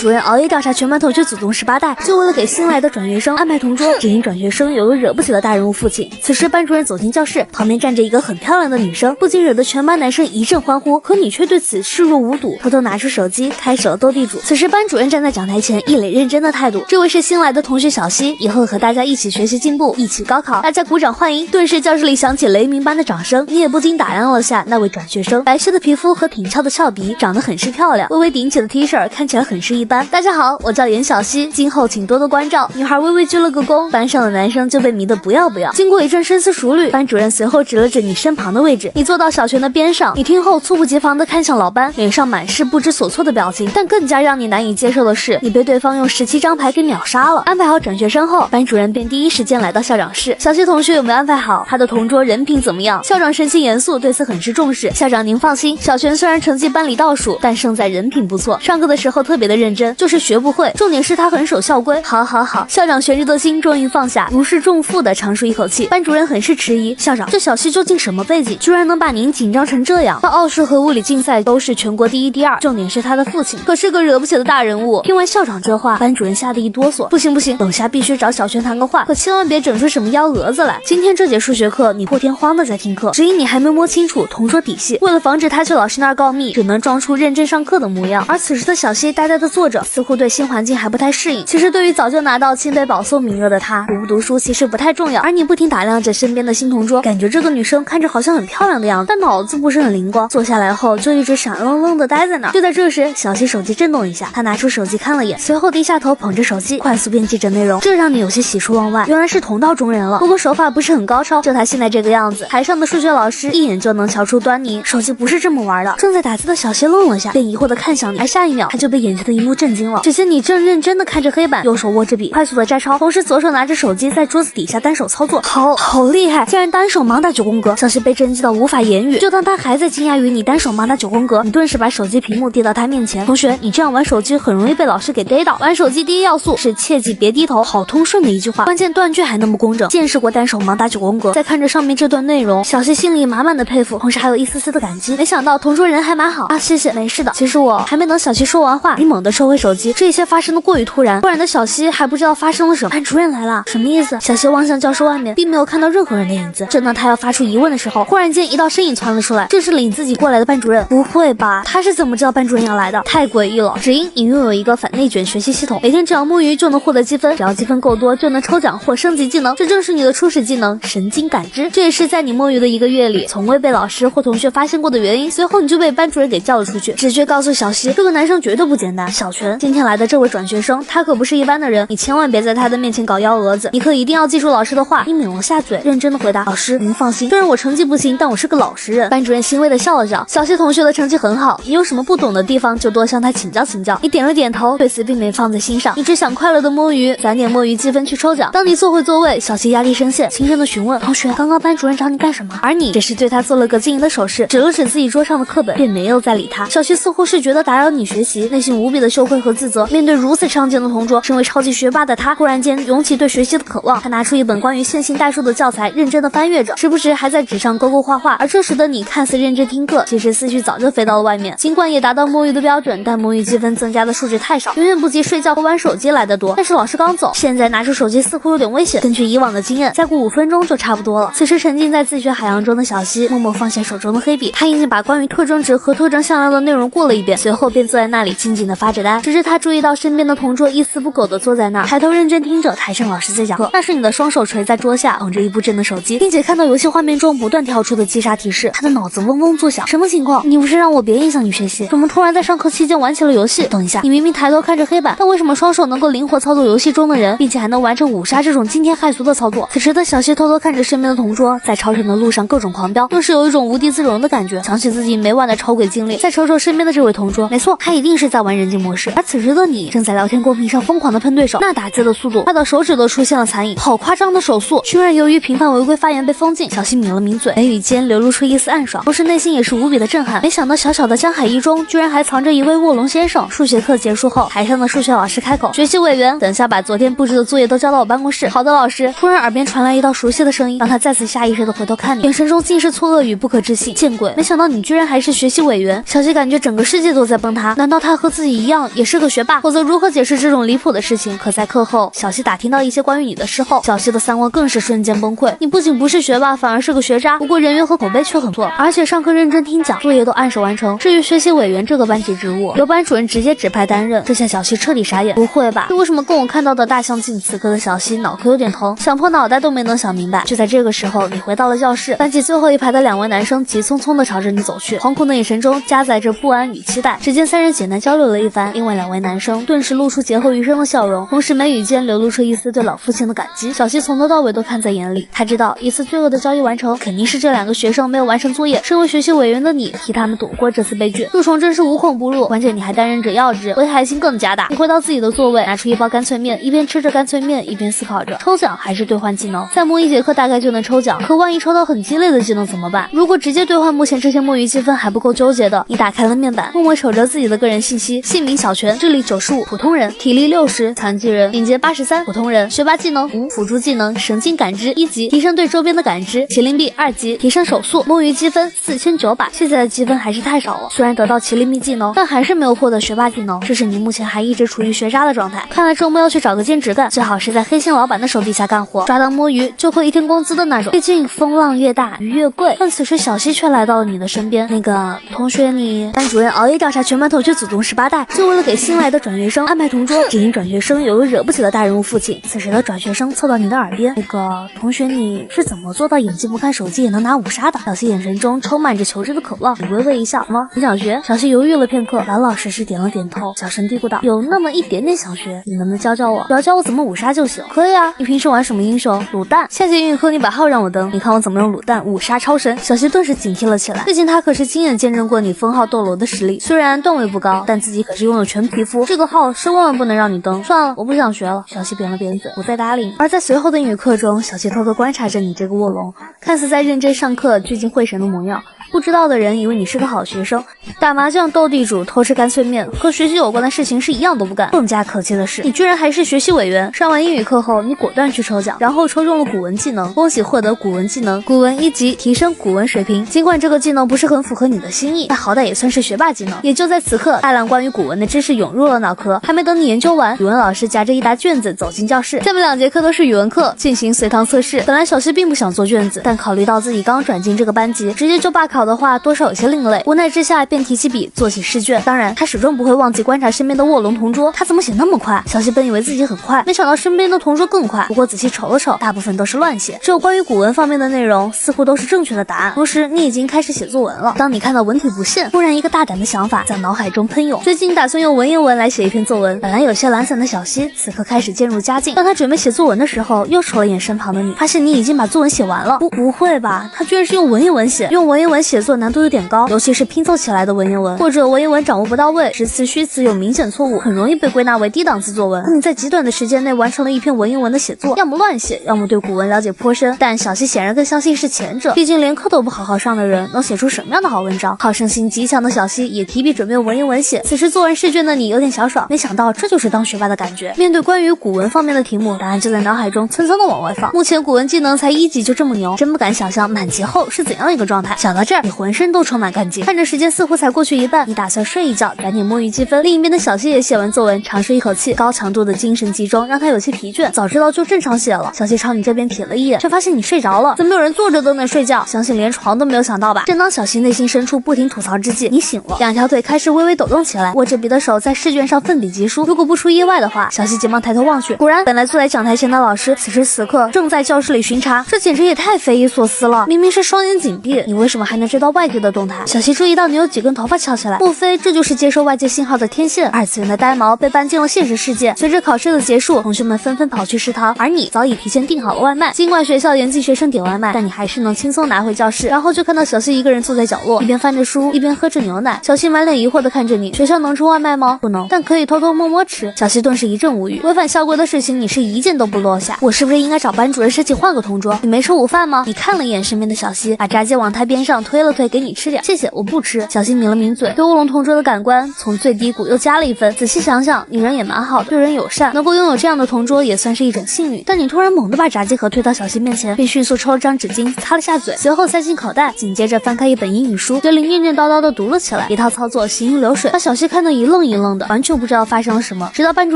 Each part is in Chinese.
主任熬夜调查全班同学祖宗18代，就为了给新来的转学生安排同桌。只因转学生有个惹不起的大人物父亲。此时班主任走进教室，旁边站着一个很漂亮的女生，不禁惹得全班男生一阵欢呼。可你却对此视若无睹，偷偷拿出手机开始了斗地主。此时班主任站在讲台前，一脸认真的态度。这位是新来的同学小西，以后和大家一起学习进步，一起高考。大家鼓掌欢迎。顿时教室里响起雷鸣般的掌声，你也不禁打量了下那位转学生，白皙的皮肤和挺翘的翘鼻，长得很是漂亮，微微顶起的 T 恤看起来很是一般。大家好，我叫严小西，今后请多多关照。女孩微微鞠了个躬，班上的男生就被迷得不要不要。经过一阵深思熟虑，班主任随后指了指你身旁的位置，你坐到小璇的边上。你听后猝不及防地看向老班，脸上满是不知所措的表情。但更加让你难以接受的是，你被对方用17张牌给秒杀了。安排好转学生后，班主任便第一时间来到校长室。小西同学有没有安排好？他的同桌人品怎么样？校长神情严肃，对此很是重视。校长您放心，小璇虽然成绩班里倒数，但胜在人品不错，上课的时候特别的认真，就是学不会，重点是他很守校规。好，校长悬着的心终于放下，如释重负的长舒一口气。班主任很是迟疑，校长，这小西究竟什么背景，居然能把您紧张成这样？报奥数和物理竞赛都是全国第一第二，重点是他的父亲可是个惹不起的大人物。听完校长这话，班主任吓得一哆嗦，不行，等下必须找小璇谈个话，可千万别整出什么幺蛾子来。今天这节数学课你破天荒的在听课，只因你还没摸清楚同桌底细，为了防止他去老师那儿告密，只能装出认真上课的模样。而此时的小西呆呆的坐着，似乎对新环境还不太适应。其实对于早就拿到清北保送名额的他，读不读书其实不太重要。而你不停打量着身边的新同桌，感觉这个女生看着好像很漂亮的样子，但脑子不是很灵光。坐下来后就一直傻愣愣的呆在那儿。就在这时，小西手机震动一下，他拿出手机看了眼，随后低下头捧着手机快速编辑着内容，这让你有些喜出望外，原来是同道中人了。不过手法不是很高超，就他现在这个样子，台上的数学老师一眼就能瞧出端倪。手机不是这么玩的。正在打字的小西愣了下，便疑惑的看向你，而下一秒他就被眼前的一幕震惊了。只见你正认真的看着黑板，右手握着笔快速的摘抄，同时左手拿着手机在桌子底下单手操作，好厉害，竟然单手盲打9宫格。小西被震惊到无法言语。就当他还在惊讶于你单手盲打9宫格，你顿时把手机屏幕递到他面前。同学，你这样玩手机很容易被老师给逮到，玩手机第一要素是切记别低头。好通顺的一句话，关键断句还那么工整。见识过单手盲打9宫格，再看着上面这段内容，小西心里满满的佩服，同时还有一丝丝的感激。没想到同桌人还蛮好啊，谢谢，没事的。其实我还没等小西说完话，你猛地收回手机，这一切发生的过于突然的小西还不知道发生了什么。班主任来了，什么意思？小西望向教室外面，并没有看到任何人的影子。正当他要发出疑问的时候，忽然间一道身影窜了出来，这是领自己过来的班主任。不会吧，他是怎么知道班主任要来的？太诡异了。只因你拥有一个反内卷学习系统，每天只要摸鱼就能获得积分，只要积分够多就能抽奖或升级技能，这正是你的初始技能神经感知。这也是在你摸鱼的1个月里从未被老师或同学发现过的原因。随后你就被班主任给叫了出去。直觉告诉小西，这个男生绝对不简单。小璇，今天来的这位转学生，他可不是一般的人，你千万别在他的面前搞幺蛾子。你可一定要记住老师的话。你抿了下嘴，认真的回答，老师您放心，虽然我成绩不行，但我是个老实人。班主任欣慰的笑了笑，小西同学的成绩很好，你有什么不懂的地方就多向他请教。你点了点头，对此并没放在心上，你只想快乐的摸鱼，攒点摸鱼积分去抽奖。当你坐回座位，小西压力深陷，轻声的询问，同学，刚刚班主任找你干什么？而你只是对他做了个经营的手势，指了指自己桌上的课本，便没有再理他。小西似乎是觉得打扰你学习，内心无比的羞愧和自责。面对如此场景的同桌，身为超级学霸的他忽然间涌起对学习的渴望。他拿出一本关于线性代数的教材，认真的翻阅着，时不时还在纸上勾勾画画。而这时的你看似认真听课，其实思绪早就飞到了外面。尽管也达到摸鱼的标准，但摸鱼积分增加的数值太少，远远不及睡觉和玩手机来得多。但是老师刚走，现在拿出手机似乎有点危险。根据以往的经验，再过5分钟就差不多了。此时沉浸在自学海洋中的小西默默放下手中的黑笔，他已经把关于特征值和特征向量的内容过了一遍，随后便坐在那里静静的发着呆。只是他注意到身边的同桌一丝不苟的坐在那儿，抬头认真听着台上老师在讲课。那是你的双手垂在桌下，捧着一部智能手机，并且看到游戏画面中不断跳出的击杀提示，他的脑子嗡嗡作响。什么情况？你不是让我别影响你学习，怎么突然在上课期间玩起了游戏？等一下，你明明抬头看着黑板，但为什么双手能够灵活操作游戏中的人，并且还能完成5杀这种惊天骇俗的操作？此时的小西偷偷看着身边的同桌，在超神的路上各种狂飙，顿时有一种无地自容的感觉。想起自己每晚的超轨经历，再瞅瞅身边的这位同桌，没错，他一定是在玩人机模式。而此时的你正在聊天公屏上疯狂的喷对手，那打字的速度，他的手指都出现了残影，好夸张的手速，居然由于频繁违规发言被封禁。小西抿了抿嘴，眉宇间流露出一丝暗爽，同时内心也是无比的震撼。没想到小小的江海一中居然还藏着一位卧龙先生。数学课结束后，台上的数学老师开口，学习委员，等下把昨天布置的作业都交到我办公室。好的，老师。突然耳边传来一道熟悉的声音，让他再次下意识的回头看你，眼神中尽是错愕与不可置信。见鬼，没想到你居然还是学习委员。小西感觉整个世界都在崩塌，难道他和自己一样也是个学霸，否则如何解释这种离谱的事情？可在课后，小西打听到一些关于你的事后，小西的三观更是瞬间崩溃。你不仅不是学霸，反而是个学渣，不过人缘和口碑却很不错，而且上课认真听讲，作业都按时完成。至于学习委员这个班级职务，由班主任直接指派担任，这下小西彻底傻眼。不会吧？这为什么跟我看到的大相径？此刻的小西脑壳有点疼，想破脑袋都没能想明白。就在这个时候，你回到了教室，班级最后一排的2位男生急匆匆地朝着你走去，惶恐的眼神中夹杂着不安与期待。只见3人简单交流了一番，另外2位男生顿时露出劫后余生的笑容，同时眉宇间流露出一丝对老父亲的感激。小西从头到尾都看在眼里，他知道一次罪恶的交易完成，肯定是这2个学生没有完成作业。身为学习委员的你，替他们躲过这次悲剧，入虫真是无孔不入。关键你还担任着要职，危害性更加大。你回到自己的座位，拿出一包干脆面，一边吃着干脆面，一边思考着抽奖还是兑换技能。再摸1节课大概就能抽奖，可万一抽到很鸡肋的技能怎么办？如果直接兑换目前这些摸鱼积分还不够纠结的，你打开了面板，默默守着自己的个人信息，姓名小泉，智力95，普通人，体力60，残疾人，敏捷83，普通人，学霸技能5，辅助技能神经感知1级，提升对周边的感知，麒麟臂2级，提升手速，摸鱼积分4900。现在的积分还是太少了，虽然得到麒麟臂技能，但还是没有获得学霸技能，这是你目前还一直处于学渣的状态。看来周末要去找个兼职干，最好是在黑心老板的手底下干活，抓到摸鱼就扣1天工资的那种。毕竟风浪越大鱼越贵。但此时小西却来到了你的身边，那个同学你……班主任熬夜调查全班同学祖宗18代，就为了给新来的转学生安排同桌，只因转学生有个惹不起的大人物父亲。此时的转学生凑到你的耳边，那个同学你是怎么做到眼睛不看手机也能拿5杀的？小西眼神中充满着求知的渴望，你微微一笑，吗？你想学？小西犹豫了片刻，老老实实点了点头，小声嘀咕道：有那么一点点想学，你能不能教教我？只要教我怎么5杀就行。可以啊，你平时玩什么英雄？卤蛋。下节英语课你把号让我登，你看我怎么用卤蛋5杀超神。小西顿时警惕了起来，毕竟他可是亲眼见证过你封号斗罗的实力，虽然段位不高，但自己可是拥有全皮肤，这个号是万万不能让你登。算了，我不想学了。小西扁了扁嘴，不再搭理你。而在随后的英语课中，小西偷偷观察着你这个卧龙，看似在认真上课聚精会神的模样。不知道的人以为你是个好学生，打麻将斗地主偷吃干脆面，和学习有关的事情是一样都不干。更加可气的是，你居然还是学习委员。上完英语课后，你果断去抽奖，然后抽中了古文技能，恭喜获得古文技能，古文1级，提升古文水平。尽管这个技能不是很符合你的心意，但好歹也算是学霸技能。也就在此刻，大量关于古文的知识涌入了脑壳，还没等你研究完，语文老师夹着一沓卷子走进教室。下面2节课都是语文课，进行随堂测试。本来小西并不想做卷子，但考虑到自己刚转进这个班级，直接就罢考的话多少有些另类，无奈之下便提起笔做起试卷。当然他始终不会忘记观察身边的卧龙同桌，他怎么写那么快？小西本以为自己很快，没想到身边的同桌更快，不过仔细瞅了瞅，大部分都是乱写，只有关于古文方面的内容似乎都是正确的答案。同时你已经开始写作文了。当你看到文体不限，忽然一个大胆的想法在脑海中喷涌，最近打算用文言文来写一篇作文。本来有些懒散的小西此刻开始渐入佳境，当他准备写作文的时候，又瞅了眼身旁的你，发现你已经把作文写完了。不会吧，他居然是用文言文写。用文言文写作难度有点高，尤其是拼凑起来的文言文，或者文言文掌握不到位，实词虚词有明显错误，很容易被归纳为低档次作文。你在极短的时间内完成了一篇文言文的写作，要么乱写，要么对古文了解颇深。但小西显然更相信是前者，毕竟连课都不好好上的人，能写出什么样的好文章？好胜心极强的小西也提笔准备文言文写。此时做完试卷的你有点小爽，没想到这就是当学霸的感觉。面对关于古文方面的题目，答案就在脑海中蹭蹭的往外放。目前古文技能才1级就这么牛，真不敢想象满级后是怎样一个状态。想到这儿，你浑身都充满干劲。看着时间似乎才过去一半，你打算睡一觉，赶紧摸鱼积分。另一边的小西也写完作文，长舒一口气，高强度的精神集中让他有些疲倦。早知道就正常写了。小西朝你这边瞥了一眼，却发现你睡着了。怎么有人坐着都能睡觉？相信连床都没有想到吧？正当小西内心深处不停吐槽之际，你醒了，2条腿开始微微抖动起来，握着笔的手在试卷上奋笔疾书。如果不出意外的话，小西急忙抬头望去，果然本来坐在讲台前的老师此时此刻正在教室里巡查。这简直也太匪夷所思了，明明是双眼紧闭，你为什么还能知道外界的动态？小西注意到你有几根头发翘起来，莫非这就是接收外界信号的天线？2次元的呆毛被搬进了现实世界。随着考试的结束，同学们纷纷跑去食堂，而你早已提前订好了外卖。尽管学校严禁学生点外卖，但你还是能轻松拿回教室。然后就看到小西一个人坐在角落，一边翻着书，一边喝着牛奶。小西满脸疑惑地看着你，学校能吃外卖吗？不能，但可以偷偷摸摸吃。小西顿时一阵无语，违反校规的事情你是一件都不落下。我是不是应该找班主任申请换个同桌？你没吃午饭吗？你看了一眼身边的小西，把炸鸡往台边上推了推，给你吃点。谢谢，我不吃。小西抿了抿嘴，对卧龙同桌的感官从最低谷又加了一分。仔细想想，你人也蛮好的，对人友善，能够拥有这样的同桌也算是一种幸运。但你突然猛地把炸鸡盒推到小西面前，并迅速抽了张纸巾擦了下嘴，随后塞进口袋，紧接着翻开一本英语书，嘴里念念叨叨的读了起来。一套操作行云流水，把小西看得一愣一愣的，完全不知道发生了什么。直到班主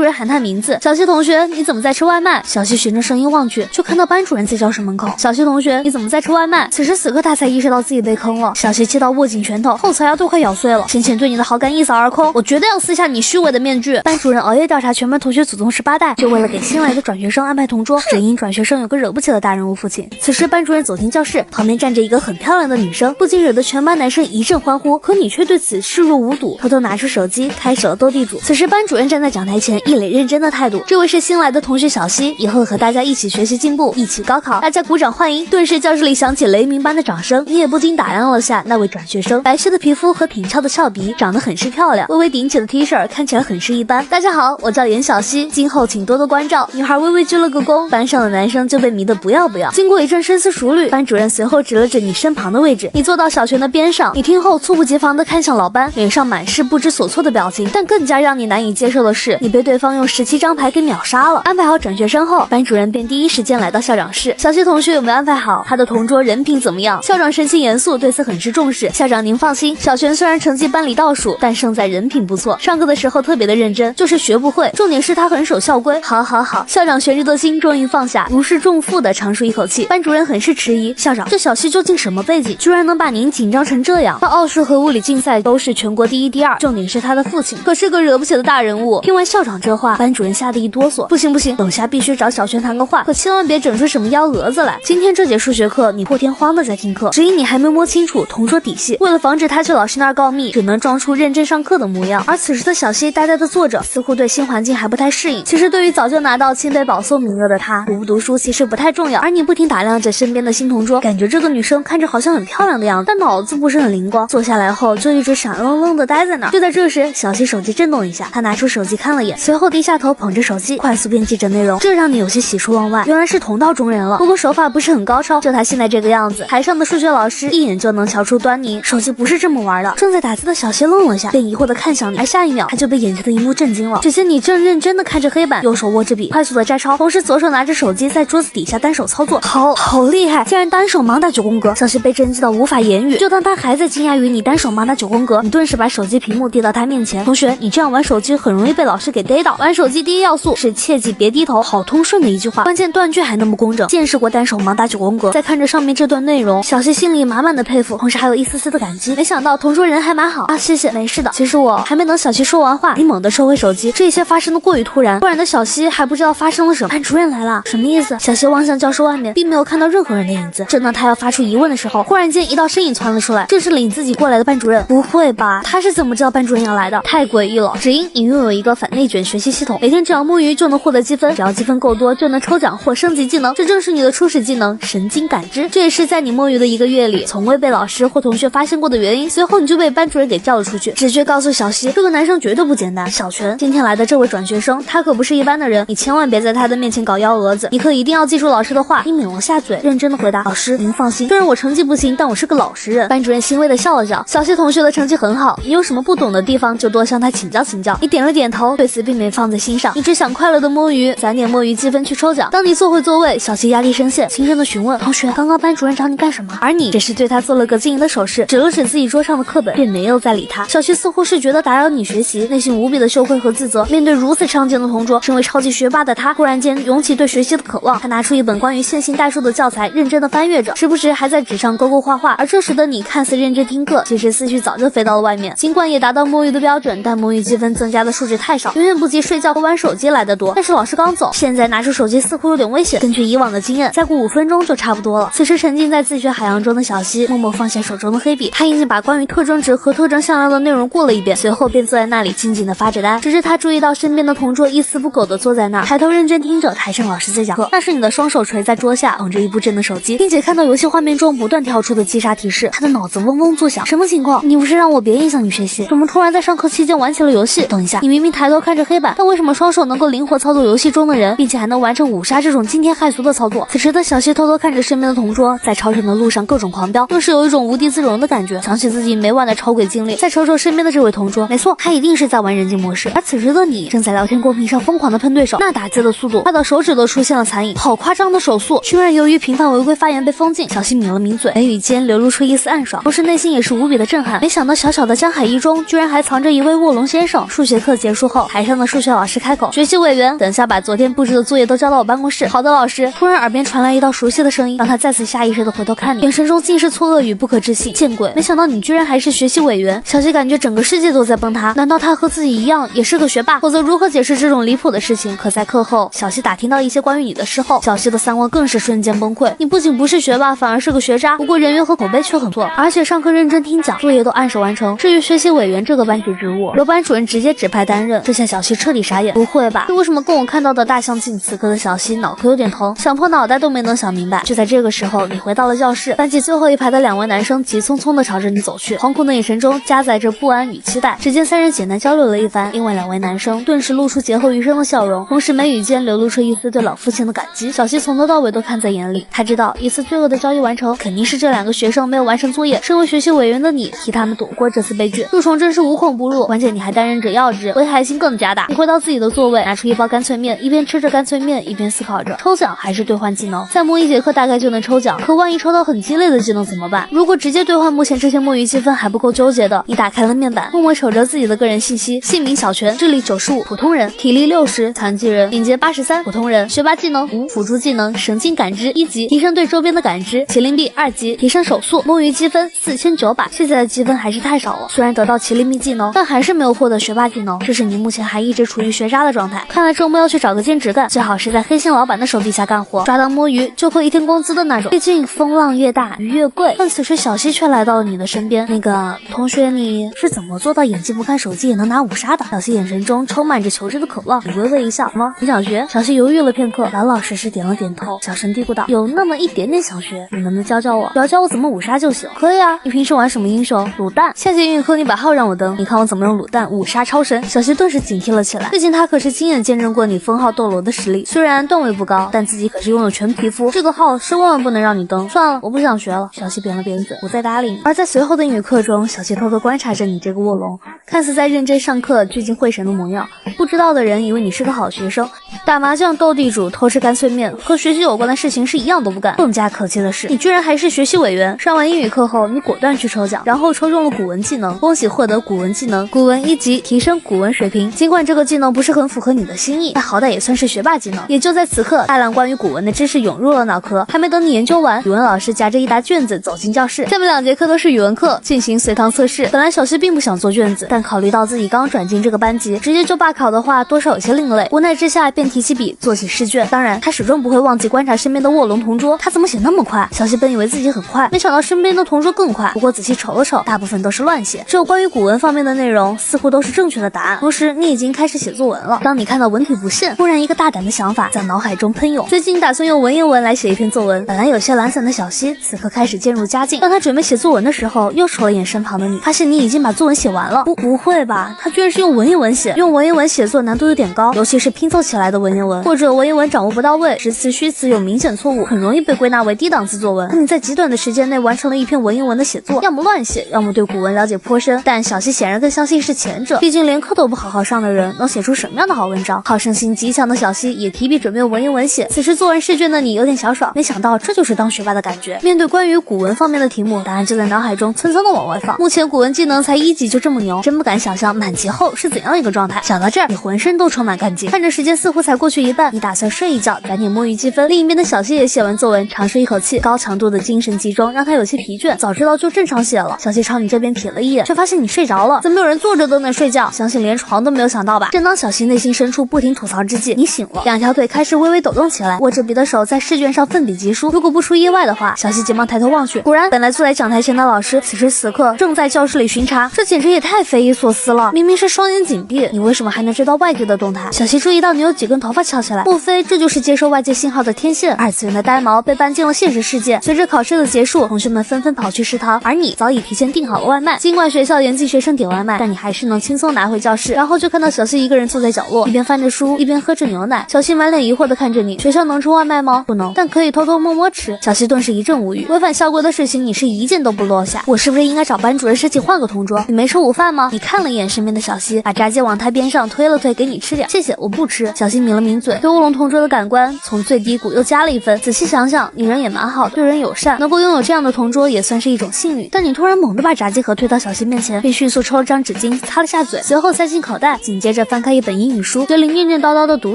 任喊他名字，小西同学，你怎么在吃外卖？小西循着声音望去，就看到班主任在教室门口。小西同学，你怎么在吃外卖？此时此刻他才意识到自己被坑了。小西气到握紧拳头，后槽牙都快咬碎了。先前对你的好感一扫而空，我绝对要撕下你虚伪的面具。班主任熬夜调查全班同学祖宗18代，就为了给新来的转学生安排同桌，只因转学生有个惹不起的大人物父亲。此时班主任走进教室，旁边站着一个很漂亮的女生，不禁惹得全班男生一阵欢呼，可你却对此视若无睹，偷偷拿出手机开始了斗地主。此时班主任站在讲台前，一脸认真的态度。这位是新来的同学小西，以后和大家一起学习进步，一起高考。大家鼓掌欢迎。顿时教室里响起雷鸣般的掌声，你也不禁打量了下那位转学生，白皙的皮肤和挺翘的翘鼻，长得很是漂亮，微微顶起的 T 恤看起来很是一般。大家好，我叫严小西，今后请多多关照。女孩微微鞠了个躬，班上的男生就被迷得不要不要。经过一阵深思熟虑，班主任随后指了指你身旁的位置，你坐到小泉的边上。你听后猝不及防地看向老班，脸上满是不知所措的表情。但更加让你难以接受的是，你被对方用17张牌给秒杀了。安排好转学生后，班主任便第一时间来到校长室。小西同学有没有安排好？他的同桌人品怎么样？校长神情严肃，对此很是重视。校长您放心，小泉虽然成绩班里倒数，但胜在人品不错，上课的时候特别的认真，就是学不会，重点是他很守校规。好好好，校长悬着的心终于放下，如释重负的长舒一口气。班主任很是迟疑，校长，这小西究竟什么背景，居然能把您紧张成这样？他奥数和物理竞赛都是全国第1、第2，重点是他的父亲可是个惹不起的大人物。听完校长这话，班主任吓得一哆嗦，不行不行，等下必须找小泉谈个话，可千万别整出什么幺蛾子来。今天这节数学课你破天荒的在听课，只因你还没摸清楚同桌底细，为了防止他去老师那儿告密，只能装出认真上课的模样。而此时的小西呆呆的坐着，似乎对新环境还不太适应。其实对于早就拿到清北保送名额的他，读不读书其实不太重要。而你不停打量着身边的新同桌，感觉这个女生看着好像很漂亮的样子，但脑子不是很灵光。坐下来后就一直闪愣愣的呆在那儿。就在这时，小西手机震动一下，他拿出手机看了眼，随后低下头捧着手机快速编辑着内容，这让你有些喜出望外，原来是同道中人了。不过手法不是很高超，就他现在这个样子，台上的数学老师一眼就能瞧出端倪。手机不是这么玩的。正在打字的小西愣了下，便疑惑的看向你，而下一秒他就被眼前的一幕震惊了。只见你正认真的看着黑板，右手握着笔快速的摘抄，同时左手拿着手机在桌子底下单手操作，好厉害，竟然单手盲打9宫格。小西被震惊到无法言语。就当他还在惊讶于你单手盲打9宫格，你顿时把手机屏幕递到他面前。同学，你这样玩手机很容易被老师给逮到，玩手机第一要素是切记别低头。好通顺的一句话，关键断句还那么工整。见识过单手盲打9宫格，再看着上面这段内容，小西心里满满的佩服，同时还有一丝丝的感激。没想到同桌人还蛮好啊，谢谢，没事的。其实我还没等小西说完话，你猛地收回手机，这一切发生的过于突然的小西还不知道发生了什么。班主任来了，什么意思？小西望向教室外面，并没有看到任何人的影子。正当他要发出疑问的时候，忽然间一道身影窜了出来，这是领自己过来的班主任。不会吧，他是怎么知道班主任要来的？太诡异了。只因你拥有一个反内卷学习系统，每天只要摸鱼就能获得积分，只要积分够多就能抽奖或升级技能，这正是你的初始技能神经感知。这也是在你摸鱼的1个月里从未被老师或同学发现过的原因。随后你就被班主任给叫了出去。直觉告诉小西，这个男生绝对不简单。小泉，今天来的这位转学生，他可不是一般的人，你千万别在他的面前搞幺蛾子。你可一定要记住老师的话。你抿了下嘴，认真的回答，老师您放心，虽然我成绩不行，但我是个老实人。班主任欣慰的笑了笑，小西同学的成绩很好，你有什么不懂的地方就多向他请教请教。你点了点头，对此并没放在心上，你只想快乐的摸鱼，攒点摸鱼积分去抽奖。当你坐回座位，小西压力深陷，轻声的询问，同学，刚刚班主任找你干什么？而你只是对他做了个经营的手势，指了指自己桌上的课本，便没有再理他。小西似乎是觉得打扰你学习，内心无比的羞愧和自责。面对如此常见的同桌，身为超级学霸的他，忽然间涌起对学习的渴望。他拿出一本关于线性代数的教材，认真的翻阅着，时不时还在纸上勾勾画画。而这时的你看似认真听课，其实思绪早就飞到了外面。尽管也达到摸鱼的标准，但摸鱼积分增加的数值太少，远远不及睡觉和玩手机来得多。但是老师刚走，现在拿出手机似乎有点危险。根据以往的经验，再过5分钟就差不多了。此时沉浸在自学海洋中的小西默默放下手中的黑笔，他已经把关于特征值和特征向量的内容过了一遍，随后便坐在那里静静的发着呆。只是他注意到身边的同桌一丝不苟的坐在那儿，抬头认真听着台上老师在讲课。那是你的双手垂在桌下，捧着一部震的手机，并且看到游戏画面中不断跳出的击杀提示，他的脑子嗡嗡作响。什么情况？你不是让我别影响你学习，怎么突然在上课期间玩起了游戏？等一下，你明明抬头看着黑板，但为什么双手能够灵活操作游戏中的人，并且还能完成5杀这种惊天骇俗的操作？此时的小西偷偷看着身边的同桌，在超神的路上各种狂飙，用是有一种无地自容的感觉。想起自己每晚的超轨经历，再瞅瞅身边的这位同桌，没错，他一定是在玩人机模式。而此时的你正在聊天公屏上疯狂的喷对手，那打字的速度快到手指都出现了残影，好夸张的手速，居然由于频繁违规发言被封禁。小西抿了抿嘴，眉宇间流露出一丝暗爽，同时内心也是无比的震撼。没想到小小的江海一中居然还藏着一位卧龙先生。数学课结束后，台上的数学老师开口：“学习委员，等下把昨天布置的作业都交到我办公室。”好的，老师。突然耳边传来一道熟悉的声音，让他再次下意识的回头看你，眼神中尽是错愕与不可置信。见鬼，没想到你居然还是学习委员。小西感觉整个世界都在崩塌，难道他和自己一样也是个学霸？否则如何解释这种离谱的事情？可在课后，小西打听到一些关于你的事后，小西的三观更是瞬间崩溃。你不仅不是学霸，反而是个学渣，不过人缘和口碑却很错，而且上课认真听讲，作业都按时完成。至于学习委员这个班级职务，由班主任直接指派担任，这下小西彻底傻眼。不会吧？这为什么跟我看到的大相径？此刻的小西脑壳有点疼，想破脑袋都没能想明白。就在这个时候，你回到了教室，班级最后一排的两位男生急匆匆地朝着你走去，惶恐的眼神中夹杂着不安与期待。只见三人简单交流了一番，另外两位男生顿时露出劫后余生的笑容，同时眉宇间流露出一丝对老父亲的感激。小西从头到尾都看在眼里，他知道一次罪恶的交易完成，肯定是这两个学生没有完成作业。身为学习委员的你，替他们躲过这次悲剧，入虫真是无孔不入。关键你还担任着要职，危害性更加大。你回到自己的座位，拿出一包干脆面，一边吃着干脆面，一边思考着抽奖还是兑换技能。再摸一节课大概就能抽奖，可万一抽到很鸡肋的技能怎么办？如果直接兑换，目前这些摸鱼积分还不够纠结的。你打开了面板，默默瞅着自己的个人信息：姓名小泉，智力95，普通人，体力60，残疾人，敏捷83，普通人，学霸技能5，辅助技能神经感知1级，提升对周边的感知，麒麟臂2级，提升手速，摸鱼积分4900。现在的积分还是太少了，虽然得到麒麟臂技能，但还是没有获得学霸技能，这是你目前还一直处于学渣的状态。看来周末要去找个兼职干，最好是在黑心老板的手底下干活，抓到摸鱼就扣1天工资的那种。毕竟风浪越大鱼越贵。但此时小西却来到了你的身边，那个同学，你是怎么做到眼睛不看手机也能拿5杀的？小西眼神中充满着求知的渴望，你微微一笑，什么？你想学？小西犹豫了片刻，老老实实点了点头，小声嘀咕道：“有那么一点点想学，你能不能教教我？只要教我怎么5杀就行。”可以啊，你平时玩什么英雄？卤蛋。下节英语课你把号让我登，你看我怎么用卤蛋5杀超神。小西顿时警惕了起来，毕竟他可是亲眼见证过你封号斗罗的实力，虽然段位不高，但自己可是拥有全皮肤，这个号是万万不能让你登。算了，我不想学了。小西扁了扁嘴，不再搭理你。而在随后的英语课中，小西偷偷观察着你这个卧龙，看似在认真上课，聚精会神的模样。不知道的人以为你是个好学生，打麻将、斗地主、偷吃干脆面，和学习有关的事情是一样都不干。更加可气的是，你居然还是学习委员。上完英语课后，你果断去抽奖，然后抽中了古文技能，恭喜获得古文技能，古文1级，提升古文水平。尽管这个技能不是很符合你的心意，但好歹也算是学霸技能。也就在此刻，大量关于古文的知识涌入了脑壳，还没等你研究完，语文老师夹着一沓卷子走进教室。下面2节课都是语文课，进行随堂测试。本来小西并不想做卷子，但考虑到自己刚转进这个班级，直接就罢考的话，多少有些另类。无奈之下，便提起笔做起试卷。当然，他始终不会忘记观察身边的卧龙同桌，他怎么写那么快？小西本以为自己很快，没想到身边的同桌更快。不过仔细瞅了瞅，大部分都是乱写，只有关于古文方面的内容似乎都是正确的答案。同时，你已经开始写作文了。当你看到文体不限，忽然一个大胆的想法在脑海中喷涌。最近打算用文言文来写一篇作文。本来有些懒散的小西，此刻开始渐入佳境。当他准备写作文的时候，又瞅了眼身旁的你，发现你已经把作文写完了。不会吧？他居然是用文言文写？用文言文写作难度有点高，尤其是拼凑起来的文言文，或者文言文掌握不到位，实词虚词有明显错误，很容易被归纳为低档次作文。那你在极短的时间内完成了一篇文言文的写作，要么乱写，要么对古文了解颇深。但小西显然更相信是前者，毕竟连课都不好好上的人，能写出什么样的好文章？好胜心极强的小西也提笔准备文言文写。此时做完试卷的你有点小爽，没想到这就是当学霸的感觉。面对关于古文方面的题目，答案就在脑海中蹭蹭的往外放。目前古文技能才1级就这么牛，真不敢想象满级后是怎样一个状态。想到这儿，你浑身都充满干劲。看着时间似乎才过去一半，你打算睡一觉，赶紧摸鱼积分。另一边的小西也写完作文，长舒一口气，高强度的精神集中让他有些疲倦。早知道就正常写了。小西朝你这边瞥了一眼，却发现你睡着了。怎么有人坐着都能睡觉？相信连床都没有想到吧？正当小西内心深处不停吐槽之际，你醒了，两条腿开始微微抖动起来，握着笔的手在试卷上奋笔疾书。如果不出意外的话，小西急忙抬头望去，果然本来坐在讲台前的老师，此时此刻正在教室里巡查。这简直也太匪夷所思了！明明是双眼紧闭，你为什么还能知道外界的动态？小西注意到你有几根头发翘起来，莫非这就是接收外界信号的天线？二次元的呆毛被搬进了现实世界。随着考试的结束，同学们纷纷跑去食堂，而你早已提前订好了外卖。尽管学校严禁学生点外卖，但你还是能轻松拿回教室。然后就看到小希一个人坐在角落，一边翻着书，一边喝着牛奶。小希满脸疑惑地看着你，学校能吃外卖吗？不能，但可以偷偷摸摸吃。小希顿时一阵无语，违反校规的事情你是一件都不落下。我是不是应该找班主任申请换个同桌？你没吃午饭吗？你看了一眼身边的小希，把炸鸡往他边上推了推，给你吃点。谢谢，我不吃。小希抿了抿嘴，对乌龙同桌的感官从最低谷又加了一分。仔细想想，你人也蛮好的，对人友善，能够拥有这样的同桌也算是一种幸运。但你突然猛地把炸鸡盒推到小希面前，并迅速抽了张纸巾擦了下嘴，随后塞进口袋，紧接着翻开一本英语书，嘴里念念叨叨的读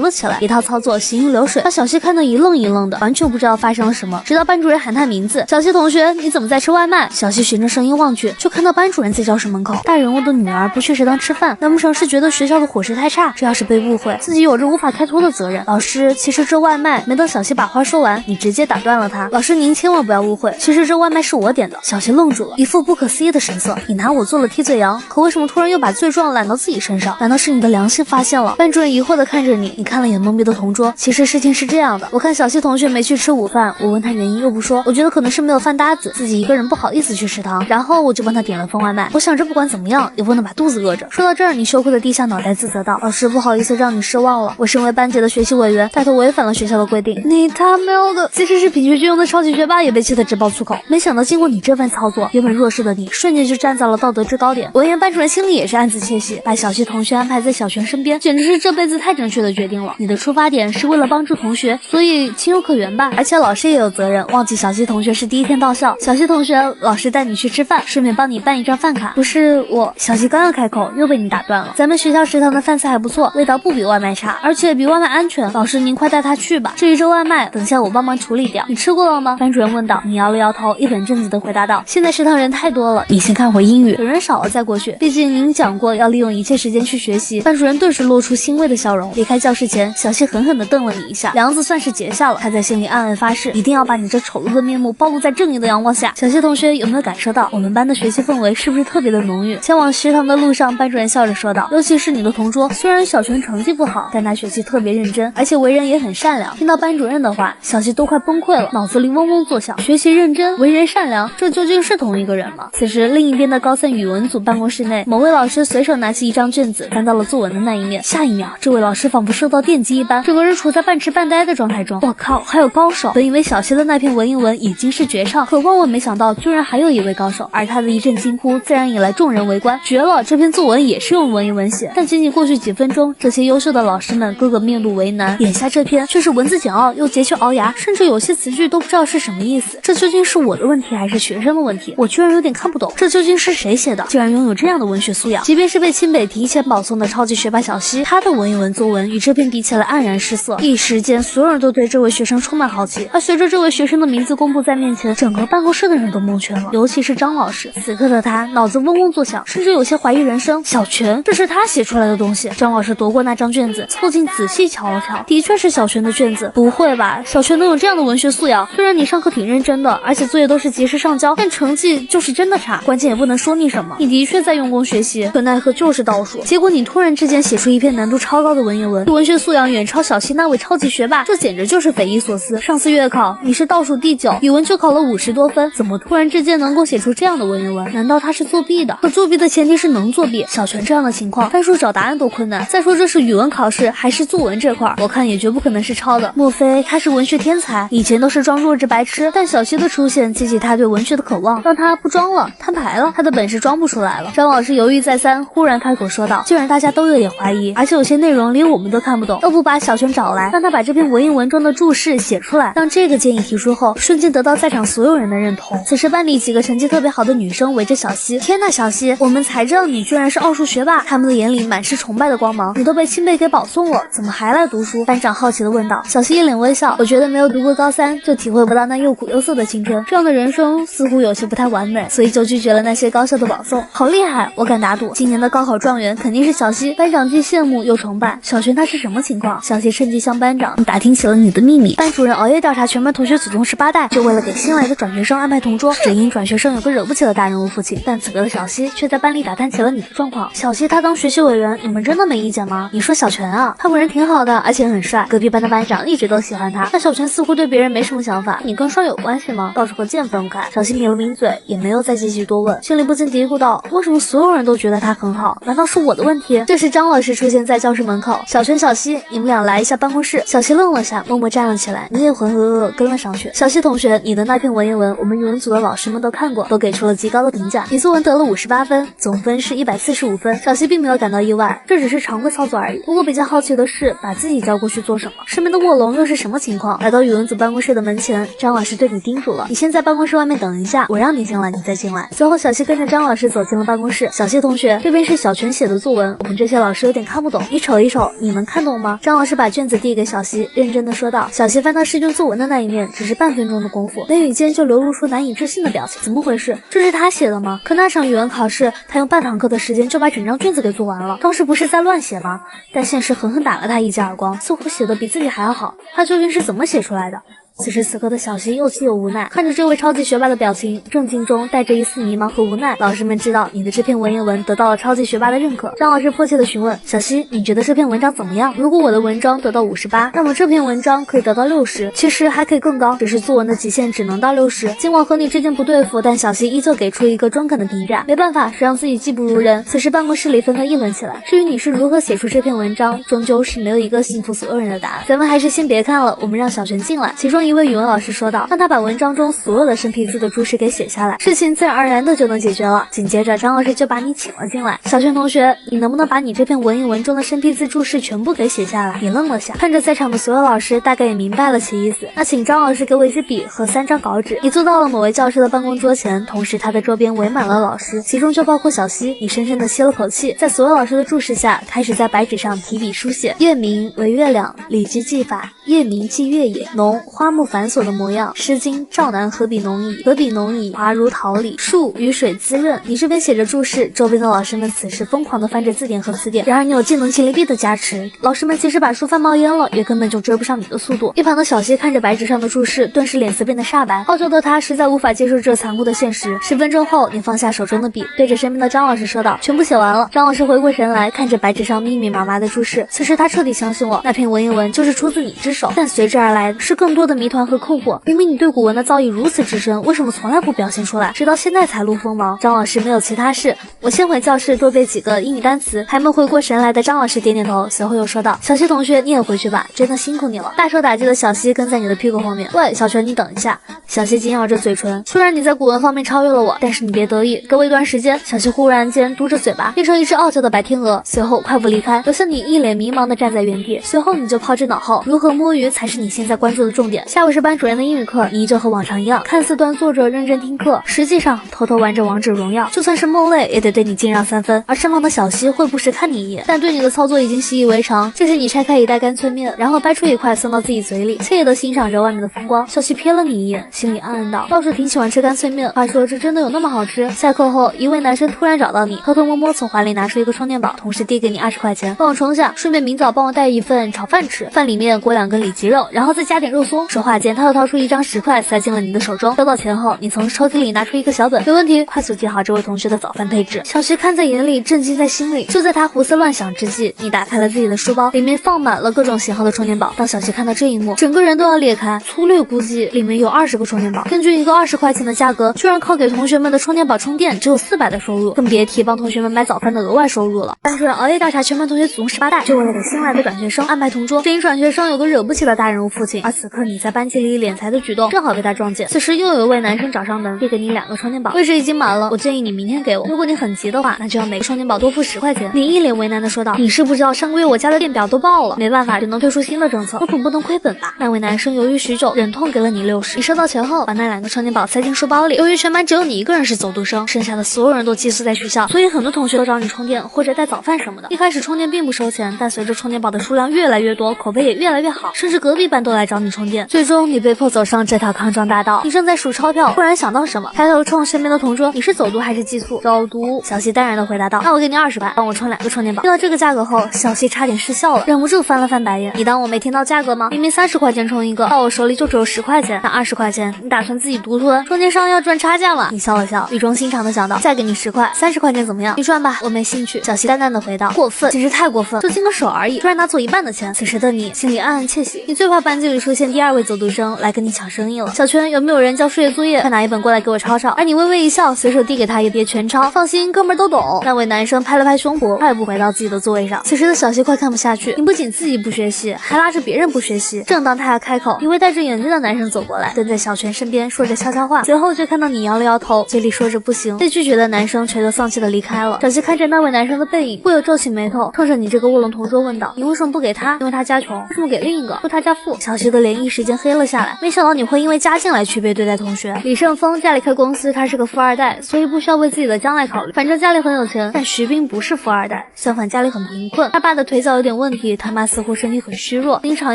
了起来。一套操作行云流水，把小希看得一愣一愣的，完全不知道发生了什么。直到班主任喊他名字，小希同学，你怎么在吃外卖？小希循着声音望去，就看到班主任在教室门口。大人物的女儿不去食堂吃饭，难不成是觉得学校的伙食太差？这要是被误会，自己有着无法开脱的责任。老师，其实这外卖……没等小希把话说完，你直接打断了他。老师，您千万不要误会，其实这外卖是我点的。小希愣住了，一副不可思议的神色。你拿我做了替罪羊，可为什么突然又把罪状揽到自己身上？难道是你的良心发现了？班主任疑惑地看着你，你看了眼懵逼的同桌。其实事情是这样的，我看小希同学没去吃午饭，我问他原因又不说，我觉得可能是没有饭搭子，自己一个人不好意思去食堂，然后我就帮他点了份外卖。我想着不管怎么样也不能把肚子饿着。说到这儿，你羞愧地低下脑袋自责道，老师不好意思让你失望了，我身为班级的学习委员，带头违反了学校的规定。你他喵的，即使是品学兼优的超级学霸也被气得直爆粗口。没想到经过你这番操作，原本弱势的你瞬间就站在了道德制高点。闻言班主任心里也是暗自窃喜，把小希同学安排在小泉身边，简直是这辈子太正确的决定了。你的出发点是为了帮助同学，所以情有可原吧。而且老师也有责任，忘记小希同学是第一天到校。小希同学，老师带你去吃饭，顺便帮你办一张饭卡。不是我。小希刚要开口，又被你打断了。咱们学校食堂的饭菜还不错，味道不比外卖差，而且比外卖安全。老师您快带他去吧。至于这外卖，等下我帮忙处理掉。你吃过了吗？班主任问道。你摇了摇头，一本正经地回答道，现在食堂人太多了，你先看会英语，等人少了再过去。毕竟您讲过要利用一切时间去学习。班主任顿时露出欣慰的笑容。离开教室前，小希狠狠地瞪了你一下，梁子算是结下了。他在心里暗暗发誓，一定要把你这丑陋的面目暴露在正义的阳光下。小希同学有没有感受到我们班的学习氛围是不是特别的浓郁？前往食堂的路上，班主任笑着说道，尤其是你的同桌，虽然小泉成绩不好，但他学习特别认真，而且为人也很善良。听到班主任的话，小希都快崩溃了，脑子里嗡嗡作响。学习认真，为人善良，这究竟是同一个人吗？此时另一边的高三语文组办公室内，某位老师随手拿起一张卷子，翻到了作文的那一面。下一秒，这位老师仿佛受到电击一般，整个人处在半痴半呆的状态中。我靠，还有高手！本以为小希的那篇文言文已经是绝唱，可万万没想到，居然还有一位高手。而他的一阵惊呼，自然引来众人围观。绝了，这篇作文也是用文言文写。但仅仅过去几分钟，这些优秀的老师们个个面露为难，眼下这篇却是文字简奥又佶屈聱牙，甚至有些词句都不知道是什么意思。这究竟是我的问题还是学生的问题？我居然有点看不懂，这究竟是谁写的？竟然拥有这样的文学素养。即便是被清北提前保送的超级学霸小希，他的文言文作文与这篇比起来黯然失色。一时间，所有人都对这位学生充满好奇。而随着这位学生的名字公布在面前，整个办公室的人都蒙圈了，尤其是张老师。此刻的他脑子嗡嗡作响，甚至有些怀疑人生。小泉，这是他写出来的东西。张老师夺过那张卷子，凑近仔细瞧了瞧，的确是小泉的卷子。不会吧，小泉能有这样的文学素养？虽然你上课挺认真的，而且作业都是及时上交，但成绩就是真的差。关键也不能说你什么，你的确在用功学习，可奈何就是倒数。结果你突然之间写出一篇难度超高的文言文，文学素养远超小希那位超级学霸，这简直就是匪夷所思。上次月考你是倒数第9，语文就考了50多分，怎么突然之间能够写出这样的文言文？难道他是作弊的？可作弊的前提是能作弊。小泉这样的情况，单说找答案都困难。再说这是语文考试还是作文这块，我看也绝不可能是抄的。莫非他是文学天才？以前都是装弱智白痴，但小希的出现激起他对文学的渴望，让他不装了，摊牌了，他的本事装不出来了。张老师犹豫再三，忽然开口说道，既然大家都有点怀疑，而且有些内容连我们都看不懂，要不把小泉找来，让他把这篇文言文中的注释写出来。当这个建议提出后，瞬间得到在场所有人的认同。此时班里几个成绩特别好的女生围着小希，天呐，小希，我们才知道你居然是奥数学霸，他们的眼里满是崇拜的光芒。你都被清北给保送了，怎么还来读书？班长好奇地问道。小希一脸微笑，我觉得没有读过高三，就体会不到那又苦又涩的青春，这样的人生似乎有些不太完美，所以就拒绝了那些高校的保送。好厉害，我敢打赌，今年的高考状元肯定是小希。班长既羡慕又崇拜。小泉他是什么情况？小希趁机向班长打听起了你的秘密。班主任熬夜调查全班同学祖宗18代，就为了给新来的转学生安排同桌，只因转学生有个惹不起的大人物父亲。但此刻的小希却在班里打探起了你的状况。小希他当学习委员，你们真的没意见吗？你说小泉啊，他为人人挺好的，而且很帅，隔壁班的班长一直都喜欢他。但小泉似乎对别人没什么想法，你跟帅有关系吗？倒是和剑分不开。小西抿了抿嘴，也没有再继续多问，心里不禁嘀咕道：为什么所有人都觉得他很好？难道是我的问题？这时张老师出现在教室门口，小泉、小西，你们俩来一下办公室。小西愣了下，默默站了起来，你也浑噩噩跟了上去。小西同学，你的那篇文言文，我们语文组的老师们都看过，都给出了极高的评价。你作文得了58分，总分是145分。小西并没有感到意外，这只是常规操作而已。不过比较好奇的是，把自己叫过去做什么？身边的卧龙又是什么情况？来到语文组办公室的门前，张老师对你叮嘱了：你先在办公室外面等一下，我让你进来，你再进来。随后，小西跟着张老师走进了办公室。小西同学，这边是小泉写的作文，我们这些老师有点看不懂，你瞅一瞅，你能看懂吗？张老师把卷子递给小西，认真的说道。小西翻到试卷作文的那一面，只是半分钟的功夫，眉宇间就流露出难以置信的表情。怎么回事？这是他写的吗？可那场语文考试，他用半堂课的时间就把整张卷子给做完了，当时不是在乱写吗？但现实狠狠打了他一记耳光，似乎写的比自己还要好。他究竟是怎么写出来的？此时此刻的小西又气又无奈，看着这位超级学霸的表情，震惊中带着一丝迷茫和无奈。老师们知道你的这篇文言文得到了超级学霸的认可。张老师迫切地询问小西，你觉得这篇文章怎么样？如果我的文章得到58，那么这篇文章可以得到60，其实还可以更高，只是作文的极限只能到60。尽管和你之间不对付，但小西依旧给出一个中肯的评价。没办法，谁让自己技不如人。此时办公室里纷纷议论起来。至于你是如何写出这篇文章，终究是没有一个幸福所有人的答案。咱们还是先别看了，我们让小泉进来。其中一位语文老师说道，让他把文章中所有的生僻字的注释给写下来，事情自然而然的就能解决了。紧接着张老师就把你请了进来。小泉同学，你能不能把你这篇文言文中的生僻字注释全部给写下来？你愣了下，看着在场的所有老师，大概也明白了其意思。那请张老师给我一支笔和3张稿纸。你坐到了某位教师的办公桌前，同时他的周边围满了老师，其中就包括小西。你深深的吸了口气，在所有老师的注视下，开始在白纸上提笔书写。月明为月亮，礼之纪法，夜明即月也。农，花木繁琐的模样。诗经赵南何比农矣，何比农矣，华如桃李。树，雨水滋润。你这边写着注释，周边的老师们此时疯狂地翻着字典和词典。然而你有技能麒麟臂的加持，老师们即使把书翻冒烟了，也根本就追不上你的速度。一旁的小西看着白纸上的注释，顿时脸色变得煞白。傲娇的他实在无法接受这残酷的现实。10分钟后，你放下手中的笔，对着身边的张老师说道：全部写完了。张老师回过神来，看着白纸上密密麻麻的注释，此时他彻底相信我，那篇文言文就是出自你之手。但随之而来是更多的谜团和困惑。明明你对古文的造诣如此之深，为什么从来不表现出来，直到现在才露锋芒？张老师没有其他事，我先回教室多背几个英语单词。还没回过神来的张老师点点头，随后又说道：小西同学，你也回去吧，真的辛苦你了。大受打击的小西跟在你的屁股后面。喂，小泉，你等一下。小西紧咬着嘴唇，虽然你在古文方面超越了我，但是你别得意，给我一段时间。小西忽然间嘟着嘴巴，变成一只傲娇的白天鹅，随后快步离开，留下你一脸迷茫的站在原地。随后你就抛之脑后，如何摸鱼才是你现在关注的重点。下午是班主任的英语课，你依旧和往常一样，看似端坐着认真听课，实际上偷偷玩着王者荣耀。就算是梦累，也得对你敬让3分。而身旁的小西会不时看你一眼，但对你的操作已经习以为常。这时你拆开一袋干脆面，然后掰出一块送到自己嘴里，惬意的欣赏着外面的风光。小西瞥了你一眼，心里暗暗道：倒是挺喜欢吃干脆面。话说这真的有那么好吃？下课后，一位男生突然找到你，偷偷摸摸从怀里拿出一个充电宝，同时递给你20块钱，帮我充下，顺便明早帮我带一份炒饭吃，饭里面裹2根里脊肉，然后再加点肉松。说话间，他又掏出一张10块塞进了你的手中。收到钱后，你从抽屉里拿出一个小本，没问题，快速记好这位同学的早饭配置。小西看在眼里，震惊在心里。就在他胡思乱想之际，你打开了自己的书包，里面放满了各种型号的充电宝。当小西看到这一幕，整个人都要裂开。粗略估计，里面有20个充电宝。根据一个20块钱的价格，居然靠给同学们的充电宝充电，只有400的收入，更别提帮同学们买早饭的额外收入了。班主任熬夜调查全班同学祖宗18代，就为了给新来的转学生安排同桌。这一转学生有个惹不起的大人物父亲，而此刻你在班级里敛财的举动，正好被他撞见。此时又有一位男生找上门，递给你2个充电宝，位置已经满了，我建议你明天给我。如果你很急的话，那就要每个充电宝多付10块钱。你一脸为难的说道：你是不知道上个月我家的电表都爆了，没办法，只能推出新的政策，我总不能亏本吧？那位男生犹豫许久，忍痛给了你60。你收到钱后，把那2个充电宝塞进书包里。由于全班只有你一个人是走读生，剩下的所有人都寄宿在学校，所以很多同学都找你充电或者带早饭什么的。一开始充电并不收钱，但随着充电宝的数量越来越多，口碑也越来越好，甚至隔壁班都来找你充电。最最终你被迫走上这条康庄大道，你正在数钞票，忽然想到什么，抬头冲身边的同桌，你是走读还是寄宿？走读。小西淡然的回答道，那我给你20块，帮我充2个充电宝。听到这个价格后，小西差点失笑了，忍不住翻了翻白眼。你当我没听到价格吗？明明30块钱充一个，到我手里就只有10块钱，那20块钱你打算自己独吞？中间商要赚差价吗？你笑了笑，语重心长的想到，再给你10块，30块钱怎么样？你赚吧，我没兴趣。小西淡淡的回道，过分，简直太过分，就经个手而已，突然拿走一半的钱。此时的你心里暗暗窃喜，你最怕班级里出现第2位走读生来跟你抢生意了。小泉，有没有人交数学作业？快拿一本过来给我抄抄。而你微微一笑，随手递给他一叠全抄。放心，哥们儿都懂。那位男生拍了拍胸脯，快步回到自己的座位上。此时的小西快看不下去，你不仅自己不学习，还拉着别人不学习。正当他要开口，一位戴着眼镜的男生走过来，蹲在小泉身边说着悄悄话，随后就看到你摇了摇头，嘴里说着不行。被拒绝的男生垂头丧气的离开了。小西看着那位男生的背影，不由皱起眉头，冲着你这个卧龙同桌问道，你为什么不给他？因为他家穷。为什么给另一个？说他家富。小西的脸一时间黑了下来，没想到你会因为家境来区别对待同学。李胜峰家里开公司，他是个富2代，所以不需要为自己的将来考虑，反正家里很有钱。但徐斌不是富2代，相反家里很贫困，他爸的腿脚有点问题，他妈似乎身体很虚弱，经常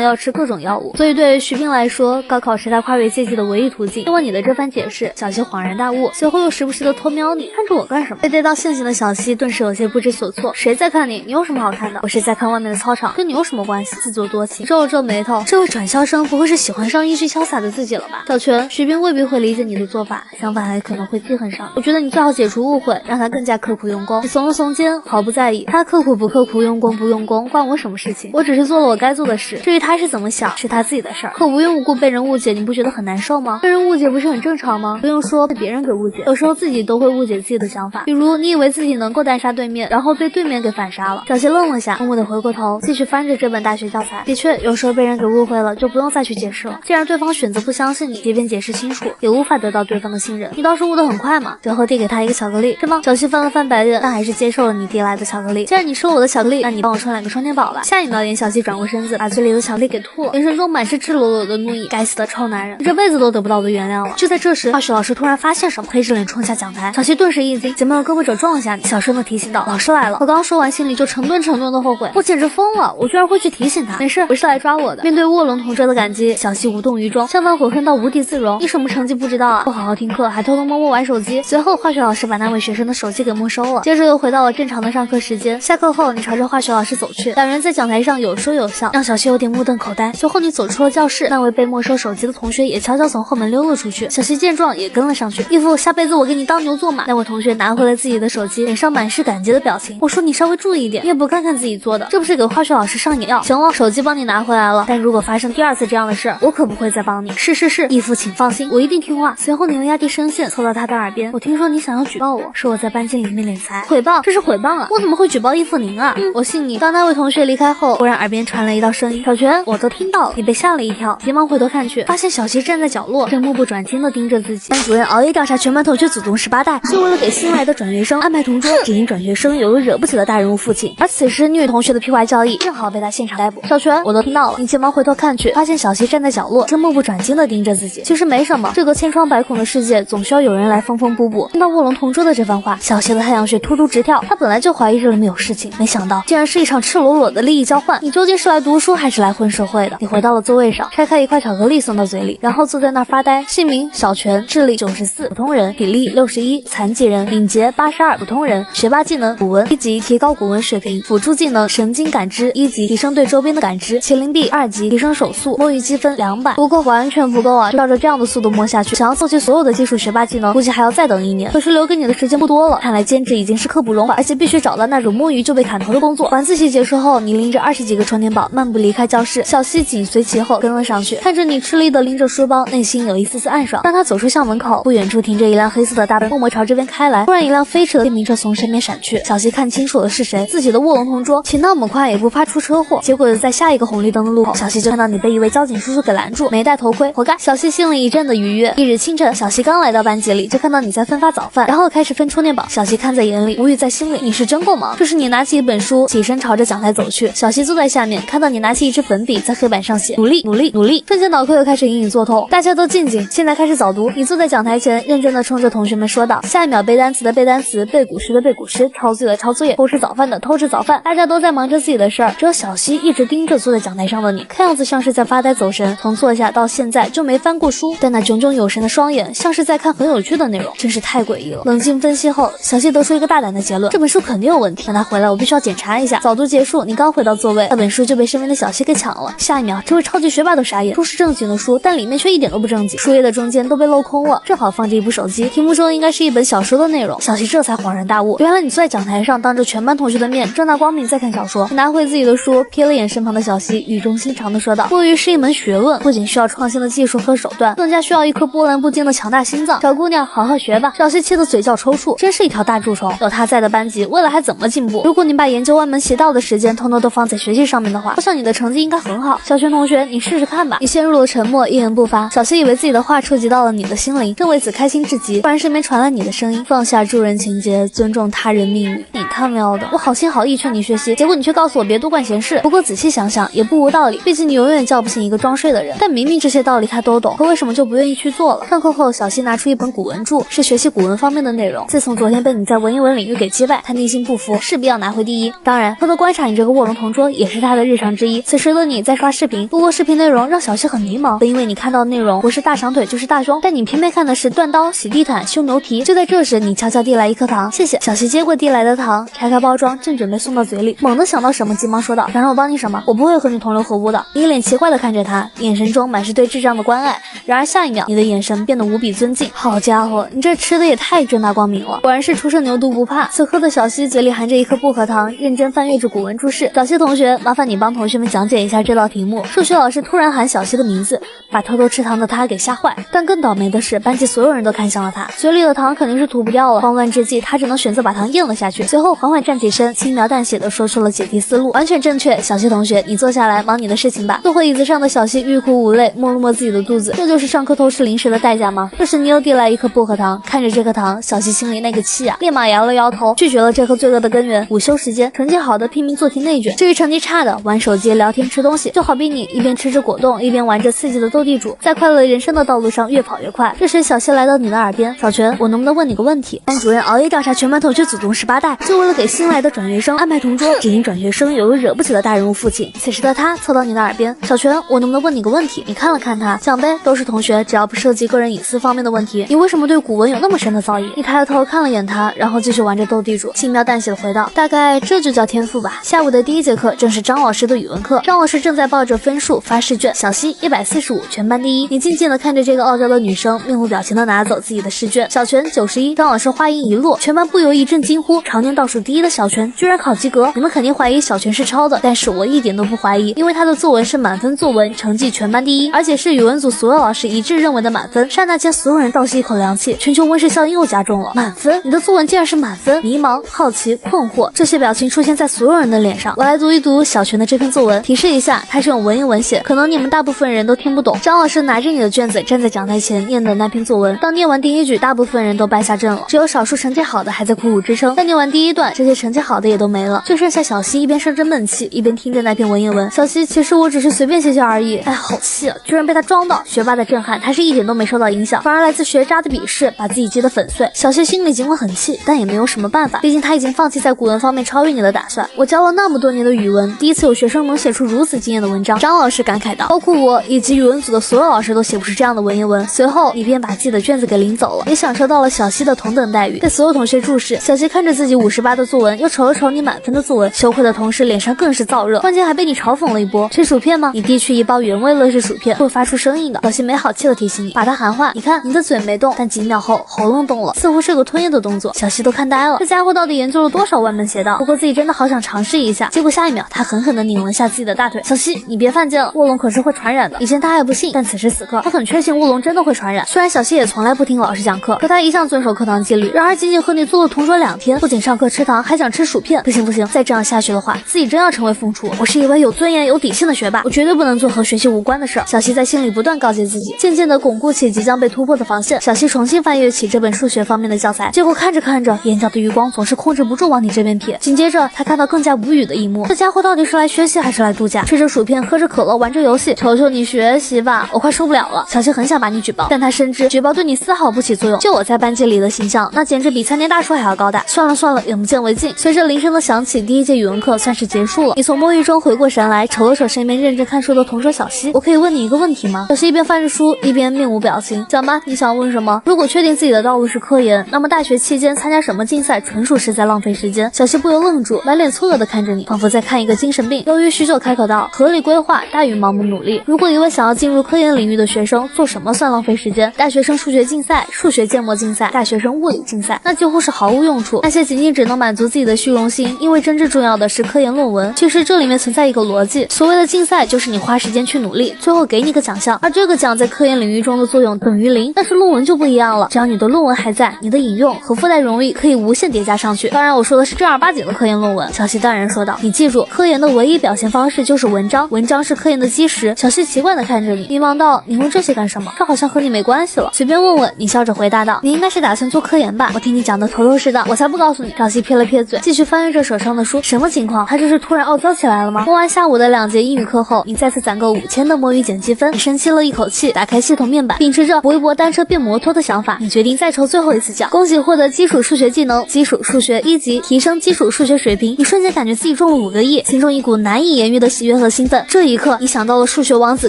要吃各种药物，所以对于徐斌来说，高考是他跨越阶级的唯一途径。听完你的这番解释，小西恍然大悟，随后又时不时的偷瞄你，看着我干什么？被逮到现行的小西顿时有些不知所措，谁在看你？你有什么好看的？我是在看外面的操场，跟你有什么关系？自作多情。皱了皱眉头，这位转校生不会是喜欢上意气潇洒的自己了吧？小泉，徐斌未必会理解你的做法，相反还可能会记恨上。我觉得你最好解除误会，让他更加刻苦用功。你耸了耸肩，毫不在意。他刻苦不刻苦，用功不用功，关我什么事情？我只是做了我该做的事，至于他是怎么想，是他自己的事儿。可无缘无故被人误解，你不觉得很难受吗？被人误解不是很正常吗？不用说被别人给误解，有时候自己都会误解自己的想法。比如你以为自己能够单杀对面，然后被对面给反杀了。小西愣了下，默默地回过头，继续翻着这本大学教材。的确，有时候被人给误会了，就不用再去解释了。既然对方选择不相信你，即便解释清楚，也无法得到对方的信任。你倒是悟得很快嘛。最后递给他一个巧克力，是吗？小西翻了翻白眼，但还是接受了你递来的巧克力。既然你吃了我的巧克力，那你帮我充2个充电宝吧。下一秒，眼小西转过身子，把嘴里的巧克力给吐了，眼神中满是赤裸裸的怒意。该死的臭男人，你这辈子都得不到我的原谅了。就在这时，化学老师突然发现什么，黑着脸冲下讲台。小西顿时一惊，前面的胳膊肘撞了下你，小声的提醒道：“老师来了。”我刚说完，心里就成吨的后悔，我简直疯了，我居然会去提醒他。没事，不是来抓我的。面对卧龙同桌的感激，小西无动于衷，相反悔恨到无地自容。你什么成绩不知道啊？不好好听课，还偷偷摸摸玩手机。随后，化学老师把那位学生的手机给没收了，接着又回到了正常的上课时间。下课后，你朝着化学老师走去，两人在讲台上有说有笑，让小西有点目瞪口呆。随后你走出了教室，那位被没收手机的同学也悄悄从后门溜了出去。小西见状也跟了上去，义父，下辈子我给你当牛做马。那位同学拿回了自己的手机，脸上满是感激的表情。我说你稍微注意一点，你也不看看自己做的，这不是给化学老师上眼药？行了，手机帮你拿回来了，但如果发生第2次这样的事，我可不会再帮你。是，义父请放心，我一定听话。随后你又压低声线凑到他的耳边，我听说你想要举报我，说我在班级里面敛财。诽谤？这是诽谤啊！我怎么会举报义父您啊？我信你。当那位同学离开后，忽然耳边传来一道声音，小泉，我都听到了。你被吓了一跳，急忙回头看去，发现小西站在角落，正目不转睛地盯着自己。班主任熬夜调查全班同学祖宗18代，就为了给新来的转学生安排同桌，只因转学生有个惹不起的大人物父亲，而此时女同学的屁话教义正好被他现场逮捕。小泉，我都听到了。你急忙回头看去，发现小西站在角落，正目不转睛地盯着自己。其实没什么，这个千疮百孔的世界，总需要有人来缝缝补补。听到卧龙同桌的这番话，小西的太阳穴突突直跳。他本来就怀疑这里面有事情，没想到竟然是一场赤裸裸的利益交换。你究竟是来读书还是来混社会的？你回到了座位上，拆开一块巧克力送到嘴里，然后坐在那儿发呆。姓名小泉，智力94，普通人，体力61，残疾人，敏捷82，普通人，学霸技能古文1级，提高古文水平，辅助技能神经感知1级，提升对周边的感知，麒麟臂2级，提升手速，摸鱼积分200。不够，完全不够啊！照着这样的速度摸下去，想要凑齐所有的技术学霸技能，估计还要再等1年。可是留给你的时间不多了，看来兼职已经是刻不容缓，而且必须找到那种摸鱼就被砍头的工作。晚自习结束后，你拎着20几个充电宝漫步离开教室，小西紧随其后跟了上去，看着你吃力的拎着书包，内心有一丝丝暗爽。当他走出校门口，不远处停着一辆黑色的大奔，默默朝这边开来。突然，一辆飞驰的电瓶车从身边闪去，小西看清楚了是谁，自己的卧龙同桌，骑那么快也不怕出车祸。结果在下一个红绿灯的路口，小西就看到你被一位交警叔叔给拦住，没戴头盔，活该。小西心里一阵的愉悦。一日清晨，小西刚来到班级里，就看到你在分发早饭，然后开始分充电宝。小西看在眼里，无语在心里，你是真够忙。这时你拿起一本书，起身朝着讲台走去。小西坐在下面，看到你拿起一支粉笔，在黑板上写努力努力努力。瞬间脑壳又开始隐隐作痛。大家都静静，现在开始早读。你坐在讲台前，认真的冲着同学们说道。下一秒背单词的背单词，背古诗的背古诗，抄作业的抄作业，偷吃早饭的偷吃早饭。大家都在忙着自己的事儿，只有小西一直盯着坐在讲台上的你，看样子像是在发呆走神。人，从坐下到现在就没翻过书，但那炯炯有神的双眼像是在看很有趣的内容，真是太诡异了。冷静分析后，小希得出一个大胆的结论：这本书肯定有问题。等他回来，我必须要检查一下。早读结束，你刚回到座位，那本书就被身边的小希给抢了。下一秒，这位超级学霸都傻眼，书是正经的书，但里面却一点都不正经，书页的中间都被镂空了，正好放着一部手机，题目中应该是一本小说的内容。小希这才恍然大悟，原来你坐在讲台上，当着全班同学的面，正大光明在看小说。你拿回自己的书，瞥了眼身旁的小希，语重心长地说道：摸鱼是一门学问，不仅需要创新的技术和手段，更加需要一颗波澜不惊的强大心脏。小姑娘，好好学吧。小希气得嘴角抽搐，真是一条大蛀虫。有他在的班级，未来还怎么进步？如果你把研究歪门邪道的时间通通都放在学习上面的话，我想你的成绩应该很好。小泉同学，你试试看吧。你陷入了沉默，一言不发。小希以为自己的话触及到了你的心灵，正为此开心至极，突然身边传来你的声音：放下助人情节，尊重他人命运。你他喵的，我好心好意劝你学习，结果你却告诉我别多管闲事。不过仔细想想也不无道理，毕竟你永远叫不醒一个装睡的人。但明明这些道理他都懂，可为什么就不愿意去做了？上课后，小希拿出一本古文著，是学习古文方面的内容。自从昨天被你在文言文领域给击败，他内心不服，势必要拿回第一。当然，偷偷观察你这个卧龙同桌也是他的日常之一。此时的你在刷视频，不过视频内容让小希很迷茫，因为你看到的内容不是大长腿就是大胸，但你偏偏看的是断刀、洗地毯、修牛皮。就在这时，你悄悄递来一颗糖，谢谢。小希接过递来的糖，拆开包装，正准备送到嘴里，猛地想到什么，急忙说道：想让我帮你什么？我不会和你同流合污的。你一脸奇怪地看着他，眼神中满是对智障的关爱。然而下一秒，你的眼神变得无比尊敬。好家伙，你这吃的也太正大光明了，果然是初生牛犊不怕。此刻的小希嘴里含着一颗薄荷糖，认真翻阅着古文注释。小希同学，麻烦你帮同学们讲解一下这道题目。数学老师突然喊小希的名字，把偷偷吃糖的他给吓坏。但更倒霉的是，班级所有人都看向了他，嘴里的糖肯定是吐不掉了。慌乱之际，他只能选择把糖咽了下去。随后缓缓站起身，轻描淡写的说出了解题思路。完全正确，小希同学，你坐下来忙你的事情吧。坐回椅子上的小希欲哭无泪，摸了摸自己的肚子。这就是上课偷吃零食的代价吗？这时你又递来一颗薄荷糖，看着这颗糖，小希心里那个气啊，立马摇了摇头，拒绝了这颗罪恶的根源。午休时间，成绩好的拼命做题内卷，至于成绩差的，玩手机、聊天、吃东西。就好比你一边吃着果冻，一边玩着刺激的斗地主，在快乐人生的道路上越跑越快。这时小希来到你的耳边：小泉，我能不能问你个问题？班主任熬夜调查全班同学祖宗18代，就为了给新来的转学生安排同桌，只因转学生有个惹不起的大人物父亲。此时的他凑到你的耳边：小泉，我能不能问你个问题？你看了看他，讲呗，都是同学，只要不涉及个人隐私方面的问题。你为什么对古文有那么深的造诣？你抬头看了眼他，然后继续玩着斗地主，轻描淡写的回道：大概这就叫天赋吧。下午的第一节课正是张老师的语文课，张老师正在报着分数发试卷，小希145，全班第一。你静静的看着这个傲娇的女生，面无表情的拿走自己的试卷。小泉91，张老师话音一落，全班不由一阵惊呼：常年倒数第一的小泉居然考及格！你们肯定怀疑小泉是抄的，但是我一点都不怀疑，因为他的作文是满分作文，成绩全班第一，而且是语文组所有老师一致认为的满分。刹那间，所有人倒吸一口凉气，全球温室效应又加重了。满分？你的作文竟然是满分？迷茫、好奇、困惑，这些表情出现在所有人的脸上。我来读一读小泉的这篇作文，提示一下，它是用文言文写，可能你们大部分人都听不懂。张老师拿着你的卷子站在讲台前念的那篇作文，当念完第一句，大部分人都败下阵了，只有少数成绩好的还在苦苦支撑。但念完第一段，这些成绩好的也都没了，就剩下小希一边生着闷气，一边听着那篇文言文。小希，其实我只是随便写写而已。哎，好气啊！居然被他装到。学霸的震撼，他是一点都没受到影响，反而来自学渣的鄙视把自己击得粉碎。小希心里尽管很气，但也没有什么办法，毕竟他已经放弃在古文方面超越你的打算。我教了那么多年的语文，第一次有学生能写出如此惊艳的文章。张老师感慨道，包括我以及语文组的所有老师都写不出这样的文言文。随后你便把自己的卷子给领走了，也享受到了小希的同等待遇。被所有同学注视，小希看着自己58的作文，又瞅了瞅你满分的作文，羞愧的同时脸上更是燥热，关键还被你嘲讽了一波。吃薯片吗？你递去一包原味乐事薯片，会发出声音的。小希没好气的提醒你，把他喊话，你看你的嘴没动，但几秒后喉咙动了，似乎是个吞咽的动作。小希都看呆了，这家伙到底研究了多少歪门邪道？不过自己真的好想尝试一下。结果下一秒他狠狠地拧了下自己的大腿。小希，你别犯贱了，卧龙可是会传染的。以前他还不信，但此时此刻他很确信卧龙真的会传染。虽然小希也从来不听老师讲课，可他一向遵守课堂纪律。然而仅仅和你做了同桌2天，不仅上课吃糖，还想吃薯片。不行不行，再这样下去的话，自己真要成为凤雏。我是一位有尊严有底线的学霸，我绝对不能做和学习无关的事儿。小希在心里不断告诫自己，渐渐地巩固起即将被突破的防线。小希重新翻阅起这本数学方面的教材，结果看着看着，眼角的余光总是控制不住往你这边瞥。紧接着他看到更加无语的一幕，这家伙到底是来学习还是来度假？吃着薯片，喝着可乐，玩着游戏，求求你学习吧。吧，我快受不了了。小希很想把你举报，但他深知举报对你丝毫不起作用。就我在班级里的形象，那简直比参天大树还要高大。算了算了，眼不见为净。随着铃声的响起，第一节语文课算是结束了。你从摸鱼中回过神来，瞅了瞅身边认真看书的同桌小希，我可以问你一个问题吗？小希一边翻着书，一边面无表情。讲吧，你想问什么？如果确定自己的道路是科研，那么大学期间参加什么竞赛纯属是在浪费时间。小希不由愣住，满脸错愕地看着你，仿佛在看一个精神病。犹豫许久，开口道：合理规划大于盲目努力。如果一位想要进入科研领域的学生，做什么算浪费时间？大学生数学竞赛、数学建模竞赛、大学生物理竞赛，那几乎是毫无用处。那些仅仅只能满足自己的虚荣心，因为真正重要的是科研论文。其实这里面存在一个逻辑，所谓的竞赛就是你花时间去努力，最后给你个奖项，而这个奖在科研领域中的作用等于零。但是论文就不一样了，只要你的论文还在，你的引用和附带荣誉可以无限叠加上去。当然我说的是正儿八经的科研论文。小希淡然说道：你记住，科研的唯一表现方式就是文章，文章是科研的基石。小希奇怪地看着你，迷茫道：你问这些干什么？这好像和你没关系了。随便问问。你笑着回答道：你应该是打算做科研吧？我听你讲的头头是道，我才不告诉你。小希撇了撇嘴，继续翻阅着手上的书。什么情况？他这是突然傲娇起来了吗？摸完下午的2节英语课后，你再次攒够5000的摸鱼减积分，你深吸了一口气，打开系统面板，秉持着搏一搏单车变摩托的想法，你决定再抽最后一次奖。恭喜获得基础数学技能，基础数学1级，提升基础数学水平。你瞬间感觉自己中了5个亿，心中一股难以言喻的喜悦和兴奋。这一刻，你想到了数学王子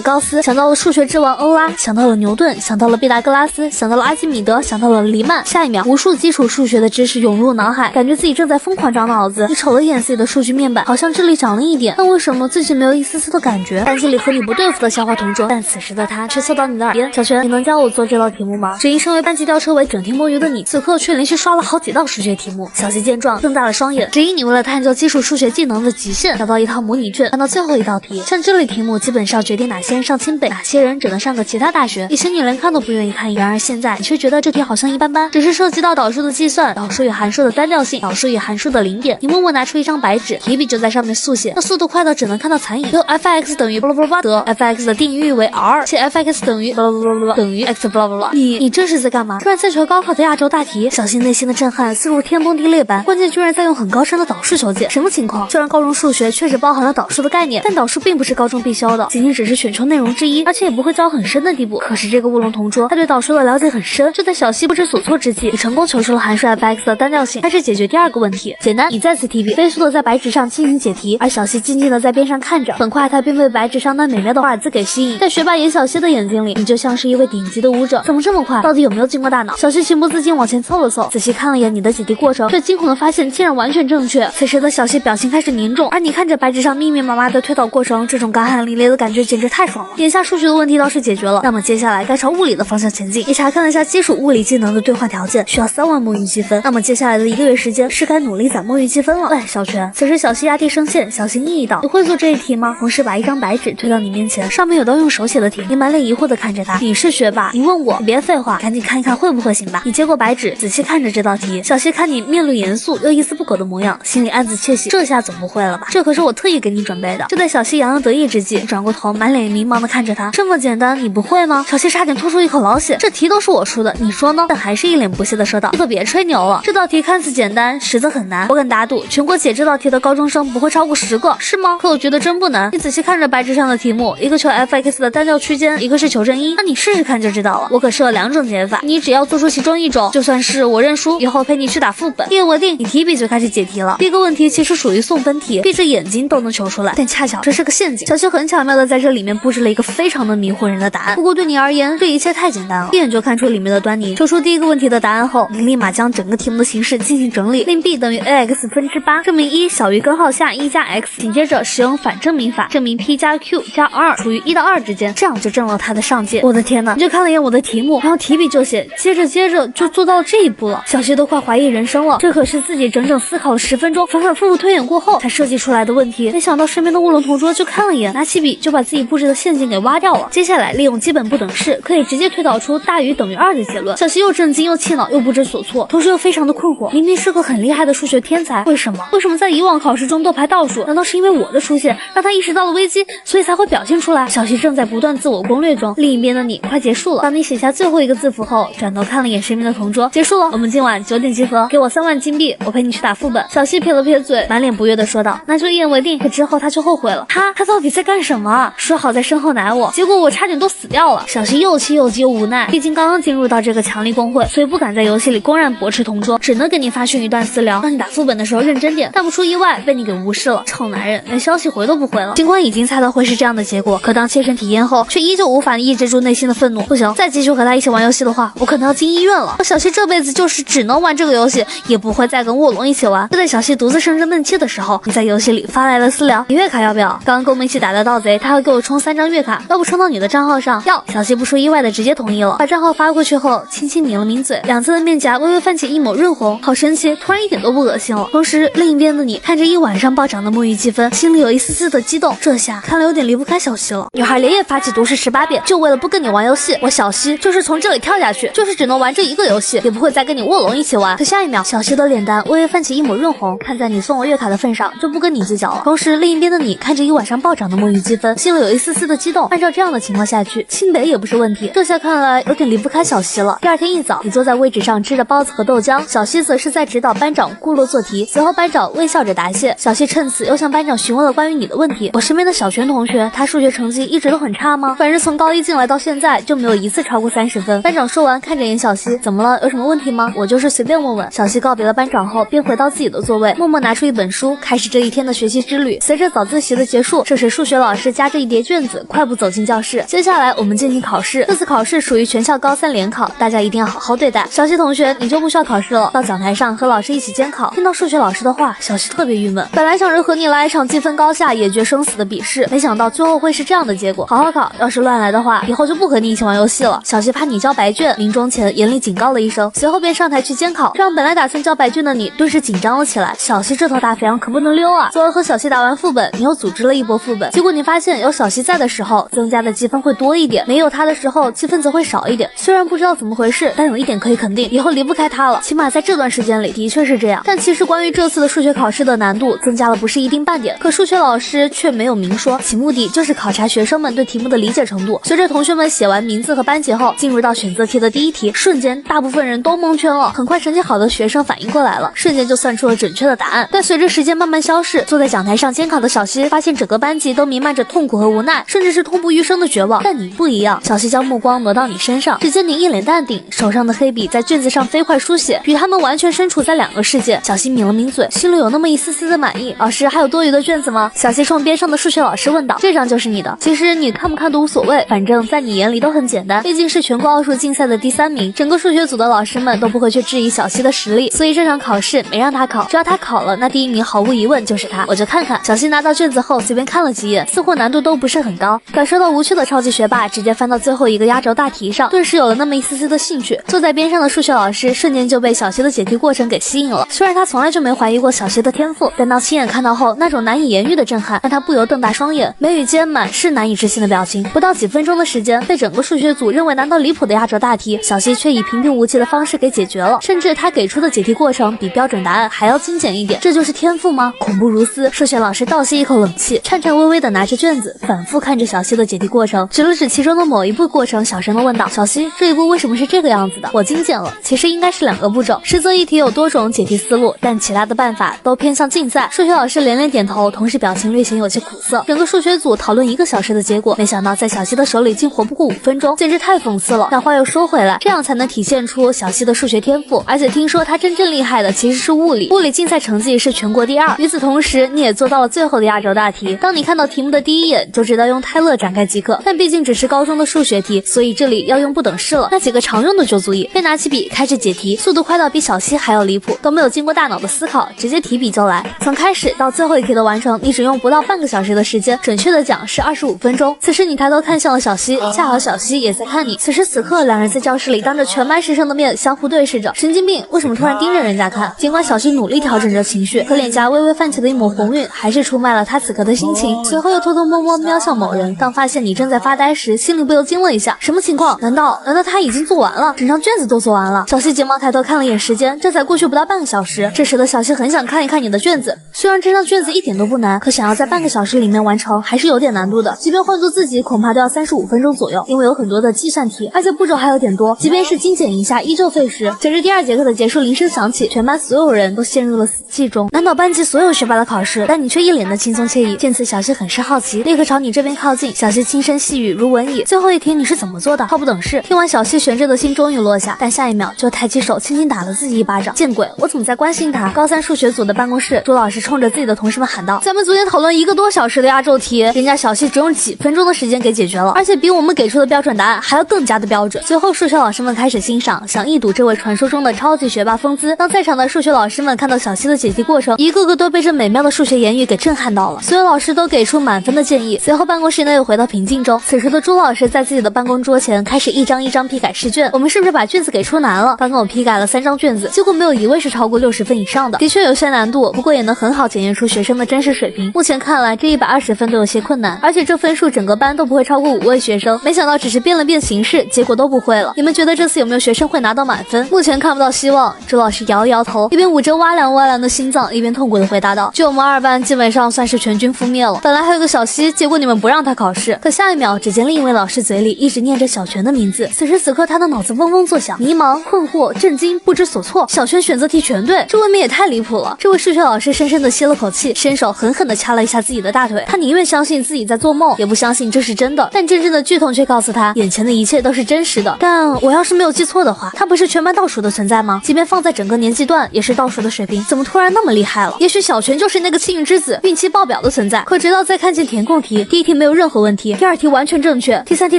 高斯，想到了数学之王欧拉，想到了牛顿，想到了毕达哥拉斯，想到了阿基米德，想到了黎曼。下一秒，无数基础数学的知识涌入脑海，感觉自己正在疯狂长脑子。你瞅了一眼自己的数据面板，好像这里长了一点，但为什么自己没有一丝丝的感觉？班级里和你不对付的笑话同桌，但此时的他却凑到你的耳边：小泉，你能教我做这道题目吗？只因身为班级吊车尾，整天摸鱼的你，此刻却连续刷了好几道数学题目。小希见状，瞪大了双眼，只因你为了探究基础数学技能的极限，找到一套模拟卷，看到最后一道题。像这类题目基本上决定哪些人上清北，哪些人只能上个其他大学。以前你连看都不愿意看，然而现在你却觉得这题好像一般般，只是涉及到导数的计算，导数与函数的单调性，导数与函数的零点。你默默拿出一张白纸，提笔就在上面速写，那速度快到只能看到残影。有 f(x) 等于巴拉巴拉得 f(x) 的定义域为 r， 且 f(x) 等于巴拉巴拉等于 x 巴拉巴拉。你这是在干嘛？突然在求高考的亚洲大题，小希内心的震撼似如天崩地裂般，关键居然在用很高深的导数求解。什么情况？虽然高中数学确实包含了导数的概念，但导数并不是高中必修的，仅仅只是选修内容之一，而且也不会教很深的地步。可是这个乌龙同桌，他对导数的了解很深。就在小希不知所措之际，你成功求出了函数 f(x) 的单调性，开始解决第2个问题。简单，你再次提笔，飞速的在白纸上进行解题，而小希静静的在边上看着。很快，他便被白纸上那美妙的华尔兹给吸引。在学霸严小希的眼睛里，你就像是一位顶级的舞者。怎么这么快？到底有没有经过大脑？小希情不自禁往前凑了凑，仔细看了眼你的解题过程，却惊恐的发现竟然完全正确。此时的小希表情开始凝重，而你看着白纸上密密麻麻的推导过程，这种干汗淋漓的感觉简直太爽了。眼下数学的问题倒是解决了，那么接下来该朝物理的方向前进。你查看了一下基础物理技能的兑换条件，需要3万摸鱼积分。那么接下来的1个月时间是该努力攒摸鱼积分了。喂，小泉。此时小希压低声线，小心翼翼道：你会做这一题吗？同时把一张白纸推到你面前，上面有道用手写的题。你满脸疑惑的看着他，你是学霸，你问我，你别废话，赶紧看一看会不会行吧。你接过白纸，仔细看着这道题。小希看你面露严肃又一丝不苟的模样，心里暗自窃喜，这下总不会了吧？这可是我特意给你准备的。就在小希洋洋得意之际，转过头，满脸迷茫的看着他，这么简单，你不会吗？小希差点吐出一口老血，这题都是我出的，你说呢？但还是一脸不屑的说道：你可别吹牛了，这道题看似简单，实则很难。我敢打赌，全国解这道题的高中生不会超过10个，是吗？可我觉得真不难。你仔细看着白纸上的题目，一个求 f(x) 的单调区间，一个是求正一，那你试试看就知道了。我可设了2种解法，你只要做出其中一种，就算是我认输，以后陪你去打副本。一言为定，你提笔就开始解题了。第一个问题其实属于送分题，闭着眼睛都能求出来，但恰巧这是个陷阱。小希很巧妙的在这里面布置了一个非常的迷惑人的答案。不过对你而言，这一切太简单了，一眼就看出里面的端倪。抽出第一个问题的答案后，你立马将整个题目的形式进行整理，令 b 等于 ax 分之8，证明1小于根号下1加 x， 紧接着使用反证明法，证明 p 加 q 加 r 处于1到2之间，这样就中了他的上界。我的天呐，你就看了一眼我的题目，然后提笔就写，接着就做到这一步了。小希都快怀疑人生了，这可是自己整整思考了10分钟，反反复复推演过后才设计出来的问题。没想到身边的乌龙同桌就看了一眼，拿起笔就把自己布置的陷阱给挖掉了。接下来利用基本不等式，可以直接推导出大于等于2的结论。小希又震惊又气恼又不知所措，同时又非常的困惑，明明是个很厉害的数学天才，为什么在以往考试中都排倒数？难道是因为我的出现让他意识到了危机，所以才会表现出来？小希正在不断自我攻略中，另一边的你快结束了。当你写下最后一个字符后，转头看了眼身边的同桌，结束了，我们今晚9点集合，给我3万金币，我陪你去打副本。小希撇了撇嘴，满脸不悦的说道：那就一言为定。可之后他就后悔了，他到底在干什么？说好在身后奶我，我，结果我差点都死掉了。小西又气又急又无奈，毕竟刚刚进入到这个强力公会，所以不敢在游戏里公然驳斥同桌，只能给你发讯一段私聊，让你打副本的时候认真点。但不出意外，被你给无视了。臭男人，连消息回都不回了。尽管已经猜到会是这样的结果，可当切身体验后，却依旧无法抑制住内心的愤怒。不行，再继续和他一起玩游戏的话，我可能要进医院了。小西这辈子就是只能玩这个游戏，也不会再跟卧龙一起玩。就在小西独自生着闷气的时候，你在游戏里发来了私聊，你月卡要不要？刚刚跟我们一起打的盗贼，他会给我充3张月卡，要不充到你的账号上？要。小西不出意外的直接同意了，把账号发过去后，轻轻抿了抿嘴，两侧的面颊微微泛起一抹润红，好神奇，突然一点都不恶心了。同时，另一边的你看着一晚上暴涨的沐浴积分，心里有一丝丝的激动，这下看来有点离不开小西了。女孩连夜发起毒誓18遍，就为了不跟你玩游戏。我小西就是从这里跳下去，就是只能玩这一个游戏，也不会再跟你卧龙一起玩。可下一秒，小西的脸蛋微微泛起一抹润红，看在你送我月卡的份上，就不跟你计较了。同时，另一边的你看着一晚上暴涨的沐浴积分，心里有一丝丝的激动。按照这样的情况下去，清北也不是问题。这下看来有点离不开小西了。第二天一早，你坐在位置上吃着包子和豆浆，小西则是在指导班长顾洛做题。随后班长微笑着答谢，小西趁此又向班长询问了关于你的问题。我身边的小泉同学，他数学成绩一直都很差吗？反正从高一进来到现在就没有一次超过30分。班长说完，看着眼小西，怎么了？有什么问题吗？我就是随便问问。小西告别了班长后，便回到自己的座位，默默拿出一本书，开始这一天的学习之旅。随着早自习的结束，这时数学老师夹着一叠卷子，快步走进教室。接下来我们进行考试，这次考试属于全校高3联考，大家一定要好好对待。小西同学，你就不需要考试了，到讲台上和老师一起监考。听到数学老师的话，小西特别郁闷，本来想着和你来一场积分高下、也决生死的比试，没想到最后会是这样的结果。好好考，要是乱来的话，以后就不和你一起玩游戏了。小西怕你交白卷，临终前严厉警告了一声，随后便上台去监考，这让本来打算交白卷的你顿时紧张了起来。小西这头大肥羊可不能溜啊！昨儿和小西打完副本，你又组织了一波副本，结果你发现有小西在的时候，增加的积分会多一点，没有他的时候，积分则会少一点。虽然不知道怎么回事，但有一点可以肯定，以后离不开他了，起码在这段时间里的确是这样。但其实关于这次的数学考试的难度增加了不是一丁半点，可数学老师却没有明说，其目的就是考察学生们对题目的理解程度。随着同学们写完名字和班级后，进入到选择题的第一题，瞬间大部分人都蒙圈了。很快成绩好的学生反应过来了，瞬间就算出了准确的答案。但随着时间慢慢消逝，坐在讲台上监考的小西发现整个班级都弥漫着痛苦和无奈，甚至是痛不欲生的绝望。但你不一样，小西将目光挪到你身上，只见你一脸淡定，手上的黑笔在卷子上飞快书写，与他们完全身处在2个世界。小西抿了抿嘴，心里有那么一丝丝的满意。老师，还有多余的卷子吗？小西冲边上的数学老师问道。这张就是你的，其实你看不看都无所谓，反正在你眼里都很简单，毕竟是全国奥数竞赛的第3名，整个数学组的老师们都不会去质疑小西的实力，所以这场考试没让他考，只要他考了，那第1名毫无疑问就是他。我就看看。小西拿到卷子后随便看了几眼，似乎难度都不是很高。感受到无趣的超级学霸直接翻到最后一个压轴大题上，顿时有了那么一丝丝的兴趣。坐在边上的数学老师瞬间就被小西的解题过程给吸引了，虽然他从来就没怀疑过小西的天赋，但当亲眼看到后，那种难以言喻的震撼让他不由瞪大双眼，眉宇间满是难以置信的表情。不到几分钟的时间，被整个数学组认为难到离谱的压轴大题，小西却以平平无奇的方式给解决了，甚至他给出的解题过程比标准答案还要精简一点。这就是天赋吗？恐怖如斯。数学老师倒吸一口冷气，颤颤巍巍的拿着卷子，反复看着小西的解题过程，指了指其中的某一步过程，小声的问道：小西，这一步为什么是这个样子的？我精简了，其实应该是2个步骤。实则一题有多种解题思路，但其他的办法都偏向竞赛。数学老师连连点头，同时表情略显有些苦涩。整个数学组讨论1个小时的结果，没想到在小西的手里竟活不过5分钟，简直太讽刺了。但话又说回来，这样才能体现出小西的数学天赋。而且听说他真正厉害的其实是物理，物理竞赛成绩是全国第2。与此同时，你也做到了最后的压轴大题。当你看到题目的第1眼，就知道用泰勒展开即可，但毕竟只是高中的数学题，所以这里要用不等式了。那几个常用的就足以。便拿起笔开始解题，速度快到比小西还要离谱，都没有经过大脑的思考，直接提笔就来。从开始到最后一题的完成，你只用不到半个小时的时间，准确的讲是25分钟。此时你抬头看向了小西，恰好小西也在看你。此时此刻，2人在教室里当着全班师生的面相互对视着。神经病，为什么突然盯着人家看？尽管小西努力调整着情绪，可脸颊微微泛起的一抹红晕还是出卖了他此刻的心情。随后又偷偷摸摸瞄向某人，当发现你正在发呆时，心里不由惊了一下。什么情况？难道他已经做完了？整张卷子都做完了？小西急忙抬头看了眼时间，这才过去不到半个小时。这时的小西很想看一看你的卷子，虽然这张卷子一点都不难，可想要在半个小时里面完成还是有点难度的。即便换做自己，恐怕都要35分钟左右，因为有很多的计算题，而且步骤还有点多，即便是精简一下依旧费时。随着第2节课的结束铃声响起，全班所有人都陷入了死寂中，难倒班级所有学霸的考试，但你却一脸的轻松惬意。见此，小西很是好奇，立刻朝你这边靠近。小溪轻声细语如蚊蚁。最后一题你是怎么做的？毫不等事。听完小溪悬着的心终于落下，但下一秒就抬起手轻轻打了自己一巴掌。见鬼，我怎么在关心他？高三数学组的办公室，朱老师冲着自己的同事们喊道：“咱们昨天讨论1个多小时的压轴题，人家小溪只用几分钟的时间给解决了，而且比我们给出的标准答案还要更加的标准。”随后数学老师们开始欣赏，想一睹这位传说中的超级学霸风姿。当在场的数学老师们看到小溪的解题过程，一个个都被这美妙的数学言语给震撼到了。所有老师都给出满分的建议。随后办公室呢又回到平静中。此时的朱老师在自己的办公桌前开始一张一张批改试卷。我们是不是把卷子给出难了？刚刚我批改了3张卷子，结果没有一位是超过60分以上的。的确有些难度，不过也能很好检验出学生的真实水平。目前看来，这120分都有些困难，而且这分数整个班都不会超过5位学生。没想到只是变了变形式，结果都不会了。你们觉得这次有没有学生会拿到满分？目前看不到希望。朱老师摇了摇头，一边捂着哇凉哇凉的心脏，一边痛苦地回答道：“就我们2班基本上算是全军覆灭了。本来还有个小溪，结果你们不让他考试。”可下一秒，只见另一位老师嘴里一直念着小泉的名字。此时此刻，他的脑子嗡嗡作响，迷茫、困惑、震惊、不知所措。小泉选择题全对，这未免也太离谱了。这位数学老师深深地吸了口气，伸手狠狠地掐了一下自己的大腿。他宁愿相信自己在做梦，也不相信这是真的。但真正的剧痛却告诉他，眼前的一切都是真实的。但我要是没有记错的话，他不是全班倒数的存在吗？即便放在整个年级段，也是倒数的水平，怎么突然那么厉害了？也许小泉就是那个幸运之子，运气爆表的存在。可直到再看见填空题，第一题没有任何问题，第2题完全正确，第3题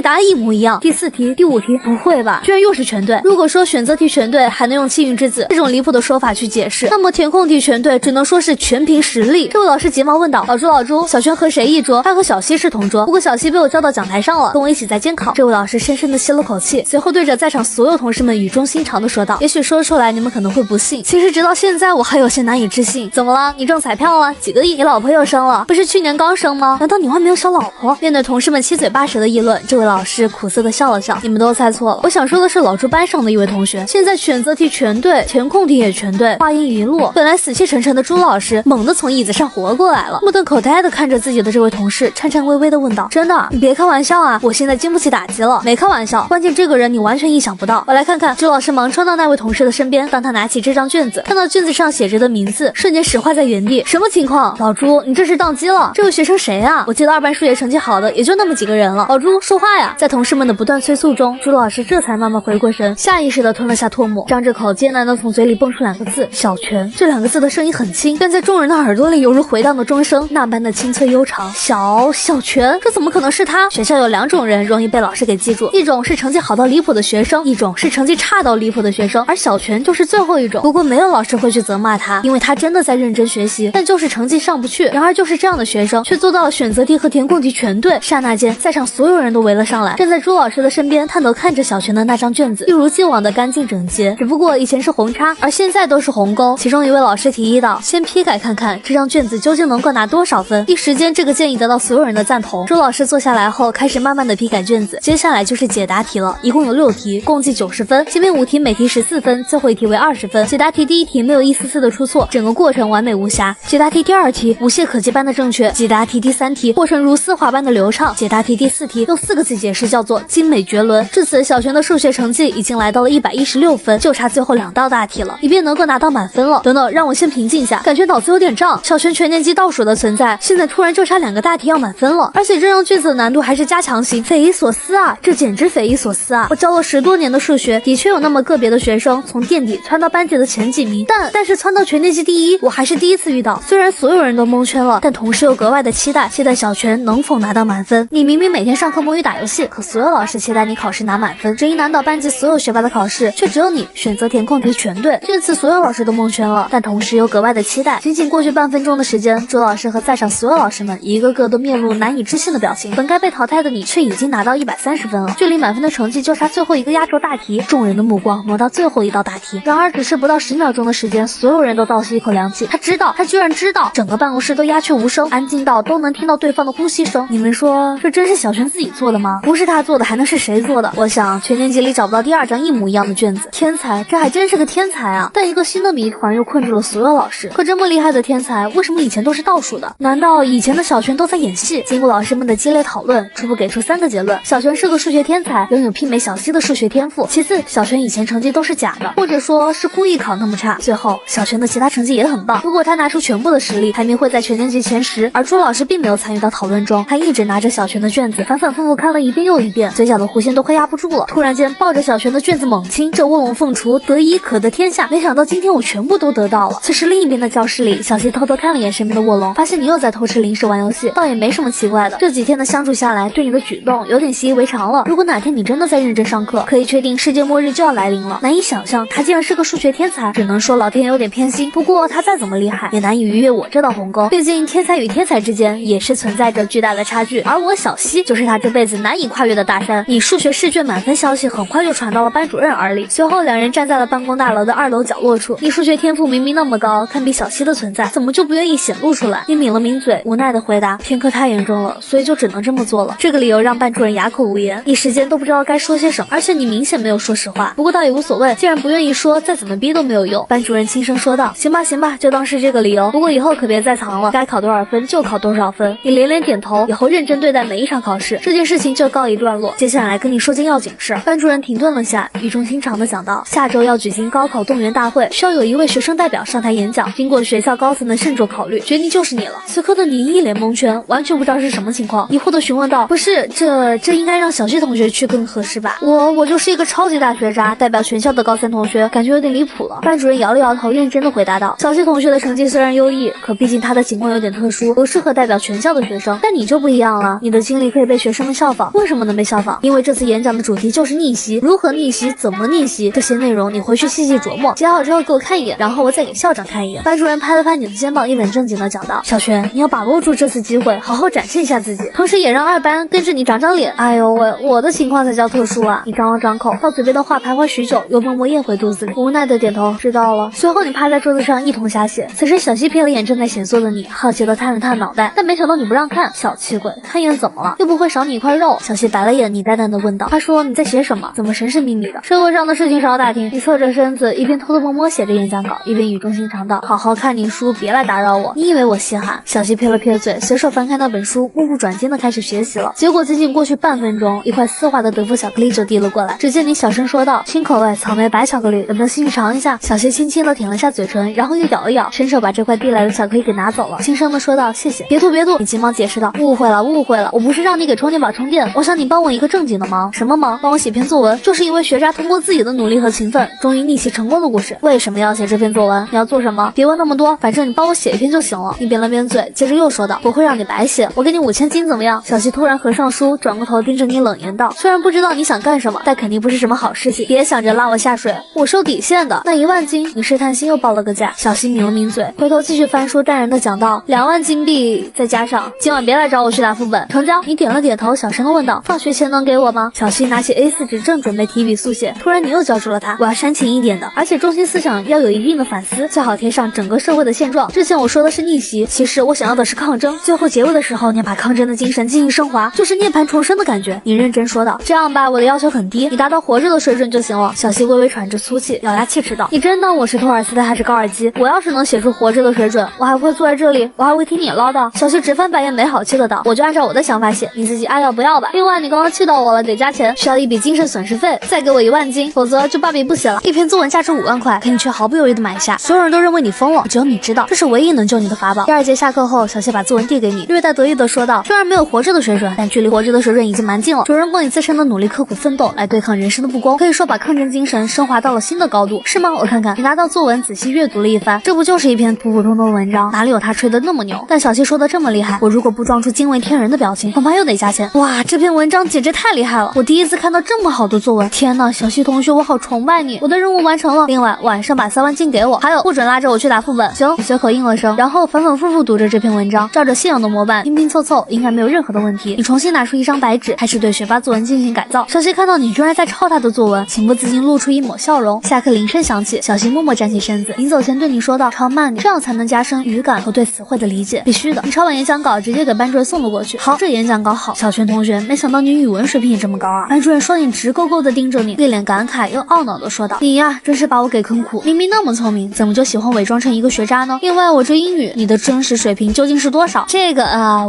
答案一模一样，第4题、第5题不会吧？居然又是全对。如果说选择题全对还能用幸运之子这种离谱的说法去解释，那么填空题全对只能说是全凭实力。这位老师急忙问道：“老朱，小泉和谁一桌？他和小溪是同桌，不过小溪被我叫到讲台上了，跟我一起在监考。”这位老师深深地吸了口气，随后对着在场所有同事们语重心长地说道：“也许说出来你们可能会不信，其实直到现在我还有些难以置信。怎么了？你中彩票了？几个亿？你老婆又生了？不是去年刚生吗？难道你还没有小老婆？”面对同事们七嘴八舌的议论，这位老师苦涩地笑了笑：“你们都猜错了，我想说的是老朱班上的一位同学，现在选择题全对，填空题也全对。”话音一落，本来死气沉沉的朱老师猛地从椅子上活过来了，目瞪口呆地看着自己的这位同事，颤颤巍巍地问道：“真的？你别开玩笑啊！我现在经不起打击了。”“没开玩笑，关键这个人你完全意想不到。”“我来看看。”朱老师忙冲到那位同事的身边，当他拿起这张卷子，看到卷子上写着的名字，瞬间石化在原地。“什么情况？老朱，你这是宕机了？这位学生谁啊？我记得2班数学成绩好的也就那么几个人了。老朱，说话呀！”在同事们的不断催促中，朱老师这才慢慢回过神，下意识地吞了下唾沫，张着口艰难地从嘴里蹦出2个字：“小泉。”这2个字的声音很轻，但在众人的耳朵里犹如回荡的钟声，那般的清脆悠长。小泉，这怎么可能是他？学校有2种人容易被老师给记住，一种是成绩好到离谱的学生，一种是成绩差到离谱的学生，而小泉就是最后一种。不过没有老师会去责骂他，因为他真的在认真学习，但就是成绩上不去。然而就是这样的学生，却做到了选择题和填空题全对。刹那间，在场所有人都围了上来，站在朱老师的身边，探头看着小泉的那张卷子，一如既往的干净整洁，只不过以前是红叉，而现在都是红勾。其中一位老师提议道：“先批改看看这张卷子究竟能够拿多少分。”一时间，这个建议得到所有人的赞同。朱老师坐下来后，开始慢慢的批改卷子，接下来就是解答题了，一共有6题，共计90分。前面5题每题14分，最后1题为20分。解答题第1题没有一丝丝的出错，整个过程完美无瑕。解答题第2题无懈可击般的正确。解答题第3题过程如丝滑般的流畅。解答题第4题用4个字解释叫做精美绝伦。至此，小泉的数学成绩已经来到了116分，就差最后2道大题了，以便能够拿到满分了。等等，让我先平静一下，感觉脑子有点胀。小泉全年级倒数的存在，现在突然就差2个大题要满分了，而且这张卷子的难度还是加强型，匪夷所思啊！这简直匪夷所思啊！我教了10多年的数学，的确有那么个别的学生从垫底窜到班级的前几名，但是窜到全年级第1，我还是第一次遇到。虽然所有人都蒙圈了，但同时又格外的期待小泉能否拿到满分。你明明每天上课摸鱼打游戏，可所有老师期待你考试拿满分，只因难倒班级所有学霸的考试，却只有你选择填空题全对。这次所有老师都蒙圈了，但同时又格外的期待。仅仅过去半分钟的时间，朱老师和在场所有老师们一个个都面露难以置信的表情。本该被淘汰的你，却已经拿到130分了，距离满分的成绩就差最后一个压轴大题。众人的目光挪到最后一道大题，然而只是不到10秒钟的时间，所有人都倒吸一口凉气。他居然知道，整个办公室都鸦雀无声，安静到都能听到对方的呼吸声。你们说，这真是小泉自己做的吗？不是他做的，还能是谁做的？我想全年级里找不到第2张一模一样的卷子。天才，这还真是个天才啊！但一个新的谜团又困住了所有老师。可这么厉害的天才，为什么以前都是倒数的？难道以前的小泉都在演戏？经过老师们的激烈讨论，初步给出3个结论：小泉是个数学天才，拥有媲美小溪的数学天赋；其次，小泉以前成绩都是假的，或者说是故意考那么差；最后，小泉的其他成绩也很棒，如果他拿出全部的实力，排名会在全年级前10。而朱老师并没有参与到讨论中，他一直拿着着小泉的卷子，反反复复看了一遍又一遍，嘴角的弧线都快压不住了。突然间抱着小泉的卷子猛亲，这卧龙凤雏得一可得天下，没想到今天我全部都得到了。此时另一边的教室里，小希偷偷看了眼身边的卧龙，发现你又在偷吃零食玩游戏，倒也没什么奇怪的。这几天的相处下来，对你的举动有点习以为常了。如果哪天你真的在认真上课，可以确定世界末日就要来临了。难以想象他竟然是个数学天才，只能说老天有点偏心。不过他再怎么厉害，也难以逾越我这道鸿沟。毕竟天才与天才之间也是存在着巨大的差距，而我小希就是他这辈子难以跨越的大山。你数学试卷满分消息很快就传到了班主任耳里，随后两人站在了办公大楼的2楼角落处。你数学天赋明明那么高，堪比小希的存在，怎么就不愿意显露出来？你抿了抿嘴，无奈的回答：偏科太严重了，所以就只能这么做了。这个理由让班主任哑口无言，一时间都不知道该说些什么，而且你明显没有说实话。不过倒也无所谓，既然不愿意说，再怎么逼都没有用。班主任轻声说道：行吧行吧，就当是这个理由，不过以后可别再藏了，该考多少分就考多少分。你连连点头，以后认真对待每一场考试。这件事情就告一段落，接下来跟你说件要紧事。班主任停顿了下，语重心长的讲道：下周要举行高考动员大会，需要有一位学生代表上台演讲，经过学校高层的慎重考虑，决定就是你了。此刻的你一脸蒙圈，完全不知道是什么情况，疑惑的询问道：不是，这应该让小希同学去更合适吧？我就是一个超级大学渣，代表全校的高3同学，感觉有点离谱了。班主任摇了摇头，认真的回答道：小希同学的成绩虽然优异，可毕竟他的情况有点特殊，不适合代表全校的学生。但你就不一样了，你的经历可以被学生们效仿。为什么能被效仿？因为这次演讲的主题就是逆袭，如何逆袭，怎么逆袭，这些内容你回去细细琢磨，写好之后给我看一眼，然后我再给校长看一眼。班主任拍了拍你的肩膀，一本正经的讲道：小泉，你要把握住这次机会，好好展示一下自己，同时也让2班跟着你长长脸。哎呦喂，我的情况才叫特殊啊！你张了张口，到嘴边的话徘徊许久，又默默咽回肚子里，无奈的点头，知道了。随后你趴在桌子上一通瞎写。此时小希瞥了眼正在写作的你，好奇的探了探脑袋，但没想到你不让看，小气鬼，看一眼怎么了？又不会少你一块肉。小希白了眼你，淡淡的问道：他说你在写什么？怎么神神秘秘的？社会上的事情少打听。你侧着身子，一边偷偷摸摸写着演讲稿，一边语重心长道：好好看你书，别来打扰我。你以为我稀罕？小希撇了撇嘴，随手翻开那本书，目不转睛的开始学习了。结果仅仅过去半分钟，一块丝滑的德芙巧克力就递了过来。只见你小声说道：新口味草莓白巧克力，有没有兴趣尝一下？小希轻轻的舔了下嘴唇，然后又咬了咬，伸手把这块递来的巧克力给拿走了，轻声的说道：谢谢。别吐别吐。你急忙解释道：误会了，我不是让你给充电宝充电，我想你帮我一个正经的忙。什么忙？帮我写篇作文，就是一位学渣通过自己的努力和勤奋，终于逆袭成功的故事。为什么要写这篇作文？你要做什么？别问那么多，反正你帮我写一篇就行了。你扁了扁嘴，接着又说道：不会让你白写，我给你5000金怎么样？小希突然合上书，转过头盯着你冷言道：虽然不知道你想干什么，但肯定不是什么好事情，别想着拉我下水，我是有底线的。那1万金，你试探性又报了个价。小希抿了抿嘴，回头继续翻书，淡然的讲道：2万金币，再加上今晚别来找我去打副本，成交。你点了点头，小声的问道：放学前能给我吗？小希拿起 A4 纸，正准备提笔速写，突然你又叫住了他：我要煽情一点的，而且中心思想要有一定的反思，最好贴上整个社会的现状。之前我说的是逆袭，其实我想要的是抗争。最后结尾的时候，你把抗争的精神进行升华，就是涅槃重生的感觉。你认真说道：这样吧，我的要求很低，你达到活着的水准就行了。小希微微喘着粗气，咬牙切齿道：你真当我是托尔斯泰还是高尔基？我要是能写出活着的水准，我还会坐在这里，我还会听你唠叨。小希直翻白眼，没好气的道：我就按照我的想法写，你自己爱要不要吧。另外你刚刚气到我了，得加钱，需要一笔精神损失费，再给我1万金，否则就罢笔不写了。一篇作文价值5万块，可你却毫不犹豫的买下，所有人都认为你疯了，只有你知道这是唯一能救你的法宝。第2节下课后，小谢把作文递给你，略带得意的说道：虽然没有活着的水准，但距离活着的水准已经蛮近了。主人公以自身的努力刻苦奋斗来对抗人生的不公，可以说把抗争精神升华到了新的高度，是吗？我看看。你拿到作文仔细阅读了一番，这不就是一篇普普通通的文章，哪里有他吹的那么牛？但小谢说的这么厉害，我如果不装出惊为天人的表情，恐怕又得加钱。哇，这篇文章简直太厉害了，我第一次看到这么好的作文。天呐，小希同学，我好崇拜你，我的任务完成了。另外晚上把3万金给我，还有不准拉着我去打副本。行，你随口应了声，然后反反复复读着这篇文章，照着信仰的模板拼拼凑凑，应该没有任何的问题。你重新拿出一张白纸，开始对学霸作文进行改造。小希看到你居然在抄他的作文，情不自禁露出一抹笑容。下课铃声响起，小希默默站起身子，临走前对你说道：抄慢点，这样才能加深语感和对词汇的理解。必须的。你抄完演讲稿直接给班主任送了过去。好，这演讲稿好。小泉同学，没想到你语文水平也这么高啊。班主任双眼直勾勾的盯着你，一脸感慨又懊恼的说道：你呀，真是把我给坑苦，明明那么聪明，怎么就喜欢伪装成一个学渣呢？另外我这英语，你的真实水平究竟是多少？这个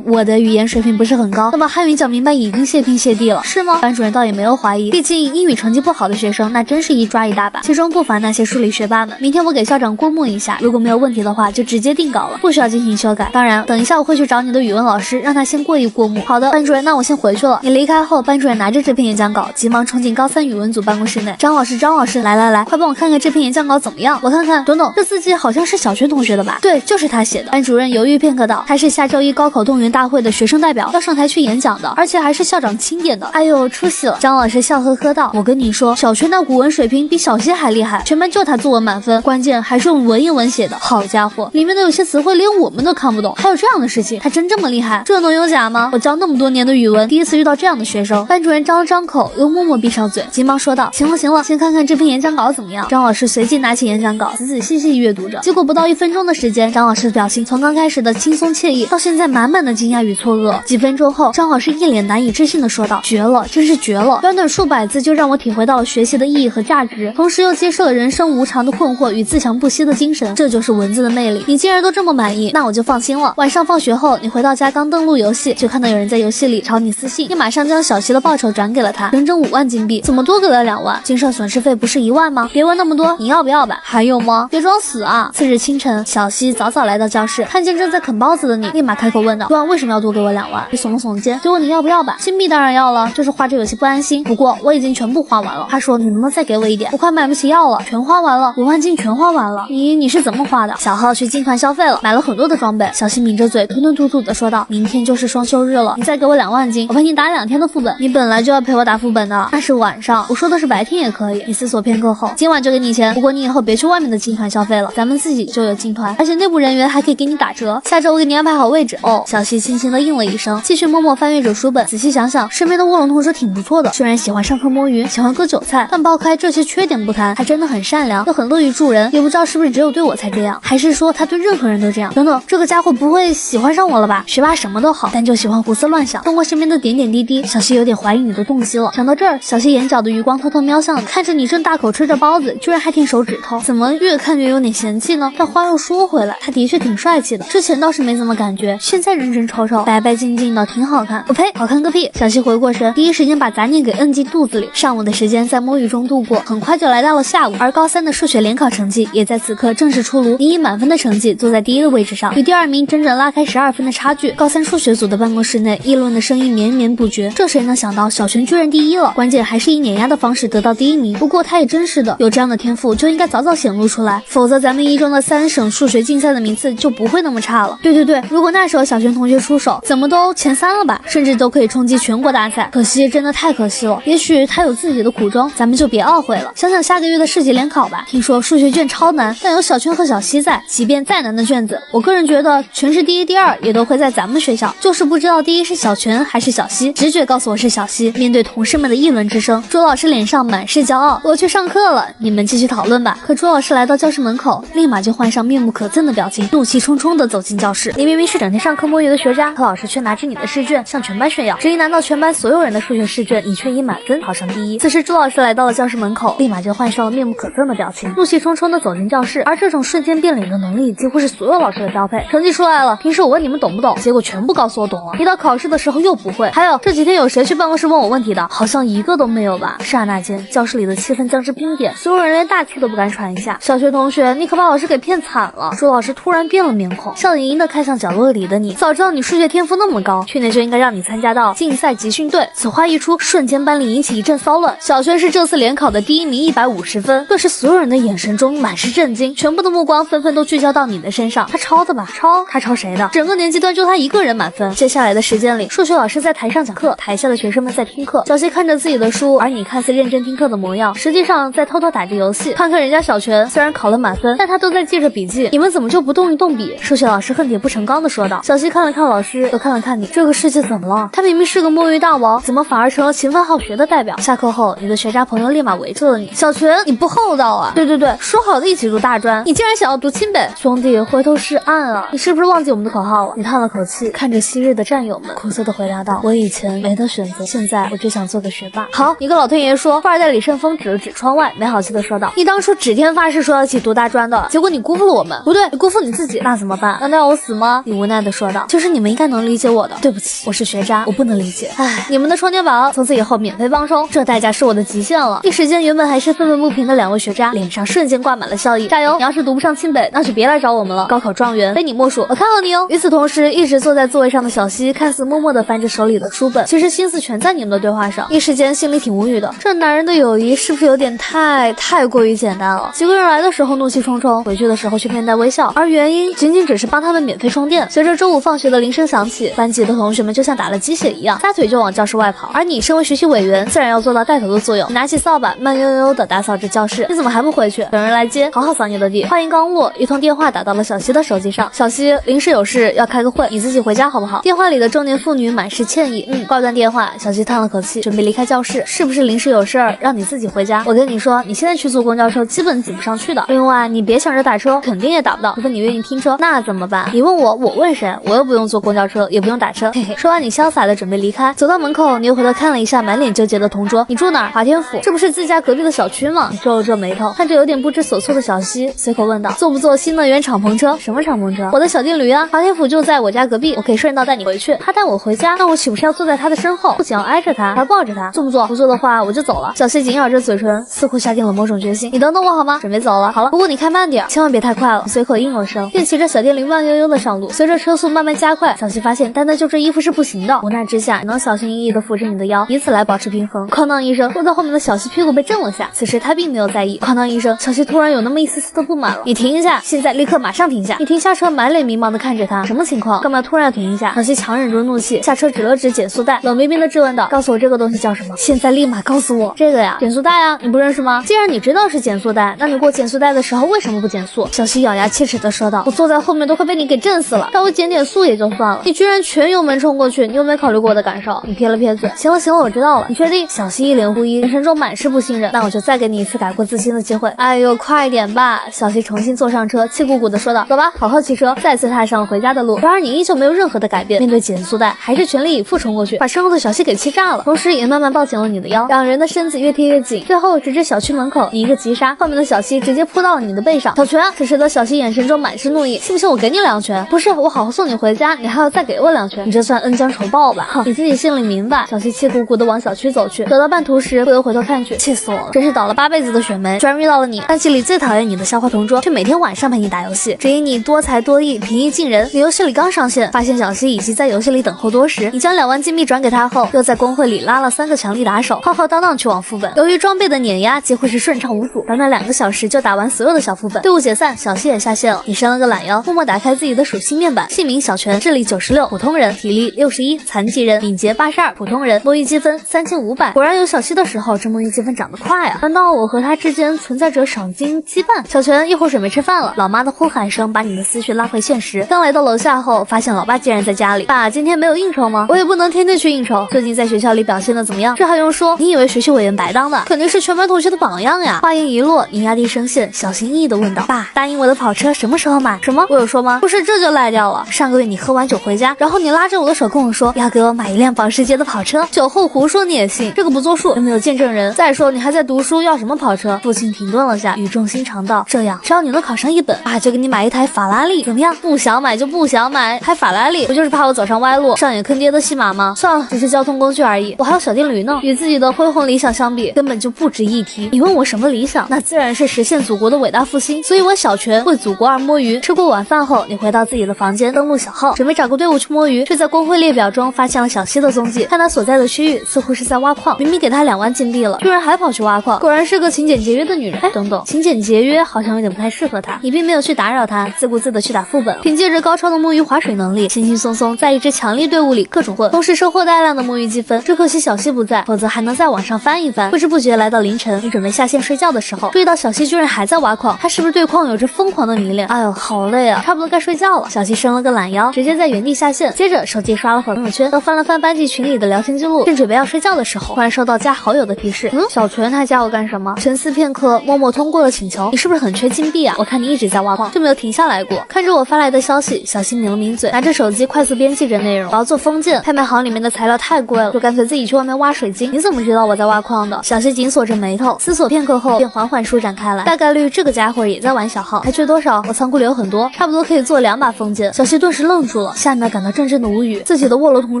我的语言水平不是很高，那么汉语讲明白已经谢天谢地了，是吗？班主任倒也没有怀疑，毕竟英语成绩不好的学生那真是一抓一大把，其中不乏那些数理学霸们。明天我给校长过目一下，如果没有问题的话，就直接定稿了，不需要进行修改。当然，等一下我会去找你的语文老师，让他先过一一过目。好的，班主任，那我先回去了。你离开后，班主任拿着这篇演讲稿，急忙冲进高3语文组办公室内。张老师，来，快帮我看看这篇演讲稿怎么样？我看看，等等，这字迹好像是小学同学的吧？对，就是他写的。班主任犹豫片刻道，他是下周一高考动员大会的学生代表，要上台去演讲的，而且还是校长钦点的。哎呦，出息了！张老师笑呵呵道，我跟你说，小学那古文水平比小西还厉害，全班就他作文满分，关键还是用文言文写的。好家伙，里面的有些词汇连我们都看不懂，还有这样的事情，他真这么厉害？这能有假吗？我教那么多年的语文，第一次遇到这样的学生。班主任张了张口，又默默闭上嘴，急忙说道，行了，先看看这篇演讲稿怎么样。张老师随即拿起演讲稿，仔仔细细阅读着。结果不到1分钟的时间，张老师的表情从刚开始的轻松惬意，到现在满满的惊讶与错愕。几分钟后，张老师一脸难以置信地说道，绝了，真是绝了！短短数百字就让我体会到了学习的意义和价值，同时又揭示了人生无常的困惑与自强不息的精神，这就是文字的魅力。你既然都这么满意，那我就放心了。晚上放学后，你回到家刚登录游戏，就看到有人在游戏里朝你私信，你马上将小西的报酬转给了他，整整5万金币，怎么多给了2万？经社损失费不是1万吗？别问那么多，你要不要吧？还有吗？别装死啊！次日清晨，小西早早来到教室，看见正在啃包子的你，立马开口问道，为什么要多给我2万？你耸了耸肩，就问你要不要吧？金币当然要了，就是花着有些不安心，不过我已经全部花完了。他说，你能不能再给我一点？我快买不起药了，全花完了，5万金全花完了。你是怎么花的？小浩去金团消费了，买了很多的装备。小西抿着嘴，吞吞吐吐的说道，明天就是双休日了，你再给我2万金，我陪你打2天的副本。你本来就要陪我打副本的，那是晚上，我说的是白天也可以。你思索片刻后，今晚就给你钱，不过你以后别去外面的金团消费了，咱们自己就有金团，而且内部人员还可以给你打折。下周我给你安排好位置。哦，小西轻轻的应了一声，继续默默翻阅着书本。仔细想想，身边的卧龙同学挺不错的，虽然喜欢上课摸鱼，喜欢割韭菜，但抛开这些缺点不谈，还真的很善良，又很乐于助人。也不知道是不是只有对我才这样，还是说他对任何人都这样。等等，这个家伙不会喜欢上我了吧？学霸什么都好，但就喜欢胡思乱想。通过身边的点点滴滴，小西有点怀疑你的动机了。想到这儿，小西眼角的余光偷偷瞄向你，看着你正大口吃着包子，居然还舔手指头，怎么越看越有点嫌弃呢？但话又说回来，他的确挺帅气的，之前倒是没怎么感觉，现在认真瞅瞅，白白净净的，挺好看。我呸，好看个屁！小西回过神，第一时间把杂念给摁进肚子里。上午的时间在摸鱼中度过，很快就来到了下午，而高3的数学联考成绩也在此刻正式出炉。你以满分的成绩坐在第1的位置上，与第2名整整拉开12分的差距。高3数学组的办公室内，议论的声音绵绵不绝。这谁能想到小璇居然第1了？关键还是以碾压的方式得到第1名。不过他也真是的，有这样的天赋就应该早早显露出来，否则咱们一中的3省数学竞赛的名次就不会那么差了。对，如果那时候小璇同学出手，怎么都前3了吧，甚至都可以冲击全国大赛。可惜，真的太可惜了。也许他有自己的苦衷，咱们就别懊悔了。想想下个月的世级联考吧，听说数学卷超难，但有小璇和小西在，即便再难的卷子，我个人觉得全市第1、第2也都会在咱们学校，就是不知道第1是小璇还是小西。直觉告诉我是小西。面对同事们的议论之声，朱老师脸上满是骄傲。我去上课了，你们继续讨论吧。可朱老师来到教室门口，立马就换上面目可憎的表情，怒气冲冲地走进教室。你明明是整天上课摸鱼的学渣，可老师却拿着你的试卷向全班炫耀，质疑难道全班所有人的数学试卷你却以满分考上第1。此时朱老师来到了教室门口，立马就换上了面目可憎的表情，怒气冲冲地走进教室。而这种瞬间变脸的能力几乎是所有老师的标配。成绩出来了，平时我问你们懂不懂，结果全部告诉我懂了，一到考试的时候又不会。还有这几天有谁去办公室问我问题的？好像一个都没有吧。刹那间，教室里的气氛降至冰点，所有人连大气都不敢喘一下。小学同学，你可把老师给骗惨了。朱老师突然变了面孔，笑盈盈地看向角落里的你。早知道你数学天赋那么高，去年就应该让你参加到竞赛集训队。此话一出，瞬间班里引起一阵骚乱。小学是这次联考的第1名，150分。顿时所有人的眼神中满是震惊，全部的目光纷纷都聚焦到你的身上。他抄的吧？他抄谁的？整个年级段就他一个人满分。接下来的时间里，数学老师在台上讲课，台下的学生们在听课。小西看着自己的书，而你看似认真听课的模样，实际上在偷偷打着游戏。看看人家小泉，虽然考了满分，但他都在记着笔记，你们怎么就不动一动笔？数学老师恨铁不成钢地说道。小西看了看老师，又看了看你，这个世界怎么了？他明明是个摸鱼大王，怎么反而成了勤奋好学的代表？下课后，你的学渣朋友立马围住了你。小泉，你不厚道啊！对，说好的一起读大专，你竟然想要读清北？兄弟，回头是岸啊！你是不是忘记我们的口号了？你叹了口气，看着昔日的战友们，苦涩地回答道：我以前没得选择，现在我只想做个学霸。好，你跟老天爷说。富二代李胜峰指了指窗外，没好气地说道：你当初指天发誓说要一起读大专的，结果你辜负了我们。不对，你辜负你自己，那怎么办？难道要我死吗？你无奈地说道。就是你们应该能理解我的。对不起，我是学渣，我不能理解。唉，你们的充电宝从此以后免费帮充，这代价是我的极限了。一时间，原本还是愤愤不平的2位学渣脸上瞬间挂满了笑意。加油！你要是读不上清北，那就别来找我们了。高考状元非你莫属，我看好你哦。与此同时，一直坐在座位上的小西看似默默地翻着手里的书本，其实心思全在你们的对话上，一时间心里挺无语的。这男人的友谊是不是有点太过于简单了？几个人来的时候怒气冲冲，回去的时候却面带微笑，而原因仅仅只是帮他们免费充电。随着周五放学的铃声响起，班级的同学们就像打了鸡血一样，撒腿就往教室外跑。而你身为学习委员，自然要做到带头的作用。你拿起扫把，慢悠悠地打扫着教室。你怎么还不回去？等人来接，好好扫你的地。话音刚落，一通电话打到了小西的手机上。小西，临时有事要开个会，你自己回家好不好？电话里的中年妇女满是歉意。挂断电话，小西叹了口气，准备离开教室。是不是临时有事儿让你自己回家？我跟你说，你现在去坐公交车基本挤不上去的。另外，你别想着打车，肯定也打不到，除非你愿意拼车。那怎么办？你问我，我问谁？我又不用坐公交车，也不用打车。嘿嘿。说完，你潇洒的准备离开。走到门口，你又回头看了一下满脸纠结的同桌。你住哪儿？华天府。这不是自家隔壁的小区吗？你皱了皱眉头，看着有点不知所措的小西，随口问道：坐不坐新能源敞篷车？什么敞篷车？我的小电驴啊！华天府就在我家隔壁，我可以顺道带你回去。他带我回家，那我岂不是要坐在他的身后？不仅要挨着他，还要抱着他？坐不坐？不坐的话，我就走了。小西紧咬着嘴唇，似乎下定了某种决心。你等等我好吗？准备走了。好了，不过你开慢点，千万别太快了。随口应了声，便骑着小电驴慢悠悠的上路。随着车速慢慢加快，小西发现单单就这衣服是不行的，无奈之下，只能小心翼翼地扶着你的腰，以此来保持平衡。哐当一声，坐在后面的小西屁股被震了下。此时他并没有在意。哐当一声，小西突然有那么一丝丝的不满了。你停一下，现在立刻马上停下！你停下车，满脸迷茫地看着他，什么情况？干嘛突然要停一下？小西强忍住怒气，下车指了指减速带，冷冰冰地质问道：告诉我这个东西叫什么？现在立马告诉我！这个呀，减速带啊，你不认识吗？既然你知道是减速带，那你过减速带的时候为什么不减速？小西咬牙切齿地说道：我坐在后面都快被你给震死了，稍微减点速也就算了，你居然全油门冲过去，你有没有考虑过我的感受？你撇了撇嘴，行了，我知道了，你确定？小西一脸狐疑，眼神中满是不信任。那我就再给你一次改过自新的机会。哎呦，快点吧！小西重新坐上车，气鼓鼓地说道：走吧，好好骑车。再次踏上了回家的路。然而你依旧没有任何的改变，面对减速带还是全力以赴冲过去，把身后的小西给气炸了，同时也慢慢抱紧了你的腰，两人的身子越贴越紧，最后直至小区门口，你一个急刹，后面的小西直接扑到了你的背上。小拳！此时的小西眼神中满是怒意，信不信我给你2拳？不是，我好好送你回家，你还要再给我2拳，你这算恩将仇报吧？哼，你自己心里明白。小西气鼓鼓地往小区走去，走到半途时不由回头看去，气死我了，真是倒了8辈子的血霉，居然遇到了你。班级里最讨厌你的校花同桌，却每天晚上陪你打游戏，只因你多才多艺，平易近人。你游戏里刚上线，发现小西已经在游戏里等候多时，你将2万金币转给他后，又在公会里拉了3个强力打手，浩浩荡荡去往副本。由于装备的碾压，几乎是顺畅无阻，短短2个小时就打完所有的小副本。队伍解散，小西也下线了。你伸了个懒腰，默默打开自己的属性面板，姓名小泉，智力96，普通人，体力61，残疾人，敏捷82，普通人，摸鱼积分3500。果然有小西的时候，这摸鱼积分长得快啊！难道我和他之间存在着赏金羁绊？小泉，一会儿准备吃饭了。老妈的呼喊声把你的思绪拉回现实。刚来到楼下后，发现老爸竟然在家里。爸，今天没有应酬吗？我也不能天天去应酬。最近在学校里表现的怎么样？这还用说？你以为学习委员白当的？肯定是全班同学的榜样呀！话音一落，你压低声线，小心翼翼地问道：爸，答应我的跑车什么时候买？什么？我有说吗？不是，这就赖掉了。上个月你喝完酒回家，然后你拉着我的手跟我说要给我买一辆保时捷的跑车，酒后胡说你也信？这个不作数，有没有见证人？再说你还在读书，要什么跑车？父亲停顿了下，语重心长道：这样，只要你能考上1本，爸就给你买一台法拉利，怎么样？不想买就不想买，还法拉利，不就是怕我走上歪路，上演坑爹的戏码吗？算了，只是交通工具而已。我还有小电驴呢，与自己的恢宏理想相比，根本就不值一提。你问我什么理想？那自然是实现祖国的伟大复兴。所以我小泉为祖国而摸鱼。吃过晚饭后，你回到自己的房间，登录小号，准备找个队伍去摸鱼，却在工会列表中发现了小西的踪迹。看他所在的区域似乎是在挖矿，明明给他2万金币了，居然还跑去挖矿，果然是个勤俭节约的女人。哎，等等，勤俭节约好像有点不太适合他。你并没有去打扰他，自顾自的去打副本，凭借着高超的摸鱼划水能力，轻轻松松在一支强力队伍里各种混，同时收获大量的摸鱼积分。只可惜小西不在，否则还能在网上翻一翻。不知不觉来到凌晨，你准备下线睡觉的时候，注意到小西居然还在挖矿，他是不是对矿有着疯狂的迷恋？哎呦，好累啊，差不多该睡觉了。小西伸了个懒腰，直接在原地下线，接着手机刷了会朋友圈，又翻了翻班级群里的聊天记录，正准备要睡觉的时候，突然收到加好友的提示。小泉他加我干什么？沉思片刻，默默通过了请求。你是不是很缺金币啊？我看你一直在挖矿，就没有停下来过。看着我发来的消息，小西抿了抿嘴，拿着手机快速编辑着内容。我要做封建，拍卖行里面的材料太贵了，就干脆自己去外面挖水晶。你怎么知道我在挖矿的？小西紧锁着眉头，思索片刻后便缓缓舒展开来。大概率这个家伙也在玩小号，还缺多少？我仓库里有很多，差不多可以做2把封建。小西顿时愣住了，下面感到阵阵的无语。自己的卧楼同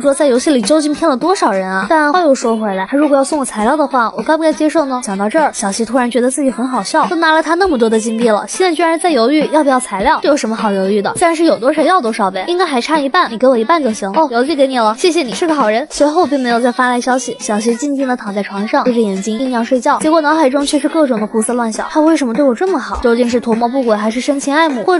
桌在游戏里究竟骗了多少人啊？但话又说回来，他如果要送我材料的话，我该不该接受呢？想到这儿，小西突然觉得自己很好笑，都拿了他那么多的金币了，现在居然在犹豫要不要材料，这有什么好犹豫的？自然是有多少要多少呗，应该还差一半。你给我我一半就行。哦，邮寄给你了，谢谢你，是个好人。随后并没有再发来消息，小西静静地躺在床上，闭着眼睛酝酿睡觉，结果脑海中却是各种的胡思乱想。他为什么对我这么好？究竟是图谋不轨，还是深情爱慕，或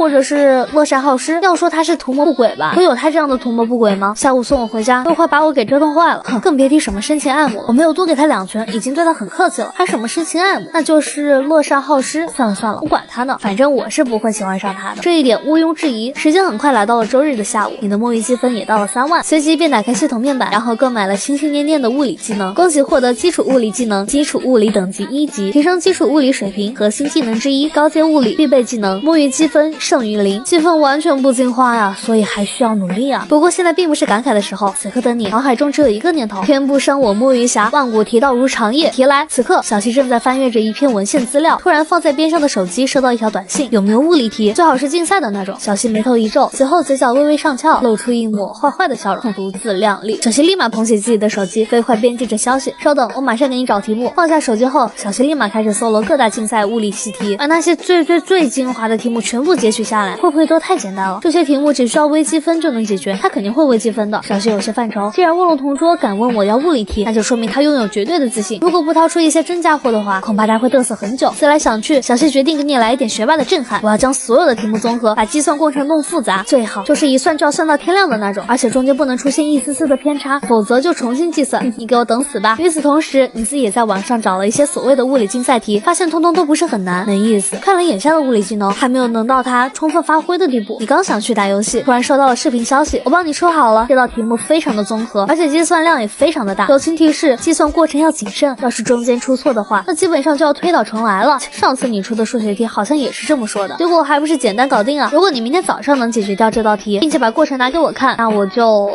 者是乐善好施？要说他是图谋不轨吧，可有他这样的图谋不轨吗？下午送我回家都快把我给折腾坏了，哼，更别提什么深情爱慕了。我没有多给他2拳，已经对他很客气了，还什么深情爱慕？那就是乐善好施。算了算了，不管他呢，反正我是不会喜欢上他的，这一点毋庸置疑。时间很快来到了周日的下午，你的摸鱼积分也到了3万，随即便打开系统面板，然后购买了心心念念的物理技能。恭喜获得基础物理技能，基础物理等级1级，提升基础物理水平，核心技能之一，高阶物理必备技能，摸鱼积分剩余0，积分完全不进化呀，所以还需要努力啊。不过现在并不是感慨的时候，此刻的你脑海中只有一个念头：天不生我摸鱼侠，万古提道如长夜。提来，此刻小西正在翻阅着一篇文献资料，突然放在边上的手机收到一条短信，有没有物理题？最好是竞赛的那种。小西眉头一皱，随后嘴角微微上翘，露出一抹坏坏的笑容，独自靓丽。小西立马捧起自己的手机，飞快编辑着消息。稍等，我马上给你找题目。放下手机后，小西立马开始搜罗各大竞赛物理习题，把那些最精华的题目全部截取下来。会不会都太简单了？这些题目只需要微积分就能解决，他肯定会微积分的。小西有些犯愁，既然卧龙同桌敢问我要物理题，那就说明他拥有绝对的自信。如果不掏出一些真家伙的话，恐怕他会嘚瑟很久。思来想去，小西决定给你来一点学霸的震撼。我要将所有的题目综合，把计算过程弄复杂，最好就是一算就要算到天亮的那种，而且中间不能出现一丝丝的偏差，否则就重新计算。你给我等死吧！与此同时，你自己也在网上找了一些所谓的物理竞赛题，发现通通都不是很难，没意思。看了眼下的物理技能，还没有能到他充分发挥的地步。你刚想去打游戏，突然收到了视频消息，我帮你出好了。这道题目非常的综合，而且计算量也非常的大。友情提示：计算过程要谨慎，要是中间出错的话，那基本上就要推倒重来了。上次你出的数学题好像也是这么说的，结果还不是简单搞定啊！如果你明天早上能解决掉这道题，并且把过程拿给我看，那我就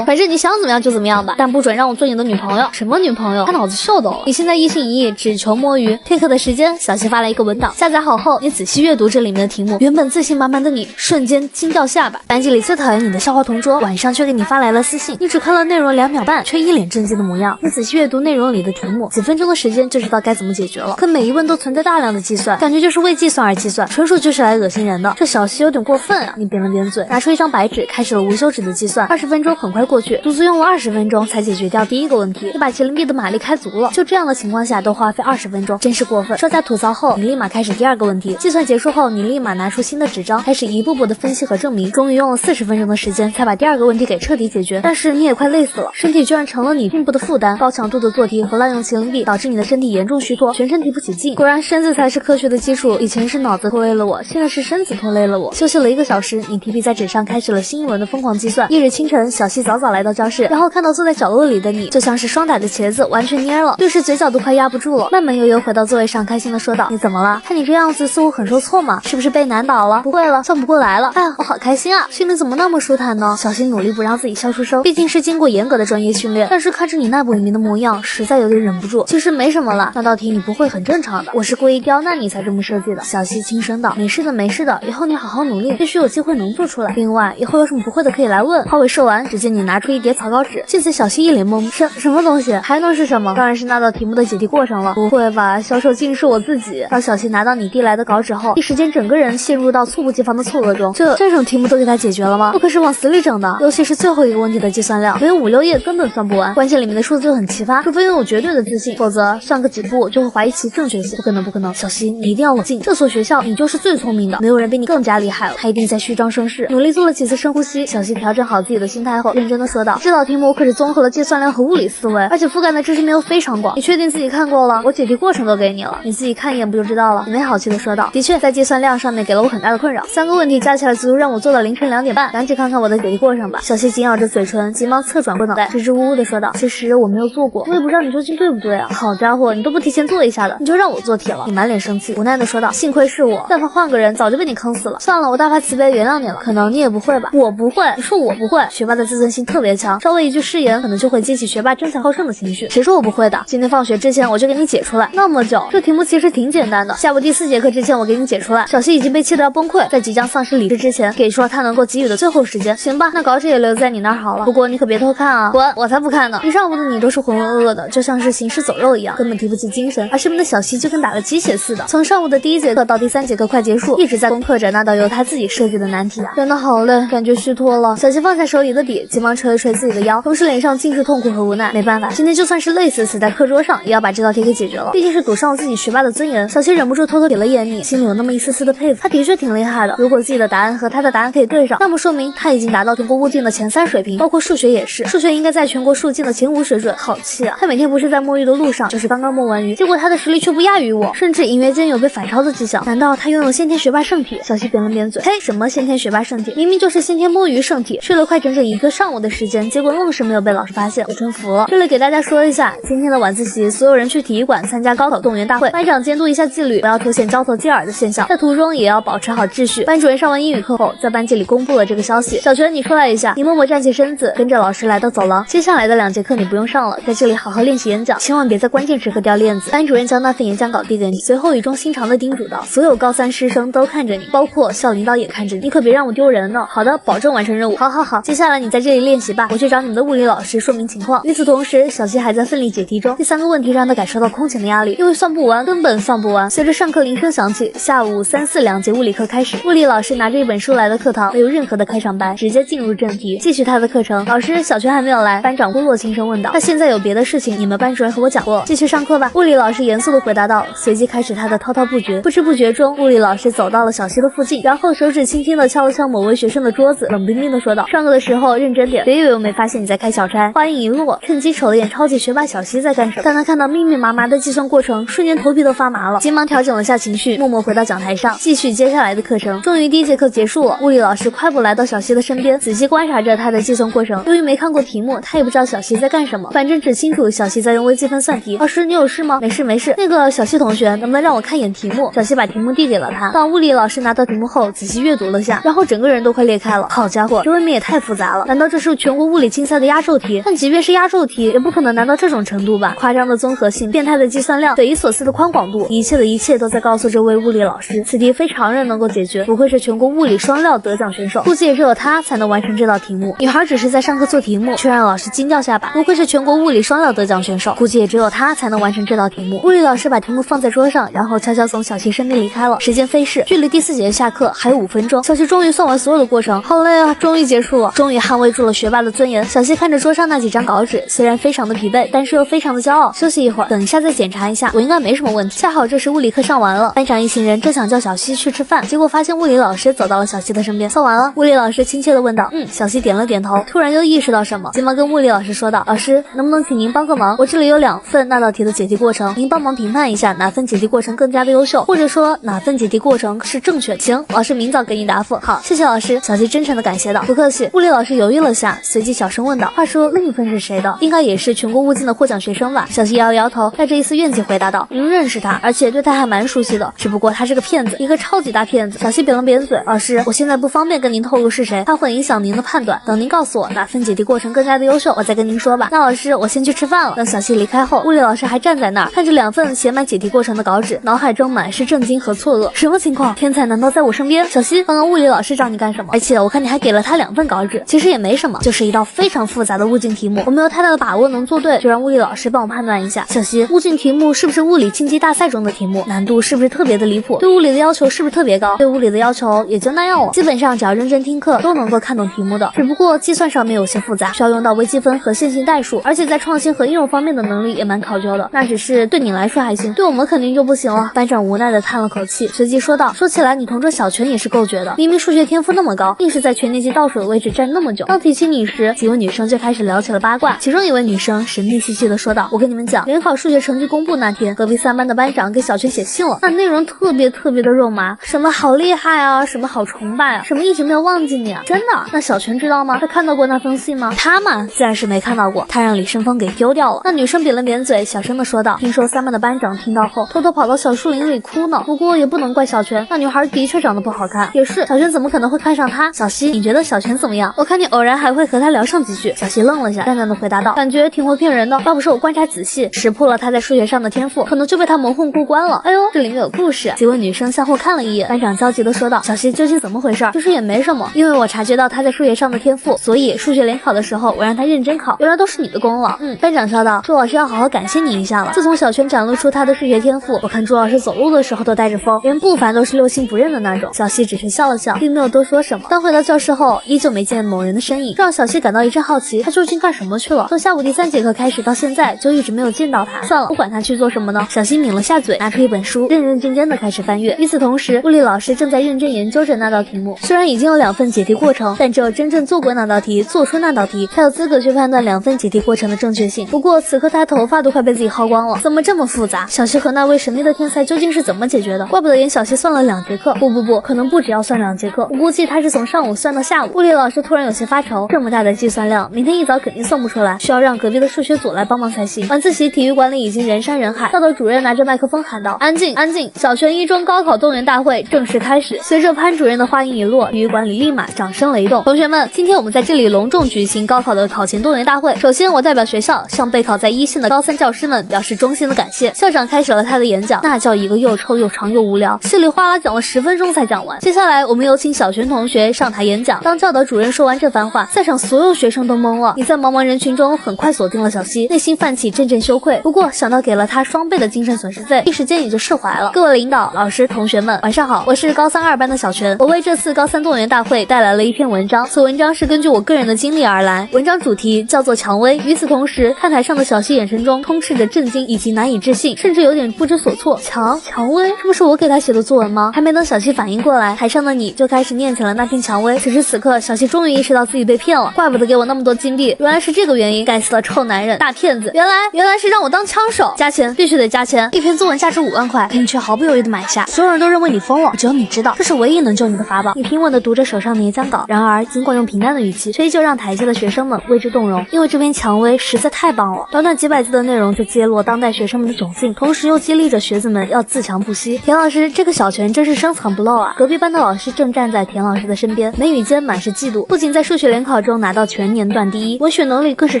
反正你想怎么样就怎么样吧，但不准让我做你的女朋友。什么女朋友？他脑子秀逗了。你现在一心一意只求摸鱼。片刻的时间，小西发来一个文档，下载好后，你仔细阅读这里面的题目，原本自信满满的你瞬间惊掉下巴。班级里最讨厌你的校花同桌晚上却给你发来了私信，你只看了内容2秒半，却一脸震惊的模样。你仔细阅读内容里的题目，几分钟的时间就知道该怎么解决了，可每一问都存在大量的计算，感觉就是为计算而计算，纯属就是来恶心人的。这小西有点过分啊！你扁了扁嘴，拿出一张白纸，开始了无休止的计算。20分钟很快过去，足足用了20分钟才解决掉第一个问题。你把麒麟臂的马力开足了，就这样的情况下都花费20分钟，真是过分。说下吐槽后，你立马开始第2个问题。计算结束后，你立马拿出新的纸张，开始一步步的分析和证明。终于用了40分钟的时间才把第2个问题给彻底解决。但是你也快累死了，身体居然成了你进步的负担。高强度的做题和滥用麒麟臂导致你的身体严重虚脱，全身提不起劲。果然身子才是科学的基础，以前是脑子拖累了我，现在是身子拖累了我。休息了1个小时，你提笔在纸上开始了新一轮的疯狂计算。翌日清晨，小西早早来到教室，然后看到坐在角落里的你，就像是双打的茄子，完全蔫了。律师嘴角都快压不住了，慢慢悠悠回到座位上，开心的说道：“你怎么了？看你这样子似乎很受挫嘛，是不是被难倒了？不会了，算不过来了。哎呀，我好开心啊，心里怎么那么舒坦呢？”小西努力不让自己笑出声，毕竟是经过严格的专业训练，但是看着你那不文明的模样，实在有点忍不住。其实没什么了，那道题你不会很正常的，我是故意刁难你才这么设计的。小西轻声道：“没事的，没事的，以后你好好努力，也许有机会能做出来。另外，以后有什么不会的可以来问。”话未说完，只见你拿出一叠草稿纸，见此小西一脸懵，什么东西？还能是什么？当然是那道题目的解题过程了。不会吧，销售竟是我自己。当小西拿到你递来的稿纸后，一时间整个人陷入到猝不及防的错愕中。这种题目都给他解决了吗？我可是往死里整的，尤其是最后一个问题的计算量，没有5、6页根本算不完，关键里面的数字又很奇葩，除非拥有绝对的自信，否则算个几步就会怀疑其正确性。不可能不可能，小西你一定要冷静，这所学校你就是最聪明的，没有人比你更加厉害了，他一定在虚张声势。努力做了几次深呼吸，小西调整好自己的心态后，认真的说道：“这道题目可是综合了计算量和物理思维，而且覆盖的知识面又非常广，你确定自己看过了？我解题过程都给你了，你自己看一眼不就知道了？”你没好气的说道：“的确，在计算量上面给了我很大的困扰，3个问题加起来足足让我做到凌晨2点半，赶紧看看我的解题过程吧。”小西紧咬着嘴唇，急忙侧转过脑袋，支支吾吾的说道：“其实我没有做过，我也不知道你究竟对不对啊。”好家伙，你都不提前做一下的，你就让我做题了。你满脸生气，无奈的说道：“幸亏是我，但凡换个人，早就被你坑死了。算了，我大发慈悲原谅你了。可能你也不会吧？”“我不会。”“你说我不会？”学霸的自尊心特别强，稍微一句失言，可能就会激起学霸争强好胜的情绪。谁说我不会的？今天放学之前我就给你解出来。那么久，这题目其实挺简单的。下午第4节课之前我给你解出来。小西已经被气得要崩溃，在即将丧失理智之前，给出了他能够给予的最后时间。行吧，那稿纸也留在你那儿好了。不过你可别偷看啊！滚！我才不看呢！一上午的你都是浑浑噩噩的，就像是行尸走肉一样，根本提不起精神。而身边的小西就跟打了鸡血似的，从上午的第1节课到第3节课快结束，一直在攻克着那道由他自己设计的难题啊，真的好累，感觉虚脱了。小希放下手里的笔，急忙捶了捶自己的腰，同时脸上尽是痛苦和无奈。没办法，今天就算是累死在课桌上，也要把这道题给解决了。毕竟是赌上了自己学霸的尊严。小希忍不住偷偷瞥了眼你，心里有那么一丝丝的佩服。他的确挺厉害的。如果自己的答案和他的答案可以对上，那么说明他已经达到全国物竞的前3水平，包括数学也是。数学应该在全国数竞的前5水准。好气啊！他每天不是在摸鱼的路上，就是刚刚摸完鱼，结果他的实力却不亚于我，甚至隐约间有被反超的迹象。难道他拥有先天学霸圣体？小希扁了扁嘴，嘿，什么先天学霸圣体？明明就是先天摸鱼圣体，睡了快整整1个上午的时间，结果愣是没有被老师发现，我真服了。这里给大家说一下，今天的晚自习，所有人去体育馆参加高考动员大会，班长监督一下纪律，不要出现交头接耳的现象，在途中也要保持好秩序。班主任上完英语课后，在班级里公布了这个消息。小泉，你出来一下。你默默站起身子，跟着老师来到走廊。接下来的2节课你不用上了，在这里好好练习演讲，千万别在关键时刻掉链子。班主任将那份演讲稿递给你，随后语重心长地叮嘱道：所有高3师生都看着你，包括校领导也看着你，你可别让我丢人呢。好的，保证完成任务。好，接下来你在这里练习吧，我去找你们的物理老师说明情况。与此同时，小希还在奋力解题中。第3个问题让他感受到空前的压力，因为算不完，根本算不完。随着上课铃声响起，下午3、4两节物理课开始。物理老师拿着一本书来到课堂，没有任何的开场白，直接进入正题，继续他的课程。老师，小泉还没有来。班长郭洛轻声问道。他现在有别的事情，你们班主任和我讲过，继续上课吧。物理老师严肃地回答道，随即开始他的滔滔不绝。不知不觉中，物理老师走到了小希的附近，然后手指轻轻地敲了敲某位学生的桌子，冷冰冰地说道：上课的时候认真点，别以为我没发现你在开小差。话音一落，趁机瞅了眼超级学霸小希在干什么。当他看到密密麻麻的计算过程，瞬间头皮都发麻了，急忙调整了下情绪，默默回到讲台上，继续接下来的课程。终于第1节课结束了，物理老师快步来到小希的身边，仔细观察着他的计算过程。由于没看过题目，他也不知道小希在干什么，反正只清楚小希在用微积分算题。老师，你有事吗？没事。那个小希同学，能不能让我看一眼题目？小希把题目递给了他。当物理老师拿到题目后，仔细阅读了下，然后整个人都快裂开了。好家伙，这未免也太复杂了！难道这是全国物理竞赛的压轴题？但即便是压轴题，也不可能难到这种程度吧？夸张的综合性，变态的计算量，匪夷所思的宽广度，一切的一切都在告诉这位物理老师，此题非常人能够解决。不愧是全国物理双料得奖选手，估计也只有他才能完成这道题目。女孩只是在上课做题目，却让老师惊掉下巴。不愧是全国物理双料得奖选手，估计也只有他才能完成这道题目。物理老师把题目放在桌上，然后悄悄从小希身边离开了。时间飞逝，距离第4节下课还有5分钟。小希终于算完所有的过程，好累啊！终于结束了，终于捍卫住了学霸的尊严。小希看着桌上那几张稿纸，虽然非常的疲惫，但是又非常的骄傲。休息一会儿，等一下再检查一下，我应该没什么问题。恰好这时物理课上完了，班长一行人正想叫小希去吃饭，结果发现物理老师走到了小希的身边。算完了，物理老师亲切的问道。小希点了点头，突然又意识到什么，急忙跟物理老师说道：老师，能不能请您帮个忙？我这里有2份那道题的解题过程，您帮忙评判一下哪份解题过程更加的优秀，或者说哪份解题过程是正确。行，老师明早给你答复。好，谢谢老师。小希真诚的感谢道。不客气。物理老师犹豫了下，随即小声问道：话说另一份是谁的？应该也是全国物竞的获奖学生吧？小希摇了摇头，带着一丝怨气回答道：您认识他，而且对他还蛮熟悉的，只不过他是个骗子，一个超级大骗子。小希扁了扁嘴，老师，我现在不方便跟您透露是谁，怕会影响您的判断，等您告诉我哪份解题过程更加的优秀，我再跟您说吧。那老师，我先去吃饭了。等小希离开后，物理老师还站在那儿，看着2份写满解题过程的稿纸，脑海中满是震惊和错愕。什么情况？天才难道在我身边？小希，刚刚物理老师找你干什么？而且我看你还给了他2份稿纸，其实也没什么，就是一道非常复杂的物竞题目，我没有太大的把握能做对，就让物理老师帮我判断一下。小希，物竞题目是不是物理竞技大赛中的题目？难度是不是特别的离谱？对物理的要求是不是特别高？对物理的要求也就那样了，基本上只要认真听课都能够看懂题目的，只不过计算上面有些复杂，需要用到微积分和线性代数，而且在创新和应用方面的能力也蛮考究的。那只是对你来说还行，对我们肯定就不行了。班长无奈的叹了口气，随即说道：说起来你同桌小泉也是够绝的，明明数学天赋那么高，硬是在全年级倒数的位置站那么久。当提起你时，几位女生就开始聊起了八卦，其中一位女生神秘兮兮的说道：我跟你们讲，联考数学成绩公布那天，隔壁3班的班长给小泉写信了，那内容特别的肉麻，什么好厉害啊，什么好崇拜啊，什么一直没有忘记你啊，真的。那小泉知道吗？他看到过那封信吗？他嘛自然是没看到过，他让李胜峰给丢掉了。那女生扁了扁嘴，小声的说道：听说3班的班长听到后偷偷跑到小树林里哭呢，不过也不能怪小泉，那女孩的确长得不好看，也是，小泉怎么可能会看上她？小希，你觉得小泉怎么样？我看你偶然还会和她聊上几句。小希愣了下，淡淡的回答道：感觉挺会骗人的，要不是我观察仔细，识破了她在数学上的天赋，可能就被她蒙混过关了。哎呦，这里面有故事。几位女生相互看了一眼，班长焦急的说道：小希究竟怎么回事？其实也没什么，因为我察觉到她在数学上的天赋，所以数学联考的时候我让她认真考，原来都是你的功劳。班长笑道：朱老师要好好感谢你一下了，自从小泉展露出她的数学天赋，我看朱老师走路的时候都带着风，连步伐都是6亲不认的那种。小希只是笑了笑，并没有多说什么。当回到教室后，依旧没见某人的身影，这让小希感到一阵好奇，他究竟干什么去了？从下午第3节课开始到现在，就一直没有见到他。算了，不管他去做什么呢。小希抿了下嘴，拿出一本书，认认真真的开始翻阅。与此同时，物理老师正在认真研究着那道题目。虽然已经有2份解题过程，但只有真正做过那道题，做出那道题，才有资格去判断2份解题过程的正确性。不过此刻他头发都快被自己薅光了，怎么这么复杂？小希和那位神秘的天才究竟是怎么解决的？怪不得连小希算了2节课，不，可能不只要算2节课。我估计他是从上午算到下午。物理老师突然有些发愁，这么大的计算量，明天一早肯定算不出来，需要让隔壁的数学组来帮忙才行。晚自习体育馆里已经人山人海，教导主任拿着麦克风喊道：“安静，安静！小泉一中高考动员大会正式开始。”随着潘主任的话音一落，体育馆里立马掌声雷动。同学们，今天我们在这里隆重举行高考的考前动员大会。首先，我代表学校向备考在1线的高3教师们表示衷心的感谢。校长开始了他的演讲，那叫一个又臭又长又无聊，稀里哗啦讲了10分钟才讲完。接下来，我们有请小泉同学上台演讲。当教导主任说完这番话，在场所有学生都懵了。你在茫茫人群中很快锁定了小希，内心泛起阵阵羞愧。不过想到给了他双倍的精神损失费，一时间也就释怀了。各位领导、老师、同学们，晚上好，我是高32班的小泉。我为这次高3动员大会带来了一篇文章，此文章是根据我个人的经历而来。文章主题叫做蔷薇。与此同时，看台上的小希眼神中充斥着震惊以及难以置信，甚至有点不知所措。蔷薇，这不是我给他写的作文吗？还没等小希反应过来，台上的你就开始念起了那篇蔷薇。此时此刻，小希终于意识到自己被骗了，怪不得给我那么多金币，原来是这个原因。该死的臭男人，大骗子！原来是让我当枪手，加钱，必须得加钱！一篇作文价值5万块，你却毫不犹豫的买下。所有人都认为你疯了，只有你知道，这是唯一能救你的法宝。你平稳的读着手上的演讲稿，然而尽管用平淡的语气，却依旧让台下的学生们为之动容，因为这篇蔷薇实在太棒了。短短几百字的内容就揭露当代学生们的窘境，同时又激励着学子们要自强不息。田老师，这个小泉真是深藏不露啊！隔壁班的老师正站在田老师的身边，眉宇间满是嫉妒。不仅在数学联考中拿到全年段第一，文学能力更是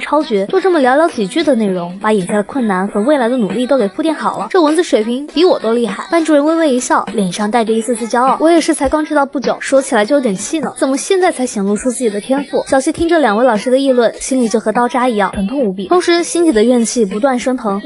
超绝。就这么寥寥几句的内容，把眼下的困难和未来的努力都给铺垫好了。这文字水平比我都厉害。班主任微微一笑，脸上带着一丝丝骄傲。我也是才刚知道不久，说起来就有点气呢，怎么现在才显露出自己的天赋？小希听着2位老师的议论，心里就和刀扎一样疼痛无比，同时心底的怨气不断升腾。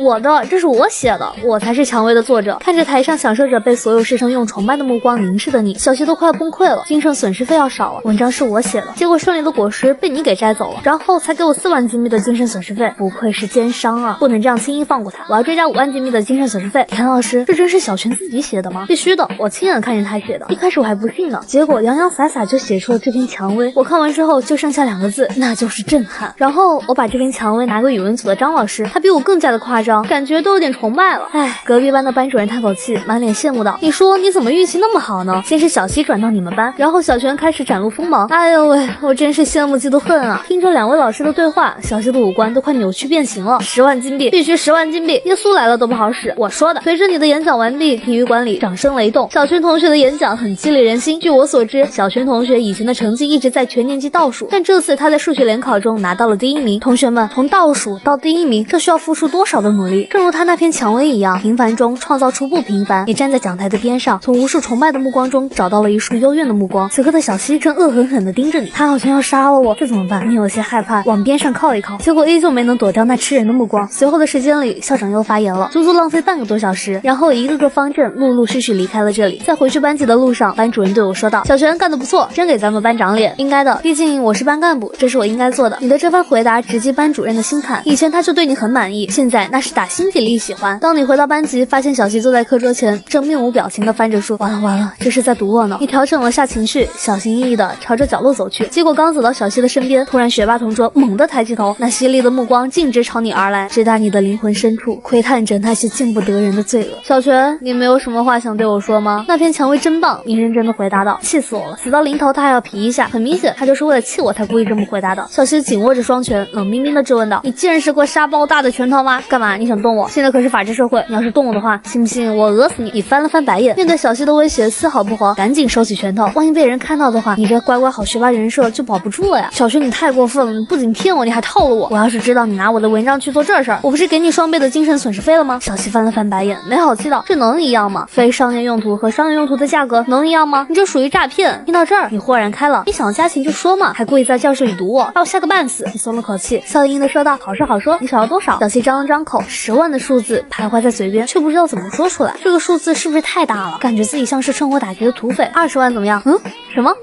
这是我写的，我才是蔷薇的作者。看着台上享受着被所有师生用崇拜的目光凝视的你，小希都快要崩溃了，精神损失费要少了。文章是我写的，结果顺利的果实被你给摘走了，然后才给我4万金币的精神损失费，不愧是奸商啊！不能这样轻易放过他，我要追加5万金币的精神损失费。田老师，这真是小泉自己写的吗？必须的，我亲眼看见他写的。一开始我还不信呢，结果洋洋洒洒就写出了这篇蔷薇。我看完之后就剩下2个字，那就是震撼。然后我把这篇蔷薇拿给语文组的张老师，他比我更加的夸张，感觉都有点崇拜了。隔壁班的班主任叹口气，满脸羡慕道：“你说你怎么运气那么好呢？先是小希转到你们班，然后小泉开始展露锋芒。哎呦喂，我真是羡慕嫉妒恨啊！”听着2位老师的对话，小希的五官都快扭曲变形了。10万金币，必须10万金币！耶稣来了都不好使，我说的。随着你的演讲完毕，体育馆里掌声雷动。小泉同学的演讲很激励人心。据我所知，小泉同学以前的成绩一直在全年级倒数，但这次他在数学联考中拿到了第1名。同学们，从倒数到第1名，这需要付出多少的努力？正如他那篇蔷薇一样，平凡中创造出不平凡。你站在讲台的边上，从无数崇拜的目光中找到了一束幽怨的目光。此刻的小希正恶狠狠地盯着你，他好像要杀了我，这怎么办？你有些害怕，往边上靠一靠，结果依旧没能躲掉那吃人的目光。随后的时间里，校长又发言了，足足浪费半个多小时，然后一个个方阵陆陆续续离开了这里。在回去班级的路上，班主任对我说道：“小泉干得不错，真给咱们班长脸，应该的，毕竟我是班干部，这是我应该做的。”你的这番回答直击班主任的心坎，以前他就对你很满意，现在那是打心底里喜欢。当你回到班级，发现小希坐在课桌前，正面无表情地翻着书，完了，这是在堵我呢。你调整了下情绪，小心翼翼地朝着角落走去，结果刚走到小希的身边，突然学霸同桌猛地抬起头，那犀利的目光径直朝你而来，直达你的灵魂深处，窥探着那些见不得人的罪恶。小泉，你没有什么话想对我说吗？那篇蔷薇真棒，你认真地回答道。气死我了，死到临头他还要皮一下，很明显他就是为了气我才故意这么回答的。小希紧握着双拳，冷冰冰地质问道：“你见识过沙包大的拳头吗？干嘛？你想动我？现在可是法治社会，你要是动我的话，信不信我讹死你？”你翻了翻白眼，面对小希的威胁丝毫不慌，赶紧收起拳头。万一被人看到的话，你这乖乖好学霸人设就保不住了呀！小泉，你太过分了，你不仅骗我，你还套路我。我要是知道你拿我的文章去做这事儿，我不是给你双倍的精神损失费了吗？小希翻了翻白眼，没好气道：“这能一样吗？非商业用途和商业用途的价格能一样吗？你这属于诈骗！”听到这儿，你豁然开朗，你想加钱就说嘛，还故意在教室里堵我，把我吓个半死。你松了口气，笑盈盈的说道：“好说好说，你想要多少？”小希张了张口，10万的数字徘徊在嘴边，却不知道怎么说出来。这个数字是不是太大了？感觉自己像是趁火打劫的土匪。20万怎么样？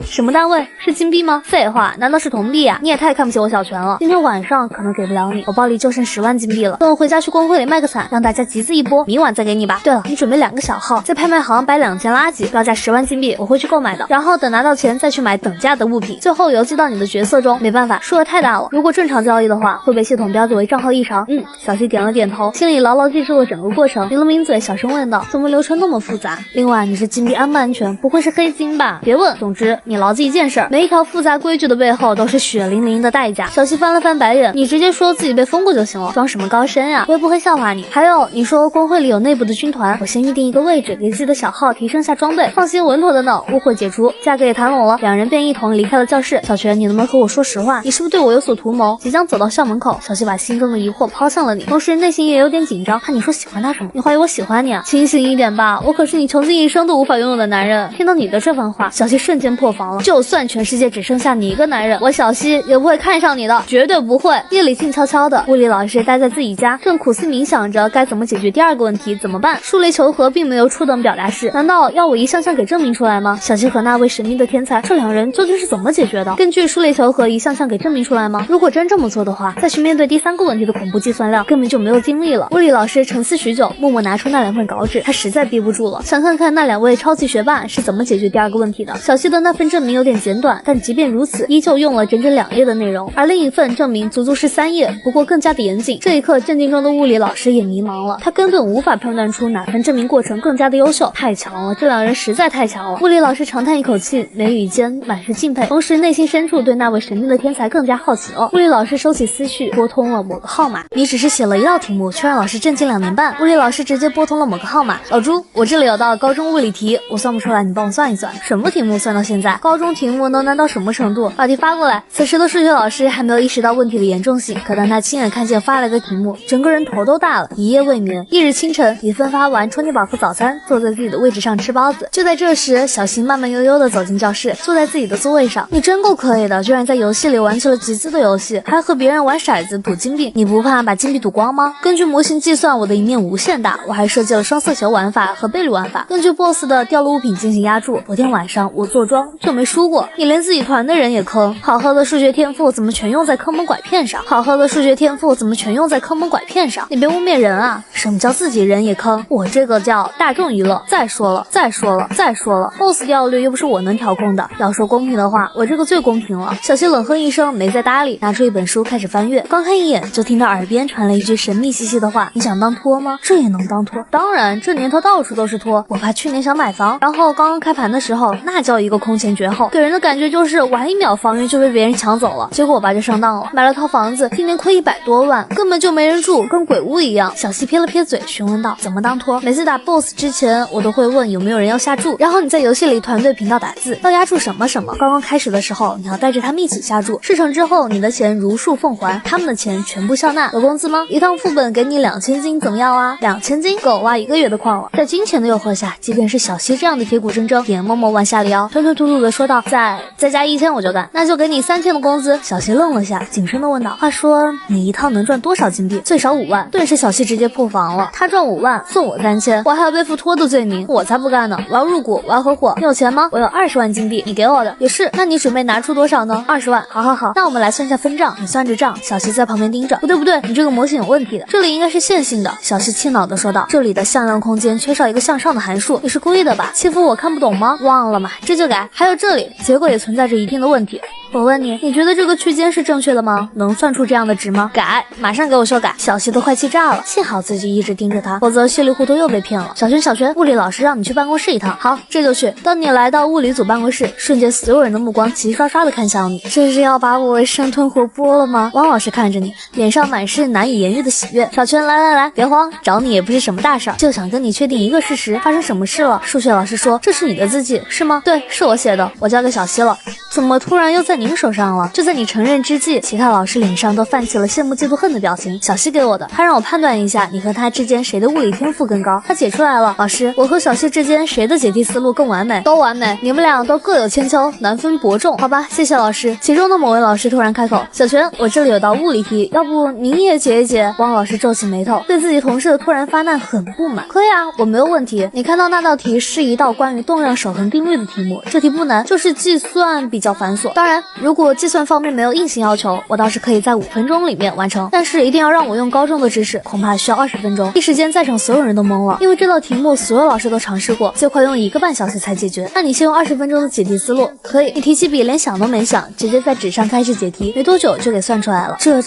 什么么单位？是金币吗？废话，难道是铜币啊？你也太看不起我小泉了。今天晚上可能给不了你，我包里就剩10万金币了。等我回家去公会里卖个惨，让大家集资一波，明晚再给你吧。对了，你准备2个小号，在拍卖行摆2件垃圾，标价10万金币，我会去购买的。然后等拿到钱再去买等价的物品，最后邮寄到你的角色中。没办法，数额太大了，如果正常交易的话，会被系统标记为账号异常。小西点了点头，心里牢牢记住了整个过程，抿了抿嘴，小声问道：怎么流程那么复杂？另外，你是金币安不安全？不会是黑金吧？别问，总之你牢记一件事，每一条复杂规矩的背后都是血淋淋的代价。小西翻了翻白眼，你直接说自己被封过就行了，装什么高深呀？我也不会笑话你。还有，你说公会里有内部的军团，我先预定一个位置，给自己的小号提升下装备。放心，稳妥的呢，误会解除，价格也谈拢了。2人便一同离开了教室。小泉，你能不能和我说实话？你是不是对我有所图谋？即将走到校门口，小西把心中的疑惑抛向了你，同时内心也有点紧张，怕你说喜欢他什么？你怀疑我喜欢你啊？清醒一点吧，我可是你穷尽一生都无法拥有的男人。听到你的这番话，小西瞬间破防了。就算全世界只剩下你一个男人，我小西也不会看上你的，绝对不会。夜里静悄悄的，物理老师待在自己家，正苦思冥想着该怎么解决第2个问题，怎么办？数雷求和并没有初等表达式，难道要我一项项给证明出来吗？小西和那位神秘的天才，这2人究竟是怎么解决的？根据数雷求和一项项给证明出来吗？如果真这么做的话，再去面对第3个问题的恐怖计算量，根本就没有精力了。物理老师沉思许久，默默拿出那2份稿纸，他实在憋不住了，想看看那2位超级学霸是怎么解决第2个问题的。小西的那份证明有点简短，但即便如此，依旧用了整整2页的内容，而另一份证明足足是3页，不过更加的严谨。这一刻，镇定中的物理老师也迷茫了，他根本无法判断出哪份证明过程更加的优秀，太强了，这2人实在太强了。物理老师长叹一口气，眉宇间满是敬佩，同时内心深处对那位神秘的天才更加好奇了。物理老师收起思绪，拨通了某个号码。你只是写了1道题目，却让老师震惊2年半。物理老师直接拨通了某个号码。老朱，我这里有道高中物理题，我算不出来，你帮我算一算。什么题目算到现在？高中题目能难到什么程度？把题发过来。此时的数学老师还没有意识到问题的严重性，可当他亲眼看见发来的题目，整个人头都大了，一夜未眠。翌日清晨，已分发完充电宝和早餐，坐在自己的位置上吃包子。就在这时，小新慢慢悠悠地走进教室，坐在自己的座位上。你真够可以的，居然在游戏里玩起了集资的游戏，还和别人玩骰子赌金币。你不怕把金币赌光吗？根据模型计算，我的一面无限大，我还设计了双色球玩法和倍率玩法，根据 BOSS 的掉落物品进行压注。昨天晚上我坐庄就没输过，你连自己团的人也坑。好好的数学天赋怎么全用在坑蒙拐骗上？好好的数学天赋怎么全用在坑蒙拐骗上？你别污蔑人啊！什么叫自己人也坑？我这个叫大众娱乐。再说了，BOSS 掉率又不是我能调控的。要说公平的话，我这个最公平了。小西冷哼一声，没再搭理，拿出一本书开始翻阅。刚看一眼，就听到耳边传来一句神秘兮兮的话：你想当托吗？这也能当托？当然，这年头到处都是托。我爸去年想买房，然后刚刚开盘的时候，那叫一个空前绝后，给人的感觉就是玩1秒房源就被别人抢走了。结果我爸就上当了，买了套房子，今年亏100多万，根本就没人住，跟鬼屋一样。小西撇了撇嘴，询问道：怎么当托？每次打 BOSS 之前，我都会问有没有人要下注，然后你在游戏里团队频道打字，要压注什么什么。刚刚开始的时候，你要带着他们一起下注，事成之后，你的钱如数奉还，他们的钱全部笑纳。有工资吗？一趟副本给你2000金，怎么样啊？2000金够挖1个月的矿了。在金钱的诱惑下，即便是小西这样的铁骨铮铮，也默默弯下了腰，吞吞吐吐的说道：再加1000我就干，那就给你3000的工资。小西愣了下，谨慎的问道：话说你一趟能赚多少金币？最少5万。顿时小西直接破防了，他赚5万，送我3000，我还要背负托的罪名，我才不干呢！我要入股，我要合伙。你有钱吗？我有20万金币，你给我的。也是，那你准备拿出多少呢？20万。好，那我们来算一下分账。你算着账，小西在旁边盯着。不对，你这个模型有问题的，这里应该是线性的。小西气恼的说道：这里的向量空间缺少一个向上的函数，你是故意的吧？欺负我看不懂吗？忘了嘛，这就改。还有这里，结果也存在着一定的问题。我问你，你觉得这个区间是正确的吗？能算出这样的值吗？改，马上给我修改。小西都快气炸了，幸好自己一直盯着他，否则稀里糊涂又被骗了。小轩，物理老师让你去办公室一趟。好，这就去。当你来到物理组办公室，瞬间所有人的目光齐刷刷的看向你，这是要把我生吞活剥了吗？汪老师看着你，脸上满是难以言喻的喜悦。小轩，来，别慌，找你也不是什么大事儿，就想跟你确定一个事实，发生什么事了？数学老师说这是你的字迹是吗？对，是我写的，我交给小西了。怎么突然又在您手上了。就在你承认之际，其他老师脸上都泛起了羡慕嫉妒恨的表情。小西给我的，他让我判断一下你和他之间谁的物理天赋更高。他解出来了，老师，我和小西之间谁的解题思路更完美？都完美，你们俩都各有千秋，难分伯仲。好吧，谢谢老师。其中的某位老师突然开口，小泉，我这里有道物理题，要不您也解一解？汪老师皱起眉头，对自己同事的突然发难很不满。可以啊，我没有问题。你看到那道题是一道关于动量守恒定律的题目，这题不难，就是计算比较繁琐。当然，如果计算方面没有硬性要求，我倒是可以在5分钟里面完成，但是一定要让我用高中的知识，恐怕需要20分钟。一时间在场所有人都懵了，因为这道题目所有老师都尝试过，最快用1个半小时才解决。那你先用20分钟的解题思路，可以。你提起笔连想都没想，直接在纸上开始解题，没多久就给算出来了。这，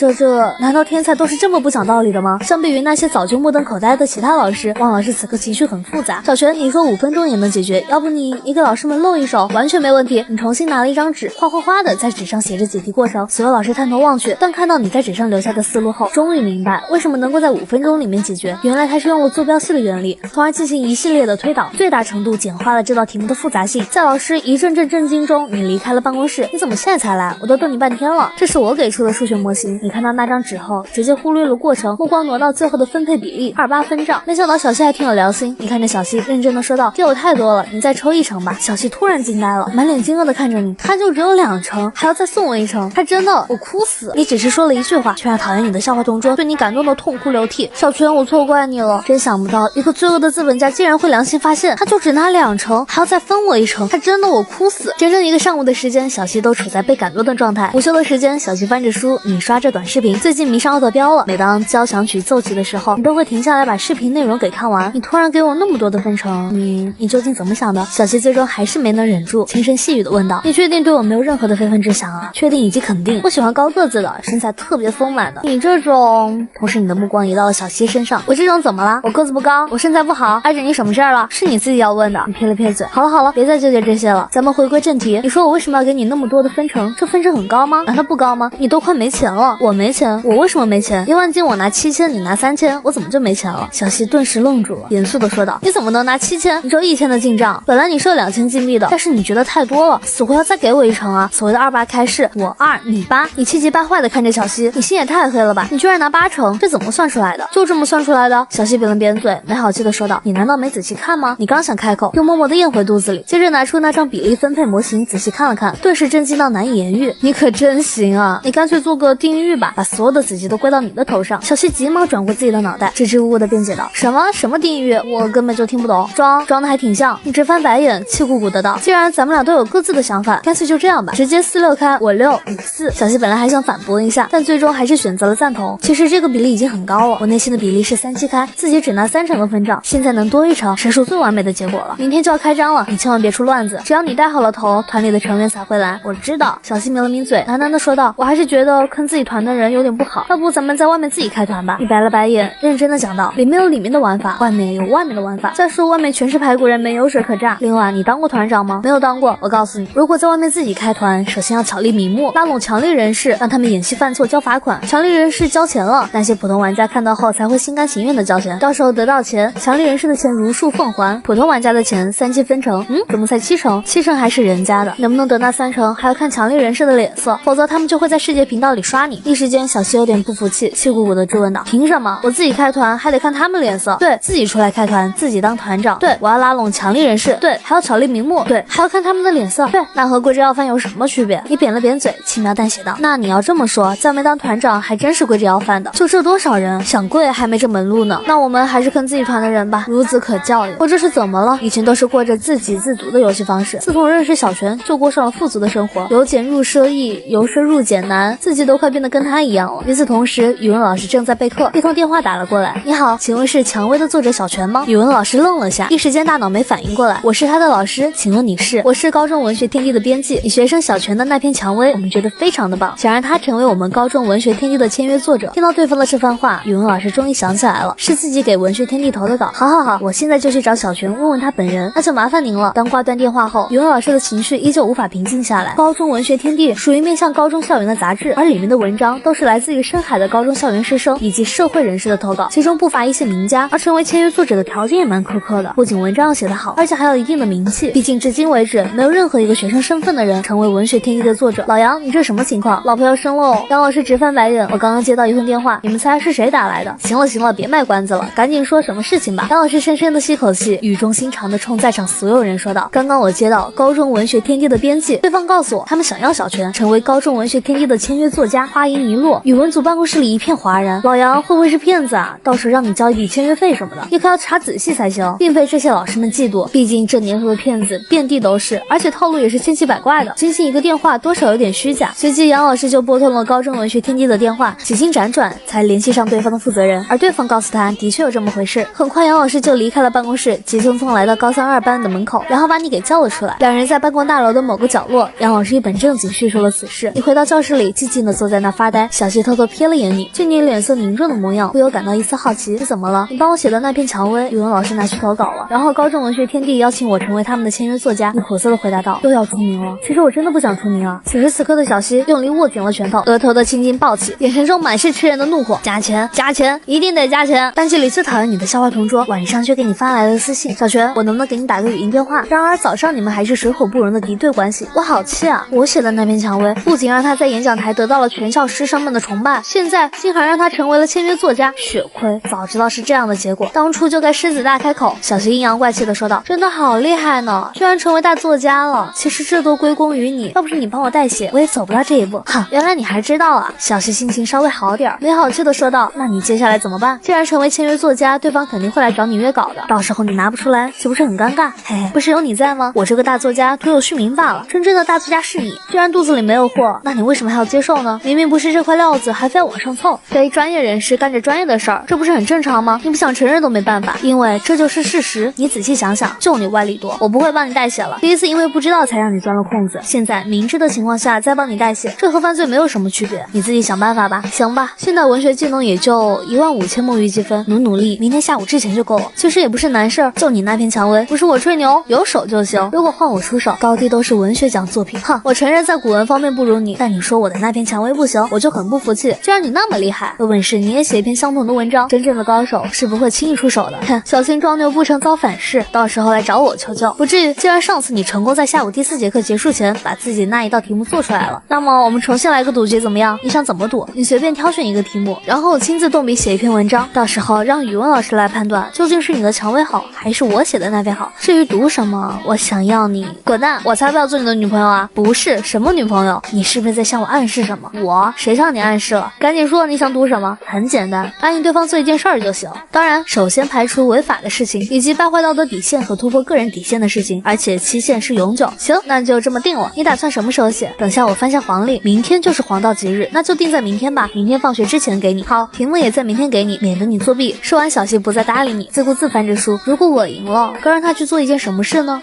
难道天才都是这么不讲道理的吗？相比于那些早就目瞪口呆的其他老师，汪老师此刻情绪很复杂。小泉，你说5分钟也能解决，要不你给老师们露一手？完全没问题。你重新拿了一张纸，哗的在纸上写着解题过程。所有老师探头望去，但看到你在纸上留下的思路后，终于明白为什么能够在5分钟里面解决。原来他是用了坐标系的原理，从而进行一系列的推导，最大程度简化了这道题目的复杂性。在老师一阵震惊中，你离开了办公室。你怎么现在才来？我都等你半天了。这是我给出的数学模型。你看到那张纸后，直接忽略了过程，目光挪到最后的分配比例，28分账。没想到小西还挺有良心，你看着小西认真的说道，给我太多了，你再抽1成吧。小西突然惊呆了，满脸惊愕的看着你，他就只有2成，还要再送我1成，他真的，我哭死。你只是说了一句话，却让讨厌你的笑话同桌对你感动的痛哭流涕。小泉，我错怪你了，真想不到一个罪恶的资本家竟然会良心发现，他就只拿2成，还要再分我1成，他真的，我哭死。整整1个上午的时间，小西都处在被感动的状态。午休的时间，小西翻着书，你刷着短视频，最近迷上奥德彪了。每当交响曲奏起的时候，你都会停下来把视频内容给看完。你突然给我那么多的分成，你究竟怎么想的？小西最终还是没能忍住，轻声细语的问道，你确定对我没有任何的非分之想啊？确定以及肯定。我喜欢高个子的，身材特别丰满的。你这种……同时你的目光移到了小西身上，我这种怎么了？我个子不高，我身材不好，碍着你什么事儿了？是你自己要问的。你撇了撇嘴，好了，别再纠结这些了，咱们回归正题。你说我为什么要给你那么多的分成？这分成很高吗？难道不高吗？你都快没钱了。我没钱？我为什么没钱？1万斤我拿7000，你拿3000，我怎么就没钱了？小西顿时愣住了，严肃的说道，你怎么能拿7000？你只有1000的进账，本来你是有2000金币的，但是你觉得太多了，死活要再给我1成啊。所谓的28开市，我2你8。你气急败坏的看着小西，你心也太黑了吧，你居然拿8成，这怎么算出来的？就这么算出来的。小西扁了扁嘴，没好气的说道，你难道没仔细看吗？你刚想开口，又默默的咽回肚子里，接着拿出那张比例分配模型仔细看了看，顿时震惊到难以言喻。你可真行啊，你干脆做个定域吧，把所有的子集都归到你的头上。小西急忙转过自己的脑袋，支支吾吾的辩解道，什么定域？我根本就听不懂。装的还挺像。你直翻白眼，气鼓鼓的道，既然咱们俩都有各自的想法，干脆就这样吧，直接4-6开，我6你4。小西本来还想反驳一下，但最终还是选择了赞同。其实这个比例已经很高了，我内心的比例是3-7开，自己只拿3成的分账，现在能多1成，实属最完美的结果了。明天就要开张了，你千万别出乱子，只要你带好了头，团里的成员才会来。我知道。小西抿了抿嘴，喃喃的说道，我还是觉得坑自己团的人有点不好，要不咱们在外面自己开团吧。你白了白眼，认真的讲道，里面有里面的玩法，外面有外面的玩法。再说外面全是排骨人，没油水可榨。另外，你当过团长吗？没有当过。我告诉你，如果在外面自己开团，首先要巧立名目，拉拢强力人士，让他们演戏犯错交罚款，强力人士交钱了，那些普通玩家看到后才会心甘情愿的交钱，到时候得到钱，强力人士的钱如数奉还，普通玩家的钱3期分成。怎么才7成？7成还是人家的，能不能得那3成还要看强力人士的脸色，否则他们就会在世界频道里刷你。一时间小西有点不服气，气鼓鼓的质问道，凭什么我自己开团还得看他们脸色？对，自己出来开团，自己当团长。对，我要拉拢强力人士。对，还要巧立名目。对，还要看他们的脸色。对，那和贵州要饭有什么区别？你扁了扁嘴，轻描淡写道，那你要这么说，在没当团长还真是贵州要饭的，就这多少人，想贵还没这门路呢。那我们还是坑自己团的人吧，孺子可教也。我这是怎么了？以前都是过着自给自足的游戏方式，自从认识小泉就过上了富足的生活，由俭入奢易，由奢入俭难，自己都快变得跟他一样了。与此同时，语文老师正在备课，一通电话打了过来，你好，请问是蔷薇的作者小泉吗？语文老师愣了下，一时间大脑没反应过来，我是他的老师，请问你是？我是高中文学天地的编辑，你学生小泉的那篇蔷薇我们觉得非常的棒，想让他成为我们高中文学天地的签约作者。听到对方的这番话，语文老师终于想起来了，是自己给文学天地投的稿。好，我现在就去找小泉问问他本人，那就麻烦您了。当挂断电话后，语文老师的情绪依旧无法平静下来。高中文学天地属于面向高中校园的杂志，而里面的文章都是来自于深海的高中校园师生以及社会人士的投稿，其中不乏一些名家，而成为签约作者的条件也蛮苛刻的，不仅文章要写得好，而且还有一定的名气。毕竟至今为止，没有任何一个学生身份的人成为文学天地》的作者老杨，你这什么情况？老婆要生了哦！杨老师直翻白眼，我刚刚接到一通电话，你们猜是谁打来的？行了行了，别卖关子了，赶紧说什么事情吧。杨老师深深的吸口气，语重心长的冲在场所有人说道：刚刚我接到高中文学天地的编辑，对方告诉我，他们想要小泉成为高中文学天地的签约作家。话音一落，语文组办公室里一片哗然。老杨会不会是骗子啊？到时候让你交一笔签约费什么的，你可要查仔细才行，并非这些老师们嫉妒，毕竟这年头的骗子遍地都是，而且套路也是千奇百怪的，仅仅一个电话多少有点虚假。随即杨老师就拨通了高中文学天地的电话，几经辗转才联系上对方的负责人，而对方告诉他的确有这么回事。很快杨老师就离开了办公室，急匆匆来到高三2班的门口，然后把你给叫了出来。两人在办公大楼的某个角落，杨老师一本正经叙述了此事。你回到教室里，静静的坐在那发呆。小希偷偷瞥了眼你，见你脸色凝重的模样，不由感到一丝好奇。你怎么了？你帮我写的那篇蔷薇，语文老师拿去投稿了，然后高中文学天地邀请我成为他们的签约作家。你苦涩的回答道：又要出名了？其实我真的不想出名啊。此时此刻的小希用力握紧了拳头，额头的青筋暴起，眼神中满是吃人的怒火。加钱，加钱，一定得加钱！班级里最讨厌你的校花同桌晚上却给你发来了私信：小泉，我能不能给你打个语音电话？然而早上你们还是水火不容的敌对关系，我好气啊！我写的那篇蔷薇不仅让他在演讲台得到了全校师生们的崇拜，现在竟还让他成为了签约作家，血亏！早知道是这样的结果，当初就该狮子大开口。小希阴阳怪气的说道：真的好厉害呢，居然成为大作家了。其实这都归功于你，要不是你帮我代写，我也走不到这一步。哼，原来你还知道啊！小希心情稍微好点，没好气的说道：那你接下来怎么办？既然成为签约作家，对方肯定会来找你约稿的，到时候你拿不出来，岂不是很尴尬？嘿嘿，不是有你在吗？我这个大作家徒有虚名罢了，真正的大作家是你。既然肚子里没有货，那你为什么还要接受呢？明明不是这块料子，还非要往上凑。非专业人士干着专业的事儿，这不是很正常吗？你不想承认都没办法，因为这就是事实。你仔细想想，就你歪理多，我不会帮你代写了。第一次因为不知道才让你钻了空子，现在明知的情况下再帮你代写，这和犯罪没有什么区别，你自己想办法吧。行吧，现在文学技能也就15000墨玉积分，努力，明天下午之前就够了。其实也不是难事儿，就你那篇蔷薇，不是我吹牛，有手就行。如果换我出手，高低都是文学奖作品。哼，我承认在古文方面不如你，但你说我的那篇蔷薇不行，我就很不服气。既然你那么厉害，有本事你也写一篇相同的文章。真正的高手是不会轻易出手的。哼，小心装牛不成遭反噬，到时候来找我求救。不至于，既然上次你成功在下午第4节课结束前把自己那一道题目做出来了，那么我们重新来个赌局怎么样？你想怎么赌？你随便挑选一个题目，然后我亲自动笔写一篇文章，到时候让语文老师来判断究竟是你的蔷薇好，还是我写的那篇好。至于读什么，我想要你滚蛋，我才不要做你的女朋友啊！不是什么女朋友，你是不是在向我暗示什么？我谁向你暗示了？赶紧说你想读什么？很简单，答应对方做一件事儿就行。当然，首先排除违法的事情，以及败坏道德底线和突破个人底线的事情，而且期限是永久。行，那就这么定了。你打算什么时候写？等下我翻下黄历，明天就是黄道吉日，那就定在明天吧。明天放学之前给你。好，题目也在明天给你，免得你作弊。说完，小希不再搭理你，自顾自翻着书。如果我赢了，该让他去做一件什么事呢？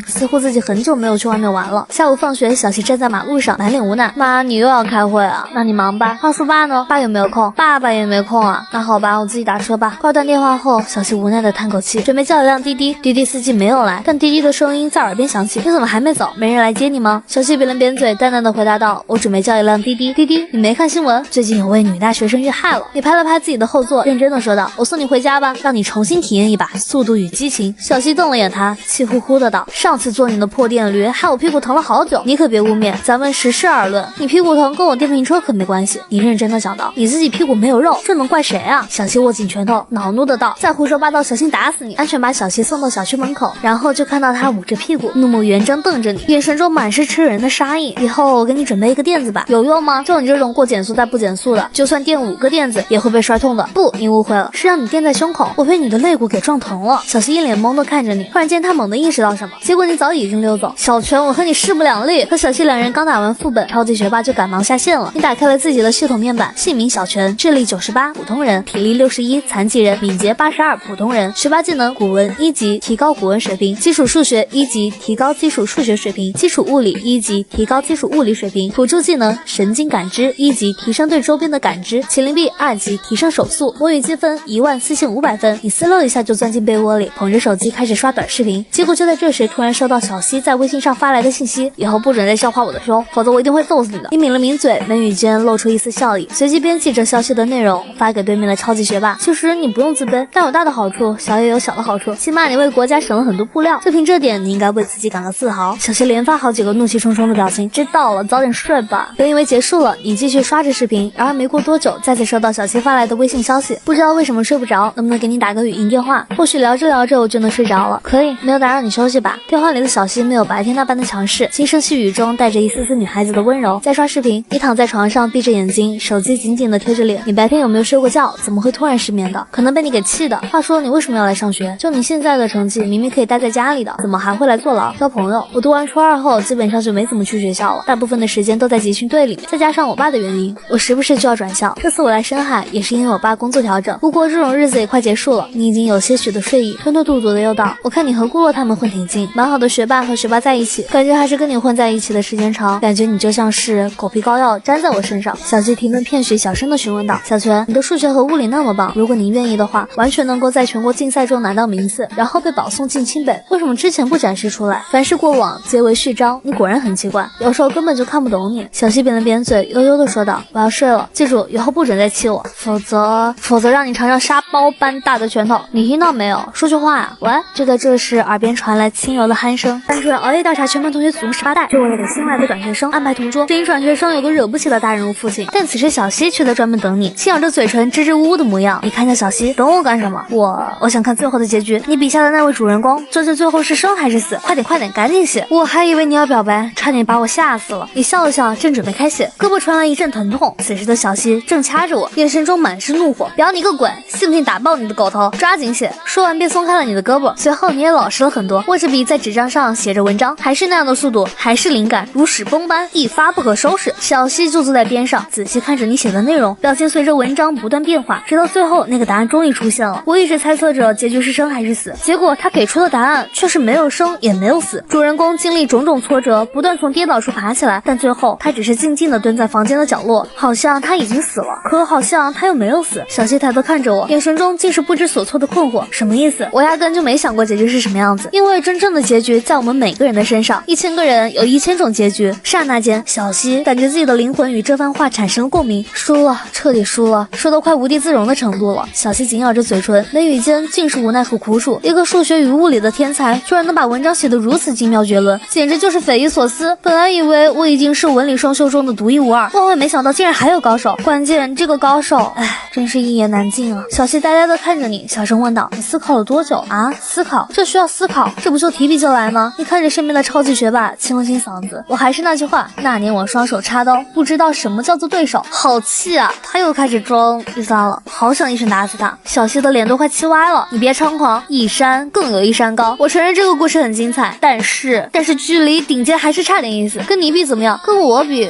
似乎自己很久没有去外面玩了。下午放学，小希站在马路上，满脸无奈。妈，你又要开会啊？那你忙吧。话说爸呢？爸有没有空？爸爸也没空啊。那好吧，我自己打车吧。挂断电话后，小希无奈的叹口气，准备叫一辆滴滴。滴滴司机没有来，但滴滴的声音在耳边响起：你怎么还没走？没人来接你吗？小希扁了扁嘴，淡淡的回答道：我准备叫一辆滴滴。滴滴，你没看新闻？最近有位女大学生遇害了。你拍了拍自己的后座，认真的说道：我送你回家吧，让你重新体验一把速度与激情。小希瞪了眼他，气呼呼的道：上次坐你的破电驴，害我屁股疼了好久。你可别污蔑，咱们实事而论，你屁股疼跟我电瓶车可没关系。你认真的讲道：你自己屁股没有肉，这能怪谁啊？小希握紧拳头，恼怒的道：再胡说八道，小心打死你！安全把小希送到小区门口，然后就看到他捂着屁股，怒目圆睁瞪着你，眼神中满是吃人的杀意。以后我给你准备一个垫子吧，有用吗？就你这种过减速带不减速的，就算垫5个垫子也会被摔痛的。不，你误会了，是让你垫在胸口，我被你的肋骨给撞疼了。小希一脸懵的看着你，突然间他猛地意识到什么，结果你早已经溜走。小泉，我和你势不两立。和小希两人刚打完副本，超级学霸就赶忙下线了。你打开了自己的系统面板，姓名小泉，智力98，普通人，体力61，残疾人，敏捷82，普通人。学霸技能古文1级，提高古文水平；基础数学1级，提高基础数学水平；基础物理1级，提高基础物理水平；辅助技能神经感知1级，提升对周边的感知；麒麟臂2级，提升手速；魔语积分14500分。你撕了一下就钻进被窝里，捧着手机开始刷短视频。结果就在这时，突然收到小希在微信上发来的信息：以后不准再笑话我的胸，否则我一定会揍死你的。你抿了抿嘴，眉宇间露出一丝笑意，随即编辑着消息的内容发给对面的超级学霸。其实你不用自卑，大有大的好处，小也有小的好处，起码你为国家省了很多布料，就凭这点你应该为自己感到自豪。小希连发好几个怒气气冲冲的表情。知道了，早点睡吧。本以为结束了，你继续刷着视频，然而没过多久，再次收到小七发来的微信消息，不知道为什么睡不着，能不能给你打个语音电话？或许聊着聊着我就能睡着了。可以，没有打扰你休息吧。电话里的小七没有白天那般的强势，轻声细语中带着一丝丝女孩子的温柔。在刷视频，你躺在床上闭着眼睛，手机紧紧的贴着脸。你白天有没有睡过觉？怎么会突然失眠的？可能被你给气的。话说你为什么要来上学？就你现在的成绩，明明可以待在家里的，怎么还会来坐牢？交朋友。我读完初二后，基本上就没怎么去学校了，大部分的时间都在集训队里面。再加上我爸的原因，我时不时就要转校。这次我来深海，也是因为我爸工作调整。不过这种日子也快结束了，你已经有些许的睡意，吞吞吐吐的又道：我看你和顾洛他们混挺近，蛮好的学霸和学霸在一起，感觉还是跟你混在一起的时间长，感觉你就像是狗皮膏药粘在我身上。小七停顿片许，小声的询问道：小泉，你的数学和物理那么棒，如果您愿意的话，完全能够在全国竞赛中拿到名次，然后被保送进清北，为什么之前不展示出来？凡是过往皆为序章，你果然很奇怪，有时候根本就看不懂你。小七扁了扁嘴，悠悠的说道：我要睡了，记住以后不准再气我，否则让你尝尝沙包般大的拳头，你听到没有？说句话呀！喂！就在这时，耳边传来轻柔的鼾声。班主任熬夜调查全班同学祖宗18代，就为了给新来的转学生安排同桌。对于转学生有个惹不起的大人物父亲，但此时小西却在专门等你，轻咬着嘴唇，支支吾吾的模样。你看见小西，等我干什么？我想看最后的结局。你笔下的那位主人公，究竟最后是生还是死？快点，赶紧写！我还以为你要表白，差点把我吓死了。你笑了笑，正准备开写，胳膊传来一阵疼痛。此时的小西正掐着我，眼神中满是怒火。表你个鬼！信不信打爆你的狗头？抓紧写！说完便松开了你的胳膊，随后你也老实了很多，握着笔在纸张上写着文章，还是那样的速度，还是灵感，如屎崩般一发不可收拾。小西就坐在边上，仔细看着你写的内容，表情随着文章不断变化，直到最后那个答案终于出现了。我一直猜测着结局是生还是死，结果他给出的答案却是没有生也没有死。主人公经历种种挫折，不断从跌倒处爬起来，但最后他只是静静地蹲在房间的角落，好像他已经死了，可好像他又没有死。小西抬头看着我，眼神中尽是不知所措的困惑。什么意思？我压根就没想过结局是什么样子，因为真正的结局在我们每个人的身上，1000个人有1000种结局。刹那间，小西感觉自己的灵魂与这番话产生了共鸣。输了，彻底输了，输得快无地自容的程度了。小西紧咬着嘴唇，眉宇间尽是无奈和苦楚。一个数学与物理的天才，居然能把文章写得如此精妙绝伦，简直就是匪夷所思。本来以为我已经是文理双修中的独一无二，万万没想到竟然还有高手。关键这个高手，真是一言难尽啊。小西呆呆地看着你，小声问道：你思考了多久啊？思考？这需要思考？这不就提笔就来吗？你看着身边的超级学霸，清了清嗓子。我还是那句话，那年我双手插刀，不知道什么叫做对手。好气啊！他又开始装第三了，好想一拳打死他。小西的脸都快气歪了。你别猖狂，一山更有一山高。我承认这个故事很精彩，但是距离顶尖还是差点意思。跟你比怎么样？跟我比，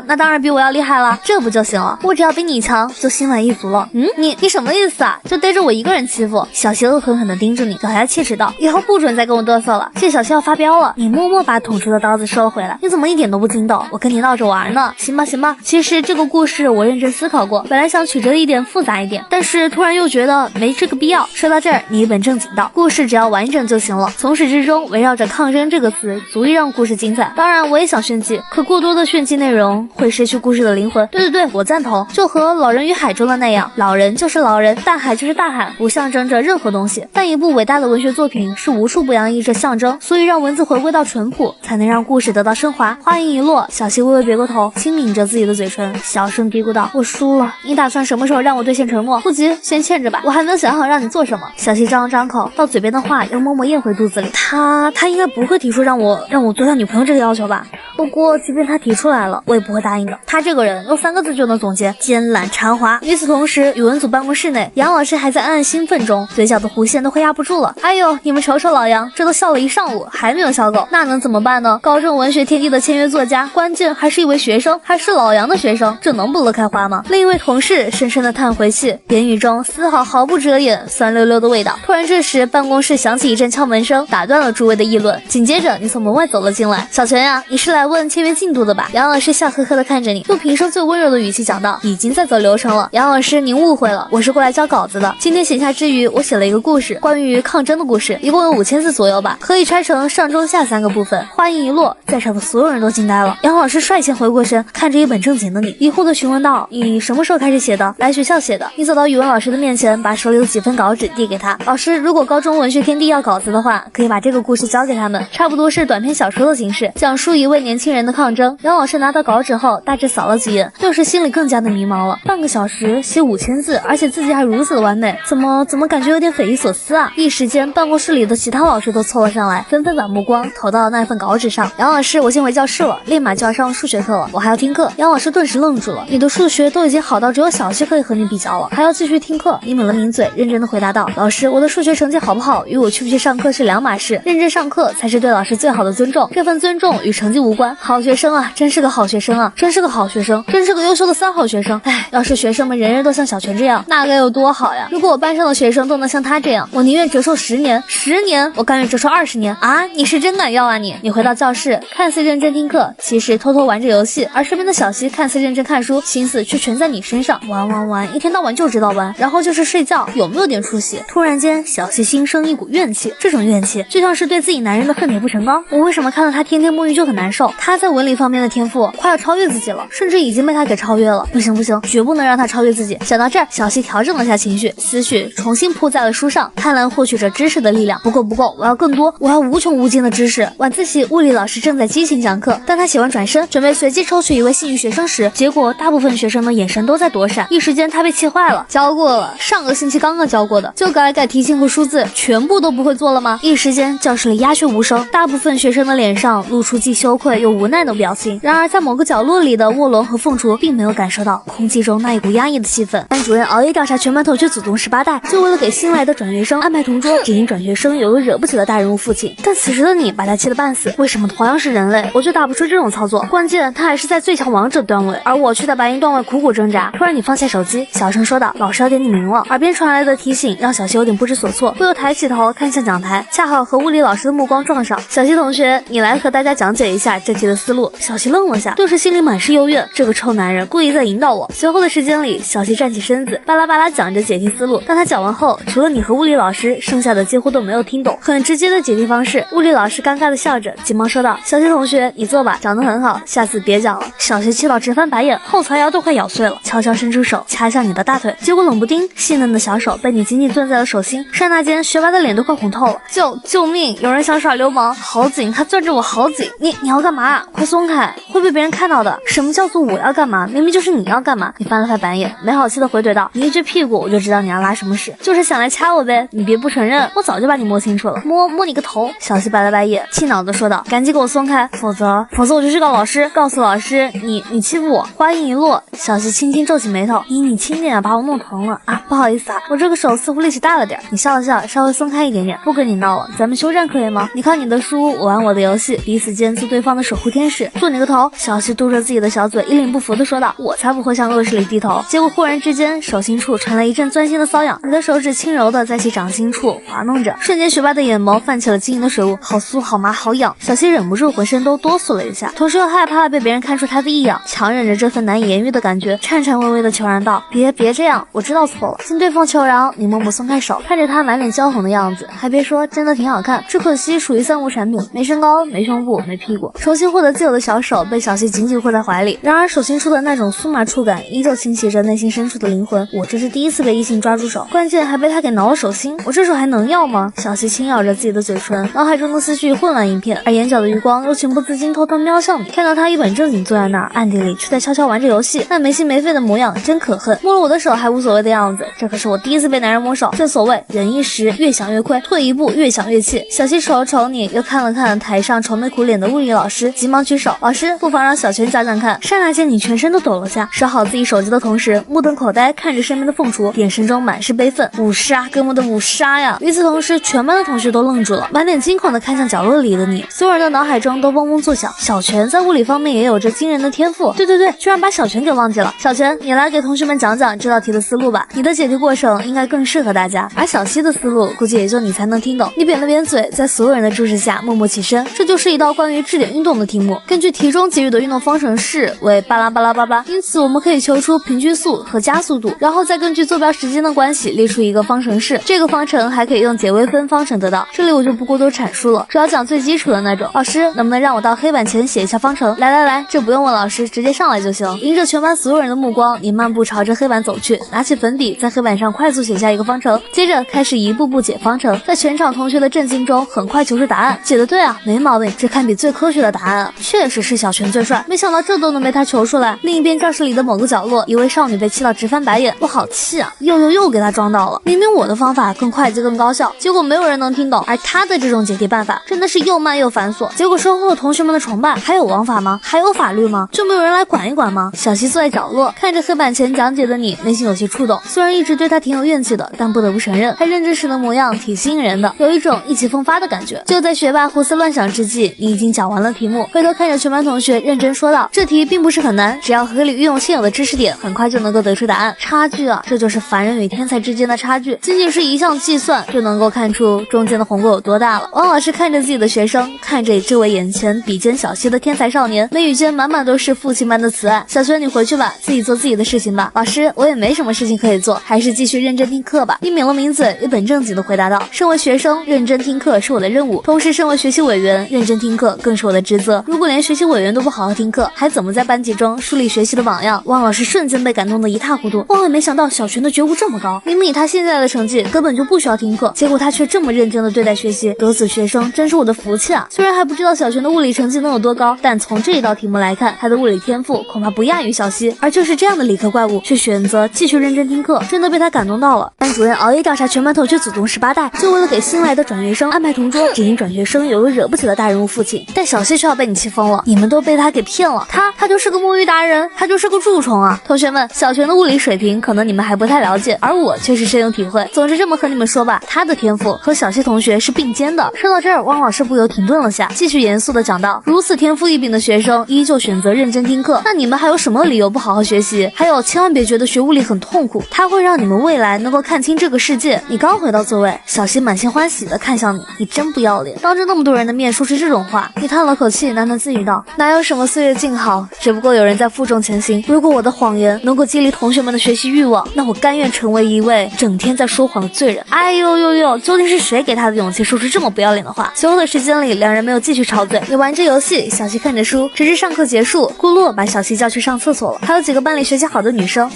那当然比我要厉害了，这不就行了？我只要比你强，就心满意足了。你什么意思啊？就逮着我一个人欺负？小西恶狠狠地盯着你，咬牙切齿道：以后不准再跟我嘚瑟了。这小西要发飙了。你默默把捅出的刀子收回来。你怎么一点都不惊动？我跟你闹着玩呢。行吧，其实这个故事我认真思考过，本来想曲折一点，复杂一点，但是突然又觉得没这个必要。说到这儿，你一本正经道：故事只要完整就行了，从始至终围绕着抗争这个词，足以让故事精彩。当然我也想炫技，可过多的炫技内容会失去故事的灵魂。对，我赞同，就和老人与海中的那样，老人就是老人，大海就是大海，不象征着任何东西。但一部伟大的文学作品是无处不洋溢着象征，所以让文字回归到淳朴，才能让故事得到升华。话音一落，小西微微别过头，轻抿着自己的嘴唇，小声嘀咕道：我输了，你打算什么时候让我兑现承诺？不急，先欠着吧，我还没有想好让你做什么。小西张了张口，到嘴边的话又默默咽回肚子里。他应该不会提出让我做他女朋友这个要求吧？不过即便他提出来了，我也不会答应的。他这个人用3个字就能总结：奸懒馋滑。与此同时，语文组办公室内，杨老师还在暗暗兴奋中，嘴角的弧线都快压不住了。哎呦，你们瞅瞅老杨，这都笑了一上午，还没有笑够，那能怎么办呢？高中文学天地的签约作家，关键还是一位学生，还是老杨的学生，这能不乐开花吗？另一位同事深深的叹回气，言语中丝毫不遮掩酸溜溜的味道。突然这时，办公室响起一阵敲门声，打断了诸位的议论。紧接着，你从门外走了进来。小泉呀，你是来问签约进度的吧？杨老师笑呵呵的看着你，用平生最温柔的语气讲道：已经在走流程了。杨老师，您误会了，我是过来交稿子的。今天闲暇之余，我写了一个故事，关于抗争的故事，一共有5000字左右吧，可以拆成上中下3个部分。话音一落，在场的所有人都惊呆了。杨老师率先回过身，看着一本正经的你，疑惑的询问道：你什么时候开始写的？来学校写的。你走到语文老师的面前，把手里的几份稿纸递给他。老师，如果高中文学天地要稿子的话，可以把这个故事交给他们，差不多是短篇小说的形式，讲述一位年轻人的抗争。杨老师拿到稿纸后，大致扫了几眼，顿时心里更加的迷茫了。半个小时写5000字，而且字迹还如此的完美，怎么感觉有点匪夷所思啊！一时间，办公室里的其他老师都凑了上来，纷纷把目光投到了那份稿纸上。杨老师，我先回教室了，立马就要上数学课了，我还要听课。杨老师顿时愣住了，你的数学都已经好到只有小学可以和你比较了，还要继续听课？你抿了抿嘴，认真的回答道：老师，我的数学成绩好不好与我去不去上课是两码事，认真上课才是对老师最好的尊重，这份尊重与成绩无关。好学生啊，真是个好学生啊，真是个好学生，真是个优秀的3好学生。唉，要是学生们人人都像小泉这样，那该有多好呀！如果我班上的学生都能像他这样，我宁愿折寿10年，10年我甘愿折寿20年啊！你是真敢要啊你！你回到教室，看似认真听课，其实偷偷玩着游戏，而身边的小西看似认真看书，心思却全在你身上，玩，一天到晚就知道玩，然后就是睡觉，有没有点出息？突然间，小西心生一股怨气，这种怨气就像是对自己男人的恨铁不成钢。我为什么看到他天天沐浴就很难受？他在文理方面的天赋快要超越自己了，甚至已经被他给超越了。不行，绝不能让他超越自己。想到这儿，小西调整了下情绪，思绪重新扑在了书上，贪婪获取着知识的力量。不够，我要更多，我要无穷无尽的知识。晚自习，物理老师正在激情讲课，当他写完转身，准备随机抽取一位幸运学生时，结果大部分学生的眼神都在躲闪，一时间他被气坏了。教过了，上个星期刚刚教过的，就改题型和数字，全部都不会做了吗？一时间教室里鸦雀无声，大部分学生的脸上露出既羞愧又无奈的表情。然而在某个角落里的卧龙和凤雏并没有感受到空气中那一股压抑的气氛。班主任熬夜调查全班同学祖宗18代，就为了给新来的转学生安排同桌，只因转学生有个惹不起的大人物父亲。但此时的你把他气得半死，为什么同样是人类，我就打不出这种操作？关键他还是在最强王者段位，而我却在白银段位苦苦挣扎。突然你放下手机，小声说道：老师要点你名了。耳边传来的提醒让小西有点不知所措，不由抬起头看向讲台，恰好和物理老师的目光撞上。小西同学，你来和大家讲解一下这题的思路。小西愣了下，顿时心里满是幽怨，这个臭男人故意在引导我。随后的时间里，小西站起身子，巴拉巴拉讲着解题思路。当他讲完后，除了你和物理老师，剩下的几乎都没有听懂。很直接的解题方式，物理老师尴尬的笑着，急忙说道：小西同学，你坐吧，讲得很好，下次别讲了。小西气到直翻白眼，后槽牙都快咬碎了，悄悄伸出手掐向你的大腿，结果冷不丁，细嫩的小手被你紧紧攥在了手心，刹那间，学霸的脸都快红透了。救命！有人想耍流氓，好紧，他攥着我好紧。你要干嘛？快松开，会被别人看到的。什么叫做我要干嘛？明明就是你要干嘛。你翻了翻白眼，没好气的回怼道：你一撅屁股，我就知道你要拉什么屎，就是想来掐我呗。你别不承认，我早就把你摸清楚了。摸你个头！小西白了白眼，气恼的说道：赶紧给我松开，否则我就去告老师，告诉老师你欺负我。话音一落，小西轻轻皱起眉头：你轻点啊，把我弄疼了啊！不好意思啊，我这个手似乎力气大了点。你笑了笑，稍微松开一点点，不跟你闹了，咱们休战可以吗？你看你的书，我玩我的游戏，彼此间做对方的守护天使。做你个头！小西嘟着自己的小嘴，一脸不服的说道：我才不会向恶势力低头。结果忽然之间，手心处传来一阵钻心的瘙痒，你的手指轻柔的在其掌心处滑弄着，瞬间学霸的眼眸泛起了晶莹的水雾，好酥好麻好痒。小西忍不住浑身都哆嗦了一下，同时又害怕被别人看出他的异样，强忍着这份难以言喻的感觉，颤颤巍巍的求然道：别这样，我知道错了。见对方求饶，你默默松开手，看着他满脸娇红的样子，还别说，真的挺好看，只可惜属于3无产品，没身高，没胸部，没屁股。重新获得自由的小手被小西紧紧握在怀里，然而手心处的那种酥麻触感依旧侵袭着内心深处的灵魂。我这是第一次被异性抓住手，关键还被他给挠了手心，我这手还能要吗？小西轻咬着自己的嘴唇，脑海中的思绪混乱一片，而眼角的余光又情不自禁偷偷瞄向你，看到他一本正经坐在那儿，暗地里却在悄悄玩着游戏，那没心没肺的模样真可恨。摸了我的手还无所谓的样子，这可是我第一次被男人摸手。正所谓忍一时，越想越亏，退一步越想越气。小西瞅了瞅你，又看了看台上愁眉苦脸的物理老师，急忙举手：老师，不妨让小泉讲讲看。刹那间你全身都抖了下，收好自己手机的同时，目瞪口呆看着身边的凤雏，眼神中满是悲愤。五杀，哥们的五杀呀！与此同时，全班的同学都愣住了，满脸惊恐的看向角落里的你，所有人的脑海中都嗡嗡作响。小泉在物理方面也有着惊人的天赋，对，居然把小泉给忘记了。小泉，你来给同学们讲讲这道题的思路吧，你的解题过程应该更适合大家，而小西的思路估计也就你才能听懂。你扁了扁嘴，在所有人的注视下默默起身，这就是一道关于质点运动动的题目，根据题中给予的运动方程式为巴拉巴拉巴拉，因此我们可以求出平均速和加速度，然后再根据坐标时间的关系列出一个方程式。这个方程还可以用解微分方程得到，这里我就不过多阐述了，主要讲最基础的那种。老师，能不能让我到黑板前写一下方程？来，这不用问老师，直接上来就行。迎着全班所有人的目光，你漫步朝着黑板走去，拿起粉笔在黑板上快速写下一个方程，接着开始一步步解方程，在全场同学的震惊中，很快求出答案。解得对啊，没毛病，这堪比最科学的答案啊！确实是小泉最帅，没想到这都能被他求出来。另一边教室里的某个角落，一位少女被气到直翻白眼，我好气啊！又给他装到了，明明我的方法更快捷更高效，结果没有人能听懂，而他的这种解题办法真的是又慢又繁琐，结果收获了同学们的崇拜。还有王法吗？还有法律吗？就没有人来管一管吗？小西坐在角落，看着黑板前讲解的你，内心有些触动。虽然一直对他挺有怨气的，但不得不承认，他认真时的模样挺吸引人的，有一种意气风发的感觉。就在学霸胡思乱想之际，你已经讲完了题目，回头看着全班同学认真说道：“这题并不是很难，只要合理运用现有的知识点，很快就能够得出答案。”差距啊，这就是凡人与天才之间的差距，仅仅是一项计算就能够看出中间的鸿沟有多大了。王老师看着自己的学生，看着这位眼前比肩小西的天才少年，眉宇间满满都是父亲般的慈爱。小轩，你回去吧，自己做自己的事情吧。老师，我也没什么事情可以做，还是继续认真听课吧。你抿了抿嘴，一本正经地回答道：“身为学生，认真听课是我的任务，同时身为学习委员，认真听课更是我的职责。如果连学习委员都不好好听课，还怎么在班级中树立学习的榜样？”王老师瞬间被感动得一塌糊涂，万万没想到小泉的觉悟这么高，明明以他现在的成绩根本就不需要听课，结果他却这么认真地对待学习，得此学生真是我的福气啊！虽然还不知道小泉的物理成绩能有多高，但从这一道题目来看，他的物理天赋恐怕不亚于小西，而就是这样的理科怪物却选择继续认真听课，真的被他感动到了。班主任熬夜调查全班同学祖宗18代，就为了给新来的转学生安排同桌，只因转学生有个惹不起的大人物父亲，但小西却要被你气疯了，你们都被他给骗了，他就是个摸鱼达人，他就是个蛀虫啊！同学们，小泉的物理水平可能你们还不太了解，而我却是深有体会。总之这么和你们说吧，他的天赋和小西同学是并肩的。说到这儿，汪老师不由停顿了下，继续严肃地讲道：“如此天赋异禀的学生依旧选择认真听课，那你们还有什么理由不好好学习？还有，千万别觉得学物理很痛苦，它会让你们未来能够看清这个世界。”你刚回到座位，小西满心欢喜地看向你，你真不要脸，当着那么多人的面说出这种话。你叹了口气，喃喃自语道：“哪有什么岁月静好，只不过有人在负重前行。如果我的谎言能够激励同学们的学习欲望，那我甘愿成为一位整天在说谎的罪人。”哎呦，究竟是谁给他的勇气说出这么不要脸的话？随后的时间里，两人没有继续吵嘴，你玩着游戏，小西看着书，直至上课结束，顾洛把小西叫去上厕所了。还有几个班里学习好的女生，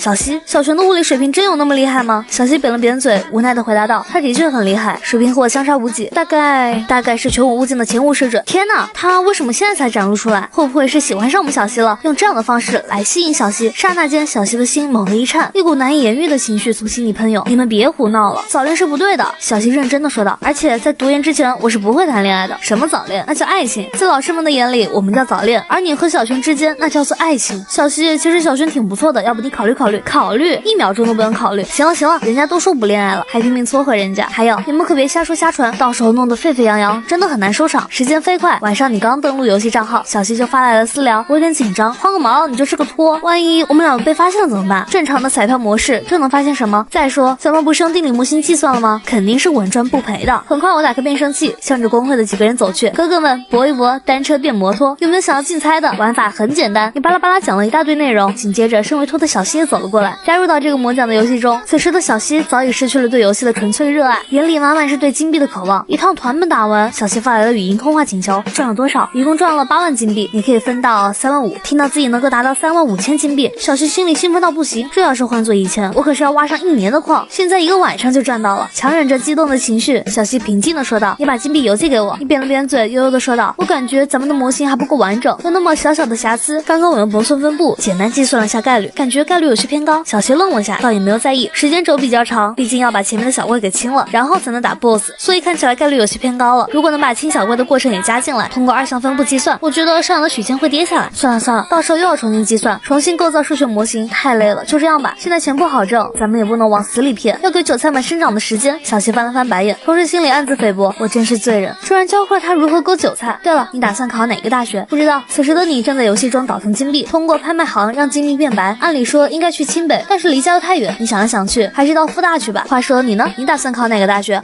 小泉的物理水平真有那么厉害吗？小西扁了扁嘴，无奈地回答道：“他的确很厉害，水平和我相差无几，大概是全我物境的前5水准。”天哪，他为什么现在才展露出来？会不会是喜欢上我们小西了？用这样的方式来吸引小西？刹那间，小西的心猛地一颤，一股难以言喻的情绪从心里喷涌。你们别胡闹了，早恋是不对的。小西认真地说道，而且在读研之前，我是不会谈恋爱的。什么早恋？那叫爱情。在老师们的眼里，我们叫早恋，而你和小泉之间，那叫做爱情。小西，其实小泉挺不错的，要不你考虑考虑，1秒钟都不用考虑。行了，人家都说不恋爱了，还拼命撮合人家。还有，你们可别瞎说瞎传，到时候弄得沸沸扬扬，真的很难收场。时间飞快，晚上你刚登录游戏账号，小西就发来了私聊，我有点紧张，慌个毛，你就是个托，万一我们两个被发现了怎么办？正常的彩票模式，这能发现什么？再说，咱们不是用定理模型计算了吗？肯定是稳赚不赔的。很快我打开变声器，向着工会的几个人走去，哥哥们搏一搏，单车变摩托，有没有想要竞猜的？玩法很简单，你巴拉巴拉讲了一大堆内容，紧接着身为托的小西也走了过来，加入到这个魔奖的游戏中。此时的小西早已失去了对游戏的纯粹热爱，眼里满满是对金币的渴望。一趟团本打完，小西发来了语音通话请求，赚了多少？一共赚了8万金币，你可以分到35000。听到自己能够达到35000金币，小西心里兴奋到不行。这要是换做以前，我可是要挖上1年的矿，现在1个晚上就赚到了。强忍着激动的情绪，小西平静地说道：“你把金币邮寄给我。”你扁了扁嘴，悠悠地说道：“我感觉咱们的模型还不够完整，有那么小小的瑕疵。刚刚我用博算分布简单计算了下概率，感觉概率有些偏高。”小西愣了下，倒也没有在意。时间轴比较长，毕竟要把前面的小怪给清了，然后才能打 BOSS， 所以看起来概率有些偏高了。如果能把清小怪的过程也加进来，通过2项分布计算，我觉得上扬的曲线会跌下来。算了，到时候又要重新计算，重新构造数学模型，太累了。就这样吧，现在钱不好挣，咱们也不能往死里骗，要给韭菜们生长的时间。小西翻了翻白眼，同时心里暗自菲薄，我真是罪人，居然教会了他如何割韭菜。对了，你打算考哪个大学？不知道。此时的你正在游戏中倒腾金币，通过拍卖行让金币变白。按理说应该去清北，但是离家又太远，你想来想去，还是到复大去吧。话说你呢？你打算考哪个大学？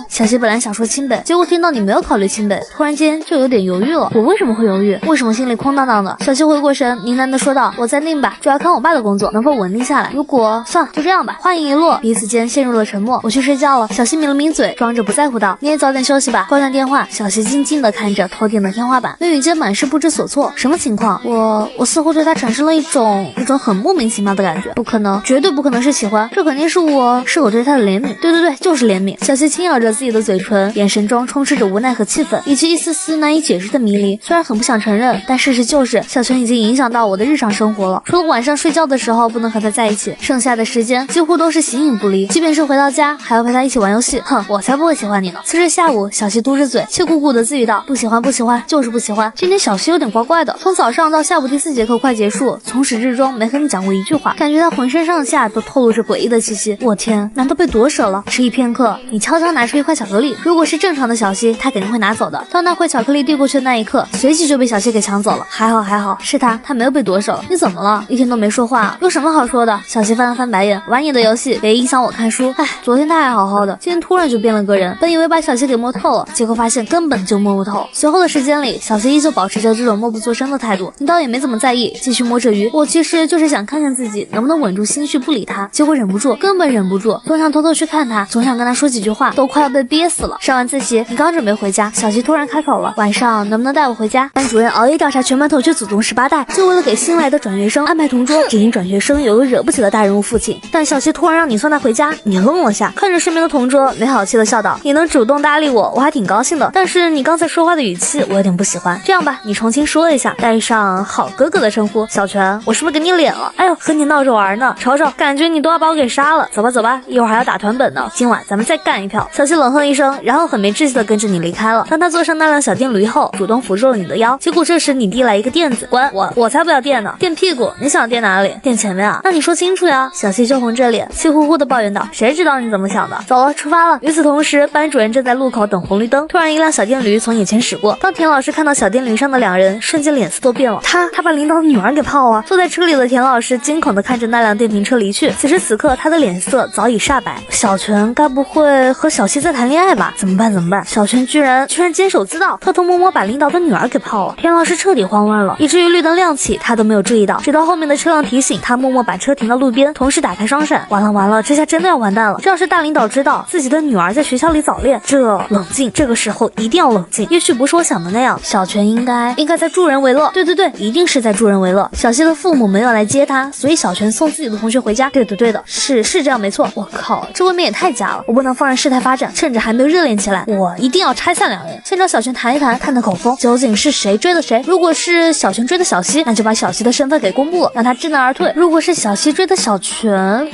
小西本来想说清北，结果听到你没有考虑清北，突然间就有点犹豫了。我为什么会犹豫？为什么心里空荡荡的？小西回过神，呢喃的说道：“我暂定吧，主要看我爸的工作能否稳定下来。如果算了，就这样吧。”话音一落，彼此间陷入了沉默。我去睡觉了。小西抿了抿嘴，装着不在乎道：“你也早点休息吧。”挂断电话，小西静静的看着头顶的天花板，眉宇间满是不知所措。什么情况？我似乎对他产生了一种很莫名其妙的感觉。不可能，绝对不可能是喜欢，这肯定是我对他的怜悯。对，就是怜悯。小西轻咬着自己的嘴唇，眼神中充斥着无奈和气愤，以及一丝丝难以解释的迷离。虽然很不想承认，但事实就是小泉已经影响到我的日常生活了。除了晚上睡觉的时候不能和他在一起，剩下的时间几乎都是形影不离。即便是回到家，还要陪他一起玩游戏。哼，我才不会喜欢你呢。次日下午，小西嘟着嘴，气鼓鼓的自语道：“不喜欢，就是不喜欢。”今天小西有点怪怪的，从早上到下午第4节课快结束，从始至终没和你讲过一句话，感觉他浑身上下都透露着诡异的气息。我天，难道被夺舍了？迟疑片刻，你悄悄拿出一块巧克力。如果是正常的小西，他肯定会拿走的。当那块巧克力递过去的那一刻，随即就被小西给抢走了。还好，是他没有被夺手。你怎么了？一天都没说话，有什么好说的？小西翻了翻白眼，玩你的游戏，别影响我看书。哎，昨天他还好好的，今天突然就变了个人。本以为把小西给摸透了，结果发现根本就摸不透。随后的时间里，小西依旧保持着这种默不作声的态度。你倒也没怎么在意，继续摸着鱼。我其实就是想看看自己能不能稳住心绪不理他，结果根本忍不住，总想偷偷去看他，总想跟他说几句话，都快要被憋死了。上完自习，你刚准备回家，小西突然开口了：“晚上能不能带我回家？”班主任熬夜调查全班同学祖宗18代，就为了给新来的转学生安排同桌，只因转学生有个惹不起的大人物父亲。但小西突然让你送他回家，你愣了下，看着身边的同桌，没好气的笑道：“你能主动搭理我，我还挺高兴的。但是你刚才说话的语气，我有点不喜欢。这样吧，你重新说一下，带上好哥哥的称呼。小泉，我是不是给你脸了？哎呦，和你闹着玩呢，瞅瞅，感觉你都要把我给杀了。走吧，一会儿还要打团本呢，今晚咱们再干一票。”小西冷哼一声，然后很没志气的跟着你离开了。当他坐上那辆小电驴后，主动扶住了你的腰，结果这时你递来一个垫子，滚！我才不要垫呢，垫屁股，你想垫哪里？垫前面啊？那你说清楚呀！小西就红着脸，气呼呼的抱怨道：“谁知道你怎么想的？走了，出发了。”与此同时，班主任正在路口等红绿灯，突然一辆小电驴从眼前驶过。当田老师看到小电驴上的两人，瞬间脸色都变了。他把领导的女儿给泡了。坐在车里的田老师惊恐的看着那辆电瓶车离去。此时此刻，他的脸色早已煞白。小泉该不会和小西在谈恋爱吧？怎么办？小泉居然监守自盗，偷偷摸摸把领导的女儿给泡了。田老师彻底慌乱了，以至于绿灯亮起，他都没有注意到，直到后面的车辆提醒他，默默把车停到路边，同时打开双闪。完了，这下真的要完蛋了。这要是大领导知道自己的女儿在学校里早恋，冷静，这个时候一定要冷静。也许不是我想的那样，小泉应该在助人为乐。对，一定是在助人为乐。小西的父母没有来接他，所以小泉送自己的同学回家。对的，是这样没错。我靠，这未免也太假了！我不能放任事态发展，趁着还没有热恋起来，我一定要拆散两人。先找小泉谈一谈，看他口风，究竟是谁追的谁。如果是小泉追的小西，那就把小西的身份给公布了，让他知难而退。如果是小西追的小泉，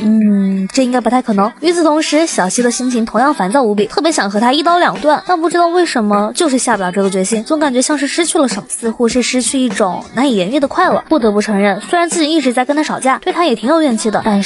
这应该不太可能。与此同时，小西的心情同样烦躁无比，特别想和他一刀两断，但不知道为什么就是下不了这个决心，总感觉像是失去了什么，似乎是失去一种难以言喻的快乐。不得不承认，虽然自己一直在跟他吵架，对他也挺有怨气的，但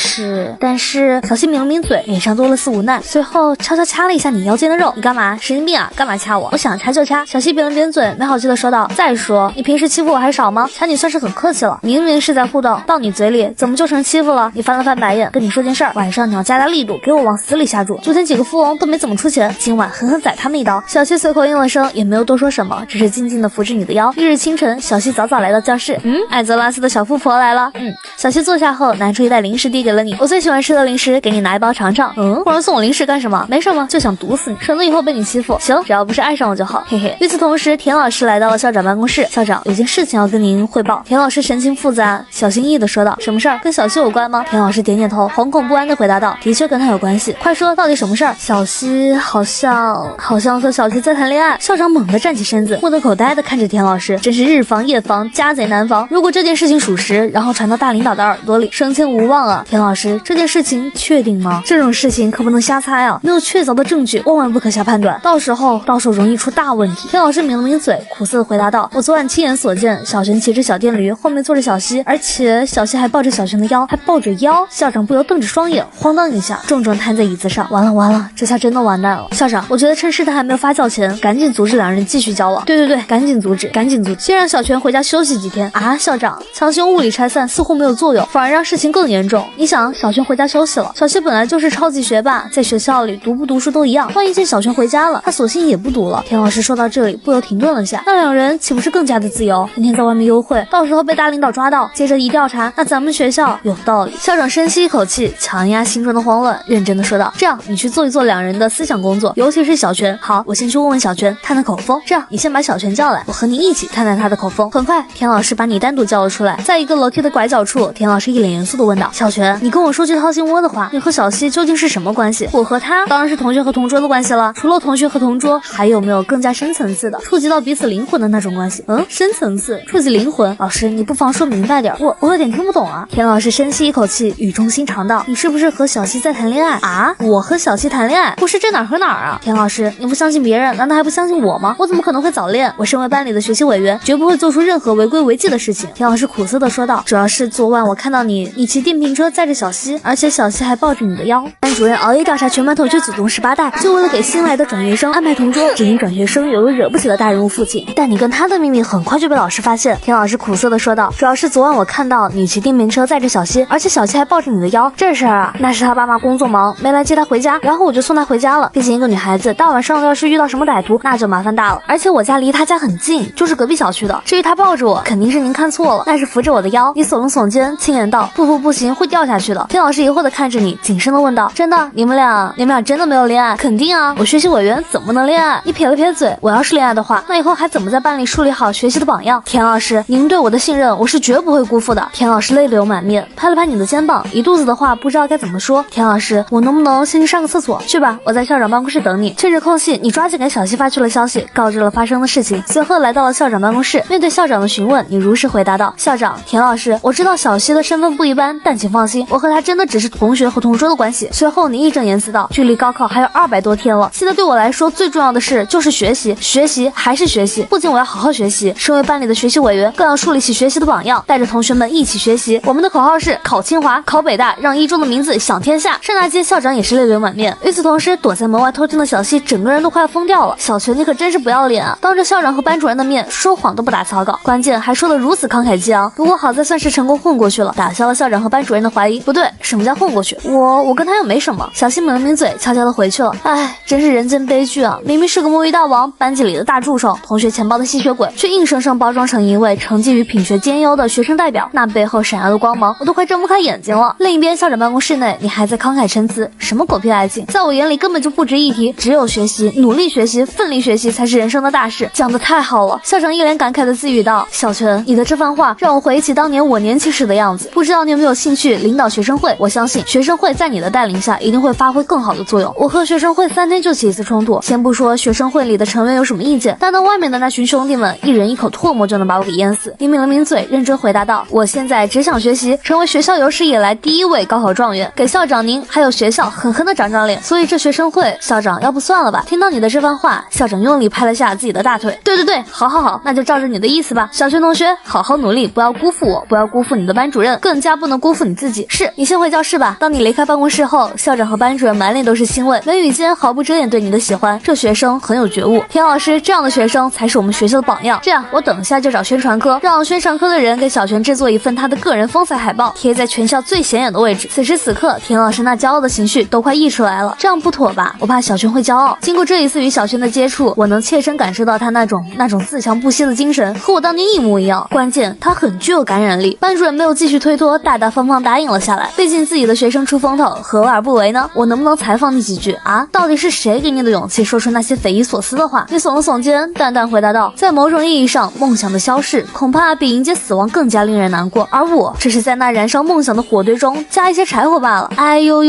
是小西抿了抿嘴，脸上多了丝无奈，随后悄悄掐了一下你腰间的肉。你干嘛？神经病啊？干嘛掐我？我想掐就掐。小西扁了扁嘴，没好气的说道：“再说，你平时欺负我还少吗？掐你算是很客气了，明明是在互动，到你嘴里怎么就成欺负了？”你翻了翻白眼，跟你说件事儿，晚上你要加大力度，给我往死里下注。昨天几个富翁都没怎么出钱，今晚狠狠宰他们一刀。小西随口应了声，也没有多说什么，只是静静的扶着你的腰。翌日清晨，小西早早来到教室。艾泽拉斯的小富婆来了。小西坐下后，拿出一袋零食递给了你。我最喜欢吃的零食，给你拿一包尝尝。忽然送我零食干什么？没什么，就想毒死你，省得以后被你欺负。行，只要不是爱上我就好，嘿嘿。与此同时，田老师来到了校长办公室。校长，有件事情要跟您汇报。田老师神情复杂，小心翼翼的说道：“什么事儿？跟小西有关吗？”田老师点点头，惶恐不安的回答道：“的确跟他有关系。快说，到底什么事儿？”小西好像和小西在谈恋爱。校长猛地站起身子，目瞪口呆的看着田老师，真是日防夜防，家贼难防。如果这件事情属实，然后传到大领导的耳朵里，升迁无望啊！田老师，这件事情确定吗？这种事情可不能瞎猜啊，没有确凿的证据，万万不可下判断，到时候容易出大问题。田老师抿了抿嘴，苦涩的回答道：“我昨晚亲眼所见，小璇骑着小电驴，后面坐着小西，而且小西还抱着小璇的腰，还抱着腰。”校长不由瞪着双眼，慌当一下，重重瘫在椅子上。完了，这下真的完蛋了。校长，我觉得趁事态还没有发酵前，赶紧阻止两人继续交往。对，赶紧阻止。先让小璇回家休息几天啊！校长，强行物理拆散似乎没有作用，反而让事情更严重。你想，小璇回家休息了，小西本来就是超级学霸，在学校里读不读书都一样，万一见小璇回家了，他索性也不读了。田老师说到这里不由停停顿了下，那两人岂不是更加的自由，天天在外面幽会，到时候被大领导抓到，接着一调查，那咱们学校有道理。校长深吸一口气，强压心中的慌乱，认真的说道：这样，你去做一做两人的思想工作，尤其是小泉。好，我先去问问小泉，探探口风。这样，你先把小泉叫来，我和你一起探探他的口风。很快，田老师把你单独叫了出来，在一个楼梯的拐角处，田老师一脸严肃的问道：小泉，你跟我说句掏心窝的话，你和小西究竟是什么关系？我和他当然是同学和同桌的关系了，除了同学和同桌，还有没有更加深层次的，触及到彼此灵魂的那种关系？深层次，触及灵魂。老师，你不妨说明白点，我有点听不懂啊。田老师深吸一口气，语重心长道：你是不是和小西在谈恋爱啊？我和小西谈恋爱？不是这哪儿和哪儿啊？田老师，你不相信别人，难道还不相信我吗？我怎么可能会早恋？我身为班里的学习委员，绝不会做出任何违规违纪的事情。田老师苦涩地说道：主要是昨晚我看到你骑电瓶车载着小西，而且小西还抱着你的腰。班主任熬夜调查全班同学祖宗18代，就为了给新来的转学生安排同桌，只因转学生有个惹不起的大人物父亲。但你跟他的秘密很快就被老师发现。田老师苦涩地说道：主要是昨晚我看到你骑电瓶车载着小西，而且小西还抱着你的腰。这事儿啊，那是他爸妈工作忙，没来接他回家，然后我就送他回家了。毕竟一个女孩子大晚上要是遇到什么歹徒，那就麻烦大了。而且我家离他家很近，就是隔壁小区的。至于他抱着我，肯定是您看错了，那是扶着我的腰。你耸了耸肩，轻言道：不行，会掉下去的。田老师疑惑地看着你，谨慎地问道：真的？你们俩真的没有恋爱？肯定啊，我学习委员怎么能恋爱？你撇了撇嘴，我要是恋爱的话，那以后还怎么在班里树立好学习的榜样？田老师，您对我的信任，我是绝不会辜负的。田老师泪流满面，拍了拍你的肩膀，一肚子的话不知道该怎么说。田老师，我能不能先去上个厕所？去吧，我在校长办公室等你。趁着空隙，你抓紧给小西发去了消息，告知了发生的事情，随后来到了校长办公室。面对校长的询问，你如实回答道：校长，田老师，我知道小西的身份不一般，但请放心，我和他真的只是同学和同桌的关系。随后你义正言辞道：距离高考还有200多天了，现在对我来说最重要的事就是学习，学习还是学习。不仅我要好好学习，身为班里的学习委员，更要树立起学习的榜样，带着同学们一起学习。我们的口号是考清华，考北大，让一中的名字响天下。刹那间，校长也是泪流满面。与此同时，躲在门外偷听的小西整个人都快要疯掉了。小泉，你可真是不要脸啊！当着校长和班主任的面说谎都不打草稿，关键还说得如此慷慨激昂。不过好在算是成功混过去了，打消了校长和班主任的怀疑。不对，什么叫混过去？我跟他又没什么。小西抿了抿嘴，悄悄地回去了。唉，真是人间悲剧啊！明明是个摸鱼大王，班级里的大助手，同学钱包的吸血鬼，却硬生生包装成一位成绩与品学兼优的学生代表。那背后闪耀的光芒，我都快睁不开眼睛了。另一边，校长办公室内，你还在慷慨陈词，什么狗屁爱情，在我眼里根本就不值一提。只有学习，努力学习，奋力学习才是人生的大事。讲得太好了！校长一脸感慨地自语道：小泉，你的这番话让我回忆起当年我年轻时的样子。不知道你有没有兴趣领导学生会？我相信学生会在你的带领下一定会发挥更好的作用。我和学生会3天就起一次冲突，先不说学生会里的成员有什么意见，单单外面的那群兄弟们，一人一口唾沫就能把我给淹死。你抿了抿嘴，认真回答道：我现在只想学习，成为学校有史以来第1位高考状元，给校长您还有学校狠狠地长长脸。所以这学生会，校长要不算了吧？听到你的这番话，校长用力拍了下自己的大腿。对，好，那就照着你的意思吧。小学同学，好好努力，不要辜负我，不要辜负你的班主任，更加不能辜负你自己。是，你先回教室吧。当你离开办公室后，校长和班主任满脸都是欣慰，眉宇间毫不遮掩对你的喜欢。这学生很有觉悟，田老师这样的学生才是我们学校的榜样。这样，我等一下就找宣传科，让宣传科的人给小泉制作一份他的个人风采海报，贴在全校最显眼的位置。此时此刻，田老师那骄傲的情绪都快溢出来了。这样不妥吧？我怕小泉会骄傲。经过这一次与小泉的接触，我能切身感受到他那种自强不息的精神，和我当年一模一样。关键他很具有感染力。班主任没有继续推脱，大大方方答应了下来。毕竟自己的学生出风头，何而不为呢？我能不能采访你几句啊？到底是谁给你的勇气说出那些匪夷所思的话？你耸了耸肩，淡淡回答道：在某种意义上，梦想的消逝恐怕比迎接死亡更加令人难过，而我只是在那燃烧梦想的火堆中加一些柴火罢了。哎呦，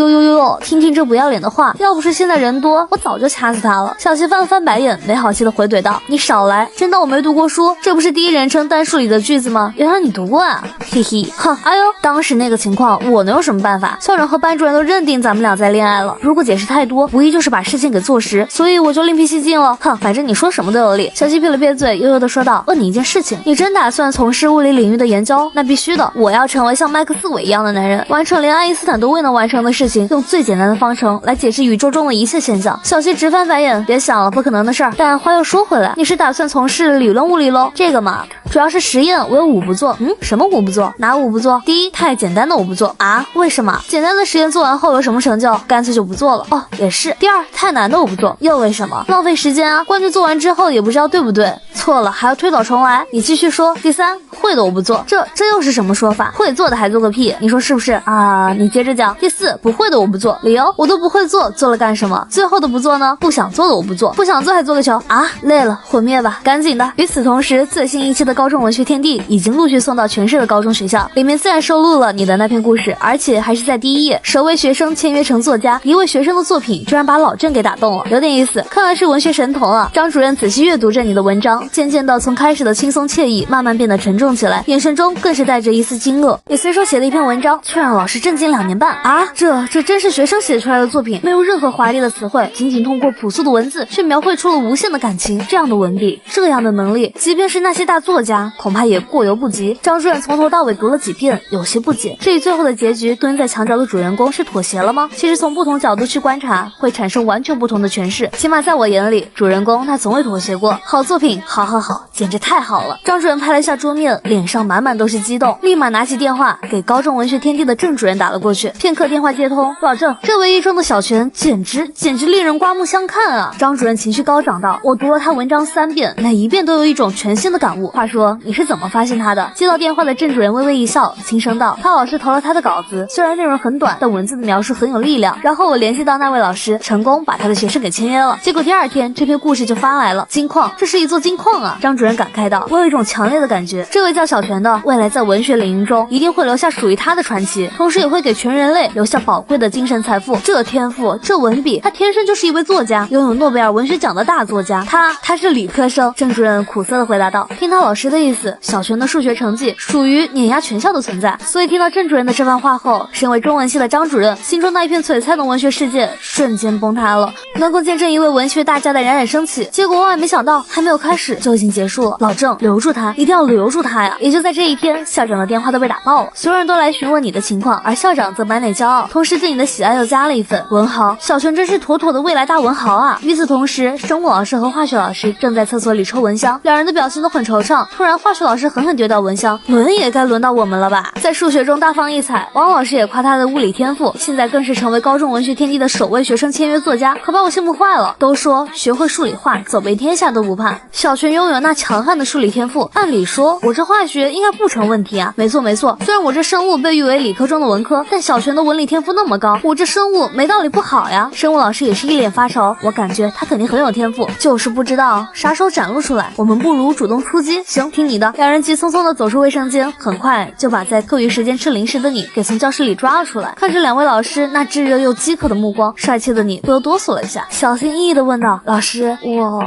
听听这不要脸的话，要不是现在人多，我早就掐死他了。小西翻了翻白眼，没好气的回怼道：你少来，真当我没读过书？这不是第一人称单数里的句子吗？原来你读过啊，嘿嘿，哼，哎呦，当时那个情况我能有什么办法？校长和班主任都认定咱们俩在恋爱了，如果解释太多，无疑就是把事情给坐实，所以我就另辟蹊径了。哼，反正你说什么都有理。小西撇了撇嘴，悠悠的说道：问你一件事情，你真打算从事物理领域的研究？那必须的，我要成为像麦克斯韦一样的男人，完成连爱因斯坦都未能完成的事情，用最简单的方程来解释宇宙中的一切现象。小西直翻白眼，别想了，不可能的事儿。但话又说回来，你是打算从事理论物理喽？这个嘛，主要是实验，我有5不做。什么5不做？哪5不做？第一，太简单的我不做啊？为什么？简单的实验做完后有什么成就？干脆就不做了。哦，也是。第二，太难的我不做，又为什么？浪费时间啊！关键做完之后也不知道对不对，错了还要推倒重来。你继续说。第三，会的我不做，这又是什么说法？会做的还做个屁，你说是不是啊？你接着讲。第四，不会的我不做，理由我都不会做，做了干什么？最后的不做呢？不想做的我不做，不想做还做个球啊！累了，毁灭吧，赶紧的。与此同时，最新一期的高中文学天地已经陆续送到全市的高中学校，里面自然收录了你的那篇故事，而且还是在第一页，首位学生签约成作家，一位学生的作品居然把老郑给打动了，有点意思，看来是文学神童啊。张主任仔细阅读着你的文章，渐渐的从开始的轻松惬意，慢慢变得沉重起来，眼神中更是带着一丝惊愕。你随手写的一篇文章，却让老师震惊2年半啊！这真是学生写出来的作品，没有任何华丽的词汇，仅通过朴素的文字，却描绘出了无限的感情。这样的文笔，这样的能力，即便是那些大作家，恐怕也过犹不及。张主任从头到尾读了几遍，有些不解，至于最后的结局，蹲在墙角的主人公是妥协了吗？其实从不同角度去观察，会产生完全不同的诠释。起码在我眼里，主人公他从未妥协过。好作品，好，简直太好了！张主任拍了一下桌面，脸上满满都是激动，立马拿起电话给高中文学天地的郑主任打了过去。片刻电话接通，老郑，这位一中的小泉简直令人刮目相看啊！张主任情绪高涨道，我读了他文章3遍，每一遍都有一种全新的感悟。话说你是怎么发现他的？接到电话的郑主任微微一笑，轻声道，他老师投了他的稿子，虽然内容很短，但文字的描述很有力量。然后我联系到那位老师，成功把他的学生给签约了。结果第2天这篇故事就发来了。金矿，这是一座金矿啊！张主任感慨道，我有一种强烈的感觉，这位叫小泉的，未来在文学领域中一定会留下属于他的传奇，同时也会给全人类留下宝贵的精神财富。这天赋，这文笔，他天生就是一位作家，拥有诺贝尔文学奖的大作家。他是理科生。郑主任苦涩地回答道，听他老师的意思，小泉的数学成绩属于碾压全校的存在。所以听到郑主任的这番话后，身为中文系的张主任心中那一片璀璨的文学世界瞬间崩塌了。能够见证一位文学大家的冉冉升起，结果万万没想到，还没有开始就已经结束了。老郑，留住他，一定要留住他呀！也就在这一天，校长的电话都被打爆了，所有人都来询问你的情况，而校长则满脸骄傲，同时对你的喜爱又加了一份。文豪小泉真是妥妥的未来大文豪啊！与此同时，生物老师和化学老师正在厕所里抽蚊香，两人的表情都很惆怅。突然，化学老师狠狠丢掉蚊香，轮也该轮到我们了吧？在数学中大放异彩，王老师也夸他的物理天赋，现在更是成为高中文学天地的首位学生签约作家，可把我羡慕坏了。都说学会数理化，走遍天下都不怕。小泉拥有那强悍的数理天赋，按理说我这化学应该不成问题啊。没错，虽然我这生物被誉为理科中的文科，但小泉的文理天赋那么高，我这生物没道理不好呀。生物老师也是一脸发愁，我感觉他肯定很有天赋，就是不知道啥时候展露出来。我们不如主动出击，行，听你的。两人急匆匆地走出卫生间，很快就把在课余时间吃零食的你给从教室里抓了出来。看着两位老师那炙热又饥渴的目光，帅气的你不由哆嗦了一下，小心翼翼地问道，老师，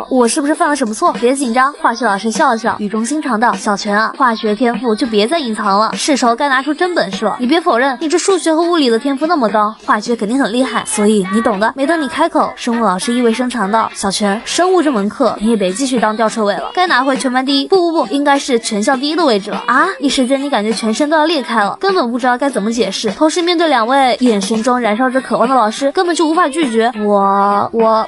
我是不是犯了什么错？别紧张。化学老师笑了笑，语重心长道，小泉啊，化学天赋就别再隐藏了，是时候该拿出真本事了。你别否认，你这数学和物理的天赋那么高，化学肯定很厉害，所以你懂的。没等你开口，生物老师意味深长道，小泉，生物这门课你也得继续当吊车尾了，该拿回全班第一，不，应该是全校第一的位置了啊！一时间你感觉全身都要裂开了，根本不知道该怎么解释。同时面对两位眼神中燃烧着渴望的老师，根本就无法拒绝。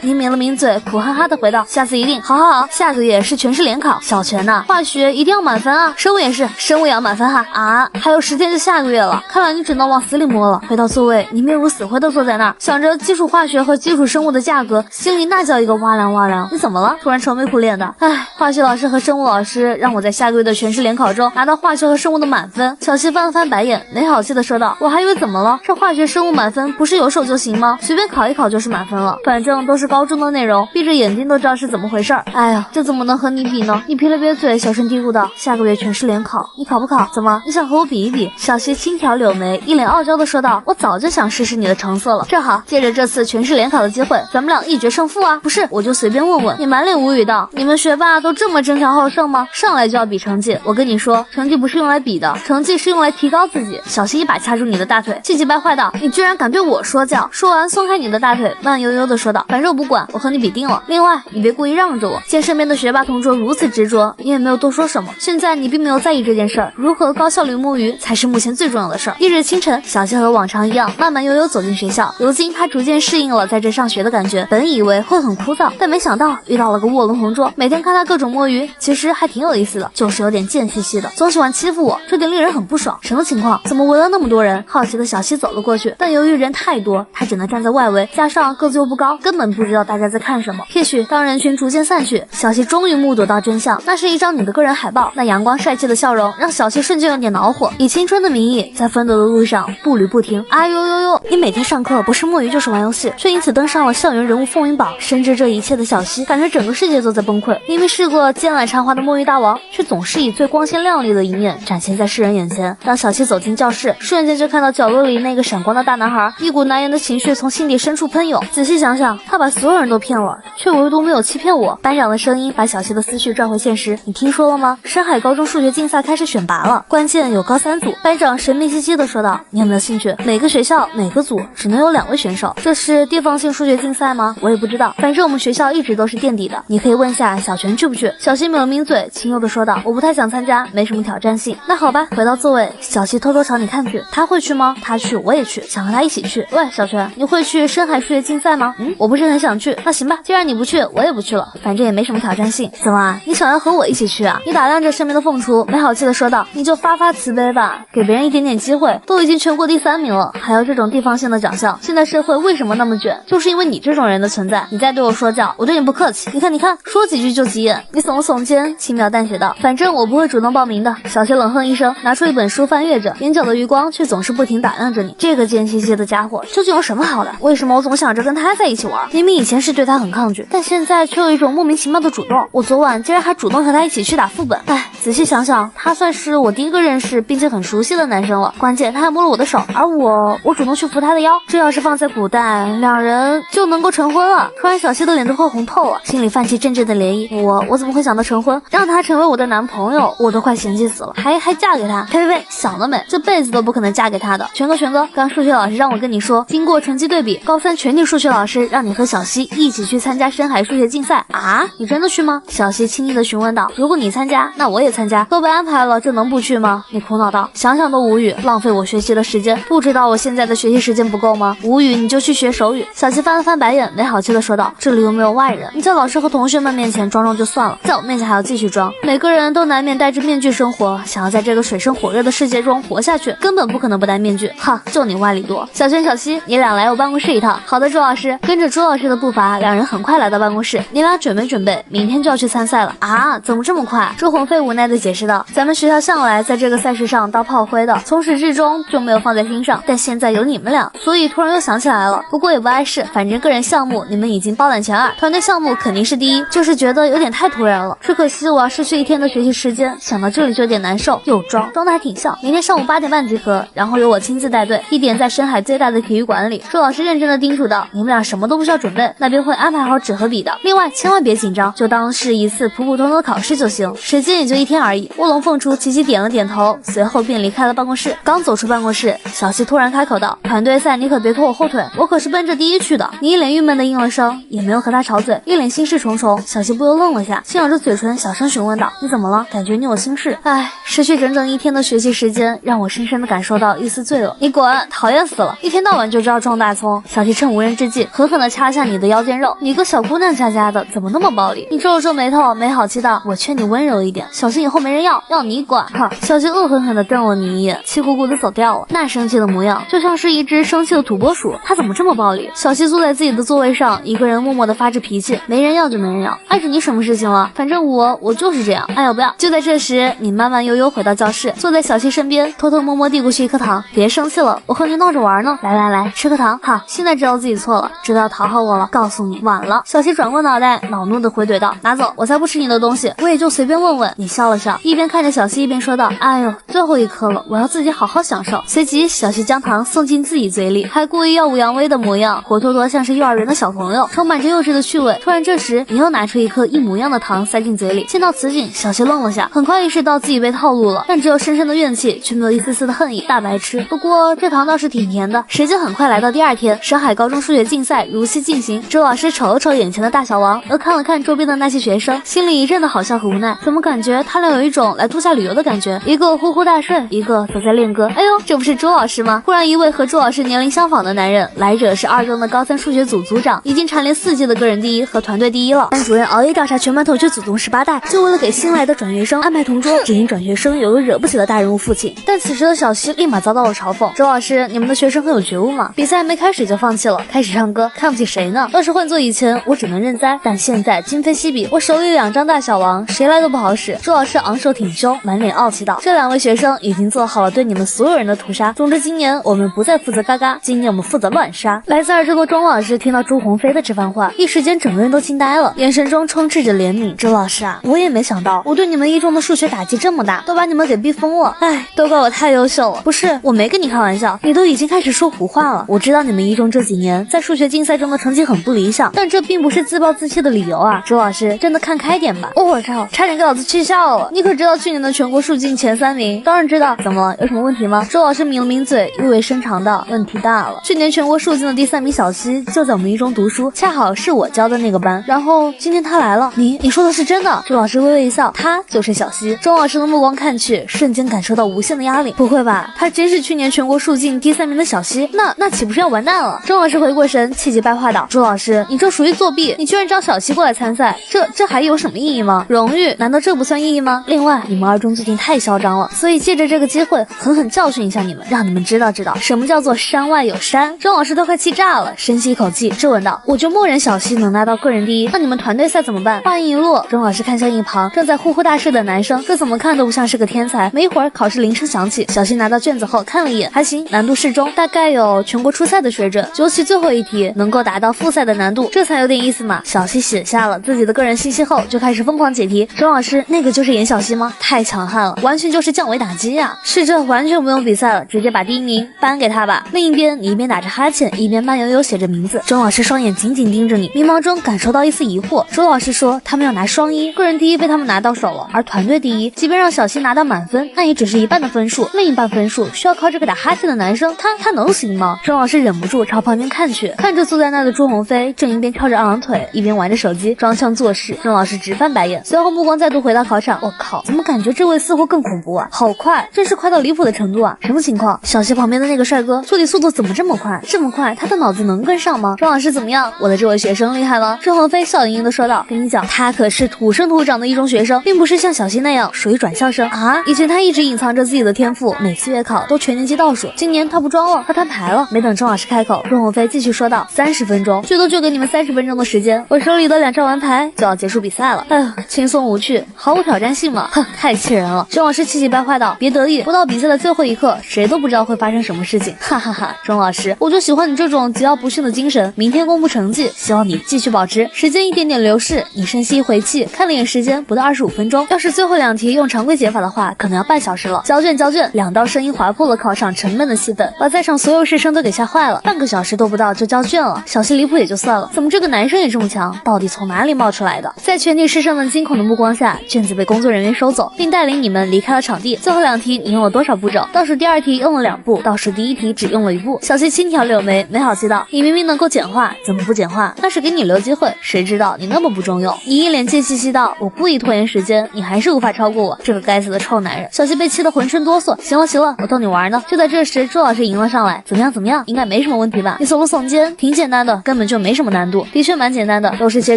你抿了抿嘴，苦哈哈的回道，下次一定。好，下个月是全市联考，小泉呐，化学一定要满分啊，生物也是，生物也要满分哈。啊，还有10天就下个月了，看来你只能往死里摸了。回到座位，你面如死灰的坐在那儿，想着基础化学和基础生物的价格，心里那叫一个哇凉。你怎么了？突然愁眉苦脸的。化学老师和生物老师让我在下个月的全市联考中拿到化学和生物的满分。小西翻了翻白眼，没好气的说道，我还以为怎么了？这化学生物满分不是有手就行吗？随便考一考就是满分了，反正都是高中的内容，闭着眼睛都知道是怎么回事儿。哎呀，这怎么能和你比呢？你撇了撇嘴，小声嘀咕道，下个月全市联考，你考不考？怎么，你想和我比一比？小西轻挑柳眉，一脸傲娇的说道，我早就想试试你的成色了，正好借着这次全市联考的机会，咱们俩一决胜负啊！不是，我就随便问问。你满脸无语道，你们学霸都这么争强好胜吗？上来就要比成绩？我跟你说，成绩不是用来比的，成绩是用来提高自己。小西一把掐住你的大腿，气急败坏道，你居然敢对我说教！说完松开你的大腿，慢悠悠的说道，反正我不管，我和你比定了。另外，你别故意让着我。见身边的学霸同桌如此执着，你也没有多说什么。现在你并没有在意这件事儿，如何高效率摸鱼才是目前最重要的事儿。一日清晨，小西和往常一样，慢慢悠悠走进学校。如今他逐渐适应了在这上学的感觉，本以为会很枯燥，但没想到遇到了个卧龙同桌，每天看他各种摸鱼，其实还挺有意思的，就是有点贱兮兮的，总喜欢欺负我，这点令人很不爽。什么情况？怎么围了那么多人？好奇的小西走了过去，但由于人太多，他只能站在外围，加上个子又不高，根本不知道大家在看什么。也许当人群逐渐散散去，小希终于目睹到真相，那是一张你的个人海报。那阳光帅气的笑容让小希瞬间有点恼火，以青春的名义在奋斗的路上步履不停。哎呦呦呦，你每天上课不是摸鱼就是玩游戏，却因此登上了校园人物风云榜。深知这一切的小希，感觉整个世界都在崩溃。明明是个剑揽长华的摸鱼大王，却总是以最光鲜亮丽的一面展现在世人眼前。当小希走进教室，瞬间就看到角落里那个闪光的大男孩，一股难言的情绪从心底深处喷涌。仔细想想，他把所有人都骗了，却唯独没有欺骗我。班长的声音把小希的思绪拽回现实。你听说了吗？深海高中数学竞赛开始选拔了，关键有高3组。班长神秘兮兮地说道：“你有没有兴趣？每个学校每个组只能有2位选手。这是地方性数学竞赛吗？我也不知道，反正我们学校一直都是垫底的。你可以问下小泉去不去。”小希抿了抿嘴，轻悠地说道：“我不太想参加，没什么挑战性。”那好吧，回到座位，小希偷偷朝你看去。他会去吗？他去，我也去，想和他一起去。喂，小泉，你会去深海数学竞赛吗？我不是很想去。那行吧，既然你不去，我也不去了，反正也没什么挑战性。怎么啊？你想要和我一起去啊？你打量着身边的凤雏，没好气地说道：“你就发发慈悲吧，给别人一点点机会。都已经全国第3名了，还要这种地方性的奖项。现在社会为什么那么卷？就是因为你这种人的存在。你再对我说教，我对你不客气。你看，说几句就急眼。”你耸了耸肩，轻描淡写道：“反正我不会主动报名的。”小希冷哼一声，拿出一本书翻阅着，眼角的余光却总是不停打量着你。这个贱兮兮的家伙究竟有什么好的？为什么我总想着跟他在一起玩？明明以前是对他很抗拒，但现在却有一种莫名其妙的主动。我昨晚竟然还主动和他一起去打副本。哎，仔细想想，他算是我第一个认识并且很熟悉的男生了。关键他还摸了我的手，而我主动去扶他的腰。这要是放在古代，两人就能够成婚了。突然小希的脸都快红透了，心里泛起阵阵的涟漪。我怎么会想到成婚，让他成为我的男朋友？我都快嫌弃死了，还嫁给他？呸，想得美，这辈子都不可能嫁给他的。全哥，刚数学老师让我跟你说，经过成绩对比，高3全体数学老师让你和小希一起去参加深海数学竞赛啊？你真的去吗？小希轻易的询问道。如果你参加，那我也参加，都被安排了，这能不去吗？你苦恼道。想想都无语，浪费我学习的时间，不知道我现在的学习时间不够吗？无语你就去学手语。小希翻了翻白眼，没好气的说道：“这里又没有外人，你在老师和同学们面前装就算了，在我面前还要继续装。每个人都难免戴着面具生活，想要在这个水深火热的世界中活下去，根本不可能不戴面具。哈，就你歪理多。小泉、小希，你俩来我办公室一趟。好的，朱老师。”跟着朱老师的步伐，两人很快来到办公室。你俩准备，明天就要去参赛了啊？怎么这么快？朱鸿飞无奈的解释道：“咱们学校向来在这个赛事上当炮灰的，从始至终就没有放在心上。但现在有你们俩，所以突然又想起来了。不过也不碍事，反正个人项目你们已经包揽前2，团队项目肯定是第1。就是觉得有点太突然了，只可惜我要失去1天的学习时间，想到这里就有点难受。又装的还挺像。明天上午8点半集合，然后由我亲自带队，1点在深海最大的体育馆里。”朱老师认真的叮嘱道：“你们俩什么都不需要准备，那边会安排好纸和笔的。另外千万别紧张，就当是一次普通的考试就行，时间也就1天而已。”卧龙凤雏齐齐点了点头，随后便离开了办公室。刚走出办公室，小希突然开口道：“团队赛你可别拖我后腿，我可是奔着第1去的。”你一脸郁闷的应了声，也没有和他吵嘴，一脸心事重重。小希不由愣了下，轻咬着嘴唇，小声询问道：“你怎么了？感觉你有心事？”哎，失去整整1天的学习时间，让我深深的感受到一丝罪恶。你滚，讨厌死了！一天到晚就知道撞大葱。小希趁无人之际，狠狠地掐下你的腰间肉。你个小姑娘家的，怎么那么暴力？你皱了皱眉头，没好气道：“我劝你温柔一点，小心以后没人要你管。”哈！小希恶狠狠地瞪了你一眼，气鼓鼓的走掉了。那生气的模样，就像是一只生气的土拨鼠。他怎么这么暴力？小希坐在自己的座位上，一个人默默地发着脾气。没人要就没人要，碍着你什么事情了？反正我就是这样。哎呀，不要！就在这时，你慢慢悠悠回到教室，坐在小希身边，偷偷摸摸递过去1颗糖。别生气了，我和你闹着玩呢。来，吃颗糖。好，现在知道自己错了，知道讨好我了。告诉你，晚了。小希转过脑袋，恼怒地回怼道：“拿走，我才不吃你的东西，我也就随便问问。”你笑了笑，一边看着小希，一边说道：“哎呦，最后1颗了，我要自己好好享受。”随即，小希将糖送进自己嘴里，还故意耀武扬威的模样，活脱脱像是幼儿园的小朋友，充满着幼稚的趣味。突然这时，你又拿出1颗一模一样的糖塞进嘴里。见到此景，小希愣了下，很快意识到自己被套路了，但只有深深的怨气，却没有一丝丝的恨意。大白痴！不过这糖倒是挺甜的。时间很快来到第2天，深海高中数学竞赛如期进行。周老师瞅了瞅眼前的大小王，又看了看周边的那些学生，心里一阵的好笑和无奈。怎么感觉他俩有一种来度假旅游的感觉，一个呼呼大睡，一个则在练歌。哎呦，这不是周老师吗？忽然一位和周老师年龄相仿的男人，来者是二中的高三数学组组长，已经蝉联4届的个人第一和团队第一了。班主任熬夜调查全班同学祖宗18代，就为了给新来的转学生安排同桌，只因转学生有个惹不起的大人物父亲。但此时的小西立马遭到了嘲讽：周老师，你们的学生很有觉悟吗？比赛还没开始就放弃了，开始唱歌，看不起谁呢？要是换做以前，我只能认栽，但现在今非昔比，我手里2张大小王，谁来都不好使。周老师昂首挺胸，满脸傲气道：这2位学生已经做好了对你们所有人的屠杀。总之，今年我们不再负责嘎嘎，今年我们负责乱杀。来自2中的钟老师听到朱鸿飞的这番话，一时间整个人都惊呆了，眼神中充斥着怜悯。周老师啊，我也没想到我对你们1中的数学打击这么大，都把你们给逼疯了。哎，都怪我太优秀了。不是，我没跟你开玩笑，你都已经开始说胡话了。我知道你们1中这几年在数学竞赛中的成绩很不理想，但这并不是自暴自弃的理由啊。周老师真的看开点吧。我操，差点给老子气笑了。你可知道去年的全国数竞前3名？当然知道。怎么了？有什么问题吗？周老师抿了抿嘴，意味深长道：问题大了。去年全国数竞的第3名小西就在我们1中读书，恰好是我教的那个班。然后今天他来了。你说的是真的？周老师微微一笑，他就是小西。周老师的目光看去，瞬间感受到无限的压力。不会吧？他真是去年全国数竞第3名的小西？那岂不是要完蛋了？周老师回过神，气急败坏道：周老师，你这属于作弊！你居然找小西过来参赛，这还有什么意义吗？荣誉难道这不算意义吗？另外，你们2中最近太嚣张了，所以借着这个机会狠狠教训一下你们，让你们知道什么叫做山外有山。周老师都快气炸了，深吸一口气，质问道：我就默认小西能拿到个人第一，那你们团队赛怎么办？话音一落，周老师看向一旁正在呼呼大睡的男生，这怎么看都不像是个天才。没一会儿，考试铃声响起，小西拿到卷子后看了一眼，还行，难度适中，大概有全国初赛的水准，尤其最后一题能够达到复赛的难度，这才有点意思嘛。小西写下了自己的个人信息后，就开始疯狂解题。周老师，那个就是严小西吗？太强悍了，完全就是降维打击呀！是这完全不用比赛了，直接把第1名颁给他吧。另一边，你一边打着哈欠，一边慢悠悠写着名字。周老师双眼紧紧盯着你，迷茫中感受到一丝疑惑。周老师说他们要拿双1，个人第一被他们拿到手了，而团队第一，即便让小西拿到满分，那也只是1半的分数，另一半分数需要靠这个打哈欠的男生，他能行吗？周老师忍不住朝旁边看去，看着坐在那的朱鸿飞，正一边翘着二郎腿，一边玩着手机，装腔作势。周老师直翻白眼，随后目光再度回到考场。我靠，怎么感觉这位似乎更恐怖啊？好快，真是快到离谱的程度啊！什么情况？小西旁边的那个帅哥处理速度怎么这么快？这么快，他的脑子能跟上吗？周老师怎么样？我的这位学生厉害了。朱鸿飞笑盈盈的说道：跟你讲，他可是土生土长的1中学生，并不是像小西那样属于转校生啊。以前他一直隐藏着自己的天赋，每次月考都全年级倒数。今年他不装了，他摊牌了。没等周老师开口，朱鸿飞继续说道：30分钟，最多就给你们30分钟的时间。我手里的2张完牌就要结束比赛了。哎呦，轻松无趣，毫无挑战性嘛，哼，太气人了。周老师气急败坏道：别得意，不到比赛的最后一刻，谁都不知道会发生什么事情。哈哈哈，钟老师，我就喜欢你这种桀骜不驯的精神。明天公布成绩，希望你继续保持。时间一点点流逝，你深吸一回气，看了眼时间，不到25分钟。要是最后2题用常规解法的话，可能要半小时了。交卷，2道声音划破了考场沉闷的气氛，把在场所有师生都给吓坏了。半个小时都不到就交卷了，小西离谱也就算了，怎么这个男生也这么强？到底从哪里冒出来的？在全体师生的惊恐的目光下，卷子被工作人员收走，并带领你们离开了场地。最后2题你用了多少步骤？倒数第2题用了2步，倒数第1题只用了1步。小西轻挑柳眉，没好气道：你明明能够简化，怎么不简化？那是给你留机会，谁知道你那么不中用。你一脸贱兮兮道：我故意拖延时间，你还是无法超过我，这个该死的臭男人。小西被气得浑身哆嗦。行了，我逗你玩呢。就在这时，周老师迎了上来，怎么样？应该没什么问题吧？你耸了耸肩，挺简单的，根本就没什么难度。的确蛮简单的，都是些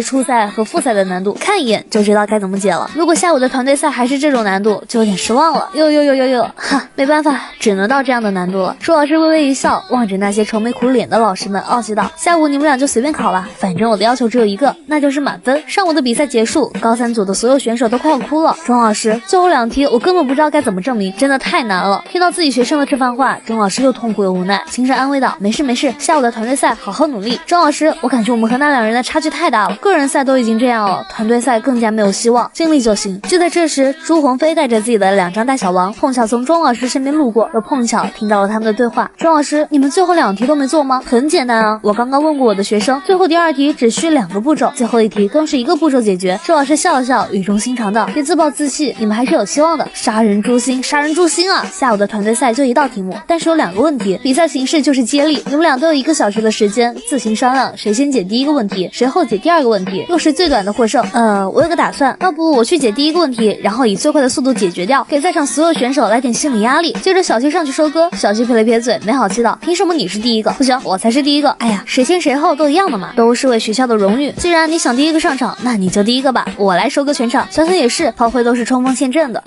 初赛和复赛的难度，看一眼就知道该怎么解了。如果下午的团队赛还是这种难度，就有点失望了。哟，哈，没办法，只能到这样的难度了。周老师微微一笑，望着那些愁眉苦脸的老师们，傲气道：下午你们俩就随便考吧，反正我的要求只有一个，那就是满分。上午的比赛结束，高3组的所有选手都快要哭了。钟老师，最后2题我根本不知道该怎么证明，真的太难了。听到自己学生的这番话，钟老师又痛苦又无奈，轻声安慰道：没事，下午的团队赛好好努力。钟老师，我感觉我们和那2人的差距太大了，个人赛都已经这样了，团队赛更加没有希望，尽力就行。就在这时，朱鸿飞带着自己的2张大小王，碰巧从钟老师身边路过，又碰巧听到了他们的对话。钟老师，你们最后2题都没做吗？很简单啊，我刚刚问过我的学生，最后第2题只需2个步骤，最后1题更是1个步骤解决。周老师笑了笑，语重心长道：别自暴自弃，你们还是有希望的。杀人诛心啊！下午的团队赛就1道题目，但是有2个问题，比赛形式就是接力，你们俩都有1个小时的时间，自行商量谁先解第1个问题，谁后解第2个问题，又是最短的获胜。我有个打算，要不我去解第1个问题。问题，然后以最快的速度解决掉，给在场所有选手来点心理压力。接着小西上去收割，小西撇了撇嘴，没好气道：凭什么你是第一个？不行，我才是第一个。哎呀，谁先谁后都一样的嘛，都是为学校的荣誉。既然你想第一个上场，那你就第一个吧，我来收割全场。想想也是，炮灰都是冲锋陷阵的。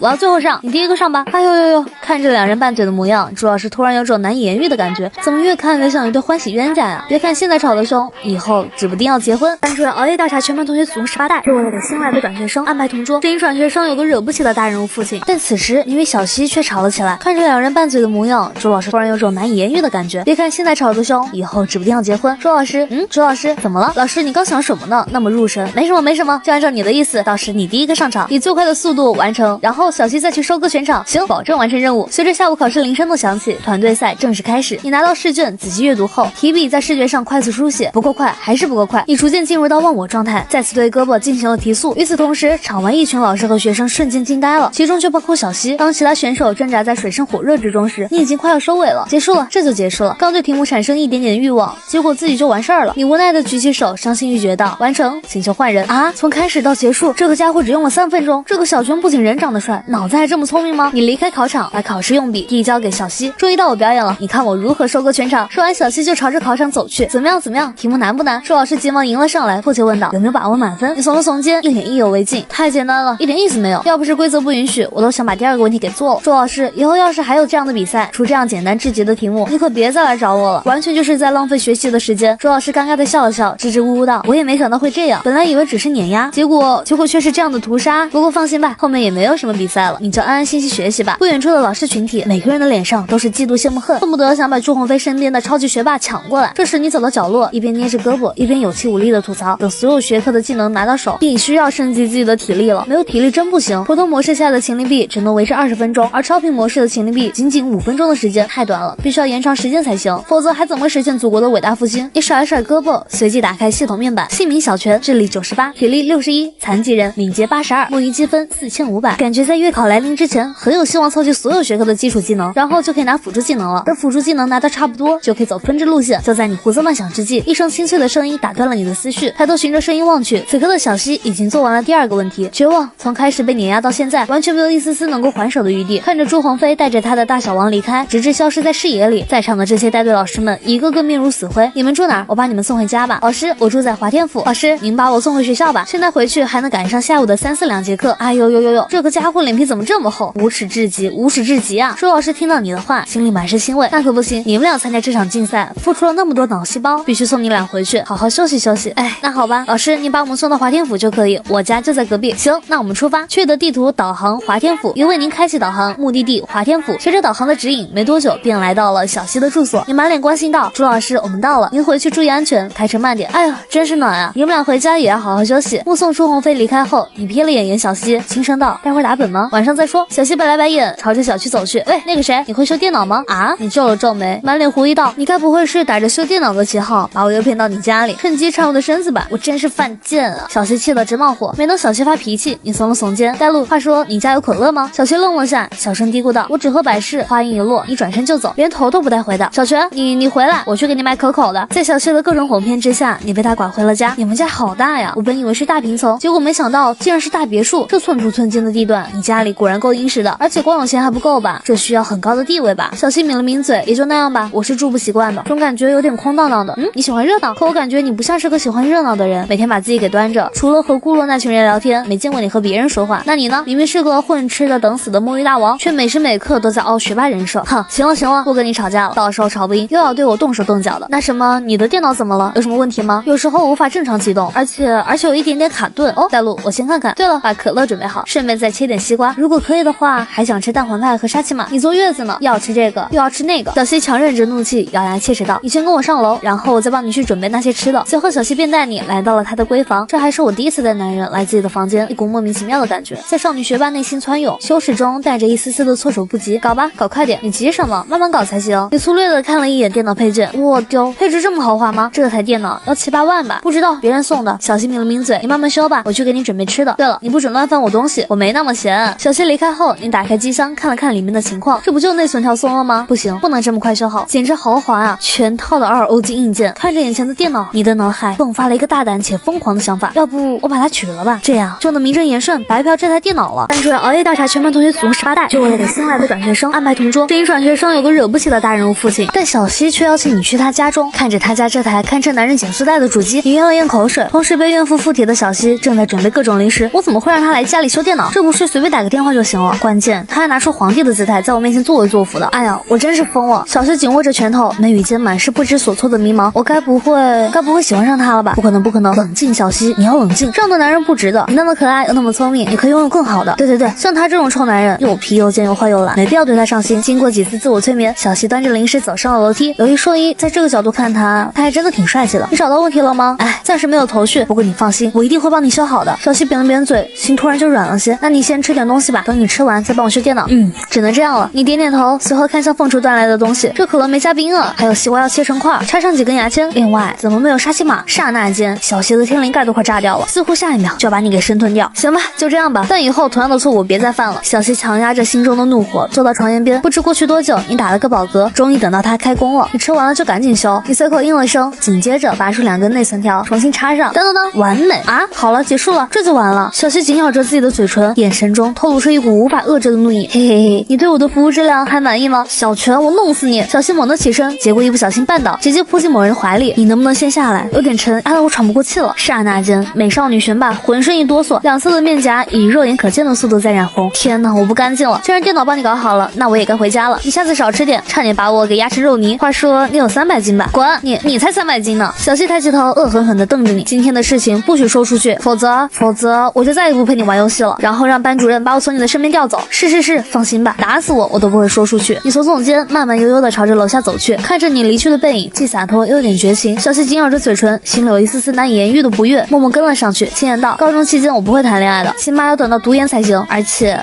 我要最后上，你第一个上吧。哎呦呦呦，看着两人拌嘴的模样，朱老师突然有种难以言喻的感觉，怎么越看越像一对欢喜冤家呀？别看现在吵得凶，以后指不定要结婚。班主任熬夜调查全班同学祖宗18代，是为了给新来的转学生安排同桌。这一转学生有个惹不起的大人物父亲，但此时因为小西却吵了起来。看着两人拌嘴的模样，朱老师突然有种难以言喻的感觉。别看现在吵得凶，以后指不定要结婚。朱老师，朱老师怎么了？老师你刚想什么呢？那么入神。没什么没什么，就按照你的意思，到时你第一个上场，以最快的速度完成，然后小西再去收割全场。行，保证完成任务。随着下午考试铃声的响起，团队赛正式开始。你拿到试卷，仔细阅读后，提笔在试卷上快速书写，不够快还是不够快，你逐渐进入到忘我状态，再次对胳膊进行了提速。与此同时，场外一群老师和学生瞬间惊呆了，其中就包括小西。当其他选手挣扎在水深火热之中时，你已经快要收尾了，结束了，这就结束了。刚对题目产生一点点欲望，结果自己就完事儿了。你无奈的举起手，伤心欲绝道：完成，请求换人。啊，从开始到结束，这个家伙只用了3分钟。这个小娟不仅人长得帅，脑子还这么聪明吗？你离开考场，把考试用笔递交给小西。终于到我表演了，你看我如何收割全场。说完，小西就朝着考场走去。怎么样？怎么样？题目难不难？朱老师急忙迎了上来，迫切问道：有没有把握满分？你耸了耸肩，一脸意犹未尽。太简单了，一点意思没有。要不是规则不允许，我都想把第2个问题给做了。朱老师，以后要是还有这样的比赛，出这样简单至极的题目，你可别再来找我了，完全就是在浪费学习的时间。朱老师尴尬的笑了笑，支支吾吾道：我也没想到会这样，本来以为只是碾压，结果却是这样的屠杀。不过放心吧，后面也没有什么比赛了，你就安安心心学习吧。不远处的老师群体，每个人的脸上都是嫉妒、羡慕、恨，恨不得想把朱鸿飞身边的超级学霸抢过来。这时你走到角落，一边捏着胳膊，一边有气无力的吐槽：等所有学科的技能拿到手，必须要升级自己的体力了，没有体力真不行。普通模式下的秦力币只能维持20分钟，而超频模式的秦力币仅5分钟的时间，太短了，必须要延长时间才行，否则还怎么实现祖国的伟大复兴？你甩了甩胳膊，随即打开系统面板，姓名小泉，智力98，体力61，残疾人，敏捷82，摸鱼积分4500。感觉在月考来临之前，很有希望凑齐所有学科的基础技能，然后就可以拿辅助技能了。等辅助技能拿到差不多，就可以走分支路线。就在你胡思乱想之际，一声清脆的声音打断了你的思绪。抬头循着声音望去，此刻的小西已经做完了第2个问题。绝望，从开始被碾压到现在，完全没有一丝丝能够还手的余地。看着朱鸿飞带着他的大小王离开，直至消失在视野里，在场的这些带队老师们一个个面如死灰。你们住哪儿？我把你们送回家吧。老师，我住在华天府。老师，您把我送回学校吧。现在回去还能赶上下午的3、4、2节课。哎呦呦呦呦，这个家伙脸皮怎么这么厚？无耻至极，无耻至极啊！朱老师听到你的话，心里满是欣慰。那可不行，你们俩参加这场竞赛，付出了那么多脑细胞，必须送你俩回去好好休息休息。哎，那好吧，老师，你把我们送到华天府就可以，我家就在隔壁。行，那我们出发。确的地图导航华天府，已为您开启导航，目的地华天府。随着导航的指引，没多久便来到了小西的住所。你满脸关心道：朱老师，我们到了，您回去注意安全，开车慢点。哎呀，真是暖啊！你们俩回家也要好好休息。目送朱鸿飞离开后，你瞥了眼严小西，轻声道：待会儿打本吗？晚上再说。小西白了白眼，朝着小区走去。喂，那个谁，你会修电脑吗？啊？你皱了皱眉，满脸狐疑道：你该不会是打着修电脑的旗号，把我诱骗到你家里，趁机缠我的身子吧？我真是犯贱啊！小西气得直冒火。没等小西发脾气，你耸了耸肩。带路，话说你家有可乐吗？小西愣了下，小声嘀咕道：我只喝百事。话音一落，你转身就走，连头都不带回的。小泉，你回来，我去给你买可口的。在小西的各种哄骗之下，你被他拐回了家。你们家好大呀！我本以为是大平层，结果没想到竟然是大别墅。这寸土寸金的地段，你家里果然够殷实的，而且光有钱还不够吧？这需要很高的地位吧？小西抿了抿嘴，也就那样吧，我是住不习惯的，总感觉有点空荡荡的。你喜欢热闹，可我感觉你不像是个喜欢热闹的人，每天把自己给端着，除了和顾洛那群人聊天，没见过你和别人说话。那你呢？明明是个混吃的等死的摸鱼大王，却每时每刻都在凹学霸人设。哼，行了行了，不跟你吵架了，到时候吵不赢又要对我动手动脚的。那什么，你的电脑怎么了？有什么问题吗？有时候无法正常启动，而且有一点点卡顿。哦，带路，我先看看。对了，把可乐准备好，顺便再切点西瓜，如果可以的话，还想吃蛋黄派和沙琪玛。你坐月子呢，又要吃这个，又要吃那个。小西强忍着怒气，咬牙切齿道：你先跟我上楼，然后我再帮你去准备那些吃的。随后小西便带你来到了他的闺房，这还是我第一次带男人来自己的房间，一股莫名其妙的感觉在少女学霸内心窜涌，羞耻中带着一丝丝的措手不及。搞吧，搞快点，你急什么？慢慢搞才行。你粗略的看了一眼电脑配件，我丢，配置这么豪华吗？这台电脑要7、8万吧？不知道，别人送的。小西抿了抿嘴，你慢慢修吧，我去给你准备吃的。对了，你不准乱翻我东西，我没那么闲。小西离开后，你打开机箱看了看里面的情况，这不就内存条松了吗？不行，不能这么快修好，简直豪华啊！全套的2ROG硬件。看着眼前的电脑，你的脑海迸发了一个大胆且疯狂的想法，要不我把它取了吧，这样就能名正正言顺白嫖这台电脑了。班主任熬夜调查全班同学祖宗18代，就为了给新来的转学生安排同桌。这一转学生有个惹不起的大人物父亲，但小西却邀请你去他家中，看着他家这台堪称男人减速带的主机，你咽了咽口水。同时被怨妇附体的小西正在准备各种零食，我怎么会让他来家里修电脑？这不是随便打个电话就行了？关键他还拿出皇帝的姿态，在我面前作威作福的。哎呀，我真是疯了！小西紧握着拳头，眉宇间满是不知所措的迷茫。我该不会喜欢上他了吧？不可能，不可能！冷静，小西，你要冷静。这样的男人不值得。你那么可爱又那么聪明，你可以拥有更好的。对，像他这种臭男人，又皮又贱又坏又懒，没必要对他上心。经过几次自我催眠，小西端着零食走上了楼梯。有一说一，在这个角度看他还真的挺帅气的。你找到问题了吗？哎，暂时没有头绪，不过你放心，我一定会帮你修好的。小西扁了扁嘴，心突然就软了些。那你先吃点东西吧，等你吃完再帮我修电脑。只能这样了。你点点头，随后看向凤雏端来的东西。这可乐没加冰啊，还有西瓜要切成块，插上几根牙签。另外，怎么没有沙琪玛？刹那间，小西的天灵盖都快炸掉了，似乎下一秒就要把你给生吞掉。行吧，就这样吧，但以后同样的错误别再犯了。小西强压着心中的怒火，坐到床沿边。不知过去多久，你打了个饱嗝，终于等到它开工了。你吃完了就赶紧修。你随口应了声，紧接着拔出2根内存条，重新插上。等，完美啊！好了，结束了，这就完了。小西紧咬着自己的嘴唇，眼神中透露出一股无法遏制的怒意。嘿嘿嘿，你对我的服务质量还满意吗？小拳，我弄死你！小西猛地起身，结果一不小心绊倒，直接扑进某人怀里。你能不能先下来？有点沉，压得我喘不过气了。刹那间，美少女学霸浑身一哆嗦，两侧的面颊以肉眼可见的速度在染红。天哪，我不干净了！既然电脑帮你搞好了，那我也该回家了。你下次少吃点，差点把我给压成肉泥。话说你有300斤吧？滚！你才300斤呢！小西抬起头，恶狠狠地瞪着你。今天的事情不许说出去，否则我就再也不陪你玩游戏了。然后让班主任把我从你的身边调走。是，放心吧，打死我都不会说出去。你耸耸肩，慢慢悠悠地朝着楼下走去，看着你离去的背影，既洒脱又有点绝情。小西紧咬着嘴唇，心里有一丝丝难以言喻的不悦，默默跟了上去，轻言道：高中期间我不会谈恋爱的，起码要等到读研才行。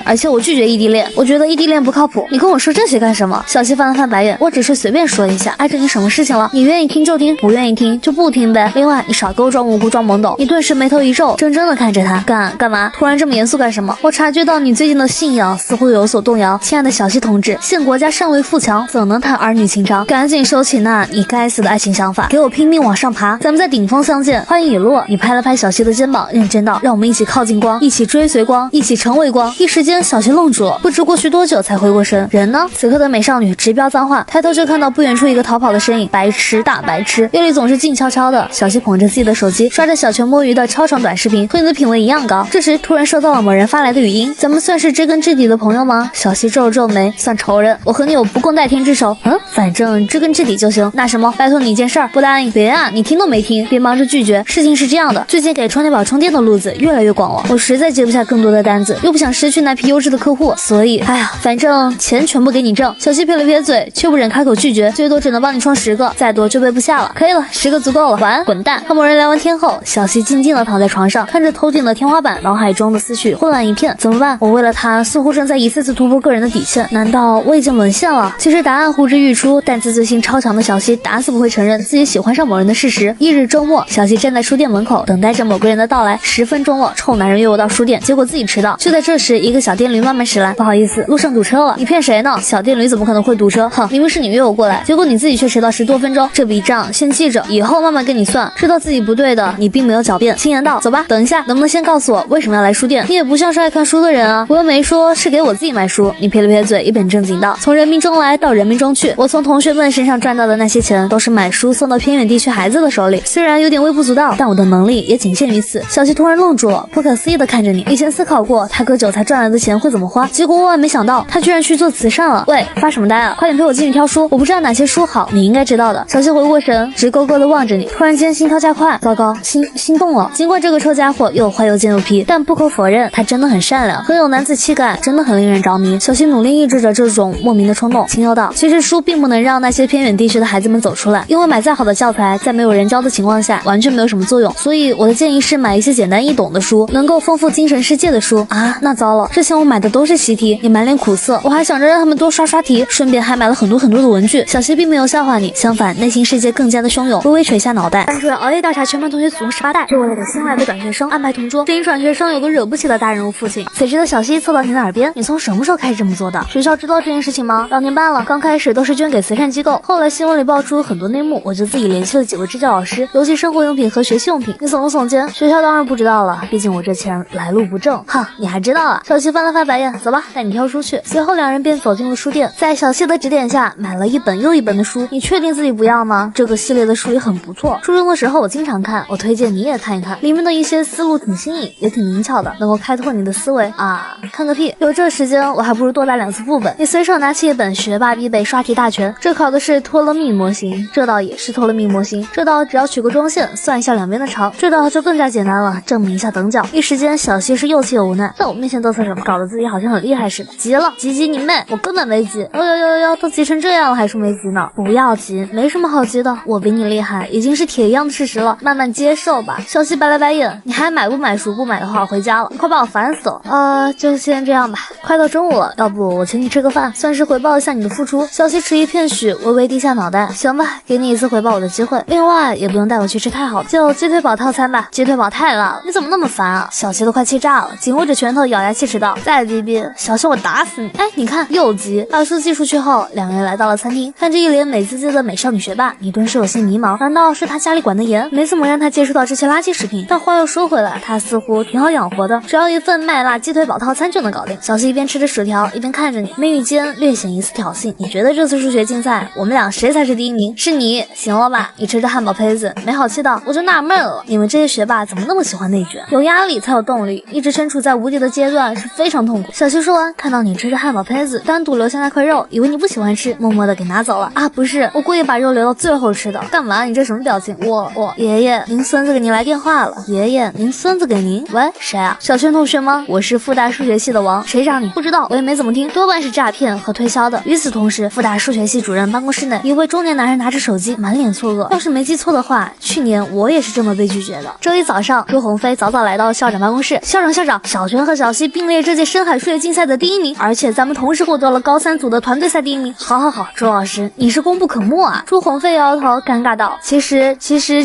而且我拒绝异地恋，我觉得异地恋不靠谱。你跟我说这些干什么？小西翻了翻白眼，我只是随便说一下，碍着你什么事情了？你愿意听就听，不愿意听就不听呗。另外，你少给我装无辜装懵懂。你顿时眉头一皱，怔怔地看着他，干嘛？突然这么严肃干什么？我察觉到你最近的信仰似乎有所动摇。亲爱的小西同志，现国家尚未富强，怎能谈儿女情长？赶紧收起那你该死的爱情想法，给我拼命往上爬，咱们在顶峰相见。话音一落，你拍了拍小西的肩膀，认真道：让我们一起靠近光，一起追随光，一起成为光。一时间，小西愣住了，不知过去多久才回过神。人呢？此刻的美少女直飙脏话，抬头就看到不远处一个逃跑的身影，白痴大白痴，夜里总是静悄悄的。小西捧着自己的手机，刷着小拳摸鱼的超长短视频，和你的品味一样高。这时突然收到了某人发来的语音：咱们算是知根知底的朋友吗？小西皱了皱眉，算仇人。我和你有不共戴天之仇。反正知根知底就行。那什么，拜托你一件事儿，不答应？别啊，你听都没听，别忙着拒绝。事情是这样的，最近给充电宝充电的路子越来越广了，我实在接不下更多的单子，又不想失去那批优质的客户，所以反正钱全部给你挣。小西撇了撇嘴，却不忍开口拒绝，最多只能帮你充10个，再多就背不下了。可以了，10个足够了，晚安，滚蛋。和某人聊完天后，小西静静地躺在床上，看着头顶的天花板，脑海中的思绪混乱一片。怎么办？我为了他似乎正在一次次突破个人的底线，难道我已经沦陷了？其实答案呼之欲出，但自尊心超强的小西打死不会承认自己喜欢上某人的事实。一日周末，小西站在书店门口，等待着某个人的到来。10分钟了，臭男人约我到书店，结果自己迟到。就在这时，一个小电驴慢慢驶来，不好意思，路上堵车了。你骗谁呢？小电驴怎么可能会堵车？明明是你约我过来，结果你自己却迟到10多分钟。这笔账先记着，以后慢慢跟你算。知道自己不对的，你并没有狡辩，轻言道：走吧。等一下，能不能先告诉我为什么要来书店？你也不像是爱看书的人啊。我又没说是给我自己买书。你撇了撇嘴，一本正经道：从人民中来到人民中去，我从同学们身上赚到的那些钱，都是买书送到偏远地区孩子的手里。虽然有点微不足道，但我的能力也仅限于此。小西突然愣住了，不可思议地看着你。以前思考过他割韭菜赚来的钱会怎么花，结果万万没想到他居然去做慈善了。喂，发什么呆啊？快点陪我进去挑书，我不知道哪些书好，你应该知道的。小西回过神，直勾勾地望着你，突然间心跳加快，糟糕，心动了。尽管这个臭家伙又坏又贱又皮，但不可否认，他真的很善良，很有男子气概，真的很令人着迷。小西努力抑制着这种莫名的冲动，轻悠道：其实书并不能让那些偏远地区的孩子们走出来，因为买再好的教材，在没有人教的情况下，完全没有什么作用。所以我的建议是买一些简单易懂的书，能够丰富精神世界的书啊。那糟了，之前我买的都是习题，你满脸苦涩，我还想着让他们多刷刷题，顺便还买了很多的文具。小西并没有笑话你，相反，内心世界更加的汹涌，微微垂下脑袋。班主任熬夜调查全班同学祖宗18代，就为了给新来的转学生安排同桌。这一转学生有个惹不起的大人物父亲。此时的小西凑到你的耳边：你从什么时候开始这么做的？学校知道这件事情吗？2年半了，刚开始都是捐给慈善机构，后来新闻里爆出很多内幕，我就自己联系了几位支教老师，邮寄生活用品和学习用品。你耸了耸肩：学校当然不知道了，毕竟我这钱然来路不正。哼，你还知道啊？小西翻了翻白眼，走吧，带你挑书去。随后两人便走进了书店，在小西的指点下买了一本又一本的书。你确定自己不要吗？这个系列的书也很不错，初中的时候我经常看，我推荐你也看一看，里面的一些思路挺新颖，也挺灵巧的，能够开拓你的思维啊。看个屁！有这时间，我还不如多打2次副本。你随手拿起一本学霸必备刷题大全，这考的是托勒密模型，这道也是托勒密模型，这道只要取个中线，算一下两边的长，这道就更加简单了，证明一下等角。一时间，小西是又气又无奈，在我面前嘚瑟什么，搞得自己好像很厉害似的。急了，急你妹！我根本没急。哟，都急成这样了，还说没急呢？不要急，没什么好急的，我比你厉害，已经是铁一样的事实了，慢慢接受吧。小西白了白眼，你还买不买书？不买的话，我回家了，你快把我烦死了。就先这样吧。快到中午了，要不我请你吃个饭，算是回报一下你的付出。小西迟疑片许，微微低下脑袋。行吧，给你一次回报我的机会。另外，也不用带我去吃太好的，就鸡腿堡套餐吧。鸡腿堡太辣了，你怎么那么烦啊？小西都快气炸了，紧握着拳头，咬牙切齿道：再逼逼，小西我打死你！哎，你看又急。把书寄出去后，两人来到了餐厅，看着一脸美滋滋的美少女学霸，你顿时有些迷茫。难道是他家里管得严，没怎么让他接触到这些垃圾食品？但话又说回来，他似乎挺好养活的，只要一份麦辣鸡腿堡套餐就能搞定。小西一边吃着薯条，一边看着你，眉宇间略显一丝挑衅。你觉得这次数学竞赛，我们俩谁才是第一名？是你，行了吧？你吃着汉堡胚子，没好气道，我就纳闷了，你们这些学霸怎么那么喜欢内卷？有压力才有动力，一直身处在无敌的阶段是非常痛苦。小西说完，看到你吃着汉堡胚子，单独留下那块肉，以为你不喜欢吃，默默的给拿走了。啊，不是，我故意把肉留到最后吃的。干嘛？你这什么表情？我爷爷，您孙子给您来电话了。爷爷，您孙子给您？喂，谁啊？小轩同学吗？我是复大数学系的王，谁找你？不知道，我也没怎么听，多半是诈骗和推销的。与此同时，复大数学系主任办公室内，一位中年男人拿着手机，满脸错愕。要是没记错的话，去年我也是这么被拒绝的。周一早上，朱鸿飞早早来到校长办公室。校长，小泉和小西并列这届深海数学竞赛的第1名，而且咱们同时获得了高3组的团队赛第1名。好，朱老师，你是功不可没啊！朱鸿飞摇摇头，尴尬道：其实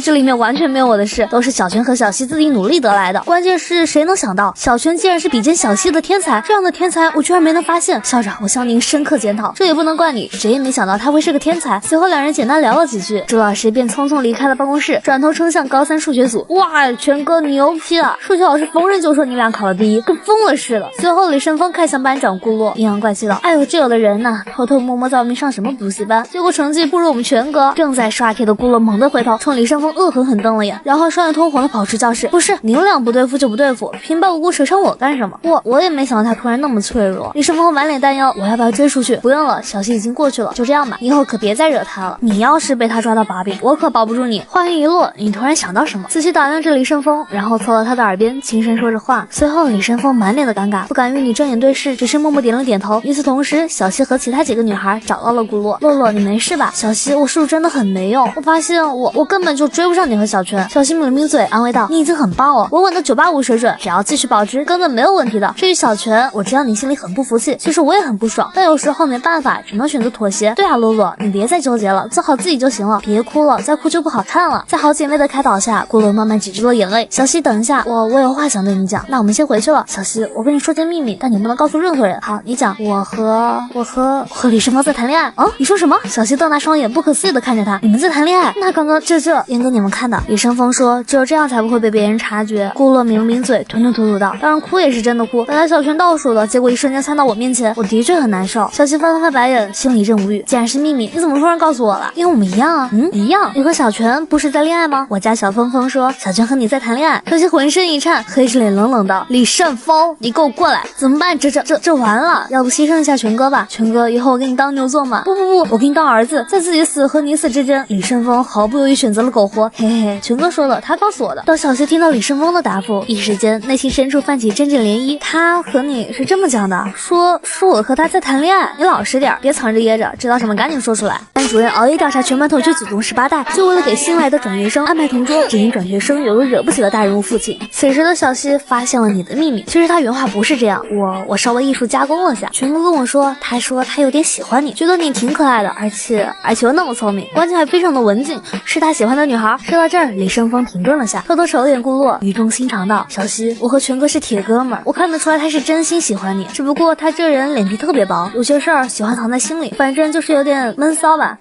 这里面完全没有我的事，都是小泉和小西自己努力得来的。关键是谁能想到，小泉竟然是比肩小西的天才，这样的天才我居然没能发现。校长，我向您深刻检讨，这也不能怪你，谁也没想到他会是个天才。随后两人简单聊了几句，朱老师便匆匆离开了办公室，转头冲向高3数学组。哇，全哥牛批啊！数学老师逢人就说你俩考了第1，跟疯了似的。随后李胜峰看向班长顾洛，阴阳怪气道：哎呦，这有的人呐，偷偷摸摸在外面上什么补习班，结果成绩不如我们全哥。正在刷题的顾洛猛地回头，冲李胜峰恶狠狠瞪了眼，然后双眼通红的跑出教室。不是你们俩不对付就不对付，平白无故扯上我干什么？我也没想到他突然那么脆弱。李胜峰满脸担忧，我要不要追出去？不用了，小西已经过去了，就这样吧，以后可别再惹他了。你要是被他抓到把柄，我可保不住你。话音一落，你突然想到什么，仔细打量着李胜峰，然后凑到他的耳边轻声说着话。随后李胜峰满脸的尴尬，不敢与你正眼对视，只是默默点了点头。与此同时，小西和其他几个女孩找到了顾洛。洛，你没事吧？小西，我是不是真的很没用？我发现我根本就追不上你和小泉。小西抿了抿嘴，安慰道：你已经很棒了，稳稳的985水准，只要继续保持，根本没有问题的。至于小泉，我知道你心里很不服气，其实我也很不爽，但有时候没办法，只能选择妥协。对啊，洛，你别再纠结了，做好自己就行了，别哭了，再哭就不好看了。在好姐妹的开导下，顾洛慢慢止住了眼泪。小西，等一下，我有话想对你讲，那我们先回去了。小西，我跟你说件秘密，但你不能告诉任何人。好，你讲。我和李胜峰在谈恋爱。你说什么？小西瞪大双眼，不可思议的看着他。你们在谈恋爱？那刚刚这演给你们看的。李胜峰说，只有这样才不会被别人察觉。顾洛抿了抿嘴，吞吞吐吐道：当然哭也是真的哭，本来小泉倒数了，结果一瞬间窜到我面前，我的确很难受。小西翻了翻白眼，心里一阵无语。既然是秘密，你怎么突然告诉我了？因为我们一样啊。一样。你和小泉不是在恋爱吗？我家小峰峰说小泉和你在谈恋爱。小西浑身一颤，黑着脸冷冷道：李胜峰，你给我过来！怎么办？这完了，要不牺牲一下全哥吧？全哥，以后我给你当牛做马。不，我给你当儿子，在自己死和你死之间。李胜峰毫不犹豫选择了苟活。嘿嘿，全哥说的，他告诉我的。当小西听到李胜峰的答复，一时间内心深处泛起阵阵涟漪。他和你是这么讲的，说我和他在谈恋爱。你老实点，别藏着掖着，知道什么赶紧说出来。班主任熬夜调查全班同学祖宗18代，就为了给新来的转学生安排同桌，只因转学生有个惹不起的大人物父亲。此时的小西发现了你的秘密，其实他原话不是这样，我稍微艺术加工了下。全哥跟我说，他说他有点喜欢你，觉得你挺可爱的，而且又那么聪明，关键还非常的文静，是他喜欢的女孩。说到这儿，李胜峰停顿了下，偷偷瞅了眼顾洛，语重心长道：小西，我和全哥是铁哥们儿，我看得出来他是真心喜欢你，只不过他这人脸皮特别薄，有些事儿喜欢藏在心里，反正就是有点闷骚吧。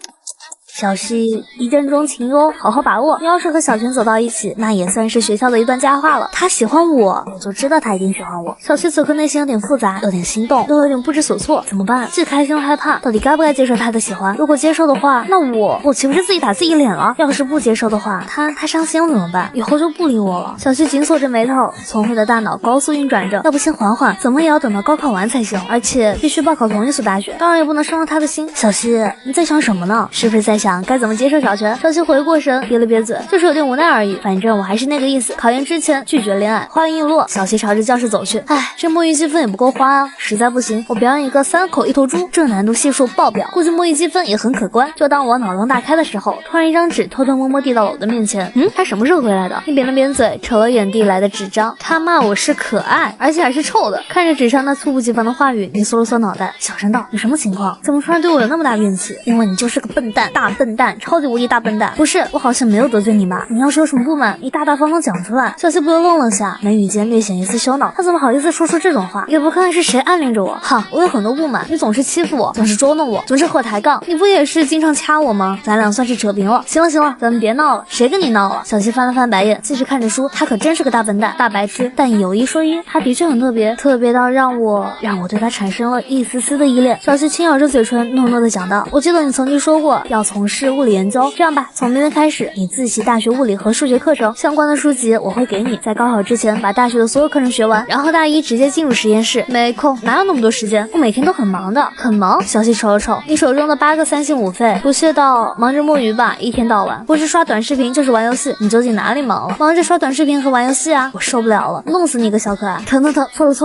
小西一见钟情哟，好好把握。你要是和小泉走到一起，那也算是学校的一段佳话了。他喜欢我就知道他一定喜欢我。小西此刻内心有点复杂，有点心动，又有点不知所措，怎么办？既开心又害怕，到底该不该接受他的喜欢？如果接受的话，那我岂不是自己打自己脸了？要是不接受的话，他伤心了怎么办？以后就不理我了。小西紧锁着眉头，聪慧的大脑高速运转着，要不先缓缓，怎么也要等到高考完才行，而且必须报考同一所大学，当然也不能伤了他的心。小西，你在想什么呢？是不是在想该怎么接受小泉？小西回过神，憋了憋嘴，就是有点无奈而已。反正我还是那个意思，考研之前拒绝恋爱。话音一落，小西朝着教室走去。唉，这墨玉积分也不够花啊，实在不行，我表演一个3口1头猪，这难度系数爆表，估计墨玉积分也很可观。就当我脑洞大开的时候，突然一张纸偷偷摸摸递到了我的面前。他什么时候回来的？你扁了扁嘴，瞅了眼递来的纸张，他骂我是可爱，而且还是臭的。看着纸上那猝不及防的话语，你缩了缩脑袋，小声道：“你什么情况？怎么突然对我有那么大怨气？因为你就是个笨蛋，大笨蛋，超级无敌大笨蛋。不是，我好像没有得罪你吧？你要是有什么不满，你大大方方讲出来。”小西不由愣了下，眉宇间略显一丝羞恼。他怎么好意思说出这种话？也不看看是谁暗恋着我。哈，我有很多不满，你总是欺负我，总是捉弄我，总是和我抬杠。你不也是经常掐我吗？咱俩算是扯平了。行了行了，咱们别闹了。谁跟你闹了？小西翻了翻白眼，继续看着书。他可真是个大笨蛋，大白痴。但有一说一，他的确很特别，特别到让我对他产生了一丝丝的依恋。小西轻咬着嘴唇，诺诺的讲道：“我记得你曾经说过要从事物理研究，这样吧，从明天开始，你自习大学物理和数学课程相关的书籍我会给你，在高考之前把大学的所有课程学完，然后大一直接进入实验室。没空，哪有那么多时间？我每天都很忙的，很忙。”小西瞅了瞅你手中的8个3星5费，不屑道：“忙着摸鱼吧，一天到晚不是刷短视频就是玩游戏，你究竟哪里忙了？忙着刷短视频和玩游戏啊！我受不了了，弄死你个小可爱！疼，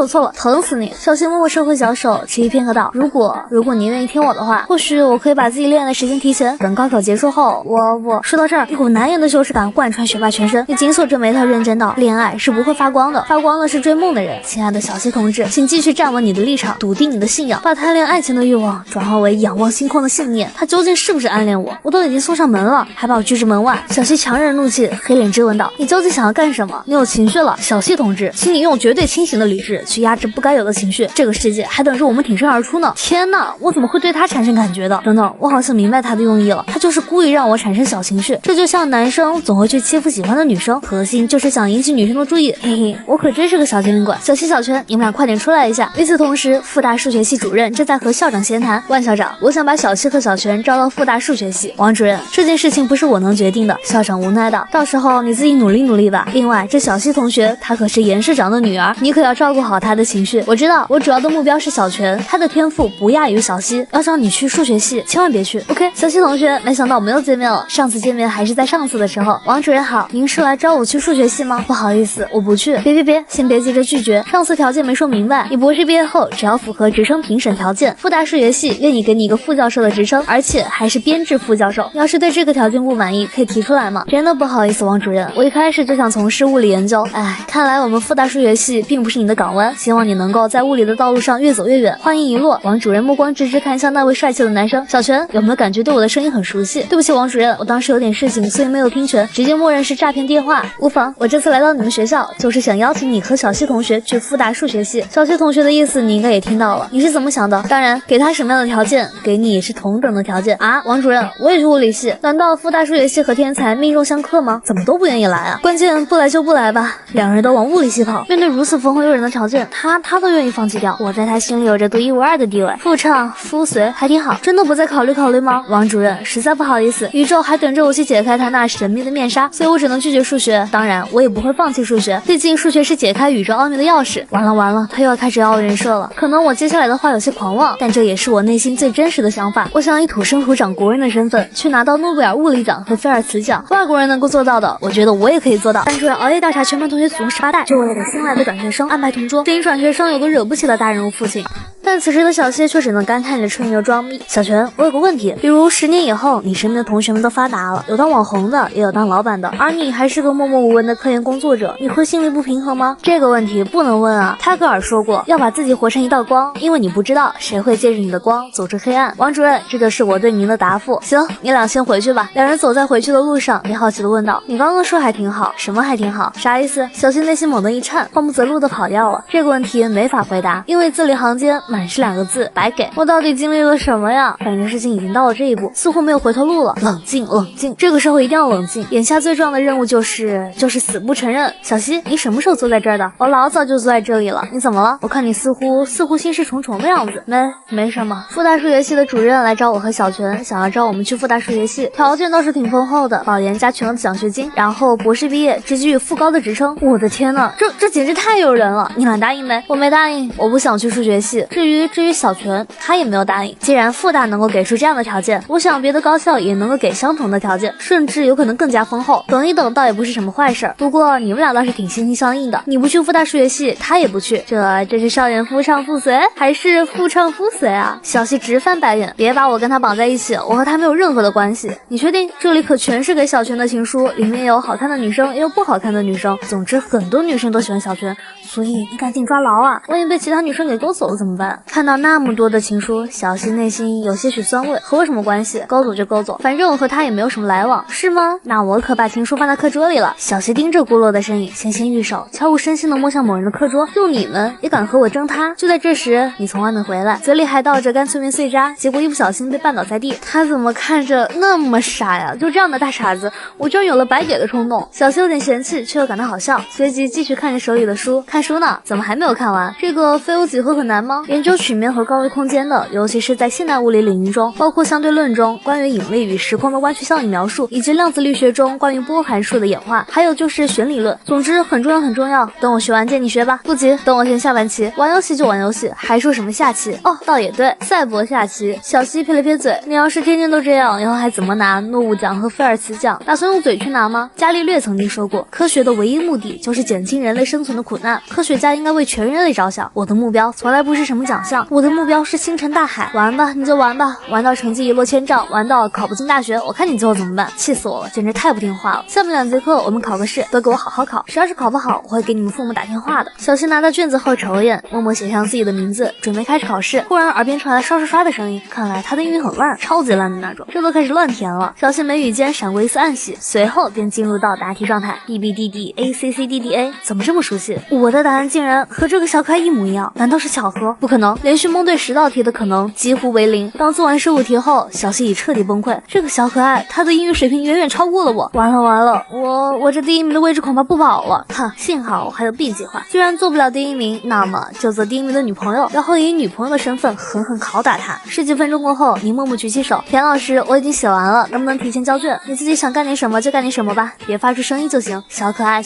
错了，疼死你！”小西默默收回小手，迟疑片刻道：“如果你愿意听我的话，或许我可以把自己恋爱的时间提前，等高考结束后，我说到这儿，一股难言的羞耻感贯穿学霸全身。你紧锁着眉头，认真道：“恋爱是不会发光的，发光的是追梦的人。亲爱的小西同志，请继续站稳你的立场，笃定你的信仰，把贪恋爱情的欲望转化为仰望星空的信念。他究竟是不是暗恋我？我都已经送上门了，还把我拒之门外。”小西强忍怒气，黑脸质问道：“你究竟想要干什么？你有情绪了，小西同志，请你用绝对清醒的理智去压制不该有的情绪。这个世界还等着我们挺身而出呢。”天哪，我怎么会对他产生感觉的？等等，我好像明白他的用意了，他就是故意让我产生小情绪。这就像男生总会去欺负喜欢的女生，核心就是想引起女生的注意。嘿嘿，我可真是个小精灵鬼。小西、小泉，你们俩快点出来一下。与此同时，复大数学系主任正在和校长闲谈。万校长，我想把小西和小泉招到复大数学系。王主任，这件事情不是我能决定的。校长无奈道，到时候你自己努力努力吧。另外，这小西同学她可是严市长的女儿，你可要照顾好她的情绪。我知道，我主要的目标是小泉，她的天赋不亚于小西。要找你去数学系，千万别去。OK， 小西同学，没想到我们又见面了。上次见面还是在上次的时候。王主任好，您是来招我去数学系吗？不好意思，我不去。别，先别急着拒绝，上次条件没说明白。你博士毕业后，只要符合职称评审条件，复大数学系愿意给你一个副教授的职称，而且还是编制副教授。要是对这个条件不满意，可以提出来吗？真的不好意思，王主任，我一开始就想从事物理研究。哎，看来我们复大数学系并不是你的港湾，希望你能够在物理的道路上越走越远。话音一落，王主任目光直直看向那位帅气的男生。小泉，有没有感觉对我的声音很熟悉？对不起，王主任，我当时有点事情，所以没有听全，直接默认是诈骗电话。无妨，我这次来到你们学校，就是想邀请你和小西同学去复大数学系。小西同学的意思你应该也听到了，你是怎么想的？当然，给他什么样的条件，给你也是同等的条件啊。王主任，我也是物理系，难道复大数学系和天才命中相克吗？怎么都不愿意来啊？关键不来就不来吧，两人都往物理系跑。面对如此丰厚诱人的条件，他都愿意放弃掉，我在他心里有着独一无二的地位。副唱、夫随还挺好，真的不再考虑吗？王主任，实在不好意思，宇宙还等着我去解开他那神秘的面纱，所以我只能拒绝数学。当然，我也不会放弃数学，毕竟数学是解开宇宙奥秘的钥匙。完了，他又要开始凹人设了。可能我接下来的话有些狂妄，但这也是我内心最真实的想法。我想以土生土长国人的身份去拿到诺贝尔物理奖和菲尔茨奖，外国人能够做到的，我觉得我也可以做到。班主任熬夜调查全班同学祖宗18代，就为了给新来的转学生安排同桌。对于转学生有个惹不起的大人物父亲，但此时的小谢却只能感慨着吹牛装逼。小泉，我有个问题，比如10年以后，你身边的同学们都发达了，有当网红的，也有当老板的，而你还是个默默无闻的科研工作者，你会心里不平衡吗？这个问题不能问啊。泰戈尔说过，要把自己活成一道光，因为你不知道谁会借着你的光走出黑暗。王主任，这就是我对您的答复。行，你俩先回去吧。两人走在回去的路上，你好奇的问道：“你刚刚说还挺好，什么还挺好？啥意思？”小谢内心猛地一颤，慌不择路的跑掉了。这个问题没法回答，因为字里行间满是2个字：白给。我到底经历了什么呀？反正事情已经到了这一步，似乎没有回头路了。冷静，冷静，这个时候一定要冷静。眼下最重要的任务就是死不承认。小西，你什么时候坐在这儿的？我老早就坐在这里了。你怎么了？我看你似乎心事重重的样子。没什么。复大数学系的主任来找我和小泉，想要招我们去复大数学系，条件倒是挺丰厚的，保研加全额的奖学金，然后博士毕业直给予副高的职称。我的天呐，这简直太诱人了！你俩答应没？我没答应，我不想去数学系。至于小泉，他也没有答应。既然复大能够给出这样的条件，我想别的高校也能够给相同的条件，甚至有可能更加丰厚。等一等倒也不是什么坏事。不过你们俩倒是挺心心相印的，你不去复大数学系，他也不去，这是校园夫唱妇随，还是妇唱夫随啊？小西直翻白眼，别把我跟他绑在一起，我和他没有任何的关系。你确定？这里可全是给小泉的情书，里面有好看的女生，也有不好看的女生，总之很多女生都喜欢小泉，所以你赶紧抓牢啊！万一被其他女生给勾走了怎么办？看到那么多的情书，小西内心有些许酸味，和我什么关系？勾走就勾走，反正我和他也没有什么来往，是吗？那我可把情书放在课桌里了。小西盯着孤落的身影，纤纤玉手，悄无声息地摸向某人的课桌。就你们也敢和我争他？就在这时，你从外面回来，嘴里还倒着干脆面碎渣，结果一不小心被绊倒在地。他怎么看着那么傻呀？就这样的大傻子，我居然有了白给的冲动。小西有点嫌弃，却又感到好笑，随即继续看着手里的书。看书呢？怎么还没有看完？这个非欧几何很难吗？研究曲面和高维空间的，尤其是在现代物理领域中，包括相对论中关于引力与时空的弯曲效应描述，以及量子力学中关于波函数的演化，还有就是弦理论。总之很重要很重要。等我学完借你学吧。不急，等我先下完棋。玩游戏就玩游戏，还说什么下棋？哦，倒也对，赛博下棋。小西撇了撇嘴，你要是天天都这样，以后还怎么拿诺乌奖和菲尔茨奖？打算用嘴去拿吗？伽利略曾经说过，科学的唯一目的就是减轻人类生存的苦难，科学家应该为全人类着想。我的目标从来不是什么奖项，我的目标是星辰大海。玩吧，你就玩吧，玩到成绩一落千丈，玩到考不进大学，我看你最后怎么办？气死我了，简直太不听话了。下面2节课我们考个试，都给我好好考，谁要是考不好，我会给你们父母打电话的。小西拿到卷子后瞅了眼，默默写上自己的名字，准备开始考试。忽然耳边传来刷刷刷的声音，看来他的英语很烂，超级烂的那种，这都开始乱填了。小西眉宇间闪过一丝暗喜，随后便进入到答题状态。 B B D D A C C D D A， 怎么这么熟悉？我的答案竟然和这个小可爱一模一样，难道是巧合？不可能，连续蒙对10道题的可能几乎为0。当做完15题后，小西已彻底崩溃。这个小可爱，他的英语水平远远超过了我。完了，我这第1名的位置恐怕不保了。哼，幸好我还有 B 计划，既然做不了第1名，那么就做第1名的女朋友，然后以女朋友的身份狠狠拷打他。10几分钟过后，你默默举起手，田老师，我已经写完了，能不能提前交卷？你自己想干点什么就干点什么吧，别发出声音就行。小可爱，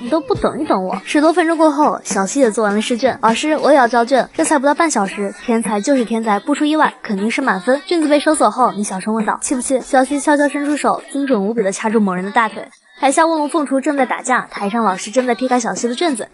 你都不等一等我。10多分钟过后，小西也做完了试卷。老师，我也要交卷，这才不到半小时，天才就是天才，不出意外肯定是满分。卷子被收走后，你小声问道，气不气？小西悄悄伸出手，精准无比地掐住某人的大腿。台下卧龙凤雏正在打架，台上老师正在批改小西的卷子。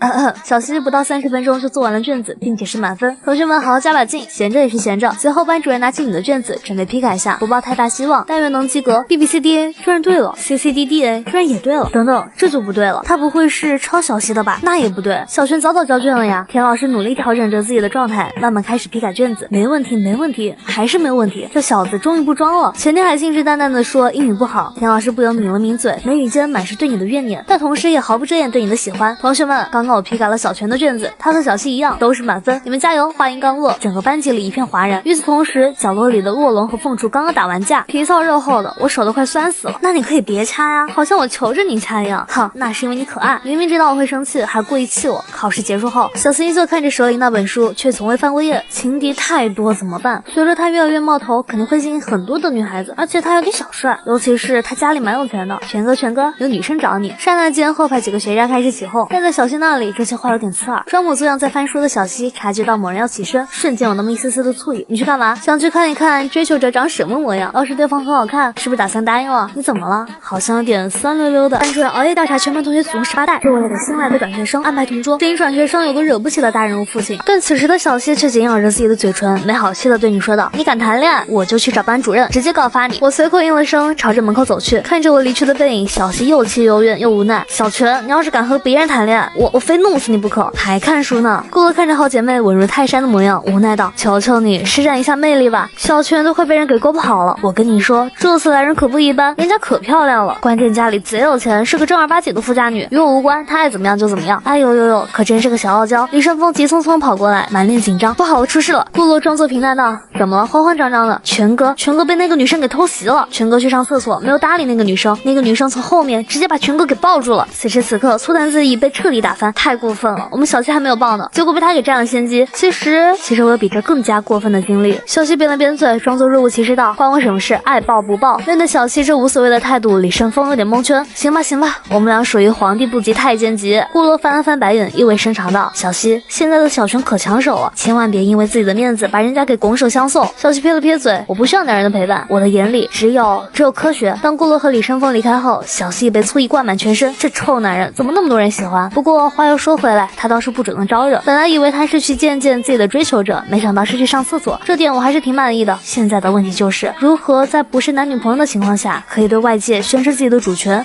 小西不到30分钟就做完了卷子，并且是满分。同学们好好加把劲，闲着也是闲着。随后班主任拿起你的卷子，准备批改下，不抱太大希望，但愿能及格。BBCDA 居然对了 ，CCDDA 居然也对了。等等，这就不对了，他不会是抄小西的吧？那也不对，小泉早交卷了呀。田老师努力调整着自己的状态，慢慢开始批改卷子。没问题，还是没有问题。这小子终于不装了，前天还信誓旦旦的说英语不好，田老师不由抿了抿嘴，眉宇间满是对你的怨念，但同时也毫不遮掩对你的喜欢。同学们，刚刚我批改了小泉的卷子，他和小西一样都是满分，你们加油！话音刚落，整个班级里一片哗然。与此同时，角落里的卧龙和凤雏刚刚打完架，皮糙肉厚的，我手都快酸死了。那你可以别掐呀，好像我求着你掐一样。哼，那是因为你可爱，明明知道我会生气，还故意气我。考试结束后，小西依旧看着手里那本书，却从未翻过页。情敌太多怎么办？随着他越来越冒头，肯定会吸引很多的女孩子，而且他有点小帅，尤其是他家里蛮有钱的。全哥，有女生找你。刹那间，后排几个学渣开始起哄，但在小西那里，这些话有点刺耳。装模作样在翻书的小西察觉到某人要起身，瞬间有那么一丝丝的醋意。你去干嘛？想去看一看追求者长什么模样。要是对方很好看，是不是打算答应了？你怎么了？好像有点酸溜溜的。班主任熬夜调查全班同学祖宗18代，是为了给新来的转学生安排同桌。对于转学生有个惹不起的大人物父亲，但此时的小西却紧咬着自己的嘴唇，没好气的对你说道：“你敢谈恋爱，我就去找班主任，直接告发你。”我随口应了声，朝着门口走去。看着我离去的背影，小西又气又怨又无奈。小泉，你要是敢和别人谈恋爱，我非弄死你不可！还看书呢？顾乐看着好姐妹稳如泰山的模样，无奈道：“求求你施展一下魅力吧，小泉都快被人给勾跑了。我跟你说，这次来人可不一般，人家可漂亮了，关键家里贼有钱，是个正儿八经的富家女，与我无关，她爱怎么样就怎么样。哎呦呦呦，可真是个小傲娇。”李胜峰急匆匆跑过来，满脸紧张，不好了，出事了！顾乐装作平淡道：“怎么了？慌慌张张的。全哥被那个女生给偷袭了。全哥去上厕所，没有搭理那个女生，那个女生从后面直接把全哥给抱住了。此时此刻，粗坛自己被彻底打翻，太过分了。我们小七还没有抱呢，结果被他给占了先机。其实我有比这更加过分的经历。”小七扁了扁嘴，装作若无其事道：“关我什么事？爱抱不抱？”面对小七这无所谓的态度，李胜峰有点蒙圈。行吧，我们俩属于皇帝不急太监急。顾乐翻了翻白眼，意味深长道：“小七，现在的小泉可抢手了，千万别因为自己的面子把人家给拱手相送。”小七撇了撇嘴：“我不需要男人的陪伴，我的眼里只有科学。”当顾乐和李胜峰离开后，小七被醋意灌满全身，这臭男人怎么那么多人喜欢？不过话又说回来，他倒是不主动招惹。本来以为他是去见见自己的追求者，没想到是去上厕所，这点我还是挺满意的。现在的问题就是如何在不是男女朋友的情况下，可以对外界宣示自己的主权。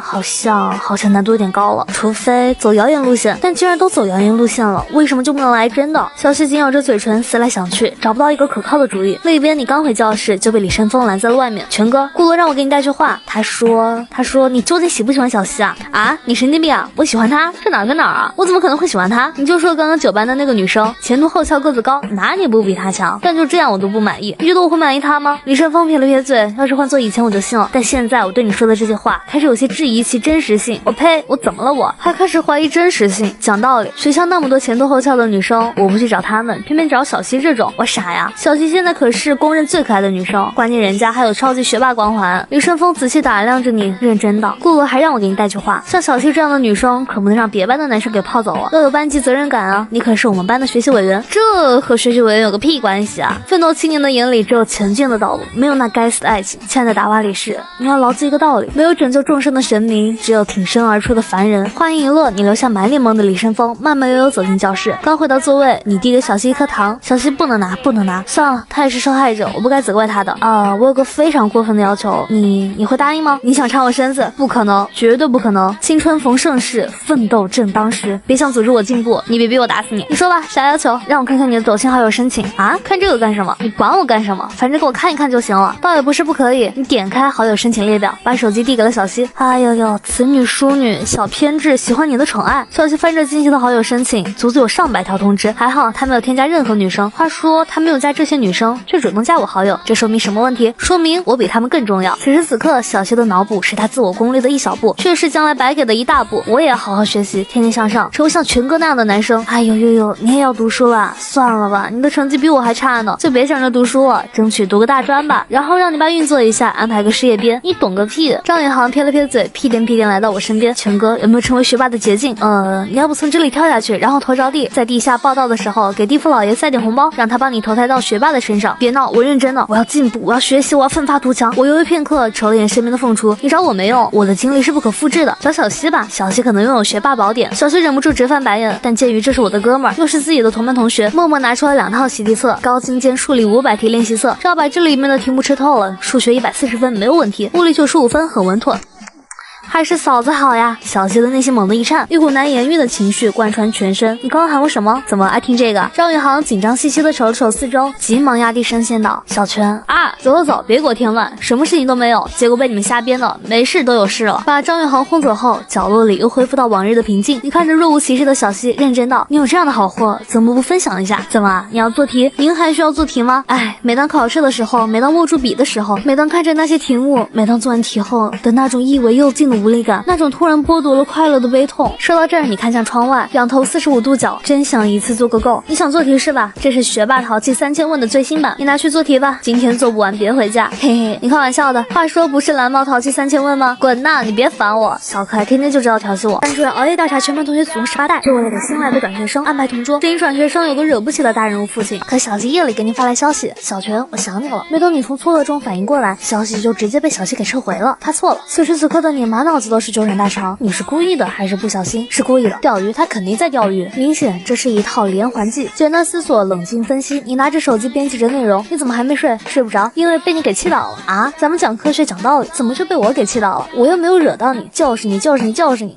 好像难度有点高了，除非走谣言路线。但既然都走谣言路线了，为什么就不能来真的？小七紧咬着嘴唇，思来想去，找不到一个可靠的主意。另一边，你刚回教室就被李胜峰拦在了外面。全哥，顾乐让我给你带句话，他说你究竟喜不喜欢小西啊？啊，你神经病啊！我喜欢他，这哪跟哪啊？我怎么可能会喜欢他？你就说刚刚9班的那个女生，前凸后翘，个子高，哪里不比他强？但就这样我都不满意，你觉得我会满意他吗？李胜峰撇了撇嘴，要是换做以前我就信了，但现在我对你说的这些话开始有些质疑其真实性。我呸，我怎么了？我还开始怀疑真实性。讲道理，学校那么多前凸后翘的女生，我不去找她们，偏偏找小西这种，我傻呀？小西现在可是公认最可爱的女生，关键人家还有超级学霸光环。李胜峰仔细打量着你，认真道：“顾乐还让我给你带句话，像小西这样的女生可不能让别班的男生给泡走了，要有班级责任感啊！你可是我们班的学习委员，这和学习委员有个屁关系啊！奋斗青年的眼里只有前进的道路，没有那该死的爱情。亲爱的达瓦里士，你要牢记一个道理，没有拯救众生的神明，只有挺身而出的凡人。”话音一落，你留下满脸懵的李胜峰慢慢悠悠走进教室，刚回到座位，你递给小西一颗糖，小西不能拿，算了，他也是受害者，我不该责怪他的。我有个非常过分的要求，你会答应吗？你想插我身子？不可能，绝对不可能！青春逢盛世，奋斗正当时，别想阻止我进步，你别逼我打死你！你说吧，啥要求？让我看看你的抖音好友申请啊？看这个干什么？你管我干什么？反正给我看一看就行了。倒也不是不可以，你点开好友申请列表，把手机递给了小西。哎呦呦，此女淑女，小偏执，喜欢你的宠爱。小西翻着惊喜的好友申请，足足有上百条通知，还好他没有添加任何女生。话说他没有加这些女生，却主动加我好友，这说明什么问题？说明我比他们更重要。此时此刻，小西的脑补是他自我攻略的一小步，却是将来白给的一大步。我也要好好学习，天天向上，成为像全哥那样的男生。哎呦呦呦，你也要读书啦？算了吧，你的成绩比我还差呢，就别想着读书了，争取读个大专吧，然后让你爸运作一下，安排个事业编。你懂个屁！张宇航撇了撇嘴，屁颠来到我身边。全哥，有没有成为学霸的捷径？你要不从这里跳下去，然后头着地，在地下报道的时候给地府老爷塞点红包，让他帮你投胎到学霸的身上。别闹，我认真的，我要进步，我要学习，我要奋发图强。我犹豫片刻，瞅了眼身边的凤雏，你找我没用，我的经历是不可复制的。找小西吧，小西可能拥有学霸宝典。小西忍不住直翻白眼，但鉴于这是我的哥们儿，又是自己的同班同学，默默拿出了2套习题册，高精尖数理500题练习册，只要把这里面的题目吃透了，数学140分没有问题，物理95分很稳妥。还是嫂子好呀！小西的内心猛地一颤，一股难言喻的情绪贯穿全身。你刚刚喊我什么？怎么爱听这个？张宇航紧张兮兮的瞅了瞅四周，急忙压低声线道：“小泉啊，走，别给我添乱，什么事情都没有，结果被你们瞎编的，没事都有事了。”把张宇航轰走后，角落里又恢复到往日的平静。你看着若无其事的小西，认真道：“你有这样的好货，怎么不分享一下？怎么你要做题？您还需要做题吗？哎，每当考试的时候，每当握住笔的时候，每当看着那些题目，每当做完题后的那种意为又尽的无力感，那种突然剥夺了快乐的悲痛。”说到这儿，你看向窗外，仰头45度角，真想一次做个够。你想做题是吧？这是学霸淘气3000问的最新版，你拿去做题吧。今天做不完别回家，嘿嘿，你开玩笑的。话说不是蓝猫淘气3000问吗？滚呐，你别烦我，小可爱天天就知道调戏我。班主任熬夜调查全班同学祖宗18代，就为了给新来的转学生安排同桌。对于转学生有个惹不起的大人物父亲，可小西夜里给你发来消息：“小泉，我想你了。”没等你从错愕中反应过来，消息就直接被小西给撤回了。他错了。此时此刻的你麻满脑子都是纠缠大肠。你是故意的还是不小心？是故意的。钓鱼，他肯定在钓鱼，明显这是一套连环计。简单思索，冷静分析。你拿着手机编辑着内容，你怎么还没睡？睡不着，因为被你给气倒了啊！咱们讲科学讲道理，怎么就被我给气倒了？我又没有惹到你，就是你，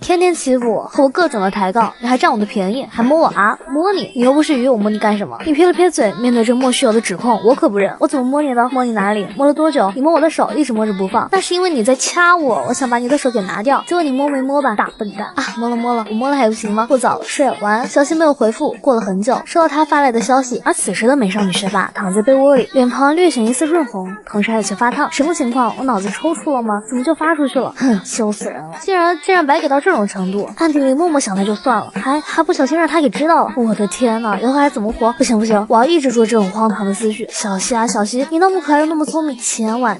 天天欺负我，和我各种的抬杠，你还占我的便宜，还摸我啊？摸你？你又不是鱼，我摸你干什么？你撇了撇嘴，面对这莫须有的指控，我可不忍。我怎么摸你的？摸你哪里？摸了多久？你摸我的手，一直摸着不放，那是因为你在掐我，我想把你的手给拿掉，结果你摸没摸吧？大笨蛋啊！摸了，我摸了还不行吗？不早了，睡了，晚安。小新没有回复，过了很久，收到他发来的消息，而此时的美少女学霸躺在被窝里，脸庞略显一丝润红，同时还有些发烫。什么情况？我脑子抽搐了吗？怎么就发出去了？哼，羞死人了！竟然白给到这种程度，暗地里默默想那就算了，还不小心让他给知道了。我的天呐，以后还怎么活？不行，我要抑制住这种荒唐的思绪。小西啊，小西，你那么可爱又那么聪明，千万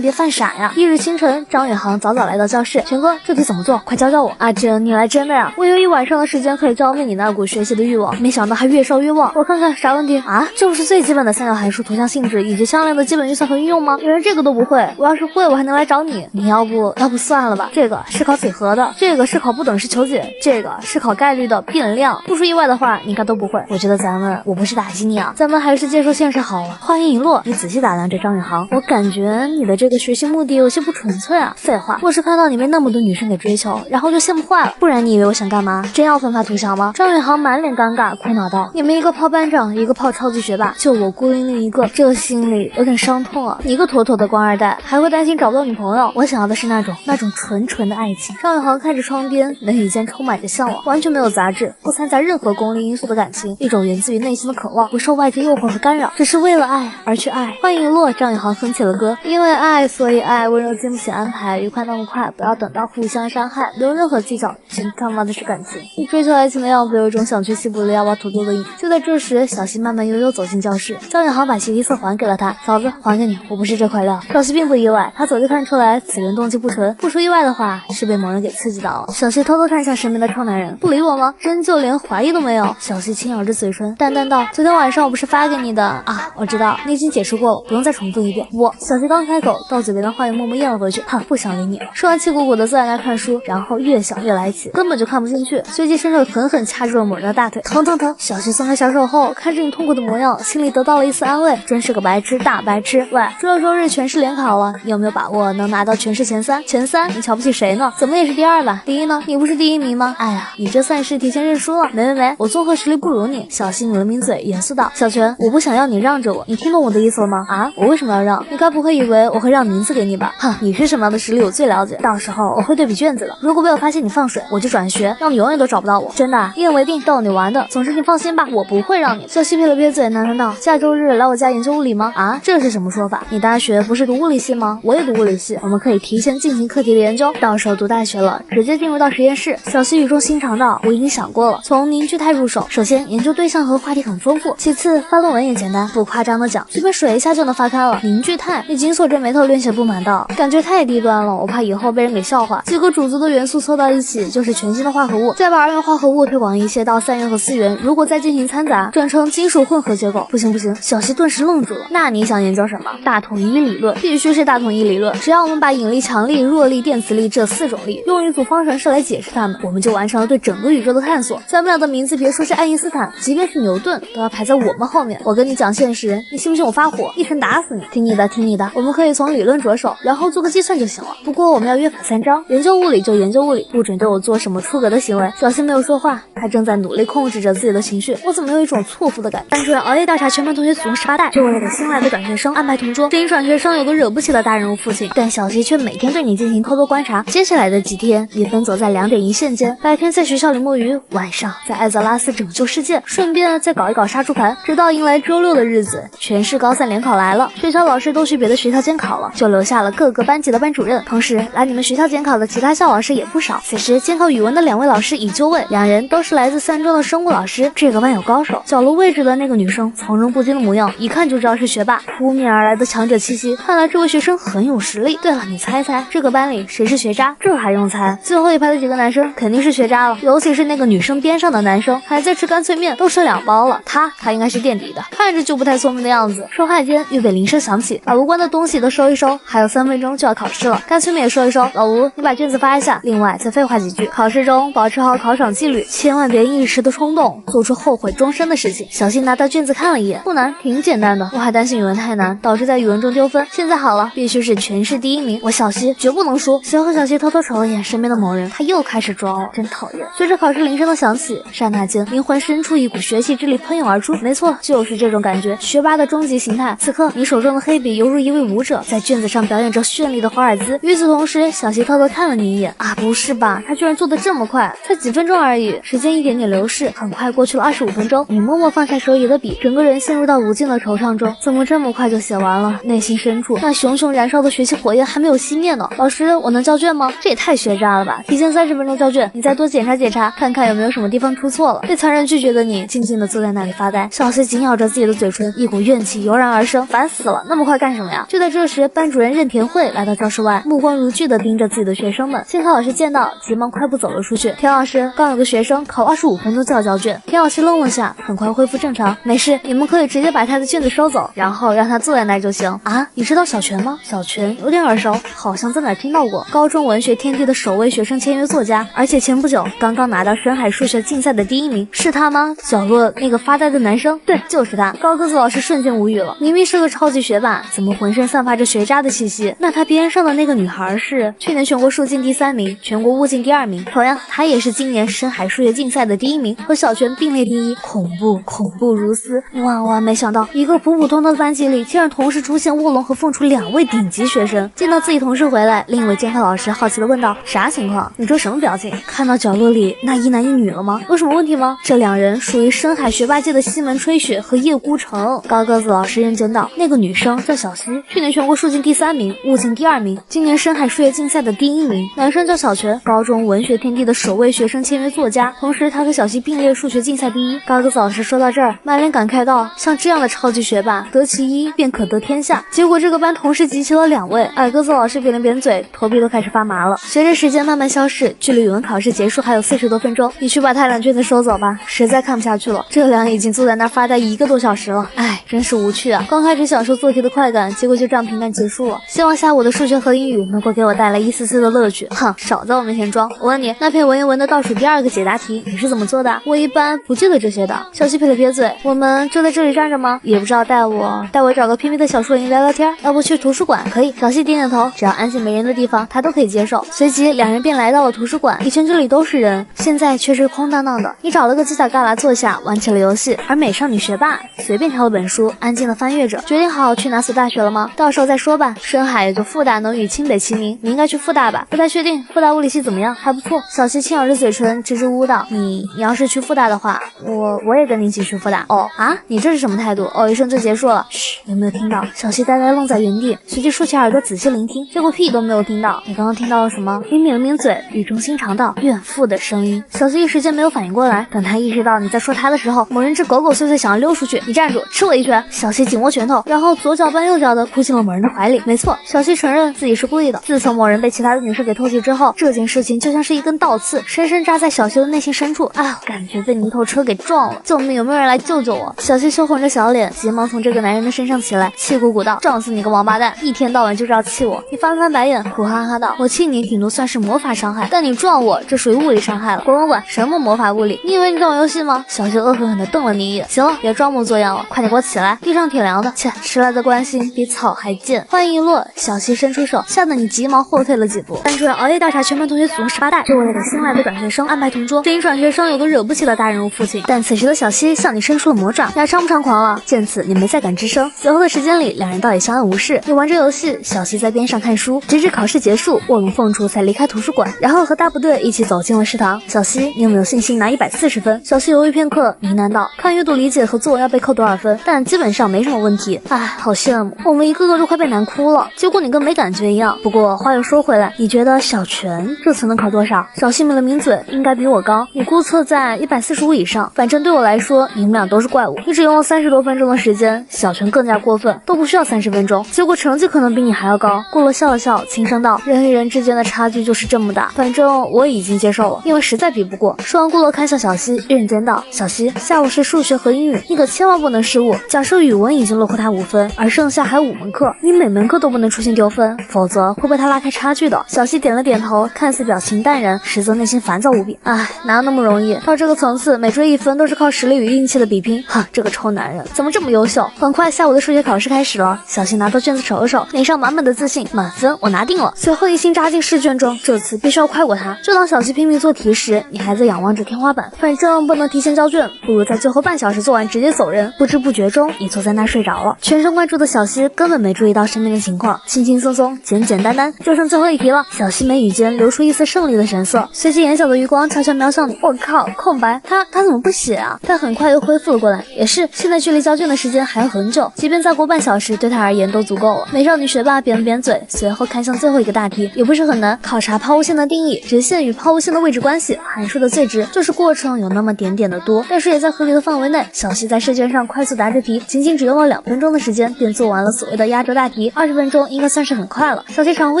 别犯傻呀！翌日清晨，张宇航早来到教室，全哥，这题怎么做？快教教我！阿珍，你来真的呀？我有一晚上的时间可以浇灭你那股学习的欲望，没想到还越烧越旺。我看看啥问题啊？这不是最基本的三角函数、图像性质以及向量的基本预算和运用吗？你连这个都不会，我要是会，我还能来找你。你要不算了吧？这个是考几何的，这个是考不等式求解，这个是考概率的变量。不出意外的话，你应该都不会。我觉得我不是打击你啊，咱们还是接受现实好了。话音一落，你仔细打量着张宇航，我感觉你的这个学习目的有些不纯粹啊。废话，我是看到你被那么多女生给追求，然后就羡慕坏了，不然你以为我想干嘛？真要奋发图强吗？张宇航满脸尴尬，苦恼道：“你们一个泡班长，一个泡超级学霸，就我孤零零一个，这心里有点伤痛啊。你个妥妥的官二代，还会担心找不到女朋友？我想要的是那种纯的爱情。”张宇航看着窗边，眉宇间充满着向往，完全没有杂质，不掺杂任何功利因素的感情，一种源自于内心的渴望，不受外界诱惑和干扰，只是为了爱而去爱。话音一落，张宇航哼起了歌，因为爱所以爱，温柔经不起安排，愉快那么快，不要等到互相伤害，没有任何技巧，真他妈的是感情。你追求爱情的样子有一种想去西伯利亚挖土豆的瘾。就在这时，小西慢慢悠悠走进教室，张宇航把习题册还给了他，嫂子，还给你，我不是这块料。小西并不意外，他早就看出来此人动机不纯，不出意外的话是被某人给刺激到了。小西偷偷看向身边的臭男人，不理我吗？真就连怀疑都没有。小西轻咬着嘴唇，淡淡道：“昨天晚上我不是发给你的啊？我知道，你已经解释过了，不用再重复一遍。”小西刚开口，到嘴边的话语默默咽了回去。哼，不想理你了。说完，气鼓鼓的坐在那看书，然后越想越来气，根本就看不进去，随即伸手狠狠掐住了某人的大腿，疼。小西松开小手后，看着你痛苦的模样，心里得到了一丝安慰。真是个白痴，大白痴。喂，周日全市联考了，你有没有把握能拿到全市前三？前三？你瞧不起谁呢？怎么也是第二吧？第一呢？你不是第一名吗？哎呀，你这算是提前认输了。没，我综合实力不如你。小西抿了抿嘴，严肃道：“小泉，我不想要你让着我，你听懂我的意思了吗？啊，我为什么要让？你该不会以为我会让名字给你吧？哼，你是什么样的实力我最了解，到时候我会对比卷子的。如果被我发现你放水，我就转学，让你永远都找不到我。真的，一言为定，逗你玩的。总之你放心吧，我不会让你。”小西撇了撇嘴，喃喃道：“下周日来我家研究物理吗？啊，这是什么说法？你大学不是读物理系吗？我也读物理系，我们可以提前进行课题的研究，到时候读大学了，直接进入到实验室。”小西语重心长道：“我已经想过了，从凝聚态入手。首先，研究对象和话题很丰富；其次，发论文也简单，不夸张的讲，随便水一下就能发刊了。凝聚态，你紧锁着眉头，略显不满道：“感觉太低端了，我怕以后被人给笑话。几个主族的元素凑到一起就是全新的化合物，再把2元化合物推广一些到3元和4元，如果再进行掺杂，转成金属混合结构。不行，小西顿时愣住了。那你想研究什么？大统一理论，必须是大统一理论。只要我们把引力、强力、弱力、电磁力这4种力用一组方程式来解释它们，我们就完成了对整个宇宙的探索。咱们俩的名字别说是爱因斯坦，即便是牛顿都要排在我们后面。我跟你讲现实，你信不信我发火，一拳打死你？听你的，我们可以从理论着手，然后做个计算就行了。不过我们要约法3章，研究物理就研究物理，不准对我做什么出格的行为。”小西没有说话，他正在努力控制着自己的情绪。我怎么有一种错付的感觉？班主任熬夜调查全班同学祖宗18代，就为了给新来的转学生安排同桌。这一转学生有个惹不起的大人物父亲，但小西却每天对你进行偷偷观察。接下来的几天，你奔走在2点一线间，白天在学校里摸鱼，晚上在艾泽拉斯拯救世界，顺便再搞一搞杀猪盘，直到迎来周6的日子。全市高3联考来了，学校老师都去别的学校监考了，就留下了各个班级的班主任。同时来你们学校监考的其他校老师也不少。此时监考语文的2位老师已就位，2人都是来自3中的生物老师。这个班有高手，角落位置的那个女生从容不惊的模样，一看就知道是学霸，扑面而来的强者气息，看来这位学生很有实力。对了，你猜这个班里谁是学渣？这还用猜？最后一排的几个男生肯定是学渣了，尤其是那个女生边上的男生，还在吃干脆面，都吃2包了。他应该是垫底的，看着就不太聪明的样子。说话间，预备铃声响起，把无关的东西都收一收，还有3分钟就要考试了。干脆面也收一收，老吴，你把卷子发一下。另外再废话几句，考试中保持好考场纪律，千万别因一时的冲动做出后悔终身的事情。小新拿到卷子看了一眼，不难，挺简单的。我还担心语文太难，导致在语文中丢分。现在好了，必须是全市第1名，我小西绝不能输。随后小西偷偷瞅了眼身边的某人，他又开始装了，真讨厌。随着考试铃声的响起，刹那间灵魂深处一股学习之力喷涌而出。没错，就是这种感觉，学霸的终极形态。此刻你手中的黑笔犹如一位舞者，在卷子上表演着绚丽的华尔兹。与此同时，小西偷偷看了你一眼，啊，不是吧，他居然做得这么快，才几分钟而已。时间一点点流逝，很快过去了25分钟。你默默放下手里的笔，整个人陷入到无尽的惆怅中。怎么这么快就写完了？内心深处那熊熊燃烧的学习火焰还没有熄灭呢。老师，我能交卷吗？这也太学渣了吧！提前30分钟交卷，你再多检查检查，看看有没有什么地方出错了。被残忍拒绝的你，静静地坐在那里发呆。小西紧咬着自己的嘴唇，一股怨气油然而生，烦死了，那么快干什么呀？就在这时，班主任任田慧来到教室外，目光如炬地盯着自己的学生们。幸好老师见到，急忙快步走了出去。田老师，刚有个学生考25分钟就要交卷。田老师愣了下，很快恢复正常。没事，你们可以直接把他的卷子收走，然后让他坐在那儿就行。啊，你知道小泉吗？小泉有点耳熟，好像在哪儿听到过。高中文学天地的首位学生签约作家，而且前不久刚刚拿到深海数学竞赛的第1名，是他吗？角落那个发呆的男生，对，就是他。高个子老师瞬间无语了，明明是个超级学霸，怎么浑身散发着学渣的气息？那他边上的那个女孩是去年全国数竞第3名，全国物竞第2名，同样她也是今年深海数学竞赛的第1名，和小泉并列第1，恐怖如斯！万万没想到，一个普普通通的班级里，竟然同时出现卧龙和凤雏2位顶级学生。见到自己同事回来，另一位监考老师好奇地问道：“啥情况？你这什么表情？看到角落里那一男一女了吗？有什么问题吗？”这2人属于深海学霸界的西门吹雪和叶孤城。高个子老师认真道：“那个女生叫小西，去年全国数竞第3名，物竞第2名，今年深海数学竞赛的第1名。男生叫小泉，高中文学天地的首位学生签约作家，同时他和小西并列数学竞赛第1。”高个子老师说到这儿，满脸感慨道：“像这样的超级学霸，得其一便可得天下。”结果这个班同时集齐了2位。矮个子老师扁了扁嘴，头皮都开始发麻了。随着时间慢慢消逝，距离语文考试结束还有40多分钟，你去把他俩卷子收走吧，实在看不下去了。这俩已经坐在那儿发呆1个多小时了，哎，真是无趣啊！刚开始享受做题的快感，结果就这样平淡结束了。希望下午的数学和英语能够给我带来一丝丝的乐趣。哼，少在我面前装！我问你，那篇文言文的倒数第2个解答题，你是怎么做的？我一般不记得这些的。小西撇了撇嘴，我们就在这里站着吗？也不知道带我找个偏僻的小树林聊聊天，要不去图书馆？可以。小西点点头，只要安静没人的地方，他都可以接受。随即2人便来到了图书馆。以前这里都是人，现在却是空荡荡的。你找了个犄角旮旯坐下，玩起了游戏。而美少女学霸随便挑了本书，安静的翻阅着。决定好去哪所大学了吗？到时候再说吧。深海也就复大能与清北齐名，你应该去复大吧？不太确定，复大物理系怎么样？还不错。小西轻咬着嘴唇，支支吾吾道：“你要是去复大的话，我也跟你一起去复大。”哦啊，你这是什么态度？哦一声就结束了。嘘，有没有听到？小西呆呆愣在原地，随即竖起耳朵仔细聆听，结果屁都没有听到。你刚刚听到了什么？你抿了抿嘴，语重心长道：“怨妇的声音。”小西一时间没有反应过来，等他意识到你在说他的时候，某人只狗狗碎碎想要溜出去。你站住，吃我一拳！小西紧握拳头，然后左脚绊右脚的扑进了某人的怀里。没错，小西承认自己是故意的。自从某人被其他的女生给偷袭之后，这件事情就像是一根倒刺，深深扎在小西的内心深处。哎，感觉被泥头车给撞了！救命！有没有人来救救我？小西羞红着小脸，急忙从这个男人的身上起来，气鼓鼓道：“撞死你个王八蛋！一天到晚就知道气我！”你翻了翻白眼，苦哈哈道：“我气你顶多算是魔法伤害，但你撞我，这属于物理伤害了。滚！什么魔法物理？你以为你懂游戏吗？”小西恶狠狠地瞪了你一眼。行了，别装模作样了，快点给我起来！地上挺凉的，切，迟来的关心比草还贱。话音一落，小西伸出手，吓得你急忙后退了几步。班主任熬夜调查全班同学祖宗18代，就为了给新来的转学生安排同桌。对于转学生有个惹不起的大人物父亲，但此时的小西向你伸出了魔爪，你还猖不猖狂了？见此，你没再敢吱声。随后的时间里，2人倒也相安无事。你玩着游戏，小西在边上看书，直至考试结束，卧龙凤雏才离开图书馆，然后和大部队一起走进了食堂。小西，你有没有信心拿140分？小西犹豫片刻，呢喃道：“看阅读理解和作文要被扣多少分，但基本上没什么问题。”哎，好羡慕，我们一个个都快被难哭了。结果你跟没感觉一样。不过话又说回来，你觉得小泉这次能考多少？小西抿了抿嘴，应该比我高，你估测在145以上。反正对我来说，你们俩都是怪物。你只用了30多分钟的时间，小泉更加过分，都不需要30分钟，结果成绩可能比你还要高。顾洛笑了笑，轻声道：“人与人之间的差距就是这么大，反正我已经接受了，因为实在比不过。”说完，顾洛看向小西，认真道：“小西，下午是数学和英语，你可千万不能失误。假设语文已经落后他5分，而剩下还有5门课，你每门课都不能出现丢分，否则会被他拉开差距。”具的。小西点了点头，看似表情淡然，实则内心烦躁无比。哎，哪有那么容易？到这个层次，每追一分都是靠实力与运气的比拼。哼，这个臭男人怎么这么优秀？很快，下午的数学考试开始了。小西拿到卷子瞅了瞅，脸上满满的自信，满分我拿定了。随后一心扎进试卷中，这次必须要快过他。就当小西拼命做题时，你还在仰望着天花板。反正不能提前交卷，不如在最后半小时做完直接走人。不知不觉中，你坐在那睡着了。全神贯注的小西根本没注意到身边的情况，轻轻松松，简简单单，就剩最后一题了。小西眉宇间流出一丝胜利的神色，随即眼角的余光悄悄瞄向你。我靠，空白，他怎么不写啊？但很快又恢复了过来。也是，现在距离交卷的时间还有很久，即便再过半小时，对他而言都足够了。美少女学霸扁了扁嘴，随后看向最后一个大题，也不是很难。考察抛物线的定义，直线与抛物线的位置关系，函数的最值，就是过程有那么点点的多，但是也在合理的范围内。小西在试卷上快速答着题，仅仅只用了2分钟的时间，便做完了所谓的压轴大题。20分钟应该算是很快了。小西长呼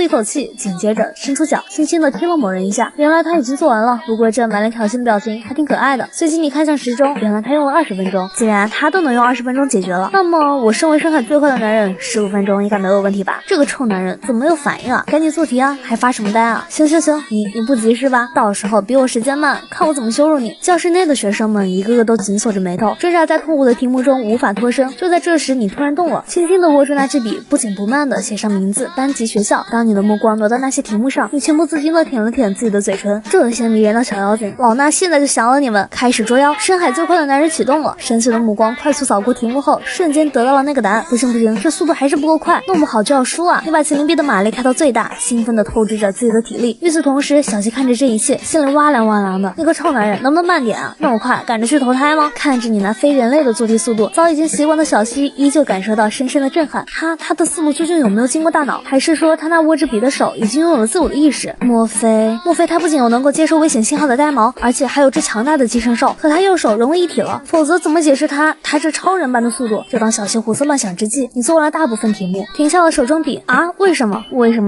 一口气，紧接着伸出脚，轻轻地踢了某人一下。原来他已经做完了，不过这满脸挑衅的表情还挺可爱的。随即你看向时钟，原来他用了20分钟。既然他都能用20分钟解决了，那么我身为深海最快的男人，15分钟应该没有问题吧？这个臭男人怎么没有反应啊？赶紧做题啊，还发什么呆啊？行，你不急是吧？到时候比我时间慢，看我怎么羞辱你。教室内的学生们一个个都紧锁着眉头，挣扎在痛苦的题目中无法脱身。就在这时，你突然动了，轻轻地握住那支笔，不紧不慢地写上名字、班级、学校。当你的目光挪到那些题目上，你情不自禁地舔了舔自己的嘴唇。这些迷人的小妖精，老衲现在就降了你们！开始捉妖，深海最快的男人启动了。神奇的目光快速扫过题目后，瞬间得到了那个答案。不行，这速度还是不够快，弄不好就要输啊！你把麒麟臂的马力开到最大，兴奋地透支着自己的体力。与此同时，小西看着这一切，心里哇凉哇凉的。那个臭男人能不能慢点啊？那么快，赶着去投胎吗？看着你那非人类的做题速度，早已经习惯的小西依旧感受到深深的震撼。他的思路究竟有没有经过大脑？还是说他那握着笔的手已经拥有了自我的意识？莫非他不仅有能够接受危险信号的呆毛，而且还有这强大的寄生兽和他右手融为一体了？否则怎么解释他这超人般的速度？就当小西胡思乱想之际，你做完了大部分题目，停下了手中笔啊？为什么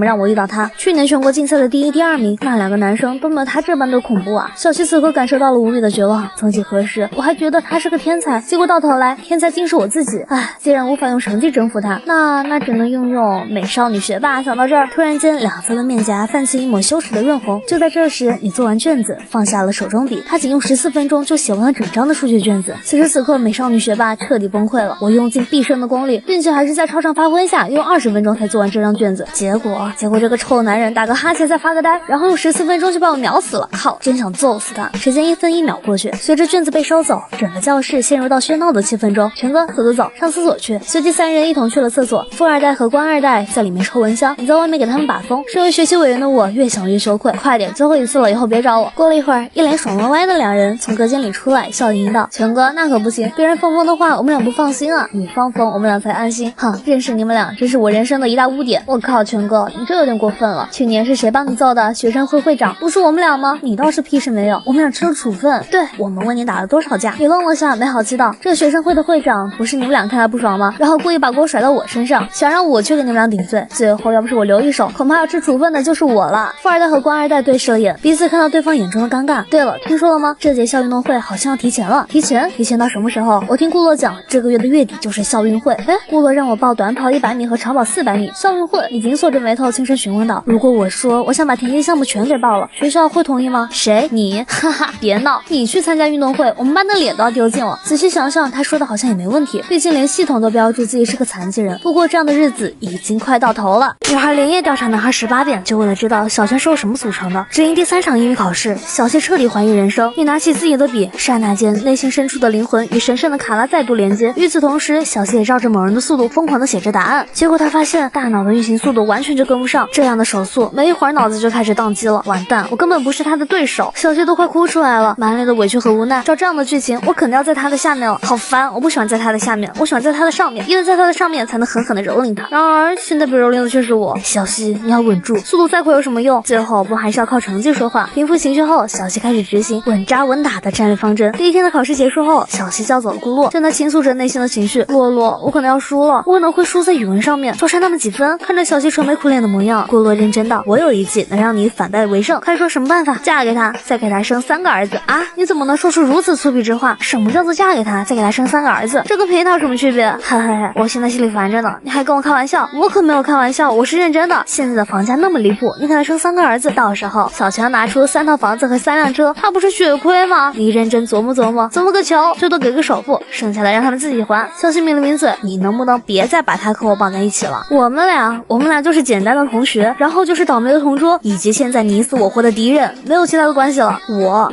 让我遇到他？去年全国竞赛的第1、第2名，那2个男生都没有他这般的恐怖啊！小西此刻感受到了无比的绝望。曾几何时，我还觉得他是个天才，结果到头来，天才竟是我自己。唉，既然无法用成绩征服他，那只能用美少女学霸。想到这儿，突然间两侧的面颊泛起一抹羞耻的润红。就在这时，你做完卷子，放下了手中笔。他仅用14分钟就写完了整张的数学卷子。此时此刻，美少女学霸彻底崩溃了。我用尽毕生的功力，并且还是在超常发挥下，用20分钟才做完这张卷子。结果这个臭男人打个哈欠再发个呆，然后用14分钟就把我秒死了。靠，真想揍死他！时间1分1秒过去，随着卷子被收走，整个教室陷入到喧闹的气氛中。全哥，走，上厕所去。随即3人一同去了厕所。富二代和官二代在里面抽蚊香，你在外面给他们把风。身为学习委员的我越想越羞愧，快点，最后一次了，以后别找我。过了一会儿，一脸爽歪歪的2人从隔间里出来，笑吟吟道：“全哥，那可不行，别人放风的话，我们俩不放心啊。你放风，我们俩才安心。哼，认识你们俩，真是我人生的一大污点。我靠，全哥，你这有点过分了。去年是谁帮你揍的？学生会会长不是我们俩吗？你倒是屁事没有，我们俩吃了处分。对，我们为你打了多少架？你愣了下，没好气道：这学生会的会长不是你们俩看他不爽吗？然后故意把锅甩到我身上，想让我去给你们俩顶罪。最后要不是我留一手，恐怕要吃处分的就是我了。富二代和官二代对视了眼，彼此看到对方眼中的尴尬。对了，听说了吗？这届校运动会好像要提前了。提前到什么时候？我听顾洛讲，这个月的月底就是校运会。顾洛让我报短跑100米和长跑400米。校运会，你紧锁着眉头轻声询问道：如果我说我想把田径项目全给报了，学校会同意吗？谁？你？哈哈，别闹，你去参加运动会，我们班的脸都要丢尽了。仔细想想，他说的好像也没问题，毕竟连系统都标注自己是个残疾人。不过这样的日子已经快到头了。女孩连夜调查男孩18遍，就为了知道小泉是由什么组成的。只因第3场英语考试，小谢彻底怀疑人生。你拿起自己的笔，刹那间内心深处的灵魂与神圣的卡拉再度连接。与此同时，小谢也照着某人的速度疯狂地写着答案。结果他发现大脑的运行速度完全就跟不上，这样的手速，没一会儿脑子就开始宕机了。完蛋，我根本不是他的对手。小谢都快哭出来了，满脸的委屈和无奈。照这样的剧情，我肯定要在他的下面了，好烦！我不喜欢在他的下面，我喜欢在他的上面，因为在他的上面才能狠狠地蹂躏他。然而现在被蹂躏的却是我。小西，你要稳住，速度再快有什么用？最后不还是要靠成绩说话。平复情绪后，小西开始执行稳扎稳打的战略方针。第1天的考试结束后，小西叫走了顾洛，正在倾诉着内心的情绪。洛，我可能要输了，我可能会输在语文上面，就差那么几分。看着小西愁眉苦脸的模样，顾洛认真道：我有一计能让你反败为胜，快说什么办法？嫁给他，再给他生3个儿子啊！你怎么能说出如此粗鄙之话？什么叫做嫁给他，再给他生3个儿子？这跟陪他有什么区别？嘿嘿嘿，我现在心里烦着呢，你还跟我开玩笑？我可没有开玩笑，我是认真的。现在的房房价那么离谱，你给他生3个儿子，到时候小泉拿出3套房子和3辆车，他不是血亏吗？你认真琢磨琢磨，怎么个求？最多给个首付，剩下的让他们自己还。小新抿了抿嘴，你能不能别再把他和我绑在一起了？我们俩就是简单的同学，然后就是倒霉的同桌，以及现在你死我活的敌人，没有其他的关系了。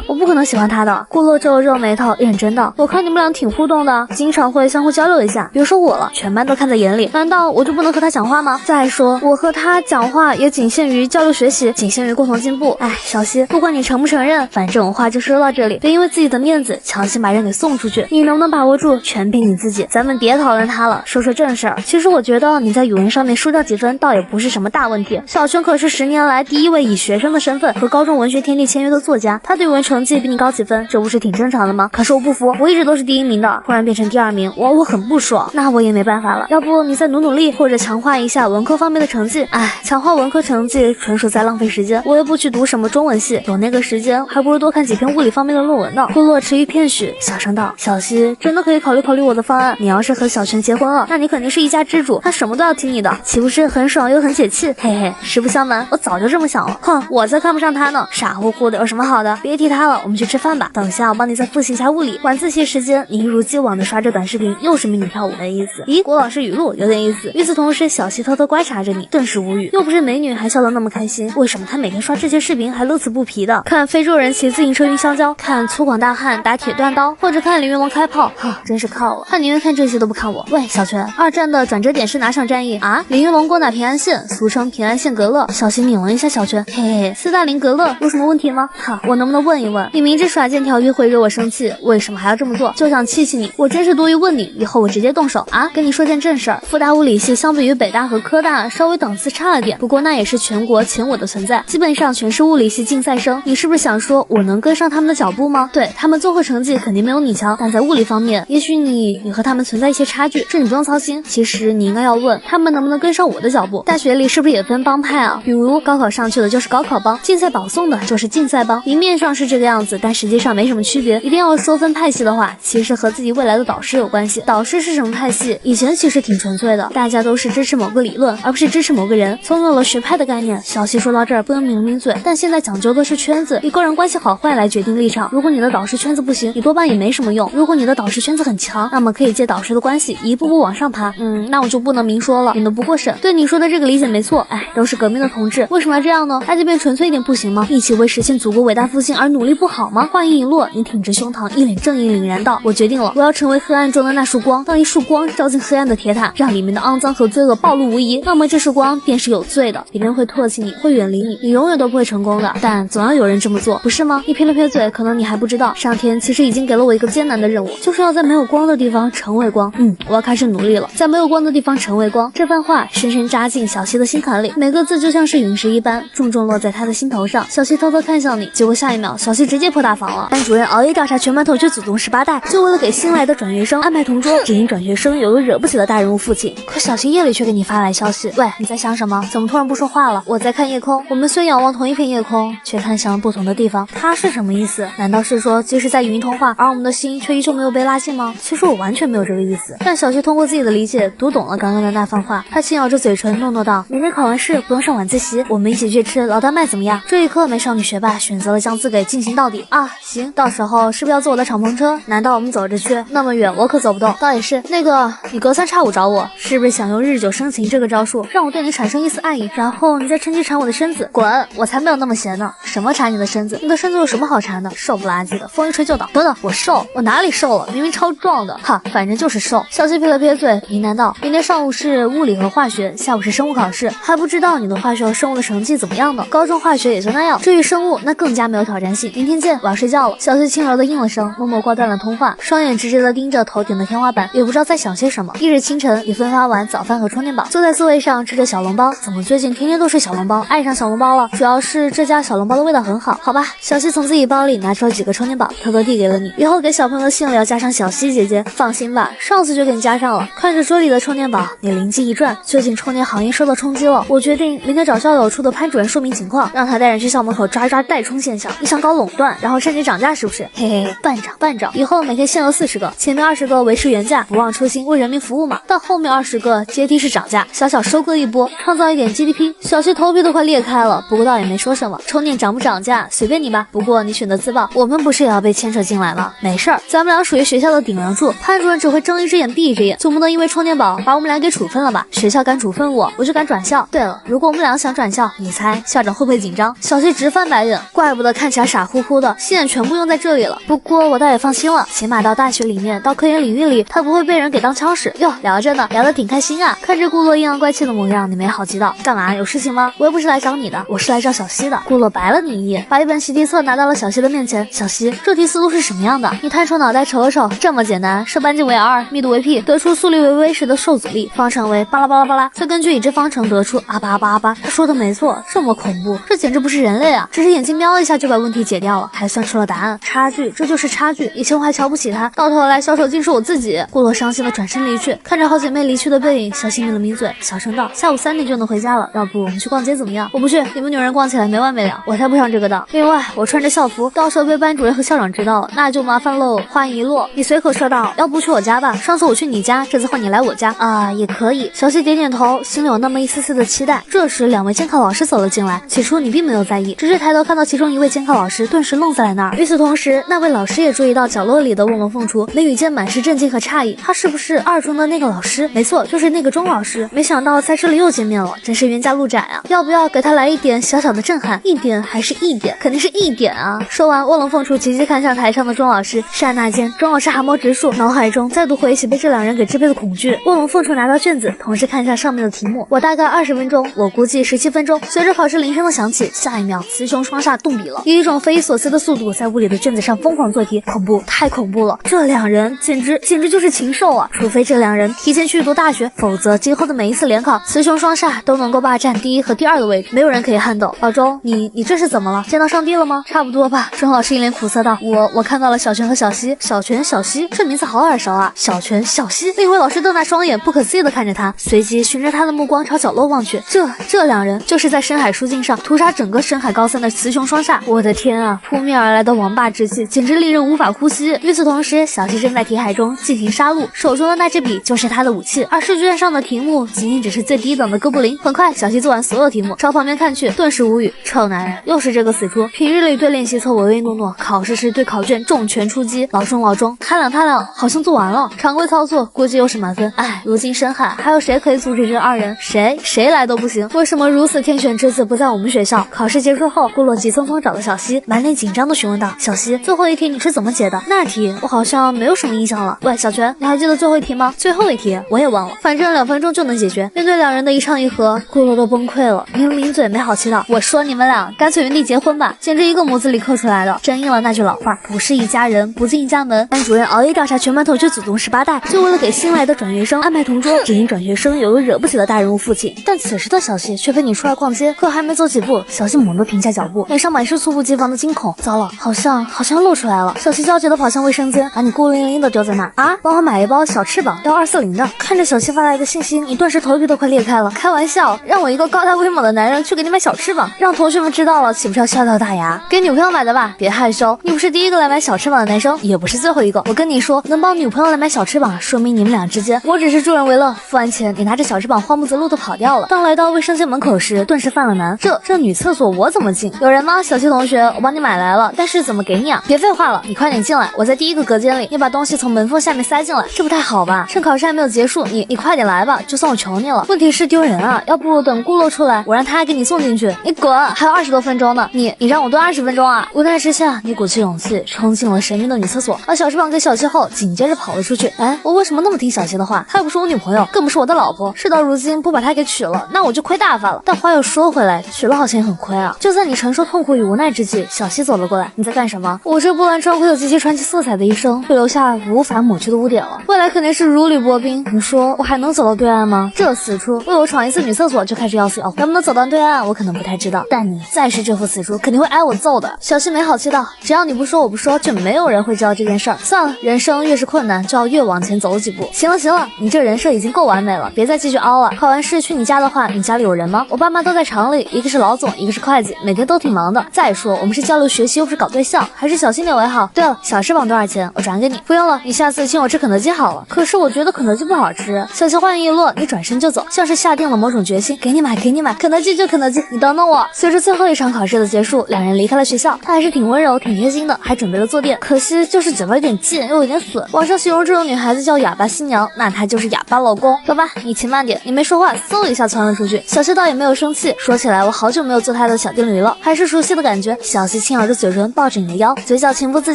我不可能喜欢他的。顾洛皱了皱眉头，认真道，我看你们俩挺互动的，经常会相互交流一下。别说我了，全班都看在眼里，难道我就不能和他讲话吗？再说我和他讲话也仅限于交流学习，仅限于共同进步。哎，小西，不管你承不承认，反正我话就说到这里，别因为自己的面子强行把人给送出去。你能不能把握住，全凭你自己。咱们别讨论他了，说说正事儿。其实我觉得你在语文上面输掉几分倒也不是什么大问题。小泉可是10年来第一位以学生的身份和高中文学天地签约的作家，他的语文成绩比你高几分，这不是挺正常的吗？可是我不服，我一直都是第1名的，突然变成第2名，我很不爽。那我也没办法了，要不你再努力，或者强化一下文科方面的成绩。哎，强化文科成绩纯属在浪费时间，我又不去读什么中文系，有那个时间还不如多看几篇物理方面的论文呢。顾洛迟疑片许，小声道，小西真的可以考虑我的方案。你要是和小泉结婚了，那你肯定是一家之主，他什么都要听你的，岂不是很爽又很解气？嘿嘿，实不相瞒，我早就这么想了。哼，我才看不上他呢，傻乎乎的有什么好的？别提他了，我们去吃饭吧。等下我帮你再复习一下物理。晚自习时间，你一如既往的刷着短视频，又是美女跳舞的意思。咦，郭老师语录有点意思。与此同时，小西偷偷观察着你，顿时无语。又不是美女，还笑得那么开心，为什么她每天刷这些视频还乐此不疲的？看非洲人骑自行车运香蕉，看粗犷大汉打铁断刀，或者看李云龙开炮，真是靠我。他宁愿看这些都不看我。喂，小泉，2战的转折点是哪场战役啊？李云龙攻打平安县，俗称平安县格勒。小西抿了一下小泉，嘿嘿，斯大林格勒有什么问题吗？我能不能问一问，你明知耍剑条约会惹我生气，为什么还要这么做？就想气气你，我真是多余问你，以后我直接动手啊！跟你说件正事儿，复大物理系相比于北大和科大稍微档次差了点，不过那也是全国前5的存在，基本上全是物理系竞赛生。你是不是想说我能跟上他们的脚步吗？对，他们综合成绩肯定没有你强，但在物理方面，也许你和他们存在一些差距，这你不用操心。其实你应该要问他们能不能跟上我的脚步。大学里是不是也分帮派啊？比如高考上去的就是高考帮，竞赛保送的就是竞赛帮。明面上是这个样子，但实际上没什么区别。一定要说分派系的话，其实和自己未来的导师有关系。导师是什么派系？以前其实挺纯粹的，大家都是支持某个理论，而不是支持某个人。从有了学派的概念，小西说到这儿不能抿了抿嘴。但现在讲究的是圈子，以个人关系好坏来决定立场。如果你的导师圈子不行，你多半也没什么用。如果你的导师圈子很强，那么可以借导师的关系一步步往上爬。那我就不能明说了，免得不过审。对你说的这个理解没错，哎，都是革命的同志，为什么要这样呢？大家变纯粹一点不行吗？一起为实现祖国伟大复兴而努力不好吗？话音一落，你挺直胸膛，一脸正义凛然道：我决定了，我要成为黑暗中的那束光，当一束光照进黑暗的铁塔，让里面的肮脏和罪恶暴露无遗，那么这束光便是有罪的，别人会唾弃你，会远离你，你永远都不会成功的。但总要有人这么做，不是吗？你撇了撇嘴，可能你还不知道，上天其实已经给了我一个艰难的任务，就是要在没有光的地方成为光。我要开始努力了，在没有光的地方成为光。这番话深深扎进小西的心坎里，每个字就像是陨石一般，重重落在他的心头上。小西偷偷看向你，结果下一秒，小西直接破大防了。班主任熬夜调查全班同学祖宗18代，就为了给新来的转学生安排同桌，只因转学生有个惹不起的大人物父亲。可小西夜里却给你发来消息，喂，你在想什么？怎么突然不说话了？我在看夜空，我们虽仰望同一片夜空，却看向不同的地方。他是什么意思？难道是说即使在语音通话，而我们的心却依旧没有被拉近吗？其实我完全没有这个意思。但小西通过自己的理解读懂了刚刚的那番话，他轻咬着嘴唇诺诺道：明天考完试不用上晚自习，我们一起去吃老丹麦怎么样？这一刻美少女学霸选择了将自给进行到底啊！行，到时候是不是要坐我的敞篷车？难道我们走着去？那么远我可走不动。倒也是，那个你隔三差五找我，是不是想用日久生情这个招数让我对你产生一丝爱意，然后你再趁机缠我的身子？滚！我才没有那么闲呢。什么缠你的身子？你的身子有什么好缠的？瘦不拉几的，风一吹就倒。等等，我瘦？我哪里瘦了？明明超壮的。哈，反正就是瘦。小西撇了撇嘴，呢喃道：明天上午是物理和化学，下午是生物考试，还不知道你的化学和生物的成绩怎么样呢？高中化学也就那样，至于生物，那更加没有挑战性。明天见，我要睡觉了。小西轻柔的应了声，默默挂断了通话，双眼直直的盯着头顶的天花板，也不知道在想些什么。翌日清晨，你分发完早饭和充电宝，坐在座位上吃着小笼包。怎么最近天天都是小笼包？爱上小笼包了，主要是这家小笼包的味道很好。好吧，小西从自己包里拿出了几个充电宝，偷偷递给了你。以后给小朋友的信里要加上小西姐姐。放心吧，上次就给你加上了。看着桌里的充电宝，你灵机一转，最近充电行业受到冲击了，我决定明天找校友处的潘主任说明情况，让他带人去校门口抓一抓代充现象。你想搞垄断，然后趁机涨价是不是？嘿嘿，半涨。以后每天限额40个，前面20个维持原价，不忘初心为人民服务嘛。到后面20个阶梯式涨价，小小收割一波，创造一点 GDP 批，小西头皮都快裂开了，不过倒也没说什么。充电涨不涨价随便你吧，不过你选择自爆，我们不是也要被牵扯进来吗？没事儿，咱们俩属于学校的顶梁柱，潘主任只会睁一只眼闭一只眼，总不能因为充电宝把我们俩给处分了吧？学校敢处分我，我就敢转校。对了，如果我们俩想转校，你猜校长会不会紧张？小西直翻白眼，怪不得看起来傻乎乎的，心眼全部用在这里了。不过我倒也放心了，起码到大学里面，到科研领域里，他不会被人给当枪使。哟，聊着呢，聊得挺开心啊。看着顾洛阴阳怪气的模样，你没好奇道，干嘛？有事情吗？我又不是来找你的，我是来找小西的。顾洛白了你一眼，把一本习题册拿到了小西的面前。小西，这题思路是什么样的？你探出脑袋瞅了瞅，这么简单，设半径为 r， 密度为 p， 得出速率为 v 时的受阻力，方程为巴拉巴拉巴拉，再根据已知方程得出阿巴阿巴阿巴。他说的没错，这么恐怖，这简直不是人类啊！只是眼睛瞄一下就把问题解掉了，还算出了答案。差距，这就是差距。以前我还瞧不起他，到头来小手竟是我自己。顾洛伤心的转身离去，看着好姐妹离去的背影，小西抿了抿嘴，小声道：下午3点就能回家了，要不我们去逛街怎么样？我不去，你们女人逛起来没完没了，我才不上这个当。另外，我穿着校服，到时候被班主任和校长知道了，那就麻烦喽。话音一落，你随口说道：要不去我家吧，上次我去你家，这次换你来我家啊，也可以。小西点点头，心里有那么一丝丝的期待。这时2位监考老师走了进来，起初你并没有在意，只是抬头看到其中一位监考老师，顿时愣在了那儿。与此同时，那位老师也注意到角落里的卧龙凤雏，眉宇间满是震惊和诧异。他是不是2中的那个老师？没错，就是那个钟老师。没想到在这里又见面了，真是冤家路窄啊！要不要给他来一点小小的震撼？一点还是一点？肯定是一点啊！说完，卧龙凤雏急急看向台上的钟老师，刹那间，钟老师汗毛直竖，脑海中再度回忆起被这2人给支配的恐惧。卧龙凤雏拿到卷子，同时看一下上面的题目。我大概20分钟，我估计17分钟。随着考试铃声的响起，下一秒，雌雄双煞动笔了，以一种匪夷所思的速度在屋里的卷子上疯狂做题，恐怖，太恐怖了！这2人简直就是禽兽啊！除非这2人提前去读大学，否则今后的每一次联考，雌雄双煞都能够霸占第1和第2的位置，没有人可以撼动。老钟，你这是怎么了？见到上帝了吗？差不多吧。钟老师一脸苦涩道：我看到了小泉和小西。小泉小西，这名字好耳熟啊！小泉小西。另一位老师瞪大双眼，不可思议地看着他，随即循着他的目光朝角落望去。这2人就是在深海书境上屠杀整个深海高三的雌雄双煞。我的天啊！扑面而来的王霸之气，简直令人无法呼吸。与此同时，小西正在题海中进行杀戮，手中的那支笔就是他的武器，而试卷上的题目仅仅只是最低等的哥布林。很快，小西做完所有题目，朝旁边看去，顿时无语。臭男人，又是这个死猪！平日里对练习册唯唯诺诺，考试时对考卷重拳出击。老钟，他俩好像做完了，常规操作估计又是满分。哎，如今深海还有谁可以阻止这2人？谁来都不行。为什么如此天选之子不在我们学校？考试结束后，顾洛急匆匆找到小西，满脸紧张的询问道：小西，最后一题你是怎么解的？那题我好像没有什么印象了。喂，小泉，你还记得最后一题吗？最后一题我也忘了，反正2分钟就能解决。面对2人的一唱一和，顾洛都崩溃了，抿了抿嘴，没好气道：我说你们俩干脆原地结婚吧，简直一个模子里刻出来的。真应了那句老话，不是一家人不进一家门。班主任熬夜调查全班同学祖宗18代，就为了给新来的转学生安排同桌，只因转学生有个惹不起的大人物父亲。但此时的小西却陪你出来逛街，可还没走几步，小西猛地停下脚步，脸上满是猝不及防的惊恐。糟了，好像露出来了。小西焦急地跑向卫生间，把你孤零零的丢在那啊！帮我买一包小翅膀，要240的。看着小西发来的信息，你顿时头皮都快裂开了。开玩笑，让我一个高大威猛的男人去给你买小翅膀，让同学们知道了，岂不是要笑掉大牙？给女朋友买的吧，别害羞，你不是第一个来买小翅膀的男生，也不是最后一个。我跟你说，能帮女朋友来买小翅膀，说明你们俩之间，我只是助人为乐。付完钱，你拿着小翅膀慌不择路的跑掉了。当来到卫生间门口时，顿时犯了难，这女厕所我怎么进？有人吗？小西同学，我帮你买来了，但是怎么给你啊？别废话了，你快点进来，我在第1个隔间里，你把东西从门缝下面塞进来，这不太好吧？趁考试还没有结束，你快点来吧，就算我求你了。问题是丢人啊，要不等顾洛出来，我让他还给你送进去。你滚，还有20多分钟呢，你让我蹲20分钟啊？无奈之下，你鼓起勇气冲进了神秘的女厕所，把小翅膀给小西后，紧接着跑了出去。哎，我为什么那么听小西的话？她又不是我女朋友，更不是我的老婆，事到如今不把她给娶了，那我就亏大发了。但话又说回来，娶了好像也很亏啊。就在你承受痛苦与无奈之际，小西走了过来，你在干什么？我这波澜壮阔有极其传奇色彩的一生，会留下无法抹去的污点了，未来肯定是如履薄冰。你说我还能走到对岸吗？这死猪为我闯一次女厕所就开始要死要活，能不能走到对岸我可能不太知道，但你再是这副死猪肯定会挨我揍的。小西没好气道，只要你不说我不说，就没有人会知道这件事儿。算了，人生越是困难就要越往前走几步。行了，你这人设已经够完美了，别再继续凹了。考完试去你家的话，你家里有人吗？我爸妈都在厂里，一个是老总，一个是会计，每天都挺忙的。再说我们是交流学习，又不是搞对象，还是小心点为好。对了，小翅膀多少钱？我转给你。不用了，你下次请我吃肯德基好了。可是我觉得肯德基不好吃。小西话音一落，你转身就走，像是下定了某种决心。给你买，给你买，肯德基就肯德基，你等等我。随着最后一场考试的结束，两人离开了学校。他还是挺温柔、挺贴心的，还准备了坐垫。可惜就是嘴巴有点贱，又有点损。网上形容这种女孩子叫哑巴新娘，那她就是哑巴老公。走吧，你骑慢点。你没说话，嗖一下窜了出去。小西倒也没有生气，说起来我好久没有坐他的小电驴了，还是熟悉的感觉。小西轻咬着嘴唇，抱着你的腰，嘴角情不自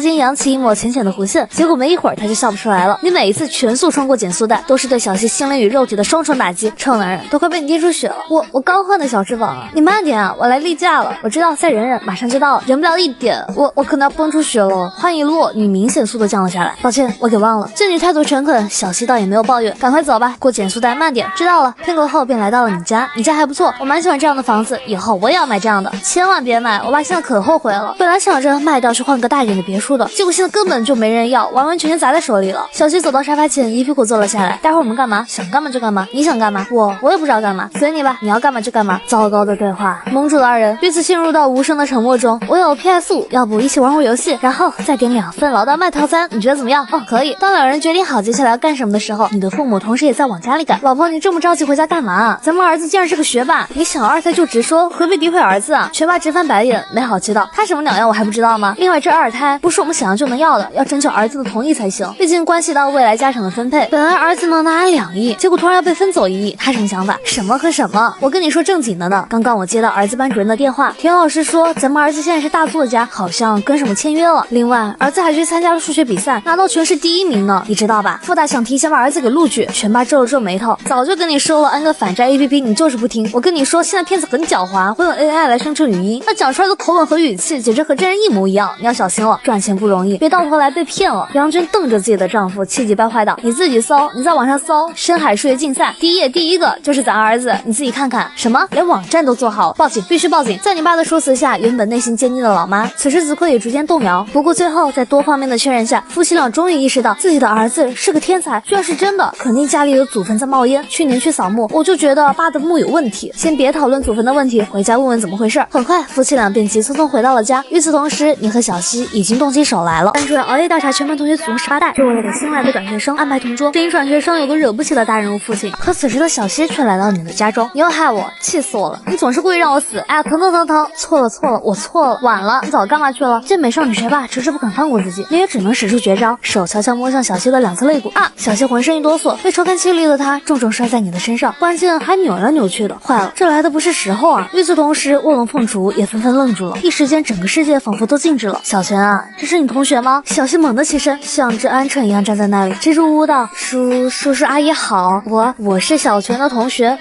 禁扬起一抹浅浅的弧线。结果没一会儿他就笑不出来了。你每一次全速穿过减速带，都是对小西心灵与肉体的双重打击。臭男人，都快被你滴出血了。我刚换的小翅膀啊，你慢点啊，我来例假了。我知道，再忍忍，马上就到了，忍不了一点，我可能要崩出血了。话一落，你明显速度降了下来。抱歉，我给忘了。见你态度诚恳，小西倒也没有抱怨。赶快走吧，过减速带慢点。知道了。片刻后便来到了你家，你家还不错，我蛮喜欢这样的房子，以后我也要买这样的。千万别买，我爸现在可后悔了。本来想着卖掉去换个大一点的别墅的，结果现在根本就没人要，完完全全砸在手里了。小西走到沙发前，一屁股坐了下来。待会儿我们干嘛？想干嘛就干嘛。你想干嘛？我也不知道干嘛，随你吧。你要干嘛就干嘛。糟糕的对话，蒙住了二人，彼此陷入到无声的沉默中。我有 PS5，要不一起玩会游戏，然后再点2份老大麦套餐，你觉得怎么样？哦，可以。当两人决定好接下来要干什么的时候，你的父母同时也在往家里赶。老婆，你这么着急回家干嘛？咱们儿子竟然是个学霸，你想二胎就直说，何必诋毁儿子啊？全爸直翻白眼，没好气道，他什么鸟样我还不知道吗？另外这二胎不是我们想要就能要的，要征求儿子的同意才行，毕竟关系到未来家产的分配。本来儿子能拿2亿，结果突然要被分走1亿，他什么想法？什么和什么？我跟你说正经的呢，刚刚我接到儿子班主任的电话，田老师说咱们儿子现在是大作家，好像跟什么签约了。另外儿子还去参加了数学比赛，拿到全市第1名呢，你知道吧？复大想提前把儿子给录取。全爸皱了皱眉头，早就跟你说了，安个反诈 APP 你就是不听。我跟你说，现在骗子很狡猾，会用 AI 来生成语音，那讲出来的口吻和语气简直和真人一模一样，你要小心了，赚钱不容易，别到头来被骗了。杨娟瞪着自己的丈夫，气急败坏道：“你自己搜，你在网上搜深海数学竞赛，第1页第1个就是咱儿子，你自己看看。什么？连网站都做好了，报警，必须报警！”在你爸的说辞下，原本内心坚定的老妈，此时此刻也逐渐动摇。不过最后在多方面的确认下，夫妻俩终于意识到自己的儿子是个天才，居然是真的，肯定家里有祖坟在冒烟。去年去扫墓，我就觉得爸的墓有问题。先别讨论祖坟的问题，回家问问怎么回事。很快，夫妻俩便急匆匆回到了家。与此同时，你和小西已经动起手来了。班主任熬夜调查全班同学祖宗18代，就为了给新来的转学生安排同桌。对于转学生有个惹不起的大人物父亲，可此时的小西却来到你的家中。你又害我，气死我了！你总是故意让我死。哎呀，疼疼疼疼！错了，我错了，晚了。你早干嘛去了？见美少女学霸迟迟不肯放过自己，你也只能使出绝招，手悄悄摸向小西的2侧肋骨。啊！小西浑身一哆嗦，被抽干气力的他重重摔在你的身上，关键还扭来扭去的。坏了，这来的不是时候啊！与此同时，卧龙凤雏也纷纷愣住了，一时间整个世界仿佛都静止了。小泉啊，这是你同学吗？小西猛地起身，像只鹌鹑一样站在那里，支支吾吾道：“叔叔阿姨好，我是小泉的同学，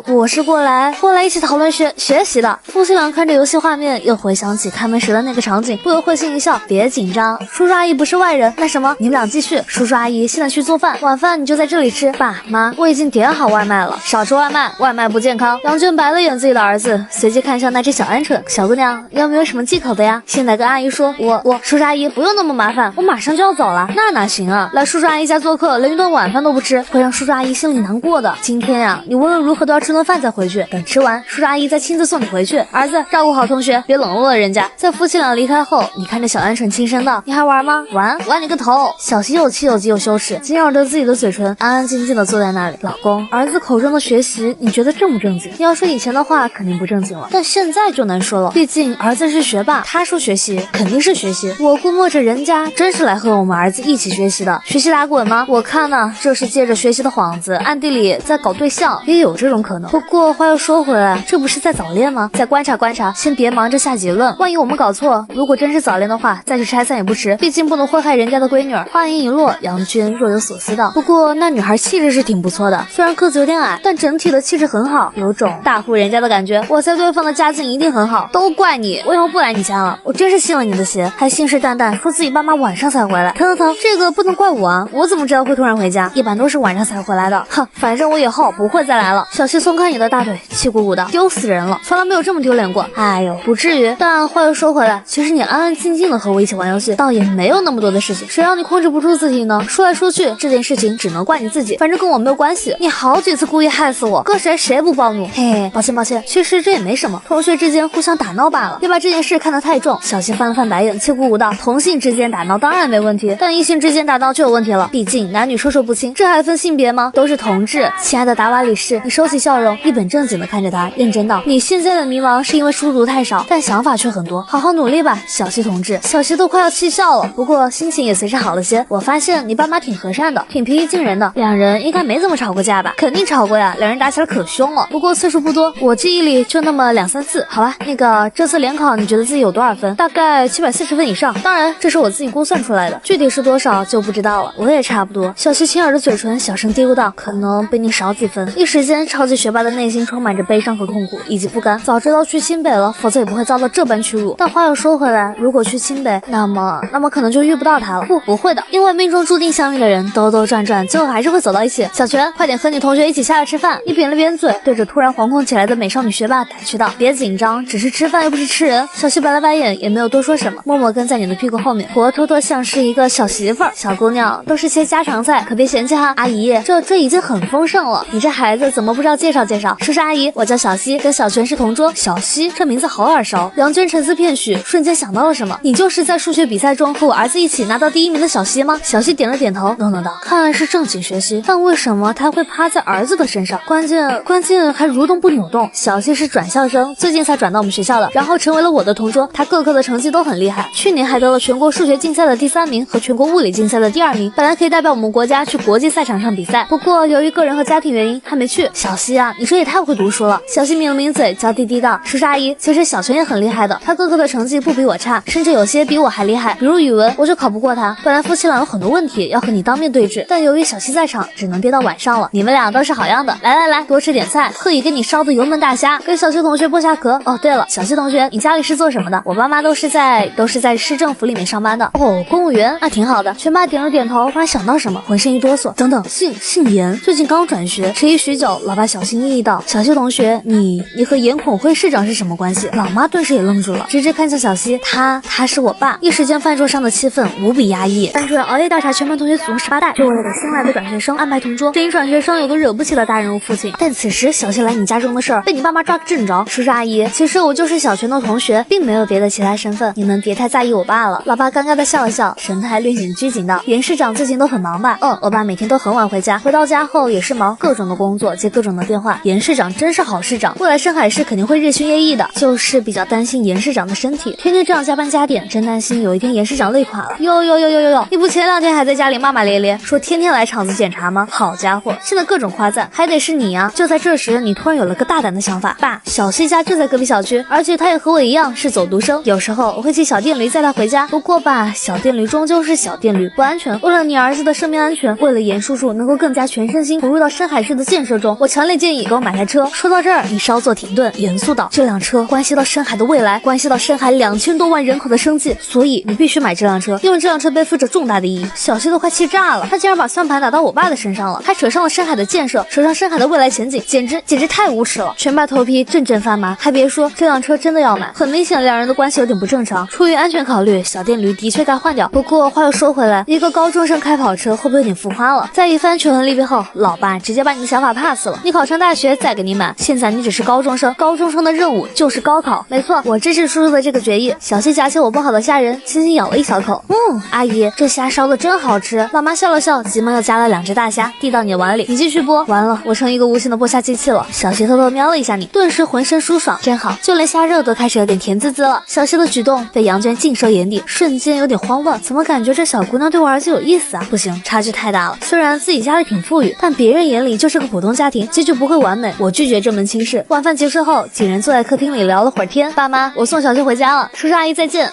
我是过来一起讨论学习的。”夫妻俩看着游戏画面，又回想起开门时的那个场景，不由会心一笑。别紧张，叔叔阿姨不是外人。那什么，你们俩继续。叔叔阿姨现在去做饭，晚饭你就在这里吃。爸妈，我已经点好外卖了，少吃外卖，外卖不健康。杨娟白了眼自己的儿子，随即看向那只小鹌鹑。小姑娘，你有没有什么忌口的呀？现在跟阿姨说，我叔叔阿姨不用那么麻烦，我马上就要走了。那哪行啊，来叔叔阿姨家做客，连一顿晚饭都不吃，会让叔叔阿姨心里难过的。今天呀，你无论如何都要吃顿饭再回去，等吃完，叔叔阿姨再亲自送你回去。儿子，照顾好同学，别冷落了人家。在夫妻俩离开后，你看着小鹌鹑轻声道：“你还玩吗？玩你个头！”小西又气又急又羞耻，紧咬着自己的嘴唇，安安静静的坐在那里。老公，儿子口中的学习，你觉得正不正经？你要说以前的话，肯定不正经了，但现在就难说了。毕竟儿子是学霸，他说学习肯定是学习。我估摸着人家真是来和我们儿子一起学习的。学习打滚吗？我看呢，这是借着学习的幌子，暗地里在搞对象，也有这种可能。不过话又说回来，这不是在早恋吗？再观察观察，先别忙着下结论。万一我们搞错，如果真是早恋的话，再去拆散也不迟。毕竟不能祸害人家的闺女。话音一落，杨娟若有所思道：“不过那女孩气质是挺不错的，虽然个子有点矮，但整体的气质很好，有种大户人家的感觉。我猜对方的家境一定很好。都怪你，我以后不来你家了。我真是信了你的邪，还信誓旦旦说自己爸妈晚上才回来。疼，这个不能怪我啊，我怎么知道会突然回家？一般都是晚上才回来的。哼，反正我以后不会再来了。”小西松开你的大腿，气鼓鼓的，丢死人了，从来没有这么丢脸过。哎呦，不至于。但话又说回来，其实你安安静静的和我一起玩游戏，倒也没有那么多的事情。谁让你控制不住自己呢？说来说去，这件事情只能怪你自己，反正跟我没有关系。你好几次故意害死我，搁谁不暴怒？嘿，抱歉，其实这也没什么，同学之间互相打闹罢了，别把这件事看得太重。小西翻了翻白眼，气鼓鼓道：“同性之间打闹当然没问题，但异性之间打闹就有问题了。毕竟男女授受不亲，这还分性别吗？都是同志。”亲爱的达瓦里士，你收起起笑容，一本正经的看着他，认真道：“你现在的迷茫是因为书读太少，但想法却很多，好好努力吧，小西同志。”小西都快要气笑了，不过心情也随之好了些。我发现你爸妈挺和善的，挺平易近人的，两人应该没怎么吵过架吧？肯定吵过呀，两人打起来可凶了，不过次数不多，我记忆里就那么2、3次。好吧，那个这次联考你觉得自己有多少分？大概740分以上，当然这是我自己估算出来的，具体是多少就不知道了。我也差不多。小西轻耳的嘴唇小声嘀咕道：“可能比你少几分。”一时间，超级学霸的内心充满着悲伤和痛苦，以及不甘。早知道去清北了，否则也不会遭到这般屈辱。但话又说回来，如果去清北，那么可能就遇不到他了。不会的，因为命中注定相遇的人，兜兜转转，最后还是会走到一起。小泉，快点和你同学一起下来吃饭。你扁了扁嘴，对着突然惶恐起来的美少女学霸打趣道：“别紧张，只是吃饭又不是吃人。”小西白了白眼，也没有多说什么，默默跟在你的屁股后面，活脱脱像是一个小媳妇儿。小姑娘都是些家常菜，可别嫌弃哈。阿姨，这已经很丰盛了，你这孩子怎么不知道介绍介绍？叔叔阿姨，我叫小西，跟小泉是同桌。小西这名字好耳熟。杨娟沉思片许，瞬间想到了什么：“你就是在数学比赛中和我儿子一起拿到第1名的小西吗？”小西点了点头，弄道：“看来是正经学习，但为什么他会趴在儿子的身上？关键还如动不扭动。”小西是转校生，最近才转到我们学校的，然后成为了我的同桌。他各科的成绩都很厉害，去年还得了全国数学竞赛的第3名和全国物理竞赛的第2名，本来可以代表我们国家去国际赛场上比赛，不过由于个人和家庭原因，还没去。小西啊，你这也太会读书了。小西抿了抿嘴，娇滴滴道：“叔叔阿姨，其实小泉也很厉害的，他各科的成绩不比我差，甚至有些比我还厉害。比如语文，我就考不过他。本来夫妻俩有很多问题要和你当面对质，但由于小西在场，只能憋到晚上了。你们俩都是好样的，来，多吃点菜，特意给你烧的油焖大虾，给小西同学剥下壳。哦，对了，小西同学，你家里是做什么的？我爸妈都是在市政府里面上班的。哦，公务员，那挺好的。”全爸点了点头，突然想到什么，浑身一哆嗦。等等，姓严，最近刚转学。迟疑许久，老爸小心翼翼道：“小西同学，你和严孔辉市长是什么关系？”老妈顿时也愣住了，直直看向小西，他是我爸。一时间饭桌上的气氛无比压抑。班主任熬夜调查全班同学祖宗18代，就为了给新来的转学生安排同桌，指引转学生有个惹不起的大人物父亲。但此时小西来你家中的事儿被你爸妈抓个正着。叔叔阿姨，其实我就是小泉的同学，并没有别的其他身份，你们别太在意我爸了。老爸尴尬的笑了笑，神态略显拘谨道：“严市长最近都很忙吧？”“我爸每天都很晚回家，回到家后也是忙各种的工作，接各种的电话。严市长真是好市长，未来深海市肯定会日新月异的，就是比较担心严市长的身体，天天这样加班加点，真担心有一天严市长累垮了。”“哟，你不前2天还在家里骂骂咧咧，说天天来厂子检查吗？好家伙，现在各种夸赞，还得是你啊！”就在这时，你突然有了个大胆的想法：“爸，小西家就在隔壁小区，而且他也和我一样是走读生，有时候我会骑小电驴载他回家。不过吧，小电驴终究是小电驴，不安全。为了你儿子的生命安全，为了严叔叔能够更加全身心投入到深海市的建设中，我强烈建议给我买台车。”说到这儿，你稍作停顿，严肃道：“这辆车关系到深海的未来，关系到深海2000多万人口的生计，所以你必须买这辆车，因为这辆车背负着重大的意义。”小西都快气炸了，他竟然把算盘打到我爸的身上了，还扯上了深海的建设，扯上深海的未来前景，简直太无耻了。全爸头皮阵阵发麻，还别说，这辆车真的要买。很明显，两人的关系有点不正常。出于安全考虑，小电驴的确该换掉。不过话又说回来，一个高中生开跑车会不会有点浮夸了？在一番权衡利弊后，老爸直接把你的想法 pass 了。你考上大学再给你买，现在你只是高中生，高中生的任务就是高考。没错，我支持叔叔的这个决议。小西夹起我剥好的虾仁，轻轻咬了一小口。阿姨，这虾烧的真好吃。老妈笑了笑，急忙又夹了2只大虾递到你的碗里，你继续剥。完了，我成一个无形的剥虾机器了。小西偷偷瞄了一下你，顿时浑身舒爽，真好，就连虾肉都开始有点甜滋滋了。小西的举动被杨娟尽收眼底，瞬间有点慌乱，怎么感觉这小姑娘对我儿子有意思啊？不行，差距太大了。虽然自己家里挺富裕，但别人眼里就是个普通家庭，结局不会完美。我拒绝这门亲事。晚饭结束后，几人坐在客厅里聊了会儿天。爸妈，我送小西回家了，叔叔阿姨再见，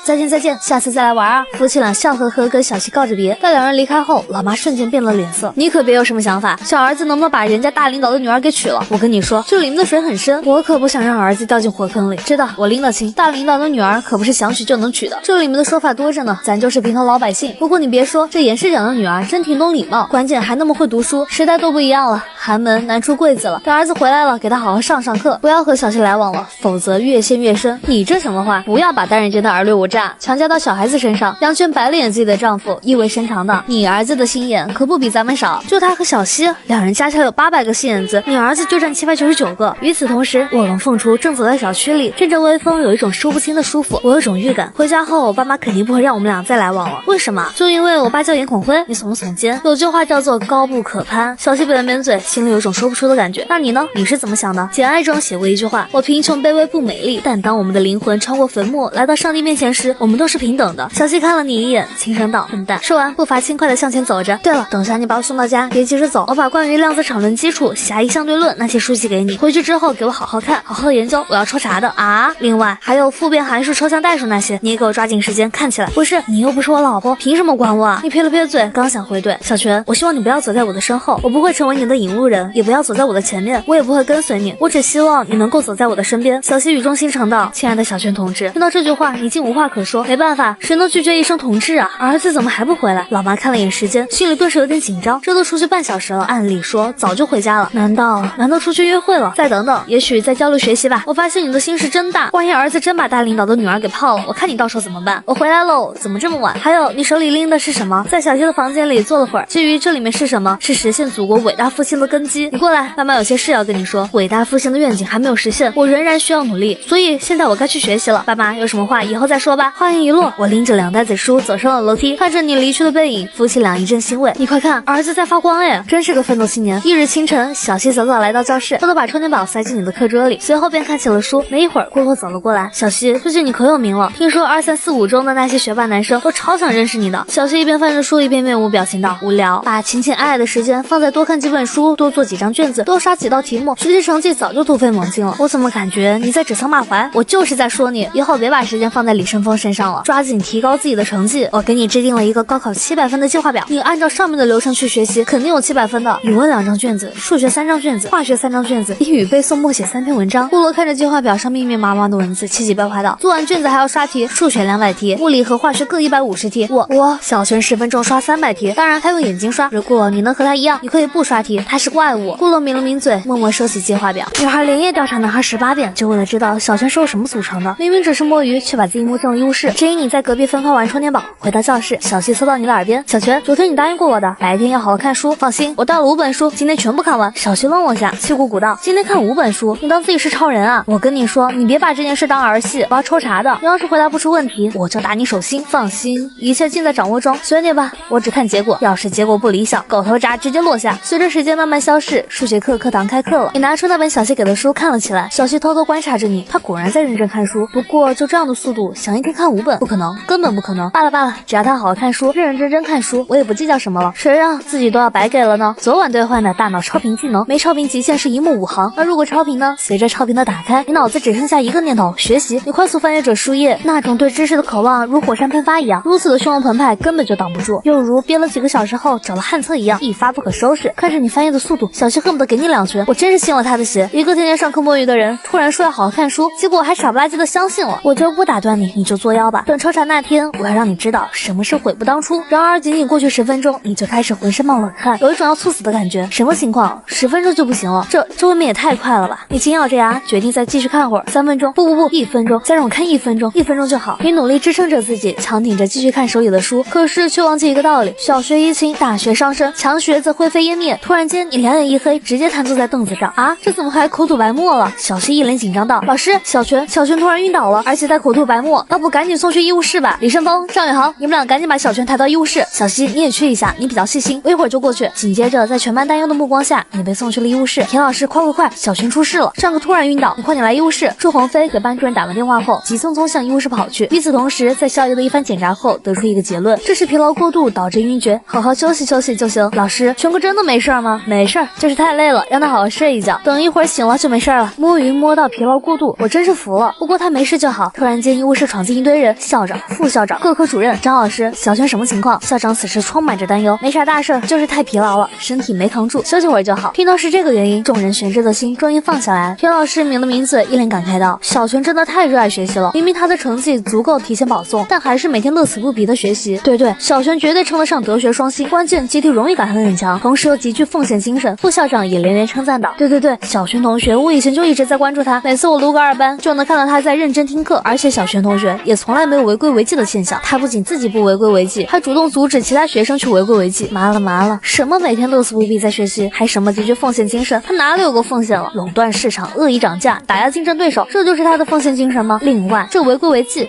下次再来玩啊！夫妻俩笑呵呵跟小西告着别。待两人离开后，老妈瞬间变了脸色。你可别有什么想法，小儿子能不能把人家大领导的女儿给娶了？我跟你说，这里面的水很深，我可不想让儿子掉进火坑里。知道，我拎得清，大领导的女儿可不是想娶就能娶的，这里面的说法多着呢，咱就是平头老百姓。不过你别说，这严市长的女儿真挺懂礼貌，关键还那么会读书。时代都不一样了，寒门难出贵子了。等儿子回来了，给他好好上课，不要和小西来往了，否则越陷越深。你这什么话？不要把大人间的儿略无诈强加到小孩子身上。杨娟白了眼自己的丈夫，意味深长的：“你儿子的心眼可不比咱们少，就他和小西两人加起来有800个心眼子，你儿子就占799个。”与此同时，卧龙凤雏正走在小区里，阵阵微风有一种说不清的舒服。我有种预感，回家后我爸妈肯定不会让我们俩再来往了。为什么？就因为我爸叫严孔辉。你耸了耸肩，有句话叫做高不可攀。小西扁了扁嘴，心里有一种说不出的感觉。觉。那你呢？你是怎么想的？简爱中写过一句话：我贫穷卑微不美丽，但当我们的灵魂穿过坟墓来到上帝面前时，我们都是平等的。小希看了你一眼，轻声道：混蛋。说完，步伐轻快的向前走着。对了，等下你把我送到家，别急着走，我把关于量子场论基础、狭义相对论那些书籍给你，回去之后给我好好看，好好研究，我要抽查的啊！另外还有复变函数、抽象代数那些，你也给我抓紧时间看起来。不是，你又不是我老婆，凭什么管我啊？你撇了撇嘴，刚想回怼。小泉，我希望你不要走在我的身后，我不会成为你的引路人，也不要走在我的前面，我也不会跟随你，我只希望你能够走在我的身边。小希语重心长道：亲爱的小泉同志，听到这句话，你竟无话可说。没办法，谁能拒绝一声同志啊？儿子怎么还不回来？老妈看了眼时间，心里顿时有点紧张。这都出去半小时了，按理说早就回家了，难道出去约会了？再等等，也许在交流学习吧。我发现你的心是真大，万一儿子真把大领导的女儿给泡了，我看你到时候怎么办？我回来喽，怎么这么晚？还有，你手里拎的是什么？在小希的房间里坐了会儿，至于这里面是什么，是实现祖国伟大复兴的根基。你过来，妈妈有些事要跟你说。伟大复兴的愿景还没有实现，我仍然需要努力，所以现在我该去学习了。爸妈有什么话以后再说吧。话音一落，我拎着2袋子书走上了楼梯，看着你离去的背影，夫妻俩一阵欣慰。你快看，儿子在发光哎，真是个奋斗青年。翌日清晨，小希早早来到教室，偷偷把充电宝塞进你的课桌里，随后便看起了书。没一会儿，郭郭走了过来。小希，最近你可有名了，听说2、3、4、5中的那些学霸男生都超想认识你的。小希一边翻着书，一边面无表情道：无聊，把情情爱爱的时间放在多看几本书，多做几张卷子，多刷几道题目，学习成绩早就突飞猛进了。我怎么感觉你在指桑骂槐？我就是在说你，以后别把时间放在李胜峰身上了，抓紧提高自己的成绩。我给你制定了一个高考700分的计划表，你按照上面的流程去学习，肯定有700分的。语文2张卷子，数学3张卷子，化学3张卷子，英语背诵默写3篇文章。布罗看着计划表上密密麻麻的文字，气急败坏道：做完卷子还要刷题，数学200题，物理和化学各150题。我小泉10分钟刷300题，当然他用眼睛刷。如果你能和他一样，你可以不刷题，他是怪物。顾洛抿了抿嘴，默默收起计划表。女孩连夜调查男孩18遍，就为了知道小泉是由什么组成的。明明只是摸鱼，却把自己摸进了医务室。只因你在隔壁分发完充电宝，回到教室，小希凑到你的耳边：小泉，昨天你答应过我的，白天要好好看书。放心，我带了5本书，今天全部看完。小希愣了下，气鼓鼓道：今天看5本书，你当自己是超人啊？我跟你说，你别把这件事当儿戏，我要抽查的。你要是回答不出问题，我就打你手心。放心，一切尽在掌握中，随你吧，我只看结果。要是结果不理想，狗头铡直接落下。随着时间慢慢消逝，数学课堂开课了，你拿出那本小希给的书看了起来。小希偷偷观察着你，他果然在认真看书。不过就这样的速度，想一天看5本，不可能，根本不可能。罢了，只要他好好看书，认认真真看书，我也不计较什么了。谁让自己都要白给了呢？昨晚兑换的大脑超频技能，没超频极限是1目5行，而如果超频呢？随着超频的打开，你脑子只剩下一个念头：学习。你快速翻阅着书页，那种对知识的渴望如火山喷发一样，如此的汹涌澎湃，根本就挡不住，又如憋了几个小时后找了旱厕一样，一发不可收拾。看着你翻页的速度，小希恨不得给你2拳。我真是信了他的邪，一个天天上课摸鱼的人，突然说要好好看书，结果还傻不拉几的相信了。我就不打断你，你就作妖吧。等抽查那天，我要让你知道什么是悔不当初。然而仅仅过去10分钟，你就开始浑身冒冷汗，有一种要猝死的感觉。什么情况？10分钟就不行了？这未免也太快了吧！你紧咬着牙，决定再继续看会儿。3分钟，不，1分钟，再让我看1分钟，1分钟就好。你努力支撑着自己，强挺着继续看手里的书，可是却忘记一个道理：小学怡情，大学伤身，强学则灰飞烟灭。突然间，你两眼一黑，直接瘫坐在凳子上。啊，这怎么还口吐白沫了？小希一脸紧张道：老师，小泉突然晕倒了，而且在口吐白沫，要不赶紧送去医务室吧？李胜峰、张宇航，你们俩赶紧把小泉抬到医务室。小希，你也去一下，你比较细心，我一会儿就过去。紧接着，在全班担忧的目光下，你被送去了医务室。田老师，快，小泉出事了，上课突然晕倒，你快点来医务室。祝鸿飞给班主任打完电话后，急匆匆向医务室跑去。与此同时，在校医的一番检查后，得出一个结论：这是疲劳过度导致晕厥，好好休息就行。老师，全哥真的没事吗？没事，就是太累了，让他好好睡一觉，等一会儿醒了就没事了。摸鱼摸到疲劳过度，我真是服了。不过他没事就好。突然间，医务室闯进一堆人，校长、副校长、各科主任、张老师，小泉什么情况？校长此时充满着担忧。没啥大事，就是太疲劳了，身体没扛住，休息会儿就好。听到是这个原因，众人悬着的心终于放下来。田老师抿了抿嘴，一脸感慨道：小泉真的太热爱学习了，明明他的成绩足够提前保送，但还是每天乐此不疲的学习。对，小泉绝对称得上德学双馨，关键集体荣誉感很强，同时又极具奉献精神。副校长也连连称赞道：对，小泉同学，我以前就一直在关注他，每次我录个2班就能看到他在认真听课，而且小泉同学也从来没有违规违纪的现象。他不仅自己不违规违纪，还主动阻止其他学生去违规违纪。麻了，什么每天乐此不疲在学习，还什么极具奉献精神？他哪里有过奉献了？垄断市场，恶意涨价，打压竞争对手，这就是他的奉献精神吗？另外，这违规违纪，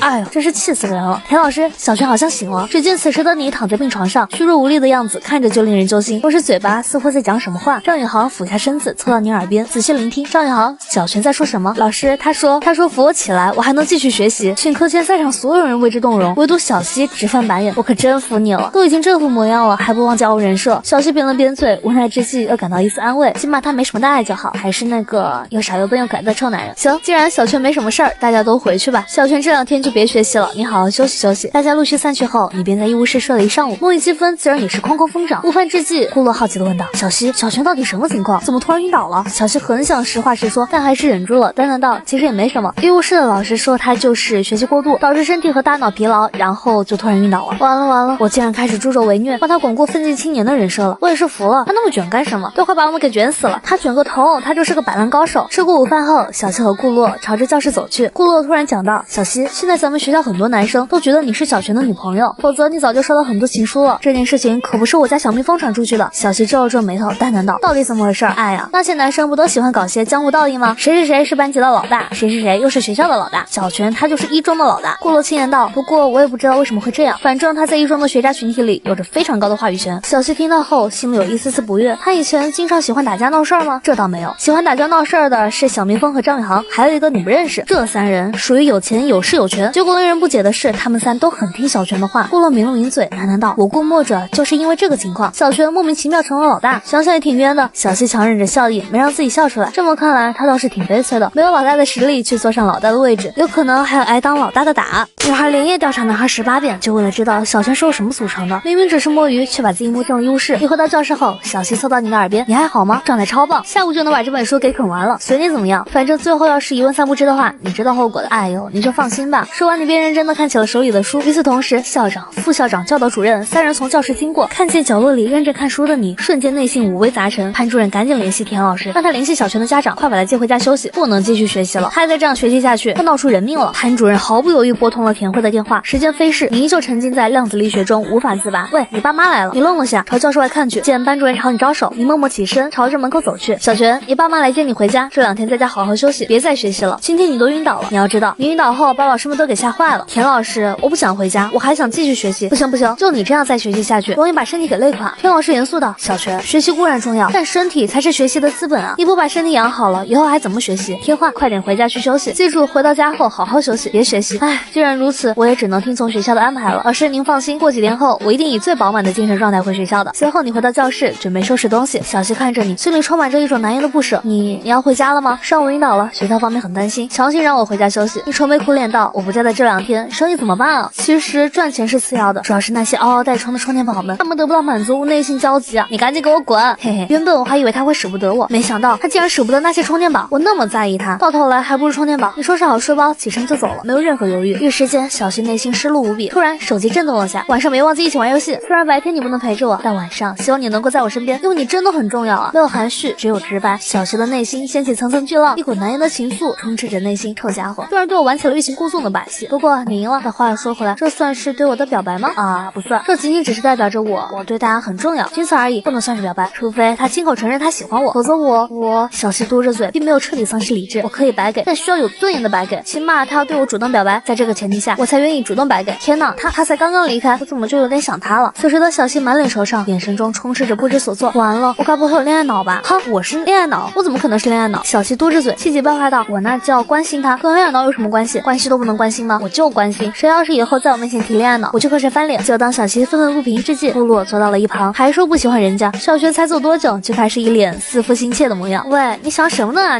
哎呦，真是气死人了。田老师，小泉好像醒了。只见此时的你躺在病床上，虚弱无力的样子，看着就令人揪心。不是嘴巴似乎在讲什么话。张宇宇航俯下身子，凑到你耳边，仔细聆听。张宇航，小璇在说什么？老师，他说扶我起来，我还能继续学习。顷刻间，在场所有人为之动容，唯独小西直翻白眼。我可真服你了，都已经这副模样了，还不忘加入人设。小西扁了扁嘴，无奈之际又感到一丝安慰，起码他没什么大碍就好，还是那个又傻又笨又可爱的臭男人。行，既然小璇没什么事儿，大家都回去吧。小璇这2天就别学习了，你好好休息休息。大家陆续散去后，你便在医务室睡了一上午。梦里积分自然也是哐哐疯涨。午饭之际，顾洛好奇地问道：“小西，小璇到底什么情况？怎么突然晕倒了？”小西很想实话实说，但还是忍住了，淡淡道：“其实也没什么。医务室的老师说他就是学习过度，导致身体和大脑疲劳，然后就突然晕倒了。完了，我竟然开始助纣为虐，帮他巩固奋进青年的人设了。我也是服了，他那么卷干什么？都快把我们给卷死了。他卷个头，他就是个摆烂高手。”吃过午饭后，小西和顾洛朝着教室走去。顾洛突然讲道：“小西，现在咱们学校很多男生都觉得你是小璇的女朋友，否则你早就收到很多情书了。这件事情可不是我家小蜜蜂传出去的。”小西皱了皱眉头，淡淡道：“到底怎么回事？哎呀，那些男生不都喜欢搞些江湖道义吗？谁是班级的老大，谁又是学校的老大。小璇他就是一中的老大。”顾洛轻言道：“不过我也不知道为什么会这样，反正他在一中的学渣群体里有着非常高的话语权。”小西听到后，心里有一丝丝不悦。他以前经常喜欢打架闹事吗？这倒没有，喜欢打架闹事的是小蜜蜂和张宇航，还有一个你不认识。这3人属于有钱有势有权。结果令人不解的是，他们3都很听小璇的话。顾洛抿了抿嘴，喃喃道：“我估摸着就是因为这个情况，小璇莫名其妙成了老大。想想也挺冤的。”小西强忍着笑意，没让自己笑出来。这么看来，他倒是挺悲催的，没有老大的实力去坐上老大的位置，有可能还要挨当老大的打。女孩连夜调查男孩18遍，就为了知道小璇是由什么组成的。明明只是摸鱼，却把自己摸进了医务室。一回到教室后，小西凑到你的耳边：“你还好吗？状态超棒，下午就能把这本书给啃完了，随你怎么样。反正最后要是一问3不知的话，你知道后果的。哎呦，你就放心吧。”说完，你便认真的看起了手里的书。与此同时，校长、副校长、教导主任3人从教室经过，看见角落里认真看书的你，瞬间内心五味杂陈。潘主任赶紧联系田老师，让他联系小璇的家长，快把他接回家休息，不能继续学习了。他再这样学习下去，会闹出人命了。潘主任毫不犹豫拨通了田慧的电话。时间飞逝，你依旧沉浸在量子力学中无法自拔。喂，你爸妈来了。你愣了下，朝教室外看去，见班主任朝你招手，你默默起身，朝着门口走去。小璇，你爸妈来接你回家，这2天在家好好休息，别再学习了。今天你都晕倒了，你要知道，你晕倒后把老师们都给吓坏了。田老师，我不想回家，我还想继续学习。不行，就你这样再学习下去，容易把身体给累垮。田老师严肃道：“小璇，学习固然重要，但身体才是学习的资本啊！你不把身体养好了，以后还怎么学习？听话，快点回家去休息。记住，回到家后好好休息，别学习。唉，既然如此，我也只能听从学校的安排了。老师您放心，过几天后我一定以最饱满的精神状态回学校的。”随后你回到教室，准备收拾东西。小西看着你，心里充满着一种难言的不舍。你要回家了吗？上午晕倒了，学校方面很担心，强行让我回家休息。你愁眉苦脸道：“我不在的这2天，生意怎么办啊？”其实赚钱是次要的，主要是那些嗷嗷待哺的充电宝们，他们得不到满足，内心焦急啊！你赶紧给我滚！嘿嘿，原本我还以为他会舍不得我，没想到他竟然舍不得那些充电宝。我那么在意他，到头来还不如充电宝。你收拾好书包，起身就走了，没有任何犹豫。一时间，小西内心失落无比。突然，手机震动了下，晚上没忘记一起玩游戏。虽然白天你不能陪着我，但晚上希望你能够在我身边，因为你真的很重要啊！没有含蓄，只有直白。小西的内心掀起层层巨浪，一股难言的情愫充斥着内心。臭家伙，突然对我玩起了欲擒故纵的把戏。不过你赢了。但话又说回来，这算是对我的表白吗？啊，不算，这仅仅只是代表着我对大家很重要，仅此而已，不能算是表白。除非他亲口承认他喜欢我，否则我小西嘟着嘴，并没有彻底丧失理智。我可以白给，但需要有尊严的白给，起码他要对我主动表白，在这个前提下，我才愿意主动白给。天哪，他才刚刚离开，我怎么就有点想他了？此时的小西满脸惆怅，眼神中充斥着不知所措。完了，我该不会有恋爱脑吧？哈，我是恋爱脑？我怎么可能是恋爱脑？小西嘟着嘴，气急败坏道：“我那叫关心他，跟恋爱脑有什么关系？关系都不能关心吗？我就关心，谁要是以后在我面前提恋爱脑，我就和谁翻脸。”就当小西愤愤不平之际，部落坐到了一旁，还说不喜欢人家。小学才走多久，就开始一脸思夫心切的模样。喂，你想什么呢啊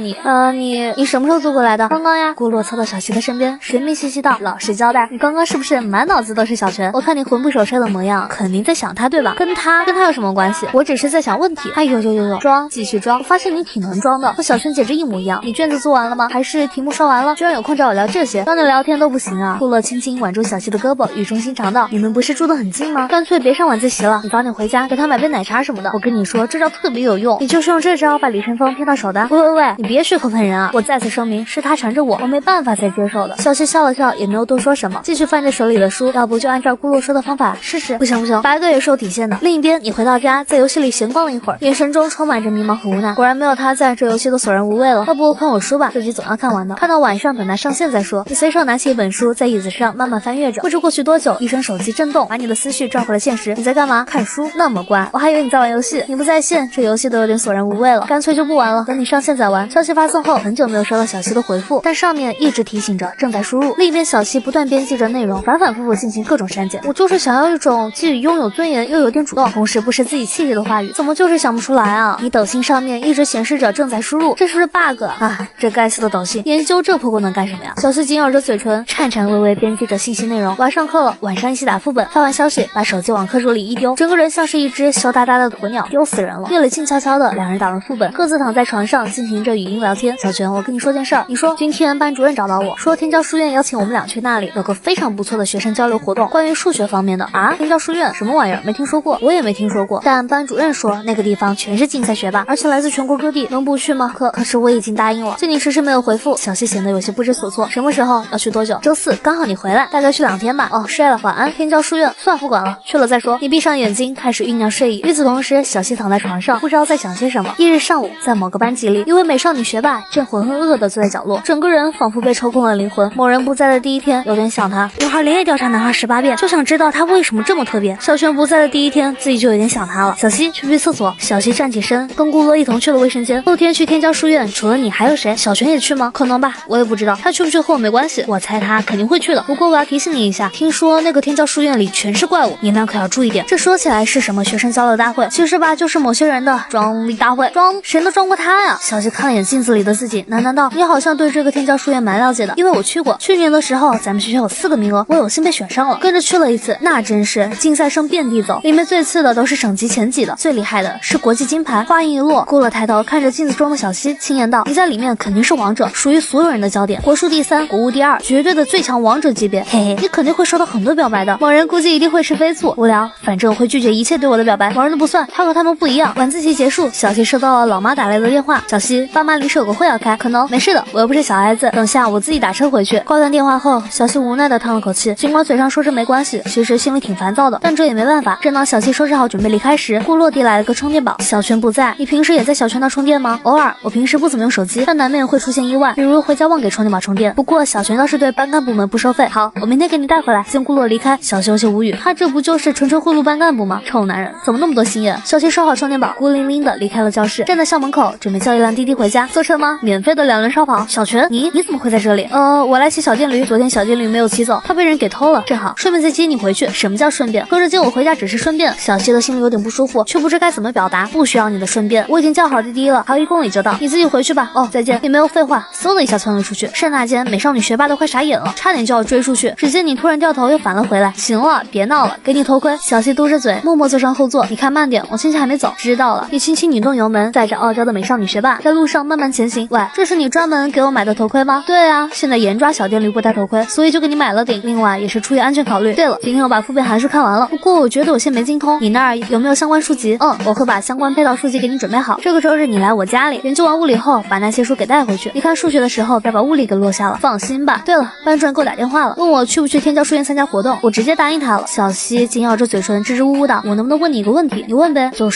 你？你什么时候坐过来的？刚刚呀。顾洛凑到小西的身边，神秘兮兮道：“老实交代，你刚刚是不是满脑子都是小璇？我看你魂不守舍的模样，肯定在想他对吧？跟他有什么关系？我只是在想问题。哎呦，装，继续装。我发现你挺能装的，和小璇简直一模一样。你卷子做完了吗？还是题目刷完了？居然有空找我聊这些，当你聊天都不行啊。”顾洛轻轻挽住小西的胳膊，语重心长道：“你们不是住得很近吗？干脆别上晚自习了，你早点回家，给他买杯奶茶什么的。我跟你说，这招特别有用，你就是用这招把李晨风骗到手的。喂，你别血口喷人啊！我再次声明，是他缠着我没办法再接受的。”小西笑了笑，也没有多说什么，继续翻着手里的书。要不就按照顾洛说的方法试试？不行，白哥也是有底线的。另一边，你回到家，在游戏里闲逛了一会儿，眼神中充满着迷茫和无奈。果然没有他在，这游戏都索然无味了。要不看我书吧，自己总要看完的。看到晚上，等它上线再说。你随手拿起一本书，在椅子上慢慢翻阅着。不知过去多久，一声手机震动，把你的思绪拽回了现实。你在干嘛？看书？那么乖，我还以为你在玩游戏。你不在线，这游游戏都有点索然无味了，干脆就不玩了，等你上线再玩。消息发送后，很久没有收到小西的回复，但上面一直提醒着正在输入。另一边，小西不断编辑着内容，反反复复进行各种删减。我就是想要一种既拥有尊严又有点主动，同时不失自己气质的话语，怎么就是想不出来啊？你抖信上面一直显示着正在输入，这是不是 bug 啊？这该死的抖信，研究这破功能干什么呀？小西紧咬着嘴唇，颤颤巍巍编辑着信息内容。我要上课了，晚上一起打副本。发完消息，把手机往课桌里一丢，整个人像是一只羞答答的鸵鸟，丢死人了。夜里静悄悄的，两人打完副本，各自躺在床上进行着语音聊天。小泉，我跟你说件事儿，你说今天班主任找到我说天骄书院邀请我们俩去那里，有个非常不错的学生交流活动，关于数学方面的啊。天骄书院什么玩意儿？没听说过，我也没听说过。但班主任说那个地方全是竞赛学霸，而且来自全国各地，能不去吗？可是我已经答应了。见你迟迟没有回复，小西显得有些不知所措。什么时候要去多久？周四，刚好你回来，大概去2天吧。哦，睡了，晚安。天骄书院，算不管了，去了再说。你闭上眼睛，开始酝酿睡意。与此同时，小西躺在床上，不知道在想些什么。翌日上午，在某个班级里，一位美少女学霸正浑浑噩噩地坐在角落，整个人仿佛被抽空了灵魂。某人不在的第一天，有点想他。女孩连夜调查男孩18遍，就想知道他为什么这么特别。小泉不在的第一天，自己就有点想他了。小西，去厕所。小西站起身，跟顾洛一同去了卫生间。后天去天骄书院，除了你还有谁？小泉也去吗？可能吧，我也不知道。他去不去和我没关系，我猜他肯定会去的。不过我要提醒你一下，听说那个天骄书院里全是怪物，你们可要注意点。这说起来是什么学生交流大会，其实吧就是某些人的装逼大会。装谁能装过他呀？小西看了眼镜子里的自己，喃喃道：你好像对这个天骄书院蛮了解的，因为我去过。去年的时候，咱们学校有4个名额，我有幸被选上了，跟着去了一次，那真是竞赛生遍地走，里面最次的都是省级前几的，最厉害的是国际金牌。话音一落，顾了抬头看着镜子中的小西，轻言道：你在里面肯定是王者，属于所有人的焦点，国术第3，国物第2，绝对的最强王者级别。嘿嘿，你肯定会收到很多表白的。某人估计一定会吃飞醋，无聊，反正我会拒绝一切对我的表白。某人的不算，他和他们不一样。晚自习结束，小西收到了老妈打来的电话：小西，爸妈临时有个会要开，可能没事的，我又不是小孩子，等下我自己打车回去。挂断电话后，小西无奈的叹了口气，尽管嘴上说着没关系，其实心里挺烦躁的，但这也没办法。正当小西收拾好准备离开时，顾洛递来了个充电宝。小泉不在，你平时也在小泉那充电吗？偶尔，我平时不怎么用手机，但难免会出现意外，比如回家忘给充电宝充电。不过小泉倒是对班干部们不收费。好，我明天给你带回来。见顾洛离开，小西有些无语，他这不就是纯纯贿赂班干部吗？臭男人，怎么那么多心眼？小西收好充电宝，孤零零的离开了教室，站在校门口准备叫一辆滴滴回家。坐车吗？免费的2轮烧烤。小泉，你怎么会在这里？我来骑小电驴，昨天小电驴没有骑走，他被人给偷了，正好顺便再接你回去。什么叫顺便？合着接我回家只是顺便？小西的心里有点不舒服，却不知该怎么表达。不需要你的顺便，我已经叫好滴滴了，还有1公里就到，你自己回去吧。哦，再见。也没有废话，嗖的一下窜了出去。刹那间，美少女学霸都快傻眼了，差点就要追出去。只见你突然掉头又返了回来。行了，别闹了，给你头盔。小西嘟着嘴，默默坐上后座。你看慢点，我亲戚还没走。知道了。你轻轻拧动油门，载着傲娇的美少女学霸在路上慢慢前行。喂，这是你专门给我买的头盔吗？对啊，现在严抓小电驴不戴头盔，所以就给你买了顶。另外也是出于安全考虑。对了，今天我把复变函数看完了，不过我觉得有些没精通，你那儿有没有相关书籍？我会把相关配套书籍给你准备好。这个周日你来我家里研究完物理后，把那些书给带回去。你看数学的时候，别把物理给落下了。放心吧。对了，班主任给我打电话了，问我去不去天骄书院参加活动，我直接答应他了。小西紧咬着嘴唇，支支吾吾的：我能不能问你一个问题？你问呗。就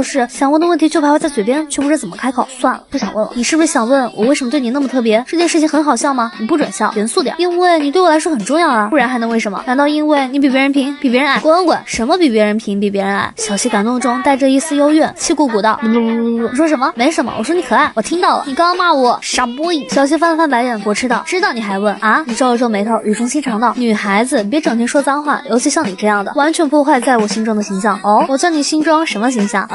是想问的问题就徘徊在嘴边，却不知怎么开口。算了，不想问了。你是不是想问我为什么对你那么特别？这件事情很好笑吗？你不准笑，严肃点。因为你对我来说很重要啊，不然还能为什么？难道因为你比别人平，比别人矮？滚滚！什么比别人平，比别人矮？小西感动中带着一丝幽怨，气鼓鼓道：你说什么？没什么，我说你可爱，我听到了。你刚刚骂我傻 boy。小西翻了翻白眼，驳斥道：知道你还问啊？你皱了皱眉头，语重心长道：女孩子别整天说脏话，尤其像你这样的，完全破坏在我心中的形象。哦，我在你心中什么形象？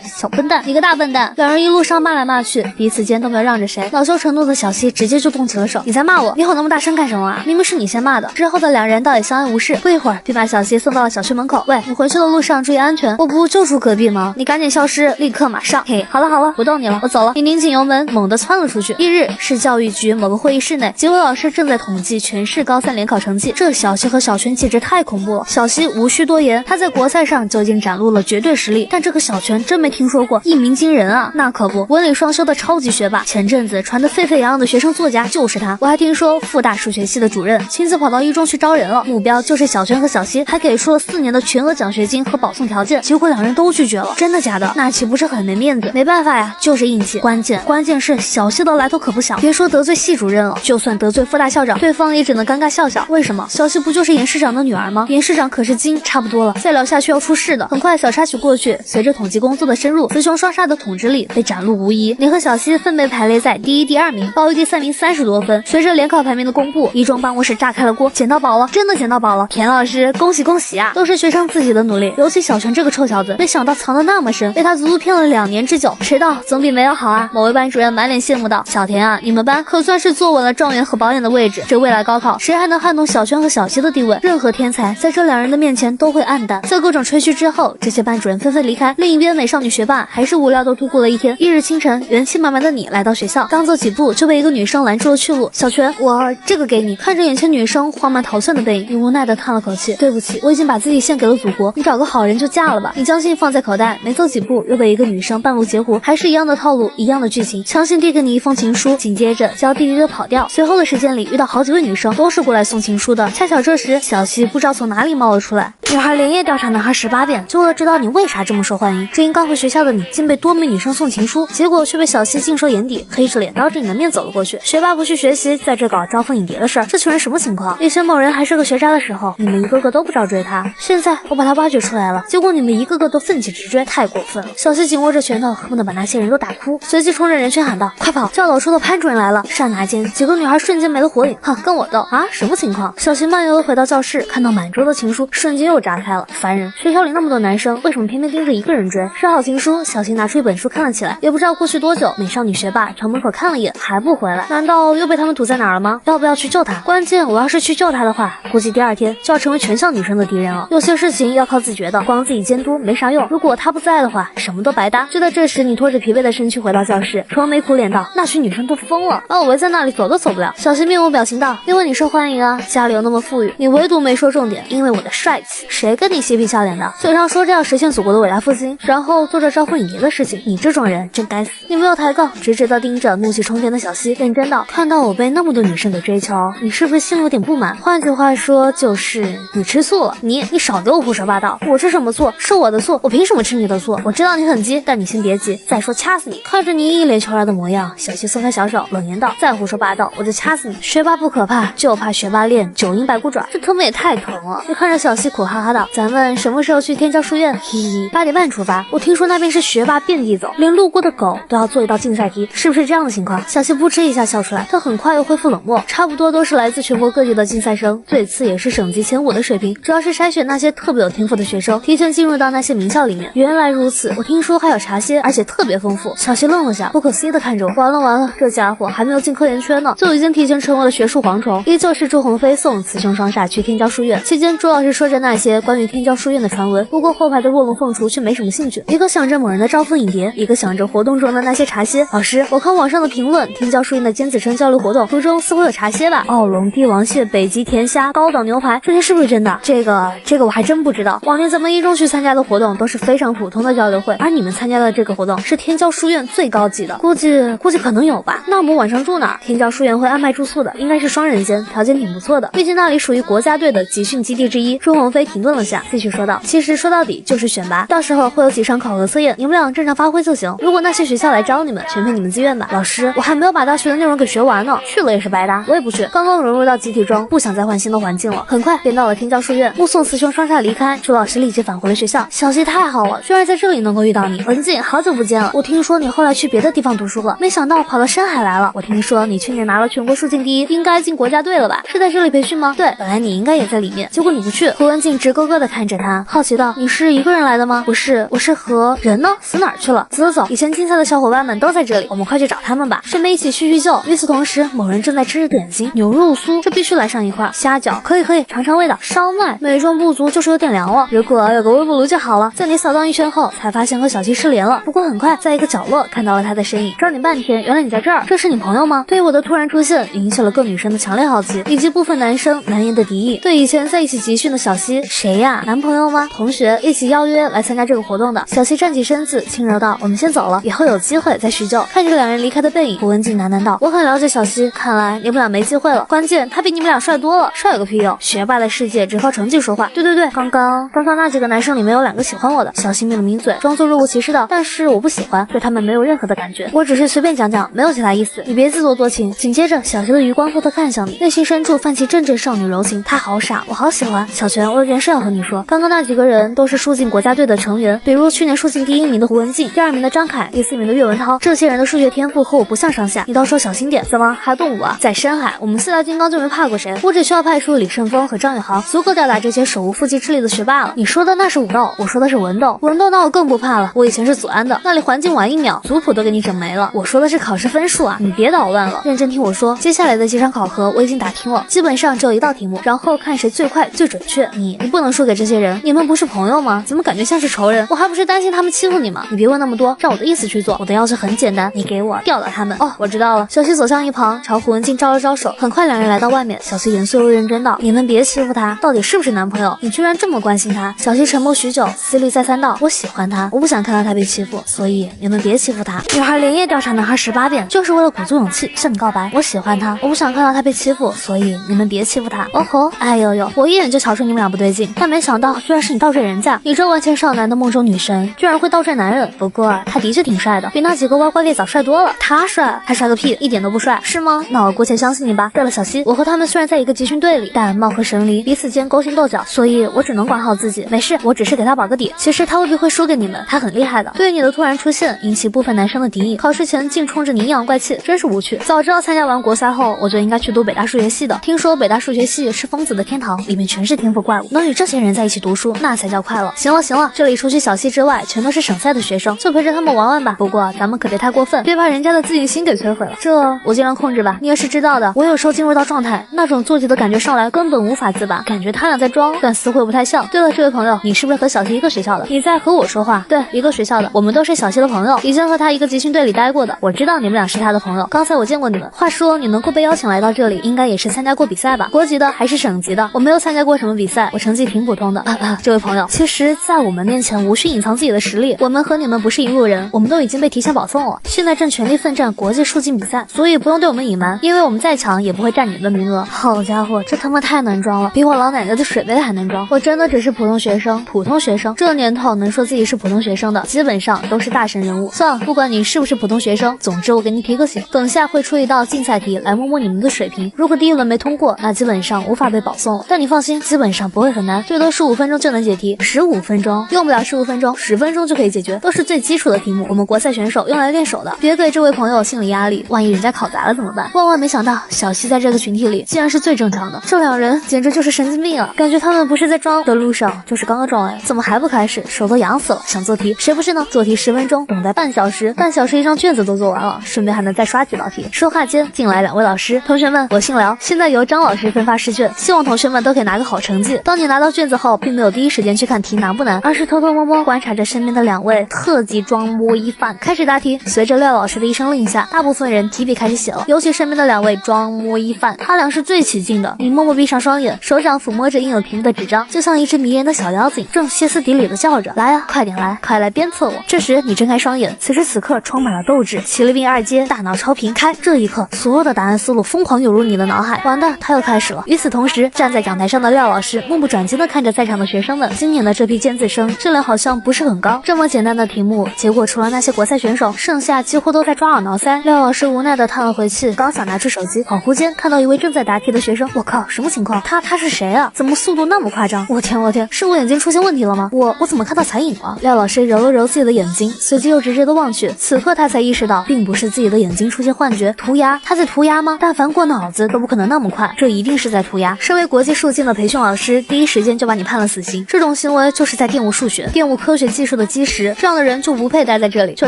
小笨蛋，你个大笨蛋。两人一路上骂来骂去，彼此间都没有让着谁。恼羞成怒的小西直接就动起了手。你在骂我？你吼那么大声干什么啊？明明是你先骂的。之后的两人倒也相安无事，不一会儿便把小西送到了小区门口。喂，你回去的路上注意安全，我不就住隔壁吗？你赶紧消失，立刻马上。嘿，好了，不逗你了，我走了。你拧紧油门，猛地窜了出去。翌日是教育局某个会议室内，几位老师正在统计全市高3联考成绩。这小西和小泉简直太恐怖了。小西无需多言，他在国赛上就已经展露了绝对实力，但这个小泉真没听说过，一鸣惊人啊！那可不，文理双修的超级学霸，前阵子传得沸沸扬扬的学生作家就是他。我还听说复大数学系的主任亲自跑到一中去招人了，目标就是小泉和小西，还给出了4年的全额奖学金和保送条件，结果两人都拒绝了。真的假的？那岂不是很没面子？没办法呀，就是硬气。关键是小西的来头可不小，别说得罪系主任了，就算得罪复大校长，对方也只能尴尬笑笑。为什么？小西不就是严市长的女儿吗？严市长可是筋差不多了，再聊下去要出事的。很快小插曲过去，随着统统计工作的深入，雌雄双煞的统治力被展露无遗。你和小西分别排列在第1、第2名，高于第3名30多分。随着联考排名的公布，一中办公室炸开了锅，捡到宝了，真的捡到宝了！田老师，恭喜恭喜啊！都是学生自己的努力，尤其小泉这个臭小子，没想到藏得那么深，被他足足骗了2年之久，迟到总比没有好啊！某位班主任满脸羡慕道：“小田啊，你们班可算是坐稳了状元和保研的位置，这未来高考谁还能撼动小泉和小西的地位？任何天才在这2人的面前都会黯淡。”在各种吹嘘之后，这些班主任纷纷离开。另一边，美少女学霸还是无聊的度过了一天。1日清晨，元气满满的你来到学校，刚走几步就被一个女生拦住了去路。小泉，我这个给你。看着眼前女生慌忙逃窜的背影，你无奈的叹了口气：“对不起，我已经把自己献给了祖国，你找个好人就嫁了吧。”你将信放在口袋，没走几步又被一个女生半路截胡，还是一样的套路，一样的剧情，强行递给你一封情书，紧接着就要滴滴的跑掉。随后的时间里遇到好几位女生，都是过来送情书的。恰巧这时，小西不知道从哪里冒了出来。女孩连夜调查男孩18遍，就为了知道你为啥这么受欢迎。只因刚回学校的你竟被多名女生送情书，结果却被小西尽收眼底，黑着脸当着你的面走了过去。学霸不去学习，在这搞招蜂引蝶的事儿，这群人什么情况？以前某人还是个学渣的时候，你们一个个都不找追他，现在我把他挖掘出来了，结果你们一个个都奋起直追，太过分了！小西紧握着拳头，恨不得把那些人都打哭，随即冲着人群喊道：“快跑！教导处的潘主任来了！”刹那间，几个女孩瞬间没了火影，哼，跟我斗啊？什么情况？小西慢悠悠回到教室，看到满桌的情书，瞬间又炸开了。烦人！学校里那么多男生，为什么偏偏盯着一个人追？收好情书，小西拿出一本书看了起来。也不知道过去多久，美少女学霸朝门口看了一眼，还不回来，难道又被他们堵在哪儿了吗？要不要去救他？关键我要是去救他的话，估计第2天就要成为全校女生的敌人了。有些事情要靠自觉的，光自己监督没啥用。如果他不在的话，什么都白搭。就在这时，你拖着疲惫的身躯回到教室，愁眉苦脸道：“那群女生都疯了，把我围在那里，走都走不了。”小西面无表情道：“因为你受欢迎啊，家里又那么富裕，你唯独没说重点，因为我的帅气。谁跟你嬉皮笑脸的？嘴上说着要实现祖国的伟大复兴，然后做着招蜂引蝶的事情，你这种人真该死！”你没有抬杠，直直的盯着怒气冲天的小西，认真道：“看到我被那么多女生给追求，你是不是心里有点不满？换句话说，就是你吃醋了。你少给我胡说八道！我吃什么醋？是我的醋，我凭什么吃你的醋？我知道你很急，但你先别急。再说掐死你！”看着你一脸求饶的模样，小西松开小手，冷言道：“再胡说八道，我就掐死你！学霸不可怕，就怕学霸练9阴白骨爪，这他妈也太疼了！”你看着小西苦哈哈道：“咱们什么时候去天教书院？嘿嘿，8点半出发。我听说那边是学霸遍地走，连路过的狗都要做一道竞赛题，是不是这样的情况？”小西扑哧一下笑出来，他很快又恢复冷漠，差不多都是来自全国各地的竞赛生，最次也是省级前5的水平，主要是筛选那些特别有天赋的学生，提前进入到那些名校里面。原来如此，我听说还有茶歇，而且特别丰富。小西愣了下，不可思议的看着我，完了，这家伙还没有进科研圈呢，就已经提前成为了学术蝗虫。依旧是朱鸿飞送雌雄双煞去天教书院，期间朱老师说着那些关于天教书院的传闻，不过后排的若龙凤雏却没什么兴趣，一个想着某人的招蜂引蝶，一个想着活动中的那些茶歇。老师，我看网上的评论，天教书院的尖子生交流活动途中似乎有茶歇吧？奥龙、帝王蟹、北极甜虾、高岛牛排，这些是不是真的？这个我还真不知道。往年咱们一中去参加的活动都是非常普通的交流会，而你们参加的这个活动是天教书院最高级的，估计可能有吧。那我们晚上住哪儿？天教书院会安排住宿的，应该是双人间，条件挺不错的，毕竟那里属于国家队的集训基地之一。朱鸿飞停顿了下，继续说道：“其实说到底就是选拔，到时候会有几场考核测验，你们俩正常发挥就行。如果那些学校来招你们，全凭你们自愿吧。”老师，我还没有把大学的内容给学完呢，去了也是白搭。我也不去，刚刚融入到集体中，不想再换新的环境了。很快便到了天教书院，目送雌雄双煞离开，朱老师立即返回了学校。小西太好了，居然在这里能够遇到你，文静，好久不见了。我听说你后来去别的地方读书了，没想到跑到深海来了。我听说你去年拿了全国数竞第1，应该进国家队了吧？是在这里培训吗？对，本来你应该也在里面，结果你不去。胡文静直勾勾的看着他，好奇道：“你是一个人来的吗？”不是，我是和人呢？死哪儿去了？走走走，以前竞赛的小伙伴们都在这里，我们快去找他们吧，顺便一起叙叙旧。与此同时，某人正在吃着点心，牛肉酥，这必须来上一块。虾饺，可以，尝尝味道。烧麦，美中不足，就是有点凉了。如果有个微波炉就好了。在你扫荡一圈后，才发现和小七失联了。不过很快，在一个角落看到了他的身影，找你半天，原来你在这儿。这是你朋友吗？对我的突然出现，引起了各女生的强烈好奇，以及部分男生难言的敌意。对以前在一起集训的小西，谁呀？男朋友吗？同学，一起邀约来参加这个活动的。小西站起身子，轻柔道：“我们先走了，以后有机会再叙旧。”看着两人离开的背影，胡文静喃喃道：“我很了解小西，看来你们俩没机会了。关键他比你们俩帅多了，帅有个屁用！学霸的世界只靠成绩说话。对，刚刚那几个男生里面有2个喜欢我的。”小西抿了抿嘴，装作若无其事道：“但是我不喜欢，对他们没有任何的感觉，我只是随便讲讲，没有其他意思，你别自作多情。”紧接着，小西的余光偷偷看向你，内心深处泛起阵阵少女柔情。他好傻，我好喜欢。小泉，我有点事要和你说，刚刚那几个人都是树静国家队的成员，比如去年树静第1名的胡文静，第2名的张凯，第4名的岳文涛，这些人的数学天赋和我不相上下，你到时候小心点。怎么还动武啊？在深海，我们4大金刚就没怕过谁，我只需要派出李胜峰和张宇航，足够吊打这些手无缚鸡之力的学霸了。你说的那是武斗，我说的是文斗。文斗那我更不怕了，我以前是祖安的，那里环境晚1秒，族谱都给你整没了。我说的是考试分数啊，你别捣乱了，认真听我说。接下来的几场考核我已经打听了，基本上只有1道题目，然后看谁最快最准确。你不能输给这些人，你们不是朋友吗？怎么感觉像是仇人？我还不是担心他们欺负你吗？你别问那么多，照我的意思去做。我的要求很简单，你给我吊打他们。哦，我知道了。小西走向一旁，朝胡文静招了招手。很快2人来到外面，小西严肃又认真道：“你们别欺负他，到底是不是男朋友？你居然这么关心他？”小西沉默许久，思虑再三道：“我喜欢他，我不想看到他被欺负，所以你们别欺负他。”女孩连夜调查男孩18遍，就是为了鼓足勇气向你告白。我喜欢他，我不想看到他被欺负，所以你们别欺负他。哦吼，哎呦呦，我一眼就瞧出你们俩不对劲，但没想到居然是你倒追人家。你这万千少男的梦中女神，居然会倒追男人。不过他的确挺帅的，比那几个歪瓜裂枣帅多了。他帅？他帅个屁，一点都不帅，是吗？那我姑且相信你吧。对了，小西，我和他们虽然在一个集训队里，但貌合神离，彼此间勾心斗角，所以我只能管好自己。没事，我只是给他保个底。其实他未必会输给你们，他很厉害的。对于你的突然出现，引起部分男生的敌意，考试前竟冲着你阴阳怪气，真是无趣。早知道参加完国赛后，我就应该去读北大数学系的。听说北大数学系是疯子的天堂，里面全是天赋怪物，能与这些人在一起读书，那才叫快乐。行了行了，这里除去小西之外，全都是省赛的学生，就陪着他们玩玩吧。不过咱们可别太过分，别把人家的自信心给摧毁了。这我尽量控制吧。你也是知道的，我有时候进入到状态，那种做题的感觉上来，根本无法自拔，感觉他俩在装，但似乎又不太像。对了，这位朋友，你是不是和小西一个学校的？你在和我说话？对，一个学校的，我们都是小西的朋友，以前和他一个集训队里待过的。我知道你们俩是他的朋友，刚才我见过你们。话说你能够被邀请来到这里，应该也是参加过比赛吧？国级的还是省级的？我没有参加过什么比赛，我成绩挺普通的。这位朋友，其实在我们面前无需隐藏自己的实力，我们和你们不是一路人，我们都已经被提前保送了，现在正全力奋战国际数竞比赛，所以不用对我们隐瞒，因为我们再强也不会占你们的名额。好家伙，这他妈太能装了，比我老奶奶的水杯还能装。我真的只是普通学生，普通学生，这年头能说自己是普通学生的，基本上都是大神人物。算了，不管你是不是普通学生，总之我给你提个醒，等下会出一道竞赛题来摸摸你们的水平，如果第1轮没通过，那基本上无法被保送了。但你放心，基本上不会很难，最多15分钟就能解题。15分钟？用不了15分钟，10分钟就可以解决，都是最基础的题目，我们国赛选手用来练手的。别给这位朋友心理压力，万一人家考砸了怎么办？万万没想到，小西在这个群体里竟然是最正常的，这2人简直就是神经病啊！感觉他们不是在装的路上，就是刚刚装完，怎么还不开始？手都痒死了，想做题，谁不是呢？做题10分钟，等待半小时，半小时一张卷子都做完了，顺便还能再刷几道题。说话间进来2位老师，同学们，我姓辽，现在由张老师分发试卷，希望同学们都可以拿个好成绩。当你拿到卷子后，并没有第一时间去看题难不难，而是偷偷摸摸观察着身边的2位特级装模一范，开始答题。随着廖老师的一声令下，大部分人提笔开始写了，尤其身边的2位装模一范，他俩是最起劲的。你默默闭上双眼，手掌抚摸着印有屏幕的纸张，就像一只迷人的小妖精，正歇斯底里的叫着：“来啊，快点来，快来鞭策我！”这时你睁开双眼，此时此刻充满了斗志，齐力并2阶，大脑超频开。这一刻，所有的答案思路疯狂涌入你的脑海。完蛋，他又开始了。与此同时，站在讲台上的廖老师目不转睛地看着在场的学生们。今年的这批尖子生质量好像不是很高，这么简单的题目，结果除了那些国赛选手，剩下几乎都在抓耳挠腮。廖老师无奈地叹了回气，刚想拿出手机，恍惚间看到一位正在答题的学生。我靠，什么情况？他是谁啊？怎么速度那么夸张？我天，是我眼睛出现问题了吗？我怎么看到彩影了？廖老师揉了揉自己的眼睛，随即又直直地望去。此刻他才意识到，并不是自己的眼睛出现幻觉，涂鸦。他在涂鸦吗？但凡过脑子都不可能那么快，这一定是在涂鸦。身为国际数竞的培训老师，第一时间就把你判了死刑，这种行为就是在玷污数学、玷污科学技术的基石，这样的人就不配待在这里。就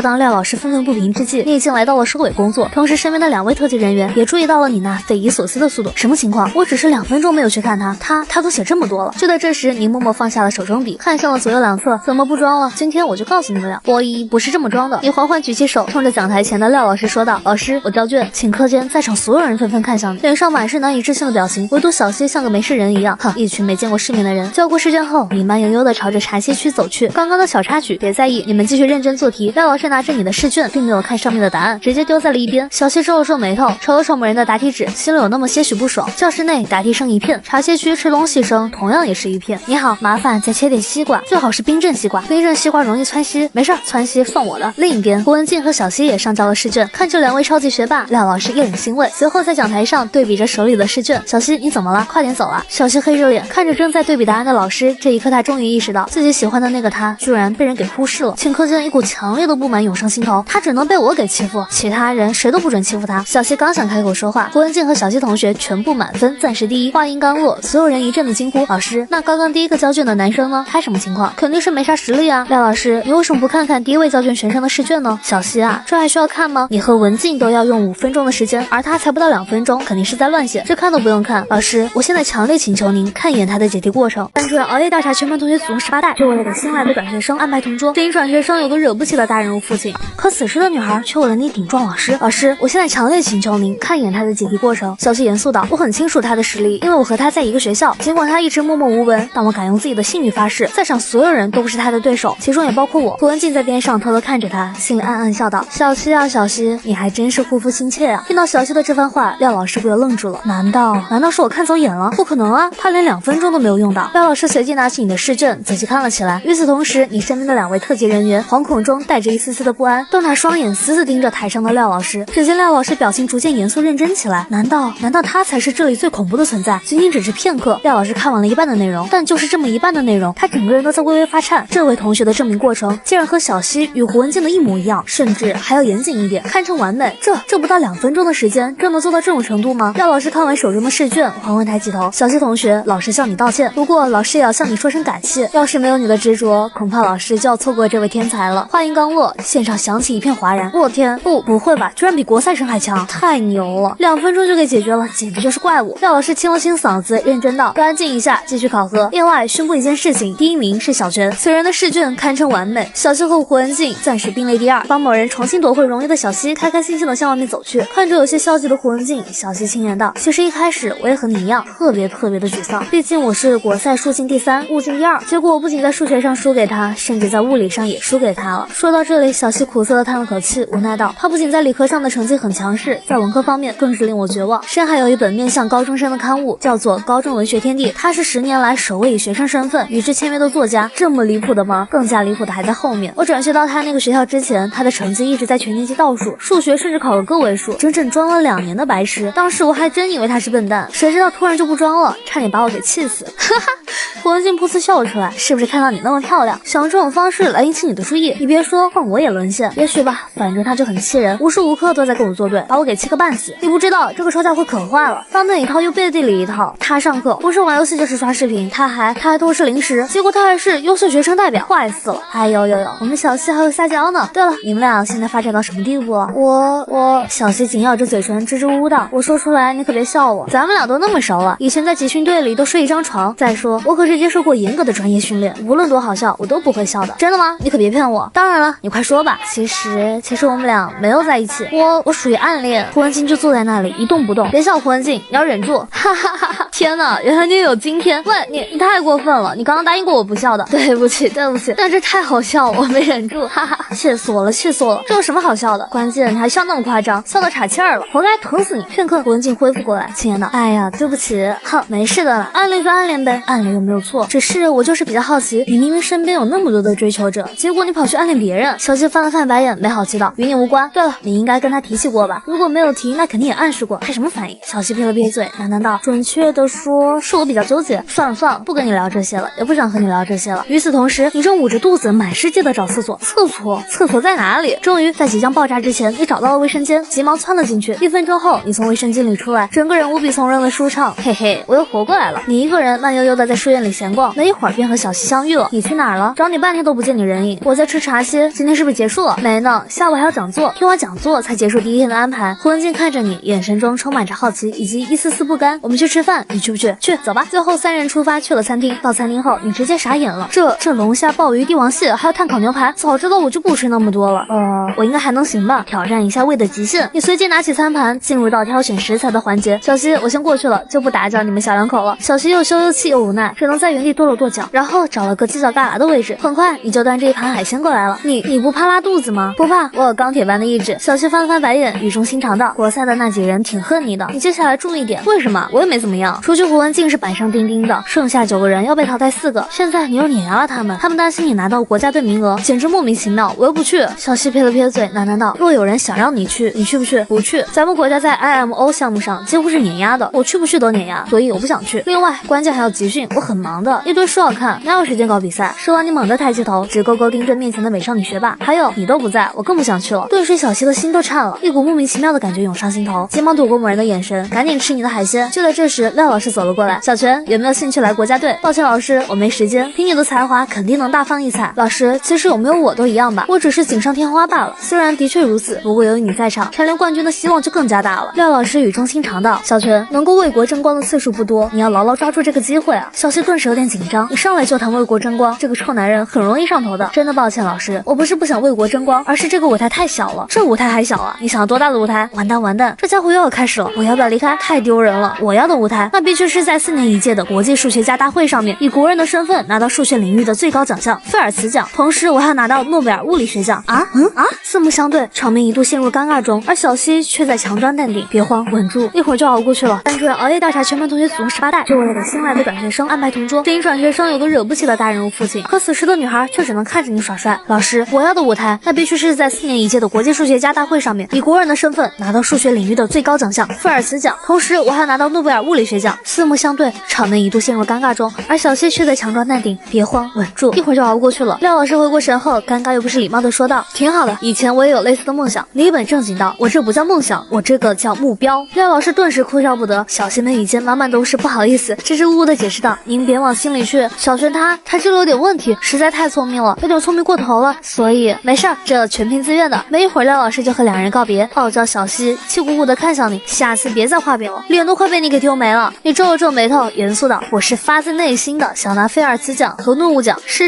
当廖老师愤愤不平之际，你已经来到了收尾工作，同时身边的2位特级人员也注意到了你那匪夷所思的速度。什么情况？我只是2分钟没有去看他都写这么多了。就在这时，你默默放下了手中笔，看向了左右两侧。怎么不装了？今天我就告诉你们俩，我不是这么装的。你缓缓举起手，冲着讲台前的廖老师说道：“老师，我交卷。”顷刻间，在场所有人纷纷看向你，脸上满是难以置信的表情，唯独小西像个没事人一样。一群没见过世面的人。交过试卷后，你慢悠悠地朝着茶歇区走去。刚刚的小插曲别在意，你们继续认真做题。廖老师拿着你的试卷，并没有看上面的答案，直接丢在了一边。小西皱了皱眉头，瞅了瞅某人的答题纸，心里有那么些许不爽。教室内答题声一片，茶歇区吃东西声同样也是一片。你好，麻烦再切点西瓜，最好是冰镇西瓜，冰镇西瓜容易窜稀。没事，窜稀算我的。另一边，胡文静和小西也上交了试卷。看着2位超级学霸，廖老师一脸欣慰，随后在讲台上对比着手里的试卷。小西，你怎么了？快点走啊！小西黑着脸看着正在对比答案的老师，这一刻他终于意识到自己喜欢的那个他居然被人给忽视了，顷刻间一股强烈的不满涌上心头。他只能被我给欺负，其他人谁都不准欺负他。小西刚想开口说话，胡文静和小西同学全部满分，暂时第一。话音刚落，所有人一阵的惊呼：老师，那刚刚第一个交卷的男生呢？他什么情况？肯定是没啥实力啊。廖老师，你为什么不看看第一位交卷学生的试卷呢？小西啊，这还需要看吗？你和文静都要用5分钟的时间，而他才不到2分钟，肯定是在乱写，这看都不用看。老师，我现在强烈请求您看一眼他的解题过程。班主任熬夜调查全班同学祖宗18代，就为了给新来的转学生安排同桌。这一转学生有个惹不起的大人物父亲，可此时的女孩却为了你顶撞老师。老师，我现在强烈请求您看一眼他的解题过程。小西严肃道：我很清楚他的实力，因为我和他在一个学校，尽管他一直默默无闻，但我敢用自己的信誉发誓，在场所有人都不是他的对手，其中也包括我。胡文静在边上偷偷看着他，心里暗暗笑道：小西啊小西，你还真是护肤心切啊。听到小西的这番话，廖老师不由愣住了。难道是我看走眼了？不可能啊，他连2分钟都没有用到。廖老师随即拿起你的试卷仔细看了起来。与此同时，你身边的2位特级人员惶恐中带着一丝丝的不安，瞪大双眼死死盯着台上的廖老师。只见廖老师表情逐渐严肃认真起来。难道他才是这里最恐怖的存在？仅仅只是片刻，廖老师看完了一半的内容，但就是这么一半的内容，他整个人都在微微发颤。这位同学的证明过程竟然和小西与胡文静的一模一样，甚至还要严谨一点，堪称完美。这不到2分钟的时间，真能做到这种程度吗？廖老师看完手中的试卷，缓缓抬起头：小西同学，老师向你道歉，不过老师也要向你说声感谢。要是没有你的执着，恐怕老师就要错过这位天才了。话音刚落，现场响起一片哗然。我天，不会吧，居然比国赛生还强，太牛了！2分钟就给解决了，简直就是怪物。廖老师清了清嗓子，认真道：安静一下，继续考核。另外宣布一件事情，第1名是小泉，此人的试卷堪称完美。小西和胡文静暂时并列第2。帮某人重新夺回荣誉的小西开开心心的向外面走去，看着有些消极的胡文静，小西轻言道：其实一开始我也和你一样，特别的沮丧，毕竟我是国赛数进第3，物进第2，结果我不仅在数学上输给他，甚至在物理上也输给他了。说到这里，小西苦涩的叹了口气，无奈道：他不仅在理科上的成绩很强势，在文科方面更是令我绝望。身还有一本面向高中生的刊物，叫做《高中文学天地》，他是10年来首位以学生身份与之签约的作家。这么离谱的吗？更加离谱的还在后面。我转学到他那个学校之前，他的成绩一直在全年级倒数，数学甚至考了个位数，整整装了2年的白痴。当时我还真以为他是笨蛋，谁知道突然就不装了，差点把我给气死。哈哈，胡文静噗呲笑了出来，是不是看到你那么漂亮，想用这种方式来引起你的注意？你别说，换我也沦陷。也许吧，反正他就很气人，无时无刻都在跟我作对，把我给气个半死。你不知道这个臭家伙可坏了，当那一套又背地里一套。他上课不是玩游戏就是刷视频，他还偷吃零食，结果他还是优秀学生代表，坏死了。哎呦，我们小西还有撒娇呢。对了，你们俩现在发展到什么地步了？我小西紧咬着嘴唇，支支吾吾道：我说出来你可别笑我，咱们俩都那么熟了，以前在集训队里都睡一张床。再说我可是接受过严格的专业训练，无论多好笑我都不会笑的。真的吗？你可别骗我。当然了，你快说吧。其实我们俩没有在一起，我属于暗恋。胡文静就坐在那里一动不动。别笑胡文静，你要忍住。哈哈哈哈！天哪，原来你有今天。喂，你太过分了，你刚刚答应过我不笑的。对不起，但这太好笑了，我没忍住。哈哈，气死我了。这有什么好笑的？关键你还笑那么夸张，笑到岔气儿了，活该疼死你。片刻，胡文静恢复过来，轻言道：哎呀，对不起。哼，没事的了，暗恋就暗恋呗，暗恋又没有错，只是我就是比较好奇，你明明身边有那么多的追求者，结果你跑去暗恋别人。小西翻了翻白眼，没好气道：与你无关。对了，你应该跟他提起过吧？如果没有提，那肯定也暗示过。开什么反应？小西撇了撇嘴，喃喃道：准确的说，是我比较纠结。算了，不跟你聊这些了，也不想和你聊这些了。与此同时，你正捂着肚子满世界的找厕所，厕所在哪里？终于在即将爆炸之前，你找到了卫生间，急忙窜了进去。1分钟后，你从卫生间里出来，整个人无比从容的舒畅。嘿嘿，我又活过来了。你一个人慢悠悠的在书院里闲逛，没一会儿便和小西相遇了。你去哪儿了？找你半天都不见你人影。我在吃茶歇。今天是不是结束了？没呢，下午还有讲座，听完讲座才结束第1天的安排。胡文静看着你，眼神中充满着好奇以及一丝丝不甘。我们去吃饭，你去不去？去，走吧。最后3人出发去了餐厅。到餐厅后，你直接傻眼了。这龙虾、鲍鱼、帝王蟹，还有碳烤牛排，早知道我就不吃那么多了。我应该还能行吧，挑战一下胃的极限。你随即拿起餐盘，进入到挑选食材的环节。小西，我先过去了，就不打搅你们小两口了。小西又羞又气又无奈，只能在原地跺了跺脚，然后找了个犄角旮旯的位置。很快，你就端着一盘海鲜过来了。你不怕拉肚子吗？不怕，我有钢铁般的意志。小西翻了翻白眼，语重心长道：国赛的那几人挺恨你的，你接下来注意点。为什么？我也没怎么样，除去胡文静是板上钉钉的，剩下9个人要被淘汰4个。现在你又碾压了他们担心你拿到国家队名额，简直莫名其妙。我又不去。小西撇了撇嘴，喃喃道：若有人想让你去，你去不去？不去。咱们国家在 IMO 项目上几乎是碾压的，我去不去都碾压，所以我不想去。另外，关键还有集训，我很忙的，一堆书要看，哪有时间搞比赛？说完，你猛地抬起头，直勾勾盯着面前的美少女学霸。还有，你都不在，我更不想去了。顿时，小溪的心都颤了，一股莫名其妙的感觉涌上心头，急忙躲过某人的眼神，赶紧吃你的海鲜。就在这时，廖老师走了过来，小泉有没有兴趣来国家队？抱歉老师，我没时间。凭你的才华，肯定能大放异彩。老师，其实有没有我都一样吧，我只是锦上添花罢了。虽然的确如此，不过有你在场，蝉联冠军的希望就更加大了。廖老师语重心长道，小泉能够为国争光的次数不多，你要牢牢抓住这个机会啊。小溪顿时有点紧张，你上来就谈为国争光，这个臭男人很容易上头的。真的抱歉老师，我不是不想为国争光，而是这个舞台太小了。这舞台还小啊？你想要多大的舞台？完蛋完蛋，这家伙又要开始了。我要不要离开？太丢人了。我要的舞台，那必须是在4年一届的国际数学家大会上面，以国人的身份拿到数学领域的最高奖项菲尔茨奖，同时我还要拿到诺贝尔物理学奖。四目相对，场面一度陷入尴尬中，而小溪却在强装淡定。别慌，稳住，一会儿就熬过去了。班主任熬夜调查全班同学祖宗18代，就为了给新来的转学生安排同桌。对于转学生有个惹不起的大人物父亲，可此时的女孩却只能看着你耍帅。老师，我要的舞台，那必须是在4年一届的国际数学家大会上面，以国人的身份拿到数学领域的最高奖项菲尔茨奖，同时我还要拿到诺贝尔物理学奖。四目相对，场面一度陷入尴尬中，而小溪却在强装淡定。别慌，稳住，一会儿就熬过去了。廖老师回过神后，尴尬又不失礼貌的说道：“挺好的，以前我也有类似的梦想。”你一本正经道：“我这不叫梦想，我这个叫目标。”廖老师顿时哭笑不得，小溪眉宇间满满都是不好意思，支支吾吾的解释道：“您别往心里去，小泉他这个有点问题，实在太聪明了，有点聪明过头了，所以没事儿，这全凭自愿的。”没一会儿，廖老师就和两人告别。傲娇小溪气鼓鼓的看向你，下次别再画饼了，脸都快被你给丢没了。你皱了皱眉头，严肃道：“我是发自内心的想拿菲尔茨奖和诺奖。是，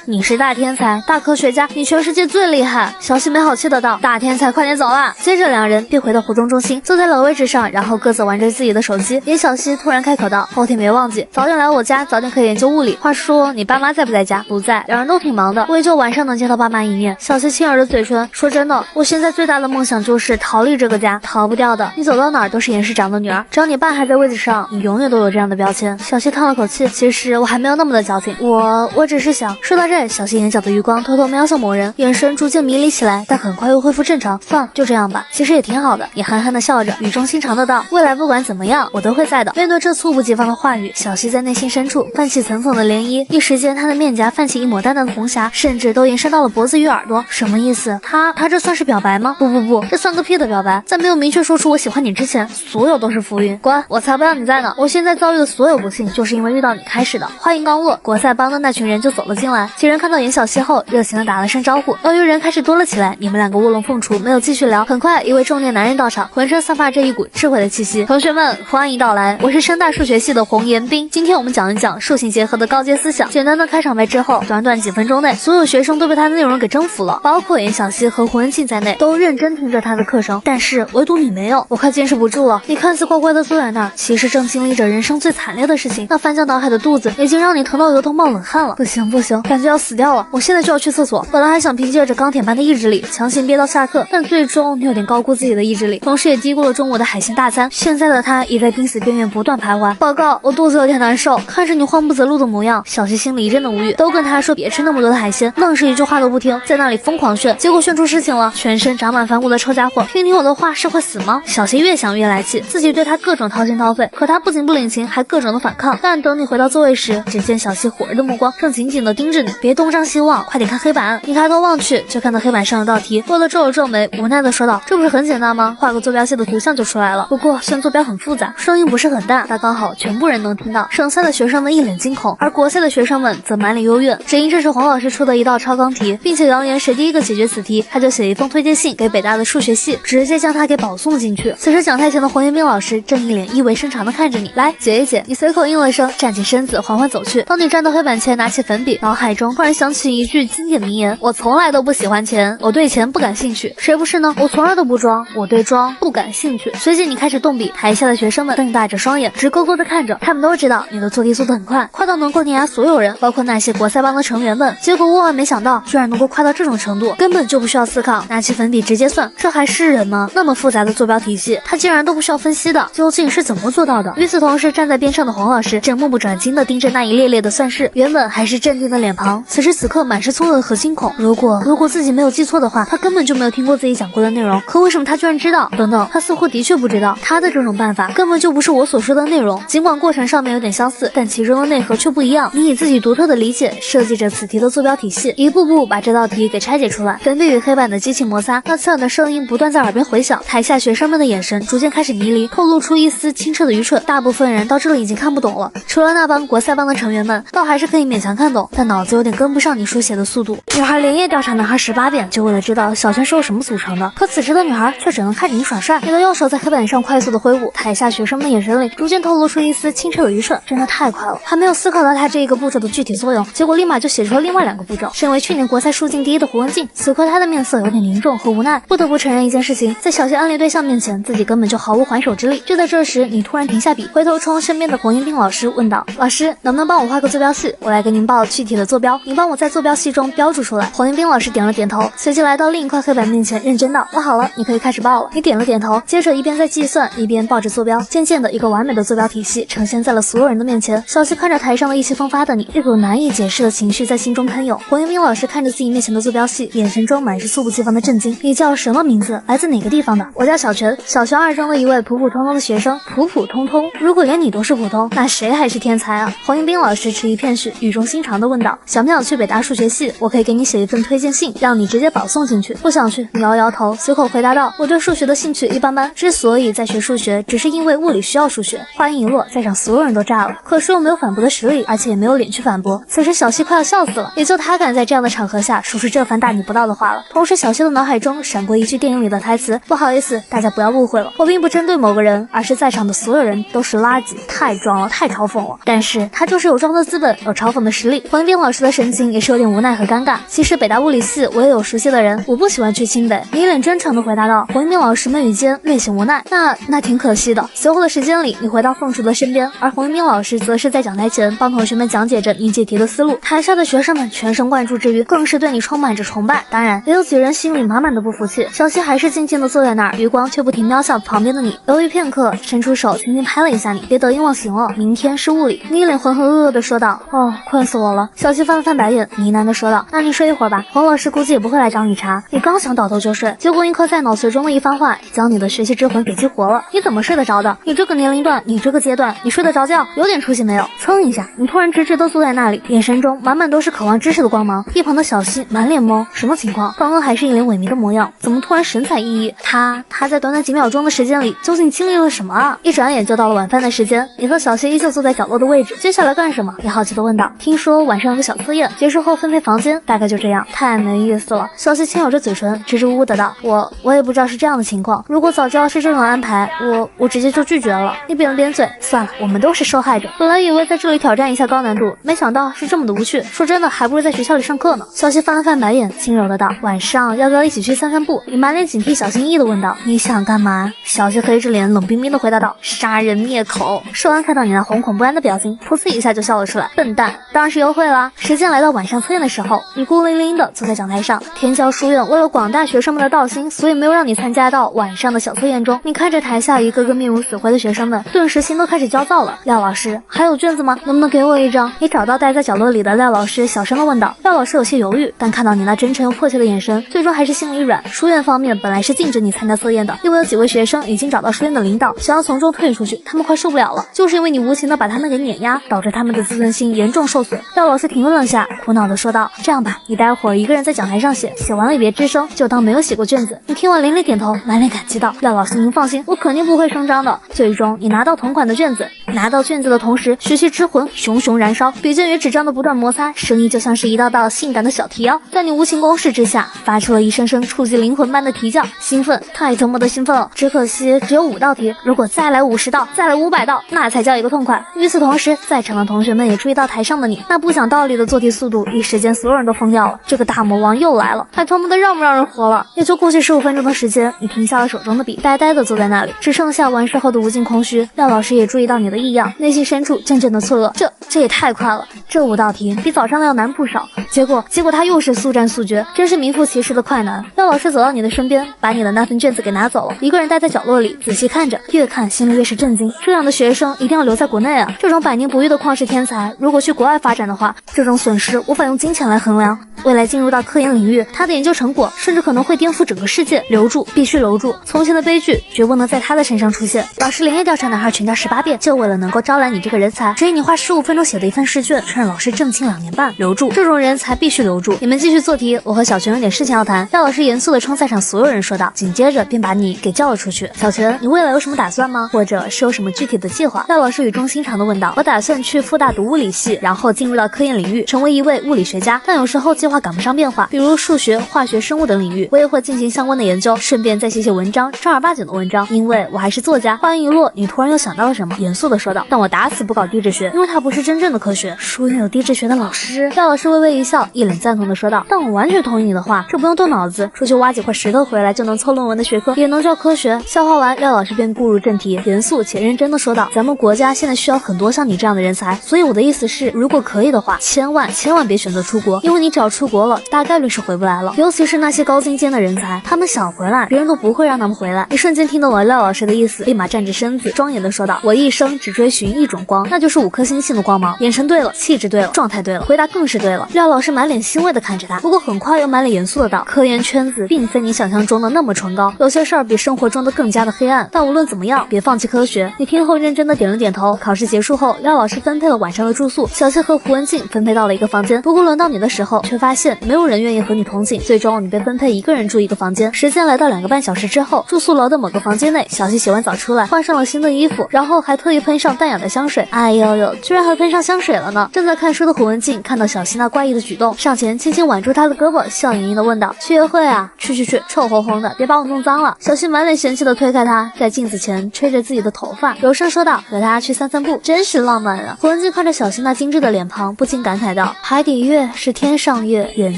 你是大天才，大科学家，你全世界最厉害。”小溪没好气的道：“大天才，快点走啦！”接着两人便回到活动中心，坐在老位置上，然后各自玩着自己的手机。严小溪突然开口道：“后天别忘记早点来我家，早点可以研究物理。话说你爸妈在不在家？”“不在，两人都挺忙的，我也就晚上能见到爸妈一面。”小溪轻耳着嘴唇，说：“真的，我现在最大的梦想就是逃离这个家，逃不掉的。你走到哪儿都是严市长的女儿，只要你爸还在位子上，你永远都有这样的标签。”小溪叹了口气，其实我还没有那么的矫情，我只是想……说到这，小溪眼角的余光偷偷瞄向某人，眼神逐渐迷离起来，但很快又恢复正常。算了，就这样吧，其实也挺好的。你憨憨的笑着，语重心长的道：“未来不管怎么样，我都会在的。”面对这猝不及防的话语，小溪在内心深处泛起层层的涟漪，一时间她的面颊泛起一抹淡淡的红霞，甚至都延伸到了脖子与耳朵。什么意思？他这算是表白吗？不，这算个屁的表白！在没有明确说出我喜欢你之前，所有都是浮云。滚！我才不要你在呢！我现在遭遇的所有不幸，就是因为遇到你开始的。话音刚落，国赛帮的那群人就走了进来。几人看到严小溪后，热情的打了声招呼，由于人开始多了起来，你们两个卧龙凤雏，没有继续聊。很快，一位中年男人到场，浑身散发着一股智慧的气息。同学们，欢迎到来！我是深大数学系的洪延斌，今天我们讲一讲数性结合的高阶思想。简单的开场白之后，短短几分钟内，所有学生都被他的内容给征服了，包括严小溪和胡文静在内，都认真听着他的课程。但是唯独你没有，我快坚持不住了。你看似乖乖的坐在那儿，其实正经历着人生最惨烈的事情。那翻江倒海的肚子已经让你疼到额头冒冷汗了。不行，感觉要死掉了。我现在就要去厕所。本来还想凭借着钢铁般的意志力强行憋到下课，但最终你有点高估自己的意志力，同时也低估了中午的海鲜大餐。现在的他也在濒死边缘不断徘徊。报告，我肚子有点难受。看着你慌不择路的模样，小溪心里一阵的无语，都跟他说别吃那么多的海鲜，愣是一句话都不听，在那里疯狂炫。结果炫出事情了，全身长满反骨的臭家伙，听听我的话是会死吗？小溪越想越来气，自己对他各种掏心掏肺，可他不仅不领情，还各种的反抗。但等你回到座位时，只见小溪火热的目光正紧紧的盯着你，别东张西望，快点看黑板。你抬头望去，就看到黑板上有道题。为了皱了皱眉，无奈的说道：“这不是很简单吗？画个坐标系的图像就出来了。不过虽然坐标很复杂，声音不是很大，但刚好全部人能听到。”省赛的学生们一脸惊恐，而国赛的学生们则满脸幽怨，只因这是黄老师出的一道超纲题，并且扬言谁第一个解决此题，他就写一封推荐信给北大的数学系，直接将他给保送进去。此时讲台前的黄彦斌老师正一脸意味深长的看着你，来解一解。你随口应了声，站起身子缓缓走去。当你站到黑板前，拿起粉笔，脑海中突然想起一句经典名言：我从来都不喜欢钱，我对钱不感兴趣。谁不是呢？我从来都不装，我对装不感兴趣。随即你开始动笔，台下的学生们瞪大着双眼，直勾勾的看着。他们都知道你的做题速度很快，快到能够碾压所有人，包括那些国赛帮的成员们。结果万万没想到，居然能够快到这种程度，根本就不需要思考，拿起粉笔直接算。这还是人吗？那么复杂的坐标体系，他竟然都不需要分析的，究竟是怎么做到的？与此同时，站在边上的黄老师正目不转睛的盯着那一列列的算式，原本还是镇定的脸庞，此时此刻满是错愕和惊恐。如果自己没有记错的话，他根本就没有听过自己讲过的内容，可为什么他居然知道？等，他似乎的确不知道，他的这种办法根本就不是我所说的内容。尽管过程上面有点相似，但其中的内核却不一样。你以自己独特的理解设计着此题的坐标体系，一步步把这道题给拆解出来。粉笔与黑板的激情摩擦，那刺耳的声音不断在耳边回响。台下学生们的眼神逐渐开始迷离，透露出一丝清澈的愚蠢。大部分人到这里已经看不懂了，除了那帮国赛帮的成员们，倒还是可以勉强看懂，但脑子有点跟不上你书写的速度。女孩连夜调查男孩18遍，就为了知道小圈是由什么组成的。可此时的女孩却只能看着你耍帅，你的右手在黑板上快速的挥舞，台下学生们的眼神里逐渐透露出一丝清澈的愚蠢，真的太快了，还没有思考到他这一个步骤的具体作用，结果立马就写出了另外2个步骤。身为去年国赛数进第1的胡文静，此刻他的面色有点凝重和无奈，不得不承认一件事情，在小谢暗恋对象面前，自己根本就毫无还手之力。就在这时，你突然停下笔，回头冲身边的黄彦斌老师问道：“老师，能不能帮我画个坐标系？我来给您报具体的坐标，您帮我在坐标系中标注出来。”黄彦斌老师点了点头，随即来到另一块黑板面前，认真道：“画好了，你可以开始报了。”你点了点头，接着一边在计算，一边报着坐标。渐渐的，一个完美的坐标体系呈现在了所有人的面前。小希看着台上的意气风发的你，一股难以解释的情绪在心中喷涌。黄彦斌老师看着自己面前的坐标系，眼神中满是猝不及防的震惊。你叫什么名字？来自哪个地方的？我叫小泉，小学2中的一位普普通通的学生。普普通通？如果连你都是普通，那谁还是天才啊？黄彦斌老师迟疑片时，语重心长地问道：“想不想去北大数学系？我可以给你写一份推荐信，让你直接保送进去。”不想去，你摇摇头，随口回答道：“我对数学的兴趣一般般，之所以在学数学，只是因为物理需要数学。”话音一落，在场所有人都炸了，可是又没有反驳的实力，而且也没有脸去反驳。此时小希快要笑死了，也就他敢在这样的场合下说出这番大逆不道的话了。同时小希的脑海中闪过一句电影里的台词：“不好意思，大家不要误会了，我并不针对某个人，而是在场的所有人都是垃圾。”太装了，太嘲讽了，但是他就是有装的资本，有嘲讽的实力。黄彦斌老师的神情也是有点无奈和尴尬。其实北大物理系我也有熟悉的人，我不喜欢去清北。你一脸真诚地回答道。黄彦斌老师眉宇间略显无奈，那挺可惜的。随后的时间里，你回到凤雏的身边，而黄彦斌老师则是在讲台前帮同学们讲解着你解题的思路。台下的学生们全神贯注之余，更是对你充满着崇拜，当然也有几人心里满满的不服气。小希还是静静地坐在那儿，余光却不停瞄向旁边的你，犹豫片刻，伸出手轻轻拍了一下你，别得意忘形了，明天是物理。你一脸浑浑噩噩地说道：“哦，困死我了。”小希翻了翻白眼，呢喃地说道：“那你睡一会儿吧，黄老师估计也不会来找你茬。”你刚想倒头就睡，结果印刻在脑髓中的一番话将你的学习之魂给激活了。你怎么睡得着的？你这个年龄段，你这个阶段，你睡得着觉？有点出息没有？噌一下，你突然直直地坐在那里，眼神中满满都是渴望知识的光芒。一旁的小希满脸懵，什么情况？刚刚还是一脸萎靡的模样，怎么突然神采奕奕？他在短短几秒钟的时间里究竟经历了什么啊？一转眼就到了晚饭的时间，你和小希依旧坐在角落的位置，接下来干什么？你好奇地问道。听说晚上有个小测验，结束后分配房间，大概就这样。太没意思了。小希轻咬着嘴唇，支支吾吾的道：“我也不知道是这样的情况，如果早知道是这种安排，我直接就拒绝了。”你扁了扁嘴，算了，我们都是受害者。本来以为在这里挑战一下高难度，没想到是这么的无趣。说真的，还不如在学校里上课呢。小希翻了翻白眼，轻柔的道：“晚上要不要一起去散散步？”你满脸警惕小心翼翼的问道：“你想干嘛？”小希黑着脸冷冰冰的回答道：“杀人灭口。”说完看到你那惶恐不安的表情，噗呲一下就笑了出来。笨蛋，当然是优惠啦。时间来到晚上测验的时候，你孤零零的坐在讲台上。天教书院为了广大学生们的道心，所以没有让你参加到晚上的小测验中。你看着台下一个个面如死灰的学生们，顿时心都开始焦躁了。廖老师，还有卷子吗？能不能给我一张？你找到待在角落里的廖老师，小声的问道。廖老师有些犹豫，但看到你那真诚又迫切的眼神，最终还是心里软。书院方面本来是禁止你参加测验的，因为有几位学生已经找到书院的领导，想要从中退出去，他们快受不了了，就是因为你无情的把他们给碾压，导致他们的自尊心严重受损。廖老师停顿了下，苦恼的说道：“这样吧，你待会儿一个人在讲台上写，写完了也别吱声，就当没有写过卷子。”你听完连连点头，满脸感激道：“廖老师您放心，我肯定不会声张的。”最终你拿到同款的卷子，拿到卷子的同时，学习之魂熊熊燃烧，笔尖与纸张的不断摩擦，声音就像是一道道性感的小提腰，在你无情攻势之下，发出了一声声触及灵魂般的啼叫。兴奋，太他妈的兴奋了！只可惜只有5道题，如果再来50道，再来500道，那才叫一个痛快。与此同时，在场的同学们也注意到台上的你，那不讲道理的做题速度，一时间所有人都疯掉了。这个大魔王又来了，还他妈的让不让人活了？也就过去15分钟的时间，你停下了手中的笔，呆呆的坐在那里，只剩下完事后的无尽空虚。廖老师也注意到你的异样，内心深处阵阵的错愕，这也太快了，这5道题比早上的要难不少。结果他又是速战速决，真是名副其实的快男。廖老师走到你的身边，把你的那份卷子给拿走了，一个人待在角落里仔细看着，越看心里越是震惊。这样的学生一定要留在国内啊！这种百年不遇的旷世天才，如果去国外发展的话，这种损失无法用金钱来衡量。未来进入到科研领域，他的研究成果甚至可能会颠覆整个世界。留住，必须留住！从前的悲剧绝不能在他的身上出现。老师连夜调查男孩全家18遍，就为了能够招揽你这个人才。至于你花15分钟写的一份试卷，却让老师震惊2年半。留住，这种人才必须留住！你们继续做题，我和小泉有点事情要谈。廖老师严肃地冲在场所有人说道，紧接着便把你给叫了出去。小泉，你未来有什么打算吗？或者是有什么具体的计划？廖老师语重心长地问道。我打算去复大读物理系，然后进入到科研领域，成为一位物理学家。但有时候计划赶不上变化，比如数学、化学、生物等领域，我也会进行相关的研究，顺便再写写文章，正儿八经的文章。因为我还是作家。话音一落，你突然又想到了什么，严肃地说道。但我打死不搞地质学，因为它不是真正的科学。书院有地质学的老师。廖老师微微一笑，一脸赞同地说道。但我完全同意你的话，这不用动脑子，出去挖几块石头回来就能凑论文的学科，也能叫科学。消化完，廖老师便步入正题，严肃且认真地说道。咱们国家现在需要很多像你这样的人才，所以我的意思是，如果可以的话，千万别选择出国，因为你只要出国了，大概率是回不来了。尤其是那些高精尖的人才，他们想回来，别人都不会让他们回来。一瞬间听懂了廖老师的意思，立马站直身子，庄严地说道。我一生只追寻一种光，那就是5颗星星的光芒。眼神对了，气质对了，状态对了，回答更是对了。廖老师满脸欣慰地看着他，不过很快又满脸严肃地道，科研圈子并非你想象中的那么崇高，有些事儿比生活中的更加的黑暗。但无论怎么样，别放弃科学。你听后认真地点了点头。考试结束后，廖老师分配了晚上的住宿，小谢和胡文静分配到了一个房间。不过轮到你的时候，却发现没有人愿意和你同寝，最终你被分配一个人住一个房间。时间来到2个半小时之后，住宿楼的某个房间内，小谢洗完澡出来，换上了新的衣服，然后还特意喷上淡雅的香水。哎呦呦，居然还喷上香水了呢！正在看书的胡文静看到小希那怪异的举动，上前轻轻挽住他的胳膊，笑盈盈地问道：去约会啊？去，臭烘烘的，别把我弄脏了。小希满脸嫌弃地推开他，在镜子前吹着自己的头发，柔声说道：和他去散散步，真是浪漫啊！胡文静看着小希那精致的脸庞，不禁感慨道：海底月是天上月，眼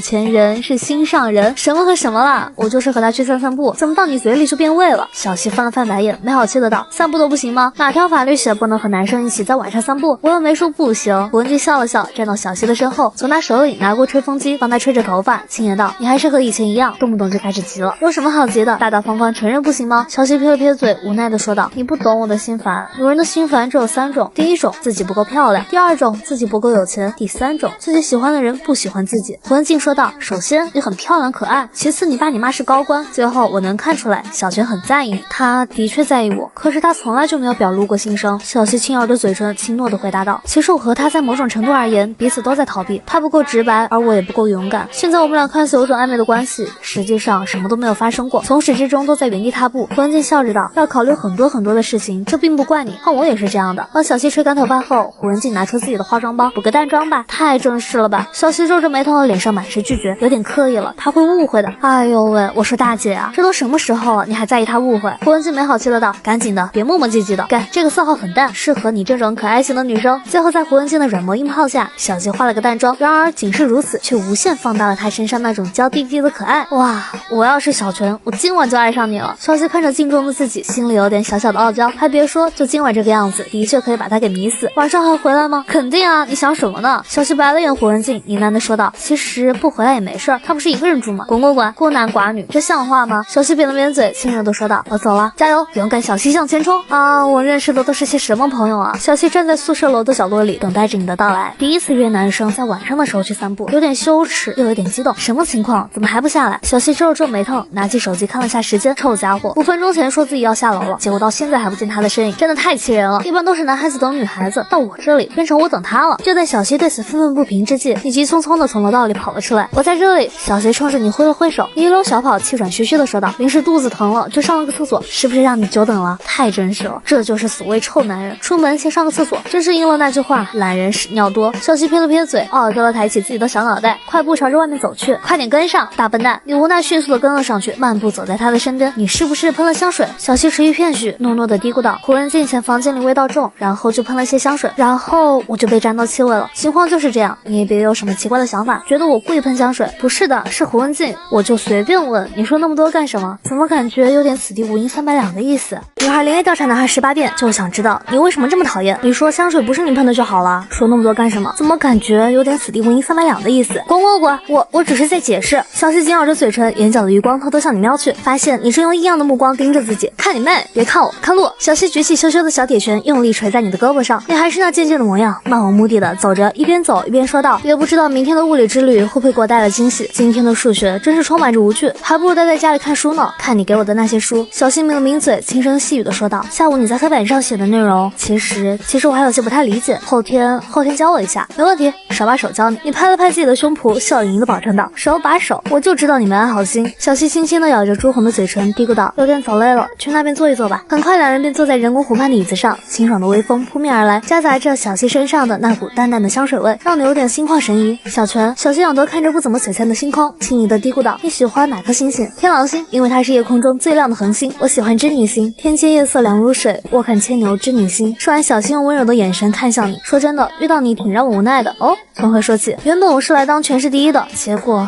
前人是心上人，什么和什么啦？我就是和他去散散步，怎么到你嘴里就变味了？小希翻了翻白眼，没好气的道：散步都不行吗？哪条法律写不能和男生一起在晚上散步？我又没说不行。胡文静笑了笑，站到小希的身后，从他手里拿过吹风机，帮他吹着头发，轻言道：你还是和以前一样，动不动就开始急了，有什么好急的？大大方方承认不行吗？小希撇了撇嘴，无奈的说道：你不懂我的心烦。女人的心烦只有3种，第1种自己不够漂亮，第2种自己不够有钱，第3种自己喜欢的人不喜欢自己。胡文静说道：首先你很漂亮可爱，其次你爸你妈是高官，最后我能看出来小泉很在意你。他的确在意我，可是他从来就没有表露过心声。小希轻咬着嘴唇，轻诺地回答道：其实我和他在某种程度而言，彼此都在逃避，他不够直白，而我也不够勇敢。现在我们俩看似有种暧昧的关系，实际上什么都没有发生过，从始至终都在原地踏步。胡文静笑着道：要考虑很多的事情，这并不怪你，换我也是这样的。帮小希吹干头发后，胡文静拿出自己的化妆包，补个淡妆吧，太正式了吧。小希皱着眉头，脸上满是拒绝，有点刻意了，他会误会的。哎呦喂，我说大姐啊，这都什么时候了，你还在意他误会？胡文静没好气的道：赶紧的，别磨磨唧唧的，干，这个色号很淡，适合你这种可爱型的女生。最后在胡文静的软磨硬泡下，小希化了个淡妆，然而仅是如此，却无限放大了她身上那种娇滴滴的可爱。哇，我要是小泉，我今晚就爱上你了。小希看着镜中的自己，心里有点小小的傲娇，还别说，就今晚这个样子，的确可以把他给迷死。晚上还回来吗？肯定啊，你想什么呢？小希白了眼胡文静，呢喃地说道：其实不回来也没事儿，他不是一个人住吗？滚，孤男寡女，这像话吗？小希扁了扁嘴，轻柔地说道：我走了，加油，勇敢小希向前冲啊！我认识的都是些什么朋友啊？小希站在宿舍楼的角落里，等待着你的到来。第一次约男生在晚上的时候去散步，有点羞耻，又有点激动。什么情况？怎么还不下来？小希皱了皱眉头，拿起手机看了下时间，臭家伙，5分钟前说自己要下楼了，结果到现在还不见他的身影，真的太气人了。一般都是男孩子等女孩子，到我这里变成我等他了。就在小希对此愤愤不平之际，你急匆匆的从楼道里跑了出来。我在这里。小希冲着你挥了挥手，你一溜小跑，气喘吁吁的说道：临时肚子疼了，就上了个厕所，是不是让你久等了？太真实了，这就是所谓臭男人，出门先上个厕所，真是应了那句话，懒人屎尿多。小希撇了撇嘴，傲娇的抬起自己的小脑袋，快步朝着外面走去。快点跟上，大笨蛋！你无奈迅速的跟了上去，漫步走在他的身边。你是不是喷了香水？小希迟疑片许，诺诺的嘀咕道。胡文静嫌房间里味道重，然后就喷了些香水，然后我就被沾到气味了。情况就是这样，你也别有什么奇怪的想法，觉得我故意喷香水？不是的，是胡文静，我就随便问，你说那么多干什么？怎么感觉有点此地无银300两的意思？女孩连夜调查男孩18遍，就是想知道你为什么这么讨厌。你说香水不是你喷的就好了，说那么多干什么？怎么感觉有点此地无银300两的意思？滚，我只是在解释。小希紧咬着嘴唇，眼角的余光偷偷向你瞄去，发现你正用异样的目光盯着自己。看你妹，别看我，看路。小希举起羞羞的小铁拳，用力捶在你的胳膊上。你还是那贱贱的模样，漫无目的的走着，一边走一边说道：也不知道明天的物理之旅律会不会给我带来惊喜？今天的数学真是充满着无趣，还不如待在家里看书呢。看你给我的那些书。小新抿了抿嘴，轻声细语的说道。下午你在黑板上写的内容，其实我还有些不太理解，后天教我一下。没问题，手把手教你。你拍了拍自己的胸脯，笑盈盈的保证道。手把手，我就知道你没安好心。小西轻轻的咬着朱红的嘴唇，嘀咕道，有点走累了，去那边坐一坐吧。很快两人便坐在人工湖畔的椅子上，清爽的微风扑面而来，夹杂着小西身上的那股淡淡的香水味，让你有点心旷神怡。小泉，小西仰头看着不怎么璀璨的星空，轻盈的嘀咕道，你喜欢哪颗星星？天狼星，因为它是夜空中最亮的恒星。我喜欢织女星，天阶夜色凉如水，卧看牵牛织女星。说完，小西用温柔的眼神看向你，说真的，遇到你挺让我无奈的哦。从何说起？原本我是来当全市第一的，结果，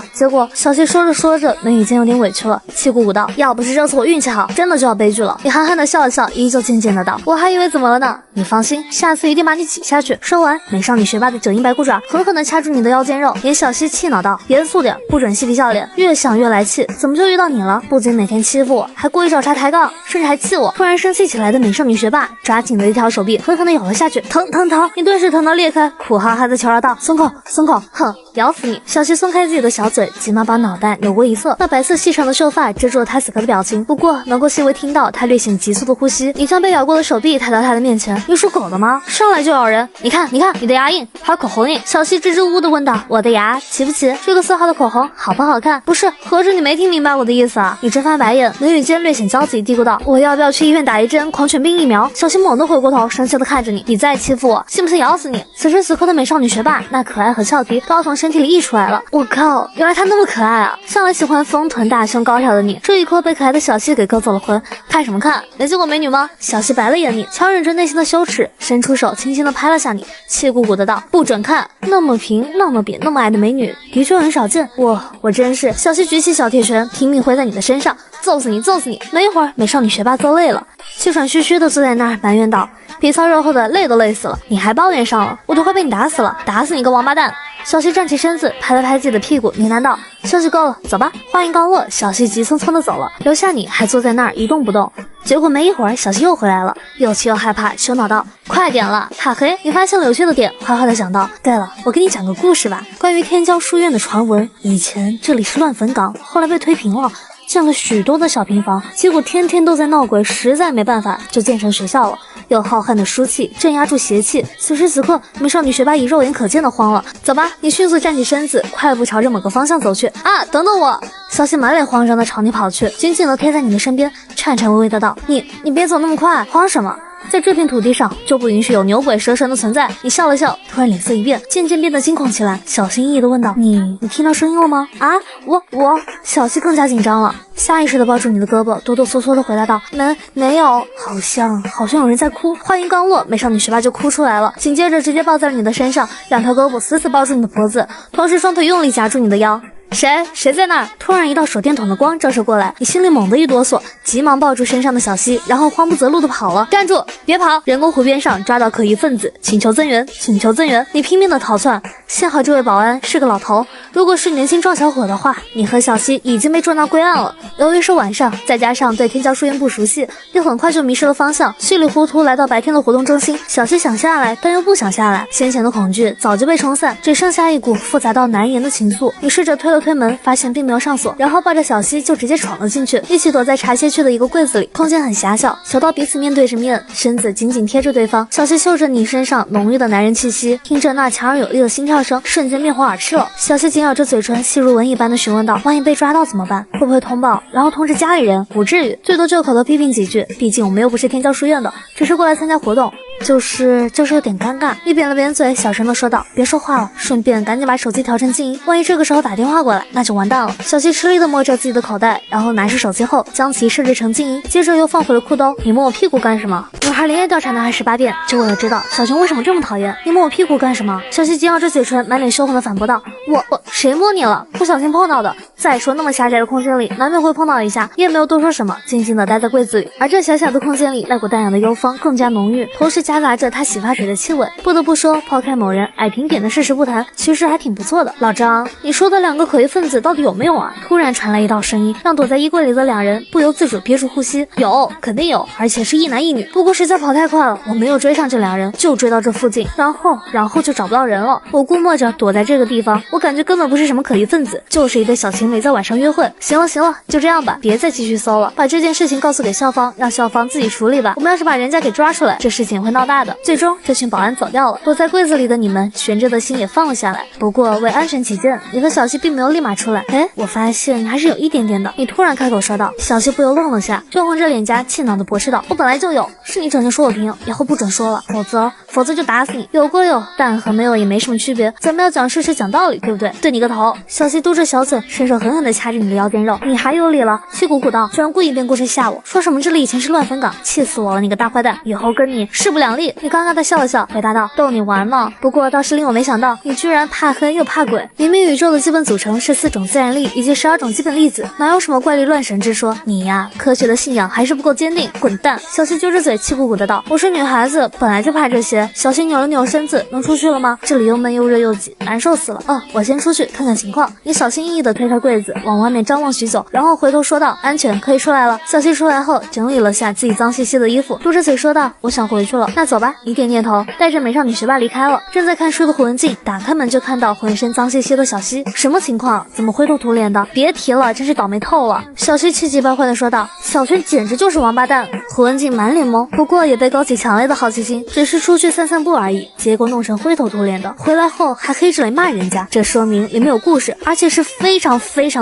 小西说着说着，眉宇间有点委屈了，气鼓鼓道，要不是这次我运气好，真的就要悲剧了。你憨憨的笑了笑，依旧渐渐的道，我还以为怎么了呢？你放心，下次一定把你挤下去。说完，美少女学霸的9阴白骨爪狠狠地掐住你的腰间肉，连小西气恼道，严肃点，不准嬉皮笑脸。越想越来气，怎么就遇到你了？不仅每天欺负我，还故意找茬抬杠，甚至还气我。突然生气起来的美少女学霸抓紧了一条手臂，狠狠地咬了下去，疼！你顿时疼得裂开，苦哈哈的求饶道，松口，哼，咬死你！小西松开自己的小嘴，急忙把脑袋扭过一侧，那白色细长的秀发遮住了他此刻的表情，不过能够细微听到他略显急促的呼吸。你将被咬过的手臂抬到他的面前，你属狗的吗？上来就咬人！你看，你的牙印，还有口红印。小西支支吾吾地问道，我的牙齐不齐？这个色号的口红好不好看？不是，合着你没听明白我的意思啊？你睁翻白眼，眉宇间略显焦急，嘀咕道，我要不要去医院打一针狂犬病疫苗？小西猛地回过头，生气地看着你再欺负我，信不信咬死你？此时此刻的美少女学霸，那可爱和俏皮都要从身体里溢出来了。我靠，原来她那么可爱啊！向来喜欢丰臀大胸高挑的你，这一刻被可爱的小西给勾走了魂。看什么看？没见过美女吗？小西白了眼你，强忍着内心的羞耻，伸出手轻轻地拍了下你，气鼓鼓的道，不准看！那么平，那么扁，那么矮的美女，的确很少见。我真是……小西举起小铁拳，拼命挥在你的身上，揍死你！没一会儿，美少女学霸揍累了，气喘吁吁的坐在那儿，埋怨道，皮糙肉厚的，累都累死了，你还抱怨上了，我都快被你打死了，打死你个王八蛋！小西站起身子，拍了拍自己的屁股，呢喃道，休息够了，走吧。话音刚落，小西急匆匆的走了，留下你还坐在那儿一动不动。结果没一会儿，小西又回来了，又气又害怕，羞恼道，快点了，怕黑！你发现了有趣的点，坏坏的想到，对了，我给你讲个故事吧，关于天骄书院的传闻。以前这里是乱坟岗，后来被推平了，建了许多的小平房，结果天天都在闹鬼，实在没办法，就建成学校了。用浩瀚的书气镇压住邪气。此时此刻，美少女学霸以肉眼可见的慌了。走吧，你迅速站起身子，快步朝着某个方向走去。啊，等等我！小西满脸慌张的朝你跑去，紧紧的贴在你的身边，颤颤巍巍的道：你别走那么快，慌什么？在这片土地上就不允许有牛鬼蛇神的存在。你笑了笑，突然脸色一变，渐渐变得惊恐起来，小心翼翼地问道：你听到声音了吗？啊，我……小西更加紧张了，下意识地抱住你的胳膊，哆哆嗦嗦地回答道：没有，好像有人在哭。话音刚落，美少女学霸就哭出来了，紧接着直接抱在了你的身上，两条胳膊死死抱住你的脖子，同时双腿用力夹住你的腰。谁在那儿？突然一道手电筒的光照射过来，你心里猛地一哆嗦，急忙抱住身上的小西，然后慌不择路的跑了。站住，别跑！人工湖边上抓到可疑分子，请求增援！你拼命的逃窜，幸好这位保安是个老头，如果是年轻壮小伙的话，你和小西已经被捉拿归案了。由于是晚上，再加上对天骄书院不熟悉，你很快就迷失了方向，稀里糊涂来到白天的活动中心。小西想下来，但又不想下来，先前的恐惧早就被冲散，只剩下一股复杂到难言的情愫。你试着推了推门，发现并没有上锁，然后抱着小西就直接闯了进去，一起躲在茶歇区的一个柜子里，空间很狭小，小到彼此面对着面，身子紧紧贴着对方。小西嗅着你身上浓郁的男人气息，听着那强而有力的心跳声，瞬间面红耳赤了。小西紧咬着嘴唇，细如蚊一般的询问道：万一被抓到怎么办？会不会通报，然后通知家里人？不至于，最多就口头批评几句，毕竟我们又不是天骄书院的，只是过来参加活动，就是有点尴尬。你扁了扁嘴，小声的说道：别说话了，顺便赶紧把手机调成静音，万一这个时候打电话过来，那就完蛋了。小西吃力的摸着自己的口袋，然后拿出手机后将其设置成静音，接着又放回了裤兜。你摸我屁股干什么？女孩连夜调查男孩18遍，就为了知道小熊为什么这么讨厌。你摸我屁股干什么？小西紧咬着嘴唇，满脸羞红的反驳道：我谁摸你了？不小心碰到的。再说那么狭窄的空间里，难免会碰到一下，也没有多说什么，静静的待在柜子里。而这小小的空间里，那股淡雅的幽风更加浓郁，同时夹杂着他洗发水的气味。不得不说，抛开某人爱评点的事实不谈，其实还挺不错的。老张，你说的2个可疑分子到底有没有啊？突然传来一道声音，让躲在衣柜里的2人不由自主憋住呼吸。有，肯定有，而且是一男一女。不过实在跑太快了，我没有追上这2人，就追到这附近，然后就找不到人了。我估摸着躲在这个地方，我感觉根本不是什么可疑分子，就是一对小情侣在晚上约会。行了，就这样吧，别再继续搜了，把这件事情告诉给校方，让校方自己处理吧。我们要是把人家给抓出来，这事情会闹大的。最终，这群保安走掉了，躲在柜子里的你们悬着的心也放了下来。不过为安全起见，你和小西并没有立马出来。我发现还是有一点点的。你突然开口说道。小西不由愣了下，就红着脸颊气恼地驳斥道：“我本来就有，是你整天说我平，以后不准说了，否则就打死你。有归有，但和没有也没什么区别。咱们要讲事实讲道理，对不对？对你个头！”小西嘟着小嘴，伸手狠狠地掐着你的腰间肉。你还有理了？气鼓鼓道，居然故意编故事吓我，说什么这里以前是乱坟岗，气死我了！你个大坏蛋，以后跟你势不两立。你尴尬地笑了笑，回答道：“逗你玩嘛。不过倒是令我没想到，你居然怕黑又怕鬼。明明宇宙的基本组成是4种自然力以及12种基本粒子，哪有什么怪力乱神之说？你呀，科学的信仰还是不够坚定。滚蛋！”小西撅着嘴，气鼓鼓的道：“我是女孩子，本来就怕这些。”小西扭了扭身子，能出去了吗？这里又闷又热又挤，难受死了。我先出去看看情况。你小心翼翼地推开柜子，往外面张望许久，然后回头说道：“安全，可以出来了。”小西出来后，整理了下自己脏兮兮的衣服，嘟着嘴说道：“我想回去了。”那走吧。你点点头，带着美少女学霸离开了。正在看书的胡文静打开门就看到浑身脏兮兮的小西，什么情况？怎么灰头土脸的？别提了，真是倒霉透了。小西气急败坏地说道：“小轩简直就是王八蛋。”胡文静满脸懵，不过也被勾起强烈的好奇心，只是出去散散步而已，结果弄成灰头土脸的，回来后还黑着脸骂人家，这说明里面有故事，而且是非常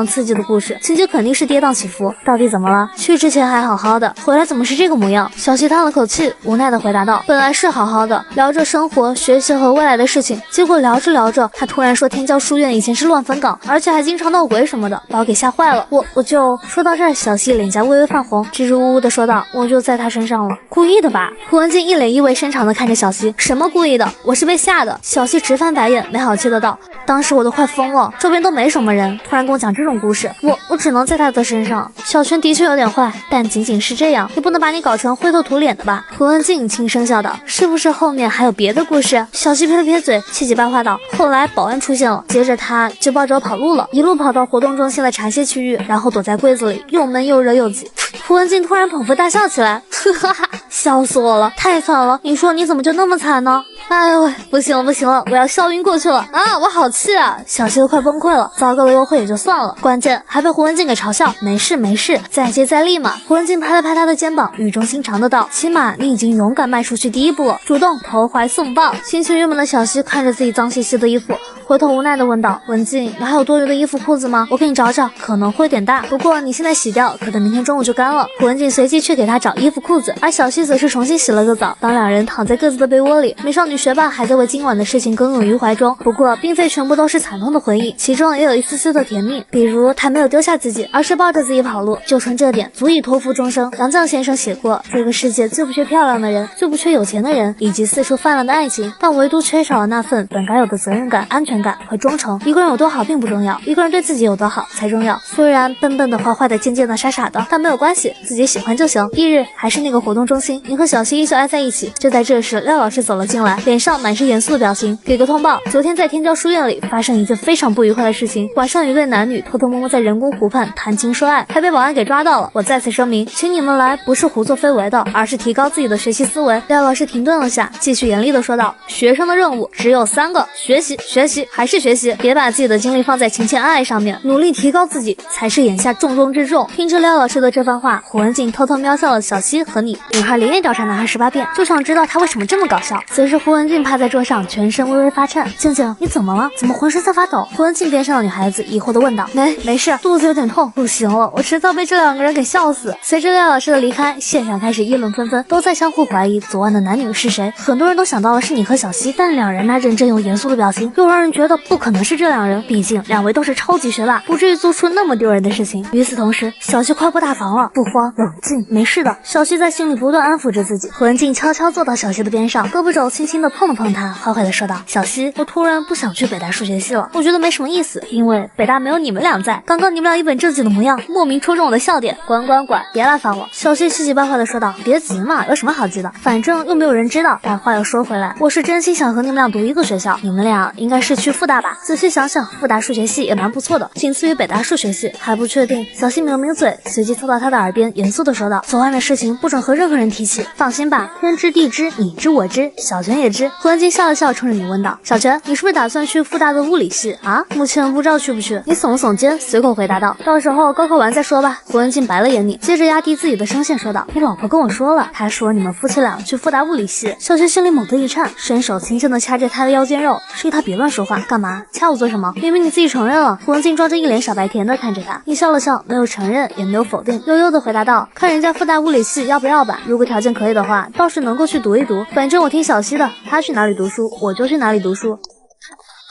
刺激的故事，情节肯定是跌宕起伏。到底怎么了？去之前还好好的，回来怎么是这个模样？小西叹了口气，无奈地回答道：“本来是好好的，聊着生活、学习和未来的事情，结果聊着，他突然说天教书院以前是乱坟岗，而且还经常闹鬼什么的，把我给吓坏了。我就……”说到这儿，小西脸颊微微泛红，支支吾吾地说道：“我就在他身上了。”故意的吧？胡文静一脸意味深长地看着小西：“什么故意的？我是被吓的。”小西直翻白眼，没好气的道：“当时我都快疯了，周边都没什么人，突然跟我讲这种故事，我只能在他的身上。小轩的确有点坏，但仅仅是这样，也不能把你搞成灰头土脸的吧？”胡文静轻声笑道：“是不是后面还有别的故事？”小西撇了撇嘴，气急败坏道：“后来保安出现了，接着他就抱着我跑路了，一路跑到活动中心的茶歇区域，然后躲在柜子里，又闷又热又挤。”胡文静突然捧腹大笑起来，哈哈，笑死我了，太惨了！你说你怎么就那么惨呢？哎呦喂，不行了，我要笑晕过去了啊！我好气啊！小西都快崩溃了，糟糕的优惠也就算了，关键还被胡文静给嘲笑。没事，再接再厉嘛。胡文静拍了拍他的肩膀，语重心长的道：“起码你已经勇敢迈出去第一步了，主动投怀送抱。”心情郁闷的小西看着自己脏兮兮的衣服，回头无奈的问道：“文静，你还有多余的衣服裤子吗？我给你找找，可能会有点大，不过你现在洗掉，可能明天中午就干了。”胡文静随即去给他找衣服裤子，而小西则是重新洗了个澡。当2人躺在各自的被窝里，美少女学霸还在为今晚的事情耿耿于怀中。不过并非全部都是惨痛的回忆，其中也有一丝丝的甜蜜，比如他没有丢下自己，而是抱着自己跑路，就纯这点足以托付终生。杨绛先生写过，这个世界最不缺漂亮的人，最不缺有钱的人，以及四处泛滥的爱情，但唯独缺少了那份本该有的责任感、安全感和忠诚。一个人有多好并不重要，一个人对自己有多好才重要。虽然笨笨的、坏坏的、贱贱的、傻傻的，但没有关系，自己喜欢就行。翌日还是那个活动中心，你和小西依旧挨在一起。就在这时，廖老师走了进来，脸上满是严肃的表情。给个通报，昨天在天教书院里发生一件非常不愉快的事情，晚上一对男女偷偷摸摸在人工湖畔谈情说爱，还被保安给抓到了。我再次声明，请你们来不是胡作非为的，而是提高自己的学习思维。廖老师停顿了下，继续严厉的说道：“学生的任务只有3个，学习，还是学习，别把自己的精力放在情情爱爱上面，努力提高自己才是眼下重中之重。”听着廖老师的这番话，胡文静偷偷瞄向了小西和你。女孩连夜调查男孩18遍，就想知道他为什么这么搞笑。此时胡文静趴在桌上，全身微微发颤。静静，你怎么了？怎么浑身在发抖？胡文静边上的女孩子疑惑地问道。没事，肚子有点痛。不行了，我迟早被这2个人给笑死。随着廖老师的离开，现场开始议论纷纷，都在相互怀疑昨晚的男女是谁。很多人都想到了是你和小西，但2人那认真又严肃的表情，又让人觉得不可能是这2人，毕竟2位都是超级学霸，不至于做出那么丢人的事情。与此同时，小西快步大防了，不慌，冷静，没事的。小西在心里不断安抚着自己。胡文静悄悄坐到小西的边上，胳膊肘轻轻的碰了碰他，坏坏的说道：“小西，我突然不想去北大数学系了，我觉得没什么意思，因为北大没有你们俩在。刚刚你们俩一本正经的模样，莫名戳中我的笑点。管，别来烦我。”小西气急败坏的说道：“别急嘛，有什么好急的？反正又没有人知道。但话又说回来，我是真心想和你们俩读一个学校，你们俩应该是去复大吧？仔细想想，复大数学系也蛮不错的，仅次于北大数学系。还不确定。”小西抿了抿嘴，随即凑到他的耳边，严肃的说道：“昨晚的事情不准和任何人提起，放心吧，天知地知，你知我知，小泉也知。”胡文静笑了笑，冲着你问道：“小泉，你是不是打算去复大的物理系啊？目前不知道去不去。”你耸了耸肩，随口回答道：“到时候高考完再说吧。”胡文静白了眼你，接着压低自己的声线说道：“你老婆跟我说了，她说你们夫妻俩去复大物理系。”小泉心里猛地一颤，伸手轻轻的掐着他的腰间肉，示意他别乱说话。干嘛？掐我做什么？明明你自己承认了。胡文静装着一脸傻白甜的看着他，你笑了笑，没有承认，也没有否定，悠悠的回答道：“看人家复大物理系要不要吧，如果条件可以的话，倒是能够去读一读。反正我听小西的，他去哪里读书，我就去哪里读书。”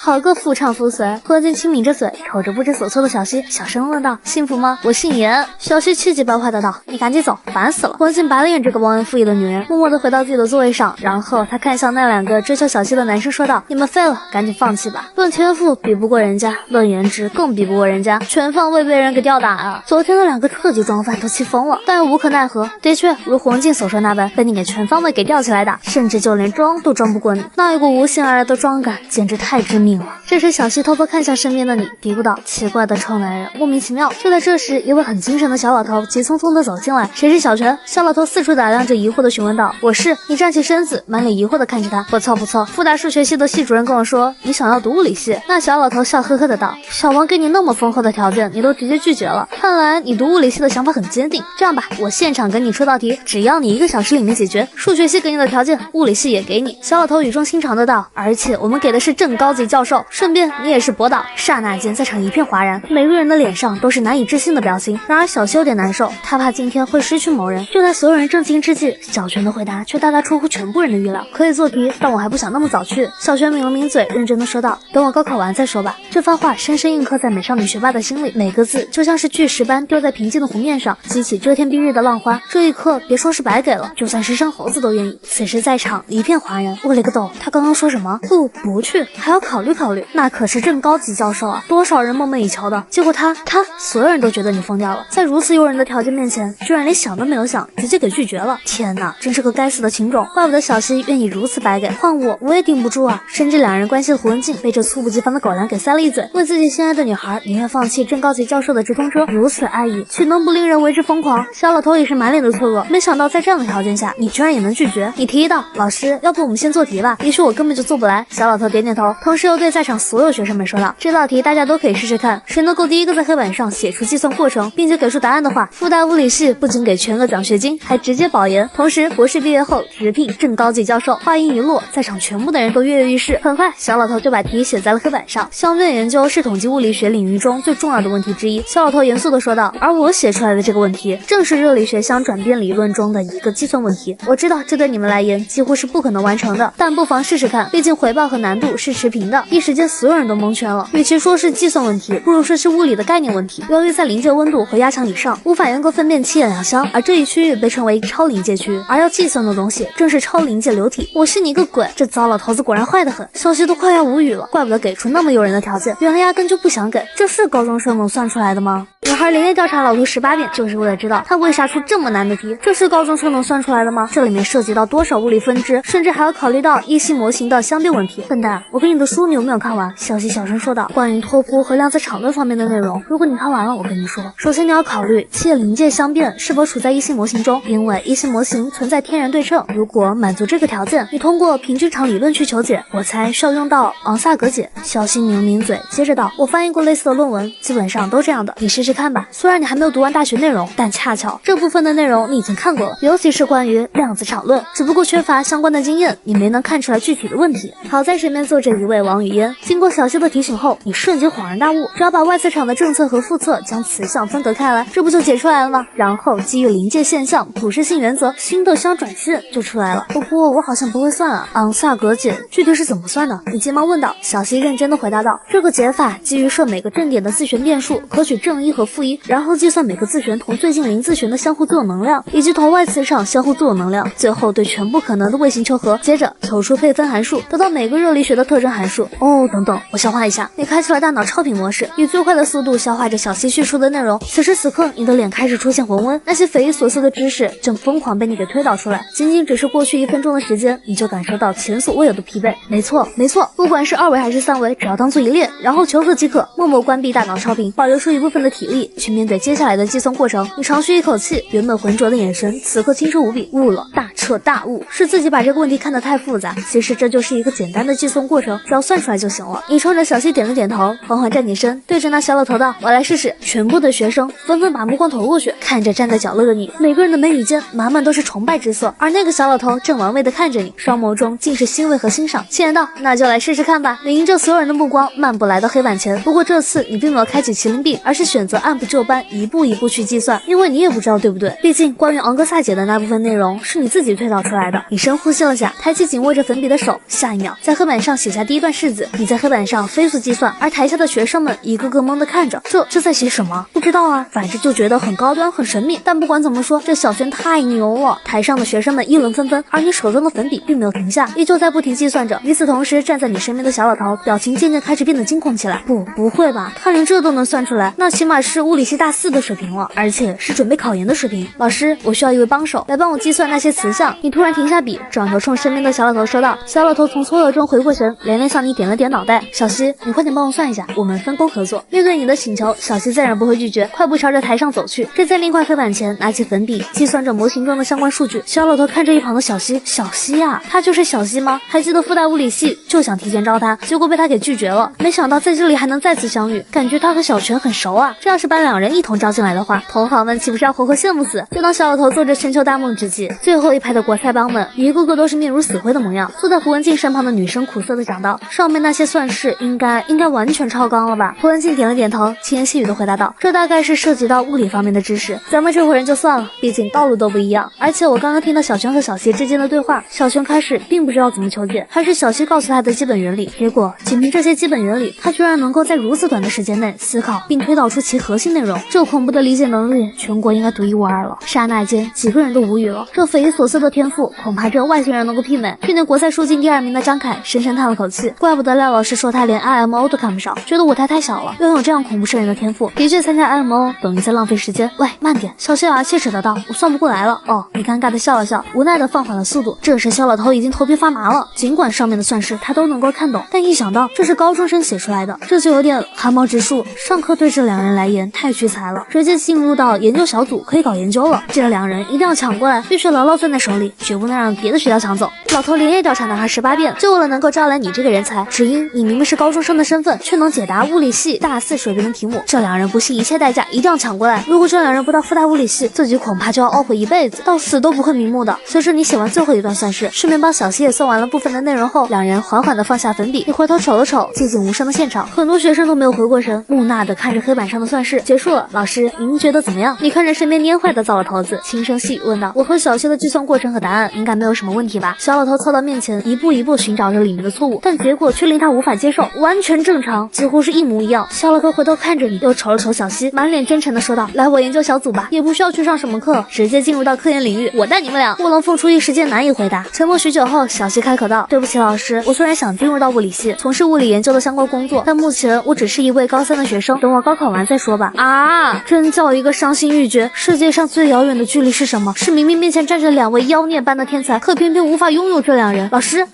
好个夫唱妇随！何静轻抿着嘴，瞅着不知所措的小西，小声问道：“幸福吗？我姓严。”小西气急败坏的道：“你赶紧走，烦死了！”何静白了眼这个忘恩负义的女人，默默的回到自己的座位上，然后她看向那两个追求小西的男生说道：“你们废了，赶紧放弃吧！论天赋比不过人家，论颜值更比不过人家，全方位被人给吊打啊！昨天的两个特级装饭都气疯了，但又无可奈何。的确，如胡文静所说那般，被你给全方位给吊起来打，甚至就连装都装不过你，那一股无形而来的装感，简直太致命了。”这时小西偷偷看向身边的你，嘀咕道：“奇怪的臭男人，莫名其妙。”就在这时，一位很精神的小老头急匆匆的走进来。“谁是小泉？”小老头四处打量着，疑惑的询问道。“我是。”你站起身子，满脸疑惑的看着他。“不错不错，复大数学系的系主任跟我说你想要读物理系。”那小老头笑呵呵的道：“小王给你那么丰厚的条件，你都直接拒绝了，看来你读物理系的想法很坚定。这样吧，我现场给你出道题，只要你1个小时里面解决，数学系给你的条件，物理系也给你。”小老头语重心长的道：“而且我们给的是正高级教授，顺便你也是博导。”刹那间在场一片哗然，每个人的脸上都是难以置信的表情。然而小西有点难受，他怕今天会失去某人。就在所有人震惊之际，小泉的回答却大大出乎全部人的预料。“可以做题，但我还不想那么早去。”小泉抿了抿嘴，认真的说道：“等我高考完再说吧。”这番话深深印刻在美少女学霸的心里，每个字就像是巨石般丢在平静的湖面上，激起遮天蔽日的浪花。这一刻别说是白给了，就算是生猴子都愿意。此时在场一片哗然。我勒个豆，他刚刚说什么？不去，还要考虑考虑？那可是正高级教授啊，多少人梦寐以求的。结果他所有人都觉得你疯掉了，在如此诱人的条件面前，居然连想都没有想，直接给拒绝了。天哪，真是个该死的情种，怪不得小西愿意如此白给，换我也顶不住啊。甚至两人关系的胡文静被这猝不及防的狗粮给塞了一嘴，为自己心爱的女孩宁愿放弃正高级教授的直通车，如此爱意，岂能不令人为之疯狂？小老头也是满脸的错愕，没想到在这样的条件下，你居然也能拒绝。你提议道：“老师，要不我们先做题吧，也许我根本就做不来。”小老头点点头，同时又对在场所有学生们说道：“这道题大家都可以试试看，谁能够第一个在黑板上写出计算过程，并且给出答案的话，复大物理系不仅给全额奖学金，还直接保研，同时博士毕业后直聘正高级教授。”话音一落，在场全部的人都跃跃欲试。很快，小老头就把题写在了黑板上。相对研究是统计物理学领域中最重要的问题之一，小老头严肃地说道。而我写出来的这个问题，正是热力学相转变理论中的一个计算问题。我知道这对你们来言几乎是不可能完成的，但不妨试试看，毕竟回报和难度是持平的。一时间，所有人都蒙圈了。与其说是计算问题，不如说是物理的概念问题。由于在临界温度和压强以上，无法严格分辨气焰两相，而这一区域被称为超临界区，而要计算的东西正是超临界流体。我信你个鬼！这糟老头子果然坏得很，小西都快要无语了，怪不得给出那么诱人的条件，原来压根就不想给，这是高中生能算出来的吗？女孩连夜调查老头18遍，就是为了知道他为啥出这么难的题，这是高中生能算出来的吗？这里面涉及到多少物理分支，甚至还要考虑到一系模型的相变问题。笨蛋，我给你的书你有没有看完？小西小声说道。关于拓扑和量子场论方面的内容，如果你看完了，我跟你说，首先你要考虑气临界相变是否处在一系模型中，因为一系模型存在天然对称，如果满足这个条件，你通过平均场理论去求解，我猜需要用到昂萨格解。小西抿了抿嘴，接着道，我翻译过类似的论文，基本上都这样的，你试试看吧。虽然你还没有读完大学内容，但恰巧这部分的内容你已经看过了，尤其是关于量子场论，只不过缺乏相关的经验，你没能看出来具体的问题。好在身边坐着一位王语嫣，经过小西的提醒后，你瞬间恍然大悟，只要把外磁场的正侧和负侧将磁向分隔开来，这不就解出来了吗？然后基于临界现象、普适性原则，新的相转线就出来了。不过我好像不会算啊，昂萨格解具体是怎么算的？你急忙问道。小西认真的回答道，这个解法基于设每个正点的自旋变数，可取正一和和负一，然后计算每个自旋同最近邻自旋的相互作用能量，以及同外磁场相互作用能量，最后对全部可能的卫星求和，接着求出配分函数，得到每个热力学的特征函数。哦，等等，我消化一下。你开启了大脑超频模式，以最快的速度消化着小溪叙述的内容。此时此刻，你的脸开始出现红温，那些匪夷所思的知识正疯狂被你给推导出来。仅仅只是过去1分钟的时间，你就感受到前所未有的疲惫。没错，不管是2维还是3维，只要当做一列，然后求和即可。默默关闭大脑超频，保留出一部分的体力，去面对接下来的计算过程。你长吁一口气，原本浑浊的眼神此刻清澈无比。悟了，大彻大悟，是自己把这个问题看得太复杂。其实这就是一个简单的计算过程，只要算出来就行了。你冲着小溪点了点头，缓缓站起身，对着那小老头道：“我来试试。”全部的学生纷纷把目光投过去，看着站在角落的你，每个人的眉宇间满满都是崇拜之色。而那个小老头正玩味地看着你，双眸中尽是欣慰和欣赏。气言道：“那就来试试看吧。”你迎着所有人的目光，漫步来到黑板前。不过这次你并没有开启麒麟臂，而是选择按部就班，一步一步去计算，因为你也不知道对不对。毕竟关于昂格萨姐的那部分内容是你自己推导出来的。你深呼吸了下，抬起紧握着粉笔的手，下一秒在黑板上写下第一段式子。你在黑板上飞速计算，而台下的学生们一个个懵地看着，这在写什么？不知道啊，反正就觉得很高端很神秘。但不管怎么说，这小轩太牛了。台上的学生们议论纷纷，而你手中的粉笔并没有停下，依旧在不停计算着。与此同时，站在你身边的小老头表情渐渐开始变得惊恐起来。不会吧，他连这都能算出来，那起码是物理系大4的水平了，而且是准备考研的水平。老师，我需要一位帮手来帮我计算那些词项。你突然停下笔，转头冲身边的小老头说道。小老头从错愕中回过神，连连向你点了点脑袋。小溪，你快点帮我算一下，我们分工合作。面对你的请求，小溪自然不会拒绝，快步朝着台上走去。站在另一块黑板前，拿起粉笔计算着模型中的相关数据。小老头看着一旁的小溪，小溪啊，他就是小溪吗？还记得复旦物理系就想提前招他，结果被他给拒绝了。没想到在这里还能再次相遇，感觉他和小泉很熟啊。这要是把2人一同招进来的话，同行们岂不是要活活羡慕死？就当小老头做着深秋大梦之际，最后一排的国赛帮们一个个都是面如死灰的模样。坐在胡文静身旁的女生苦涩的讲道：“上面那些算式应该完全超纲了吧？”胡文静点了点头，轻言细语的回答道：“这大概是涉及到物理方面的知识，咱们这伙人就算了，毕竟道路都不一样。而且我刚刚听到小泉和小溪之间的对话，小泉开始并不知道怎么求解，还是小溪告诉他的基本原理，结果仅凭这些基本原理，他居然能够在如此短的时间内思考并推导出其核心内容，这恐怖的理解能力，全国应该独一无二了。”刹那间，几个人都无语了。这匪夷所思的天赋，恐怕只有外星人能够媲美。去年国赛输进第2名的张凯深深叹了口气，怪不得廖老师说他连 IMO 都看不上，觉得舞台太小了。拥有这样恐怖摄人的天赋，的确参加 IMO 等于在浪费时间。喂，慢点！小谢牙切齿的道：“我算不过来了。”哦，你尴尬的笑了笑，无奈的放缓了速度。这时小老头已经头皮发麻了，尽管上面的算式他都能够看懂，但一想到这是高中生写出来的，这就有点汗毛直竖。上课对这2人来言太屈才了，直接进入到研究小组可以搞研究了。这2人一定要抢过来，必须牢牢攥在手里，绝不能让别的学校抢走。老头连夜调查男孩18遍，就为了能够招来你这个人才，只因你明明是高中生的身份，却能解答物理系大4水平的题目。这2人不惜一切代价一定要抢过来，如果这2人不到复旦物理系，自己恐怕就要懊悔一辈子，到死都不会瞑目的。随着你写完最后一段算式，顺便帮小溪也算完了部分的内容后，2人缓缓地放下粉笔。你回头瞅了瞅寂静无声的现场，很多学生都没有回过神，木讷地看着黑板上的算式。结束了，老师您觉得怎么样？你看着身边蔫坏的糟老头子，轻声细语问道：“我和小溪的计算过程和答案应该没有什么问题吧？”小老头凑到面前，一步一步寻找着里面的错误，但结果却令他无法接受，完全正常，几乎是一模一样。小老头回头看着你，又瞅了瞅小溪，满脸真诚地说道：“来我研究小组吧，也不需要去上什么课，直接进入到科研领域，我带你们俩。”卧龙凤出一时间难以回答。沉默许久后，小溪开口道：“对不起老师，我虽然想进入到物理系，从事物理研究的相关工作，但目前我只是一位高3的学生，等我高考完再说吧。”啊，真叫一个伤心欲绝。世界上最遥远的距离是什么？是明明面前站着2位妖孽般的天才，可偏偏无法拥有这2人。老师，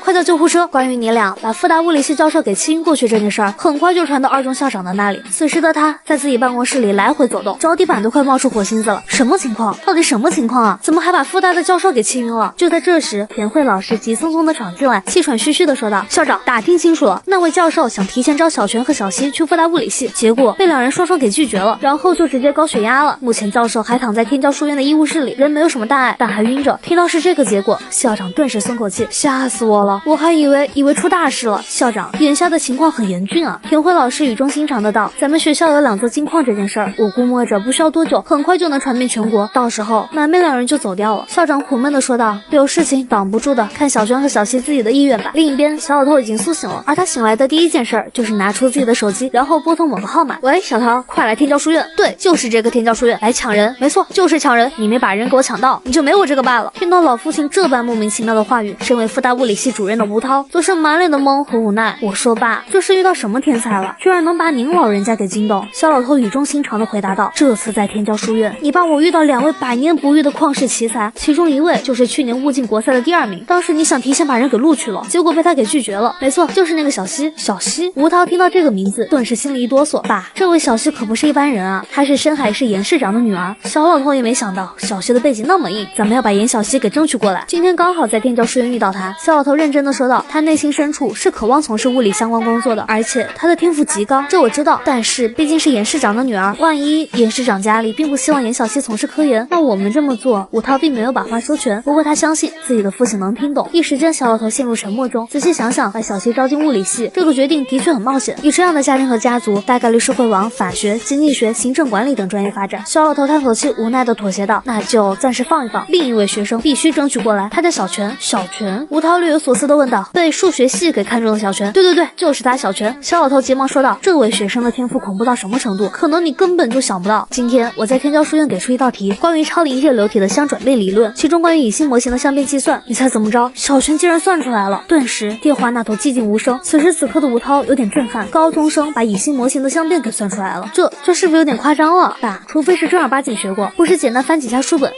快叫救护车！关于你俩把复旦物理系教授给气晕过去这件事儿，很快就传到2中校长的那里。此时的他在自己办公室里来回走动，脚底板都快冒出火星子了。什么情况？到底什么情况啊？怎么还把复旦的教授给气晕了？就在这时，田慧老师急匆匆地闯进来，气喘吁吁地说道：“校长，打听清楚了，那位教授想提前招小泉和小溪去复旦物理系，结果被2人双双给拒绝了，然后就直接高血压了。目前教授还躺在天骄书院的医务室里，人没有什么大碍，但还晕着。”听到是这个结果，校长顿时松口气，吓死我了，我还以为出大事了。校长，眼下的情况很严峻啊。田慧老师语重心长的道：“咱们学校有2座金矿这件事儿，我估摸着不需要多久，很快就能传遍全国，到时候满妹2人就走掉了。”校长苦闷的说道：“有事情挡不住的，看小娟和小溪自己的意愿吧。”另一边，小老头已经苏醒了，而他醒来的第一件事就是拿出自己的手机，然后拨通某个号码。话。喂，小桃，快来天教书院。对，就是这个天教书院，来抢人。没错，就是抢人。你没把人给我抢到，你就没我这个爸了。听到老父亲这般莫名其妙的话语，身为复旦物理系主任的吴涛则是满脸的懵和无奈。我说爸，这是遇到什么天才了，居然能把您老人家给惊动？小老头语重心长的回答道：这次在天教书院，你爸我遇到2位百年不遇的旷世奇才，其中一位就是去年物竞国赛的第2名。当时你想提前把人给录取了，结果被他给拒绝了。没错，就是那个小西。小西？吴涛听到这个名字，顿时心里一哆嗦。爸，这位小西可不是一般人啊，她是深海市严市长的女儿。小老头也没想到小西的背景那么硬，咱们要把严小西给争取过来。今天刚好在天教书院遇到她，小老头认真的说道，他内心深处是渴望从事物理相关工作的，而且他的天赋极高，这我知道。但是毕竟是严市长的女儿，万一严市长家里并不希望严小西从事科研，那我们这么做，吴涛并没有把话说全。不过他相信自己的父亲能听懂。一时间，小老头陷入沉默中。仔细想想，把小西招进物理系，这个决定的确很冒险。以这样的家庭和家族，大概率是会往法学、经济学、行政管理等专业发展。小老头叹口气，无奈的妥协道：那就暂时放一放。另一位学生必须争取过来，他叫小泉。小泉？吴涛略有所思的问道。被数学系给看中的小泉？对，就是他，小泉。小老头急忙说道：这位学生的天赋恐怖到什么程度，可能你根本就想不到。今天我在天教书院给出一道题，关于超临界流体的相转变理论，其中关于隐性模型的相变计算，你猜怎么着？小泉竟然算出来了。顿时电话那头寂静无声。此时此刻的吴涛有点震撼，高中生把隐性模型的相变给算出来了，这是不是有点夸张了？爸，除非是正儿八经学过，不是简单翻几下书本，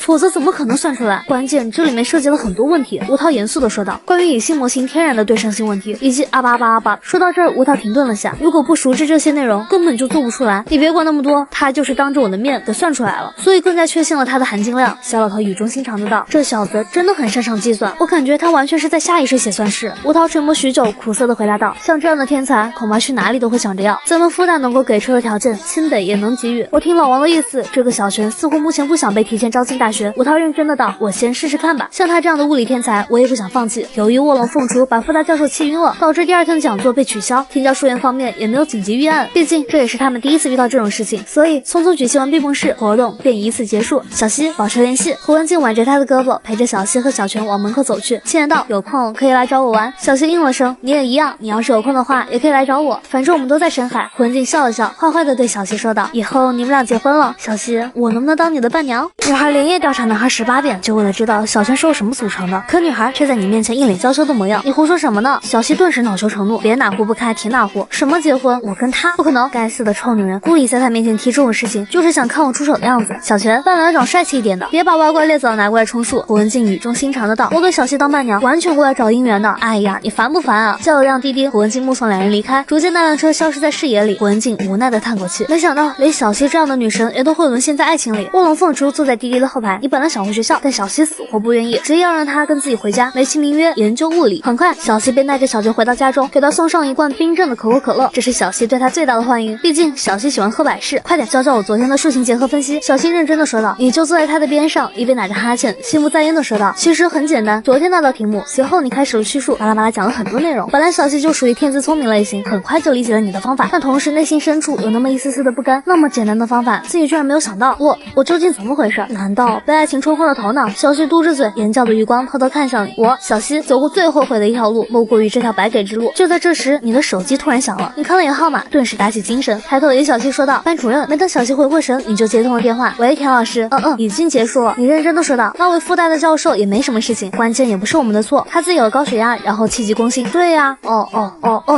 否则怎么可能算出来？关键这里面涉及了很多问题。吴涛严肃的说道，关于隐性模型天然的对称性问题，以及阿巴。说到这儿，吴涛停顿了下，如果不熟知这些内容，根本就做不出来。你别管那么多，他就是当着我的面给算出来了，所以更加确信了他的含金量。小老头语重心长的道，这小子真的很擅长计算，我感觉他完全是在下意识写算式。吴涛沉默许久，苦涩的回答道，像这样的天才，恐怕去哪里都会想着要。咱们复旦能够给出的条件，清北也能给予。我听老王的意思，这个小泉似乎目前不想被提前招进大学。吴涛认真的道，我先试试看吧。像他这样的物理天才，我也不想放弃。由于卧龙凤雏把复大教授气晕了，导致第2天的讲座被取消，天教书院方面也没有紧急预案，毕竟这也是他们第一次遇到这种事情，所以匆匆举行完闭幕式，活动便以此结束。小西，保持联系。胡文静挽着他的胳膊，陪着小西和小泉往门口走去。亲爱道，有空可以来找我玩。小西应了声，你也一样，你要是有空的话，也可以来找我，反正我们都在深海。胡文静笑了笑，坏坏的对小西说道，以后你们俩结婚了，小西，我能不能当你的伴娘？女孩连夜调查男孩18遍，就为了知道小泉是由什么组成的，可女孩却在你面前一脸娇羞的模样。你胡说什么呢？小西顿时恼羞成怒，别哪壶不开提哪壶，什么结婚？我跟他不可能！该死的臭女人，故意在他面前提这种事情，就是想看我出手的样子。小泉，伴郎要长帅气一点的，别把歪瓜裂枣拿过来充数。胡文静语重心长的道，我给小西当伴娘，完全过来找姻缘的。哎呀，你烦不烦啊？叫了辆滴滴，胡文静目送2人离开，逐渐那辆车消失在视野里。胡文静无奈的叹口气，没想到连小西这样的女神也都会沦陷在爱情里。卧龙凤雏坐在滴滴的后排，你本来想回学校，但小西死活不愿意，执意要让他跟自己回家，美其名曰研究物理。很快，小西便带着小泉回到家中，给他送上一罐冰镇的可口可乐，这是小西对他最大的欢迎。毕竟小西喜欢喝百事，快点教教我昨天的数型结合分析。小西认真的说道，你就坐在他的边上，一边打着哈欠，心不在焉的说道，其实很简单，昨天那道题目。随后你开始了叙述，巴拉巴拉讲了很多内容。本来小西就属于天资聪明类型，很快就理解了你的方法，但同时内心深处有那么一丝丝的不甘。那么简单的方法，自己居然没有想到，我究竟怎么回事？难道被爱情冲昏了头脑？小西嘟着嘴，眼角的余光偷偷看向你。我小西走过最后悔的一条路，莫过于这条白给之路。就在这时，你的手机突然响了，你看了眼号码，顿时打起精神，抬头对小西说道，班主任。没等小西回过神，你就接通了电话。喂，田老师。已经结束了。你认真的说道，那位复旦的教授也没什么事情，关键也不是我们的错，他自己有高血压，然后气急攻心。对呀，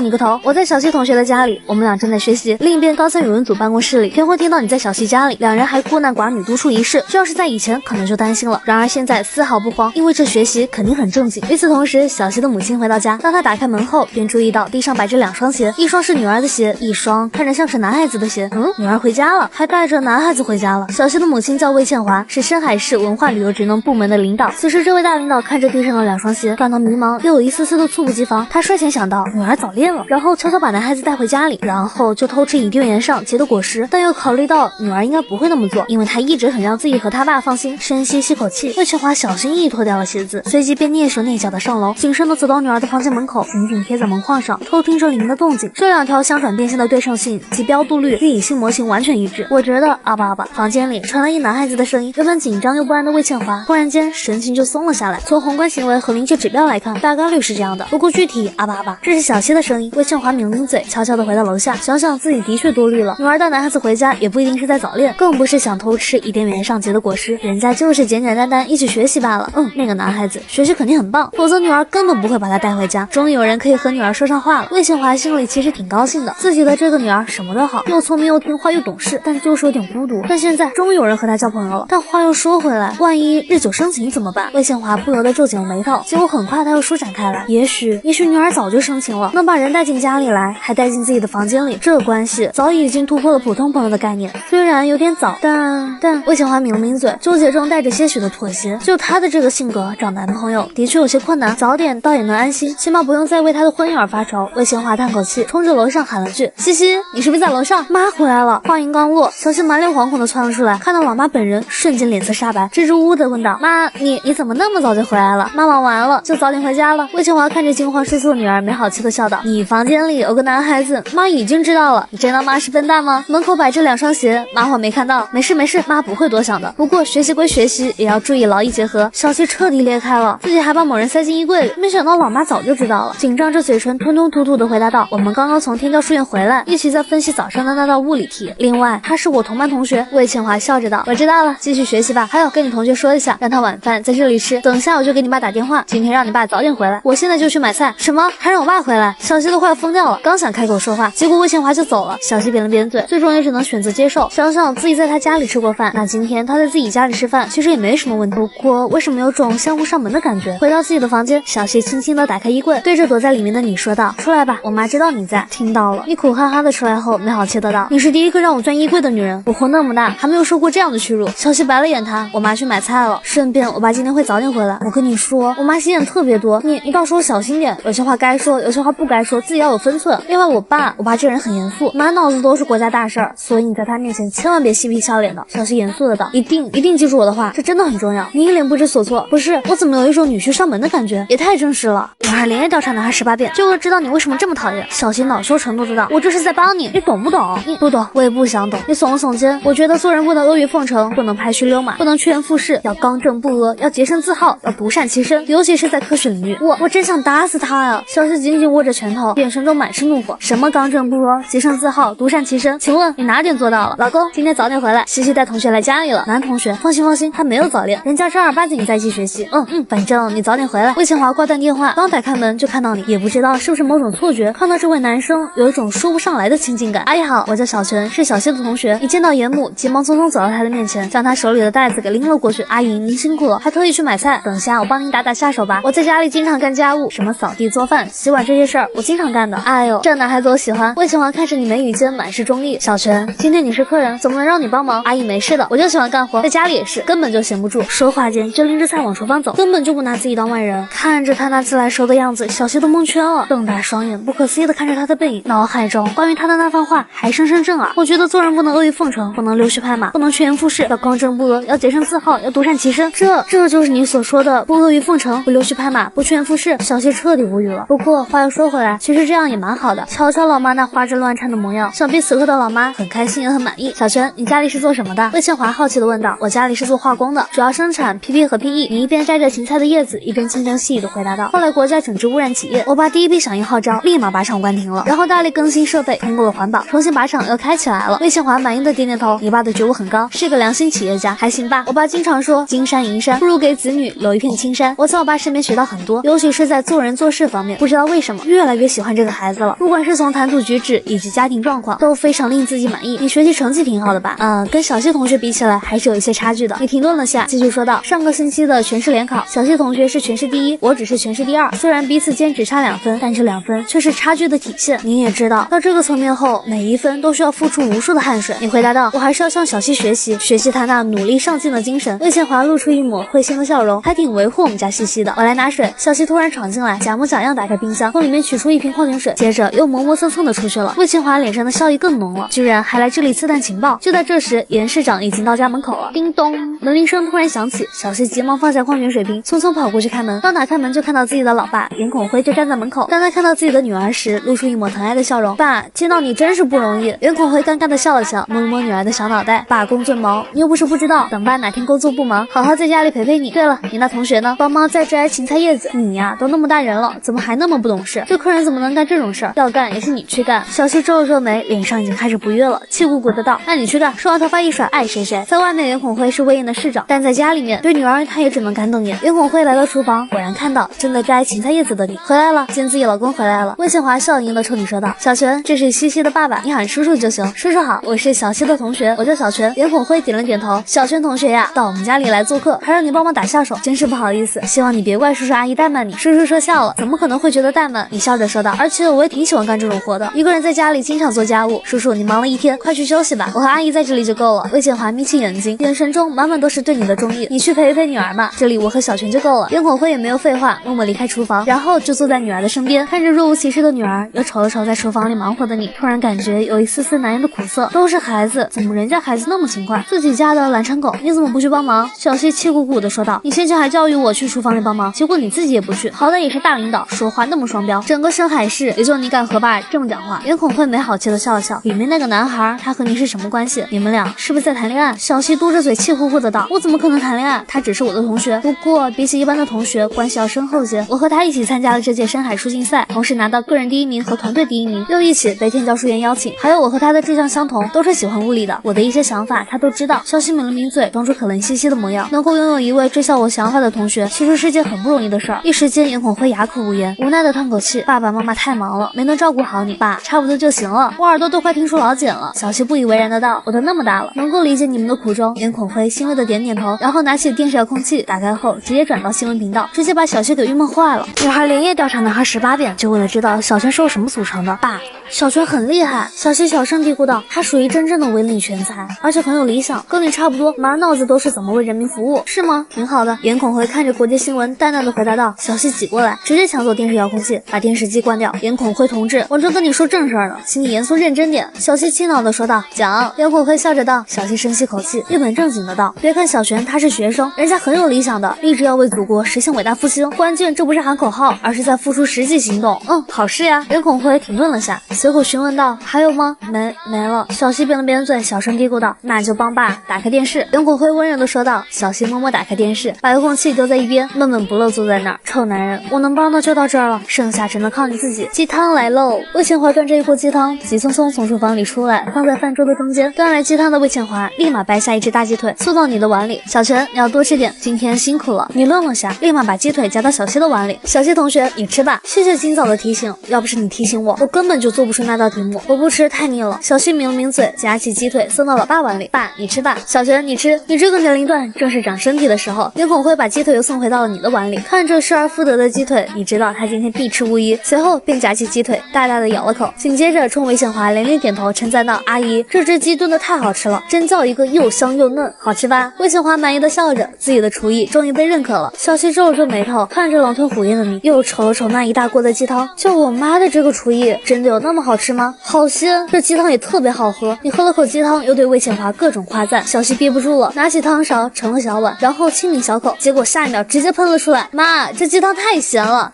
你个头！我在小西同学的家里，我们俩正在学习。另一边高层语文组办公室里，田慧听到你在小西家里，两人还孤男寡女独处一室。这要是在以前，可能就担心了，然而现在丝毫不慌，因为这学习肯定很正经。与此同时，小西的母亲回到家，当她打开门后，便注意到地上摆着2双鞋，一双是女儿的鞋，一双看着像是男孩子的鞋。女儿回家了，还带着男孩子回家了。小西的母亲叫魏倩华，是深海市文化旅游职能部门的领导。此时，这位大领导看着地上的2双鞋，感到迷茫，又有一丝丝的猝不及防。他率先想到女儿早恋了，然后悄悄把男孩子带回家里，然后就偷吃伊甸园上结的果实。但又考虑到女儿应该不会那么做，因为她一直很让自己和他爸放心。深吸口气，魏倩华小心翼翼脱掉了鞋子，随即便蹑手蹑脚的上楼，谨慎的走到女儿的房间门口，紧紧贴在门框上，偷听着里面的动静。这2条相转变线的对称性及标度率与隐性模型完全一致。我觉得阿巴，房间里传来一男孩子的声音。原本紧张又不安的魏倩华，忽然间神情就松了下来。从宏观行为和临界指标来看，大概率是这样的。不过具体阿巴，这是小西的声音。魏倩华抿抿嘴，悄悄的回到楼下，小想想自己的确多虑了，女儿带男孩子回家也不一定是在早恋，更不是想偷吃伊甸园上结的果实，人家就是简简单单一起学习罢了。那个男孩子学习肯定很棒，否则女儿根本不会把他带回家。终于有人可以和女儿说上话了，魏庆华心里其实挺高兴的，自己的这个女儿什么都好，又聪明又听话又懂事，但就是有点孤独。但现在终于有人和他交朋友了，但话又说回来，万一日久生情怎么办？魏庆华不由得皱紧了眉头，结果很快他又舒展开来，也许女儿早就生情了，能把人带进家里来，还带进自己的房间里，这关系早已经突破了普通朋友的概念。虽然有点早，但魏庆华抿了抿嘴，纠结中带着些许的妥协。就他的这个性格，找男朋友的确有些困难，早点倒也能安心，起码不用再为他的婚姻而发愁。魏庆华叹口气，冲着楼上喊了句：“西西，你是不是在楼上？妈回来了。”话音刚落，小西满脸惶恐的窜了出来，看到老妈本人，瞬间脸色煞白，支支吾吾的问道：“妈，你怎么那么早就回来了？妈忙完了就早点回家了。”魏庆华看着惊慌失措的女儿，没好气的笑道：“你房间里有个男孩子，妈已经知道了。你真当妈是笨蛋吗？门口摆着2双鞋，妈我没看到。没事，妈不会多想的。不过学习归学习，也要注意劳逸结合。”小西彻底裂开了，自己还把某人塞进衣柜里，没想到老妈早就知道了，紧张着嘴唇吞吞吐吐的回答道：“我们刚刚从天教书院回来，一起在分析早上的那道物理题。另外，他是我同班同学。”魏庆华笑着道：“我知道了，继续学习吧。还有跟你同学说一下，让他晚饭在这里吃。等下我就给你爸打电话，今天让你爸早点回来。我现在就去买菜。”什么？还让我爸回来？小西都快要疯掉了，刚想开口说话，结果魏庆华就走了。小西扁了扁嘴，最终也只能选择接受。想想自己在他家里吃过饭，那今天他在自己家里吃饭，其实也没什么问题。不过为什么有种相互上门的感觉？回到自己的房间，小西轻轻地打开衣柜，对着躲在里面的你说道：“出来吧，我妈知道你在。”听到了，你苦哈哈的出来后，没好气的道：“你是第一个让我钻衣柜的女人，我活那么大还没有受过这样的屈辱。”小西白了眼他：“我妈去买菜了，顺便我爸今天会早点回来。我跟你说，我妈心眼特别多，你到时候小心点，有些话该说，有些话不该说，自己要有分寸。另外我爸这人很严肃，满脑子都是国家大事儿，所以你在他面前千万别嬉皮笑脸的。”小西严肃的道：“一定记住我的话，这真的很重要。”你一脸不知所措：“不是，我怎么有一种女婿上门的感觉？也太真实了。”我还连夜调查男孩18遍，就为知道你为什么这么讨厌。小西恼羞成怒的道：“我这是在帮你，你懂不懂？”“你不懂，我也不想懂。”你耸了耸肩：“我觉得做人不能阿谀奉承，不能拍虚溜马，不能趋炎附势，要刚正不阿，要洁身自好，要独善其身，尤其是在科学领域。”我真想打死他呀！小西紧紧握着拳头，眼神中满是怒火。什么刚正不阿、洁身自好、独善其身？请问你哪点做到了？老公，今天早点回来，西西带同学来家里了。男同学，放心，他没有早恋，人家正儿八经在一起学习。反正你早点回来。魏庆华挂断电话，刚打开门就看到你，也不知道是不是某种错觉，看到这位男生有一种说不上来的亲近感。阿姨好，我叫小陈，是小西的同学。一见到严母，急忙匆匆走到他的面前，将他手里的袋子给拎了过去。阿姨您辛苦了，还特意去买菜，等下我帮您打下手吧。我在家里经常干家务，什么扫地做饭洗碗这些事儿我经常干的。哎呦，这男孩子我喜欢。魏庆华看着你眉宇间满是中意。小陈，今天你是客人，怎么能让你帮忙？阿姨没事的，我就喜欢干活，在家里也是，根本就闲不住。说话间就拎着菜往厨房走，根本就不拿自己当外人。看着他那自来熟的样子，小西都蒙圈了，瞪大双眼，不可思议的看着他的背影，脑海中关于他的那番话还声声震耳。我觉得做人不能阿谀奉承，不能溜须拍马，不能趋炎附势，要刚正不阿，要洁身自好，要独善其身。这就是你所说的不阿谀奉承，不溜须拍马，不趋炎附势。小西彻底无语了。不过话又说回来，其实这样也蛮好的。瞧瞧老妈那花枝乱颤的模样，想必此刻的老妈很开心也很满意。小陈，你家里是做什么的？魏庆华好奇的问道。我家里是做化工的，主要生产 PP 和 PE。你一边摘着芹菜的叶子，一边轻声细语的回答道。后来国家整治污染企业，我爸第一批响应号召，立马把厂关停了，然后大力更新设备，通过了环保，重新把厂又开起来了。魏庆华满意的点点头。你爸的觉悟很高，是个良心企业家，还行吧？我爸经常说，金山银山不如给子女留一片青山。我从我爸身边学到很多，尤其是在做人做事方面，不知道为什么越来越喜欢这个孩子了。不管是从谈吐举止以及家庭状况，都非常令自己满意。你学习成绩挺好的吧？跟小西同学比起来，还是有一些差距的。你停顿了下，继续说道。上个星期的全市联考，小西同学是全市第一，我只是全市第二。虽然彼此间只差2分，但这2分却是差距的体现。你也知道，到这个层面后，每一分都需要付出无数的汗水。你回答道，我还是要向小西学习，学习他那努力上进的精神。魏庆华露出一抹会心的笑容，还挺维护我们家西西的。我来拿水。小西突然闯进来，假模假样打开冰箱，从里面取出一瓶矿泉水，接着又磨磨蹭蹭的出去了。魏庆华脸上的笑意更浓了，居然还来这里刺探情报。就在这时，严市长已经到家门口了。叮咚，门铃声突然响起，小西急忙放下矿泉水瓶，匆匆跑过去开门。刚打开门就看到自己的老爸严孔辉就站在门口。当他看到自己的女儿时，露出一抹疼爱的笑容。爸，见到你真是不容易。严孔辉尴尬的笑了笑，摸了摸女儿的小脑袋。爸工作忙，你又不是不知道，等爸哪天工作不忙，好好在家里陪陪你。对了，你那同学呢？帮忙在摘芹菜叶子。你呀，都那么大人了，怎么还那么不懂事？这客人怎么能干这种事儿？要干也是你去干。小小西皱了皱眉，脸上已经开始不悦了，气鼓鼓的道：“那你去干！”说完头发一甩，爱谁谁。在外面，袁孔辉是威严的市长，但在家里面，对女儿他也只能干瞪眼。袁孔辉来到厨房，果然看到正在摘芹菜叶子的你回来了，见自己老公回来了。魏宪华笑盈盈的冲你说道：“小泉，这是西西的爸爸，你喊叔叔就行。叔叔好，我是小西的同学，我叫小泉。”袁孔辉点了点头。小泉同学呀，到我们家里来做客，还让你帮忙打下手，真是不好意思，希望你别怪叔叔阿姨怠慢你。叔叔说笑了，怎么可能会觉得怠慢？你笑着说道。而且我也挺喜欢干这种活的，一个人在家里经常做家务。叔叔，你忙了一天，快去休息吧，我和阿姨在这里就够了。魏宪华眯起眼睛，眼神中满满都是对你的中意。你去陪一陪女儿吧，这里我和小泉就够了。袁孔辉也没有废话，默默离开厨房，然后就坐在女儿的身边，看着若无其事的女儿，又瞅了瞅在厨房里忙活的你，突然感觉有一丝丝难言的苦涩。都是孩子，怎么人家孩子那么勤快，自己家的懒成狗，你怎么不去帮忙？小西气鼓鼓的说道：“你先前还教育我去厨房里帮忙，结果你自己也不去，好歹也是大领导，说话那么双标，整个深海市也就你敢和爸这么讲话。”袁孔辉没好气的笑了笑，里面那个男孩他和你是什么关系？你们俩是不是在谈恋爱？小西嘟着嘴气呼呼的道：“我怎么可能谈恋爱？他只是我的同学，不过比起一般的同学，关系要深厚些。我和他一起参加了这届深海书竞赛，同时拿到个人第1名和团队第1名，又一起被天教书院邀请。还有我和他的志向相同，都是喜欢物理的，我的一些想法他都知道。”小西抿了抿嘴，装出可怜兮兮的模样。能够拥有一位知晓我想法的同学，其实是件很不容易的事儿。一时间，袁孔辉哑口无言，无奈的叹口气：“爸爸妈妈太忙了，没能照顾好你。爸，差不多就行了，我耳朵都快听出老茧了。”小西不以为然的道：“我都那么大了，能够理解你们的苦衷。”袁孔辉欣慰的点点头，然后拿起电视遥控器，打开后直接转到新闻频道，直接把小西给郁闷坏了。女孩连夜调查男孩18遍，就为了知道小泉是由什么组成的。爸，小泉很厉害。小西小声嘀咕道：“他属于真正的文理全才，而且很有理想，跟你差不多，满脑子都是怎么为人民服务，是吗？挺好的。”袁孔辉看着国际新闻，淡淡的回答道。小西挤过来，直接抢走电视遥控器，把电视机关掉。袁孔辉同志，我正跟你说正事儿呢，请你严肃认真点。小西气恼的说道。讲。袁孔辉笑着道。小西深吸口气，一本正经的道：“别看小泉他是学生，人家很有理想的，立志要为祖国实现伟大复兴。关键这不是喊口号，而是在付出实际行动。好事呀。”袁孔辉停顿了下，随口询问道：“还有吗？”没了。小西扁了扁嘴，小声嘀咕道：“那就帮爸打开电视。”袁孔辉温柔的说道。小西默默打开电视，把遥控器丢在一边，闷闷不乐坐在那儿。臭男人，我能帮的就到这儿了，剩下只能靠你自己。鸡汤来喽！魏倩华端着一锅鸡汤，急匆匆从厨房里出来，放在饭桌的中间。端来鸡汤的魏倩华立马掰下一只大鸡腿，送到你的碗里。小泉，你要多吃点，今天辛苦了。你愣了下，立马把鸡腿夹到小西的碗里。小西同学，你吃吧。谢谢今早的提醒，要不是你提醒我，我根本就做不出那道题目。我不吃，太腻了。小西抿了抿嘴，夹起鸡腿送到老爸碗里。爸，你吃吧。小泉，你吃，你这个年龄段正是长身体的时候。袁孔辉把鸡腿又送回到了你的碗里，看着失而复得的鸡腿，你知道他今天必吃无疑。随后便夹起鸡腿，大大的咬了口，紧接着冲魏宪华连连点头，称赞道：“阿姨，这只鸡炖的太好吃了，真叫一个又香又嫩，好吃吧？”魏宪华满意的笑着，自己的厨艺终于被认可了。小西皱了皱眉头，看着狼吞虎咽的你，又瞅了瞅那一大锅的鸡汤，就我妈的这个厨艺，真的有那么好吃吗？好鲜，这鸡汤也特别好喝。你喝了口鸡汤，又对魏宪华各种夸赞。小西憋不住了，拿起汤勺盛了小碗，然后轻抿小口，结果下一秒直接喷了出来。妈，这鸡汤太咸了。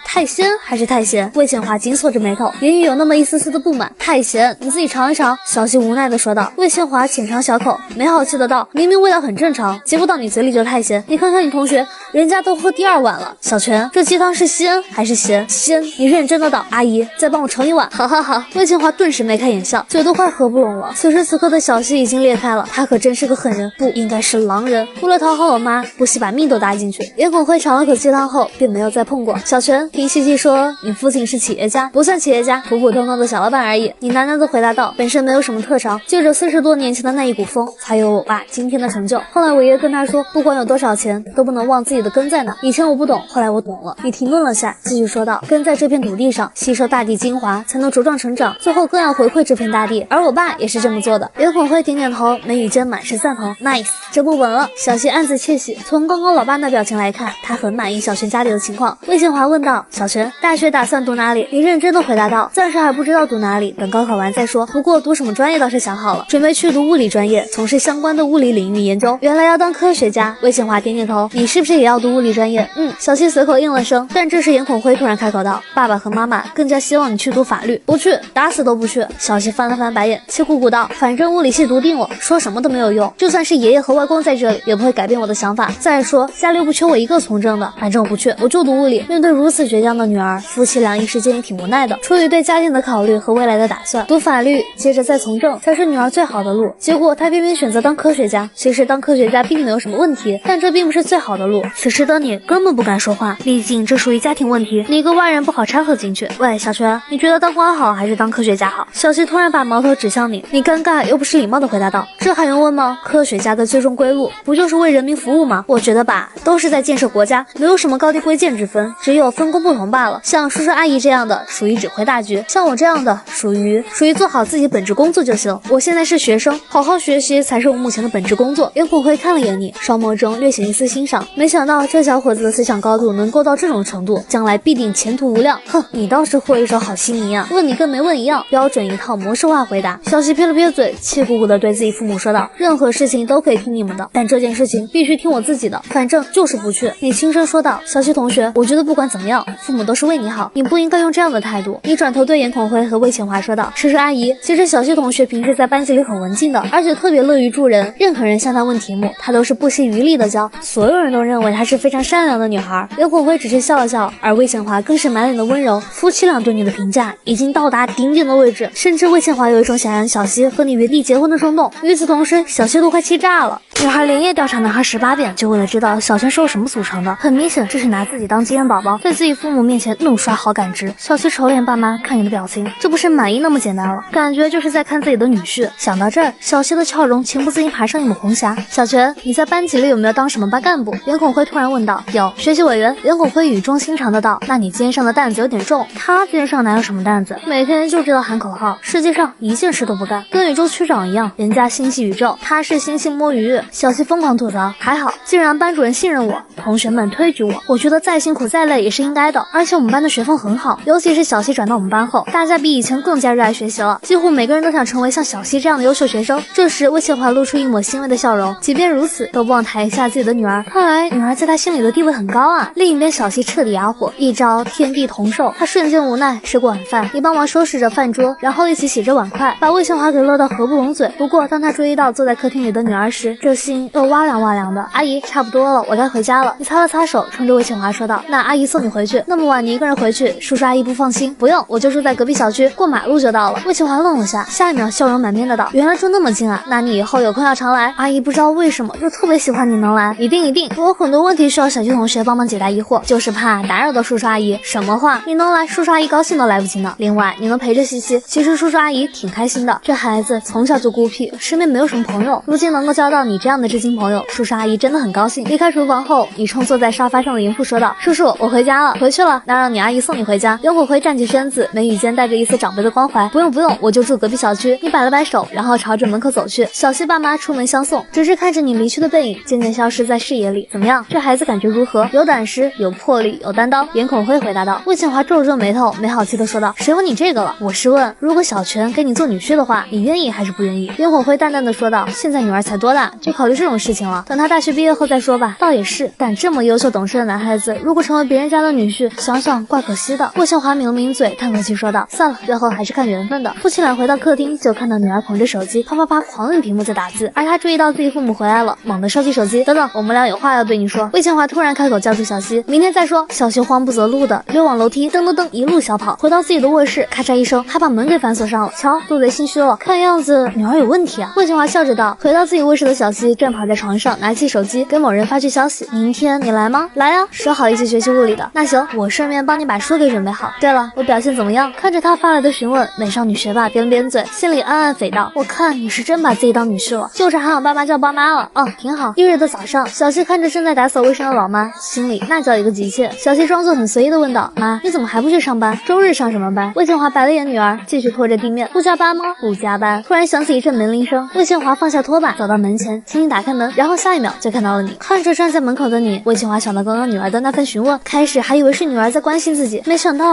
太鲜还是太咸？魏宪华紧锁着眉头，言语有那么一丝丝的不满。太咸，你自己尝一尝。小西无奈的说道。魏宪华浅尝小口，没好气的道：“明明味道很正常，结果到你嘴里就太咸。你看看你同学，人家都喝第2碗了。小泉，这鸡汤是鲜还是咸？鲜。你认真的道。阿姨，再帮我盛一碗。好好好。”魏宪华顿时眉开眼笑，嘴都快合不拢了。此时此刻的小西已经裂开了，他可真是个狠人，不应该是狼人。为了讨好我妈，不惜把命都搭进去。袁孔辉尝了口鸡汤后，便没有再碰过。小泉，听西西说你父亲是企业家，不算企业家，普普通通的小老板而已。你喃喃地回答道：“本身没有什么特长，就着40多年前的那一股风，才有我爸今天的成就。后来我爷跟他说，不管有多少钱，都不能忘自己的根在哪。以前我不懂，后来我懂了。”你停顿了下，继续说道：“根在这片土地上，吸收大地精华，才能茁壮成长，最后更要回馈这片大地。而我爸也是这么做的。”袁孔辉点点头，眉宇间满是赞同。Nice， 这不稳了。小西暗自窃喜，从刚刚老爸那表情来看，他很满意小泉家里的情况。魏宪华问道：“小泉，大学打算读哪里？”你认真的回答道：“暂时还不知道读哪里，等高考完再说。不过读什么专业倒是想好了，准备去读物理专业，从事相关的物理领域研究。”原来要当科学家。魏宪华点点头。你是不是也要读物理专业？小西随口应了声。但这时袁孔辉突然开口道：“爸爸和妈妈更加希望你去读法律。”不去，打死都不去。小西翻了翻白眼，气鼓鼓道：“反正物理系读定了，说什么都没有用，就算是爷爷和外公在这里，也不会改变我的想法。再说家里又不缺我一个从政的，反正我不去，我就读物理。”面对如此倔强的女儿，夫妻俩一时间也挺无奈的。出于对家庭的考虑和未来的打算，读法律，接着再从政，才是女儿最好的路。结果她偏偏选择当科学家。其实当科学家并没有什么问题，但这并不是最好的路。此时的你根本不敢说话，毕竟这属于家庭问题，你一个外人不好掺和进去。喂，小泉，你觉得当官好还是当科学家好？小西突然把矛头指向你，你尴尬又不失礼貌的回答道：这还用问吗？科学家的最终归路不就是为人民服务吗？我觉得吧，都是在建设国家，没有什么高低贵贱之分，只有分工不同罢了。像叔叔阿姨这样的属于指挥大局，像我这样的属于做好自己本职工作就行。我现在是学生，好好学习才是我目前的本职工作。袁孔辉看了眼你，双眸中略显一丝欣赏，没想到这小伙子的思想高度能够到这种程度，将来必定前途无量。哼，你倒是会一手好心泥啊，问你跟没问一样，标准一套模式化回答。小西撇了撇嘴，气鼓鼓地对自己父母说道：任何事情都可以听你们的，但这件事情必须听我自己的，反正就是不去。你轻声说道：小西同学，我觉得不管怎么样，父母都是为你好，你不应该用这样的态度。你转头对严孔辉和魏清华说道：叔叔阿姨，其实小西同学平时在班级里很文静的，而且特别乐于助人，任何人向他问题目，他都是不惜余力的教，所有人都认为她是非常善良的女孩。严孔辉只是笑了笑，而魏清华更是满脸的温柔。夫妻俩对你的评价已经到达顶点的位置，甚至魏清华有一种想让小西和你原地结婚的冲动。与此同时，小西都快气炸了。女孩连夜调查男孩18遍，就为了知道小泉是由什么组成的。很明显，这是拿自己当机缘宝宝，在自己父母面前怒刷好感值。小西瞅脸爸妈，看你的表情，这不是满意那么简单了，感觉就是在看自己的女婿。想到这儿，小西的俏容情不自禁爬上一抹红霞。小泉，你在班级里有没有当什么班干部？袁孔辉突然问道。有，学习委员。袁孔辉语重心长的道。那你肩上的担子有点重。他肩上哪有什么担子，每天就知道喊口号，世界上一件事都不干，跟宇宙区长一样，人家星系宇宙，他是星星摸鱼。小西疯狂吐槽，还好，既然班主任信任我，同学们推举我觉得再辛苦再累也是应该的。而且我们班的学风很好，尤其是小西转到我们班后，大家比以前更加热爱学习了，几乎每个人都想成为像小西这样的优秀学生。这时魏清华露出一抹欣慰的笑容，即便如此都不忘抬一下自己的女儿，看来女儿在他心里的地位很高啊。另一边小西彻底哑火，一招天地同寿，他瞬间无奈。吃过晚饭，你帮忙收拾着饭桌，然后一起洗着碗筷，把魏清华给乐到合不拢嘴。不过当他注意到坐在客厅里的女儿时，这心又哇凉哇凉的。阿姨，差不多了，我该回家了。你擦了擦手，冲着魏清华说道：那阿姨送你回去，那么晚你一个人回去，叔叔阿姨不放心。不用，我就住在隔壁小区，过马路就到了。魏清华愣了下，下一秒笑容满面的道：原来住那么近啊，那你以后有空要常来。阿姨不知道为什么就特别喜欢你能来。一定，我有很多问题需要小西同学帮忙解答疑惑，就是怕打扰到叔叔阿姨。什么话？你能来，叔叔阿姨高兴都来不及呢。另外你能陪着西西，其实叔叔阿姨挺开心的。这孩子从小就孤僻，身边没有什么朋友，如今能够交到你这样的知心朋友，叔叔阿姨真的很高兴。离开厨房后，你冲坐在沙发上的严父说道：叔叔，我回家了，回去了，那让你阿姨送你回家。袁火辉站起身子，眉宇间带着一丝长辈的关怀。不用，我就住隔壁小区。你摆了摆手，然后朝着门口走去。小西爸妈出门相送，只是看着你离去的背影渐渐消失在视野里。怎么样，这孩子感觉如何？有胆识，有魄力，有担当。严孔辉回答道。魏清华皱了皱眉头，没好气的说道：谁问你这个了？我是问，如果小泉给你做女婿的话，你愿意还是不愿意？严孔辉淡淡的说道：现在女儿才多大，就考虑这种事情了，等她大学毕业后再说吧。倒也是，但这么优秀懂事的男孩子，如果成为别人家的女婿，想想怪可惜的。魏清华抿了抿嘴，叹口气说道：算了，最后还是看缘分的。夫妻俩回到客厅，就看到女儿捧着手机啪啪啪狂摁屏幕在打字，而他注意到自己父母回来了，猛地收起手机。等等，我们俩有话要对你说。魏清华突然开口叫住小西，明天再说。小西慌不择路的溜往楼梯，噔噔噔一路小跑，回到自己的卧室，咔嚓一声，还把门给反锁上了。瞧，肚贼心虚了，看样子女儿有问题啊。魏清华笑着道。回到自己卧室的小西正躺在床上，拿起手机给某人发去消息：明天你来吗？来啊，说好一起学习物理的。那行，我顺便帮你把书给准备好。对了，我表现怎么样？看着他发来的询问，美少女学霸扁了扁嘴，心里暗暗诽道：我看你是真把自己当女婿了，就是喊我爸妈叫爸妈了。哦，挺好。翌日的早上，小西看着正在打扫卫生的老妈，心里那叫一个急切。小西装作很随意的问道：妈，你怎么还不去上班？周日上什么班？魏清华白了眼女儿，继续拖着地面。不加班吗？不加班。突然响起一阵门铃声，魏清华放下拖把，走到门前，轻轻打开门，然后下一秒就看到了你。看着站在门口的你，魏清华想到刚刚女儿的那份询问，开始还以为是女儿在关心自己，没想到，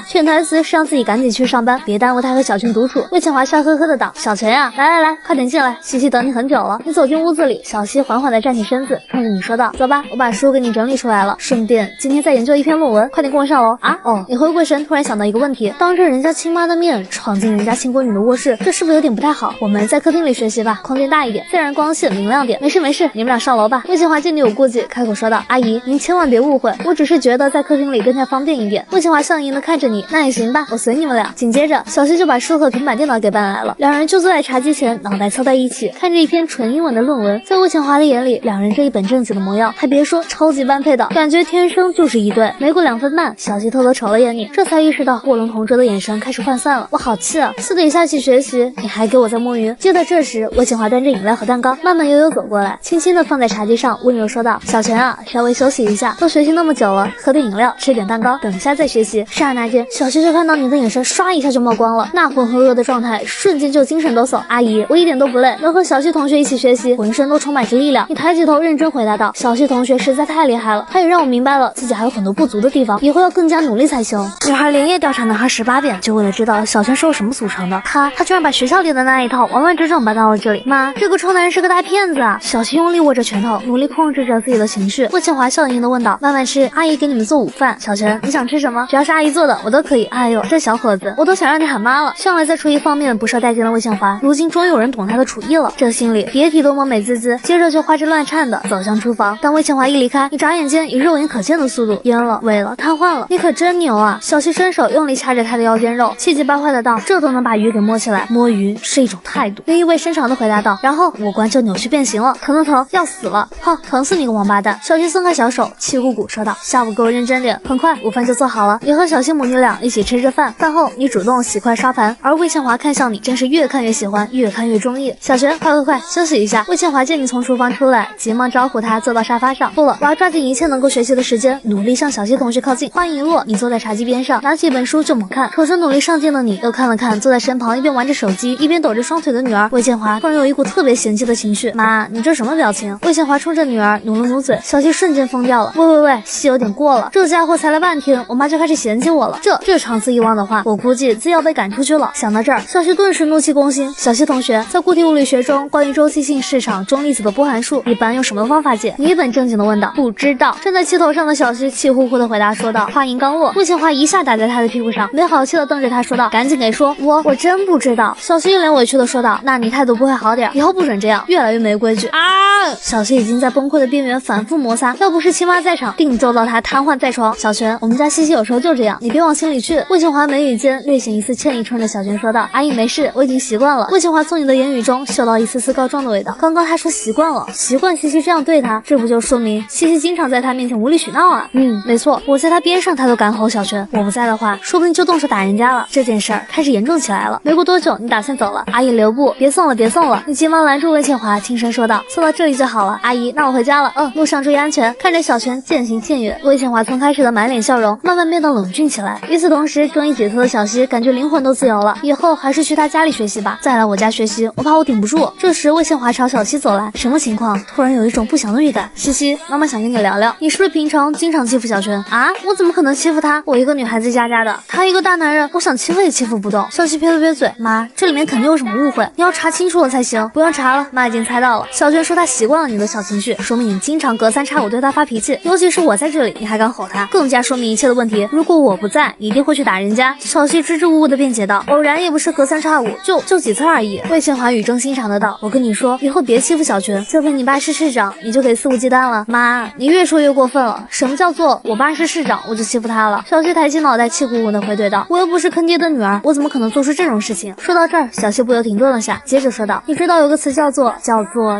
潜台词是让自己赶紧去上班，别耽误他和小群独处。魏清华笑呵呵的道：小泉呀，来，快点进来，西西等你很久了。你走进屋子里，小西缓缓的站起身子，冲着你说道：走吧，我把书给你整理出来了，顺便今天再研究一篇论文，快点跟我上楼啊。哦，你回过神，突然想到一个问题，当着人家亲妈的面闯进人家亲闺女的卧室，这是不是有点不太好？我们在客厅里学习吧，空间大一点，自然光线明亮点。没事没事，你们俩上楼吧。魏庆华见你有顾忌，开口说道：“阿姨，您千万别误会，我只是觉得在客厅里更加方便一点。”魏庆华笑盈盈的看着你，那也行吧，我随你们俩。紧接着，小西就把书和平板电脑给搬来了，两人就坐在茶几前，脑袋凑在一起，看着一篇纯英文的论文。在魏庆华的眼里，两人这一本正经的模样，还别说超级般配的，感觉天生就是一对。没过2分半，小西偷偷瞅了眼你，这才意识到卧龙同桌的眼神开始涣散了。我好气啊！私底下一起学习，你还给我在摸鱼。就在这时，魏庆华端着饮料和蛋糕，慢慢悠悠走过来，轻轻的放在茶几上，温柔说道：“小泉啊，稍微休息一下，都学习那么久了，喝点饮料，吃点蛋糕，等一下再学习。”刹那间，小西就看到你的眼神唰一下就冒光了，那浑浑噩的状态瞬间就精神抖擞。阿姨，我一点都不累，能和小西同学一起学习，浑身都充满着力量。你抬起头认真回答道：“小西同学实在太厉害了，他也让我明白了自己还有很多不足的地方，以后要更加努力才行。”女孩连夜调查男孩18遍，就为了知道小泉是由什么组成的。他居然把学校里的那一套完完整整搬到了这里。妈，这个臭男人是个大骗子啊！小西用力握着拳头，努力控制着自己的情绪。魏庆华笑盈盈的问道：“慢慢吃，阿姨给你们做午饭。小泉，你想吃什么？只要是阿姨做的，我都可以。”哎呦，这小伙子，我都想让你喊妈了。向来在厨艺方面不受待见的魏庆华，如今终于有人懂他的厨艺了，这心里别提多么美滋滋。接着就花枝乱颤的走向厨房。当魏庆华一离开，你眨眼间以肉眼可见的速度淹了、萎了、瘫痪了。你可真牛啊！小西伸手用力掐着他的腰间肉，气急败坏的道：“这都能把鱼给摸起来，摸鱼是一种态度。”你意味深长的回答道，然后五官就扭曲变形了，疼，要死了！哼，疼死你个王八蛋！小西松开小手，气鼓鼓说道：“下午给我认真点。”很快，午饭就做好了。你和小西母女俩一起吃着饭，饭后你主动洗筷刷盘，而魏庆华看向你，真是越看越喜欢，越看越中意。小泉，快，休息一下。魏庆华见你从厨房出来，急忙招呼他坐到沙发上。不了，我要抓紧一切能够学习的时间，努力向小西同学靠近。话音一落，你坐在茶几边上，拿起一本书就猛看，瞅着努力上进的你，又看了看坐在身旁一边玩着手机一边抖着双腿的女儿。魏庆华突然有一股特别嫌弃的情绪。妈，你这什么表情？魏庆华冲着女儿努了努嘴，小西瞬间疯掉了。喂，戏有点过了，这家伙才来半天，我妈就开始嫌弃我了。这长此以往的话，我估计自己要被赶出去了。想到这儿，小西顿时怒气攻心。小西同学，在固体物理学中，关于周期性市场中粒子的波函数，一般用什么方法解？你一本正经的问道。不知道。站在气头上的小西气呼呼的回答说道。话音刚落，魏庆华一下打在他的屁股上，没好气的瞪着他说道：“赶紧给说！我真不知道。”小西一脸委屈的说道：“那你态度不会好点，以后不准这样，越来越没规矩啊！”小西已经在崩溃的边缘反复摩擦，要不是亲妈在场，定揍到他瘫痪在床。小泉，我们家西西有时候就这样，你别往心里去。魏庆华眉宇间略显一丝歉意，冲着小泉说道：“阿姨没事，我已经习惯了。”魏庆华从你的言语中嗅到一丝丝告状的味道。刚刚他说习惯了，习惯西西这样对他，这不就说明西西经常在他面前无理取闹啊？没错，我在他边上他都敢吼。小泉，我不在的话，说不定就动手打人家了。这件事儿开始严重起来了。没过多久，你打算走了。阿姨留步，别送了。你急忙拦住魏庆华，轻声说道：“送到这里就好了。阿姨，那我回家了。路上注意安全。”看着小泉渐行渐远，魏庆华从开始的满脸笑容慢慢变得冷峻起来。与此同时，终于解脱的小西感觉灵魂都自由了，以后还是去他家里学习吧，再来我家学习，我怕我顶不住。这时，魏庆华朝小西走来，什么情况？突然有一种不祥的预感。西西，妈妈想跟你聊聊，你是不是平常经常欺负小泉啊？我怎么可能欺负他？我一个女孩子家的，他一个大男人，我想欺负也欺负不动。小西撇了撇嘴，妈，这里面肯定有什么误会，你要查清楚了才行。不用查了，妈已经猜到了。小泉说他习惯了你的小情绪，说明你经常隔三差五对他发脾气，尤其是我在这里，你还敢吼他，更加说明一切的问题。如果我不在，你一定会去打人家。小西支支吾吾的辩解道，偶然也不是隔三差五，就几次而已。魏庆华语重心长的道，我跟你说，以后别欺负小泉，就凭你爸是市长，你就可以肆无忌惮了。妈，你越说越过分了，什么叫做我爸是市长我就欺负他了？小西抬起脑袋气鼓鼓的回怼道，我又不是坑爹的女儿，我怎么可能做出这种事情？说到这儿，小西不由停顿了下，接着说道，你知道有个词叫做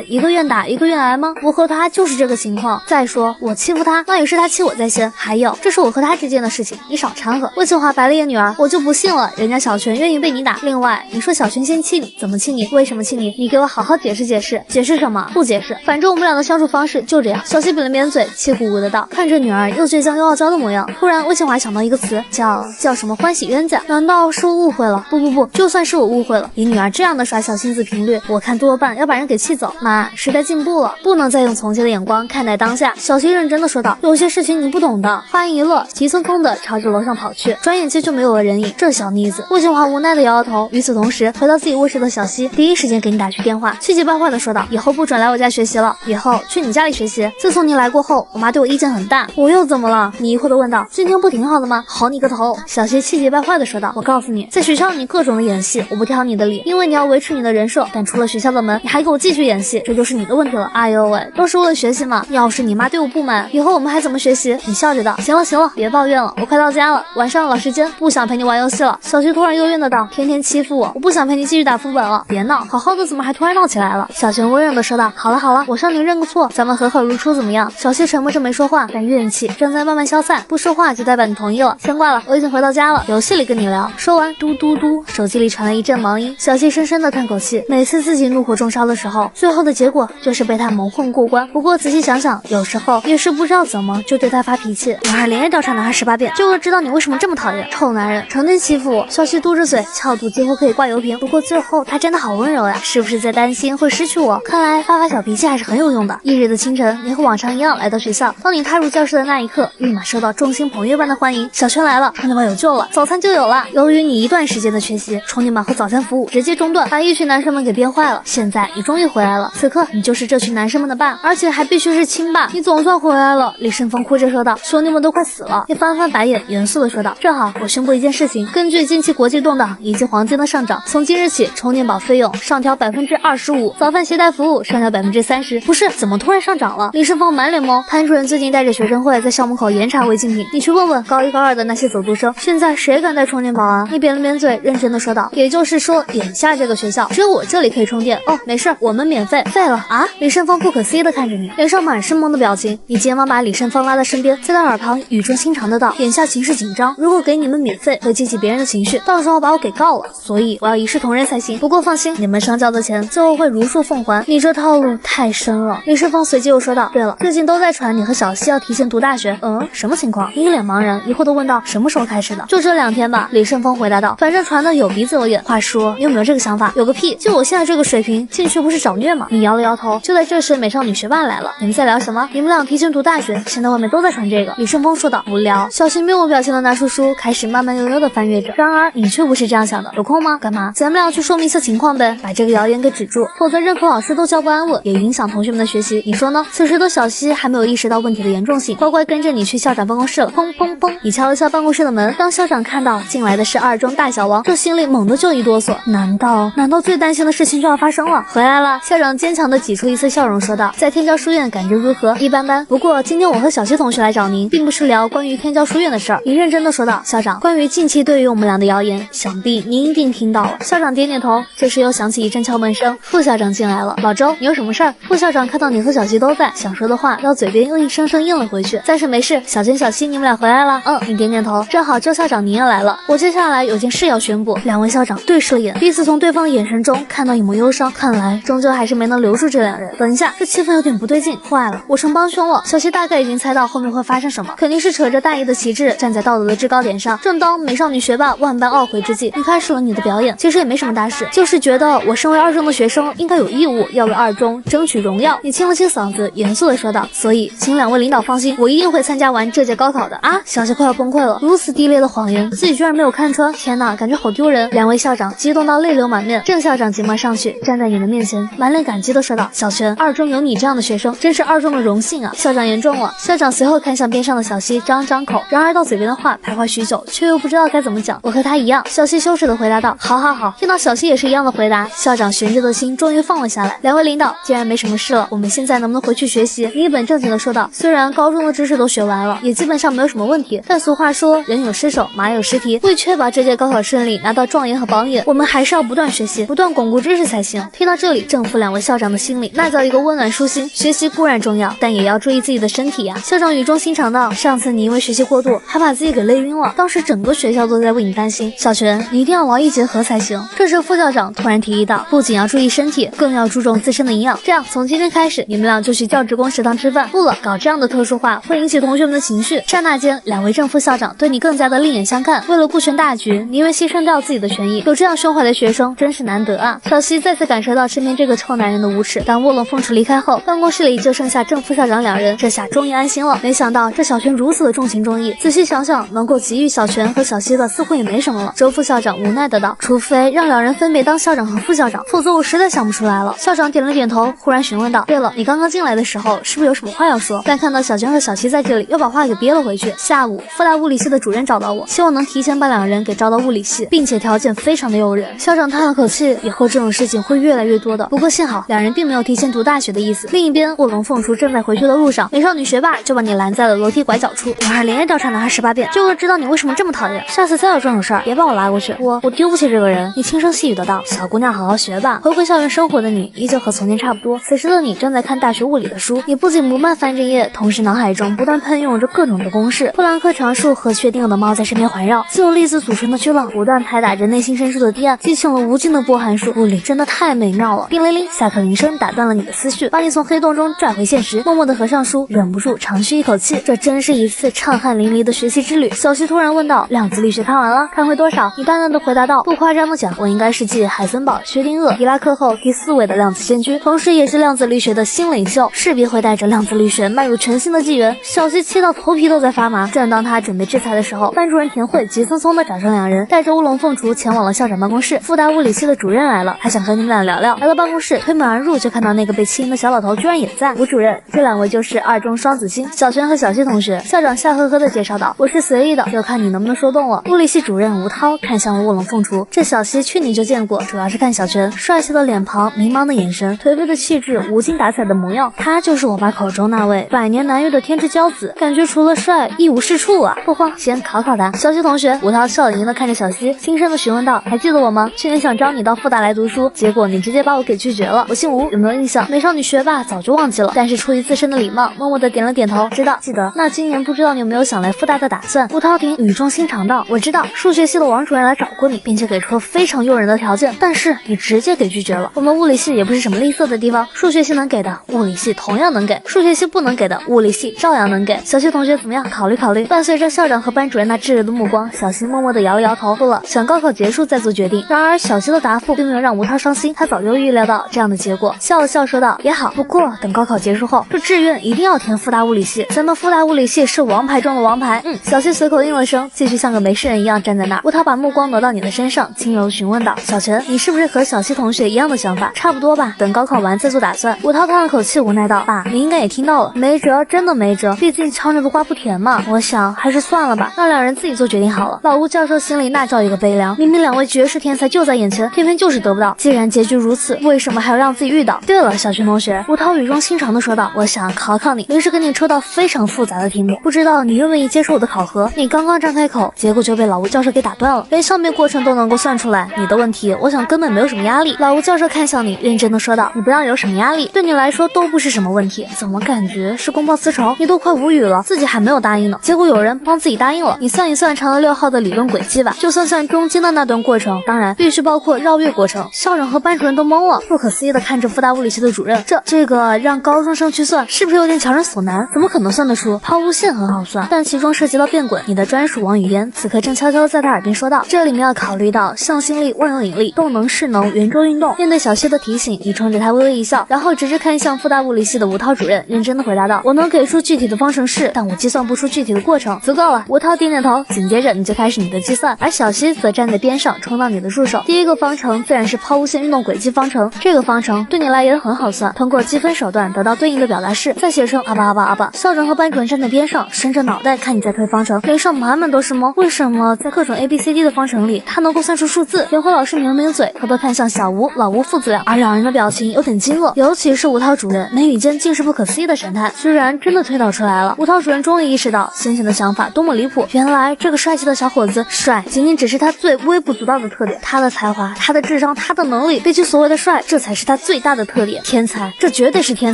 一个愿打一个愿挨吗？我和他就是这个情况。再说我欺负他，那也是他欺我在先，还有这是我和他之间的事情，你少掺和。魏庆华白了眼女儿，我就不信了，人家小泉愿意被你打。另外你说小泉先气你，怎么气你？为什么气你？你给我好好解释解释。解释什么？不解释，反正我们俩的相处方式就这样。小西扁了扁嘴，气鼓鼓的道，看着女儿又倔强又傲娇的模样，突然魏庆华想到一个词，叫什么欢喜冤家？难道是我误会了？不，就算是我误会了，以女儿这样的耍小性子频率，我看多半要把人给气走。妈，时代进步了，不能再用从前的眼光看待当下。小西认真的说道，有些事情你不懂的。话音一落，急匆匆的朝着楼上跑去，转眼间就没有了人影。这小妮子。魏庆华无奈的摇摇头。与此同时，回到自己卧室的小西第一时间给你打去电话，气急败坏的说道，以后不准来我家学习了，以后去你家里学习。自从你来过后，我妈对我意见很大。我又怎么了？你疑惑的问道。今天不挺好的吗？好你个头！小西气急败坏的说道，我告诉你，在学校你各种的演戏，我不挑你的理，因为你要维持你的人设，但出了学校的门，你还给我继续续演戏，这就是你的问题了。哎呦喂，都是为了学习嘛，要是你妈对我不满，以后我们还怎么学习？你笑着道。行了行了，别抱怨了，我快到家了，晚上老时间，不想陪你玩游戏了。小徐突然幽怨的道，天天欺负我，我不想陪你继续打副本了。别闹，好好的怎么还突然闹起来了？小璇温柔的说道。好了好了，我向你认个错，咱们和好如初怎么样？小徐沉默着没说话，但怨气正在慢慢消散，不说话就代表你同意了。先挂了，我已经回到家了，游戏里跟你聊。说完，嘟嘟嘟，手机里传来一阵忙音。小徐深深的叹口气，每次自己怒火中烧的时候，最后的结果就是被他蒙混过关。不过仔细想想，有时候也是不知道怎么就对他发脾气。女孩连夜调查男孩18遍，就为知道你为什么这么讨厌。臭男人，成天欺负我。小徐嘟着嘴，翘肚几乎可以挂油瓶。不过最后他真的好温柔呀，是不是在担心会失去我？看来发发小脾气还是很有用的。翌日的清晨，你和往常一样来到学校。当你踏入教室的那一刻，立马受到众星捧月般的欢迎。小轩来了，充电宝有救了，早餐就有了。由于你一段时间的缺席，充电宝和早餐服务直接中断，把一群男生们给憋坏了。现在你终于回来了，此刻你就是这群男生们的伴，而且还必须是亲伴。你总算回来了，李胜峰哭着说道。兄弟们都快死了。你翻翻白眼，严肃的说道。正好我宣布一件事情，根据近期国际动荡以及黄金的上涨，从今日起充电宝费用上调25%，早饭携带服务上调30%。不是，怎么突然上涨了？李胜峰满脸懵。潘主任最近带着学生会在校门口严查违禁品，你去问问高一高二的那些走读生，现在谁敢带充电宝啊？你扁了扁嘴，认真的说道。也就是说，眼下这个学校只有我这里可以充电。哦，没事，我们免费。废了啊！李胜峰不可思议的看着你，脸上满是懵的表情。你急忙把李胜峰拉到身边，在他耳旁语重心长的道：眼下形势紧张，如果给你们免费，会激起别人的情绪，到时候把我给告了，所以我要一视同仁才行。不过放心，你们上交的钱最后会如数奉还。你这套路太深了。李胜峰随即又说道：对了，最近都在传你和小西要提前读大学。什么情况？你一脸茫然，疑惑的问道：什么时候开始的？就这2天吧。李胜峰回答道。反正传的有鼻子有眼。话说你有没有这个想法？有个屁！就我现在这个水平，进去不是找虐吗？你摇了摇头。就在这时，美少女学霸来了。你们在聊什么？你们俩提前读大学，现在外面都在传这个。李胜峰说道。无聊。小新面无表情的拿出书，开始慢慢悠悠的翻阅着。然而你却不是这样想的。有空吗？干嘛？咱们俩去说明一下情况呗，把这个谣言给止住，否则任何老师都教不安稳，也影响同学们的学习。你说呢？此时的小西还没有意识到问题的严重性，乖乖跟着你去校长办公室了。砰砰砰！你敲了敲办公室的门。当校长看到进来的是二中大小王，这心里猛地就一哆嗦。难道最担心的事情就要发生了？回来了。校长坚强地挤出一丝笑容说道。在天骄书院感觉如何？一般般。不过今天我和小西同学来找您，并不是聊关于天骄书院的事儿。你认真的说道。校长，关于近期对于我们俩的谣言，想必您一定听到了。校长点点头。这时又响起一阵敲门声，副校长进来了。老周，你有什么事儿？副校长看到你和小西都在，想说的话到嘴边又一声声应了回去。暂时没事。小娟、小西，你们俩回来了？你点点头。正好周校长您也来了，我接下来有件事要宣布。两位校长对视了眼，彼此从对方的眼神中看到一抹忧伤，看来终究还是没能留住这两人。等一下，这气氛有点不对劲，坏了，我成帮凶了。小西大概已经猜到后面会发生什么，肯定是扯着大义的旗帜，站在道德的制高点上。正当美少女学霸万般懊悔之际，你开始了你的表演。其实也没什么大事，就是觉得我身为二中的学生，应该有义务要为二中争取荣耀。你清了清嗓子，严肃的说道。所以请两位领导放心，我一定会参加完这届高考的。啊！小西快要崩溃了，如此低劣的谎言，自己居然没有看穿，天哪，感觉好丢人。两位校长激动到泪流满面。郑校长急忙上去，站在你的面前，满脸感激的说道：小璇，二中有你这样的学生，真是二中的荣幸啊！校长言重了。校长随后看向边上的小西，张口，然而到嘴边的话徘徊许久，却又不知道该怎么讲。我和他一样。小西羞耻的回答道。好好好。听到小西也是一样的回答，校长悬着的心终于放了下来。两位领导，既然没什么事了，我们现在能不能回去学习？你一本正经的说道。虽然高中的知识都学完了，也基本上没有什么问题，但俗话说人有失手，马有失蹄。为确保这届高考顺利，拿到状元和榜眼，我们还是要不断学习，不断巩固知识才行。听到这里，正副两位校长的心里那叫一个温暖舒心。学习固然重要，但也要注意自己的身体呀。校长语重心长道。上次你因为学习过度，还把自己给累晕了，当时整个学校都在为你担心。小璇，你一定要劳逸结合才行。这时副校长突然提议道，不仅要注意身体，更要注重自身的营养。这样从今天开始，你们俩就去教职工食堂吃饭。不了，搞这样的特殊化会引起同学们的情绪。刹那间，两位正副校长对你更加的另眼相看。为了顾全大局，你愿牺牲掉自己的权益，有这样胸怀的学生真是难得啊。小西再次感受到身边这个臭男人的无耻。当卧龙凤雏离开后，办公室里就剩下正副校长两人，这下终于安心了。没想到这小璇如此的重情重义，仔细想想，能够给予小璇和小西的似乎也没什么了。周副校长无奈的道，除非让两人分别当校长和副校长，否则我实在想不出来了。校长点了点头，忽然询问道，对了，你刚刚进来的时候是不是有什么话要说？但看到小璇和小西在这里，又把话给憋了回去。下午复大物理系的主任找到我，希望能提前把两人给招到物理系，并且条件非常的诱人。校长叹了口气，以后这种事情会越来越多的。不过过幸好两人并没有提前读大学的意思。另一边，卧龙凤雏正在回去的路上，美少女学霸就把你拦在了楼梯拐角处。男孩连夜调查男孩18遍，就为了知道你为什么这么讨厌。下次再有这种事儿，别把我拉过去，我丢不起这个人。你轻声细语的道：“小姑娘，好好学吧。”回归校园生活的你，依旧和从前差不多。此时的你正在看大学物理的书，你不紧不慢翻着页，同时脑海中不断喷涌着各种的公式。布兰克常数和确定的猫在身边环绕，自由粒子组成的巨浪不断拍打着内心深处的堤岸，激起了无尽的波函数。物理真的太美妙了。叮铃铃，下课铃声打断了你的思绪，把你从黑洞中拽回现实。默默的合上书，忍不住长吁一口气，这真是一次畅汗淋漓的学习之旅。小西突然问道：“量子力学看完了？看会多少？”你淡淡的回答道：“不夸张的讲，我应该是继海森堡、薛定谔、狄拉克后第4位的量子先驱，同时也是量子力学的新领袖，势必会带着量子力学迈入全新的纪元。”小西气到头皮都在发麻。正当他准备制裁的时候，班主任田慧急匆匆的找上两人，带着乌龙凤雏前往了校长办公室。复大物理系的主任来了，还想和你们俩聊聊。来到办公室，推门而入，就看到那个被欺凌的小老头居然也在。吴主任，这两位就是2中双子星小泉和小西同学。校长笑呵呵的介绍道：“我是随意的，就看你能不能说动了。”物理系主任吴涛看向了卧龙凤雏，这小西去年就见过，主要是看小泉帅气的脸庞、迷茫的眼神、颓废的气质、无精打采的模样，他就是我爸口中那位百年难遇的天之骄子，感觉除了帅一无是处啊！不慌，先考考他。小西同学，吴涛笑盈盈的看着小西，轻声的询问道：“还记得我吗？去年想招你到复大来读书，结果你直接把我给拒绝了。我姓吴，有没有印象？”美少女学霸早就忘记了，但是出于自身的礼貌，默默的点了点头，知道，记得。那今年不知道你有没有想来复大的打算？吴涛婷语重心长道：“我知道，数学系的王主任来找过你，并且给出了非常诱人的条件，但是你直接给拒绝了。我们物理系也不是什么吝啬的地方，数学系能给的，物理系同样能给；数学系不能给的，物理系照样能给。小西同学怎么样？考虑考虑。”伴随着校长和班主任那炙热的目光，小西默默的摇了摇头，不了，想高考结束再做决定。然而小西的答复并没有让吴涛伤心，他早就预料到这样的结果，笑了笑说道：“也好，不过等高考结束后，这志愿一定要填复大物理系，咱们复大物理系是王牌中的王牌。”小西随口应了声，继续像个没事人一样站在那儿。吴涛把目光挪到你的身上，轻柔询问道：“小泉，你是不是和小西同学一样的想法？差不多吧，等高考完再做打算。”吴涛叹了口气，无奈道：“爸，你应该也听到了，没辙，真的没辙，毕竟敲着的瓜不甜嘛。我想还是算了吧，让两人自己做决定好了。”老吴教授心里那叫一个悲凉，明明两位绝世天才就在眼前，偏偏就是得不到。既然结局如此，为什么还要让自己遇到？对了，小泉同学，吴涛语重心长的说道：“我想考考你，临时给你抽到非常复杂的题目，不知道你愿不愿意接受我的考核？”你刚刚张开口，结果就被老吴教授给打断了，连上面过程都能够算出来。你的问题，我想根本没有什么压力。老吴教授看向你，认真的说道：“你不要有什么压力，对你来说都不是什么问题。怎么感觉是公报私仇？你都快无语了，自己还没有答应呢，结果有人帮自己答应了。你算一算嫦娥6号的理论轨迹吧，就算中间的那段过程，当然必须包括绕月过程。”校长和班主任都懵了，不可思议的看着复大物理系的主任，这个让高中生去算，是不是有点强人所难？怎么可能算得出？抛物线很好算，但其中涉及到变轨。你的专属王语嫣此刻正悄悄在他耳边说道：“这里面要考虑到向心力、万有引力、动能、势能、圆周运动。”面对小西的提醒，你冲着他微微一笑，然后直直看向复大物理系的吴涛主任，认真的回答道：“我能给出具体的方程式，但我计算不出具体的过程。”足够了。吴涛点点头，紧接着你就开始你的计算，而小西则站在边上充当你的助手。第一个方程自然是抛物线运动轨迹方程，这个方程对你来也很好算，通过积分手段得到对应的表达式，再写成阿巴阿巴阿巴。校长和班主任站在边上，伸着脑袋看你在推方程，脸上满满都是懵。为什么在各种 ABCD 的方程里，他能够算出数字？田慧老师抿了抿嘴，偷偷看向小吴、老吴父子俩，而两人的表情有点惊愕，尤其是吴涛主任，眉宇间尽是不可思议的神态，居然真的推导出来了。吴涛主任终于意识到先前的想法多么离谱，原来这个帅气的小伙子帅，仅仅只是他最微不足道的特点，他的才华、他的智商、他的能力，比起所谓的帅，这才是他最大的特点。天才，这绝对是天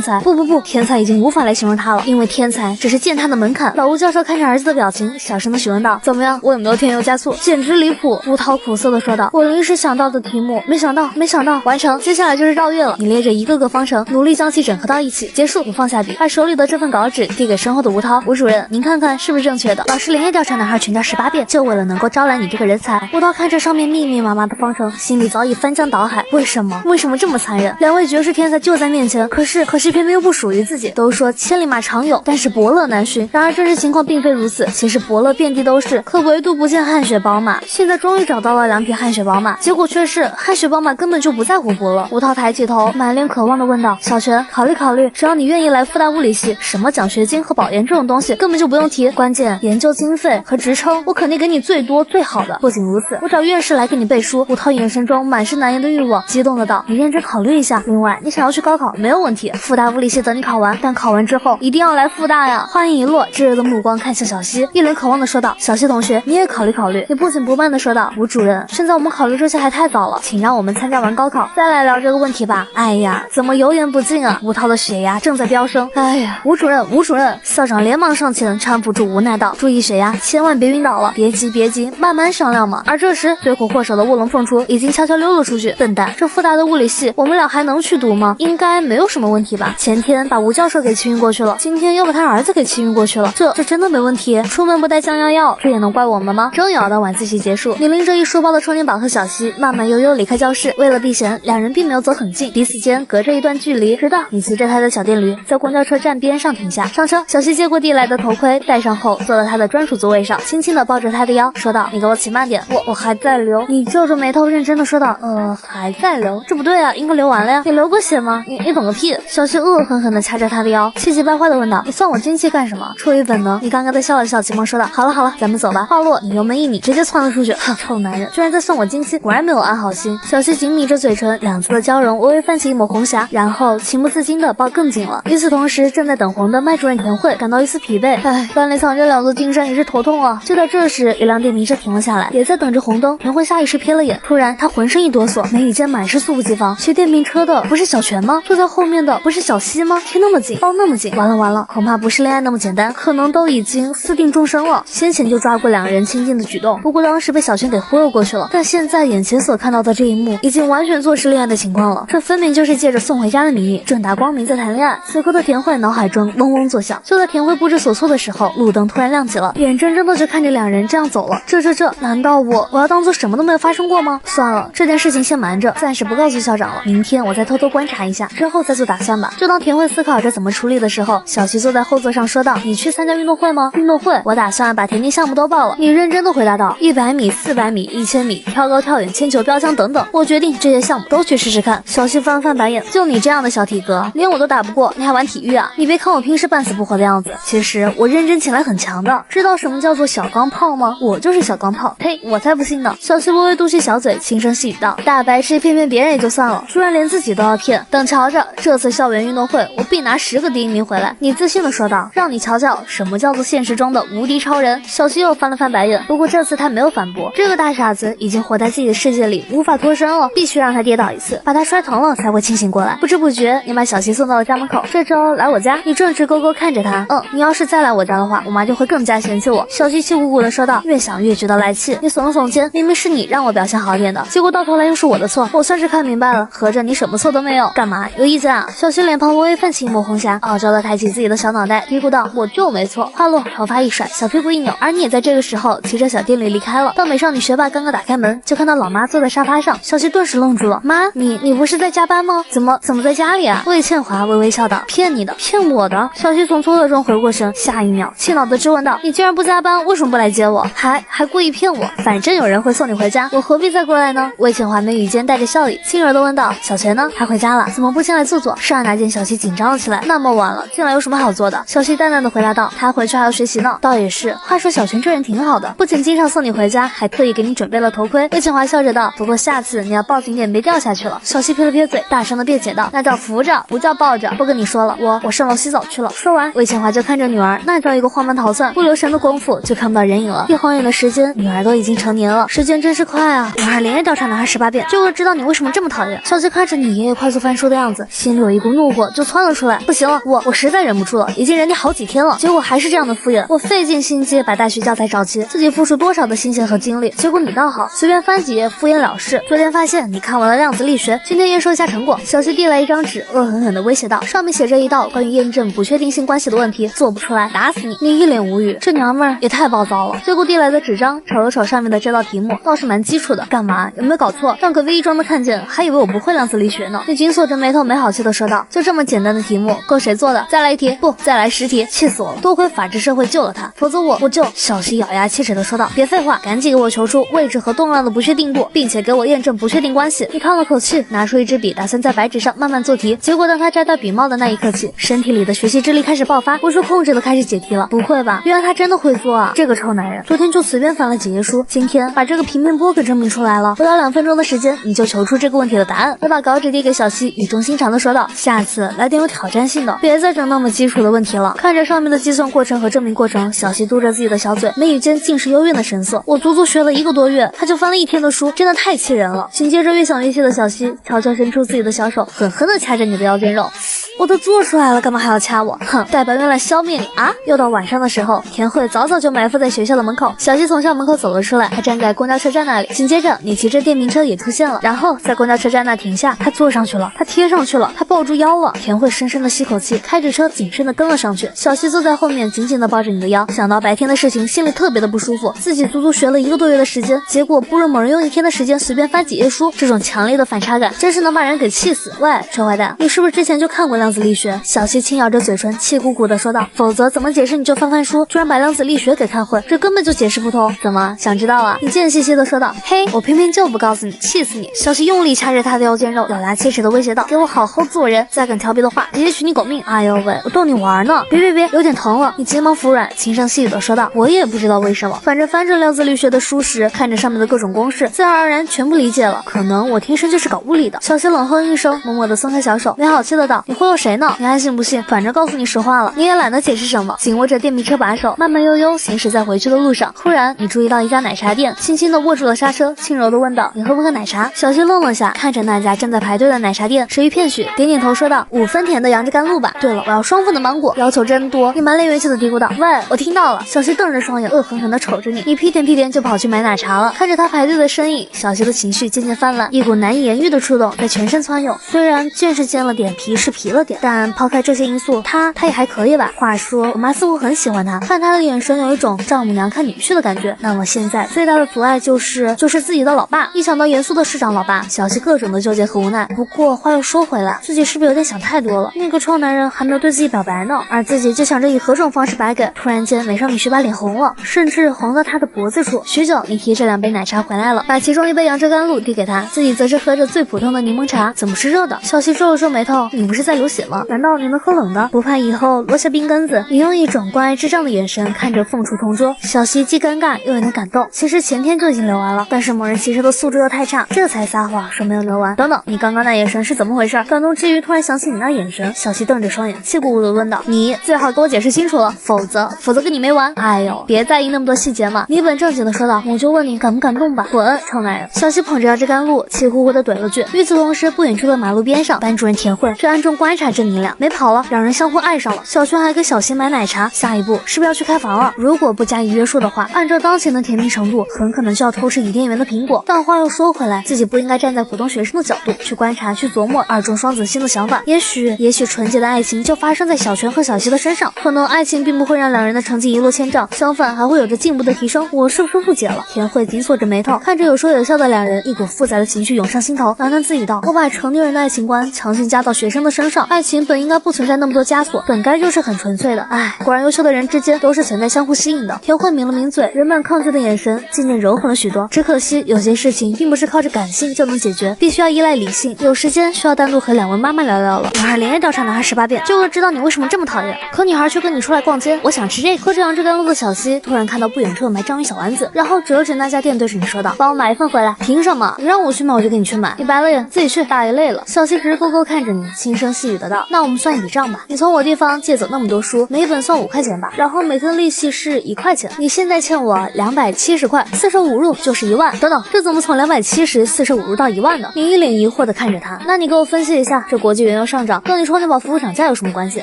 才！不，天才已经无法来形容他了，因为天才只是践踏的门槛。老吴教授看着儿子的表情，小声的询问道：“怎么样？我有没有添油加醋？简直离谱！”吴涛苦涩的说道：“我临时想到的题目，没想到完成。接下来就是绕月了。”你列着一个个方程，努力将其整合到一起。结束，我放下笔，把手里的这份稿纸递给身后的吴涛。吴主任，您看看是不是正确的？老师连夜调查男孩全家18遍，就为了能够招揽你这个人才。吴涛看着上面密密麻麻的方程，心里早已翻江倒海。为什么这么残忍？两位绝世天才就在面前，可是偏偏又不属于自己。都说千里马常有，但是伯乐难寻。然而真实情况并非如此，其实伯乐遍地都是，可唯独不见汗血宝马。现在终于找到了2匹汗血宝马，结果却是汗血宝马根本就不在乎伯乐。吴涛抬起头，满脸渴望地问道：“小泉，考虑，只要你愿意来复大物理系，什么奖学金和保研这种东西根本就不用提，关键研究经费和职称，我肯定给你最多最好的。不仅如此，我找院士来给你背书。”吴涛眼神中满是难言的欲望，激动的道：“你认真考虑一下。另外，你想要去高考没有问题，复大物理系等你考完，但考完之后一定要来复大呀。话音一落，炙热的目光看向小西，一脸渴望的说道：“小西同学，你也考虑考虑。”你不紧不慢的说道：“吴主任，现在我们考虑这些还太早了，请让我们参加完高考再来聊这个问题吧。”哎呀，怎么油盐不进啊？吴涛的血压正在飙升。哎呀，吴主任，吴主任！校长连忙上前搀扶住，无奈道：“注意血压，千万别晕倒了。别急别急，慢慢商量嘛。”而这时，罪魁祸首的卧龙凤雏已经悄悄溜了出去。笨蛋，这复大的物理系，我们俩还能去读吗？应该没有什么问题吧？前天把吴教授给气晕过去了，今天又把他儿子给气晕过去了，这真的没问题？出门不带降压药，这也能怪我们吗？正要到晚自习结束，你拎着一书包的充电宝和小西慢慢悠悠离开教室。为了避嫌，两人并没有走很近，彼此间隔着一段距离。直到你骑着他的小电驴在公交车站边上停下，上车。小西接过递来的头盔，戴上后坐到他的专属座位上，轻轻地抱着他的腰，说道：“你给我骑慢点，我还在流。”你皱着眉头认真的说道：“还在流？这不对啊，应该流完了呀。你流过血吗？你懂个屁！”小西恶狠狠地掐着他的腰，气急败坏的问道：“你算我精气干什么？出于本能。”你刚刚在笑了笑，急忙说道：“好了好了，咱们走吧。”话落，你油门一拧，直接窜了出去。哼，臭男人，居然在算我精气，果然没有安好心。小西紧抿着嘴唇，两侧的交融微微泛起一抹红霞，然后情不自禁的抱更紧了。与此同时，正在等红的麦主任田慧感到一丝疲惫。哎，班里藏着两座金山也是头痛啊。就在这时，一辆电瓶车停了下来，也在等着红灯。田慧下意识瞥了眼，突然他浑身一哆嗦，眉宇间满是猝不及防。骑电瓶车的不是小泉吗？坐在后面的不是小西吗？贴那么近，抱那么紧，完了完了，恐怕不是恋爱那么简单，可能都已经私定终身了。先前就抓过两人亲近的举动，不过当时被小泉给忽悠过去了。但现在眼前所看到的这一幕，已经完全坐实恋爱的情况了。这分明就是借着送回家的名义，正大光明在谈恋爱。此刻的田慧脑海中嗡嗡作响。就在田慧不知所措的时候，路灯突然亮起了，眼睁睁的就看着两人这样走了。这，难道我要当做什么都没有发生过吗？算了，这件事情先瞒着，暂时不告诉校长了。明天我再偷偷观察一下，之后再做打算吧。就当田慧思考着怎么处理的时候，小西坐在后座上说道：“你去参加运动会吗？”“运动会，我打算把田径项目都报了。”你认真的回答道：“100米、400米、1000米、跳高、跳远、铅球、标枪等等，我决定这些项目都去试试看。”小西翻了翻白眼，就你这样的小体格，连我都打不过，你还玩体育啊？你别看我平时半死不活的样子，其实我认真起来很强的。知道什么叫做小钢炮吗？我就是小钢炮。呸，我才不信呢。小西微微嘟起小嘴，轻声细语道：“大白痴骗骗别人也就算了，居然连自己都要骗。等瞧着，这次校园运动会，我必拿10个第1名回来。”你自信的说道：“让你瞧瞧什么叫做现实中的无敌超人。”小西又翻了翻白眼，不过这次他没有反驳，这个大傻子已经活在自己的世界里，无法脱身了，必须让他跌倒一次，把他摔疼了才会清醒过来。不知不觉，你把小西送到了家门口。这周来我家，你正直勾勾看着他。你要是再来我家的话，我妈就会更加嫌弃我。小西气鼓鼓的说道，越想越觉得来气。你耸了耸肩，明明是你让我表现好点的，结果到头来又是我的错。我算是看明白了，合着你什么错都没有，干嘛有意见啊？小西脸庞微微泛起一抹红霞，傲娇的抬起自己的小脑袋，嘀咕道：“我就没错。”话落，头发一甩，小屁股一扭，而你也在这个时候骑着小电驴离开了。当美少女学霸刚刚打开门，就看到老妈坐在沙发上，小西顿时愣住了。妈，你不是在加班吗？怎么在家里啊？魏倩华微微笑道：“骗你的，骗我的。”小西从错愕中回过神，下一秒气恼的质问道：“你既然不加班，为什么不来接我？还故意骗我？反正有人会送你回家，我何必再过来呢？”魏倩华眉宇间带着笑意，轻柔的问道：“小钱呢？他回家了，怎么不进来坐坐？”刹那间，小西紧张了起来。那么晚了，进来有什么好做的？小西淡淡的回答道：“他回去还要学习呢。”倒也是，话说小泉这人挺好的，不仅经常送你回家，还特意给你准备了头盔。魏倩华笑着道：“不过下次你要抱紧点，别掉下去了。”小西撇了撇嘴，大声的辩解道：“那叫扶着，不叫抱着。不跟你说了，我上楼洗澡去了。”说完，魏倩华就看着女儿，那叫一个慌忙逃窜，不留神的功夫就看不到人影了。一晃眼的时间，女儿都已经成年了，时间真是快啊！女儿连夜调查男孩18遍，就为了知道你为什么这么讨厌。小西看着你爷爷快速翻书的样子，心里有一股怒火就窜了出来。不行了，我实在忍不住了，已经忍你好几天了，结果还是这样的敷衍。我费尽心机把大学教材找齐，自己付出多少的心血和精力，结果你倒好，随便翻几页敷衍了事。昨天发现你看完了量子力学，今天验收一下成果。小西递来一张纸，恶狠狠地威胁道，上面写着一道关于验证不确定性关系的问题，做不出来打死你。你一脸无语，这娘们儿也太暴躁了。结果递来的纸张瞅了瞅上面的这道题目，倒是蛮基础的。干嘛？有没有搞错？让隔壁一装的看见，还以为我不会量子力学呢。你紧锁着眉头，没好气的说道：“就这么简单的题目，够谁做的？再来一题，不，再来10题，气死我了！多亏法治社会救了他，否则我就……”小西咬牙切齿的说道：“别废话，赶紧给我求出位置和动量的不确定度，并且给我验证不确定关系。”你叹了口气，拿出一支笔，打算在白纸上慢慢做题。结果当他摘掉笔帽的那一刻起，身体里的学习之力开始爆发，不受控制的开始解题了。不会吧？原来他真的会做啊！这个臭男人，昨天就随便翻了几页书，今天把这个平面波给证明出来了。不到2分钟的时间，你就求出这个问题的答案。分，也把稿纸递给小西，语重心长的说道：下次来点有挑战性的，别再整那么基础的问题了。看着上面的计算过程和证明过程，小西嘟着自己的小嘴，眉宇间尽是幽怨的神色。我足足学了1个多月，他就翻了1天的书，真的太气人了。紧接着越想越气的小西悄悄伸出自己的小手，狠狠地掐着你的腰间肉。我都做出来了，干嘛还要掐我？哼，代表用来消灭你啊！又到晚上的时候，田慧早就埋伏在学校的门口。小西从校门口走了出来，还站在公交车站那里。紧接着，你骑着电瓶车也出现了，然后在公交车站那停下。他坐上去了，他贴上去了，他抱住腰了。田慧深深的吸口气，开着车谨慎的跟了上去。小西坐在后面，紧紧的抱着你的腰。想到白天的事情，心里特别的不舒服。自己足足学了1个多月的时间，结果不如某人用1天的时间随便翻几页书，这种强烈的反差感，真是能把人给气死。喂，臭坏蛋，你是不是之前就看过量子力学？小西轻咬着嘴唇，气鼓鼓的说道：否则怎么解释你就翻书，居然把量子力学给看混？这根本就解释不通。怎么想知道啊？你贱兮兮的说道：嘿，我偏偏就不告诉你，气死你！小西用力掐着他的腰间肉，咬牙切齿的威胁道：给我好好做人，再敢调皮的话，直接取你狗命！哎呦喂，我逗你玩呢！别，有点疼了。你急忙服软，轻声细语的说道：我也不知道为什么，反正翻着量子力学的书时，看着上面的各种公式，自然而然全部理解了。可能我天生就是搞物理的。小西冷哼一声，默默的松开小手，没好气的道：你忽悠谁呢？你还信不信？反正告诉你实话了，你也懒得解释什么。紧握着电瓶车把手，慢慢悠悠行驶在回去的路上。忽然，你注意到一家奶茶店，轻轻的握住了刹车，轻柔的问道：你喝不喝奶茶？小西愣了下，看着那家正在排队的奶茶店，迟疑片许，点点头说道：5分甜的杨枝甘露吧。对了，我要双份的芒果。要求真多。你满脸元气的嘀咕道：喂，我听到了。小西瞪着双眼，恶狠狠的瞅着你，你屁颠就跑去买奶茶了。看着他排队的身影，小西的情绪渐渐泛滥，一股难以言喻的触动在全身窜涌。虽然见是见了点，皮是皮了点，但抛开这些因素，他也还可以吧。话说，我妈似乎很喜欢他，看他的眼神有一种丈母娘看女婿的感觉。那么现在最大的阻碍就是自己的老爸。一想到严肃的市长老爸，小西各种的纠结和无奈。不过话又说回来，自己是不是有点想太多了？那个臭男人还没有对自己表白呢，而自己就想着以何种方式白给。突然间，美少女学霸脸红了，甚至红到她的脖子处。许久，你提着2杯奶茶回来了，把其中1杯杨枝甘露递给他，自己则是喝着最普通的柠檬茶。怎么是热的？小西皱了皱眉头，你不是在流血吗？难道你能喝冷的？不怕以后落下冰根子？你用一种关爱智障的眼神看着凤雏同桌。小西既尴尬又有点感动。其实前天就已经流完了，但是某人骑车的素质又太差，这才撒谎说没有流完。等等，你刚刚那眼神是怎么回事？感动之余突然想起你那眼神，小西瞪着双眼，气鼓鼓的问道：你最好给我解释清楚了，否则跟你没完。哎呦，别在意那么多细节嘛。你一本正经的说道：我就问你感不感动吧。滚，臭男人！小西捧着杨枝甘露，气呼呼的怼了句。与此同时，不远处的马路边上，班主任田慧正暗中观察着你俩，没跑了，两人相互爱上了。小轩还给小西买奶茶，下一步是不是要去开房了？如果不加以约束的话，按照当前的甜蜜程度，很可能就要偷吃伊甸园的苹果。但话又说回来，自己不应该站在普通学生的角度去观察、去琢磨二中双子星的想法。也许纯洁的爱情就发生在小泉和小西的身上，可能爱情并不会让两人的成绩一落千丈，相反还会有着进步的提升。我是不是误解了？田慧紧锁着眉头，看着有说有笑的两人，一股复杂的情绪涌上心头，喃喃自语道：我把成年人的爱情观强行加到学生的身上，爱情本应该不存在那么多枷锁，本该就是很纯粹的。唉，果然优秀的人之间都是存在相互吸引的。田慧抿了抿嘴，人们抗拒的眼神渐渐柔和了许多。只可惜有些事情并不是靠着感性就能解决，必须要依赖理性。有时间需要单独和两位妈妈聊聊了。女孩连夜调查男孩18遍，就为了知道你为什么这么讨厌。可女孩却跟你出来逛街，我想吃这个。喝着杨枝甘露的小西突然看到不远处有卖章鱼小丸子，然后指了指那家店，对着你说道：帮我买1份回来。凭什么？你让我去买我就给你去买，你白了眼，自己去。大爷累了。小西直勾勾看着你，轻声细语的道：那我们算一笔账吧，你从我地方借走那么多书，每一本算5块钱吧，然后每天的利息是1块钱，你现在欠我270块，45入就是1万。等等，这怎么从270、45入到1万呢？你一脸疑惑的看着他，那你给我分析一下，这国际原油上涨跟你充电宝服务涨价有什么关系？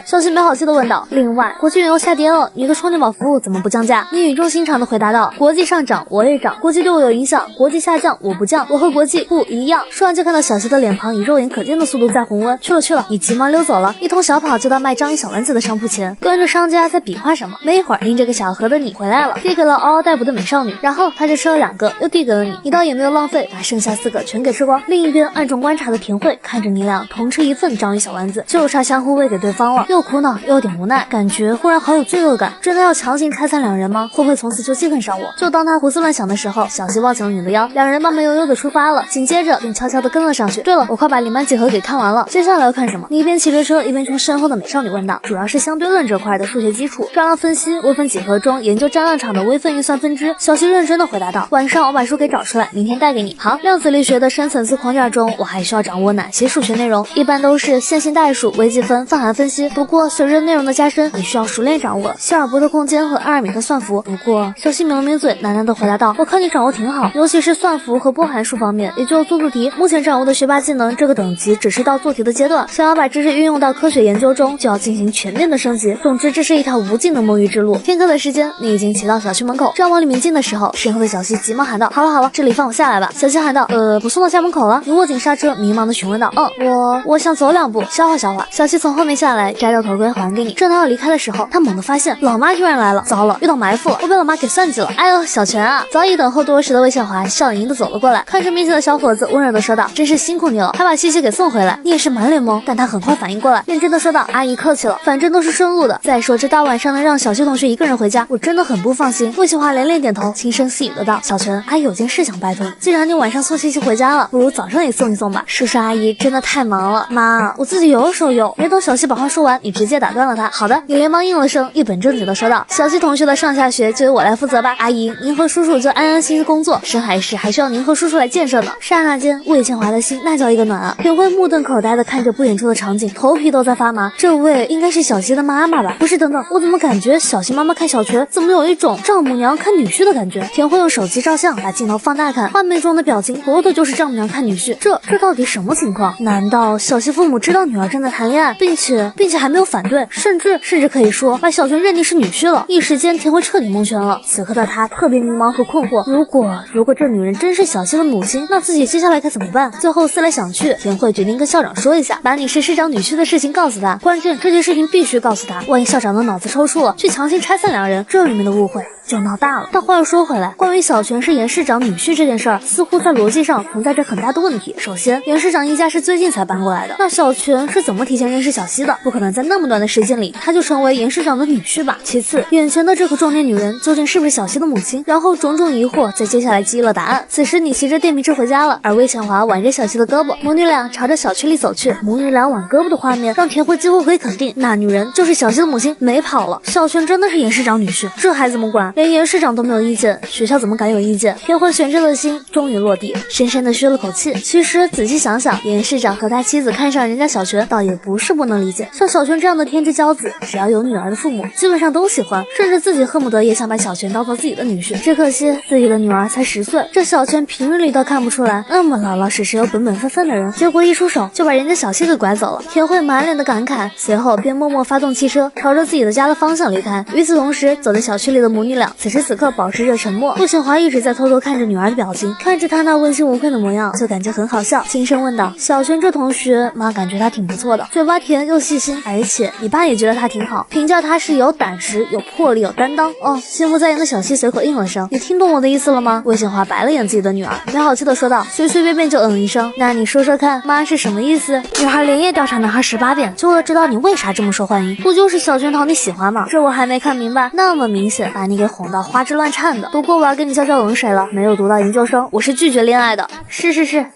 小西没好气的问道。另外，国际原油下跌了，你的充电宝服务怎么不降价？你语重心长的回答道：国际上涨我也涨，国际对我有影响，国际下降我不降，我和国际不一样。说完就看到小西的脸庞以肉眼可见的速度在红温。去了，你急忙溜走了，一通小跑就到卖章鱼小丸子的商铺前，跟着商家在比划什么。没一会儿，拎着个小盒的你回来了，递给了嗷嗷待哺的美少女，然后他就吃了2个，又递给了你，你倒也没有浪费，把剩下4个全给吃光。另一边暗中观察的田慧看着你俩同吃1份章鱼小丸子，就差相互喂给对方了，又苦恼又有点无奈，感觉忽然好有罪恶感。真的要强行拆散两人吗？会不会从此就记恨上我？就当他胡思乱想的时候，小西抱起了你的腰，两人慢慢悠悠的出发了，紧接着便悄悄的跟了上去。对了，我快把里面几何给看完了，接下来要看什么？你一边骑着车一边冲身后的美少女问道。主要是相对论这块的数学基础，张量分析，微分几何中研究张量场的微分运算分支。小西认真的回答道：晚上我把书给找出来，明天带给你。好，量子力学的深层次框架中中我还需要掌握哪些数学内容？一般都是线性代数、微积分、泛函分析。不过随着内容的加深，也需要熟练掌握希尔伯特空间和阿尔敏特算符。不过小西抿了抿嘴，喃喃地回答道：“我看你掌握挺好，尤其是算符和波函数方面，也就做题。目前掌握的学霸技能这个等级只是到做题的阶段，想要把知识运用到科学研究中，就要进行全面的升级。总之，这是一条无尽的摸鱼之路。”片刻的时间，你已经骑到小区门口，正往里面进的时候，身后的小西急忙喊道：“好了好了，这里放我下来吧。”小西喊道：“不送到家门口了？”你握紧刹车，迷茫的询问道：“我想走2步，消化消化。”小西从后面下来，摘掉头盔还给你。正当要离开的时候，他猛地发现老妈居然来了，糟了，遇到埋伏了，我被老妈给算计了。哎呦，小泉啊！早已等候多时的魏宪华笑盈盈的走了过来，看着面前的小伙子，温柔的说道：“真是辛苦你了，还把西西给送回来。”你也是满脸懵，但他很快反应过来，认真的说道：“阿姨客气了，反正都是顺路的。再说这大晚上的让小西同学一个人回家，我真的很不放心。”魏宪华连连点头，轻声细语的道：“小泉，阿姨有件事想拜托你，既然你晚上送西西回家了，不如早上也送一送吧。叔叔阿姨真的太忙了。”妈，我自己有手有。没等小西把话说完，你直接打断了他。好的，你连忙应了声，一本正经的说道：“小西同学的上下学就由我来负责吧。阿姨，您和叔叔就安安心心工作，深海市还需要您和叔叔来建设呢。”刹那间，魏建华的心那叫一个暖啊！田慧目瞪口呆的看着不远处的场景，头皮都在发麻。这位应该是小西的妈妈吧？不是，等等，我怎么感觉小西妈妈看小泉，怎么有一种丈母娘看女婿的感觉？田慧用手机照相，把镜头放大看，画面中的表情活的就是丈母娘看女婿。这到底什么情况？难道小西父母知道女儿正在谈恋爱，并且还没有反对，甚至可以说把小泉认定是女婿了？一时间田慧彻底蒙圈了。此刻的他特别迷茫和困惑，如果这女人真是小西的母亲，那自己接下来该怎么办？最后思来想去，田慧决定跟校长说一下，把你是师长女婿的事情告诉他。关键这件事情必须告诉他，万一校长的脑子抽搐了，去强行拆散两人，这里面的误会就闹大了。但话又说回来，关于小泉是严市长女婿这件事儿，似乎在逻辑上存在着很大的问题。首先，严市长一家是最近才搬过来的，那小泉是怎么提前认识小西的？不可能在那么短的时间里，他就成为严市长的女婿吧？其次，眼前的这个壮年女人究竟是不是小西的母亲？然后种种疑惑在接下来给予了答案。此时，你骑着电瓶车回家了，而魏显华挽着小西的胳膊，母女俩朝着小区里走去。母女俩挽胳膊的画面，让田慧几乎可以肯定，那女人就是小西的母亲，没跑了。小泉真的是严市长女婿，这还怎么管？连严市长都没有意见，学校怎么敢有意见？田慧悬着的心终于落地，深深的吁了口气。其实仔细想想，严市长和他妻子看上人家小泉，倒也不是不能理解。像小泉这样的天之骄子，只要有女儿的父母，基本上都喜欢，甚至自己恨不得也想把小泉当做自己的女婿。只可惜自己的女儿才10岁，这小泉平日里倒看不出来，那么老老实实又本本分分的人，结果一出手就把人家小西给拐走了。田慧满脸的感慨，随后便默默发动汽车，朝着自己的家的方向离开。与此同时，走在小区里的母女俩此时此刻保持着沉默。陆显华一直在偷偷看着女儿的表情，看着她那问心无愧的模样，就感觉很好笑，轻声问道：“小泉这同学，妈感觉他挺不错的，嘴巴甜又细心，而且你爸也觉得他挺好，评价他是有胆识、有魄力、有担当。”哦，心不在焉的小西随口应了声：“你听懂我的意思了吗？”魏显华白了眼自己的女儿，没好气的说道，随随便便就一声：“那你说说看，妈是什么意思？”女孩连夜调查男孩18遍，就为了知道你为啥这么受欢迎，不就是小泉讨你喜欢吗？这我还没看明白，那么明显把你给哄到花枝乱颤的。不过我要跟你浇冷水了，没有读到研究生，我是拒绝恋爱的。是，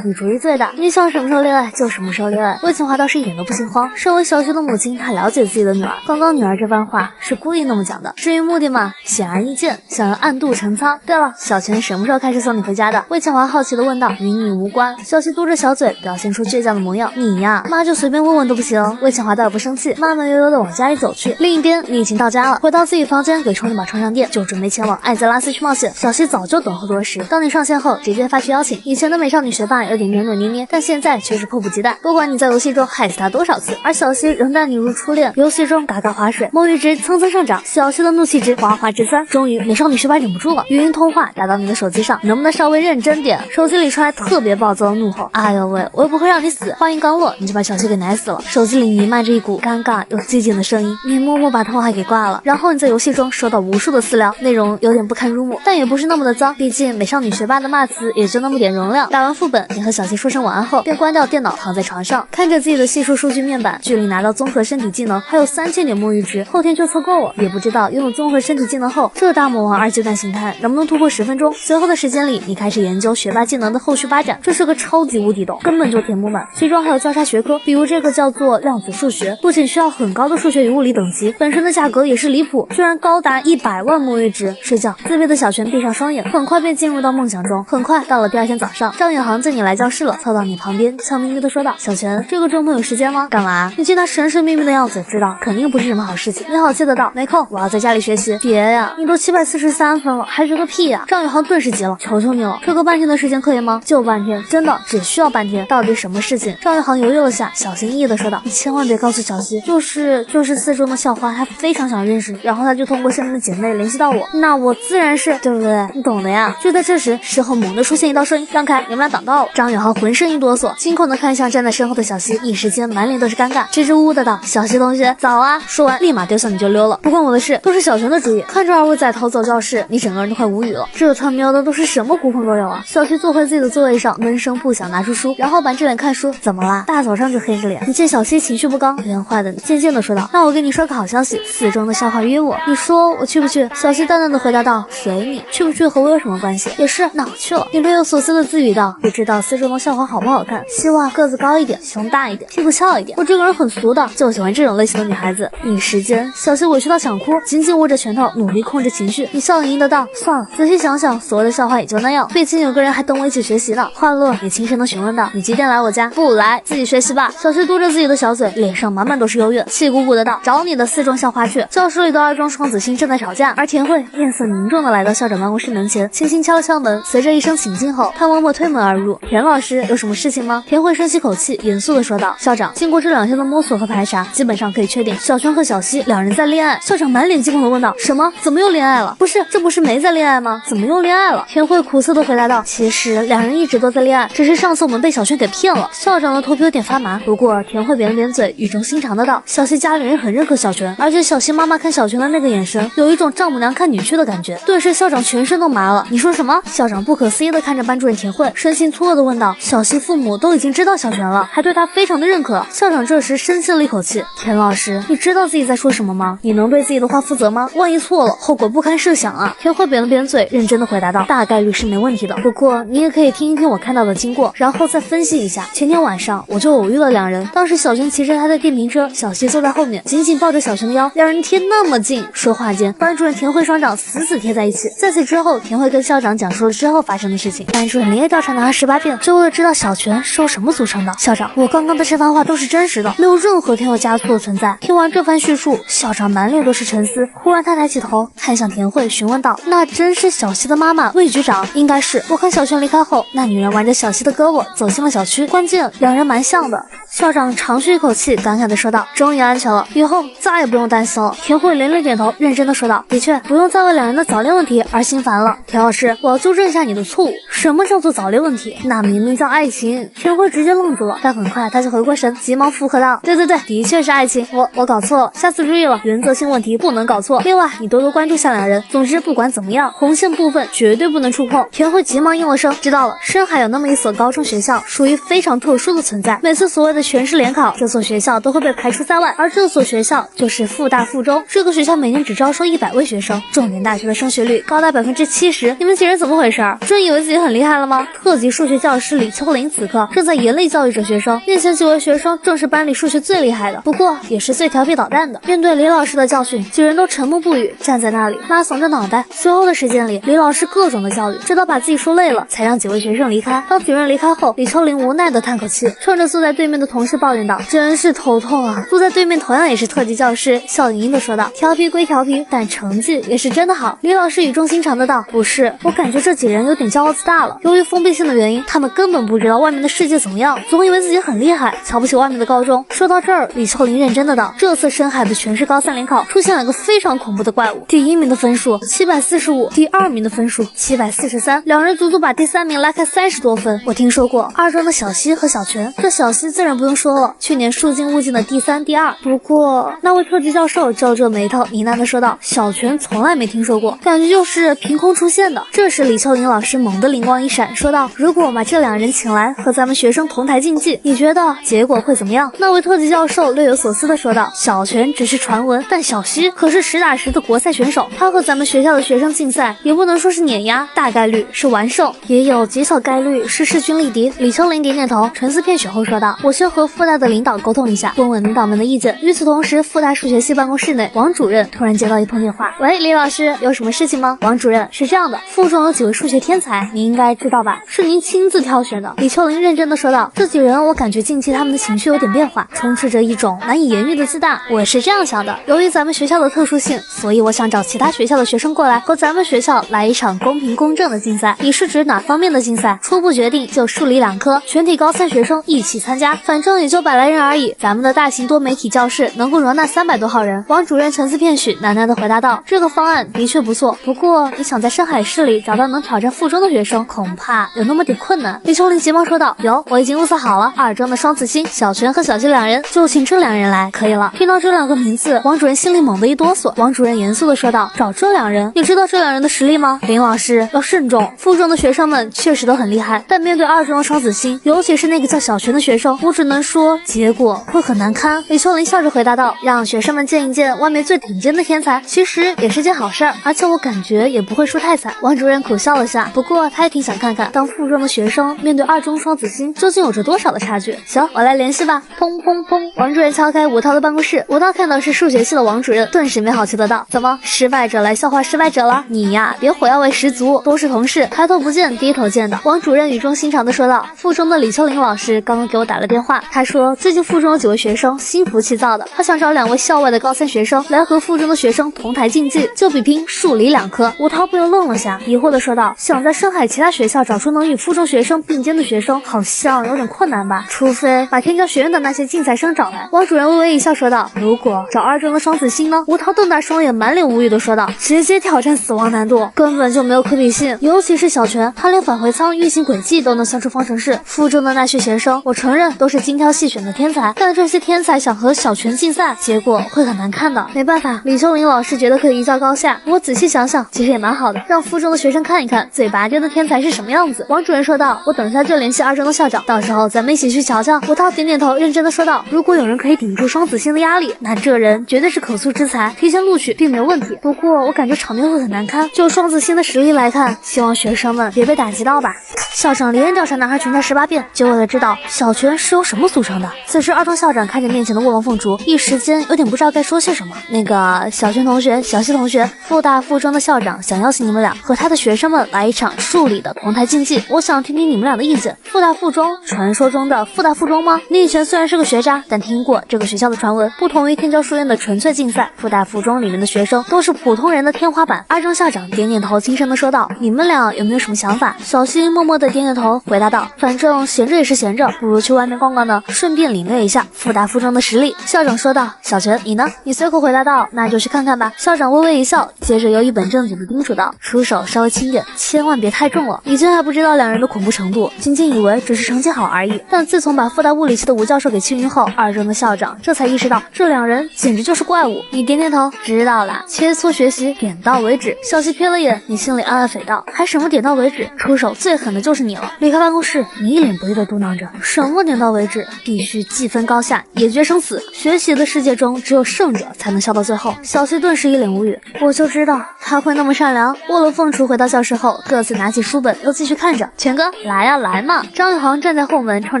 你主意最大，你想什么时候恋爱就什么时候恋爱。魏清华倒是一点都不心慌，身为小学的母亲，她了解自己的女儿，刚刚女儿这番话是故意那么讲的。至于目的嘛，显而易见，想要暗度陈仓。对了，小泉什么时候开始送你回家的？魏清华好奇的问道。与你无关。小西嘟着小嘴，表现出倔强的模样。你呀，妈就随便问问都不行。魏清华倒也不生气，慢慢悠悠的往家里走去。另一边，你已经到家了，回到自己房间，给充了把充上电，就准备前往艾泽拉斯去冒险。小西早就等候多时，当你上线后，直接发去邀请。以前的美少女学霸有点扭扭捏捏，但现在却是迫不及待。不管你在游戏中害死他多少次，而小西仍待你如初恋。游戏中嘎嘎划水，摸鱼值蹭蹭上涨，小西的怒气值哗哗直窜。终于，美少女学霸忍不住了，语音通话打到你的手机上，能不能稍微认真点？手机里传来特别暴躁的怒吼：“哎呦喂，我又不会让你死！”话音刚落，你就把小西给奶死了。手机里弥漫着一股尴尬又寂静的声音，你默默把通话给挂了。然后你在游戏中收到无数的私聊，内容有点不堪入目，但也不是那么的脏，毕竟美少女学霸的骂词也就那么点容量。打完副本，你和小西说声晚安后，便关掉电脑，躺在床上，看着自己的系数数据面板，距离拿到综合身体技能还有3000点摸鱼值，后天就凑够了。也不知道拥有综合身体技能后，这大魔王2阶段形态能不能突破10分钟。随后的时间里，你开始研究学霸技能的后续发展，这是个超级无底洞，根本就填不满。其中还有交叉学科，比如这个叫做量子数学，不仅需要很高的数学与物理等级，本身的价格也是离谱，居然高达100万摸一直睡觉。自闭的小泉闭上双眼，很快便进入到梦想中。很快到了第二天早上，张远航见你来教室了，凑到你旁边，悄咪咪的说道：“小泉，这个周末有时间吗？干嘛？”你见他神神秘秘的样子，知道肯定不是什么好事情。你好气的道：“没空，我要在家里学习。”别呀，你都743分了，还学个屁呀！张远航顿时急了：“求求你了，这个半天的时间可以吗？就半天，真的只需要半天。到底什么事情？”张远航犹豫了下，小心翼翼的说道：“你千万别告诉小西，就是四中的校花，她非常想认识你，然后她就通过身边的姐妹联系到我，那我自然是对不对？你懂的呀。”就在这时，身后猛地出现一道声音：“让开，你们俩挡道了。”张远航浑身一哆嗦，惊恐的看向站在身后的小西，一时间满脸都是尴尬，支支吾吾的道：“小西同学，早啊！”说完，立马丢下你就溜了，不关我的事，都是小泉的主意。看着二位仔逃走教室，你整个人都快无语了。这他喵的都是什么狐朋狗友啊！小西坐回自己的座位上，闷声不响，拿出书，然后板着脸看书。怎么啦？大早上就黑着脸？你见小西情绪不高，圆坏的渐渐的说道：“那我跟你说个好消息，4中的校花约我，你说我去不去？”小西淡淡的回答道：“随你，去不去和我有什么关系？也是，那我去了。”你若有所思的自语道：“不知道4中的校花好不好看？希望个子高一点，胸大一点，屁股翘一点。我这个人很俗的，就喜欢这种类型的女孩子。”一时间，小西委屈到想哭，紧紧握着拳头，努力控制情绪。你笑盈盈的道：“算了，仔细想想，所有的校花也就那样，毕竟有个人还等我一起学习呢。”话落，也轻声的询问道：“你几点来我家？”“不来，自己学习吧。”小西嘟着自己的小嘴，脸上满满都是幽怨，气鼓鼓的道：“找你的4中校花去。”教室里的二中双子星正在吵架，而田慧面色凝重的来到校长办公室门前，轻轻敲了敲门。随着一声请进后，他默默推门而入。“田老师，有什么事情吗？”田慧深吸口气，严肃的说道：“校长，经过这2天的摸索和排查，基本上可以确定小泉和小西2人在恋爱。”校长满脸惊恐的问道：“什么？怎么又恋爱了？不是，这不是没在恋爱吗？怎么又恋爱了？”田慧苦涩的回答道：“其实2人一直都在恋爱，只是上次我们被小泉给骗了。”校长的头皮有点发麻，不过田慧扁了扁嘴，语重心长的道：“小西家里人很认可小泉，而且小西妈妈看小泉的那个眼神，有一种丈母娘看女婿的感觉。”顿时校长全身都麻了。“你说什么？”校长不可思议的看着班主任田慧，神情错愕的问道：“小西父母都已经知道小泉了，还对他非常的认可。”校长这时深吸了一口气：“田老师，你知道自己在说什么吗？你能对自己的话负责吗？万一错了，后果不堪设想啊！”田慧扁了扁嘴，认真的回答道：“大概率是没问题的，不过你也可以听一听我看到的经过，然后再分析一下。前天晚上我就偶遇了2人，当时小泉骑着他的电瓶车，小西坐在后面，紧紧抱着小泉的腰，2人贴那么近。”说话间，班主任田慧双掌死死贴在一起。在此之后，田慧跟校长讲述了之后发生的事情。班主任连夜调查了他18遍，就为了知道小泉是由什么组成的。校长，我刚刚的这番话都是真实的，没有任何添油加醋的存在。听完这番叙述，校长满脸都是沉思，忽然他抬起头看向田慧，询问道：“那真是小西的妈妈魏局长？”“应该是，我看小泉离开后，那女人挽着小西的胳膊走进了小区，关键2人蛮像的。”校长长吁一口气，感慨地说道：“终于安全了，以后再也不用担心了。”田慧连连点头，认真地说道：“的确，不用再为2人的早恋问题而心烦了。田老师，我要纠正一下你的错误。什么叫做早恋问题？那明明叫爱情。”田慧直接愣住了，但很快他就回过神，急忙附和道：“对，的确是爱情，我搞错了，下次注意了，原则性问题不能搞错。另外，你多多关注下2人。总之，不管怎么样，红线部分绝对不能触碰。”田慧急忙应了声：“知道了。”深海有那么一所高中学校，属于非常特殊的存在，每次所谓的全市联考，这所学校都会被排除在外，而这所学校就是复大附中。这个学校每年只招收100位学生，重点大学的升学率高达70%。你们几人怎么回事？真以为自己很厉害了吗？特级数学教师李秋玲此刻正在严厉教育着学生，面前几位学生正是班里数学最厉害的，不过也是最调皮捣蛋的。面对李老师的教训，几人都沉默不语，站在那里拉耸着脑袋。随后的时间里，李老师各种的教育，直到把自己说累了，才让几位学生离开。当几人离开后，李秋玲无奈的叹口气，冲着坐在对面的同事抱怨道：“真是头痛啊！”坐在对面同样也是特级教师，笑盈盈的说道：“调皮归调皮，但成绩也是真的好。”李老师语重心长的道：“不是，我感觉这几人有点骄傲自大了。由于封闭性的原因，他们根本不知道外面的世界怎么样，总以为自己很厉害，瞧不起外面的高中。”说到这儿，李秋玲认真的道：“这次深海的全市高3联考出现了个非常恐怖的怪物，第1名的分数745，第2名的分数743，2人足足把第3名拉开30多分。我听说过2中的小西和小泉，这小西自然不用说了，去年数尽物尽的第3、第2。不过那位特级教授皱着眉头呢喃的说道：“小泉从来没听说过，感觉就是凭空出现的。”这时李秋玲老师猛地灵光一闪，说道：“如果我把这2人请来和咱们学生同台竞技，你觉得结果会怎么样？”那位特级教授略有所思的说道：“小泉只是传闻，但小西可是实打实的国赛选手，他和咱们学校的学生竞赛，也不能说是碾压，大概率是完胜，也有极小概率是势均力敌。”李秋玲点点头，沉思片刻后说道：“我先和复大的领导沟通一下，问问领导们的意见。与此同时，复大数学系办公室内，王主任突然接到一通电话：“喂，李老师，有什么事情吗？”王主任：“是这样的，附中有几位数学天才，你应该知道吧？是您亲自挑选的。”李秋林认真的说道：“这几人，我感觉近期他们的情绪有点变化，充斥着一种难以言喻的自大。我是这样想的，由于咱们学校的特殊性，所以我想找其他学校的学生过来，和咱们学校来一场公平公正的竞赛。你是指哪方面的竞赛？初步决定就数理2科，全体高3学生一起参加，反正也就100来人而已。咱们的大型多媒体教室能够容纳300多号人。”王主任沉思片许，喃喃地回答道：“这个方案的确不错，不过你想在上海市里找到能挑战附中的学生，恐怕有那么点困难。”李秋林急忙说道：“有，我已经物色好了，2中的双子星小泉和小西2人，就请这2人来，可以了。”听到这2个名字，王主任心里猛地一哆嗦。王主任严肃地说道：“找这2人，你知道这2人的实力吗？林老师要慎重，附中的学生们确实都很厉害，但面对2中的双子星，尤其是那个叫小泉的学生，我只能说结果会很难堪。”李秋林笑着回答道：“让学生们见一见外面最顶尖的天才，其实也是件好事儿，而且我感觉也不会输太惨。”王主任苦笑了下，不过他也挺想看看，当附中的学生面对2中双子星，究竟有着多少的差距。行，我来联系吧。砰砰砰，王主任敲开吴涛的办公室，吴涛看到是数学系的王主任，顿时没好气的道：“怎么，失败者来笑话失败者了？你呀，别火药味十足，都是同事，抬头不见低头见的。”王主任语重心长的说道：“附中的李秋林老师刚刚给我打了电话，他说最近附中有几位学生心浮气躁的，他想找2位校外的高3学生来和附中的学生同台竞技，就比拼数理2科。”吴涛不由愣了下，疑惑的说道：“想在上海其他学校找出能与附中学生并肩的学生，好像有点困难吧？除非把天教学院的那些竞赛生找来。”王主任微微一笑说道：“如果找2中的双子星呢？”吴涛瞪大双眼，满脸无语的说道：“直接挑战死亡难度，根本就没有可比性。尤其是小泉，他连返回舱运行轨迹都能算出方程式。附中的那些学生，我承认都是精挑细选的天才，但这些天才想和小泉竞赛，结果会很难看的。没办法，李秋林老师觉得可以一较高下。我仔细想想，其实也蛮好的，让附中的学生看一看嘴拔尖的天才是什么样子。”王主任说道：“我等下就联系2中的校长，到时候咱们一起去瞧瞧。”吴涛点点头，认真的说道：“如果有人可以顶住双子星的压力，那这人绝对是可塑之才，提前录取并没有问题。不过我感觉场面会很难堪，就双子星的实力来看，希望学生们别被打击到吧。”校长连调查男孩全家18遍，就为了知道小泉是由什么组成的。此时2中校长看着面前的卧龙凤雏，一时间有点不知道该说些什么。“那个小泉同学、小西同学，复大附中的校长想邀请你们俩和他的学生们来一场数理的同台竞技，我想听听你们俩的意见。复大附中，传说中的复大附中吗？你以前虽然是个学渣，但听过这个学校的传闻，不同于天教书院的纯粹竞赛，复大附中里面的学生都是普通人的天花板。”2中校长点点头，轻声的说道：“你们俩有没有什么想法？”小西默默的点点头，回答道：“反正闲着也是闲着，不如去外面逛逛呢，顺便领略一下复大附中的实力。”校长说道：“小泉，你呢？”你随口回答道：“那就去看看吧。”校长微微一笑，接着又一本正经的叮嘱道：“出手稍微轻点，千万别太重了。”以前还不知道2人的恐怖程度，仅仅以为只是成绩好而已，但自从把复大物理系的吴教授给气晕后，2中的校长这才意识到这2人简直就是怪物。你点点头，知道了，切磋学习，点到为止。小西瞥了眼，你心里暗暗诽道：“还什么点到为止？出手最狠的就是你了。”离开办公室，你一脸不悦的嘟囔着：“什么点到为止？必须计分高下，也决生死。学习的世界中，只有胜者才能笑到最后。”小西顿时一脸无语，我就知道他会那么善良。卧龙凤雏回到教室后，各自拿起书本，又继续看着。“全哥，来呀，来嘛！”张宇航站在后门，冲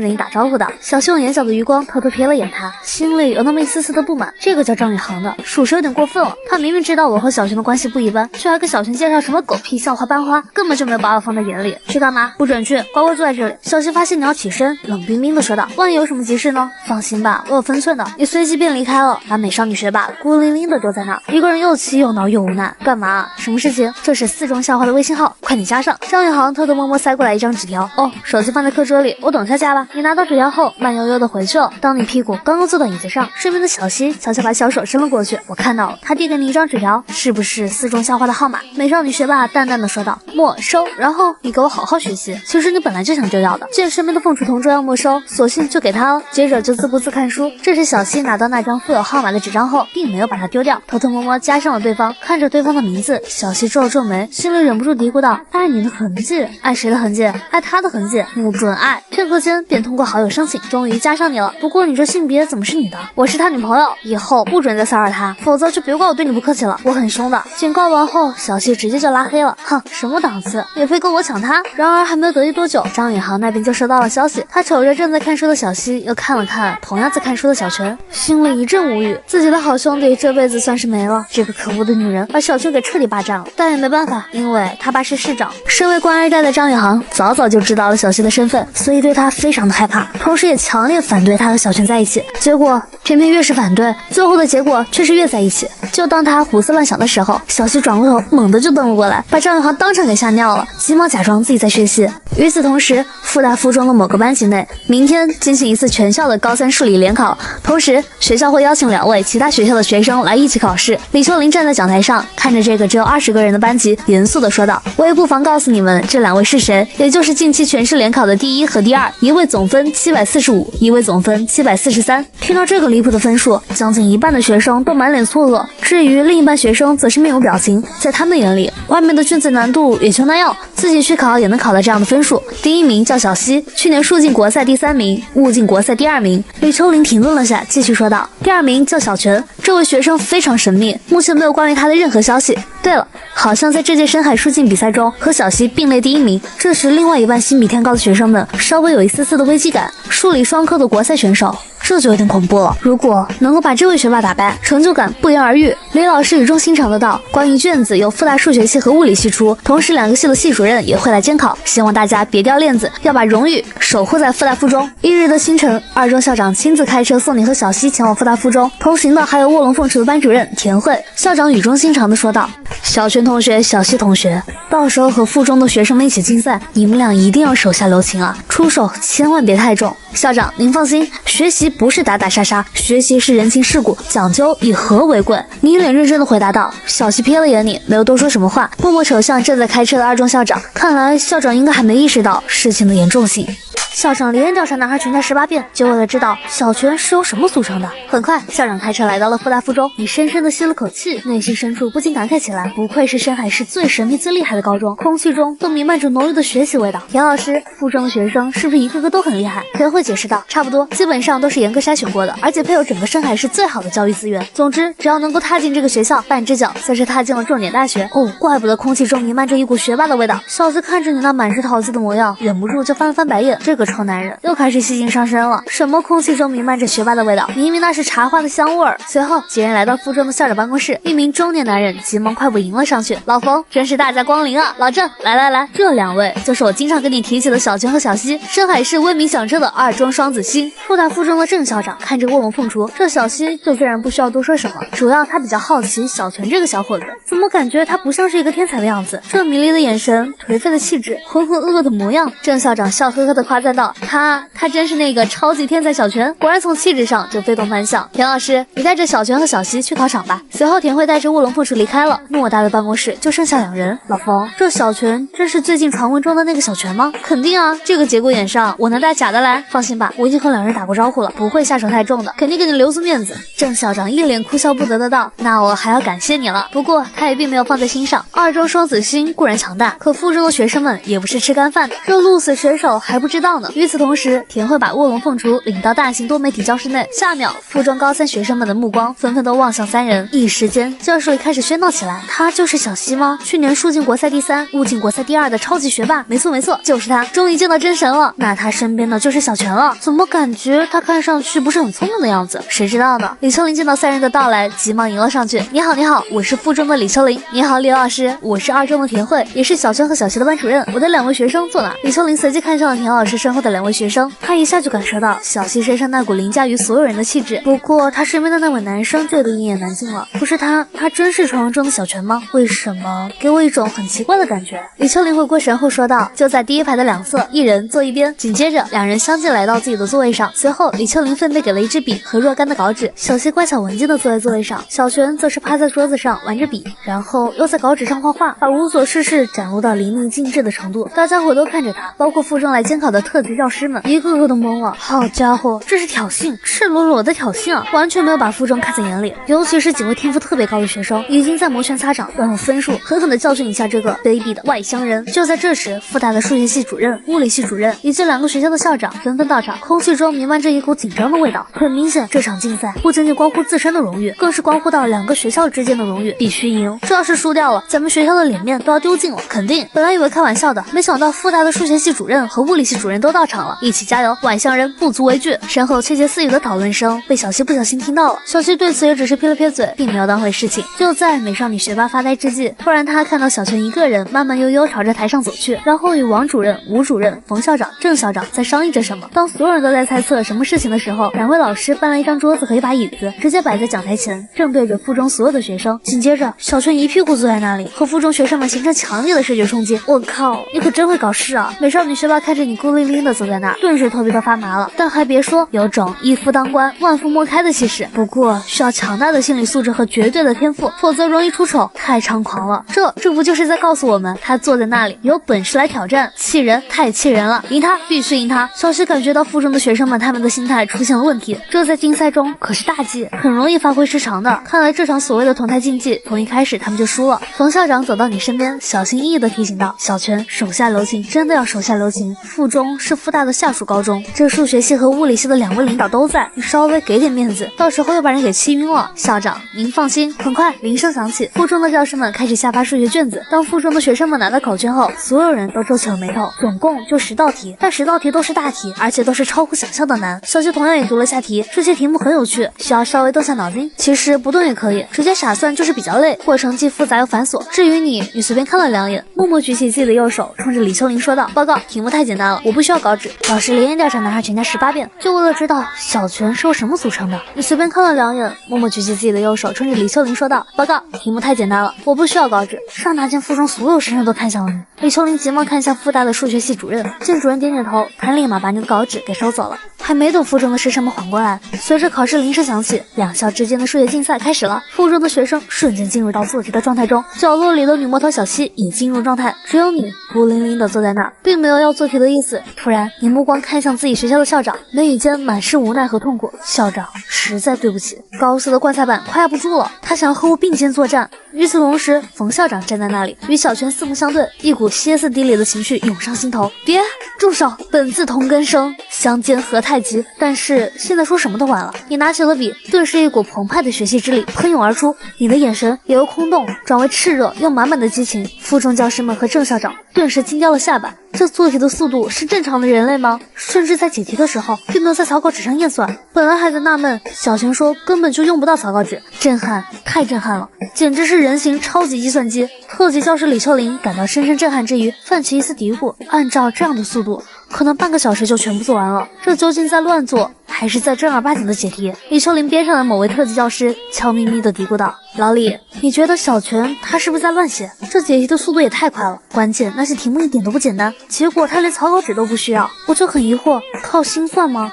着你打招呼道。小西用眼角的余光偷偷瞥了眼他，心里有那么一丝丝的不满。这个叫张宇航的，属实有点过分了。他明明知道我和小泉的关系不一般，却还给小泉介绍什么狗屁校花班花，根本就没有把我放在眼里。去干嘛？不准去，乖乖坐在这里。小西发现你要起身，冷冰冰的说道：“万一有什么急事呢？放心吧，我有分寸的。”你随即便离开了，把美少女学霸孤零零的丢在那儿，一个人又气又恼又无奈。干嘛？什么事情？这是4中校花的微信号，快点加上。张宇航偷偷摸摸塞过来一张纸条。哦，手机放在课桌里，我等下加吧。你拿到纸条后，慢悠悠的回去了。当你屁股刚刚坐到椅子上，身边的小西悄悄把小手伸了过去，我看到了，他递给你一张纸条，是不是4中校花的号码？美少女学霸淡淡的说道：“没收。然后你给我好好学习。其实你本来就想丢掉的，见身边的凤雏同桌要没收，索性就给他了。”接着就自顾自看书。这时小西拿到那张附有号码的纸张后，并没有把它丢掉，偷偷摸摸加上了对方。看着对方的名字，小西皱了皱眉，心里忍不住嘀咕道：“爱你的痕迹，爱谁的痕迹？爱他的痕迹，不准爱。”片刻间便通过好友申请，终于加上你了。不过你这性别怎么是女的？我是他女朋友，以后不准再骚扰他，否则就别怪我对你不客气了，我很凶的。警告完后，小西直接就拉黑了。哼，什么档次，也非跟我抢他。然而还没有得意多久，张宇航那边就收到了消息，他瞅着正在看书的小西又看了看同样在看书的小泉，心里一阵无语，自己的好兄弟这辈子算是没了。这个可恶的女人把小泉给彻底霸占了，但也没办法，因为他爸是市长。身为官二代的张宇航早早就知道了小西的身份，所以对他非常的害怕，同时也强烈反对他和小泉在一起。结果偏偏越是反对，最后的结果却是越在一起。就当他胡思乱想的时候，小西转过头猛地就瞪了过来，把张宇航当场给吓尿了，急忙假装自己在学习。与此同时，复大附中的某个班级内，明天进行一次全校的高三数理联考，同时学校会邀请2位其他学校的学生来一起考试。李秋林站在讲台上，看着这个只有20个人的班级，严肃地说道：“我也不妨告诉你们，这2位是谁，也就是近期全市联考的第1和第2，一位总分745，一位总分743。”听到这个离谱的分数，将近一半的学生都满脸错愕，至于另一半学生则是面无表情。在他们眼里，外面的卷子难度也就那样，自己去考也能考到这样的分数。第1名叫小西，去年数进国赛第3名，物进国赛第2名。李秋林停顿了下，继续说道：“第2名叫小泉，这位学生非常神秘，目前没有关于他的任何消息。对了，好像在这届深海数进比赛中和小西并列第1名。”这时，另外一半心比天高的学生们稍微有一丝丝的危机感。数理双科的国赛选手，这就有点恐怖了。如果能够把这位学霸打败，成就感不言而喻。李老师语重心长的道：“关于卷子由复大数学系和物理系出，同时2个系的系主任也会来监考，希望大家别掉链子，要把荣誉守护在复大附中。”1日的清晨，2中校长亲自开车送你和小西前往复大附中，同行的还有卧龙凤雏的班主任田慧。校长语重心长的说道：“小泉同学、小西同学，到时候和附中的学生们一起竞赛，你们俩一定要手下留情啊，出手千万别太重。校长您放心，学习不是打打杀杀，学习是人情世故，讲究以和为贵。”你一脸认真的回答道。小西瞥了眼你，没有多说什么话，默默瞅向正在开车的2中校长。看来校长应该还没意识到事情的严重性。校长连调查男孩全家18遍，就为了知道小泉是由什么组成的。很快，校长开车来到了复大附中，你深深的吸了口气，内心深处不禁感慨起来，不愧是深海市最神秘最厉害的高中，空气中都弥漫着浓郁的学习味道。田老师，附中的学生是不是一个个都很厉害？田慧解释道：“差不多，基本上都是严格筛选过的，而且配有整个深海市最好的教育资源。总之，只要能够踏进这个学校，半只脚算是踏进了重点大学。”哦，怪不得空气中弥漫着一股学霸的味道。小子看着你那满是淘气的模样，忍不住就翻了翻白眼。这个臭男人又开始戏精上身了。什么空气中弥漫着学霸的味道？明明那是茶花的香味儿。随后，几人来到附中的校长办公室，一名中年男人急忙快步迎了上去。老冯，真是大驾光临啊！老郑，来，这2位就是我经常跟你提起的小泉和小西，深海市威名响彻的2中双子星。复大附中的郑校长看着卧龙凤雏，这小西就自然不需要多说什么，主要他比较好奇小泉这个小伙子，怎么感觉他不像是一个天才的样子？这迷离的眼神，颓废的气质，浑浑噩噩的模样。郑校长笑呵呵的夸赞道：“他真是那个超级天才小泉，果然从气质上就非同凡响。田老师，你带着小泉和小西去考场吧。”随后田慧带着卧龙凤雏离开了，偌大的办公室就剩下2人。老冯，这小泉真是最近传闻中的那个小泉吗？肯定啊，这个节骨眼上我能带假的来？放心吧，我已经和2人打过招呼了，不会下手太重的，肯定给你留足面子。郑校长一脸哭笑不得的道：“那我还要感谢你了。”不过他也并没有放在心上。2中双子星固然强大，可附中的学生们也不是吃干饭的，这鹿死谁手还不知道呢。与此同时，田慧把卧龙凤雏领到大型多媒体教室内，下秒附中高3学生们的目光纷纷都望向3人，一时间教室里开始喧闹起来。他就是小西吗？去年数进国赛第3，物进国赛第2的超级学霸？没错，就是他，终于见到真神了。那他身边的就是小泉了，怎么感觉他看上去不是很聪明的样子？谁知道呢？李秋林见到3人的到来，急忙迎了上去。你好，我是附中的李秋林。你好，李老师，我是2中的田慧，也是小泉和小西的班主任。我的2位学生坐哪？李秋林随即看向了田老师身后的2位学生，他一下就感受到小西身上那股凌驾于所有人的气质。不过他身边的那位男生就得一言难尽了，不是他真是传闻中的小泉吗？为什么给我一种很奇怪的感觉？李秋林回过神后说道：“就在第1排的2侧，一人坐一边。”紧接着2人相继来到自己的座位上，随后李秋林分别给了一支笔和若干的稿纸。小西乖巧文静的坐在座位上，小泉则是趴在桌子上玩着笔，然后又在稿纸上画画，把无所事事展露到淋漓尽致的程度。大家伙都看着他，包括附中来监考的特级教师们，一个个都懵了。好家伙，这是挑衅，赤裸裸的挑衅啊！完全没有把附中看在眼里。尤其是几位天赋特别高的学生，已经在摩拳擦掌，要用分数狠狠地教训一下这个卑鄙的外乡人。就在这时，复大的数学系主任、物理系主任以及2个学校的校长纷纷到场，空气中弥漫着一股紧张的味道。很明显，这场竞赛不仅仅关乎自身的荣誉，更是关乎到2个学校之间的荣誉，必须赢。这要是输掉了，咱们学校的脸面都要丢尽了。肯定，本来以为开玩笑的，没想到复大的数学系主任和物理系主任都都到场了，一起加油，外乡人不足为惧。身后窃窃私语的讨论声被小西不小心听到了，小西对此也只是撇了撇嘴，并没有当回事情。就在美少女学霸发呆之际，突然他看到小泉一个人慢慢悠悠朝着台上走去，然后与王主任、吴主任、冯校长、郑校长在商议着什么。当所有人都在猜测什么事情的时候，两位老师搬了一张桌子和一把椅子，直接摆在讲台前，正对着附中所有的学生。紧接着，小泉一屁股坐在那里，和附中学生们形成强烈的视觉冲击。我靠，你可真会搞事啊！美少女学霸看着你孤零零的坐在那儿，顿时头皮都发麻了。但还别说，有种一夫当关，万夫莫开的气势。不过需要强大的心理素质和绝对的天赋，否则容易出丑。太猖狂了，这不就是在告诉我们，他坐在那里有本事来挑战，气人，太气人了！赢他，必须赢他！小西感觉到附中的学生们他们的心态出现了问题，这在竞赛中可是大忌，很容易发挥失常的。看来这场所谓的同台竞技，从一开始他们就输了。冯校长走到你身边，小心翼翼地提醒道：“小泉，手下留情，真的要手下留情。附中是附大的下属高中，这数学系和物理系的两位领导都在，你稍微给点面子，到时候又把人给气晕了。”校长，您放心。很快，铃声响起，附中的教师们开始下发数学卷子。当附中的学生们拿到考卷后，所有人都皱起了眉头。总共就10道题，但10道题都是大题，而且都是超乎想象的难。小西同样也读了下题，这些题目很有趣，需要稍微动下脑筋。其实不动也可以，直接傻算就是比较累，过程既复杂又繁琐。至于你随便看了2眼。默默举起自己的右手，冲着李秋林说道：“报告，题目太简单了，我不需要稿纸。”老师连夜调查男孩全家18遍，就为了知道小泉是由什么组成的。你随便看了2眼，默默举起自己的右手，冲着李秋林说道：“报告，题目太简单了，我不需要稿纸。”刹那间，附中所有师生都看向了你。李秋林急忙看向附大的数学系主任，见主任点点头，他立马把你的稿纸给收走了。还没等附中的师生们缓过来，随着考试铃声响起，两校之间的数学竞赛开始了。附中的学生瞬间进入到做题的状态中，角落里的女魔头小西也进入状态，只有你孤零零的坐在那儿，并没有要做题的意思。突然，你目光看向自己学校的校长，眉宇间满是无奈和痛苦。校长，实在对不起，高四的棺材板快压不住了，他想要和我并肩作战。与此同时，冯校长站在那里，与小泉四目相对，一股歇斯底里的情绪涌上心头。别，住手！本自同根生，相煎何太急。但是现在说什么都晚了。你拿起了笔，顿时一股澎湃的学习之力喷涌而出，你的眼神也由空洞转为炽热又满满的激情。附中教师们和郑校长顿时惊掉了下巴，这做题的速度是正常的人类吗？甚至在解题的时候并没有在草稿纸上验算。本来还在纳闷，小泉说根本就用不到草稿纸，震撼，太震撼了，简直是人形超级计算机。特级教师李秋林感到深深震撼之余，泛起一丝嘀咕，按照这样的速度，可能半个小时就全部做完了，这究竟在乱做还是在正儿八经的解题？李秋林边上的某位特级教师悄咪咪地嘀咕道：“老李，你觉得小泉他是不是在乱写？这解题的速度也太快了，关键那些题目一点都不简单，结果他连草稿纸都不需要。我就很疑惑，靠心算吗？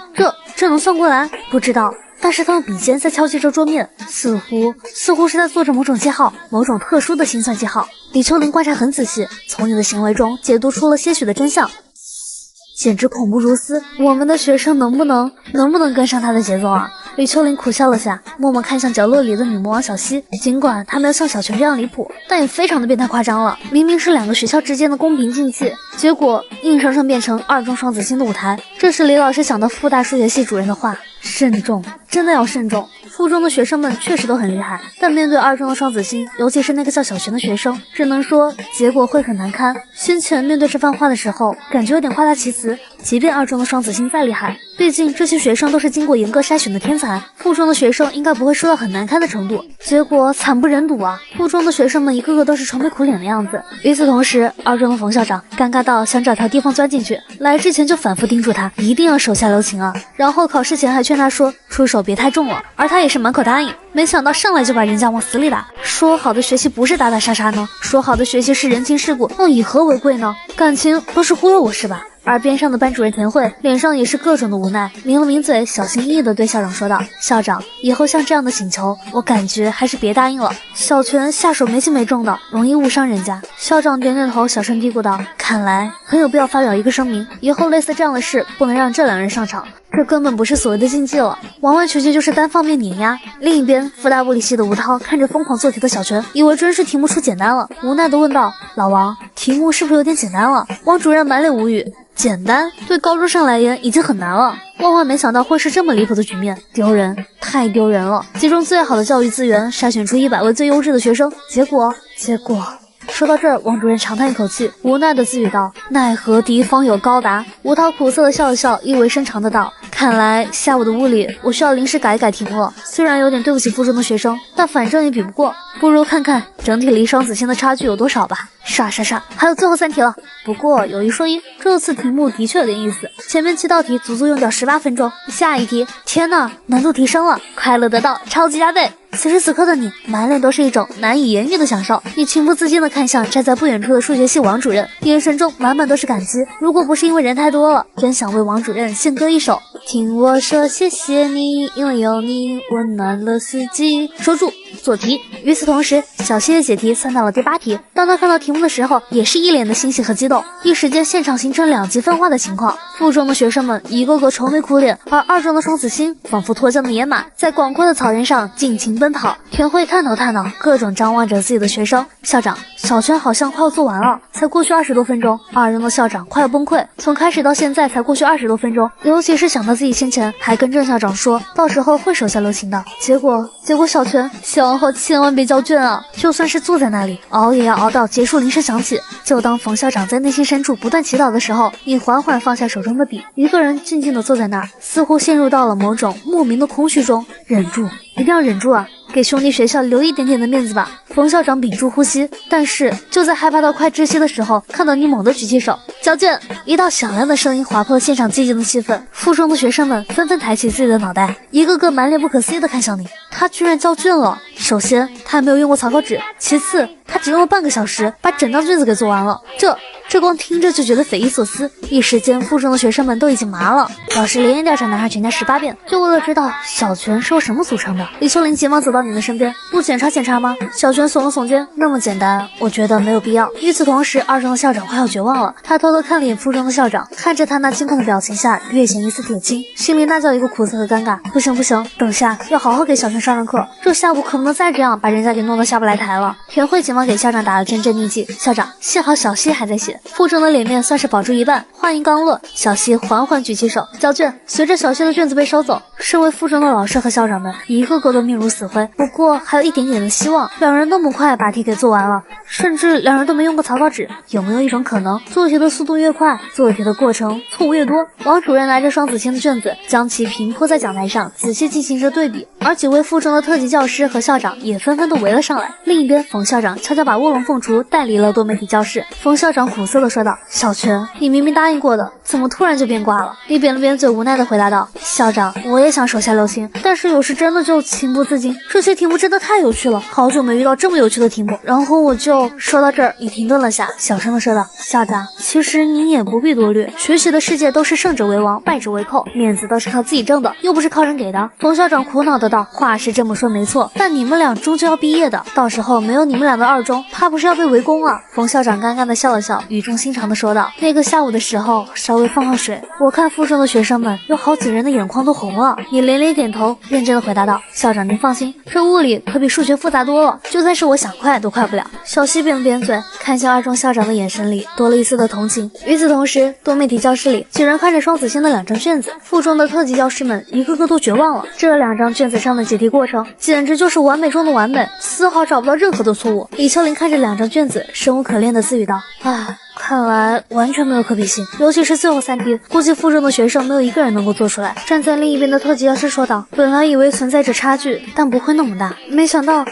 这能算过来？不知道。”但是他用笔尖在敲击着桌面，似乎是在做着某种记号，某种特殊的心算记号。李秋林观察很仔细，从你的行为中解读出了些许的真相，简直恐怖如斯。我们的学生能不能跟上他的节奏啊？李秋林苦笑了下，默默看向角落里的女魔王小西。尽管他没有像小泉这样离谱，但也非常的变态夸张了。明明是2个学校之间的公平竞技，结果硬生生变成2中双子星的舞台。这是李老师想到附大数学系主任的话，慎重，真的要慎重。附中的学生们确实都很厉害，但面对2中的双子星，尤其是那个叫小泉的学生，只能说结果会很难堪。先前面对这番话的时候，感觉有点夸大其词。即便2中的双子星再厉害，毕竟这些学生都是经过严格筛选的天才，附中的学生应该不会输到很难堪的程度。结果惨不忍睹啊！附中的学生们一个个都是愁眉苦脸的样子。与此同时，2中的冯校长尴尬到想找条地方钻进去，来之前就反复叮嘱他一定要手下留情啊，然后考试前还劝他说出手别太重了，而他也是满口答应。没想到上来就把人家往死里打，说好的学习不是打打杀杀呢？说好的学习是人情世故，那以和为贵呢？感情都是忽悠我是吧？而边上的班主任田慧脸上也是各种的无奈，抿了抿嘴，小心翼翼地对校长说道：“校长，以后像这样的请求，我感觉还是别答应了。小泉下手没轻没重的，容易误伤人家。”校长点点头，小声嘀咕道：“看来很有必要发表一个声明，以后类似这样的事不能让这2人上场。这根本不是所谓的竞技了，完完全全就是单方面碾压。”另一边，复大物理系的吴涛看着疯狂做题的小泉，以为真是题目出简单了，无奈地问道：“老王，题目是不是有点简单了？”王主任满脸无语。简单对高中生来言已经很难了，万万没想到会是这么离谱的局面，丢人，太丢人了！集中最好的教育资源，筛选出100位最优质的学生，结果说到这儿，王主任长叹一口气，无奈的自语道：“奈何敌方有高达。”吴涛苦涩的笑了笑，意味深长的道：“看来下午的物理我需要临时改一改题目了。虽然有点对不起附中的学生，但反正也比不过，不如看看整体离双子星的差距有多少吧。”刷刷刷，还有最后3题了。不过有一说一，这次题目的确有点意思，前面7道题足足用掉18分钟。下一题，天呐，难度提升了，快乐得到超级加倍。此时此刻的你，满脸都是一种难以言喻的享受。你情不自禁地看向站在不远处的数学系王主任，眼神中满满都是感激。如果不是因为人太多了，真想为王主任献歌一首。听我说谢谢你，因为有你温暖了四季。收住，做题。与此同时，小希的解题算到了第8题。当他看到题目的时候，也是一脸的欣喜和激动。一时间，现场形成2极分化的情况。附中的学生们一个个愁眉苦脸，而二中的双子星仿佛脱缰的野马，在广阔的草原上尽情奔跑。田慧探讨，各种张望着自己的学生。校长，小圈好像快要做完了，才过去20多分钟。二中的校长快要崩溃，从开始到现在才过去20多分钟，尤其是想到自己先前还跟郑校长说，到时候会手下留情的。结果小圈，写完后千万别交卷啊！就算是坐在那里熬也要熬到结束铃声响起。就当冯校长在内心深处不断祈祷的时候，你缓缓放下手中的笔，一个人静静地坐在那儿，似乎陷入到了某种莫名的空虚中。忍住，一定要忍住啊！给兄弟学校留一点点的面子吧。冯校长屏住呼吸，但是就在害怕到快窒息的时候，看到你猛地举起手，交卷！一道响亮的声音划破了现场寂静的气氛。附中的学生们纷纷抬起自己的脑袋，一个个满脸不可思议地看向你。他居然交卷了！首先，他还没有用过草稿纸；其次，他只用了半个小时把整张卷子给做完了。这光听着就觉得匪夷所思。一时间，附中的学生们都已经麻了。老师连夜调查男孩全家18遍，就为了知道小泉是由什么组成的。李秋林急忙走到你的身边，不检查吗？小泉耸了耸肩，那么简单，我觉得没有必要。与此同时，二中的校长快要绝望了，他偷偷看了一眼附中的校长，看着他那惊恐的表情下，略显一丝铁青，心里那叫一个苦涩和尴尬。不行，等下要好好给小泉上课，这下午可不能再这样把人家给弄得下不来台了。田慧急忙给校长打了针逆剂。校长，幸好小希还在写。附中的脸面算是保住一半。话音刚落，小希缓缓举起手交卷。随着小希的卷子被收走，身为附中的老师和校长们一个个都面如死灰。不过还有一点点的希望，两人那么快把题给做完了，甚至两人都没用过草稿纸。有没有一种可能，做题的速度越快，做题的过程错误越多？王主任拿着双子星的卷子，将其平铺在讲台上，仔细进行着对比。而几位附中的特级教师和校长也纷纷都围了上来。另一边，冯校长悄悄把卧龙凤雏带离了多媒体教室。冯校长苦涩地说道：“小泉，你明明答应过的，怎么突然就变卦了？”你扁了扁嘴，无奈地回答道：“校长，我也想手下留情，但是有时真的就情不自禁。这些题目真的太有趣了，好久没遇到这么有趣的题目。然后我就……”说到这儿，你停顿了下，小声地说道：“校长，其实您也不必多虑，学习的世界都是胜者为王，败者为寇，面子都是靠自己挣的，又不是靠人给的。”冯校长苦恼的道：“话是这么说没错，但你们俩终究要毕业的，到时候没有你们俩的二中，怕不是要被围攻啊？”冯校长尴尬的笑了笑，语重心长的说道：“那个下午的时候，稍微放水，我看附中的学生们有好几人的眼眶都红了。”你连连点头，认真的回答道：“校长您放心，这物理可比数学复杂多了，就算是我想快都快不了。”小希扁了扁嘴，看向二中校长的眼神里多了一丝的同情。与此同时，多媒体教室里，几人看着双子星的2张卷子，附中的特级教师们一个个都绝望了。这2张卷子上的解题过程简直就是完美中的完美，丝毫找不到任何的错误。李秋林看着2张卷子，生无可恋的自语道：“唉，看来完全没有可比性，尤其是最后3题，估计附中的学生没有一个人能够做出来。”站在另一边的特级教师说道：“本来以为存在着差距，但不会那么大，没想到。”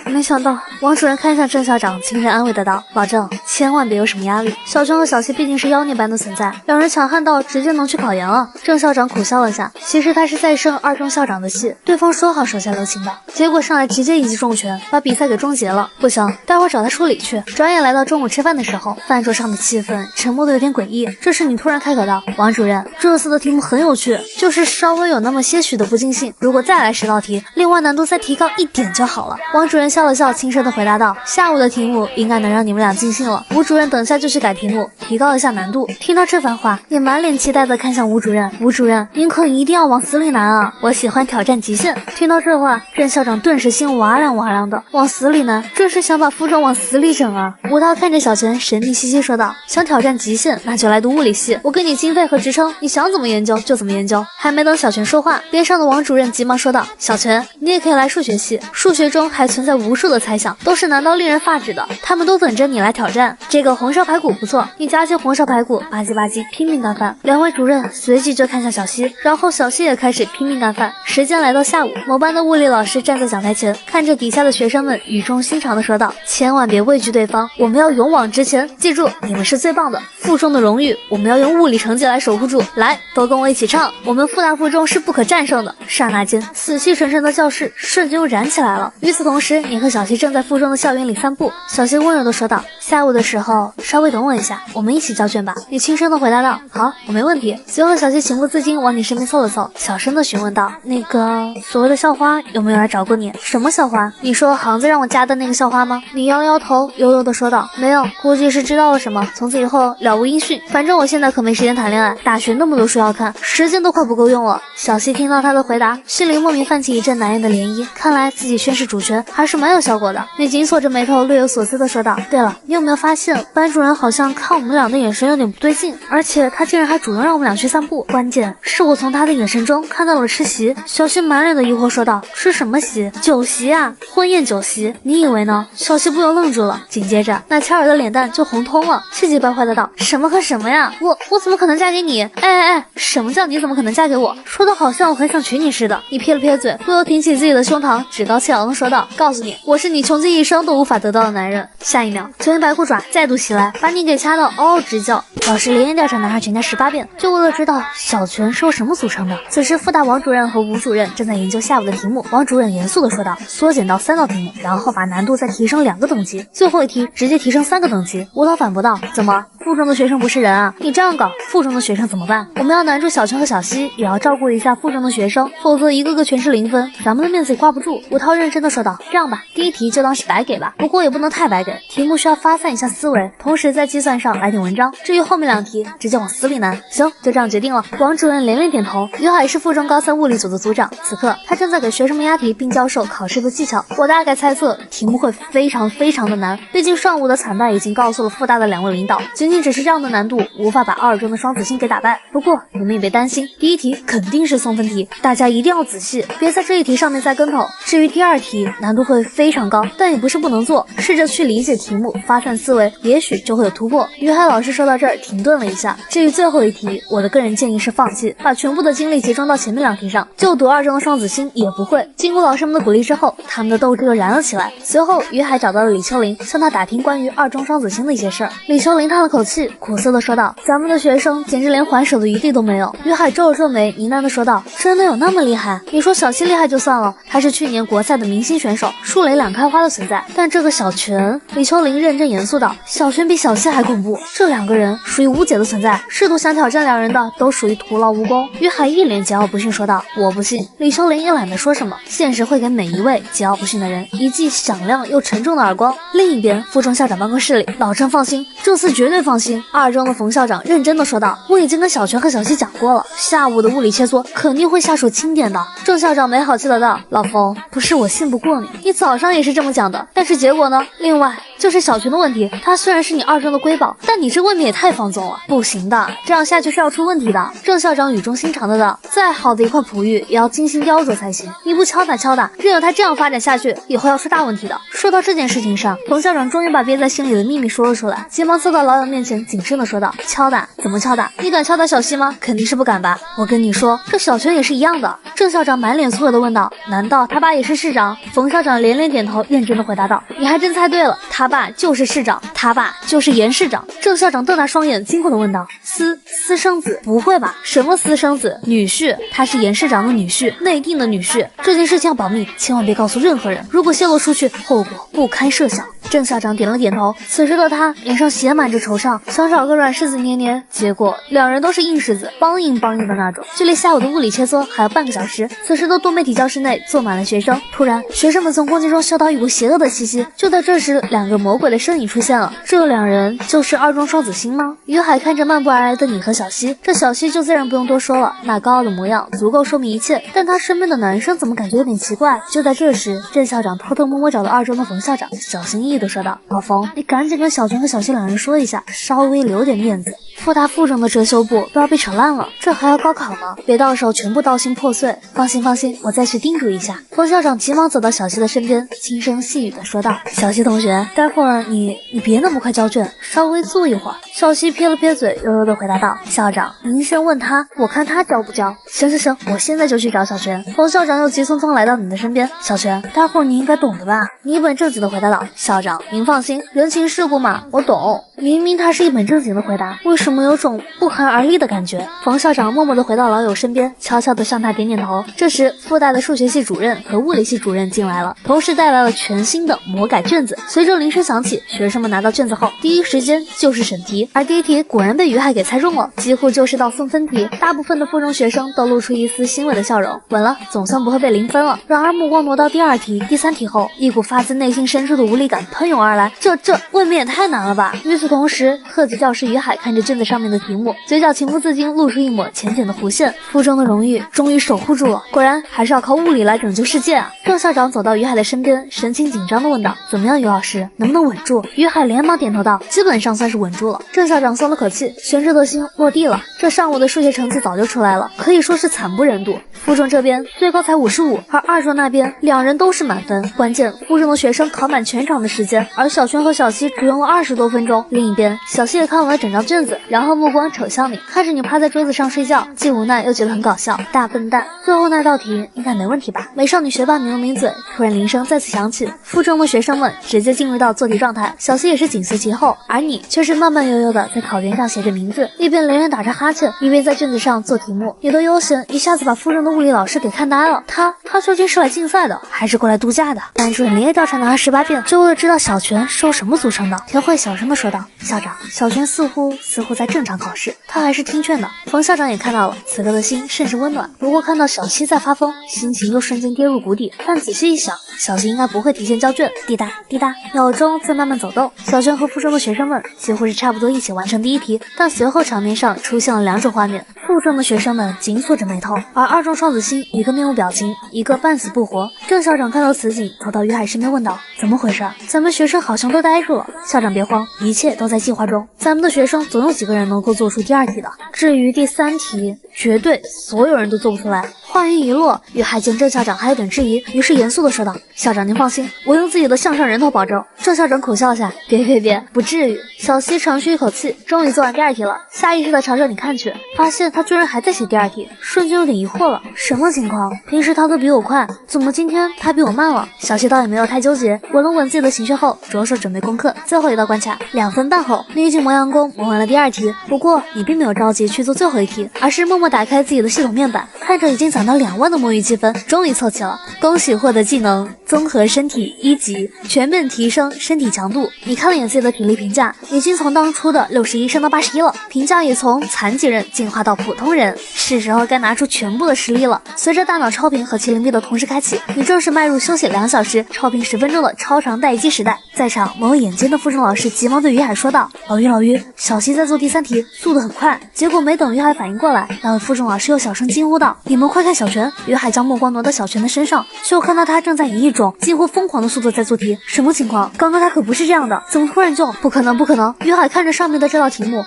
王主任看向郑校长，轻声安慰的道：“保证，千万别有什么压力。小泉和小希毕竟是妖孽般的存在，两人强悍到直接能去考研了。”郑校长苦笑了下，其实他是在生二中校长的气，对方说好手下留情的，结果上来直接一记重拳，把比赛给终结了。不行，待会儿找他说理去。转眼来到中午吃饭的时候，饭桌上的气氛沉默的有点诡异。这时你突然开口道：“王主任，这次的题目很有趣，就是稍微有那么些许的不尽兴，如果再来10道题，另外难度再提高一点就好了。”王主任笑了笑，轻声的回答道：“下午的题目应该能让你们俩尽兴了，吴主任等下就去改题目，提高一下难度。”听到这番话，你满脸期待的看向吴主任：“吴主任，您可一定要往死里难啊，我喜欢挑战极限。”听到这话，郑校长顿时心哇凉哇凉的，往死里难，这是想把附中往死里整啊。吴涛看着小泉，神秘兮兮说道：“小想挑战极限，那就来读物理系，我给你经费和职称，你想怎么研究就怎么研究。还没等小泉说话，边上的王主任急忙说道：“小泉，你也可以来数学系，数学中还存在无数的猜想，都是难到令人发指的，他们都等着你来挑战。这个红烧排骨不错，你夹起红烧排骨，吧唧吧唧拼命干饭。”两位主任随即就看向小西，然后小西也开始拼命干饭。时间来到下午，某班的物理老师站在讲台前，看着底下的学生们，语重心长地说道：“千万别畏惧对方，我们要勇往直前，记住，你们是最棒的，附中的荣誉我们要用物理成绩来守护住。来，都跟我一起唱，我们复大附中是不可战胜的。”刹那间，死气沉沉的教室瞬间又燃起来了。与此同时，你和小西正在附中的校园里散步。小西温柔地说道：“下午的时候稍微等我一下，我们一起交卷吧。”你轻声地回答道：“好，我没问题。”随后小西情不自禁往你身边凑了凑，小声地询问道：“那个所谓的校花有没有来找过你？”“什么校花？你说行子让我加的那个校花吗？”你摇了摇头，悠悠地说道：“没有，估计是知道了什么，从此以后了无音讯。反正我现在可没时间谈恋爱，大学那么多书要看，时间都快不够用了。”小西听到他的回答，心里莫名泛起一阵难言的涟漪，看来自己宣示主权还是蛮有效果的。你紧锁着眉头，略有所思地说道：“对了，你有没有发现班主任好像看我们俩的眼神有点不对劲，而且他竟然还主动让我们俩去散步，关键是我从他的眼神中看到了吃席。”小西满脸的疑惑说道：“吃什么席？酒席啊，婚宴酒席，你以为呢？”小西不由愣住了，紧接着那乔尔的脸蛋就红通了，气急败坏的道：“什么和什么呀？我怎么可能嫁给你？哎，什么叫你怎么可能嫁给我？说的好像我很想娶你似的。”你撇了撇嘴，不由挺起自己的胸膛，趾高气昂的说道：“告诉你，我是你穷尽一生都无法得到的男人。”下一秒，九阴白骨爪再度袭来，把你给掐到嗷嗷直叫。老师连夜调查男孩全家18遍，就为了知道小泉是由什么组成的。此时，复大王主任和吴主任正在研究下午的题目。王主任严肃地说道：“缩减到3道题目，然后把难度再提升2个等级，最后一题直接提升3个等级。”吴导反驳道：“怎么？附中的学生不是人啊？你这样搞，附中的学生怎么办？我们要拦住小泉和小西，也要照顾一下附中的学生，否则一个个全是0分，咱们的面子也挂不住。”吴涛认真地说道：“这样吧，第一题就当是白给吧，不过也不能太白给，题目需要发散一下思维，同时在计算上来点文章。至于后面2题，直接往死里难。”行，就这样决定了。王主任连连点头。于海是附中高3物理组的组长，此刻他正在给学生们押题并教授考试的技巧。我大概猜测题目会非常的难，毕竟上午的惨败已经告诉了复大的2位领导，仅仅只是这样的难度无法把二中的双子星给打败。不过你们也别担心，第一题肯定是送分题，大家一定要仔细，别在这一题上面栽跟头。至于第2题难度会非常高，但也不是不能做，试着去理解题目，发散思维，也许就会有突破。于海老师说到这儿停顿了一下，至于最后一题，我的个人建议是放弃，把全部的精力集中到前面2题上，就读二中的双子星也不会。经过老师们的鼓励之后，他们的斗志又燃了起来。随后于海找到了李秋林，向他打听关于二中双子星的一些事儿。李秋林叹了口气，苦涩地说道：“咱们的学生简直连还手的余地都没有。”于海皱了皱眉，呢喃地说道：“真的有那么厉害？你说小西厉害就算了，他是去年国赛的明星选手，数雷2开花的存在，但这个小泉……”李秋林认真严肃道：“小泉比小西还恐怖，这2个人属于无解的存在，试图想挑战2人的都属于徒劳无功。”于海一脸桀骜不驯说道：“我不信。”李秋林也懒得说什么，现实会给每一位桀骜不驯的人一记响亮又沉重的耳光。另一边，附中校长办公室里，老郑放心，这次绝对放心。二中的冯校长认真的说道：“我已经跟小泉和小西讲过了，下午的物理切磋肯定会下手轻点的。”郑校长没好气的道：“老冯，不是我信不过你，你早上也是这么讲的，但是结果呢？另外就是小泉的问题，他虽然是你二中的瑰宝，但你这未免也太放纵了，不行的，这样下去是要出问题的。”郑校长语重心长的道：“再好的一块璞玉也要精心雕琢才行，你不敲打，任由他这样发展下去，以后要出大问题的。”说到这件事情上，冯校长终于把憋在心里的秘密说了出来，急忙凑到老友面前，谨慎的说道：“敲打？怎么敲打？你敢敲打小西吗？肯定是不敢吧？我跟你说，这小泉也是一样的。”郑校长满脸错愕的问道：“难道他爸也是市长？”冯校长连连点头，认真的回答道：“你还真猜对了，他爸就是市长，他爸就是严市长。”郑校长瞪大双眼，惊恐的问道：“私生子？不会吧？什么私生子？女婿，他是严市长的女婿，内定的女婿。这件事情要保密，千万别告诉任何人，如果泄露出去，后果不堪设想。”郑校长点了点头，此时的他脸上写满着惆怅，想找个软柿子捏捏，结果2人都是硬柿子，梆硬的那种。距离下午的物理切磋还有半个小时，此时的多媒体教室内坐满了学生。突然，学生们从空气中嗅到一股邪恶的气息。就在这时，2个魔鬼的身影出现了。这2人就是二中双子星吗？于海看着漫步而来的你和小西，这小西就自然不用多说了，那高傲的模样足够说明一切。但他身边的男生怎么感觉有点奇怪？就在这时，郑校长偷偷摸摸找到二中的冯校长，小心翼翼地说道：“老冯，你赶紧跟小泉和小西2人说一下。”下，稍微留点面子。复大附中的遮羞布都要被扯烂了，这还要高考吗？别到时候全部道心破碎。放心放心，我再去叮嘱一下。冯校长急忙走到小希的身边，轻声细语的说道：“小希同学，待会儿你别那么快交卷，稍微坐一会儿。”小希撇了撇嘴，悠悠的回答道：“校长，您先问他，我看他交不交。”行，我现在就去找小泉。冯校长又急匆匆来到你的身边，小泉，待会儿你应该懂的吧？你一本正经的回答道：“校长，您放心，人情世故嘛，我懂。”明明他是一本正经的回答，为什么有种不寒而栗的感觉？冯校长默默地回到老友身边，悄悄地向他点点头。这时，复大的数学系主任和物理系主任进来了，同时带来了全新的魔改卷子。随着铃声响起，学生们拿到卷子后，第一时间就是审题，而第一题果然被于海给猜中了，几乎就是道送分题。大部分的附中学生都露出一丝欣慰的笑容，稳了，总算不会被零分了。然而目光挪到第二题、第三题后，一股发自内心深处的无力感喷涌而来，这未免也太难了吧！与此同时，特级教师于海看着卷子上面的题目，嘴角情不自禁露出一抹浅浅的弧线。附中的荣誉终于守护住了，果然还是要靠物理来拯救世界啊！郑校长走到于海的身边，神情紧张地问道：“怎么样，于老师，能不能稳住？”于海连忙点头道：“基本上算是稳住了。”郑校长松了口气，悬着的心落地了。这上午的数学成绩早就出来了，可以说是惨不忍睹。附中这边最高才55，而二中那边两人都是满分。关键附中的学生考满全场的时间，而小泉和小希只用了20多分钟。另一边，小希也看完了整张卷子，然后目光瞅向你，看着你趴在桌子上睡觉，既无奈又觉得很搞笑。大笨蛋，最后那道题应该没问题吧？美少女学霸抿了抿嘴，突然铃声再次响起，附中的学生们直接进入到做题状态，小希也是紧随其后，而你却是慢慢悠悠的在考卷上写着名字，一边连连打着哈欠，一边在卷子上做题目。你的悠闲一下子把附中的物理老师给看呆了，他究竟是来竞赛的，还是过来度假的？班主任连夜调查了18遍，就为了知道小泉是由什么组成的。田慧小声的说道：“校长，小泉似乎在正常考试，他还是听劝的。”冯校长也看到了，此刻的心甚是温暖。不过看到小希在发疯，心情又瞬间跌入谷底。但仔细一想，小希应该不会提前交卷。滴答滴答，秒钟在慢慢走动。小泉和附中的学生们几乎是差不多一起完成第一题，但随后场面上出现了两种画面：附中的学生们紧锁着眉头，而二中双子星一个面无表情，一个半死不活。郑校长看到此景，走到于海身边问道：“怎么回事？咱们学生好像都呆住了。”校长别慌，一切都在计划中，咱们的学生总有几个人能够做出第二题的。至于第三题，绝对所有人都做不出来。话音一落，于海见郑校长还有点质疑，于是严肃地说道：“校长您放心，我用自己的项上人头保证。”郑校长苦笑下：“别，不至于。”小希长吁一口气，终于做完第二题了，下意识地朝着你看去，发现他居然还在写第二题，瞬间有点疑惑了，什么情况？平时他都比我快，怎么今天他比我慢了？小希倒也没有太纠结，稳了稳自己的情绪后，着手准备功课。最后一道关卡，2分半后，你已经磨洋工磨完了第二题，不过你并没有着急去做最后一题，而是默默打开自己的系统面板，看着已经攒到2万的魔芋积分，终于凑齐了。恭喜获得技能综合身体1级，全面提升身体强度。你看了眼自己的体力评价，已经从当初的61升到81了，评价也从残疾人进化到普通人，是时候该拿出全部的实力了。随着大脑超频和麒麟臂的同时开启，你正式迈入休息2小时、超频10分钟的超长待机时代。在场某有眼尖的附中老师急忙对于海说道：“老于，小希在做第3题，速度很快。”结果没等于海反应过来，那位附中老师又小声惊呼道：“你们快看小泉！”于海将目光挪到小泉的身上，就看到他正在以一种近乎疯狂的速度在做题。什么情况？刚刚他可不是这样的，怎么突然就……不可能！于海看着上面的这道题目，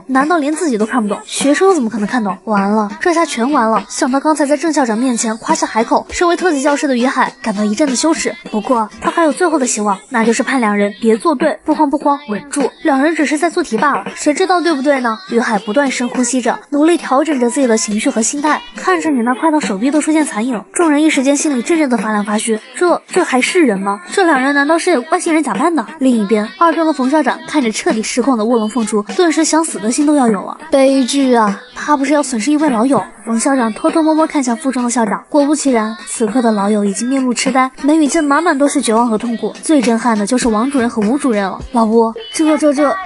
难道连自己都看不懂？学生又怎么可能看懂？完了，这下全完了！想到刚才在郑校长面前夸下海口，身为特级教师的于海感到一阵的羞耻。不过他还有最后的希望，那就是盼两人别作对，不慌，稳住。两人只是在做题罢了，谁知道对不对呢？于海不断深呼吸着，努力调整着自己的情绪和心态。看着你那快到手臂都出现残影，众人一时间心里阵阵的发凉发虚。这还是人吗？这两人难道是外星人假扮的？另一边，二中的冯校长看着彻底失控的卧龙凤雏，顿时想死的心都要有了。悲剧啊！他不是要损失一位老友？冯校长偷偷摸摸看向附中的校长，果不其然，此刻的老友已经面目痴呆，眉宇间满满都是绝望和痛苦。最震撼的就是王主任和吴主任了。老吴，这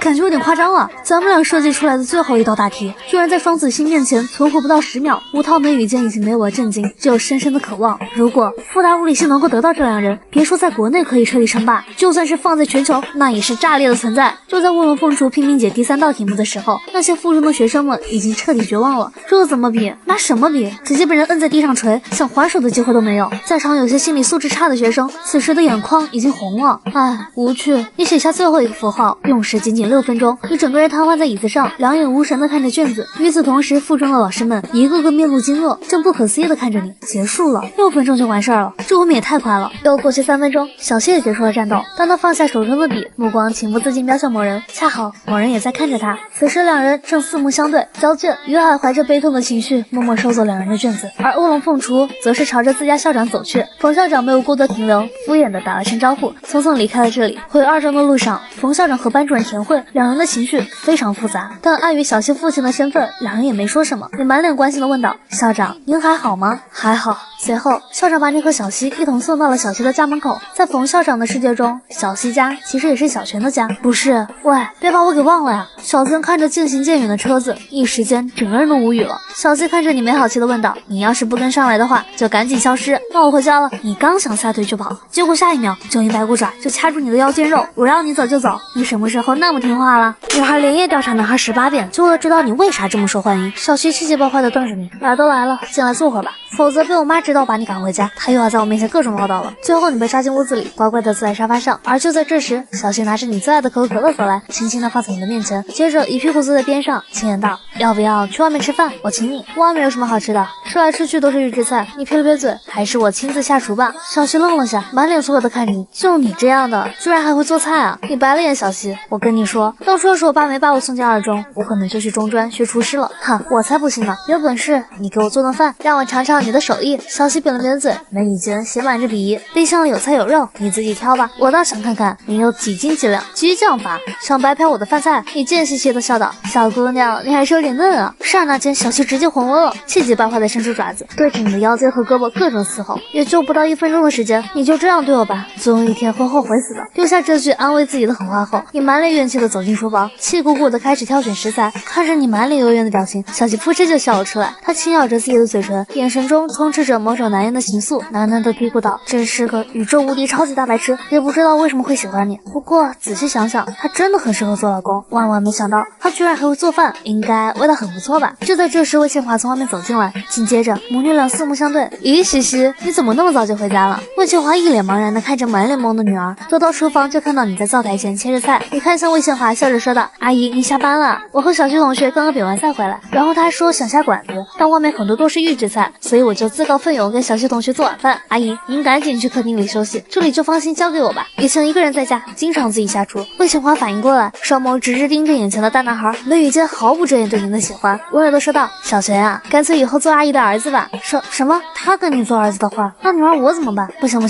感觉有点夸张了。咱们俩设计出来的最后一道大题，居然在双子星面前存活不到10秒。吴涛眉宇间已经没有了震惊，只有深深的渴望。如果复大物理系能够得到这两人，别说在国内可以彻底称霸，就算是放在全球，那也是炸裂的存在。就在卧龙凤雏拼命解第3道题目的时候，那些附中的学生们已经彻底底绝望了。这怎么比？拿什么比？直接被人摁在地上锤，想还手的机会都没有。在场有些心理素质差的学生，此时的眼眶已经红了。唉，无趣。你写下最后一个符号，用时仅仅6分钟。你整个人瘫痪在椅子上，两眼无神的看着卷子。与此同时，附中的老师们一个个面露惊愕，正不可思议的看着你。结束了，6分钟就完事儿了，这未免也太快了。又过去3分钟，小谢也结束了战斗。当他放下手中的笔，目光情不自禁瞄向某人，恰好某人也在看着他。此时两人正四目相对，交卷。于海怀着悲痛的情绪，默默收走两人的卷子，而乌龙凤雏则是朝着自家校长走去。冯校长没有过多停留，敷衍的打了声招呼，匆匆离开了这里。回2中的路上，冯校长和班主任田慧两人的情绪非常复杂，但碍于小谢父亲的身份，两人也没说什么。你满脸关心的问道：“校长，您还好吗？”“还好。”随后，校长把你和小西一同送到了小西的家门口。在冯校长的世界中，小西家其实也是小泉的家。不是，喂，别把我给忘了呀！小泉看着渐行渐远的车子，一时间整个人都无语了。小西看着你没好气的问道：“你要是不跟上来的话，就赶紧消失。那我回家了。”你刚想撒腿就跑，结果下一秒就一白骨爪就掐住你的腰间肉，我让你走就走。你什么时候那么听话了？女孩连夜调查男孩18遍，就为了知道你为啥这么受欢迎。小西气急败坏的瞪着你，来都来了，进来坐会儿吧，否则被我妈知道把你赶回家，她又要在我面前各种唠叨了。最后你被抓进屋子里，乖乖的坐在沙发上。而就在这时，小西拿着你最爱的可口可乐走来，轻轻的放在你的面前，接着一屁股坐在边上，轻言道：“要不要去外面吃饭？我请你。外面有什么好吃的？吃来吃去都是预制菜。”你撇了撇嘴，还是我亲自下厨吧。小西愣了下，满脸错愕的看着你，就你这样的，居然还会做菜啊？你白了眼，小西，我跟你说，当初要是我爸没把我送进2中，我可能就去中专学厨师了。哼，我才不信呢！有本事你给我做顿饭，让我尝尝你的手艺。小西扁了扁嘴，眉宇间写满着鄙夷。冰箱里有菜有肉，你自己挑吧。我倒想看看你有几斤几两。激将法，想白嫖我的饭菜？你贱兮兮的笑道：“小姑娘，你还是有点嫩啊！”刹那间，小西直接红了，气急败坏的伸出爪子，对着你的腰间和胳膊各种嘶吼。也就不到1分钟的时间，你就这样对我吧，总有一天会后悔死的。丢下这句安慰自己的狠话后，你满脸怨气的走进厨房，气鼓鼓的开始挑选食材。看着你满脸幽怨的表情，小西扑哧就笑了出来。他轻咬着自己的嘴唇，眼神中充斥着某种难言的情愫，喃喃的嘀咕道：“真是个宇宙无敌超级大白痴，也不知道为什么会喜欢你。不过仔细想想，他真的很适合做老公。万万没想到，他居然还会做饭，应该味道很不错吧？”就在这时，魏倩华从外面走进来，紧接着母女俩四目相对。咦，西西，你怎么那么早就回家了？魏倩华一脸茫然的看着满脸懵的女儿，走到厨房就看到你在灶台前切着菜。你看向魏倩华，笑着说道：“阿姨，你下班了？我和小徐同学刚刚比完赛回来，然后他说想下馆子，但外面很多都是预制菜，所以我就自告奋勇跟小徐同学做晚饭。阿姨，您赶紧去客厅里休息，这里就放心交给我吧。以前一个人在家，经常自己下厨。”魏倩华反应过来，双眸直直盯着眼前的大男孩，眉宇间毫不遮掩对您的喜欢，温柔的说道：“小璇啊，干脆以后做阿姨的儿子吧。”什么？他跟你做儿子的话，那女儿我怎么办？不行，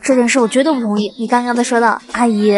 这件事我绝对不同意。你刚刚的说道：“阿姨，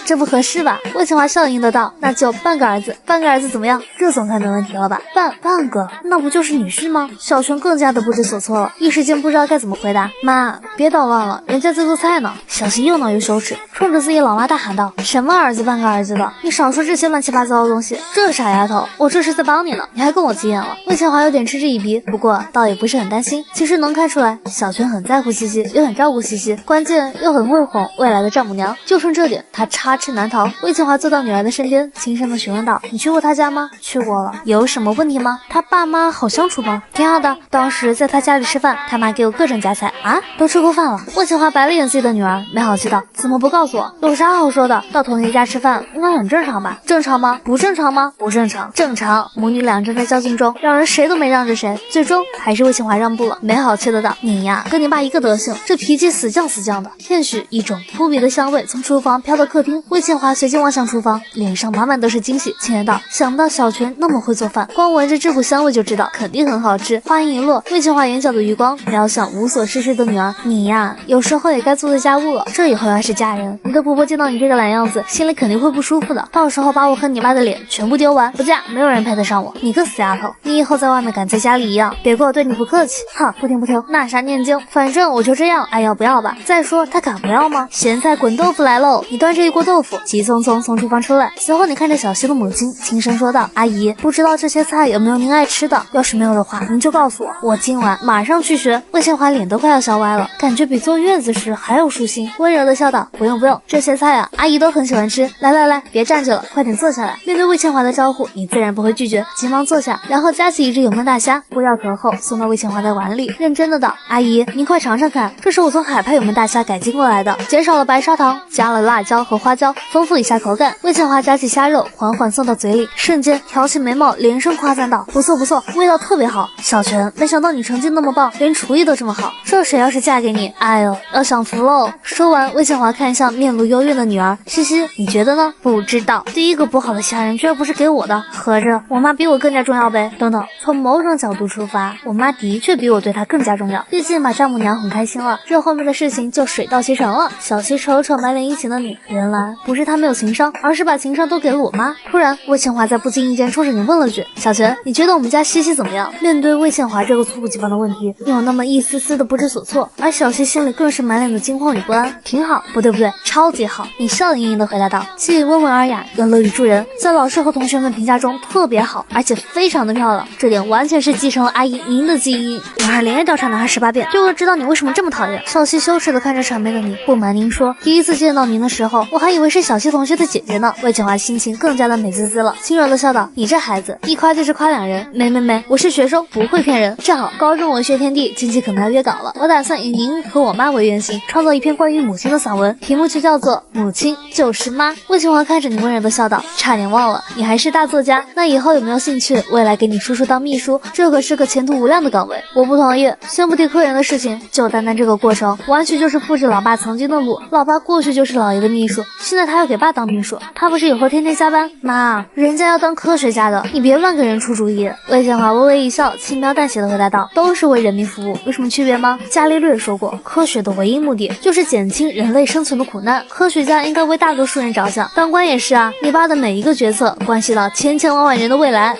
这不合适吧？”魏倩华笑应的道：“那就半个儿子，半个儿子怎么样？这总算没问题了吧？半个，那不就是女婿吗？”小璇更加的不知所措了，一时间不知道该怎么回答。妈，别捣乱了，人家在做菜呢。小西又恼又羞耻，冲着自己老妈大喊道：“什么儿子半个儿子的？你少说这些乱七八糟的东西。这傻丫头，我这是在帮你呢，你还跟我急眼了。”魏倩华有点嗤之以鼻，不过倒也不是很担心。其实能看出来，小璇很在乎西西，也很照顾西西，关键又很会哄未来的丈母娘。就剩这点，她插翅难逃。魏倩华坐到女儿的身边，轻声的询问道：“你去过他家吗？”“去过了。”“有什么问题吗？”“他爸妈好相处吗？”“挺好的，当时在他家里吃饭，他妈给我各种夹菜。”“啊，都吃过饭了？”魏倩华白了眼自己的女儿，没好气道：“怎么不告诉我？有啥好说的？到同学家吃饭应该很正常吧？正常吗？不正常吗？不正常，正常。”母女俩正在较劲中，两人谁都没让着谁，最终还是魏倩华让步了，没好气的道：“你呀，跟你爸一个德行，这脾气死犟的。”也许一种扑鼻的香味从厨房飘到客厅，魏倩华随即望向厨房，脸上满满都是惊喜，轻言道：“想不到小泉那么会做饭，光闻着这股香味就知道肯定很好吃。”话音一落，魏倩华眼角的余光瞄向无所事事的女儿：“你呀，有时候也该做做家务了。这以后要是嫁人，你的婆婆见到你这个懒样子，心里肯定会不舒服的。到时候把我和你妈的脸全部丢完，不嫁没有人配得上我。你个死丫头，你以后在外面敢在家里一样，别怪我对你不客气。哼，不听，那啥念经，反正我就这样，爱要不要吧。再说他敢不要吗？咸菜滚豆腐来喽！”你端着一锅豆腐，急匆匆从厨房出来，随后你看着小西的母亲，轻声说道：“阿姨，不知道这些菜有没有您爱吃的？要是没有的话，您就告诉我，我今晚马上去学。”魏倩华脸都快要笑歪了，感觉比坐月子时还要舒心，温柔的笑道：“不用，这些菜啊，阿姨都很喜欢吃。来，别站着了，快点坐下来。”面对魏倩华的招呼，你自然不会拒绝，急忙坐坐下，然后夹起一只油焖大虾，不料壳后送到魏倩华的碗里，认真的道：“阿姨，您快尝尝看，这是我从海派油焖大虾改进过来的，减少了白砂糖，加了辣椒和花椒，丰富一下口感。”魏倩华夹起虾肉，缓缓送到嘴里，瞬间挑起眉毛，连声夸赞道：“不错不错，味道特别好。小泉，没想到你成绩那么棒，连厨艺都这么好，这谁要是嫁给你，哎呦，要享福喽。”说完，魏倩华看向面露幽怨的女儿：“西西，你觉得呢？”不知道，第一个剥好的虾仁居然不是给我的，合着我妈比我更加重要呗？等等，从某种角度出发，我妈的确比我对她更加重要，毕竟把丈母娘哄开心了，这后面的事情就水到渠成了。小西瞅瞅满脸殷勤的你，原来不是她没有情商，而是把情商都给了我妈。突然，魏倩华在不经意间冲着你问了句：“小泉，你觉得我们家西西怎么样？”面对魏倩华这个猝不及防的问题，你有那么一丝丝的不知所措，而小西心里更是满脸的惊慌与不安。挺好，不对，超级好。你笑盈盈的回答道，既温文尔雅又乐于助人，在老师和同学们评价中特别好，而且非常的漂亮，这点完全是继承了阿姨您的基因。女孩连夜调查男孩18遍，就会知道你为什么这么讨厌。小西羞耻的看着谄媚的你，不瞒您说，第一次见到您的时候，我还以为是小西同学的姐姐呢。魏倩华心情更加的美滋滋了，轻柔的笑道：“你这孩子，一夸就是夸两人。没，我是学生，不会骗人。正好高中文学天地近期可能要约稿了，我打算以您和我妈为原型，创作一篇关于母亲的散文，题目就叫做《母亲就是妈》。”魏倩华看着你温柔的笑道：“差点忘了，你还是大作家，那以后有没有兴趣未来给你叔叔当秘书？这可是个前途无量的岗位。”我不同意，先不提科研的事情，就单单这个过程，完全就是复制老爸曾经的路。老爸过去就是老爷的秘书，现在他要给爸当秘书，他不是以后天天加班？妈，人家要当科学家的，你别乱给人出主意。魏建华微微一笑，轻描淡写的回答道：“都是为人民服务，有什么区别吗？伽利略说过，科学的唯一目的就是减轻人类生存的苦难，科学家应该为大多数人着想，当官也是啊。你爸的每一个决策关系到千千万万人的未来。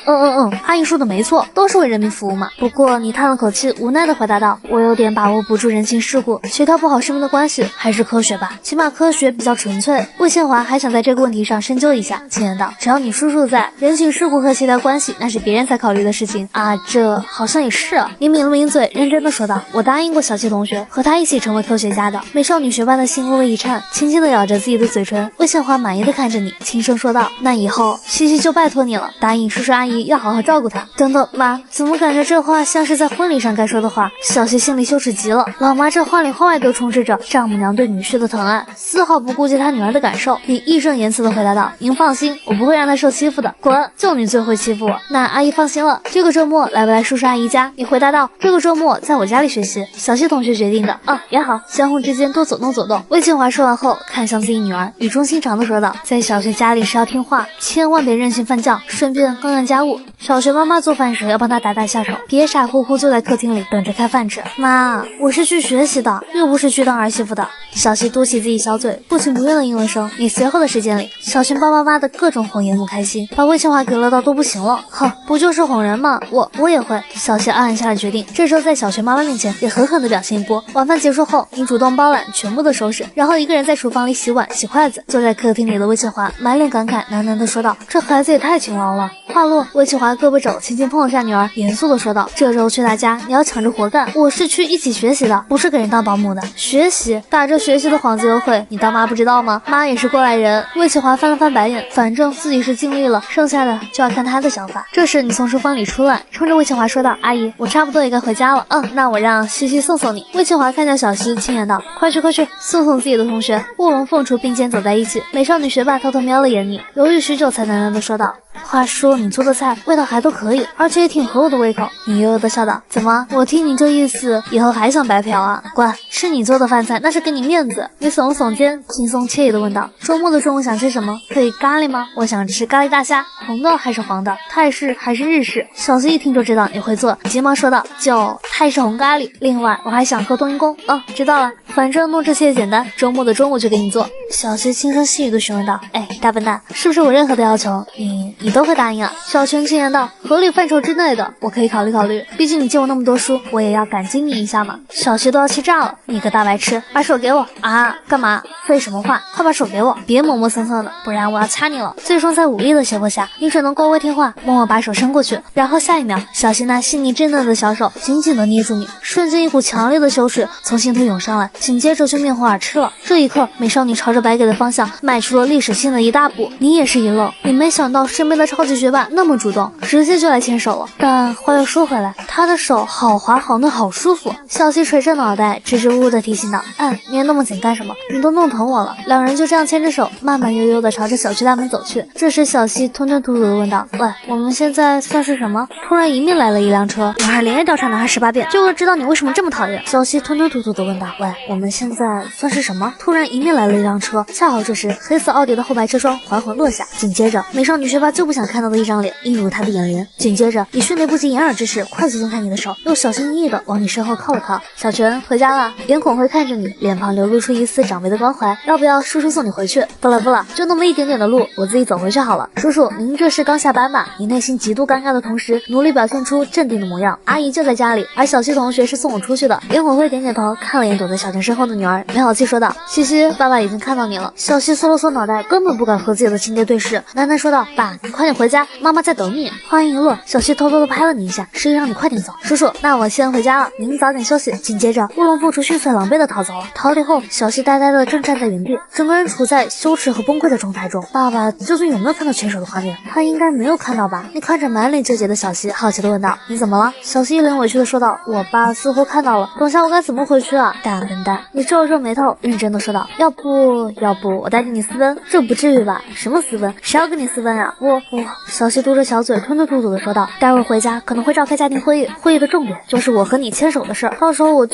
阿姨说的没错，都是为人民服务嘛。不过你叹了口气，无奈的回答道：我有点把握不住人情世故，协调不好身边的关系，还是科学吧，起码科学比较纯粹。魏宪华还想在这个问题上深究一下，轻言道：只要你叔叔在，人情世故和协调关系那是别人才考虑的事情啊。这好像也是啊。你抿了抿嘴，认真的说道：我答应过小七同学，和他一起成为科学家的。美少女学霸的心微微一颤，轻轻的咬着自己的嘴唇。魏宪华满意的看着你，轻声说道：那以后西西就拜托你了，答应叔叔阿姨要好好照顾他。等等，妈，怎么感觉这话像是在婚礼上该说的话？小西心里羞耻极了，老妈这话里话外都充斥着丈母娘对女婿的疼爱，丝毫不顾及她女儿的感受。你义正言辞的回答道：您放心，我不会让她受欺负的。滚，就你最会欺负我。那阿姨放心了，这个周末来不来叔叔阿姨家？你回答道：这个周末在我家里学习。小西同学决定的。也好，相互之间多走动走动。魏庆华说完后，看向自己女儿，语重心长的说道：在小学家里是要听话，千万别任性犯犟，顺便干干家务。小学妈妈做饭时要帮她打打下手，别傻乎乎坐在客厅里等着开饭吃。妈，我是去学习的，又不是去当儿媳妇的。小西嘟起自己小嘴，不情不愿的应了声。你随后的时间里，小轩帮妈妈的各种哄言不开心，把魏庆华给乐到都不行了。哼，不就是哄人吗？我也会。小西暗暗下了决定，这周在小学妈妈面前也狠狠的表现一波。晚饭结束后，你主动包揽全部的收拾，然后一个人在厨房里洗碗洗筷子。坐在客厅里的魏庆华满脸感慨，喃喃的说道：这孩子也太勤劳了。话落，魏庆华胳膊肘轻轻碰了下女儿，严肃的说道：这周去他家，你要抢着活干，我是去一起学习的，不是给人当保姆的。学习，打着学习的幌子优惠，你当妈不知道吗？妈也是过来人。魏庆华翻了翻白眼，反正自己是尽力了，剩下的就要看他的想法。这时你从书房里出来，冲着魏庆华说道：阿姨，我差不多也该回家了。那我让西西送送你。魏庆华看见小西，轻言道：快去，送送自己的同学。卧龙凤雏并肩走在一起，美少女学霸偷偷瞄了眼你，犹豫许久才喃喃地说道：话说你做的菜味道还都可以，而且也挺合我的胃口。你悠悠的笑道：怎么，我听你这意思，以后还想白嫖啊？乖，吃你做的饭菜那是给你面子。你耸了耸肩，轻松惬意的问道：周末的中午想吃什么？可以咖喱吗？我想吃咖喱大虾，红的还是黄的？泰式还是日式？小西一听就知道你会做，急忙说道：就泰式红咖喱，另外我还想喝冬阴功。知道了，反正弄这些也简单，周末的中午就给你做。小西轻声细语的询问道：大笨蛋，是不是我任何的要求你都会答应啊？小泉轻言道：合理范畴之内的我可以考虑考虑，毕竟你借我那么多书，我也要感激你一下嘛。小西都要气炸了，你个大白痴，把手给我啊！干嘛？废什么话，快把手给我，别磨磨蹭蹭的，不然我要掐你了。最终在武力的胁迫下，你只能乖乖听话，默默把手伸过去。然后下一秒，小希那细腻稚嫩的小手紧紧地捏住你，瞬间一股强烈的羞耻从心头涌上来，紧接着就面红耳赤了。这一刻，美少女朝着白给的方向迈出了历史性的一大步。你也是一愣，你没想到身边的超级学霸那么主动，直接就来牵手了。但话又说回来，他的手好滑好嫩好舒服。小希垂着脑袋，支支吾吾地提醒道：“捏那么紧干什么？你都弄疼我了。”两人就这样牵着手，慢慢悠悠地朝着小区大门走去。这时，小希吞吞吐吐地问道：“喂，我们现在算是什么？”突然，迎面来了一辆车，女孩连夜调查男孩18遍，就为了知道你为什么这么讨厌。小希吞吞吐吐地问道：“喂，我们现在算是什么？”突然，迎面来了一辆车，恰好这时，黑色奥迪的后排车窗缓缓落下，紧接着，美少女学霸就不想看到的一张脸映入他的眼帘。紧接着，以迅雷不及掩耳之势，快速松开你的手，又小心翼翼地往你身后靠了靠。小泉，回家了。严孔会看着你，脸庞流露出一丝长辈的关怀。要不要叔叔送你回去？不了，就那么一点点的路，我自己走回去好了。叔叔，您这是刚下班吧？你内心极度尴尬的同时，努力表现出镇定的模样。阿姨就在家里，而小希同学是送我出去的。严孔会点点头，看了眼躲在小泉身后的女儿，没好气说道：“西西，爸爸已经看到你了。”小希缩了缩脑袋，根本不敢和自己的亲爹对视，喃喃说道：“爸，你快点回家，妈妈在等你。”话音一落，小希偷偷地拍了你一下，示意让你快点走。叔叔，那我先回家了，您早点休息。紧接着，乌龙副厨迅速狼狈地逃走了。逃离后，小希呆呆地正站在原地，整个人处在羞耻和崩溃的状态中。爸爸究竟有没有看到牵手的画面？他应该没有看到吧？你看着满脸纠结的小希，好奇地问道：“你怎么了？”小希一脸委屈地说道：“我爸似乎看到了，等下我该怎么回去啊？”大笨蛋，你皱了皱眉头，认真地说道：“要不我带着你私奔？这不至于吧？什么私奔？谁要跟你私奔啊？我……”小希嘟着小嘴，吞吞吐吐地说道：“待会儿回家可能会召开家庭会议，会议的重点就是我和你牵手的事儿。到时候我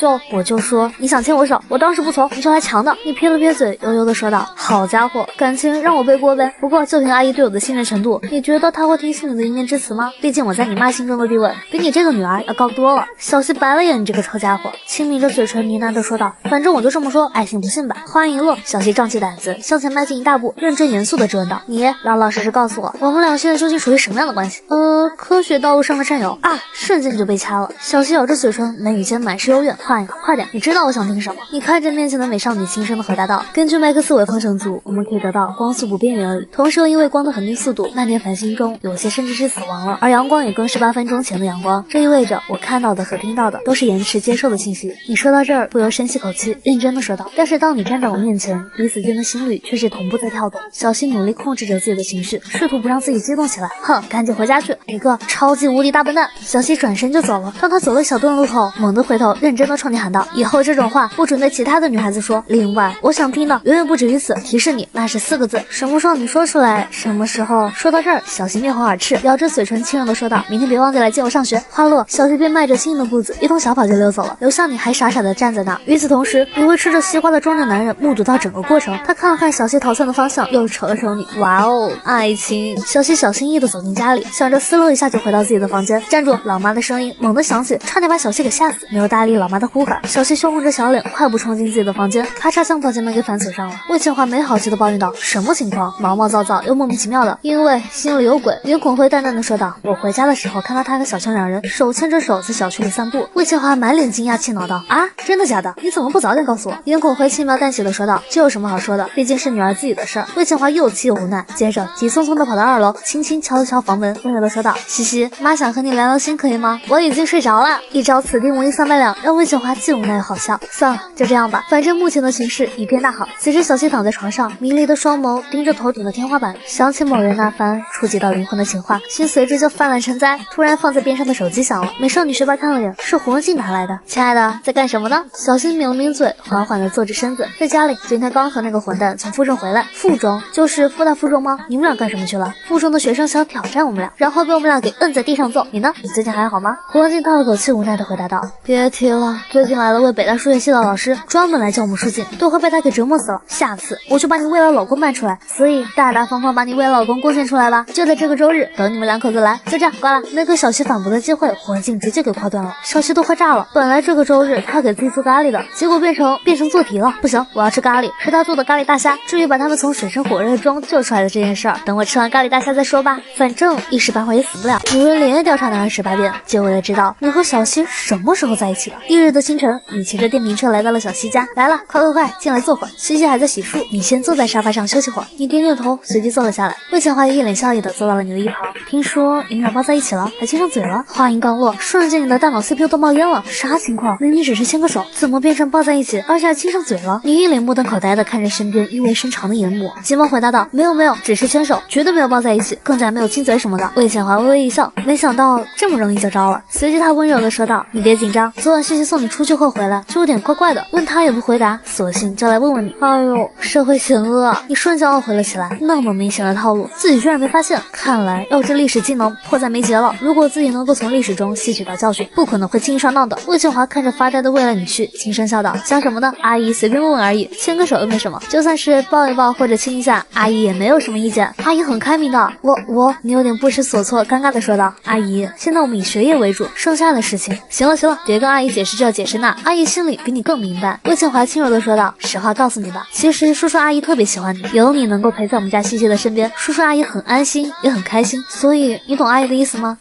就说你想牵我手，我当时不从，你就来强的。”你撇了撇嘴，悠悠地说道：“好家伙，感情让我背锅呗。不过就凭阿姨对我的信任程度，你觉得她会听信你的一面之词吗？毕竟我在你妈心中的地位比你这个女儿要高多了。”小希白了眼你这个臭家伙，轻抿着嘴唇呢喃地说道：“反正我就这么说，爱信不信吧。”话音一落，小希壮起胆子向前迈进一大步，认真严肃地质问道：“你老老实实告诉我，我们俩现在究竟属于什么样的关系？”科学道路上的战友啊！瞬间就被掐了。小希咬着嘴唇，眉宇间满是幽怨：“快点，你知道我想听什么？”你看着面前的美少女，轻声地回答道：“根据麦克斯韦方程组，我们可以得到光速不变原理，同时又因为光的恒定速度，那年繁星中有些甚至是死亡了，而阳光也更是8分钟前的阳光。这意味着我看到的和听到的都是延迟接受的信息。”你说到这儿，不由深吸口气，认真地说道：“但是当你站在我面前，彼此间的心率却是同步在跳动。”小希努力控制着自己的情绪，试图不让自己激动起来。哼，赶紧回家去，你个超级无敌大笨蛋！小希转身就走了。当他走了小段路后，猛地回头，认真地冲你喊道：“以后这种话不准对其他的女孩子说。另外，我想听的远远不止于此。提示你，那是4个字，什么时候你说出来，什么时候。”说到这儿，小希面红耳赤，咬着嘴唇，轻柔地说道：“明天别忘记来接我上学。”话落，小希便迈着轻盈的步子，一通小跑就溜走了，留下你还傻傻地站在那。与此同时，一位吃着西瓜的中年男人目睹到整个过程，他看了看小希逃窜的方向，又瞅了瞅你。哇哦，爱情！小希小心翼翼地走进家里，想着撕了一下就回到自己的房间。站住！老妈的声音猛地响起，差点把小希给吓死。没有搭理老妈的呼喊，小希羞红着小脸，快步冲进自己的房间，咔嚓将房间门给反锁上了。魏庆华没好气地抱怨道：“什么情况？毛毛躁躁又莫名其妙的。”因为心里有鬼。袁孔辉淡淡地说道：“我回家的时候看到他和小强两人手牵着手在小区里散步。”魏庆华满脸惊讶气恼道：“啊，真的假的？你怎么不早点告诉我？”袁孔辉轻描淡写地说道：“这有什么好说的？毕竟是女儿自己的事儿。”魏庆华又气又无奈，接着急匆匆地跑到2楼，轻轻敲了敲房门，温柔地说道：“西西，妈想和你聊聊心，可以吗？我已经睡着了。”一招此地无银300两，让魏庆华既无奈又好笑。算了，就这样吧，反正目前的形势一片大好。此时小希躺在床上，迷离的双眸盯着头顶的天花板，想起某人那番触及到灵魂的情话，心随之就泛滥成灾。突然放在边上的手机响了，美少女学霸看了眼，是胡文静打来的。“亲爱的，在干什么呢？”小希抿了抿嘴，缓缓地坐着身子，在家里，今天刚和那个混蛋从附中回来。附中就是复大附中吗？你们俩干什么去了？附中的学生想挑战我们俩，然后被我们俩给摁在地上揍。你呢？你最近还好吗？胡文静叹了口气，无奈地回答道：“别提了，最近来了位北大数学系的老师，专门来教我们数镜，都快被他给折磨死了。下次我就把你未来老公搬出来，所以大大方方把你未来老公贡献出来吧，就在这个周日，等你们2口子来。就这样，挂了。”没给小希反驳的机会，胡文静直接给夸断了。小希都快炸了，本来这个周日他给自己做咖喱的，结果变成做题了。不行，我要吃咖喱，吃他做的咖喱大虾。至于把他们从水深火热中救出来的这件事儿，等我吃完咖喱大虾再说吧，反正一时半会也死不了。女人连夜调查男人18遍，就为了知道你和小希什么时候在一起的。翌日的清晨，你骑着电瓶车来到了小希家。来了，快进来坐会儿。会儿，西西还在洗漱，你先坐在沙发上休息会儿。你点点头，随即坐了下来。魏千华也一脸笑意的坐到了你的一旁。听说你们俩抱在一起了，还亲上嘴了。话音刚落，瞬间你的大脑 CPU 都冒烟了。啥情况？明明只是牵个手，怎么变成抱在一起，而且还亲上嘴了？你一脸目瞪口呆的看着身边意味深长的严母，急忙回答道：没有，只是牵手，绝对没有抱在一起，更加没有亲嘴什么的。魏千华微微一笑，没想到这么容易就招了。随即他温柔的说道：你别紧张，昨晚西西送你出去后回来就有点怪怪的，问他也不回答，索性就来问问你。哎呦，社会险恶啊！你瞬间懊悔了起来，那么明显的套路，自己居然没发现，看来要这历史技能迫在眉睫了。如果自己能够从历史中吸取到教训，不可能会轻易上当的。魏千华看着发呆的未来女婿，轻声笑道：想什么呢？阿姨随便问问而已，牵个手又没什么，就算是抱一抱或者亲一下，阿姨也没有什么意见。阿姨很开明的。你有点不知所措，尴尬的说道：阿姨，现在我们以学业为主，剩下的事情……行了，别跟阿姨解释这解释那，阿姨心里比你更明白。魏千华轻柔的说道：实话告诉你吧，其实叔叔阿姨特别喜欢你，有你能够陪在我们家西西的身边，叔叔阿姨很安心，也很开心。所以你懂阿姨的意思吗？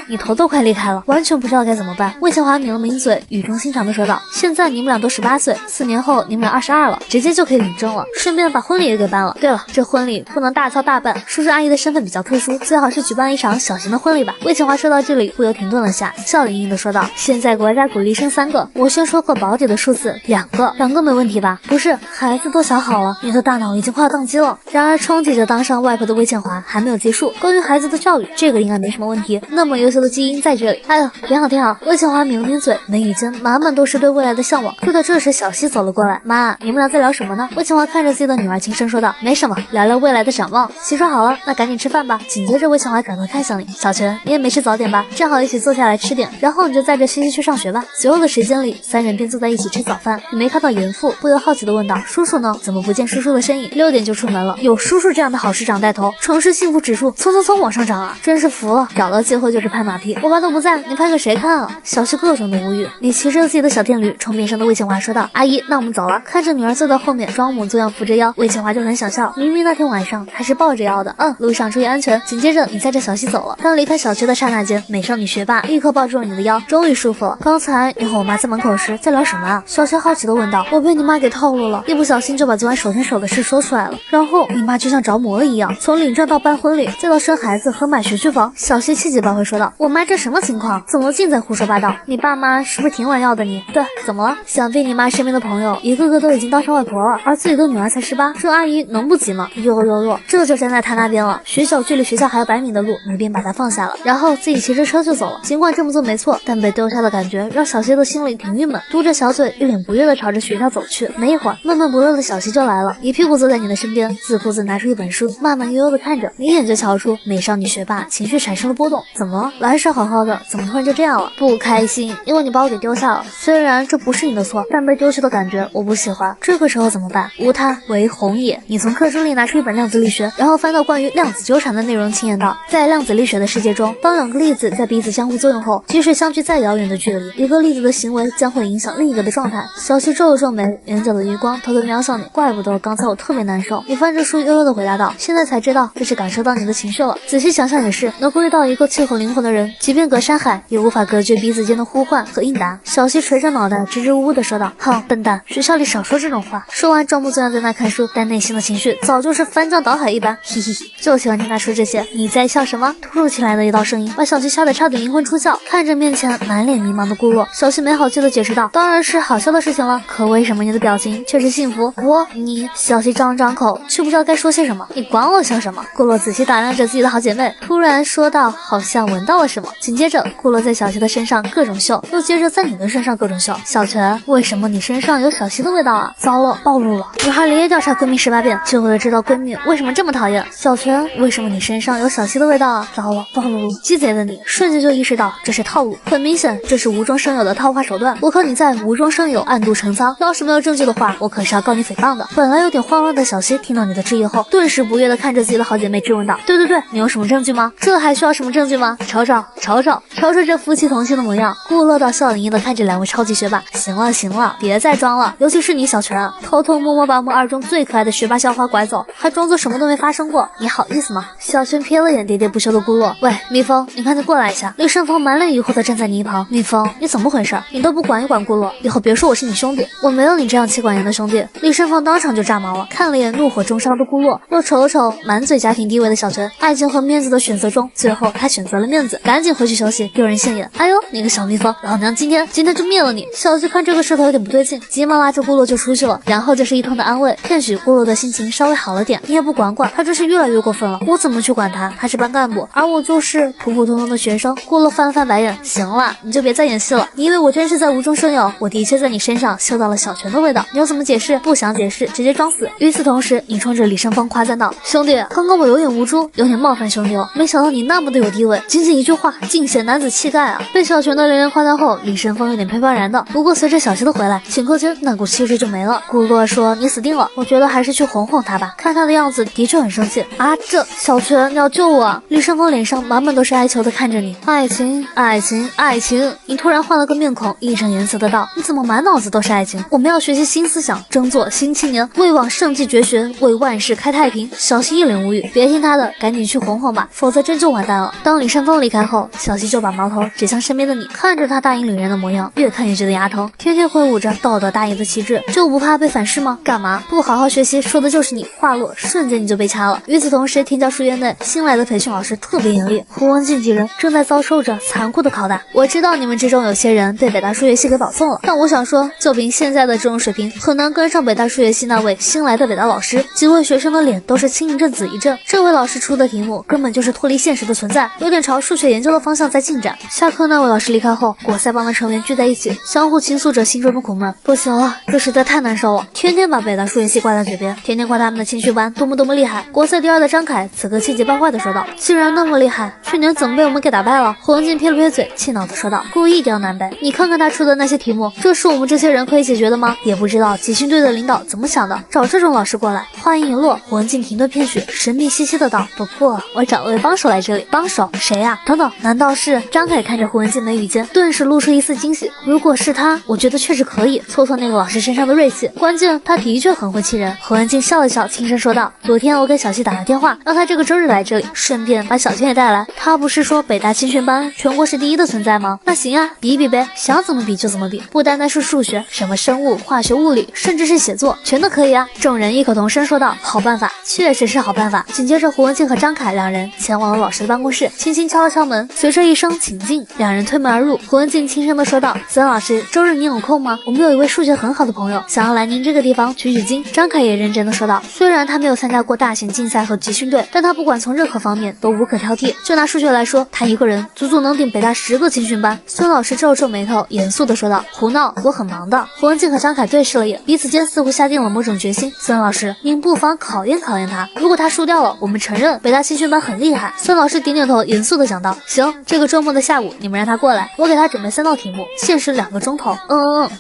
你头都快离开了，完全不知道该怎么办。魏千华抿了抿嘴，语重心长的说道：现在你们俩都18岁，4年后你们俩22了，直接就可以领证了，顺便把婚礼也给办了。对了，这婚礼不能大操大办，叔叔阿姨的身份比较特殊，最好是举办一场小型的婚礼吧。魏千华说到这里不由停顿了下，笑盈盈的说道：现在国家鼓励生3个，我先说个保底的数字，2个没问题吧？不是，孩子都想好了，你的大脑已经快要宕机了。然而冲击着当上外婆的魏千华还没有结束，关于孩子的教育，这个应该没什么问题，那么优秀的基因在这里。哎呦，挺好。魏千华抿了抿嘴，眉宇间满满都是对未来的向往。就在这时，小西走了过来。妈，你们俩在聊什么呢？魏千华看着自己的女儿轻声说道：没什么，聊聊未来的展望。洗漱好了，那赶紧吃饭吧。紧接着魏千华转头看向你，小泉，你也没吃早点吧？正好一起坐下来吃点，然后你就载着西西去上学吧。随后的时间里，3人便坐在一起吃早饭。你没看到严父，不由好奇的问道：叔叔呢？怎么不见叔叔的身影？6点就出门了，有叔叔这样的好市长带头，城市幸福指数蹭往上涨啊！真是服了，找到机会就是拍马屁。我爸都不在，你拍给谁看啊？小西各种的无语。你骑着自己的小电驴冲边上的魏千华说道：阿姨，那我们走了。看着女儿坐在后面装模作样扶着腰，魏千华就很想笑，明明那天晚上还是抱着腰的。路上注意安全。紧接着你载着小西走了，当离开小区的刹那间，美少女学霸立刻抱住了你的腰，终于舒服了。刚才你和我妈在门口时在聊什么啊？小西好奇的问道。我被你妈给套路了，一不小心就把昨晚手牵手的事说出来了，然后你妈就像着魔了一样，从领证到办婚礼，再到生孩子和买学区房。小西气急败坏说道：我妈这什么情况？怎么尽在胡说八道？你爸妈是不是挺晚要的你？对，怎么了？想必你妈身边的朋友一个个都已经当上外婆了，而自己的女儿才18，这阿姨能不急吗？哟，这就站在她那边了。学校距离学校还有100米的路，你便把她放下了，然后自己骑着车就走了。尽管这么做没错，但被丢下的感觉让小西的心里挺郁闷，嘟着小嘴，一脸不悦的朝着学校走去。没一会儿，闷闷不乐的小西就来了，一屁股坐在你的身边，自顾自拿出一本书，慢慢悠悠的看着，你一眼就瞧出美少女学霸情绪产生了波动。怎么了？来时好好的，怎么突然就这样了？不开心，因为你把我给丢下了。虽然这不是你的错，但被丢弃的感觉我不喜欢。这个时候怎么办？无他，为红也。你从课桌里拿出一本量子力学，然后翻到关于量子纠缠的内容，轻言道：在量子力学的世界中，当2个粒子在彼此相互作用后，即使相距再遥远的距离，一个粒子的行为将会影响另一个的状态。小西皱了皱眉，眼角的余光偷偷瞄向你，怪不得刚才我特别难受。你翻着书悠悠的回答道：现在才知道这是感受到你的情绪了。仔细想想也是，能够遇到一个契合灵魂的人，即便隔山海，也无法隔绝彼此间的呼唤和应答。小西垂着脑袋，支支吾吾的说道：哼，笨蛋，学校里少说这种话。说完，装模作样在那看书，但内心的情绪早就是翻江倒海一般。嘿嘿嘿，就喜欢听他说这些。你在笑什么？突如其来的一道声音把小西吓得差点灵魂出窍。看着面前满脸迷茫的顾洛，小西没好气的解释道：当然是好笑的事情了，可为什么你的表情却是幸福？你小西张了张口，却不知道该说些什么。你管我笑什么？顾洛仔细打量着自己的好姐妹，突然说道，好像闻到了什么。紧接着，顾洛在小西的身上各种嗅，又接着在你的身上各种嗅。小泉，为什么你身上有小西的味道啊？糟了，暴露了！女孩连夜调查闺蜜18遍，就为了知道闺蜜为什么这么讨厌小泉。为什么你身上有小西的味道啊？糟了，暴露了！鸡贼的你瞬间就意识到这是套路，很明显这是无中生有的套话手段。我看你在无中生有，暗度陈仓，要是没有证据的话，我可是要告你诽谤的。本来有点慌乱的小西听到你的质疑后，顿时不悦的看着自己的好姐妹质问道：对，你有什么证据吗？这还需要什么证据吗？瞅瞅这夫妻同心的模样。顾乐道笑盈盈的看着2位超级学霸，行了，别再装了，尤其是你小泉，偷偷摸摸把我们2中最可爱的学霸校花拐走，还装作什么都没发生过，你好意思吗？小泉瞥了眼喋喋不休的顾洛，喂，蜜蜂，你赶紧过来一下。李胜峰满脸疑惑的站在你一旁，蜜蜂，你怎么回事？你都不管一管顾洛，以后别说我是你兄弟。我没有你这样妻管严的兄弟。李胜峰当场就炸毛了，看了眼怒火中烧的顾洛，又瞅了瞅满嘴家庭地位的小泉。爱情和面子的选择中，最后他选择了面子，赶紧回去休息，丢人现眼。哎呦，你个小蜜蜂，老娘今天就灭了你！小七看这个势头有点不对劲，急忙拉着顾洛就出去了，然后就是一通的安慰，骗许顾洛的心情稍微好了点。你也不管管，他真是越来越过分了。我怎么去管他？他是班干部，而我就是普普通通的学生。顾洛翻了翻白眼，行了，你就别再演戏了。你以为我真是在无中生有？我的确在你身上嗅到了小泉的味道。你要怎么解释？不想解释，直接装死。与此同时，你冲着李胜峰夸赞道：“兄弟，刚刚我有点无辜，有点冒犯兄弟了。没想到你那么的有地位，仅仅一句话，尽显男子气概啊！”被小泉的连连夸赞后，李胜峰有点飘飘然的。不过随着小溪的回来，顷刻间那股气势就没了。顾洛说：“你死定了，我觉得还是去哄哄他吧。看他的样子，的确很生气啊！这小泉，你要救我啊！”李胜峰脸上满满都是哀求的看着你。爱情，爱情，爱情！你突然换了个面孔，义正言辞的道：“你怎么满脑子都是爱情？我们要学习新思想，争做新青年，为往圣继绝学，为万世开太平。”小溪一脸无语，别听他的，赶紧去哄哄吧，否则真就完蛋了。当李胜峰离开后，小溪就把矛头指向身边的你，看着他大义凛然的模样，越看越觉得牙疼，天天挥舞着道德大义的旗帜，就不怕被反噬吗？干嘛不好好学习？说的就是你。话落，瞬间你就被掐了。与此同时，天教书院内新来的培训老师特别严厉，胡文静几人正在遭受着残酷的拷打。我知道你们之中有些人被北大数学系给保送了，但我想说，就凭现在的这种水平，很难跟上北大数学系那位新来的北大老师。几位学生的脸都是青一阵紫一阵，这位老师出的题目根本就是脱离现实的存在，有点朝数学研究的方向在进展。下课那位老师离开后，国赛帮的成员聚在一起，相互倾诉着心中的苦闷。不行了，这实在太难受了，天天把北大数学系挂在嘴边，天天夸他们的青训班多么厉害。国赛第二的张凯此刻气急败坏的说道：“既然那么厉害，去年怎么被我们给打败了？”胡文静撇了撇嘴，气恼的说道：“故意刁难呗，你看看他出的那些题目，这是我们这些人可以解决的吗？也不知道集训队的领导怎么想的，找这种老师过来。”话音一落，胡文静停顿片许，神秘兮兮的道：“不过我找了位帮手来这里。”帮手？谁呀？等等，难道是……张凯看着胡文静眉宇间顿时露出一丝惊喜。如果是他，我觉得确实可以挫挫那个老师身上的锐气，关键他的确很会气人。胡文静笑了笑，轻声说道：“昨天我给小溪打了电话，让他这个周日来这里，顺便把小泉也带来。他不是说北大青训班全国是第一的存在吗？那行啊，比比呗，想怎么比就怎么比，不单单是数学，什么生物、化学、物理，甚至是写作，全都可以啊。”众人异口同声说道：“好办法，确实是好办法。”紧接着，胡文静和张凯两人前往了老师的办公室，轻轻敲了敲门，随着一声请进，两人推门而入。胡文静轻声的说道：“孙老师，周日你有空吗？我们有一位数学很好的朋友，想要来您这个地方取取经。”张凯也认真的说道：“虽然他没有参加过大型竞赛和集训队，但他不管从任何方面都无可挑剔。就拿数学来说，他一个人足足能顶北大10个青训班。”孙老师皱皱眉头，严肃的说道：“胡闹，我很忙的。”胡文静和张凯对视了眼，彼此间似乎下定了某种决心。孙老师，您不妨考验考验他，如果他输掉了，我们承认北大青训班很厉害。孙老师点点头，严肃的讲道：“行，这个周末的下午，你们让他过来，我给他准备3道题目，限时2个钟头。”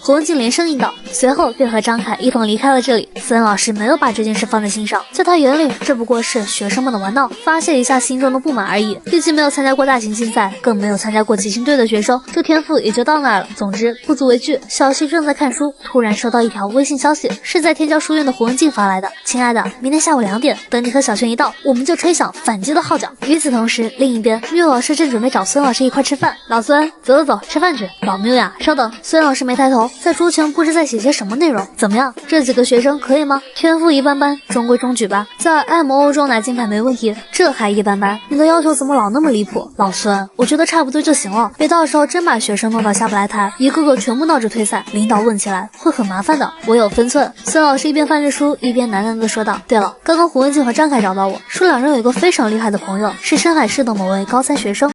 胡文静连声应道，随后便和张凯一同离开了这里。孙老师没有把这件事放在心上，在他眼里，这不过是学生们的玩闹，发泄一下心中的不满而已。毕竟没有参加过大型竞赛，更没有参加过集训队的学生，这天赋也就到那儿了。总之，不足为惧。小溪正在看书，突然收到一条微信消息，是在天教书院的胡文静发来的：“亲爱的，明天下午2点，等你和小轩一到，我们就吹响反击的号角。”与此同时，另一边，缪老师正准备找孙老师一块吃饭。老孙，走走走，吃饭去。老缪呀，稍等。孙老师没抬头，在桌前不知在写些什么内容。怎么样，这几个学生可以吗？天赋一般般，中规中矩吧。在爱摩欧洲拿金牌没问题，这还一般般。你的要求怎么老那么离谱？老孙，我觉得差不多就行了，别到时候真把学生弄到下不来台，一个个全部闹着退赛，领导问起来会很麻烦的。我有分寸。孙老师一边翻着书，一边喃喃地说道：“对了，刚刚胡文静和张凯找到我，说2人有一个非常厉害的朋友，是深海市的某位高3学生。”